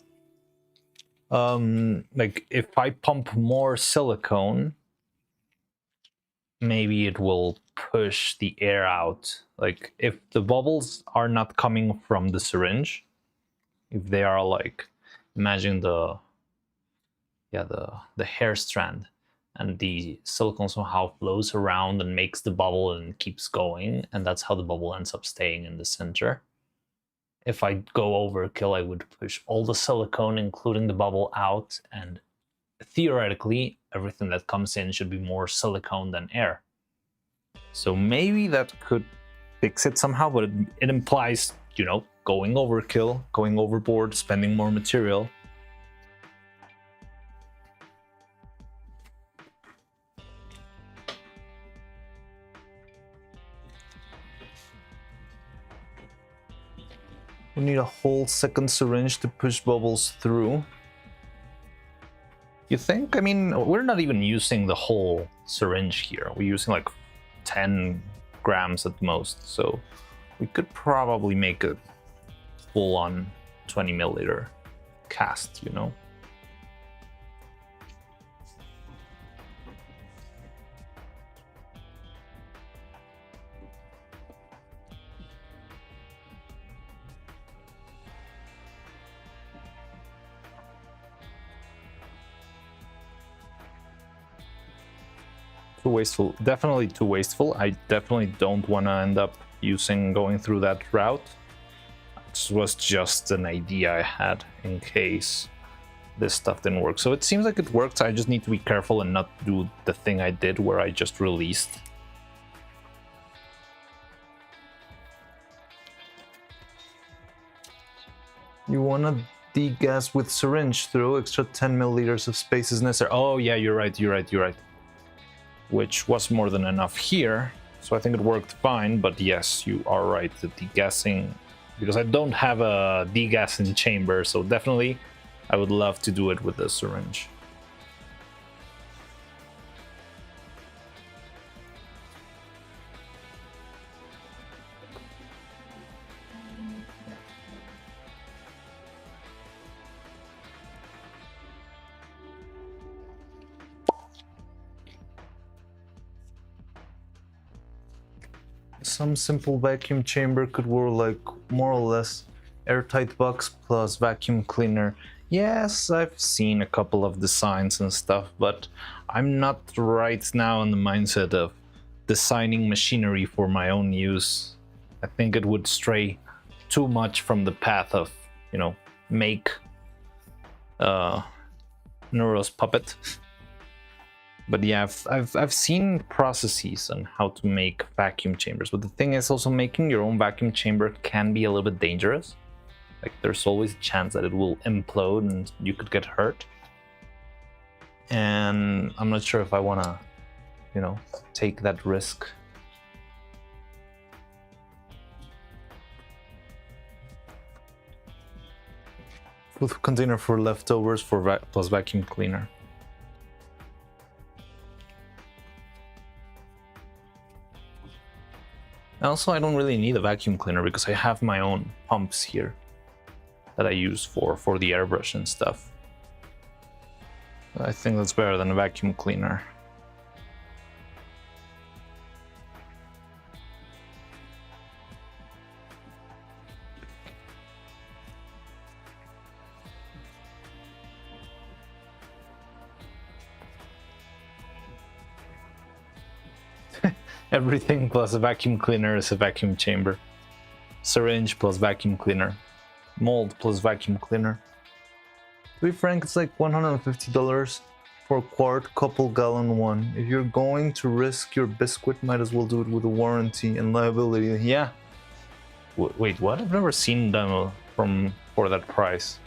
Like if I pump more silicone, maybe it will push the air out. Like if the bubbles are not coming from the syringe, if they are like, imagine the hair strand, and the silicone somehow flows around and makes the bubble and keeps going, and that's how the bubble ends up staying in the center. If I go overkill, I would push all the silicone, including the bubble, out, and theoretically, everything that comes in should be more silicone than air. So maybe that could fix it somehow, but it implies, you know, going overkill, going overboard, spending more material. We need a whole second syringe to push bubbles through. You think? I mean, we're not even using the whole syringe here. We're using like 10 grams at most. So we could probably make a full-on 20 milliliter cast, you know? Too wasteful. Definitely too wasteful. I definitely don't want to end up going through that route. This was just an idea I had in case this stuff didn't work. So it seems like it worked. I just need to be careful and not do the thing I did where I just released. You want to degas with syringe through. Extra 10 milliliters of space is necessary. Oh yeah, you're right. Which was more than enough here, so I think it worked fine. But yes, you are right, the degassing, because I don't have a degassing chamber, so definitely I would love to do it with the syringe. Some simple vacuum chamber could work, like more or less airtight box plus vacuum cleaner. Yes, I've seen a couple of designs and stuff, but I'm not right now in the mindset of designing machinery for my own use. I think it would stray too much from the path of, you know, make Neuro's puppet. But yeah, I've seen processes on how to make vacuum chambers. But the thing is, also making your own vacuum chamber can be a little bit dangerous. Like there's always a chance that it will implode and you could get hurt. And I'm not sure if I want to, you know, take that risk. Food container for leftovers for plus vacuum cleaner. Also, I don't really need a vacuum cleaner because I have my own pumps here that I use for the airbrush and stuff. I think that's better than a vacuum cleaner. Everything plus a vacuum cleaner is a vacuum chamber. Syringe plus vacuum cleaner. Mold plus vacuum cleaner. To be frank, it's like $150. for quart couple gallon one. If you're going to risk your biscuit, might as well do it with a warranty and liability. Yeah. Wait, what? I've never seen them for that price.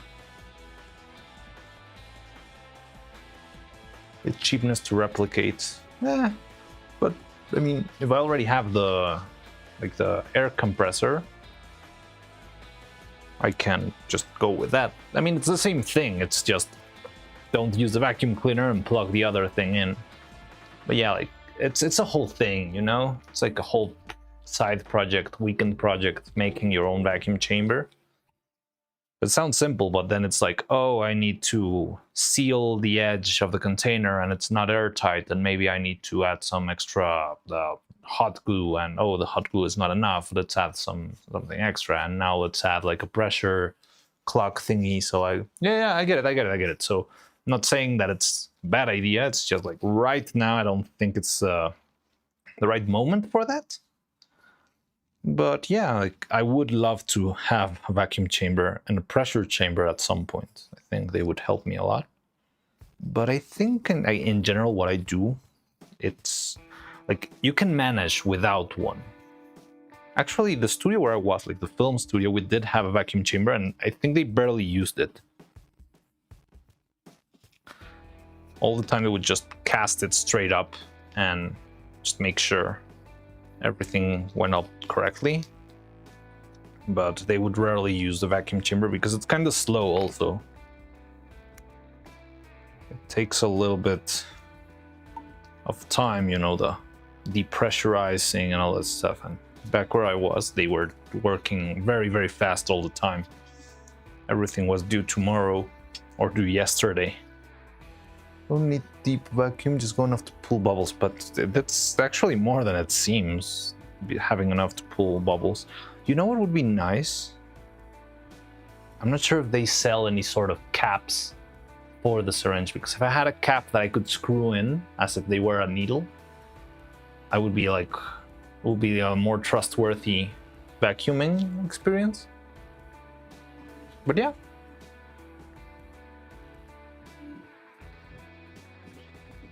It's cheapness to replicate. But I mean, if I already have the air compressor, I can just go with that. I mean, it's the same thing. It's just don't use the vacuum cleaner and plug the other thing in. But yeah, like it's a whole thing, you know? It's like a whole side project, weekend project, making your own vacuum chamber. It sounds simple, but then it's like, oh, I need to seal the edge of the container and it's not airtight, and maybe I need to add some extra hot glue, and oh, the hot glue is not enough, let's add something extra, and now let's add like a pressure clock thingy. So I get it. So I'm not saying that it's a bad idea, it's just like right now I don't think it's the right moment for that. But yeah, like I would love to have a vacuum chamber and a pressure chamber at some point. I think they would help me a lot. But I think in general what I do, it's like you can manage without one. Actually, the studio where I was, like the film studio, we did have a vacuum chamber and I think they barely used it. All the time they would just cast it straight up and just make sure everything went up correctly, but they would rarely use the vacuum chamber because it's kind of slow also. It takes a little bit of time, you know, the depressurizing and all that stuff. And back where I was, they were working very, very fast all the time. Everything was due tomorrow or due yesterday. Don't need deep vacuum, just go enough to pull bubbles, but that's actually more than it seems, having enough to pull bubbles. You know what would be nice? I'm not sure if they sell any sort of caps for the syringe, because if I had a cap that I could screw in as if they were a needle, I would be like, it would be a more trustworthy vacuuming experience. But yeah.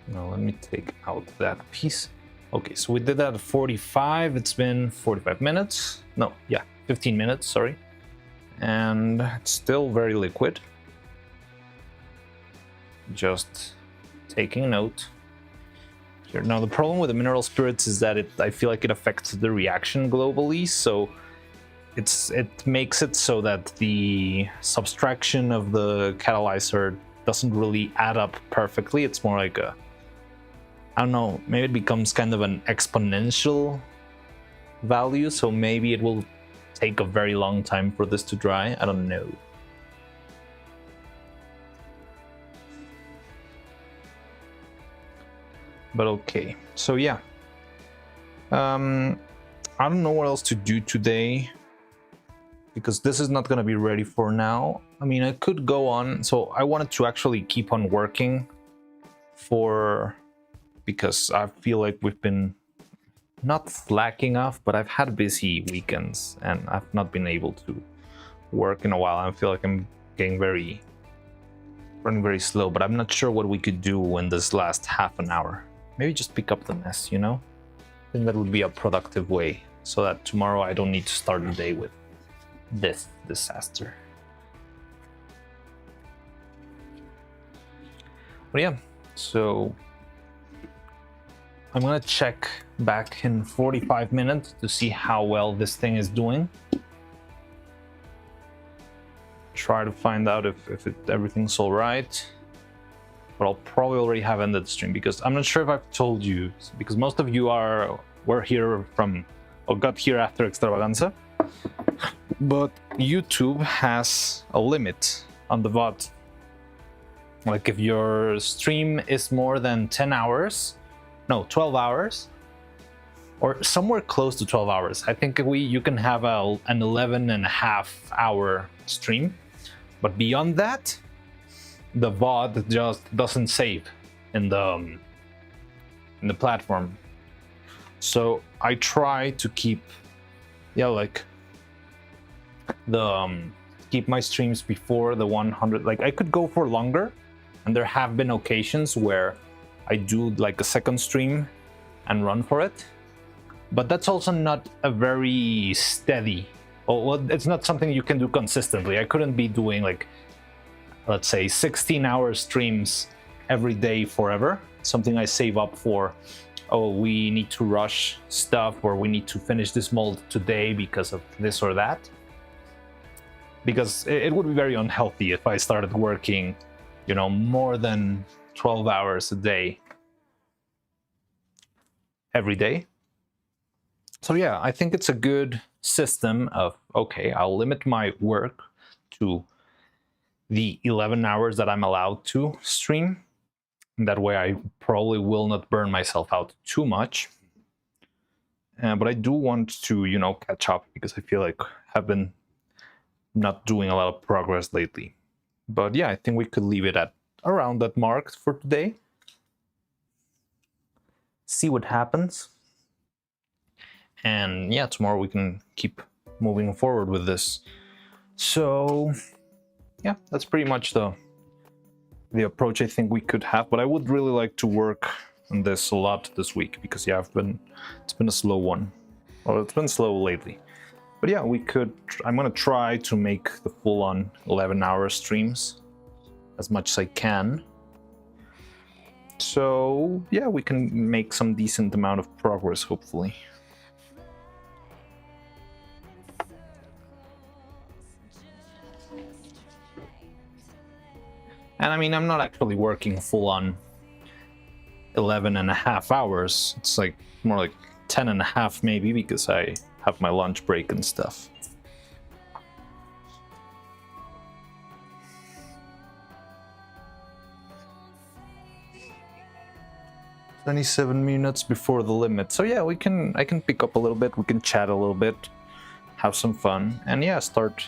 Now let me take out that piece. Okay, so we did that at 45. It's been 45 minutes. No, yeah, 15 minutes, sorry. And it's still very liquid. Just taking note. Here. Now the problem with the mineral spirits is that I feel like it affects the reaction globally, so it makes it so that the subtraction of the catalyzer doesn't really add up perfectly. It's more like a, I don't know, maybe it becomes kind of an exponential value, so maybe it will take a very long time for this to dry. I don't know. But okay, so yeah. I don't know what else to do today, because this is not gonna be ready for now. I mean, I could go on, so I wanted to actually keep on working because I feel like we've been not slacking off, but I've had busy weekends and I've not been able to work in a while. I feel like I'm getting running very slow, but I'm not sure what we could do in this last half an hour. Maybe just pick up the mess, you know? I think that would be a productive way, so that tomorrow I don't need to start the day with this disaster. But yeah, so I'm gonna check back in 45 minutes to see how well this thing is doing. Try to find out if everything's all right. But I'll probably already have ended the stream, because I'm not sure if I've told you, because most of you were here or got here after Extravaganza. But YouTube has a limit on the VOD. Like if your stream is more than 12 hours, or somewhere close to 12 hours. I think you can have an 11.5 hour stream, but beyond that, the VOD just doesn't save in the platform. So I try to keep, keep my streams before the 100. Like I could go for longer, And there have been occasions where I do like a second stream and run for it. But that's also not a very steady, well, it's not something you can do consistently. I couldn't be doing like, let's say 16-hour streams every day forever. Something I save up for, oh, we need to rush stuff, or we need to finish this mold today because of this or that. Because it would be very unhealthy if I started working, you know, more than 12 hours a day every day. So yeah, I think it's a good system of, okay, I'll limit my work to the 11 hours that I'm allowed to stream. And that way I probably will not burn myself out too much. But I do want to, you know, catch up, because I feel like I've been not doing a lot of progress lately. But yeah, I think we could leave it at around that mark for today. See what happens. And yeah, tomorrow we can keep moving forward with this. So yeah, that's pretty much the approach I think we could have. But I would really like to work on this a lot this week, because yeah, it's been a slow one. Well, it's been slow lately. But yeah, I'm gonna try to make the full-on 11-hour streams as much as I can. So yeah, we can make some decent amount of progress, hopefully. And I mean, I'm not actually working full-on 11.5 hours. It's like more like 10.5 maybe, because I have my lunch break and stuff. "27 minutes before the limit." So yeah, I can pick up a little bit, we can chat a little bit, have some fun, and yeah, start.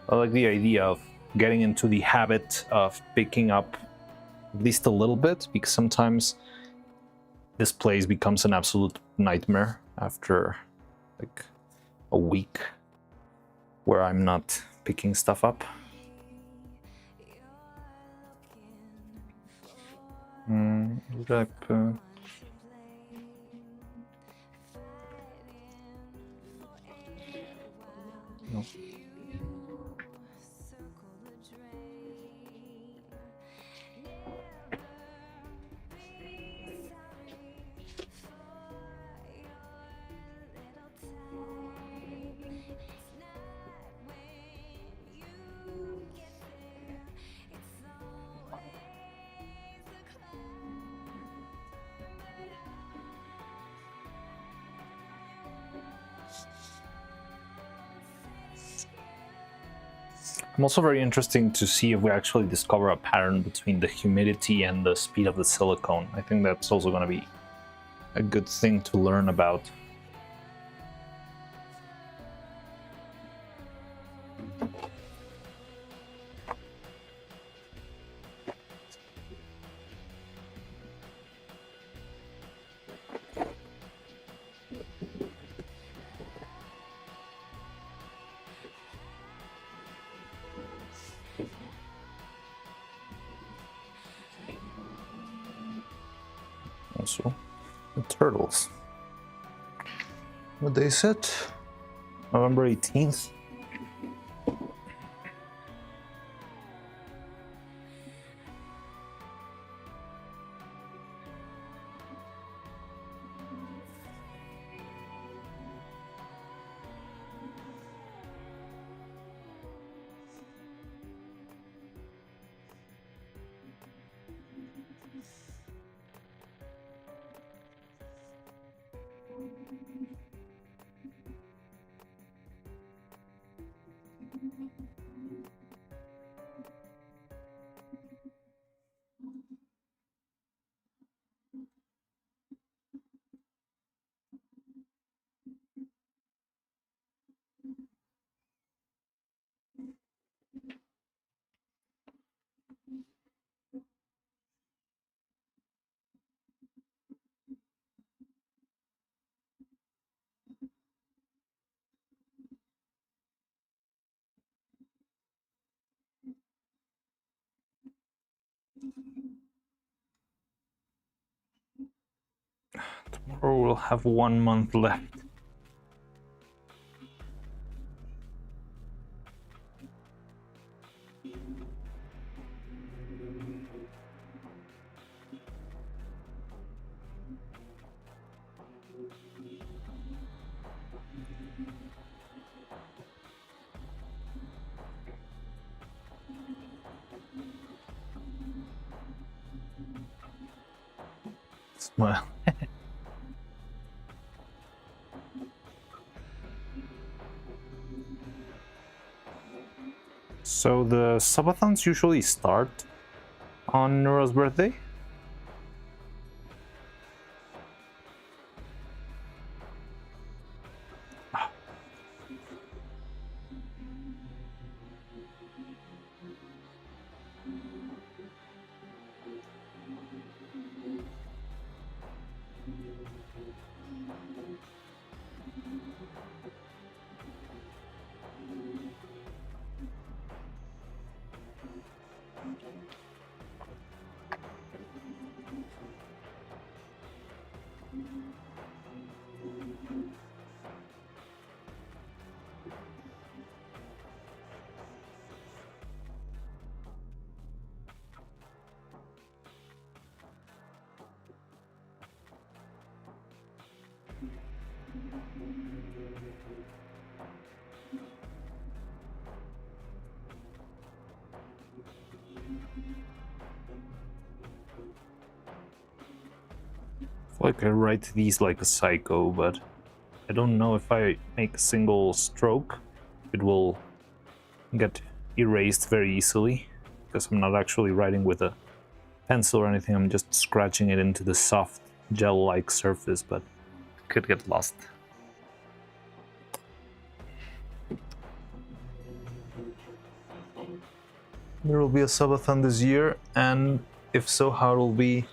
I like the idea of getting into the habit of picking up at least a little bit, because sometimes this place becomes an absolute nightmare after like a week where I'm not picking stuff up. No. I'm also very interesting to see if we actually discover a pattern between the humidity and the speed of the silicone. I think that's also going to be a good thing to learn about. Also, the turtles. What day is it? November 18th. we'll have 1 month left. Well, so the subathons usually start on Neuro's birthday? Like I write these like a psycho, but I don't know if I make a single stroke, it will get erased very easily, because I'm not actually writing with a pencil or anything, I'm just scratching it into the soft gel-like surface, but it could get lost. There will be a subathon this year, and if so, how it will be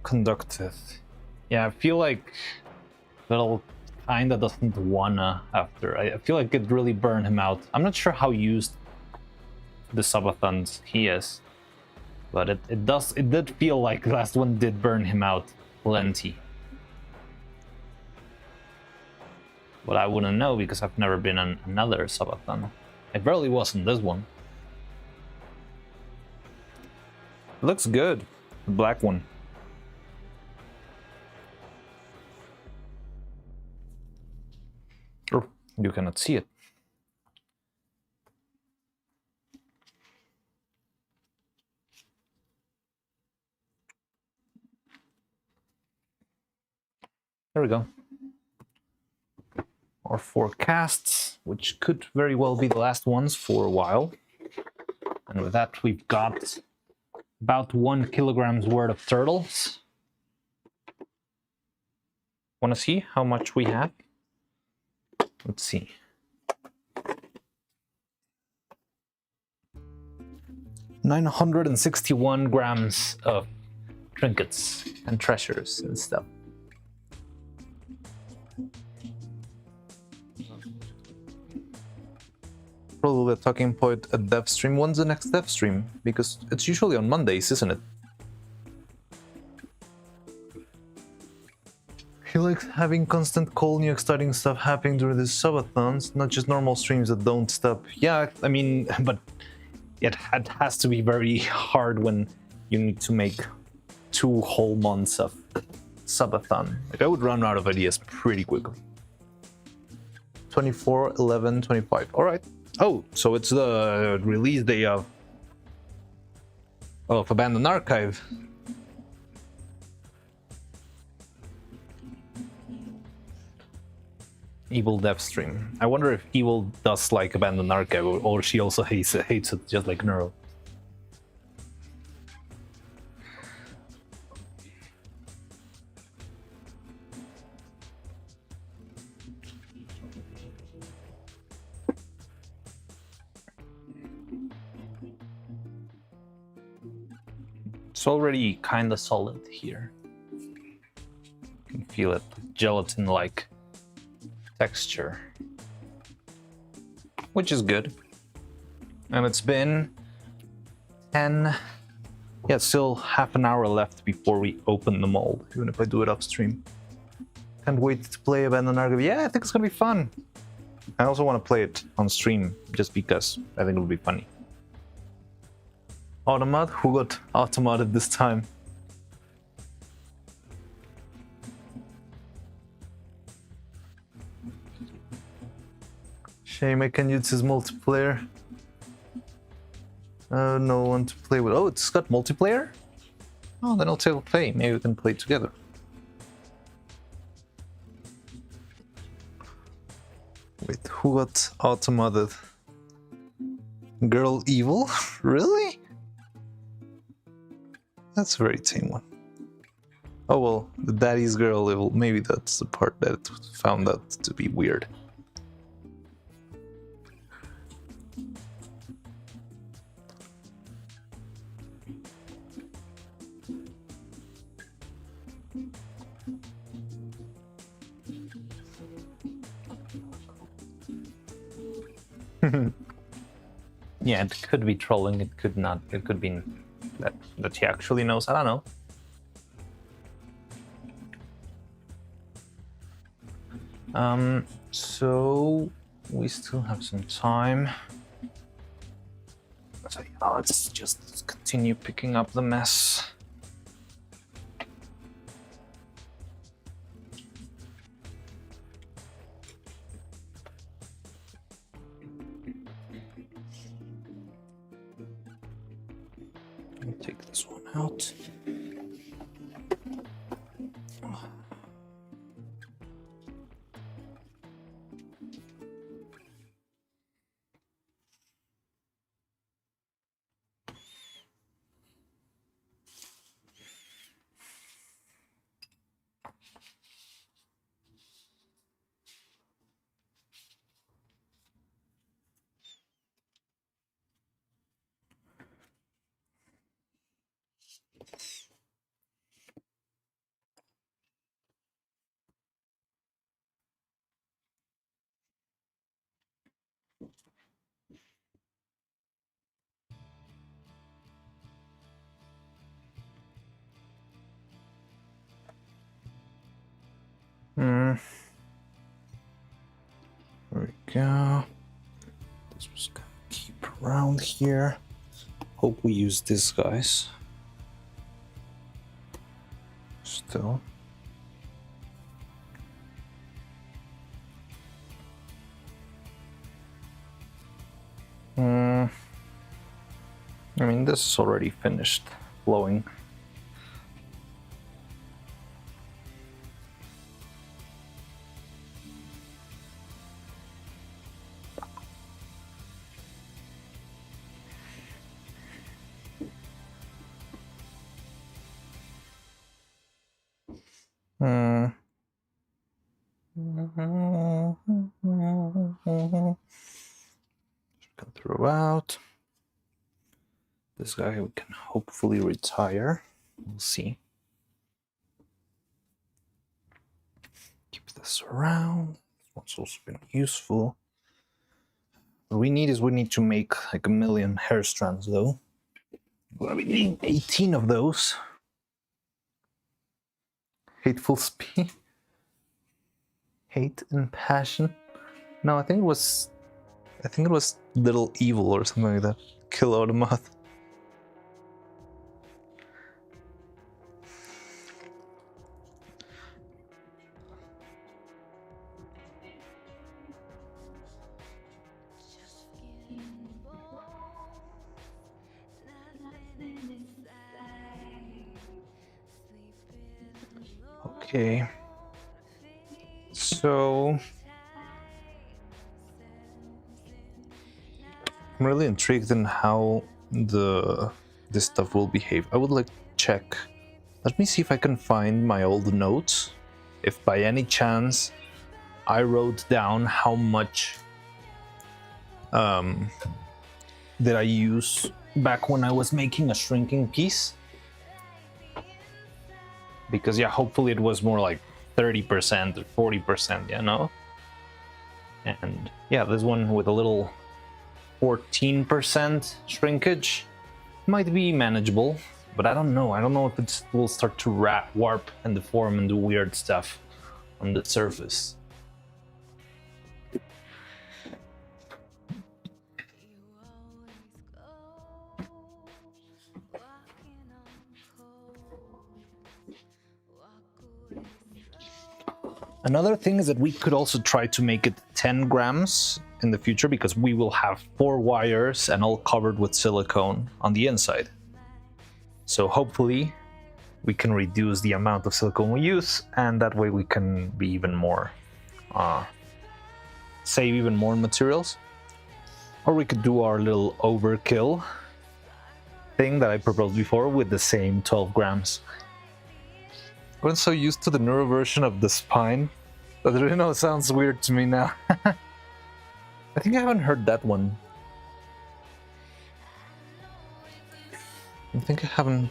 conducted. Yeah, I feel like Little kinda doesn't wanna after. I feel like it really burned him out. I'm not sure how used the subathons he is, but it did feel like the last one did burn him out plenty. But I wouldn't know because I've never been on another subathon. I barely was in this one. It looks good, the black one. Oh, you cannot see it. There we go. Our forecasts, which could very well be the last ones for a while. And with that, we've got about 1 kilogram's worth of turtles. Want to see how much we have? Let's see. $961 grams of trinkets and treasures and stuff. Probably a talking point at dev stream. When's the next dev stream? Because it's usually on Mondays, isn't it? He likes having constant cool new exciting stuff happening during the subathons, not just normal streams that don't stop. Yeah, I mean, but it has to be very hard when you need to make 2 whole months of subathon. Like, I would run out of ideas pretty quickly. 24, 11, 25. All right. Oh, so it's the release day of Abandoned Archive. Evil dev stream. I wonder if Evil does like Abandoned Archive, or she also hates it just like Neuro. It's already kind of solid here. You can feel it, gelatin-like texture, which is good. And it's been 10, yeah, still half an hour left before we open the mold, even if I do it upstream. Can't wait to play Abandoned Archive. Yeah, I think it's gonna be fun. I also want to play it on stream just because I think it'll be funny. Automat? Who got automated this time? Shame I can use his multiplayer. No one to play with. Oh, it's got multiplayer? Oh, then I'll take play. Maybe we can play together. Wait, who got automated? Girl Evil? Really? That's a very tame one. Oh well, the daddy's girl evil. Maybe that's the part that found that to be weird. Yeah, it could be trolling, it could not. It could be that he actually knows. I don't know. So we still have some time. So let's just continue picking up the mess. Take this one out. There we go. This was gonna keep around here. Hope we use this, guys. Still. I mean, this is already finished flowing. Can throw out. This guy we can hopefully retire. We'll see. Keep this around. This one's also been useful. What we need to make like 1,000,000 hair strands though. We're gonna be needing 18 of those. Hateful speed. Hate and passion. No, I think it was Little Evil or something like that. Kill Automat. Okay. So I'm really intrigued in how this stuff will behave. I would like to check. Let me see if I can find my old notes. If by any chance I wrote down how much did I use back when I was making a shrinking piece. Because yeah, hopefully it was more like 30% or 40%, you know? And yeah, this one with a little 14% shrinkage might be manageable, but I don't know. I don't know if it will start to warp and deform and do weird stuff on the surface. Another thing is that we could also try to make it 10 grams in the future, because we will have 4 wires and all covered with silicone on the inside. So hopefully we can reduce the amount of silicone we use, and that way we can be even more, save even more materials. Or we could do our little overkill thing that I proposed before with the same 12 grams. I'm so used to the neuro version of the spine that I don't know, it sounds weird to me now. I think I haven't heard that one. I think I haven't.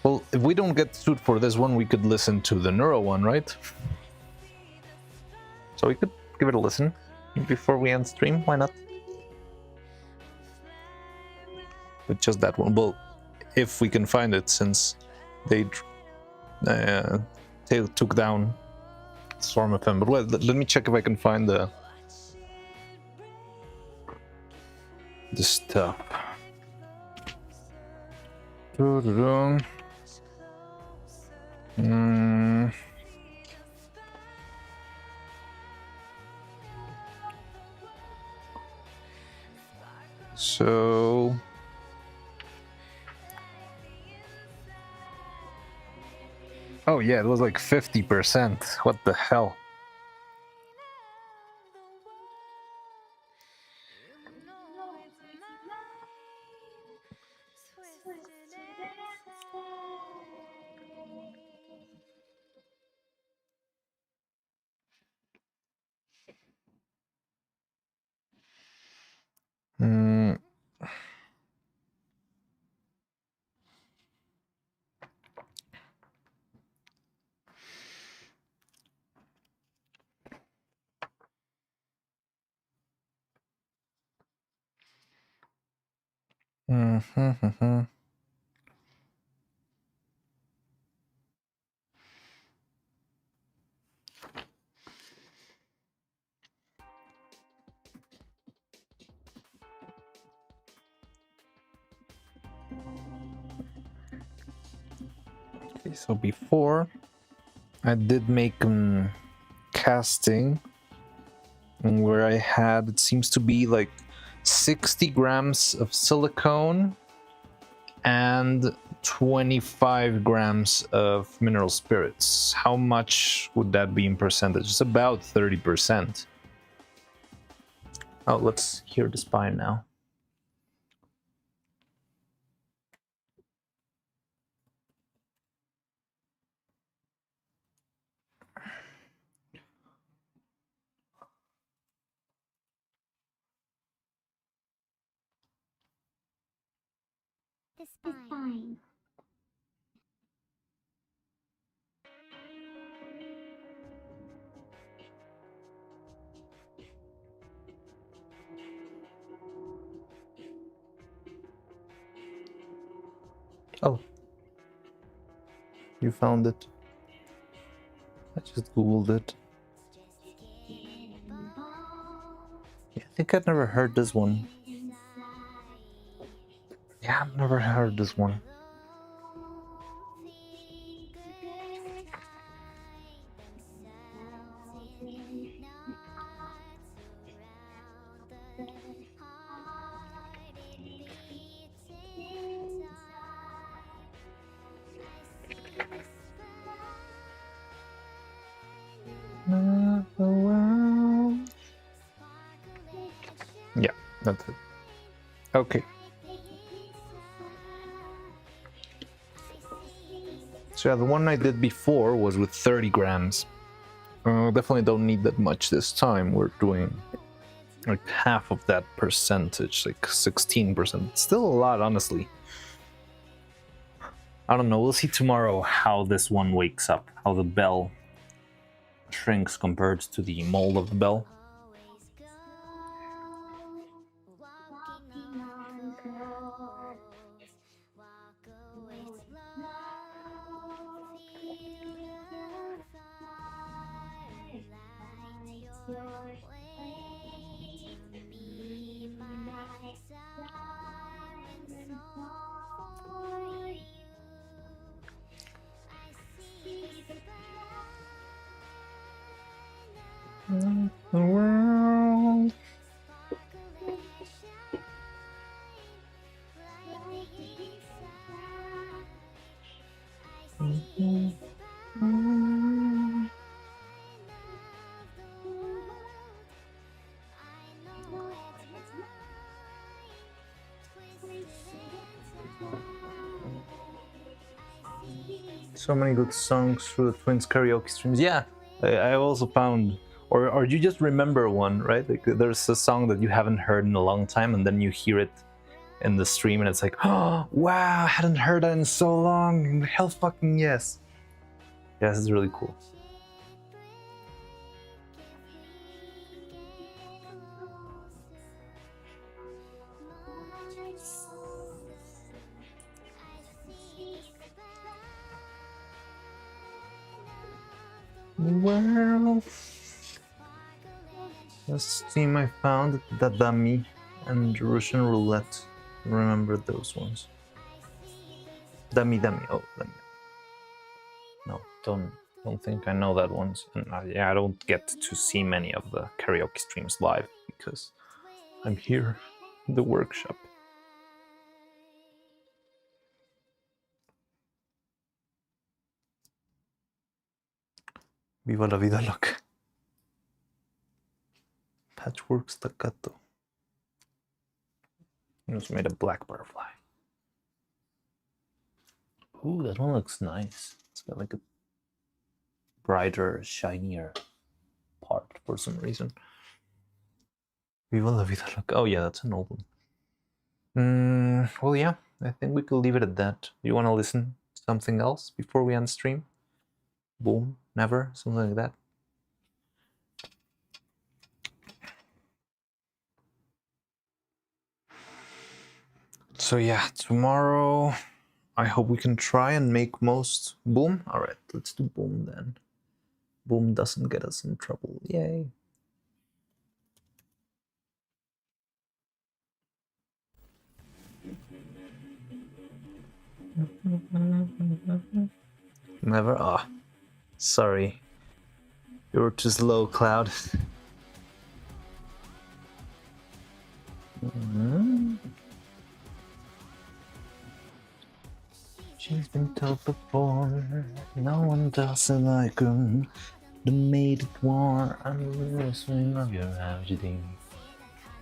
Well, if we don't get sued for this one, we could listen to the neuro one, right? So we could give it a listen before we end stream. Why not? But just that one. Well, if we can find it, since they took down Storm FM. But well, let me check if I can find the stuff. So oh yeah, it was like 50%. What the hell? Okay, so before I did make casting where I had, it seems to be like 60 grams of silicone and 25 grams of mineral spirits. How much would that be in percentage? It's about 30%. Oh, let's hear the spine now. The spine. Oh, you found it. I just googled it. Yeah, I think I've never heard this one. Yeah, I've never heard this one. Yeah, that's it. Okay. So yeah, the one I did before was with 30 grams. Definitely don't need that much this time. We're doing like half of that percentage, like 16%. Still a lot, honestly. I don't know. We'll see tomorrow how this one wakes up, how the bell shrinks compared to the mold of the bell. The world. So many good songs through the Twins karaoke streams. Yeah, I also found, or you just remember one, right? Like there's a song that you haven't heard in a long time, and then you hear it in the stream, and it's like, oh wow, I hadn't heard that in so long. Hell fucking yes. Yeah, this is really cool. Well, last team I found, the dummy and Russian roulette. Remember those ones. Dummy. Oh, dummy. No, don't think I know that ones. And yeah, I don't get to see many of the karaoke streams live because I'm here in the workshop. Viva la vida loca. Patchwork staccato. I just made a black butterfly. Ooh, that one looks nice. It's got like a brighter, shinier part for some reason. Viva la vida loca. Oh yeah, that's an old one. Well, yeah, I think we could leave it at that. You want to listen to something else before we end stream? Boom, never, something like that. So yeah, tomorrow I hope we can try and make most boom. All right, let's do boom then. Boom doesn't get us in trouble. Yay. Never? Ah, oh, sorry. You were too slow, Cloud. She's been told before, no one does it like her. The made it war, I'm listening of your tragedy.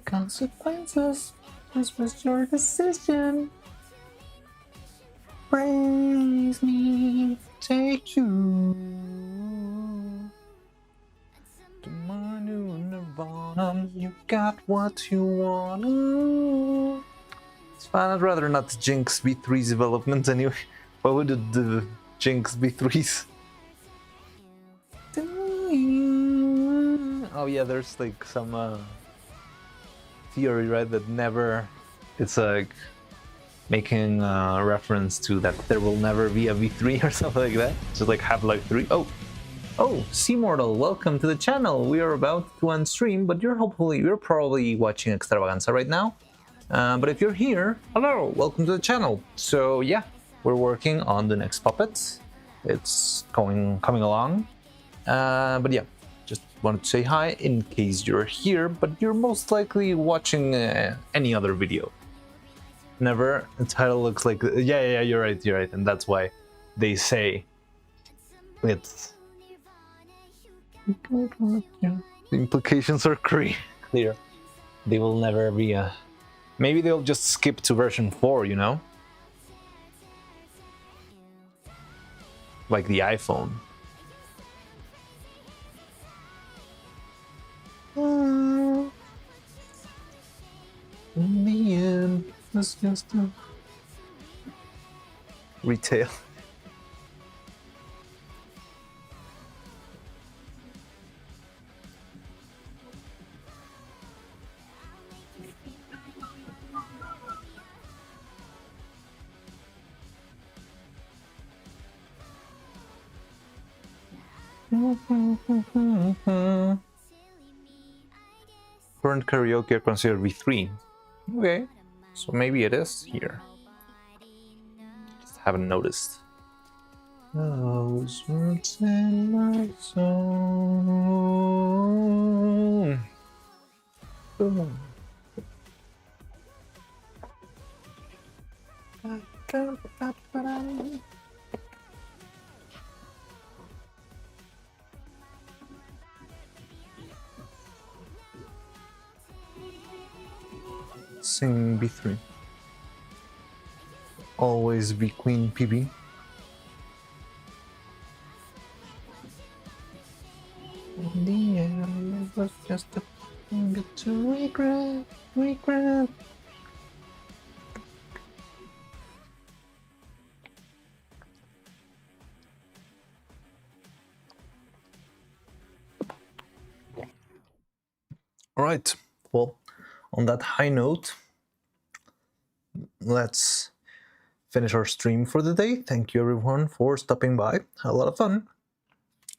Consequences, this was your decision. Praise me, take you to my new nirvana. You got what you want. It's fine, I'd rather not jinx B3's development anyway. Why would the jinx B3's? Oh yeah, there's like some theory, right, that never, it's like making a reference to that there will never be a V3 or something like that. Just like Half-Life 3. Oh, Seamortal, welcome to the channel. We are about to end stream, but you're probably watching Extravaganza right now. But if you're here, hello, welcome to the channel. So yeah, we're working on the next puppet. It's coming along. But yeah, just wanted to say hi in case you're here, but you're most likely watching any other video. Never. The title looks like, yeah, you're right, and that's why they say it's. The implications are clear. They will never be a. Maybe they'll just skip to version 4, you know? Like the iPhone. In the end, it's just a retail. current karaoke are considered V3. Okay, so maybe it is here. Just haven't noticed. Those words in my soul. Boom. Sing B3. Always be Queen PB. In the end, it was just a thing to regret. All right. Well, on that high note, let's finish our stream for the day. Thank you everyone for stopping by. Had a lot of fun.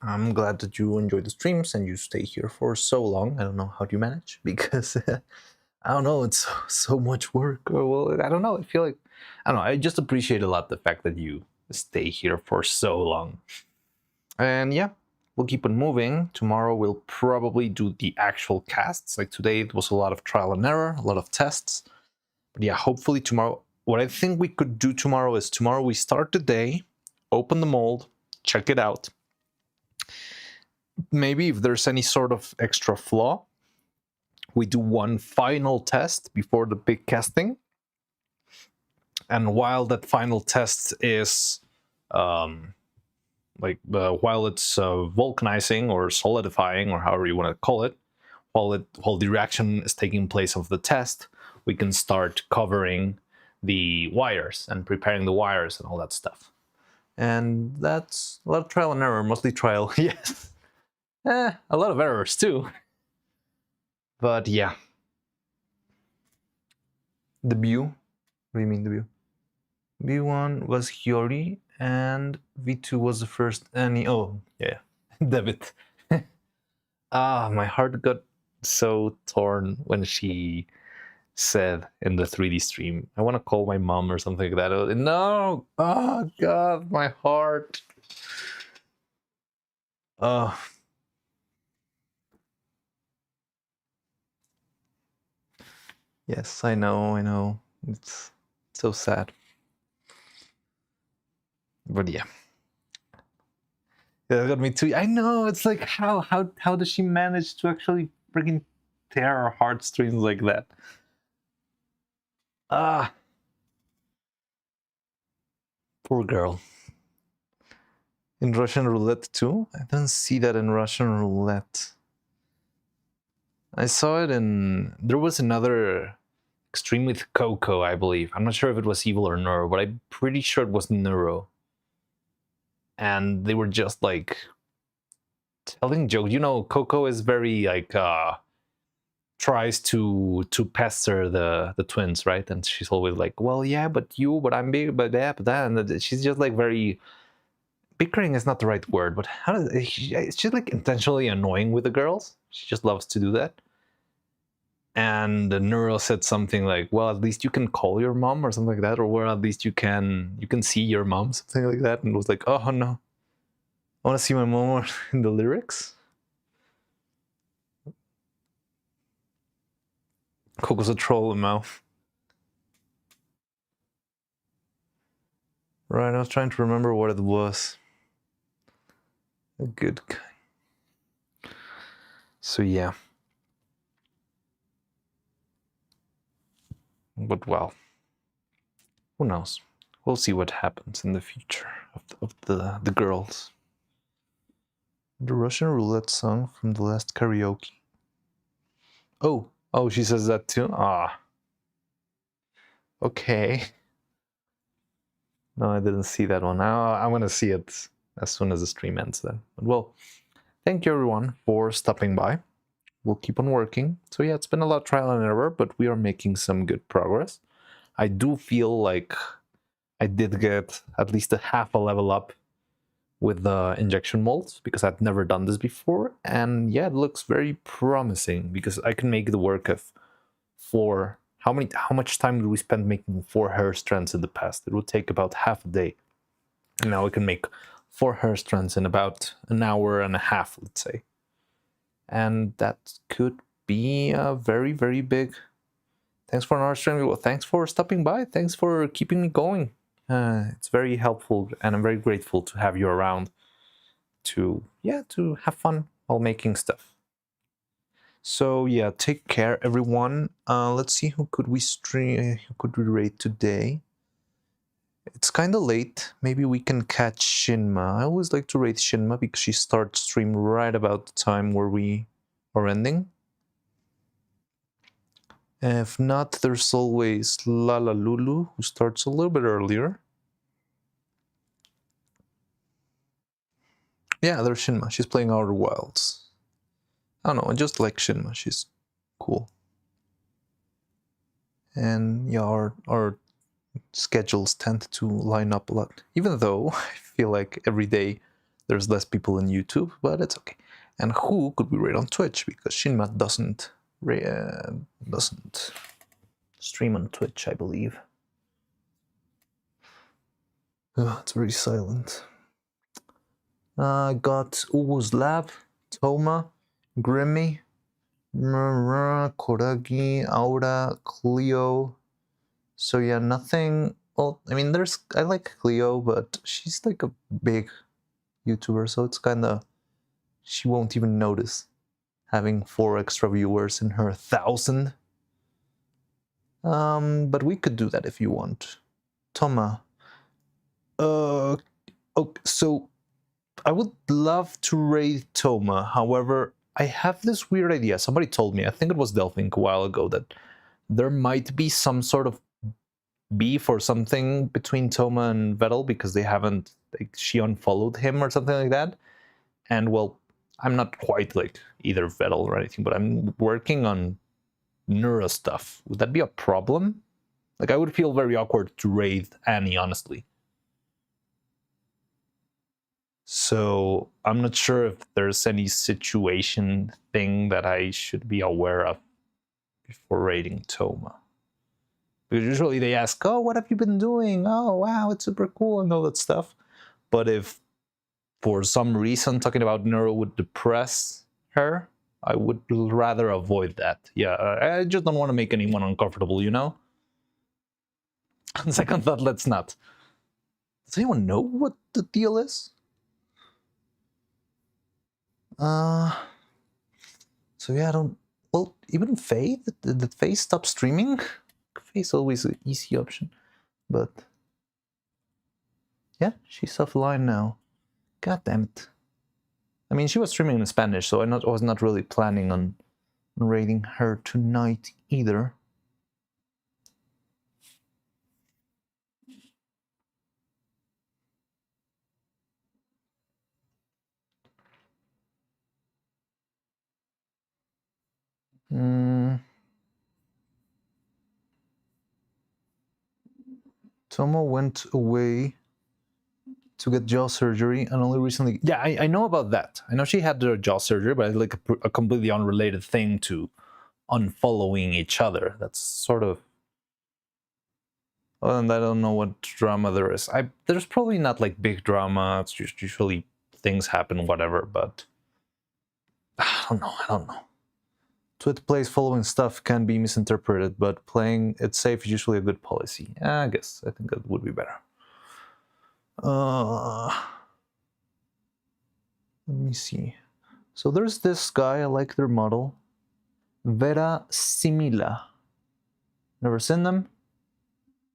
I'm glad that you enjoyed the streams and you stay here for so long. I don't know how do you manage, because I don't know, it's so much work. Or, well, I don't know. I feel like, I don't know. I just appreciate a lot the fact that you stay here for so long. And yeah, we'll keep on moving. Tomorrow we'll probably do the actual casts. Like today it was a lot of trial and error, a lot of tests. But yeah, hopefully tomorrow, what I think we could do tomorrow is tomorrow we start the day, open the mold, check it out. Maybe if there's any sort of extra flaw, we do one final test before the big casting. And while that final test is, while it's vulcanizing or solidifying or however you want to call it, while the reaction is taking place of the test, we can start covering the wires and preparing the wires and all that stuff. And that's a lot of trial and error, mostly trial, yes. A lot of errors too. But yeah. Debut? What do you mean debut? V1 was Hiyori and V2 was the first Annie. Oh, yeah. Debit. My heart got so torn when she said in the 3D stream, I want to call my mom or something like that. No! Oh, God, my heart. Oh. Yes, I know. It's so sad. But yeah. That got me too. I know, it's like how does she manage to actually freaking tear her heartstrings like that? Ah. Poor girl. In Russian roulette too? I don't see that in Russian roulette. I saw it in... There was another extreme with Coco, I believe. I'm not sure if it was Evil or Neuro, but I'm pretty sure it was Neuro. And they were just like telling jokes. You know, Coco is very like tries to pester the twins, right? And she's always like, well, yeah, but I'm big, but yeah, but that, and she's just like very... Bickering is not the right word, but how does she's like intentionally annoying with the girls. She just loves to do that. And the Neuro said something like, well, at least you can call your mom or something like that, or well, at least you can see your mom, something like that. And it was like, oh no, I want to see my mom in the lyrics. Coco's a troll in mouth. Right, I was trying to remember what it was. A good guy. So yeah. But well, who knows? We'll see what happens in the future of the girls. The Russian roulette song from the last karaoke. Oh, she says that too? Ah. Okay. No, I didn't see that one. I'm gonna see it as soon as the stream ends then. But well, thank you everyone for stopping by. We'll keep on working. So yeah, it's been a lot of trial and error, but we are making some good progress. I do feel like I did get at least a half a level up with the injection molds because I've never done this before. And yeah, it looks very promising because I can make the work of 4. How much time did we spend making 4 hair strands in the past? It would take about half a day. And now we can make 4 hair strands in about an hour and a half, let's say. And that could be a very, very big... Thanks for another stream. Well, thanks for stopping by. Thanks for keeping me going. It's very helpful, and I'm very grateful to have you around to have fun while making stuff. So yeah, take care, everyone. Let's see, who could we rate today? It's kind of late. Maybe we can catch Shinma. I always like to rate Shinma because she starts stream right about the time where we are ending. If not, there's always Lala Lulu, who starts a little bit earlier. Yeah, there's Shinma. She's playing Outer Wilds. I don't know, I just like Shinma. She's cool. And yeah, our schedules tend to line up a lot. Even though I feel like every day there's less people on YouTube, but it's okay. And who could we rate on Twitch? Because Shinma doesn't stream on Twitch, I believe. It's very silent. Got Uwo's Lab, Toma, Grimmy, Koragi, Aura, Cleo. So yeah, nothing. Well, I mean, I like Cleo, but she's like a big YouTuber, so it's kind of, she won't even notice having 4 extra viewers in her 1,000. But we could do that if you want. Toma. Okay, so I would love to rate Toma. However, I have this weird idea. Somebody told me, I think it was Delphink a while ago, that there might be some sort of beef or something between Toma and Vettel because they haven't, like, she unfollowed him or something like that. And well, I'm not quite like either Vettel or anything, but I'm working on Neuro stuff. Would that be a problem? Like, I would feel very awkward to raid Annie, honestly. So I'm not sure if there's any situation thing that I should be aware of before raiding Toma. Because usually they ask, oh, what have you been doing? Oh, wow, it's super cool and all that stuff. But if for some reason talking about Neuro would depress her, I would rather avoid that. Yeah, I just don't want to make anyone uncomfortable, you know? On second thought, let's not. Does anyone know what the deal is? So yeah, I don't... Well, even Faye? Did Faye stop streaming? Faye's always an easy option. But... yeah, she's offline now. God damn it. I mean, she was streaming in Spanish, so I was not really planning on raiding her tonight either. Tomo went away to get jaw surgery and only recently... Yeah, I know about that. I know she had her jaw surgery, but it's like a completely unrelated thing to unfollowing each other. That's sort of... Well, and I don't know what drama there is. There's probably not like big drama. It's just usually things happen, whatever, but... I don't know. Twit plays following stuff can be misinterpreted, but playing it safe is usually a good policy. I think that would be better. Let me see. So there's this guy, I like their model. Vera Simila. Never seen them,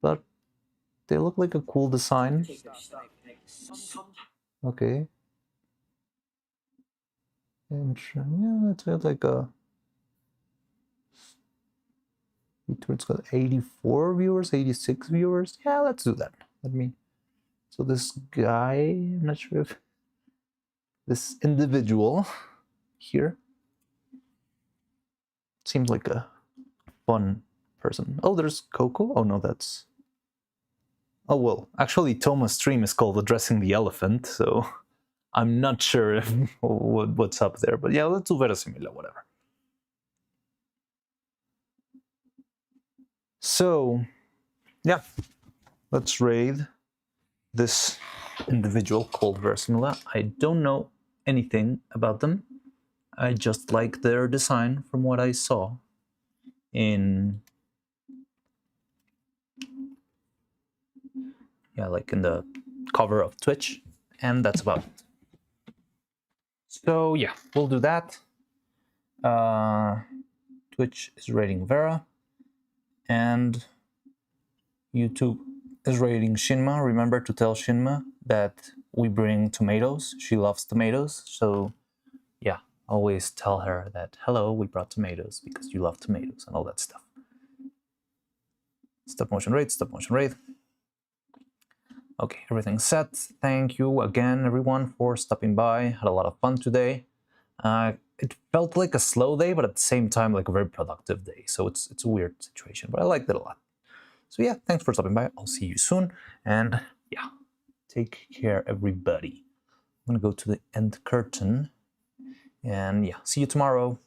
but they look like a cool design. Okay. And yeah, it's like a... It's got 84 viewers, 86 viewers. Yeah, let's do that. So this guy, I'm not sure if this individual here seems like a fun person. Oh, there's Coco. Oh no, oh well, actually Toma's stream is called Addressing the Elephant, so I'm not sure if, what's up there, but yeah, let's do verosimila, whatever. So, yeah, let's raid this individual called verosimila. I don't know anything about them. I just like their design from what I saw in, yeah, like in the cover of Twitch, and that's about it. So yeah, we'll do that. Twitch is rating Vera, and YouTube is rating Shinma. Remember to tell Shinma that we bring tomatoes. She loves tomatoes, so yeah, always tell her that, hello, we brought tomatoes because you love tomatoes and all that stuff. Stop motion raid, stop motion raid. Okay, everything's set. Thank you again, everyone, for stopping by. Had a lot of fun today. It felt like a slow day, but at the same time, like a very productive day. So it's a weird situation, but I liked it a lot. So yeah, thanks for stopping by. I'll see you soon. And yeah, take care, everybody. I'm gonna go to the end curtain. And yeah, see you tomorrow.